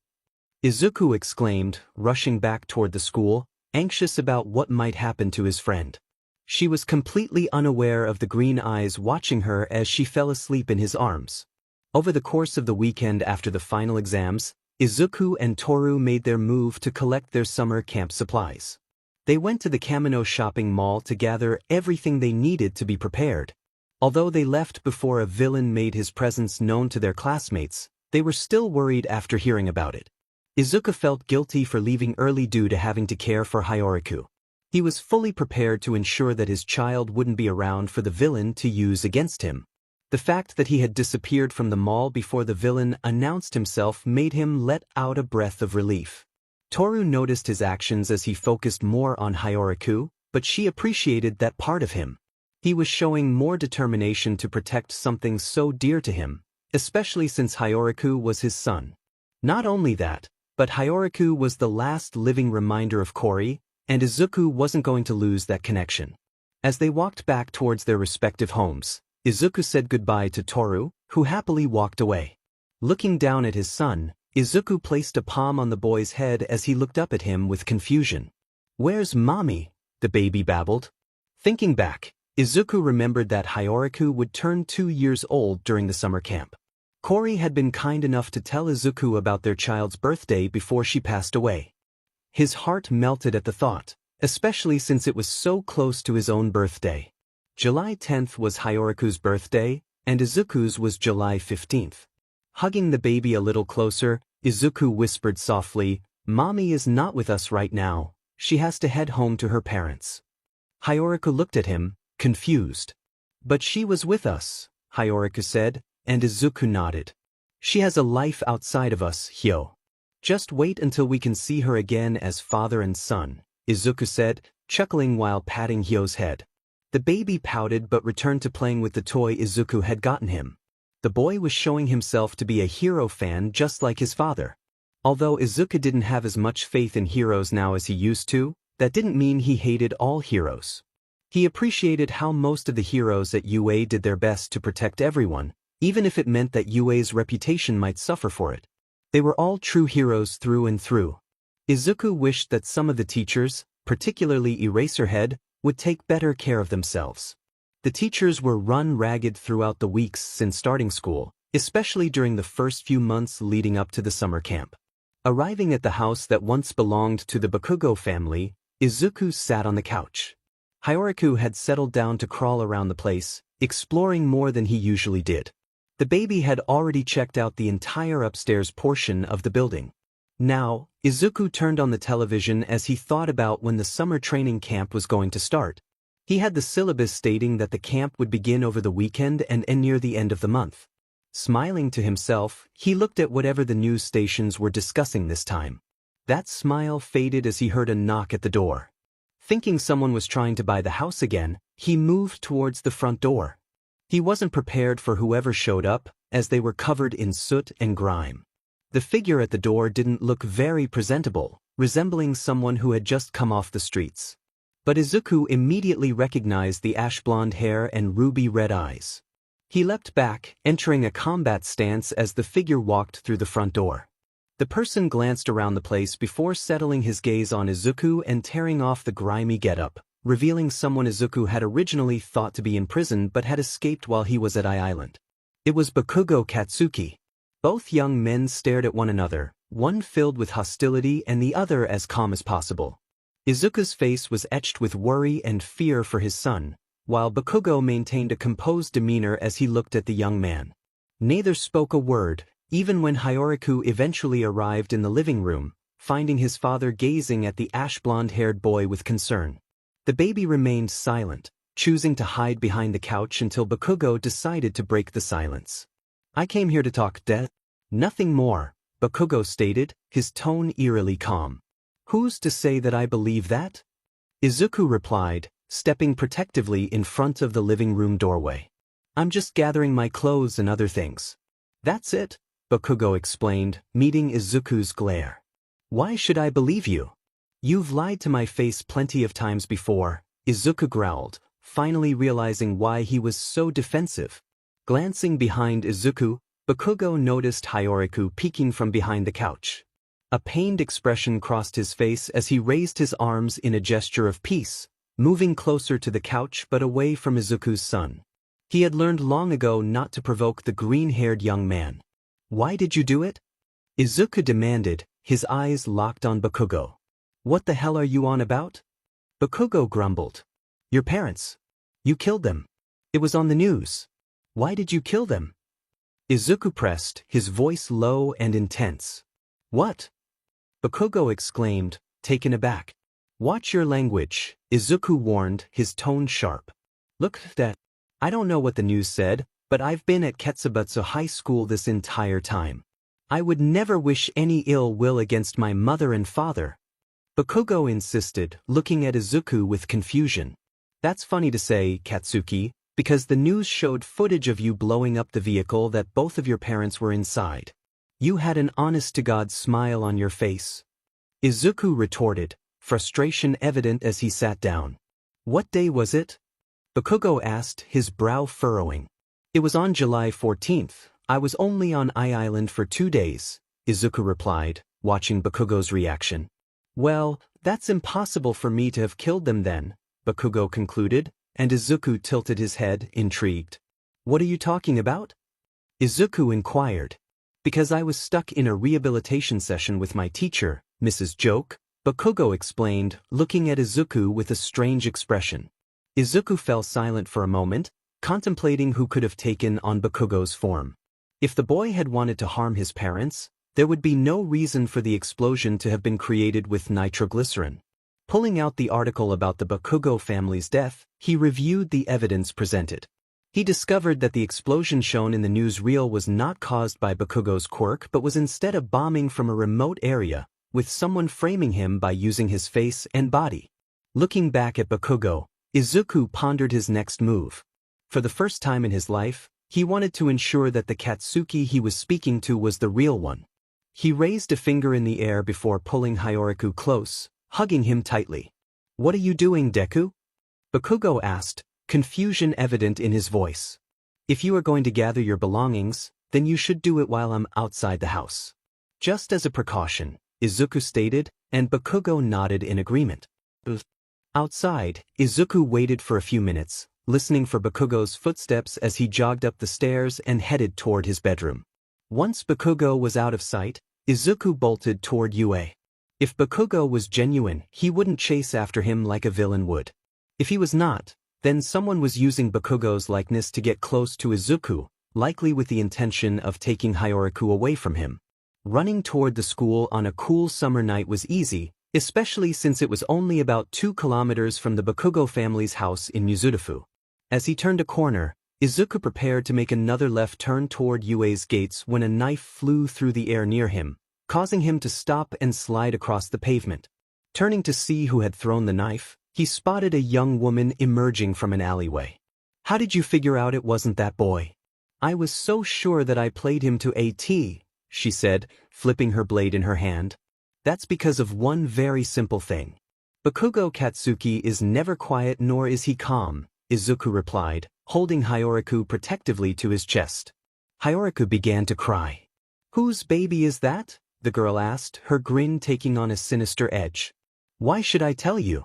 Izuku exclaimed, rushing back toward the school, anxious about what might happen to his friend. She was completely unaware of the green eyes watching her as she fell asleep in his arms. Over the course of the weekend after the final exams, Izuku and Toru made their move to collect their summer camp supplies. They went to the Kamino shopping mall to gather everything they needed to be prepared. Although they left before a villain made his presence known to their classmates, they were still worried after hearing about it. Izuku felt guilty for leaving early due to having to care for Hiyoriku. He was fully prepared to ensure that his child wouldn't be around for the villain to use against him. The fact that he had disappeared from the mall before the villain announced himself made him let out a breath of relief. Toru noticed his actions as he focused more on Hiyoriku, but she appreciated that part of him. He was showing more determination to protect something so dear to him, especially since Hiyoriku was his son. Not only that, but Hiyoriku was the last living reminder of Kori, and Izuku wasn't going to lose that connection. As they walked back towards their respective homes, Izuku said goodbye to Toru, who happily walked away. Looking down at his son, Izuku placed a palm on the boy's head as he looked up at him with confusion. "Where's mommy?" the baby babbled. Thinking back, Izuku remembered that Hiyoriku would turn 2 years old during the summer camp. Kori had been kind enough to tell Izuku about their child's birthday before she passed away. His heart melted at the thought, especially since it was so close to his own birthday. July 10th was Hiyoriku's birthday, and Izuku's was July 15th. Hugging the baby a little closer, Izuku whispered softly, "Mommy is not with us right now. She has to head home to her parents." Hiyoriku looked at him, confused. "But she was with us," Hiyoriku said, and Izuku nodded. "She has a life outside of us, Hyo. Just wait until we can see her again as father and son," Izuku said, chuckling while patting Hyo's head. The baby pouted but returned to playing with the toy Izuku had gotten him. The boy was showing himself to be a hero fan just like his father. Although Izuku didn't have as much faith in heroes now as he used to, that didn't mean he hated all heroes. He appreciated how most of the heroes at UA did their best to protect everyone, even if it meant that UA's reputation might suffer for it. They were all true heroes through and through. Izuku wished that some of the teachers, particularly Eraserhead, would take better care of themselves. The teachers were run ragged throughout the weeks since starting school, especially during the first few months leading up to the summer camp. Arriving at the house that once belonged to the Bakugo family, Izuku sat on the couch. Hiyoriku had settled down to crawl around the place, exploring more than he usually did. The baby had already checked out the entire upstairs portion of the building. Now, Izuku turned on the television as he thought about when the summer training camp was going to start. He had the syllabus stating that the camp would begin over the weekend and end near the end of the month. Smiling to himself, he looked at whatever the news stations were discussing this time. That smile faded as he heard a knock at the door. Thinking someone was trying to buy the house again, he moved towards the front door. He wasn't prepared for whoever showed up, as they were covered in soot and grime. The figure at the door didn't look very presentable, resembling someone who had just come off the streets. But Izuku immediately recognized the ash-blonde hair and ruby-red eyes. He leapt back, entering a combat stance as the figure walked through the front door. The person glanced around the place before settling his gaze on Izuku and tearing off the grimy getup, revealing someone Izuku had originally thought to be in prison but had escaped while he was at Island. It was Bakugo Katsuki. Both young men stared at one another, one filled with hostility and the other as calm as possible. Izuku's face was etched with worry and fear for his son, while Bakugo maintained a composed demeanor as he looked at the young man. Neither spoke a word, even when Hiyoriku eventually arrived in the living room, finding his father gazing at the ash-blonde-haired boy with concern. The baby remained silent, choosing to hide behind the couch until Bakugo decided to break the silence. "I came here to talk death. Nothing more," Bakugo stated, his tone eerily calm. "Who's to say that I believe that?" Izuku replied, stepping protectively in front of the living room doorway. "I'm just gathering my clothes and other things." "That's it," Bakugo explained, meeting Izuku's glare. "Why should I believe you? You've lied to my face plenty of times before," Izuku growled, finally realizing why he was so defensive. Glancing behind Izuku, Bakugo noticed Hiyoriku peeking from behind the couch. A pained expression crossed his face as he raised his arms in a gesture of peace, moving closer to the couch but away from Izuku's son. He had learned long ago not to provoke the green-haired young man. "Why did you do it?" Izuku demanded, his eyes locked on Bakugo. "What the hell are you on about?" Bakugo grumbled. "Your parents. You killed them. It was on the news. Why did you kill them?" Izuku pressed, his voice low and intense. "What?" Bakugo exclaimed, taken aback. "Watch your language," Izuku warned, his tone sharp. "Look, that. I don't know what the news said, but I've been at Ketsubutsu High School this entire time. I would never wish any ill will against my mother and father." Bakugo insisted, looking at Izuku with confusion. "That's funny to say, Katsuki, because the news showed footage of you blowing up the vehicle that both of your parents were inside. You had an honest-to-God smile on your face." Izuku retorted, frustration evident as he sat down. "What day was it?" Bakugo asked, his brow furrowing. "It was on July 14th. I was only on Island for 2 days," Izuku replied, watching Bakugo's reaction. "Well, that's impossible for me to have killed them then," Bakugo concluded, and Izuku tilted his head, intrigued. "What are you talking about?" Izuku inquired. "Because I was stuck in a rehabilitation session with my teacher, Mrs. Joke," Bakugo explained, looking at Izuku with a strange expression. Izuku fell silent for a moment, contemplating who could have taken on Bakugo's form. If the boy had wanted to harm his parents, there would be no reason for the explosion to have been created with nitroglycerin. Pulling out the article about the Bakugo family's death, he reviewed the evidence presented. He discovered that the explosion shown in the newsreel was not caused by Bakugo's quirk but was instead a bombing from a remote area, with someone framing him by using his face and body. Looking back at Bakugo, Izuku pondered his next move. For the first time in his life, he wanted to ensure that the Katsuki he was speaking to was the real one. He raised a finger in the air before pulling Hyoriku close, hugging him tightly. "What are you doing, Deku?" Bakugo asked, confusion evident in his voice. "If you are going to gather your belongings, then you should do it while I'm outside the house." "Just as a precaution," Izuku stated, and Bakugo nodded in agreement. Outside, Izuku waited for a few minutes, listening for Bakugo's footsteps as he jogged up the stairs and headed toward his bedroom. Once Bakugo was out of sight, Izuku bolted toward Yue. If Bakugo was genuine, he wouldn't chase after him like a villain would. If he was not, then someone was using Bakugo's likeness to get close to Izuku, likely with the intention of taking Hyoriku away from him. Running toward the school on a cool summer night was easy, especially since it was only about 2 kilometers from the Bakugo family's house in Mizudafu. As he turned a corner, Izuku prepared to make another left turn toward Yue's gates when a knife flew through the air near him, causing him to stop and slide across the pavement. Turning to see who had thrown the knife, he spotted a young woman emerging from an alleyway. "How did you figure out it wasn't that boy?" "I was so sure that I played him to AT, she said, flipping her blade in her hand. "That's because of one very simple thing. Bakugo Katsuki is never quiet nor is he calm," Izuku replied, holding Hyoriku protectively to his chest. Hyoriku began to cry. "Whose baby is that?" the girl asked, her grin taking on a sinister edge. "Why should I tell you?"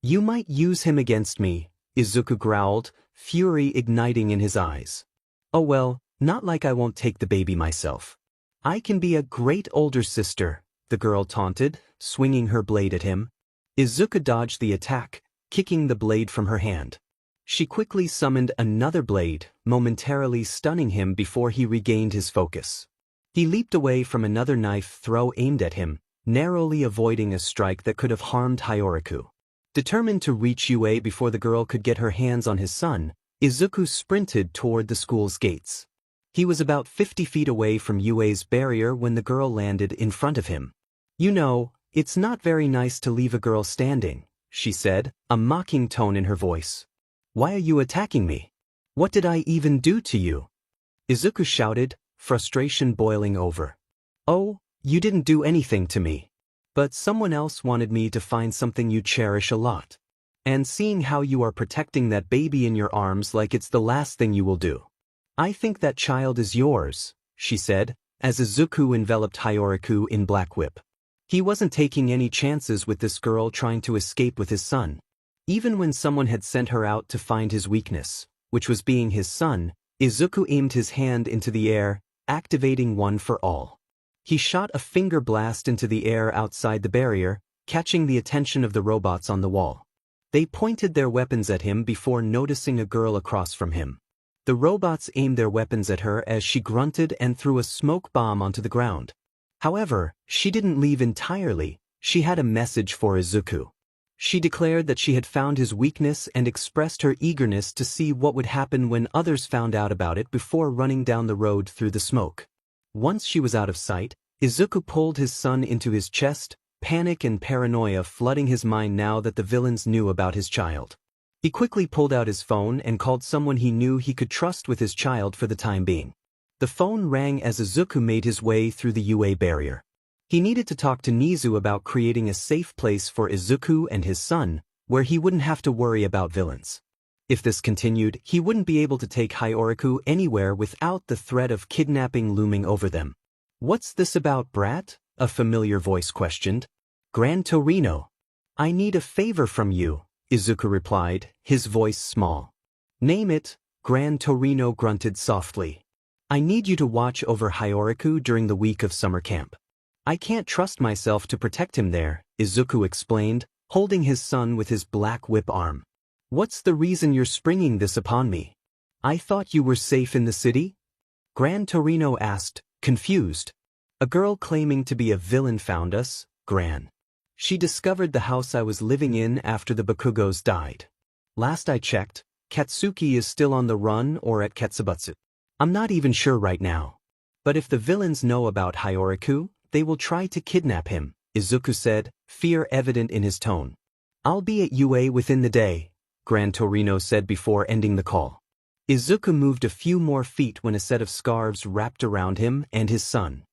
"You might use him against me," Izuku growled, fury igniting in his eyes. "Oh well, not like I won't take the baby myself. I can be a great older sister," the girl taunted, swinging her blade at him. Izuku dodged the attack, kicking the blade from her hand. She quickly summoned another blade, momentarily stunning him before he regained his focus. He leaped away from another knife throw aimed at him, narrowly avoiding a strike that could have harmed Hyoriku. Determined to reach Yue before the girl could get her hands on his son, Izuku sprinted toward the school's gates. He was about 50 feet away from Yue's barrier when the girl landed in front of him. "You know, it's not very nice to leave a girl standing," she said, a mocking tone in her voice. "Why are you attacking me? What did I even do to you?" Izuku shouted, frustration boiling over. "Oh, you didn't do anything to me. But someone else wanted me to find something you cherish a lot. And seeing how you are protecting that baby in your arms like it's the last thing you will do. I think that child is yours," she said, as Izuku enveloped Hyoriku in black whip. He wasn't taking any chances with this girl trying to escape with his son. Even when someone had sent her out to find his weakness, which was being his son, Izuku aimed his hand into the air, activating one for all. He shot a finger blast into the air outside the barrier, catching the attention of the robots on the wall. They pointed their weapons at him before noticing a girl across from him. The robots aimed their weapons at her as she grunted and threw a smoke bomb onto the ground. However, she didn't leave entirely. She had a message for Izuku. She declared that she had found his weakness and expressed her eagerness to see what would happen when others found out about it before running down the road through the smoke. Once she was out of sight, Izuku pulled his son into his chest, panic and paranoia flooding his mind now that the villains knew about his child. He quickly pulled out his phone and called someone he knew he could trust with his child for the time being. The phone rang as Izuku made his way through the UA barrier. He needed to talk to Nizu about creating a safe place for Izuku and his son, where he wouldn't have to worry about villains. If this continued, he wouldn't be able to take Hyoriku anywhere without the threat of kidnapping looming over them. "What's this about, brat?" a familiar voice questioned. "Gran Torino. I need a favor from you," Izuku replied, his voice small. "Name it," Gran Torino grunted softly. "I need you to watch over Hyoriku during the week of summer camp." "I can't trust myself to protect him there," Izuku explained, holding his son with his black whip arm. "What's the reason you're springing this upon me? I thought you were safe in the city?" Gran Torino asked, confused. "A girl claiming to be a villain found us, Gran. She discovered the house I was living in after the Bakugos died. Last I checked, Katsuki is still on the run or at Ketsubutsu. I'm not even sure right now. But if the villains know about Hyoriku, they will try to kidnap him," Izuku said, fear evident in his tone. "I'll be at UA within the day," Gran Torino said before ending the call. Izuku moved a few more feet when a set of scarves wrapped around him and his son.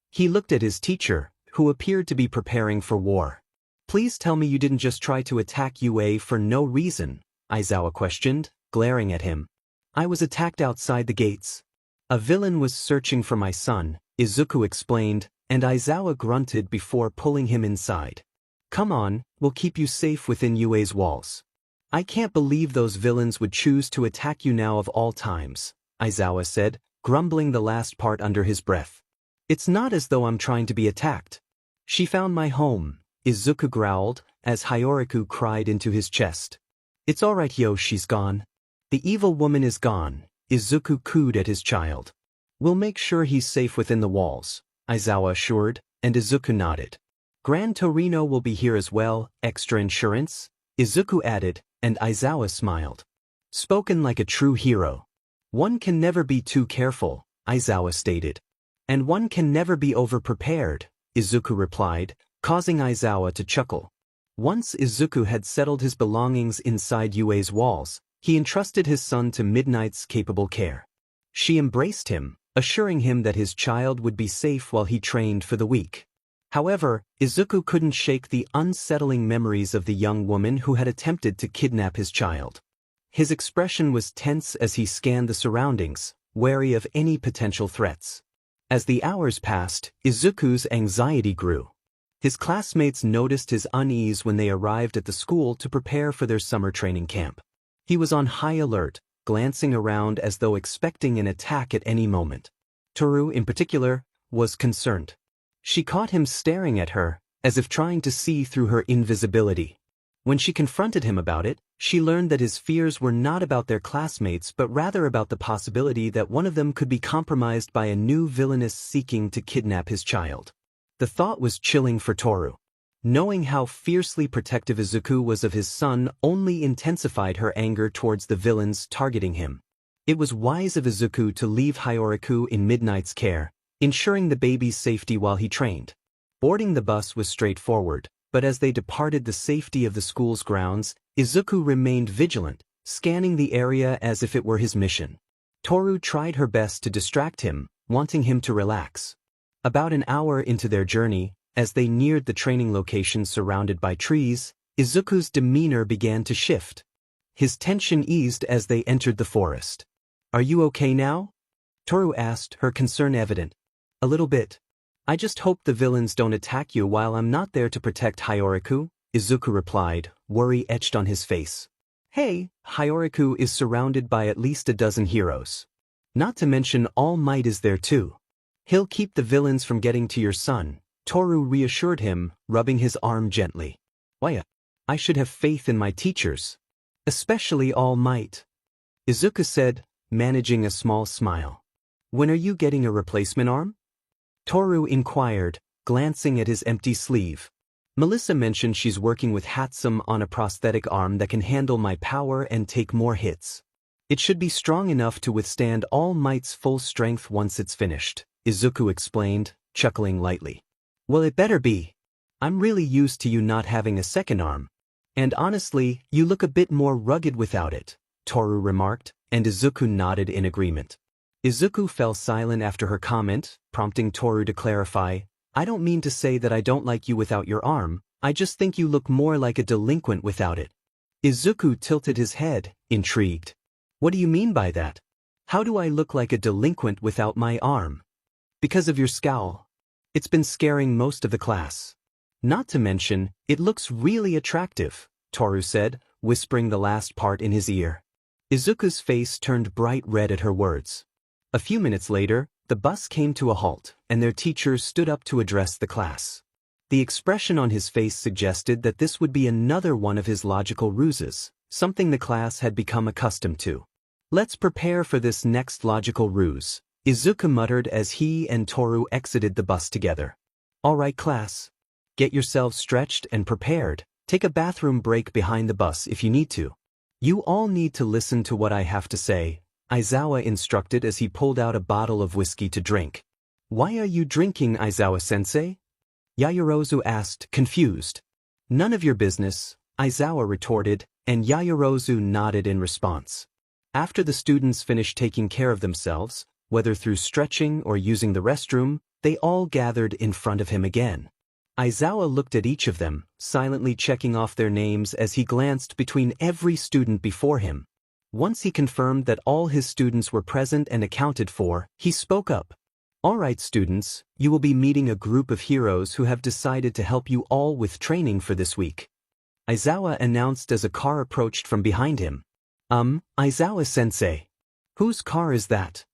He looked at his teacher, who appeared to be preparing for war. "Please tell me you didn't just try to attack UA for no reason," Aizawa questioned, glaring at him. "I was attacked outside the gates. A villain was searching for my son," Izuku explained, and Aizawa grunted before pulling him inside. "Come on, we'll keep you safe within UA's walls." "I can't believe those villains would choose to attack you now of all times," Aizawa said, grumbling the last part under his breath. "It's not as though I'm trying to be attacked." "She found my home," Izuku growled, as Hyoriku cried into his chest. "It's alright yo, she's gone. The evil woman is gone," Izuku cooed at his child. "We'll make sure he's safe within the walls," Aizawa assured, and Izuku nodded. "Gran Torino will be here as well, extra insurance," Izuku added, and Aizawa smiled. "Spoken like a true hero. One can never be too careful," Aizawa stated. "And one can never be over-prepared," Izuku replied, causing Aizawa to chuckle. Once Izuku had settled his belongings inside UA's walls, he entrusted his son to Midnight's capable care. She embraced him, assuring him that his child would be safe while he trained for the week. However, Izuku couldn't shake the unsettling memories of the young woman who had attempted to kidnap his child. His expression was tense as he scanned the surroundings, wary of any potential threats. As the hours passed, Izuku's anxiety grew. His classmates noticed his unease when they arrived at the school to prepare for their summer training camp. He was on high alert, glancing around as though expecting an attack at any moment. Toru, in particular, was concerned. She caught him staring at her, as if trying to see through her invisibility. When she confronted him about it, she learned that his fears were not about their classmates but rather about the possibility that one of them could be compromised by a new villainess seeking to kidnap his child. The thought was chilling for Toru. Knowing how fiercely protective Izuku was of his son only intensified her anger towards the villains targeting him. It was wise of Izuku to leave Hyoriku in Midnight's care, ensuring the baby's safety while he trained. Boarding the bus was straightforward, but as they departed the safety of the school's grounds, Izuku remained vigilant, scanning the area as if it were his mission. Toru tried her best to distract him, wanting him to relax. About an hour into their journey, as they neared the training location surrounded by trees, Izuku's demeanor began to shift. His tension eased as they entered the forest. "Are you okay now?" Toru asked, her concern evident. "A little bit. I just hope the villains don't attack you while I'm not there to protect Hyoriku, Izuku replied, worry etched on his face. Hey, Hyoriku is surrounded by at least a dozen heroes. Not to mention All Might is there too. He'll keep the villains from getting to your son, Toru reassured him, rubbing his arm gently. Why, I should have faith in my teachers. Especially All Might. Izuku said, managing a small smile. When are you getting a replacement arm? Toru inquired, glancing at his empty sleeve. Melissa mentioned she's working with Hatsum on a prosthetic arm that can handle my power and take more hits. It should be strong enough to withstand All Might's full strength once it's finished, Izuku explained, chuckling lightly. Well, it better be. I'm really used to you not having a second arm. And honestly, you look a bit more rugged without it, Toru remarked, and Izuku nodded in agreement. Izuku fell silent after her comment, prompting Toru to clarify, I don't mean to say that I don't like you without your arm, I just think you look more like a delinquent without it. Izuku tilted his head, intrigued. What do you mean by that? How do I look like a delinquent without my arm? Because of your scowl. It's been scaring most of the class. Not to mention, it looks really attractive, Toru said, whispering the last part in his ear. Izuku's face turned bright red at her words. A few minutes later, the bus came to a halt, and their teacher stood up to address the class. The expression on his face suggested that this would be another one of his logical ruses, something the class had become accustomed to. Let's prepare for this next logical ruse, Izuku muttered as he and Toru exited the bus together. All right, class. Get yourselves stretched and prepared. Take a bathroom break behind the bus if you need to. You all need to listen to what I have to say, Aizawa instructed as he pulled out a bottle of whiskey to drink. Why are you drinking, Aizawa-sensei? Yaoyorozu asked, confused. None of your business, Aizawa retorted, and Yaoyorozu nodded in response. After the students finished taking care of themselves, whether through stretching or using the restroom, they all gathered in front of him again. Aizawa looked at each of them, silently checking off their names as he glanced between every student before him. Once he confirmed that all his students were present and accounted for, he spoke up. All right, students, you will be meeting a group of heroes who have decided to help you all with training for this week. Aizawa announced as a car approached from behind him. Aizawa-sensei. Whose car is that?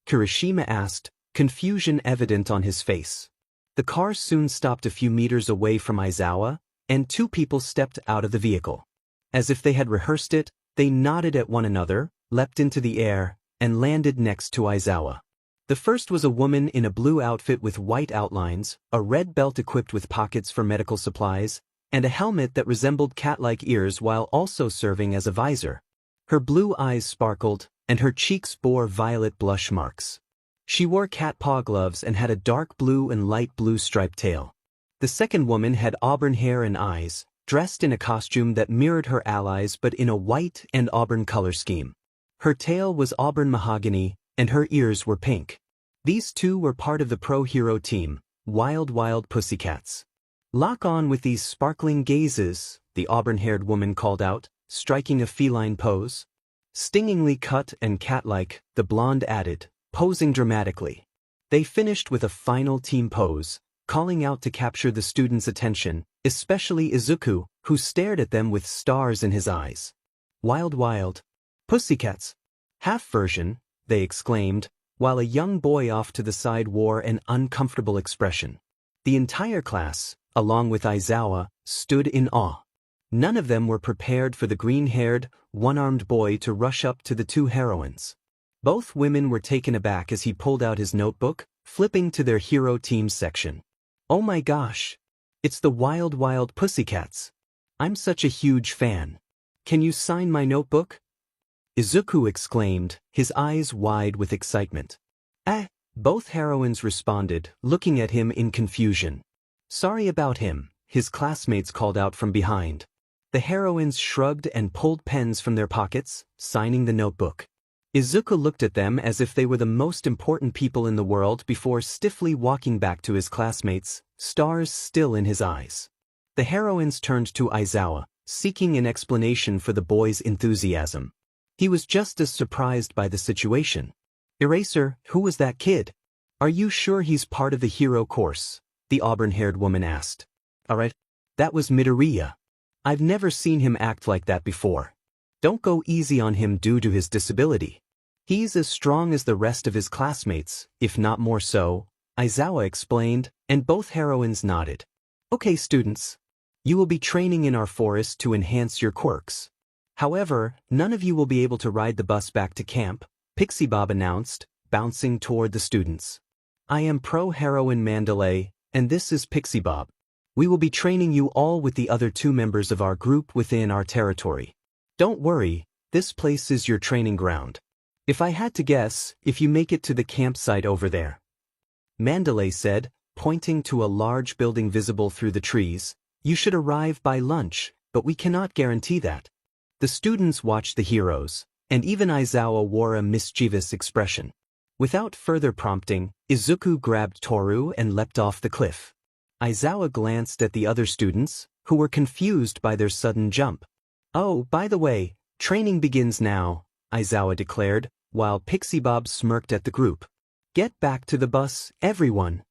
Kirishima asked, confusion evident on his face. The car soon stopped a few meters away from Aizawa, and two people stepped out of the vehicle. As if they had rehearsed it, they nodded at one another, leapt into the air, and landed next to Aizawa. The first was a woman in a blue outfit with white outlines, a red belt equipped with pockets for medical supplies, and a helmet that resembled cat-like ears while also serving as a visor. Her blue eyes sparkled, and her cheeks bore violet blush marks. She wore cat paw gloves and had a dark blue and light blue striped tail. The second woman had auburn hair and eyes, dressed in a costume that mirrored her allies but in a white and auburn color scheme. Her tail was auburn mahogany, and her ears were pink. These two were part of the pro-hero team, Wild Wild Pussycats. Lock on with these sparkling gazes, the auburn-haired woman called out, striking a feline pose. Stingingly cut and cat-like, the blonde added, posing dramatically. They finished with a final team pose, calling out to capture the students' attention, especially Izuku, who stared at them with stars in his eyes. Wild Wild Pussycats. Half version, they exclaimed, while a young boy off to the side wore an uncomfortable expression. The entire class, along with Aizawa, stood in awe. None of them were prepared for the green-haired, one-armed boy to rush up to the two heroines. Both women were taken aback as he pulled out his notebook, flipping to their hero team section. Oh my gosh! It's the Wild Wild Pussycats. I'm such a huge fan. Can you sign my notebook? Izuku exclaimed, his eyes wide with excitement. Both heroines responded, looking at him in confusion. Sorry about him, his classmates called out from behind. The heroines shrugged and pulled pens from their pockets, signing the notebook. Izuku looked at them as if they were the most important people in the world before stiffly walking back to his classmates, stars still in his eyes. The heroines turned to Aizawa, seeking an explanation for the boy's enthusiasm. He was just as surprised by the situation. Eraser, who was that kid? Are you sure he's part of the hero course? The auburn-haired woman asked. Alright. That was Midoriya. I've never seen him act like that before. Don't go easy on him due to his disability. He's as strong as the rest of his classmates, if not more so, Aizawa explained, and both heroines nodded. Okay, students. You will be training in our forest to enhance your quirks. However, none of you will be able to ride the bus back to camp, Pixie Bob announced, bouncing toward the students. I am pro-heroine Mandalay, and this is Pixie Bob. We will be training you all with the other 2 members of our group within our territory. Don't worry, this place is your training ground. If I had to guess, if you make it to the campsite over there. Mandalay said, pointing to a large building visible through the trees, you should arrive by lunch, but we cannot guarantee that. The students watched the heroes, and even Aizawa wore a mischievous expression. Without further prompting, Izuku grabbed Toru and leapt off the cliff. Aizawa glanced at the other students, who were confused by their sudden jump. Oh, by the way, training begins now, Aizawa declared, while Pixie Bob smirked at the group. Get back to the bus, everyone!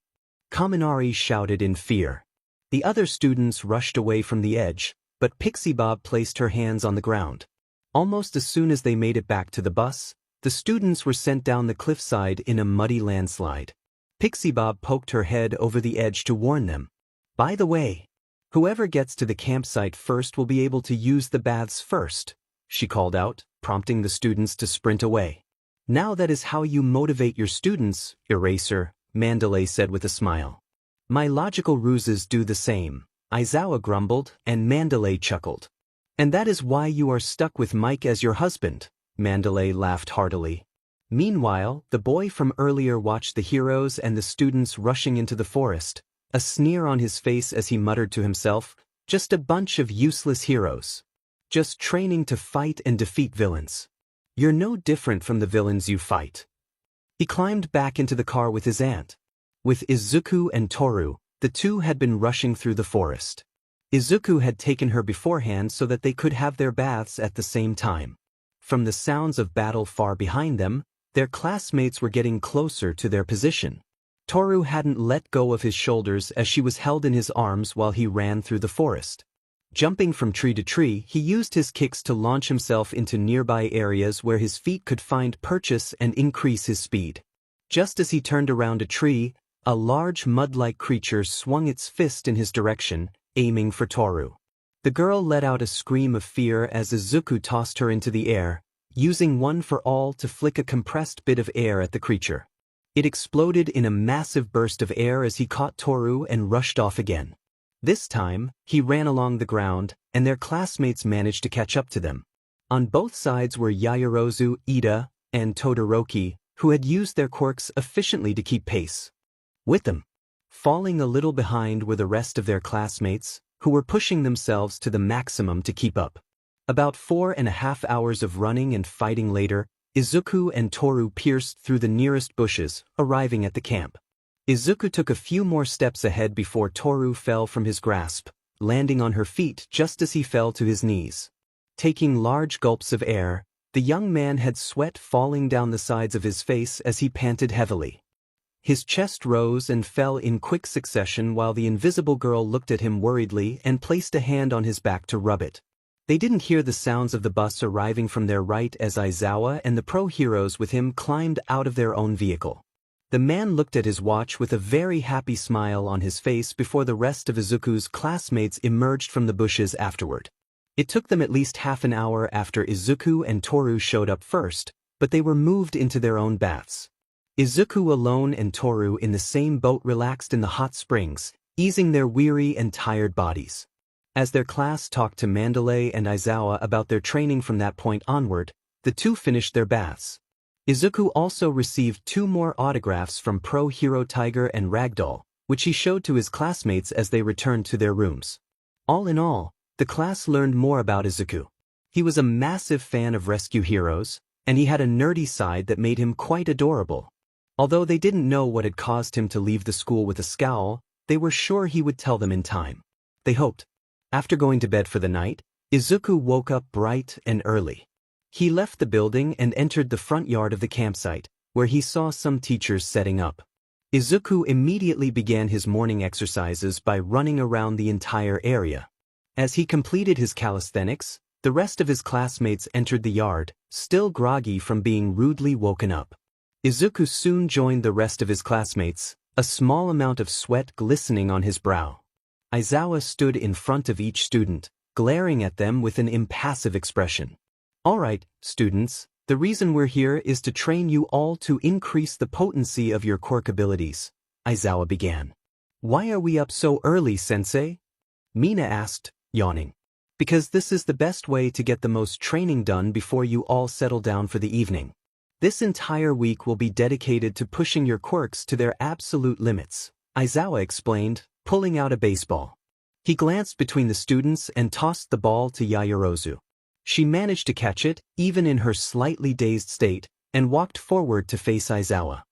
Kaminari shouted in fear. The other students rushed away from the edge, but Pixie Bob placed her hands on the ground. Almost as soon as they made it back to the bus, the students were sent down the cliffside in a muddy landslide. Pixie Bob poked her head over the edge to warn them. By the way, whoever gets to the campsite first will be able to use the baths first, she called out, prompting the students to sprint away. Now that is how you motivate your students, Eraser, Mandalay said with a smile. My logical ruses do the same, Aizawa grumbled, and Mandalay chuckled. And that is why you are stuck with Mike as your husband, Mandalay laughed heartily. Meanwhile, the boy from earlier watched the heroes and the students rushing into the forest, a sneer on his face as he muttered to himself, just a bunch of useless heroes. Just training to fight and defeat villains. You're no different from the villains you fight. He climbed back into the car with his aunt. With Izuku and Toru, the 2 had been rushing through the forest. Izuku had taken her beforehand so that they could have their baths at the same time. From the sounds of battle far behind them, their classmates were getting closer to their position. Toru hadn't let go of his shoulders as she was held in his arms while he ran through the forest. Jumping from tree to tree, he used his kicks to launch himself into nearby areas where his feet could find purchase and increase his speed. Just as he turned around a tree, a large mud-like creature swung its fist in his direction, aiming for Toru. The girl let out a scream of fear as Izuku tossed her into the air, using One for All to flick a compressed bit of air at the creature. It exploded in a massive burst of air as he caught Toru and rushed off again. This time, he ran along the ground, and their classmates managed to catch up to them. On both sides were Yaoyorozu, Ida, and Todoroki, who had used their quirks efficiently to keep pace with them. Falling a little behind were the rest of their classmates, who were pushing themselves to the maximum to keep up. About 4.5 hours of running and fighting later, Izuku and Toru pierced through the nearest bushes, arriving at the camp. Izuku took a few more steps ahead before Toru fell from his grasp, landing on her feet just as he fell to his knees. Taking large gulps of air, the young man had sweat falling down the sides of his face as he panted heavily. His chest rose and fell in quick succession while the invisible girl looked at him worriedly and placed a hand on his back to rub it. They didn't hear the sounds of the bus arriving from their right as Aizawa and the pro-heroes with him climbed out of their own vehicle. The man looked at his watch with a very happy smile on his face before the rest of Izuku's classmates emerged from the bushes afterward. It took them at least half an hour after Izuku and Toru showed up first, but they were moved into their own baths. Izuku alone and Toru in the same boat relaxed in the hot springs, easing their weary and tired bodies. As their class talked to Mandalay and Aizawa about their training from that point onward, the 2 finished their baths. Izuku also received 2 more autographs from Pro Hero Tiger and Ragdoll, which he showed to his classmates as they returned to their rooms. All in all, the class learned more about Izuku. He was a massive fan of rescue heroes, and he had a nerdy side that made him quite adorable. Although they didn't know what had caused him to leave the school with a scowl, they were sure he would tell them in time. They hoped. After going to bed for the night, Izuku woke up bright and early. He left the building and entered the front yard of the campsite, where he saw some teachers setting up. Izuku immediately began his morning exercises by running around the entire area. As he completed his calisthenics, the rest of his classmates entered the yard, still groggy from being rudely woken up. Izuku soon joined the rest of his classmates, a small amount of sweat glistening on his brow. Aizawa stood in front of each student, glaring at them with an impassive expression. "All right, students, the reason we're here is to train you all to increase the potency of your quirk abilities," Aizawa began. "Why are we up so early, sensei?" Mina asked, yawning. "Because this is the best way to get the most training done before you all settle down for the evening. This entire week will be dedicated to pushing your quirks to their absolute limits," Aizawa explained, pulling out a baseball. He glanced between the students and tossed the ball to Yaoyorozu. She managed to catch it, even in her slightly dazed state, and walked forward to face Aizawa.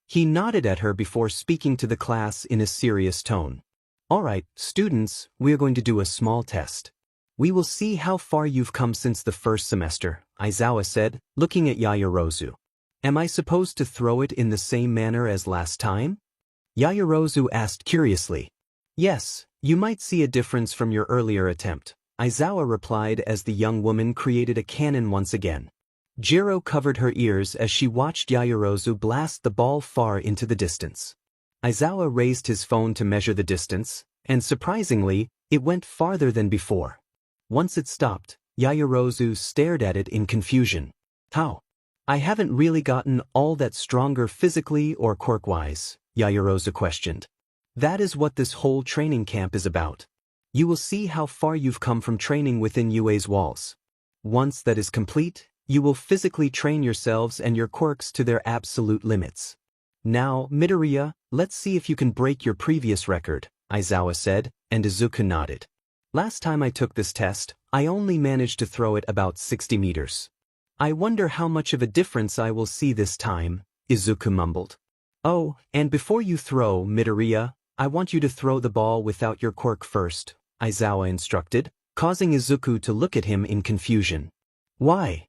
He nodded at her before speaking to the class in a serious tone. "All right, students, we're going to do a small test. We will see how far you've come since the first semester," Aizawa said, looking at Yaoyorozu. "Am I supposed to throw it in the same manner as last time?" Yaoyorozu asked curiously. "Yes, you might see a difference from your earlier attempt," Aizawa replied as the young woman created a cannon once again. Jiro covered her ears as she watched Yaoyorozu blast the ball far into the distance. Aizawa raised his phone to measure the distance, and surprisingly, it went farther than before. Once it stopped, Yaoyorozu stared at it in confusion. "How? I haven't really gotten all that stronger physically or quirk-wise," Yaoyorozu questioned. "That is what this whole training camp is about. You will see how far you've come from training within UA's walls. Once that is complete, you will physically train yourselves and your quirks to their absolute limits. Now, Midoriya, let's see if you can break your previous record," Aizawa said, and Izuku nodded. "Last time I took this test, I only managed to throw it about 60 meters. I wonder how much of a difference I will see this time," Izuku mumbled. "Oh, and before you throw, Midoriya, I want you to throw the ball without your quirk first," Aizawa instructed, causing Izuku to look at him in confusion. "Why?"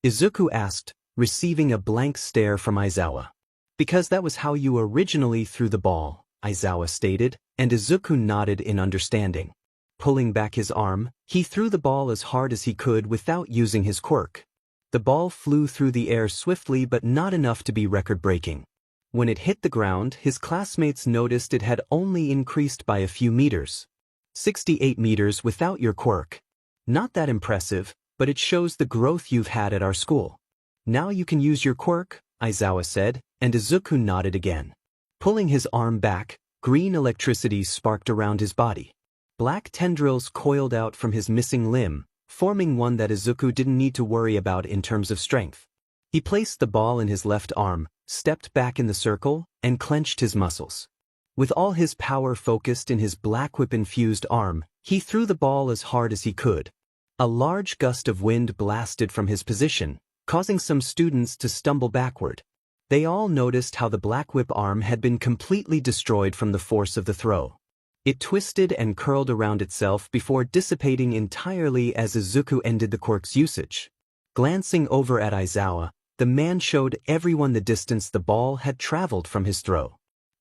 Izuku asked, receiving a blank stare from Aizawa. "Because that was how you originally threw the ball," Aizawa stated, and Izuku nodded in understanding. Pulling back his arm, he threw the ball as hard as he could without using his quirk. The ball flew through the air swiftly but not enough to be record-breaking. When it hit the ground, his classmates noticed it had only increased by a few meters. 68 meters without your quirk. Not that impressive, but it shows the growth you've had at our school. "Now you can use your quirk," Aizawa said, and Izuku nodded again. Pulling his arm back, green electricity sparked around his body. Black tendrils coiled out from his missing limb, forming one that Izuku didn't need to worry about in terms of strength. He placed the ball in his left arm, stepped back in the circle, and clenched his muscles. With all his power focused in his black whip-infused arm, he threw the ball as hard as he could. A large gust of wind blasted from his position, causing some students to stumble backward. They all noticed how the black whip arm had been completely destroyed from the force of the throw. It twisted and curled around itself before dissipating entirely as Izuku ended the quirk's usage. Glancing over at Aizawa, the man showed everyone the distance the ball had traveled from his throw.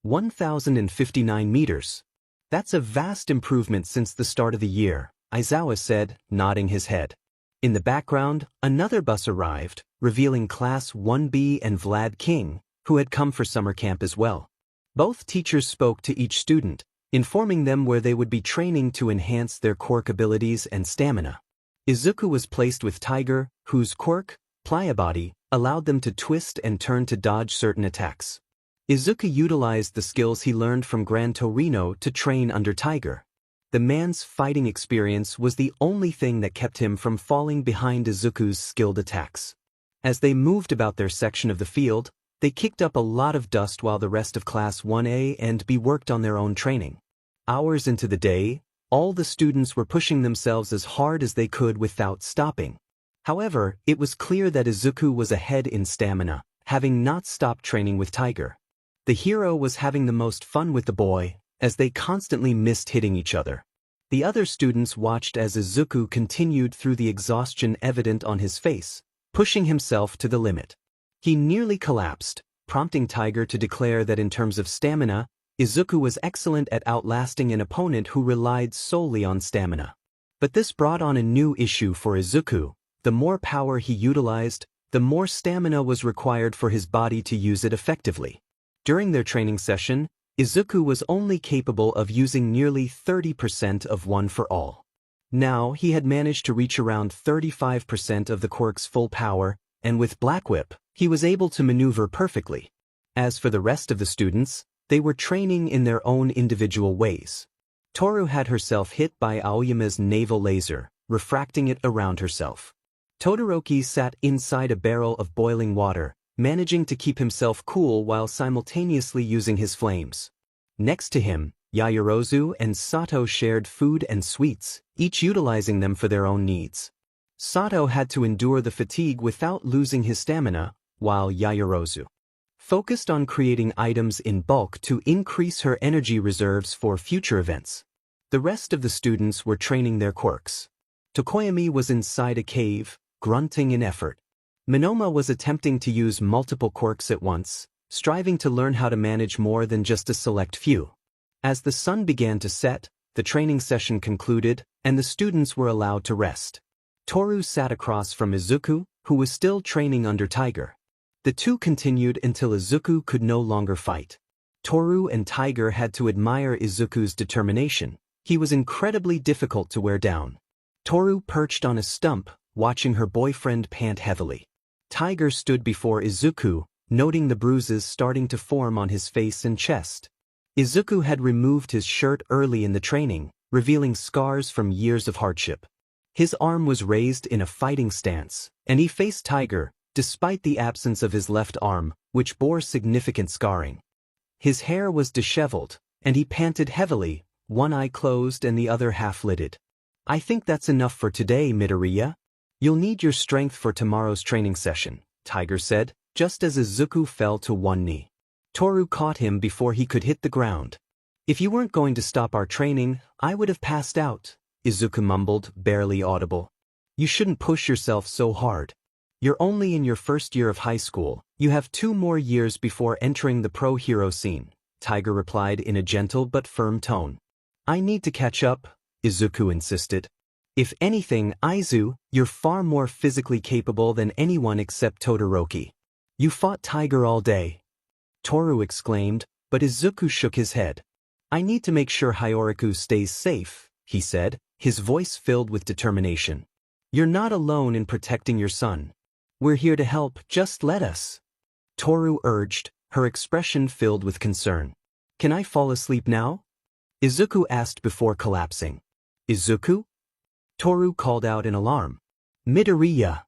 1,059 meters. "That's a vast improvement since the start of the year," Aizawa said, nodding his head. In the background, another bus arrived, revealing Class 1B and Vlad King, who had come for summer camp as well. Both teachers spoke to each student, informing them where they would be training to enhance their quirk abilities and stamina. Izuku was placed with Tiger, whose quirk, Playa Body, allowed them to twist and turn to dodge certain attacks. Izuku utilized the skills he learned from Gran Torino to train under Tiger. The man's fighting experience was the only thing that kept him from falling behind Izuku's skilled attacks. As they moved about their section of the field, they kicked up a lot of dust while the rest of Class 1A and B worked on their own training. Hours into the day, all the students were pushing themselves as hard as they could without stopping. However, it was clear that Izuku was ahead in stamina, having not stopped training with Tiger. The hero was having the most fun with the boy, as they constantly missed hitting each other. The other students watched as Izuku continued through the exhaustion evident on his face, pushing himself to the limit. He nearly collapsed, prompting Tiger to declare that in terms of stamina, Izuku was excellent at outlasting an opponent who relied solely on stamina. But this brought on a new issue for Izuku. The more power he utilized, the more stamina was required for his body to use it effectively. During their training session, Izuku was only capable of using nearly 30% of One for All. Now he had managed to reach around 35% of the quirk's full power, and with Black Whip, he was able to maneuver perfectly. As for the rest of the students, they were training in their own individual ways. Toru had herself hit by Aoyama's naval laser, refracting it around herself. Todoroki sat inside a barrel of boiling water, managing to keep himself cool while simultaneously using his flames. Next to him, Yaoyorozu and Sato shared food and sweets, each utilizing them for their own needs. Sato had to endure the fatigue without losing his stamina, while Yaoyorozu focused on creating items in bulk to increase her energy reserves for future events. The rest of the students were training their quirks. Tokoyami was inside a cave, grunting in effort. Minoma was attempting to use multiple quirks at once, striving to learn how to manage more than just a select few. As the sun began to set, the training session concluded, and the students were allowed to rest. Toru sat across from Izuku, who was still training under Tiger. The two continued until Izuku could no longer fight. Toru and Tiger had to admire Izuku's determination. He was incredibly difficult to wear down. Toru perched on a stump, watching her boyfriend pant heavily. Tiger stood before Izuku, noting the bruises starting to form on his face and chest. Izuku had removed his shirt early in the training, revealing scars from years of hardship. His arm was raised in a fighting stance, and he faced Tiger, despite the absence of his left arm, which bore significant scarring. His hair was disheveled, and he panted heavily, one eye closed and the other half-lidded. "I think that's enough for today, Midoriya. You'll need your strength for tomorrow's training session," Tiger said, just as Izuku fell to one knee. Toru caught him before he could hit the ground. "If you weren't going to stop our training, I would have passed out," Izuku mumbled, barely audible. "You shouldn't push yourself so hard. You're only in your first year of high school. You have 2 more years before entering the pro hero scene," Tiger replied in a gentle but firm tone. "I need to catch up," Izuku insisted. "If anything, Aizu, you're far more physically capable than anyone except Todoroki. You fought Tiger all day," Toru exclaimed, but Izuku shook his head. "I need to make sure Hyoriku stays safe," he said, his voice filled with determination. "You're not alone in protecting your son. We're here to help, just let us," Toru urged, her expression filled with concern. "Can I fall asleep now?" Izuku asked before collapsing. "Izuku?" Toru called out in alarm. "Midoriya!"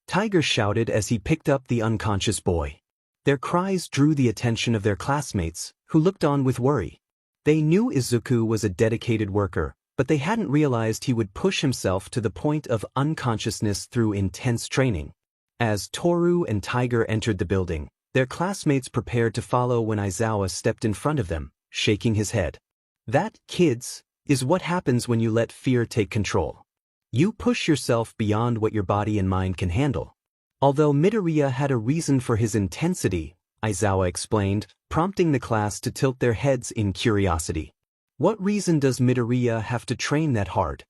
Tiger shouted as he picked up the unconscious boy. Their cries drew the attention of their classmates, who looked on with worry. They knew Izuku was a dedicated worker, but they hadn't realized he would push himself to the point of unconsciousness through intense training. As Toru and Tiger entered the building, their classmates prepared to follow when Aizawa stepped in front of them, shaking his head. "That, kids, is what happens when you let fear take control. You push yourself beyond what your body and mind can handle." Although Midoriya had a reason for his intensity, Aizawa explained, prompting the class to tilt their heads in curiosity. "What reason does Midoriya have to train that hard?"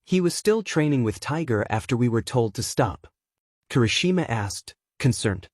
"He was still training with Tiger after we were told to stop," Kirishima asked, concerned.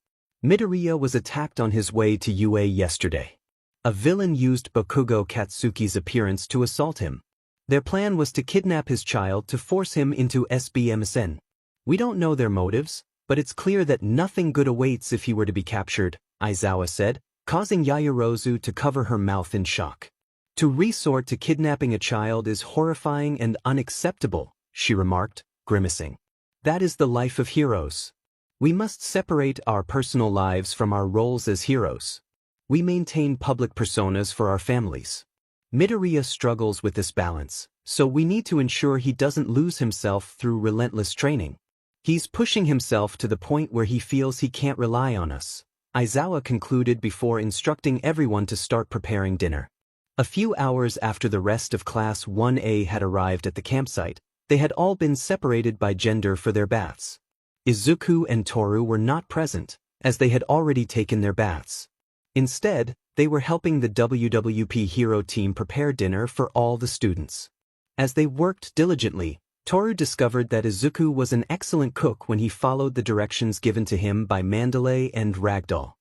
"Midoriya was attacked on his way to UA yesterday. A villain used Bakugo Katsuki's appearance to assault him. Their plan was to kidnap his child to force him into SBMSN. We don't know their motives, but it's clear that nothing good awaits if he were to be captured," Aizawa said, causing Yaoyorozu to cover her mouth in shock. "To resort to kidnapping a child is horrifying and unacceptable," she remarked, grimacing. "That is the life of heroes. We must separate our personal lives from our roles as heroes. We maintain public personas for our families. Midoriya struggles with this balance, so we need to ensure he doesn't lose himself through relentless training. He's pushing himself to the point where he feels he can't rely on us," Aizawa concluded before instructing everyone to start preparing dinner. A few hours after the rest of Class 1A had arrived at the campsite, they had all been separated by gender for their baths. Izuku and Toru were not present, as they had already taken their baths. Instead, they were helping the WWP Hero team prepare dinner for all the students. As they worked diligently, Toru discovered that Izuku was an excellent cook when he followed the directions given to him by Mandalay and Ragdoll.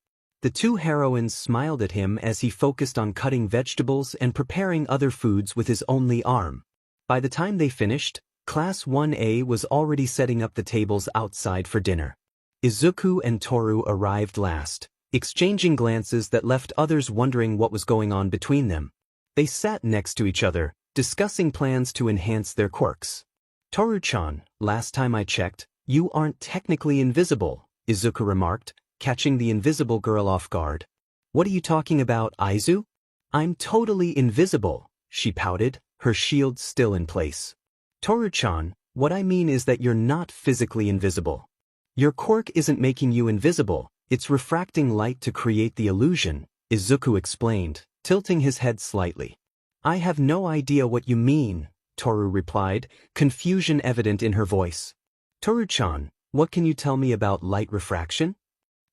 The two heroines smiled at him as he focused on cutting vegetables and preparing other foods with his only arm. By the time they finished, Class 1A was already setting up the tables outside for dinner. Izuku and Toru arrived last, exchanging glances that left others wondering what was going on between them. They sat next to each other, discussing plans to enhance their quirks. "Toru-chan, last time I checked, you aren't technically invisible," Izuku remarked, catching the invisible girl off guard. "What are you talking about, Aizu?" "I'm totally invisible," she pouted, her shield still in place. "Toru-chan, what I mean is that you're not physically invisible. Your quirk isn't making you invisible, it's refracting light to create the illusion," Izuku explained, tilting his head slightly. "I have no idea what you mean," Toru replied, confusion evident in her voice. "Toru-chan, what can you tell me about light refraction?"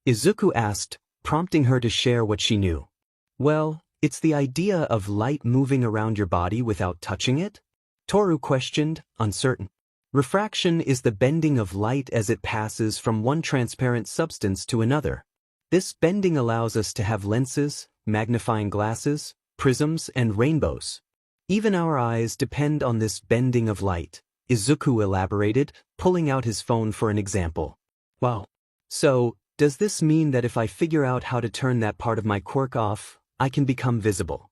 Izuku asked, prompting her to share what she knew. "Well, it's the idea of light moving around your body without touching it?" Toru questioned, uncertain. "Refraction is the bending of light as it passes from one transparent substance to another. This bending allows us to have lenses, magnifying glasses, prisms, and rainbows. Even our eyes depend on this bending of light," Izuku elaborated, pulling out his phone for an example. "Wow. So, does this mean that if I figure out how to turn that part of my quirk off, I can become visible?"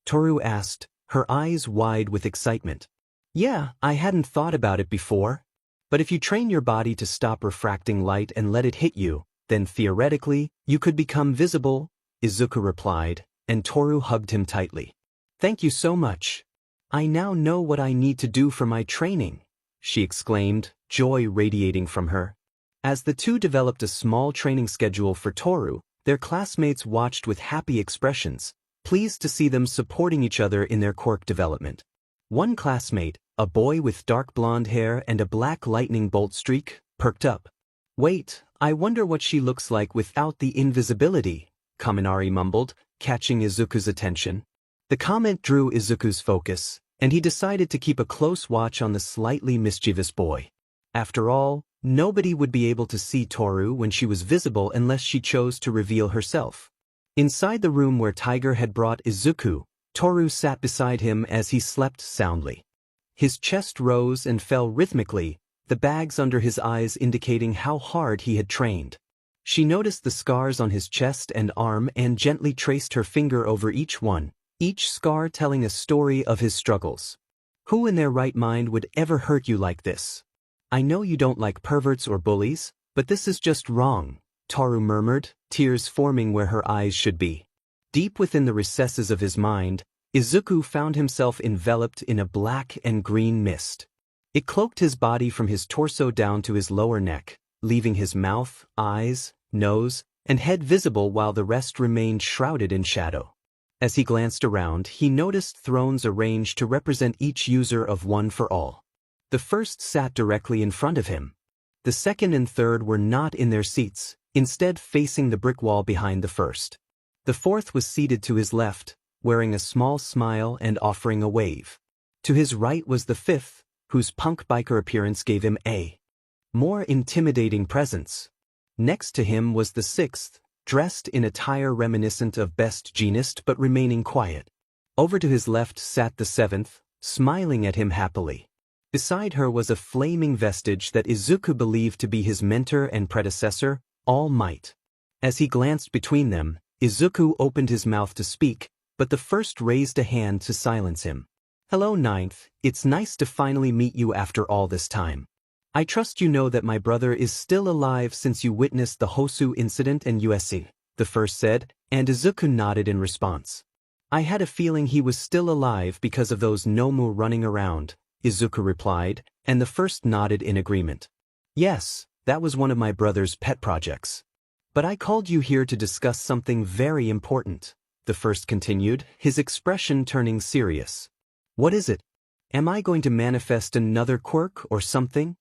Toru asked, her eyes wide with excitement. "Yeah, I hadn't thought about it before. But if you train your body to stop refracting light and let it hit you, then theoretically, you could become visible," Izuku replied, and Toru hugged him tightly. "Thank you so much. I now know what I need to do for my training," she exclaimed, joy radiating from her. As the two developed a small training schedule for Toru, their classmates watched with happy expressions, pleased to see them supporting each other in their quirk development. One classmate, a boy with dark blonde hair and a black lightning bolt streak, perked up. "Wait, I wonder what she looks like without the invisibility," Kaminari mumbled, catching Izuku's attention. The comment drew Izuku's focus, and he decided to keep a close watch on the slightly mischievous boy. After all, nobody would be able to see Toru when she was visible unless she chose to reveal herself. Inside the room where Tiger had brought Izuku, Toru sat beside him as he slept soundly. His chest rose and fell rhythmically, the bags under his eyes indicating how hard he had trained. She noticed the scars on his chest and arm and gently traced her finger over each one, each scar telling a story of his struggles. "Who in their right mind would ever hurt you like this? I know you don't like perverts or bullies, but this is just wrong," Toru murmured, tears forming where her eyes should be. Deep within the recesses of his mind, Izuku found himself enveloped in a black and green mist. It cloaked his body from his torso down to his lower neck, leaving his mouth, eyes, nose, and head visible while the rest remained shrouded in shadow. As he glanced around, he noticed thrones arranged to represent each user of One for All. The first sat directly in front of him. The second and third were not in their seats, instead facing the brick wall behind the first. The fourth was seated to his left, wearing a small smile and offering a wave. To his right was the fifth, whose punk biker appearance gave him a more intimidating presence. Next to him was the sixth, dressed in attire reminiscent of Best Jeanist but remaining quiet. Over to his left sat the seventh, smiling at him happily. Beside her was a flaming vestige that Izuku believed to be his mentor and predecessor, All Might. As he glanced between them, Izuku opened his mouth to speak, but the first raised a hand to silence him. "Hello, Ninth, it's nice to finally meet you after all this time. I trust you know that my brother is still alive since you witnessed the Hosu incident in USC, the first said, and Izuku nodded in response. "I had a feeling he was still alive because of those Nomu running around," Izuku replied, and the first nodded in agreement. "Yes, that was one of my brother's pet projects. But I called you here to discuss something very important," the first continued, his expression turning serious. "What is it? Am I going to manifest another quirk or something?"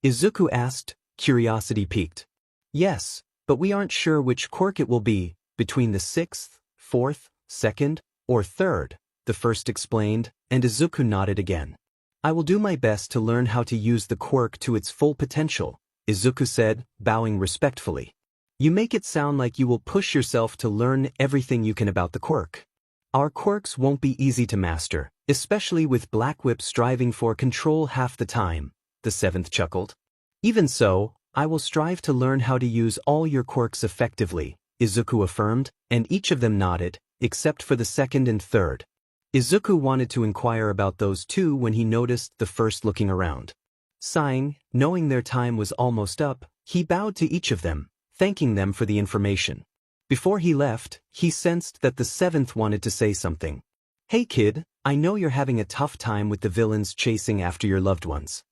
Izuku asked, curiosity piqued. "Yes, but we aren't sure which quirk it will be, between the 6th, 4th, 2nd, or 3rd, the first explained, and Izuku nodded again. I will do my best to learn how to use the quirk to its full potential, Izuku said, bowing respectfully. You make it sound like you will push yourself to learn everything you can about the quirk. Our quirks won't be easy to master, especially with Black Whip striving for control half the time, the 7th chuckled. Even so, I will strive to learn how to use all your quirks effectively, Izuku affirmed, and each of them nodded, except for the 2nd and 3rd. Izuku wanted to inquire about those two when he noticed the first looking around. Sighing, knowing their time was almost up, he bowed to each of them, thanking them for the information. Before he left, he sensed that the 7th wanted to say something. Hey kid, I know you're having a tough time with the villains chasing after your loved ones.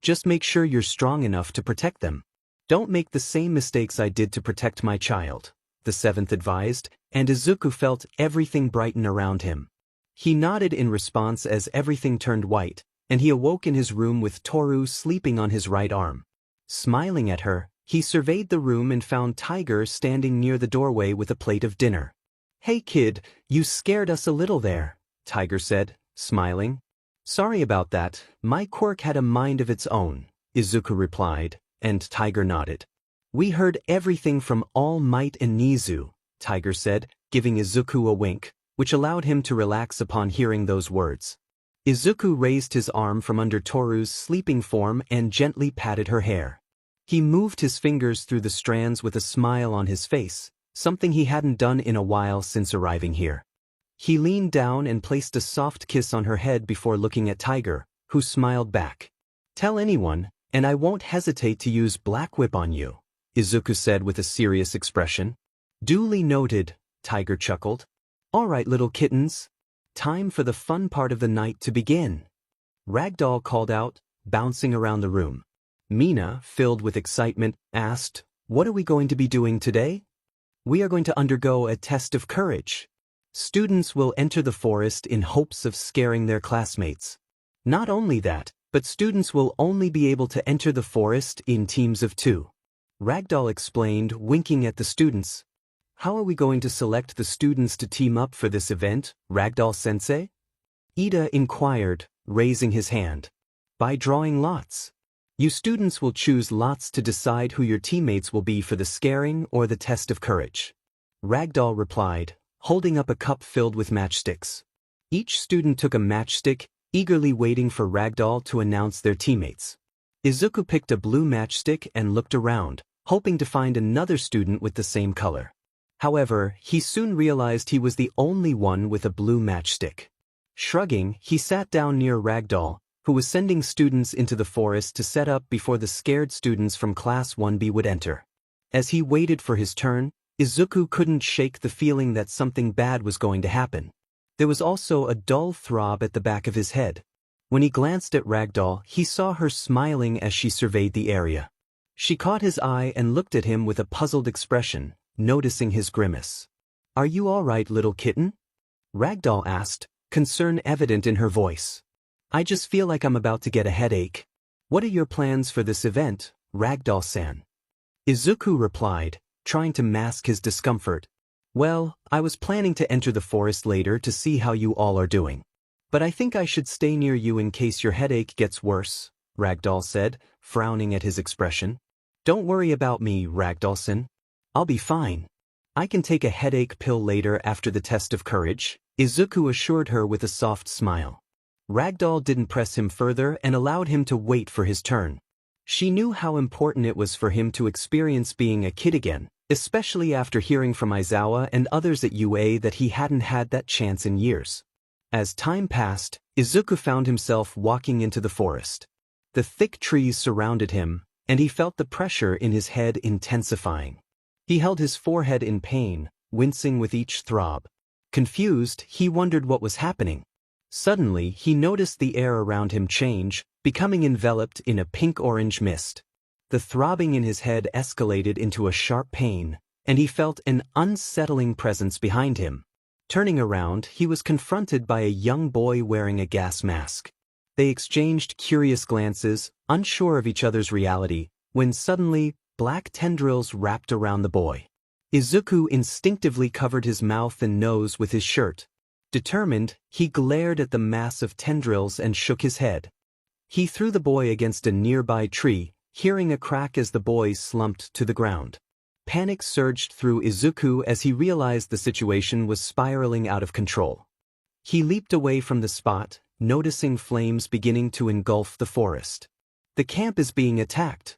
Just make sure you're strong enough to protect them. Don't make the same mistakes I did to protect my child, the 7th advised, and Izuku felt everything brighten around him. He nodded in response as everything turned white, and he awoke in his room with Toru sleeping on his right arm. Smiling at her, he surveyed the room and found Tiger standing near the doorway with a plate of dinner. Hey kid, you scared us a little there, Tiger said, smiling. Sorry about that, my quirk had a mind of its own, Izuku replied, and Tiger nodded. We heard everything from All Might and Nizu, Tiger said, giving Izuku a wink, which allowed him to relax upon hearing those words. Izuku raised his arm from under Toru's sleeping form and gently patted her hair. He moved his fingers through the strands with a smile on his face, something he hadn't done in a while since arriving here. He leaned down and placed a soft kiss on her head before looking at Tiger, who smiled back. Tell anyone, and I won't hesitate to use Black Whip on you, Izuku said with a serious expression. Duly noted, Tiger chuckled. All right, little kittens. Time for the fun part of the night to begin. Ragdoll called out, bouncing around the room. Mina, filled with excitement, asked, What are we going to be doing today? We are going to undergo a test of courage. Students will enter the forest in hopes of scaring their classmates. Not only that, but students will only be able to enter the forest in teams of 2. Ragdoll explained, winking at the students. How are we going to select the students to team up for this event, Ragdoll-sensei? Ida inquired, raising his hand. By drawing lots. You students will choose lots to decide who your teammates will be for the scaring or the test of courage. Ragdoll replied, holding up a cup filled with matchsticks. Each student took a matchstick, eagerly waiting for Ragdoll to announce their teammates. Izuku picked a blue matchstick and looked around, hoping to find another student with the same color. However, he soon realized he was the only one with a blue matchstick. Shrugging, he sat down near Ragdoll, who was sending students into the forest to set up before the scared students from Class 1B would enter. As he waited for his turn, Izuku couldn't shake the feeling that something bad was going to happen. There was also a dull throb at the back of his head. When he glanced at Ragdoll, he saw her smiling as she surveyed the area. She caught his eye and looked at him with a puzzled expression, noticing his grimace. Are you all right, little kitten? Ragdoll asked, concern evident in her voice. I just feel like I'm about to get a headache. What are your plans for this event, Ragdoll-san? Izuku replied, trying to mask his discomfort. Well, I was planning to enter the forest later to see how you all are doing. But I think I should stay near you in case your headache gets worse, Ragdoll said, frowning at his expression. Don't worry about me, Ragdoll-san. I'll be fine. I can take a headache pill later after the test of courage, Izuku assured her with a soft smile. Ragdoll didn't press him further and allowed him to wait for his turn. She knew how important it was for him to experience being a kid again, especially after hearing from Aizawa and others at UA that he hadn't had that chance in years. As time passed, Izuku found himself walking into the forest. The thick trees surrounded him, and he felt the pressure in his head intensifying. He held his forehead in pain, wincing with each throb. Confused, he wondered what was happening. Suddenly, he noticed the air around him change, becoming enveloped in a pink-orange mist. The throbbing in his head escalated into a sharp pain, and he felt an unsettling presence behind him. Turning around, he was confronted by a young boy wearing a gas mask. They exchanged curious glances, unsure of each other's reality, when suddenly, black tendrils wrapped around the boy. Izuku instinctively covered his mouth and nose with his shirt. Determined, he glared at the mass of tendrils and shook his head. He threw the boy against a nearby tree, hearing a crack as the boy slumped to the ground. Panic surged through Izuku as he realized the situation was spiraling out of control. He leaped away from the spot, noticing flames beginning to engulf the forest. The camp is being attacked,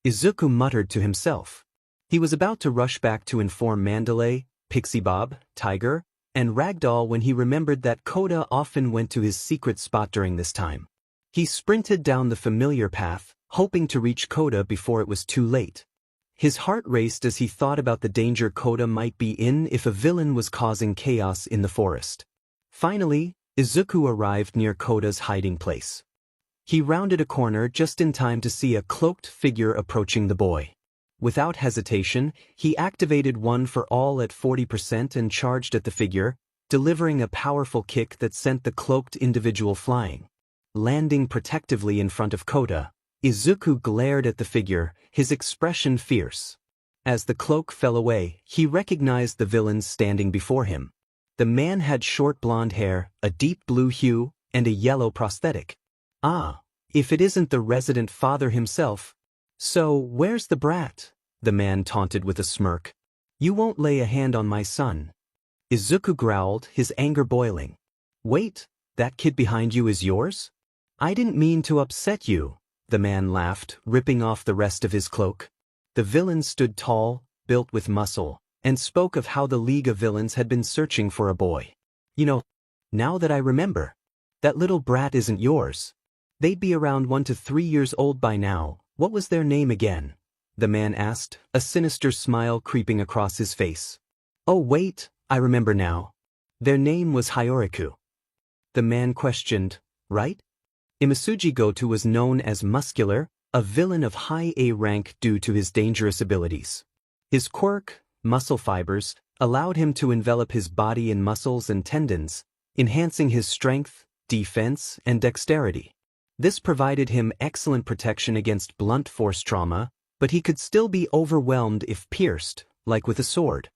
Izuku muttered to himself. He was about to rush back to inform Mandalay, Pixie Bob, Tiger, and Ragdoll when he remembered that Koda often went to his secret spot during this time. He sprinted down the familiar path, hoping to reach Koda before it was too late. His heart raced as he thought about the danger Koda might be in if a villain was causing chaos in the forest. Finally, Izuku arrived near Koda's hiding place. He rounded a corner just in time to see a cloaked figure approaching the boy. Without hesitation, he activated One for All at 40% and charged at the figure, delivering a powerful kick that sent the cloaked individual flying. Landing protectively in front of Koda, Izuku glared at the figure, his expression fierce. As the cloak fell away, he recognized the villain standing before him. The man had short blonde hair, a deep blue hue, and a yellow prosthetic. Ah, if it isn't the resident father himself. So, where's the brat? The man taunted with a smirk. You won't lay a hand on my son. Izuku growled, his anger boiling. Wait, that kid behind you is yours? I didn't mean to upset you. The man laughed, ripping off the rest of his cloak. The villain stood tall, built with muscle, and spoke of how the League of Villains had been searching for a boy. You know, now that I remember, that little brat isn't yours. They'd be around 1 to 3 years old by now. What was their name again? The man asked, a sinister smile creeping across his face. Oh wait, I remember now. Their name was Hyoriku. The man questioned, right? Imasuji Goto was known as Muscular, a villain of high A rank due to his dangerous abilities. His quirk, muscle fibers, allowed him to envelop his body in muscles and tendons, enhancing his strength, defense, and dexterity. This provided him excellent protection against blunt force trauma, but he could still be overwhelmed if pierced, like with a sword.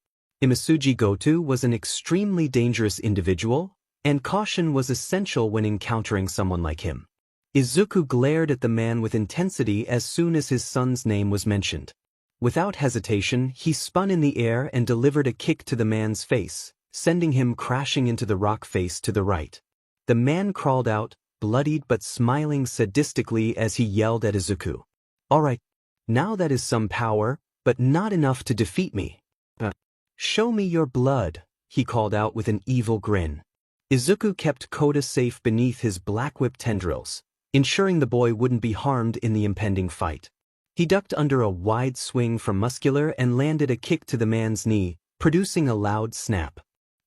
Imasuji Goto was an extremely dangerous individual, and caution was essential when encountering someone like him. Izuku glared at the man with intensity as soon as his son's name was mentioned. Without hesitation, he spun in the air and delivered a kick to the man's face, sending him crashing into the rock face to the right. The man crawled out, bloodied but smiling sadistically as he yelled at Izuku. All right, now that is some power, but not enough to defeat me. Show me your blood, he called out with an evil grin. Izuku kept Koda safe beneath his black whip tendrils, ensuring the boy wouldn't be harmed in the impending fight. He ducked under a wide swing from Muscular and landed a kick to the man's knee, producing a loud snap.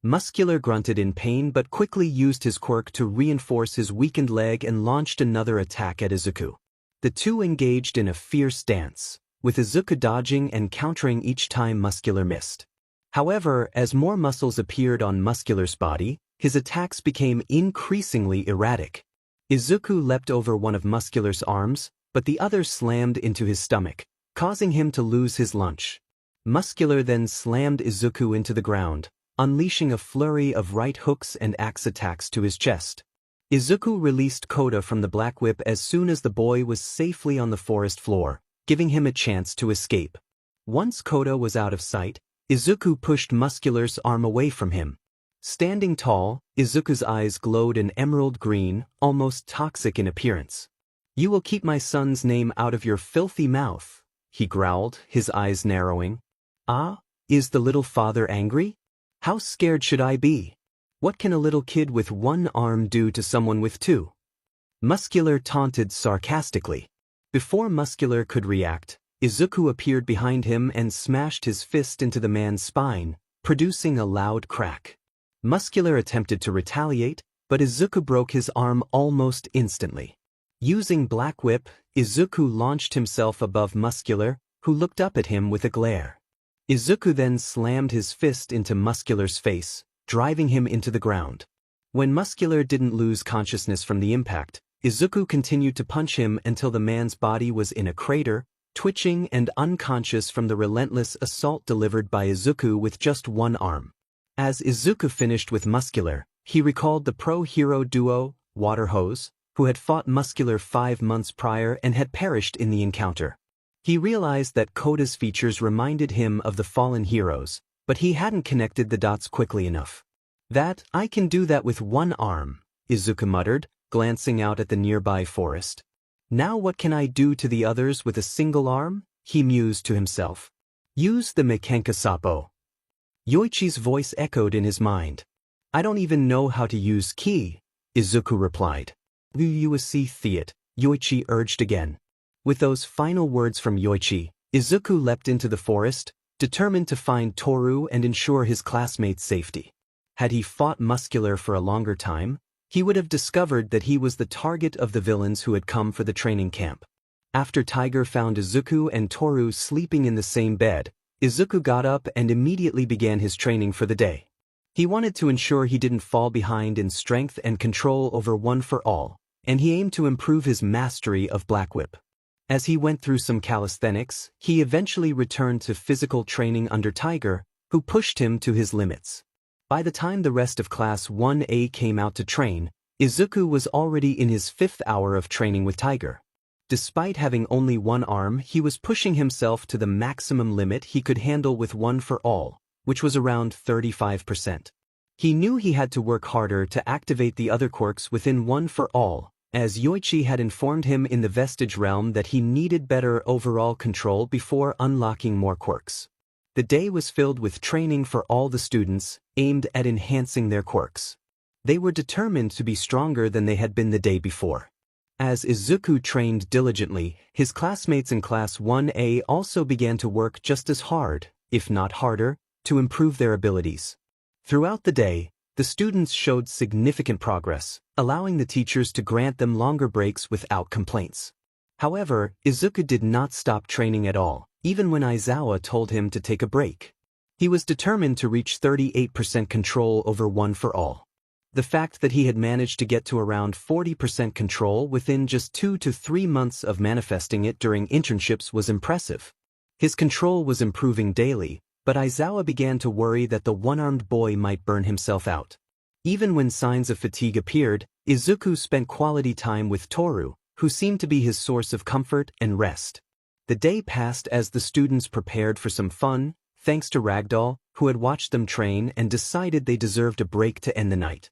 Muscular grunted in pain but quickly used his quirk to reinforce his weakened leg and launched another attack at Izuku. The two engaged in a fierce dance, with Izuku dodging and countering each time Muscular missed. However, as more muscles appeared on Muscular's body, his attacks became increasingly erratic. Izuku leapt over one of Muscular's arms, but the other slammed into his stomach, causing him to lose his lunch. Muscular then slammed Izuku into the ground, unleashing a flurry of right hooks and axe attacks to his chest. Izuku released Koda from the black whip as soon as the boy was safely on the forest floor, giving him a chance to escape. Once Koda was out of sight, Izuku pushed Muscular's arm away from him. Standing tall, Izuku's eyes glowed an emerald green, almost toxic in appearance. You will keep my son's name out of your filthy mouth, he growled, his eyes narrowing. Ah, is the little father angry? How scared should I be? What can a little kid with one arm do to someone with two? Muscular taunted sarcastically. Before Muscular could react, Izuku appeared behind him and smashed his fist into the man's spine, producing a loud crack. Muscular attempted to retaliate, but Izuku broke his arm almost instantly. Using Black Whip, Izuku launched himself above Muscular, who looked up at him with a glare. Izuku then slammed his fist into Muscular's face, driving him into the ground. When Muscular didn't lose consciousness from the impact, Izuku continued to punch him until the man's body was in a crater, twitching and unconscious from the relentless assault delivered by Izuku with just one arm. As Izuku finished with Muscular, he recalled the pro-hero duo, Water Hose, who had fought Muscular 5 months prior and had perished in the encounter. He realized that Koda's features reminded him of the fallen heroes, but he hadn't connected the dots quickly enough. "That, I can do that with one arm," Izuku muttered, glancing out at the nearby forest. "Now what can I do to the others with a single arm?" he mused to himself. "Use the Mekenka Sappo." Yoichi's voice echoed in his mind. "I don't even know how to use ki," Izuku replied. "You see Theat," Yoichi urged again. With those final words from Yoichi, Izuku leapt into the forest, determined to find Toru and ensure his classmates' safety. Had he fought Muscular for a longer time, he would have discovered that he was the target of the villains who had come for the training camp. After Tiger found Izuku and Toru sleeping in the same bed, Izuku got up and immediately began his training for the day. He wanted to ensure he didn't fall behind in strength and control over One for All, and he aimed to improve his mastery of Black Whip. As he went through some calisthenics, he eventually returned to physical training under Tiger, who pushed him to his limits. By the time the rest of Class 1A came out to train, Izuku was already in his 5th hour of training with Tiger. Despite having only one arm, he was pushing himself to the maximum limit he could handle with One for All, which was around 35%. He knew he had to work harder to activate the other quirks within One for All, as Yoichi had informed him in the Vestige Realm that he needed better overall control before unlocking more quirks. The day was filled with training for all the students, aimed at enhancing their quirks. They were determined to be stronger than they had been the day before. As Izuku trained diligently, his classmates in Class 1A also began to work just as hard, if not harder, to improve their abilities. Throughout the day, the students showed significant progress, allowing the teachers to grant them longer breaks without complaints. However, Izuku did not stop training at all, even when Aizawa told him to take a break. He was determined to reach 38% control over One for All. The fact that he had managed to get to around 40% control within just 2 to 3 months of manifesting it during internships was impressive. His control was improving daily, but Aizawa began to worry that the one-armed boy might burn himself out. Even when signs of fatigue appeared, Izuku spent quality time with Toru, who seemed to be his source of comfort and rest. The day passed as the students prepared for some fun, thanks to Ragdoll, who had watched them train and decided they deserved a break to end the night.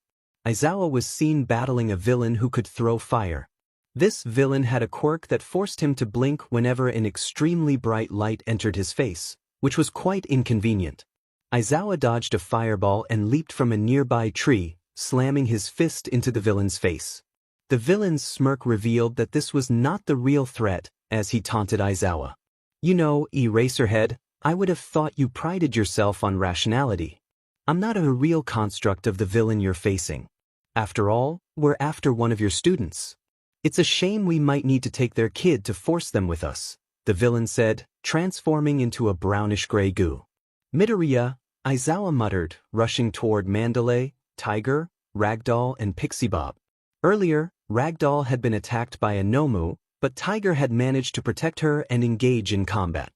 Aizawa was seen battling a villain who could throw fire. This villain had a quirk that forced him to blink whenever an extremely bright light entered his face, which was quite inconvenient. Aizawa dodged a fireball and leaped from a nearby tree, slamming his fist into the villain's face. The villain's smirk revealed that this was not the real threat, as he taunted Aizawa. "You know, Eraserhead, I would have thought you prided yourself on rationality. I'm not a real construct of the villain you're facing. After all, we're after one of your students. It's a shame we might need to take their kid to force them with us," the villain said, transforming into a brownish-gray goo. "Midoriya," Aizawa muttered, rushing toward Mandalay, Tiger, Ragdoll, and Pixie Bob. Earlier, Ragdoll had been attacked by a Nomu, but Tiger had managed to protect her and engage in combat.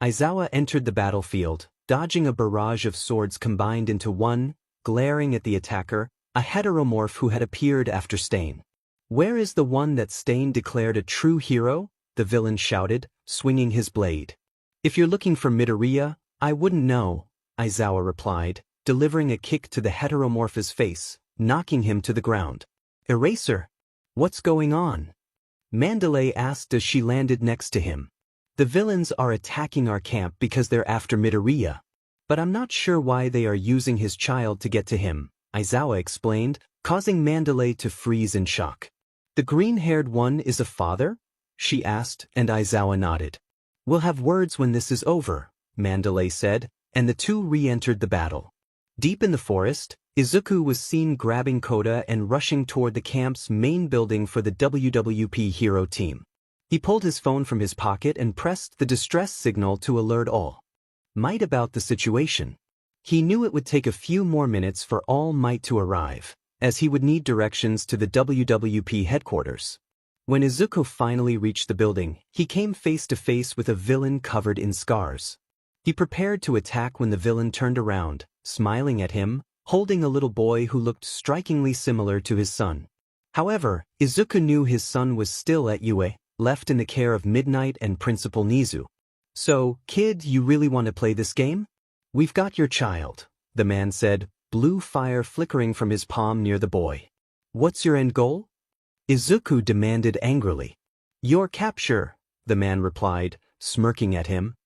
Aizawa entered the battlefield, dodging a barrage of swords combined into one, glaring at the attacker, a heteromorph who had appeared after Stain. "Where is the one that Stain declared a true hero?" the villain shouted, swinging his blade. "If you're looking for Midoriya, I wouldn't know," Aizawa replied, delivering a kick to the heteromorph's face, knocking him to the ground. "Eraser, what's going on?" Mandalay asked as she landed next to him. "The villains are attacking our camp because they're after Midoriya. But I'm not sure why they are using his child to get to him," Aizawa explained, causing Mandalay to freeze in shock. "The green-haired one is a father?" she asked, and Aizawa nodded. "We'll have words when this is over," Mandalay said, and the two re-entered the battle. Deep in the forest, Izuku was seen grabbing Koda and rushing toward the camp's main building for the WWP hero team. He pulled his phone from his pocket and pressed the distress signal to alert All Might about the situation. He knew it would take a few more minutes for All Might to arrive, as he would need directions to the WWP headquarters. When Izuku finally reached the building, he came face to face with a villain covered in scars. He prepared to attack when the villain turned around, smiling at him, holding a little boy who looked strikingly similar to his son. However, Izuku knew his son was still at UA, left in the care of Midnight and Principal Nizu. "So, kid, you really want to play this game? We've got your child," the man said, blue fire flickering from his palm near the boy. "What's your end goal?" Izuku demanded angrily. "Your capture," the man replied, smirking at him.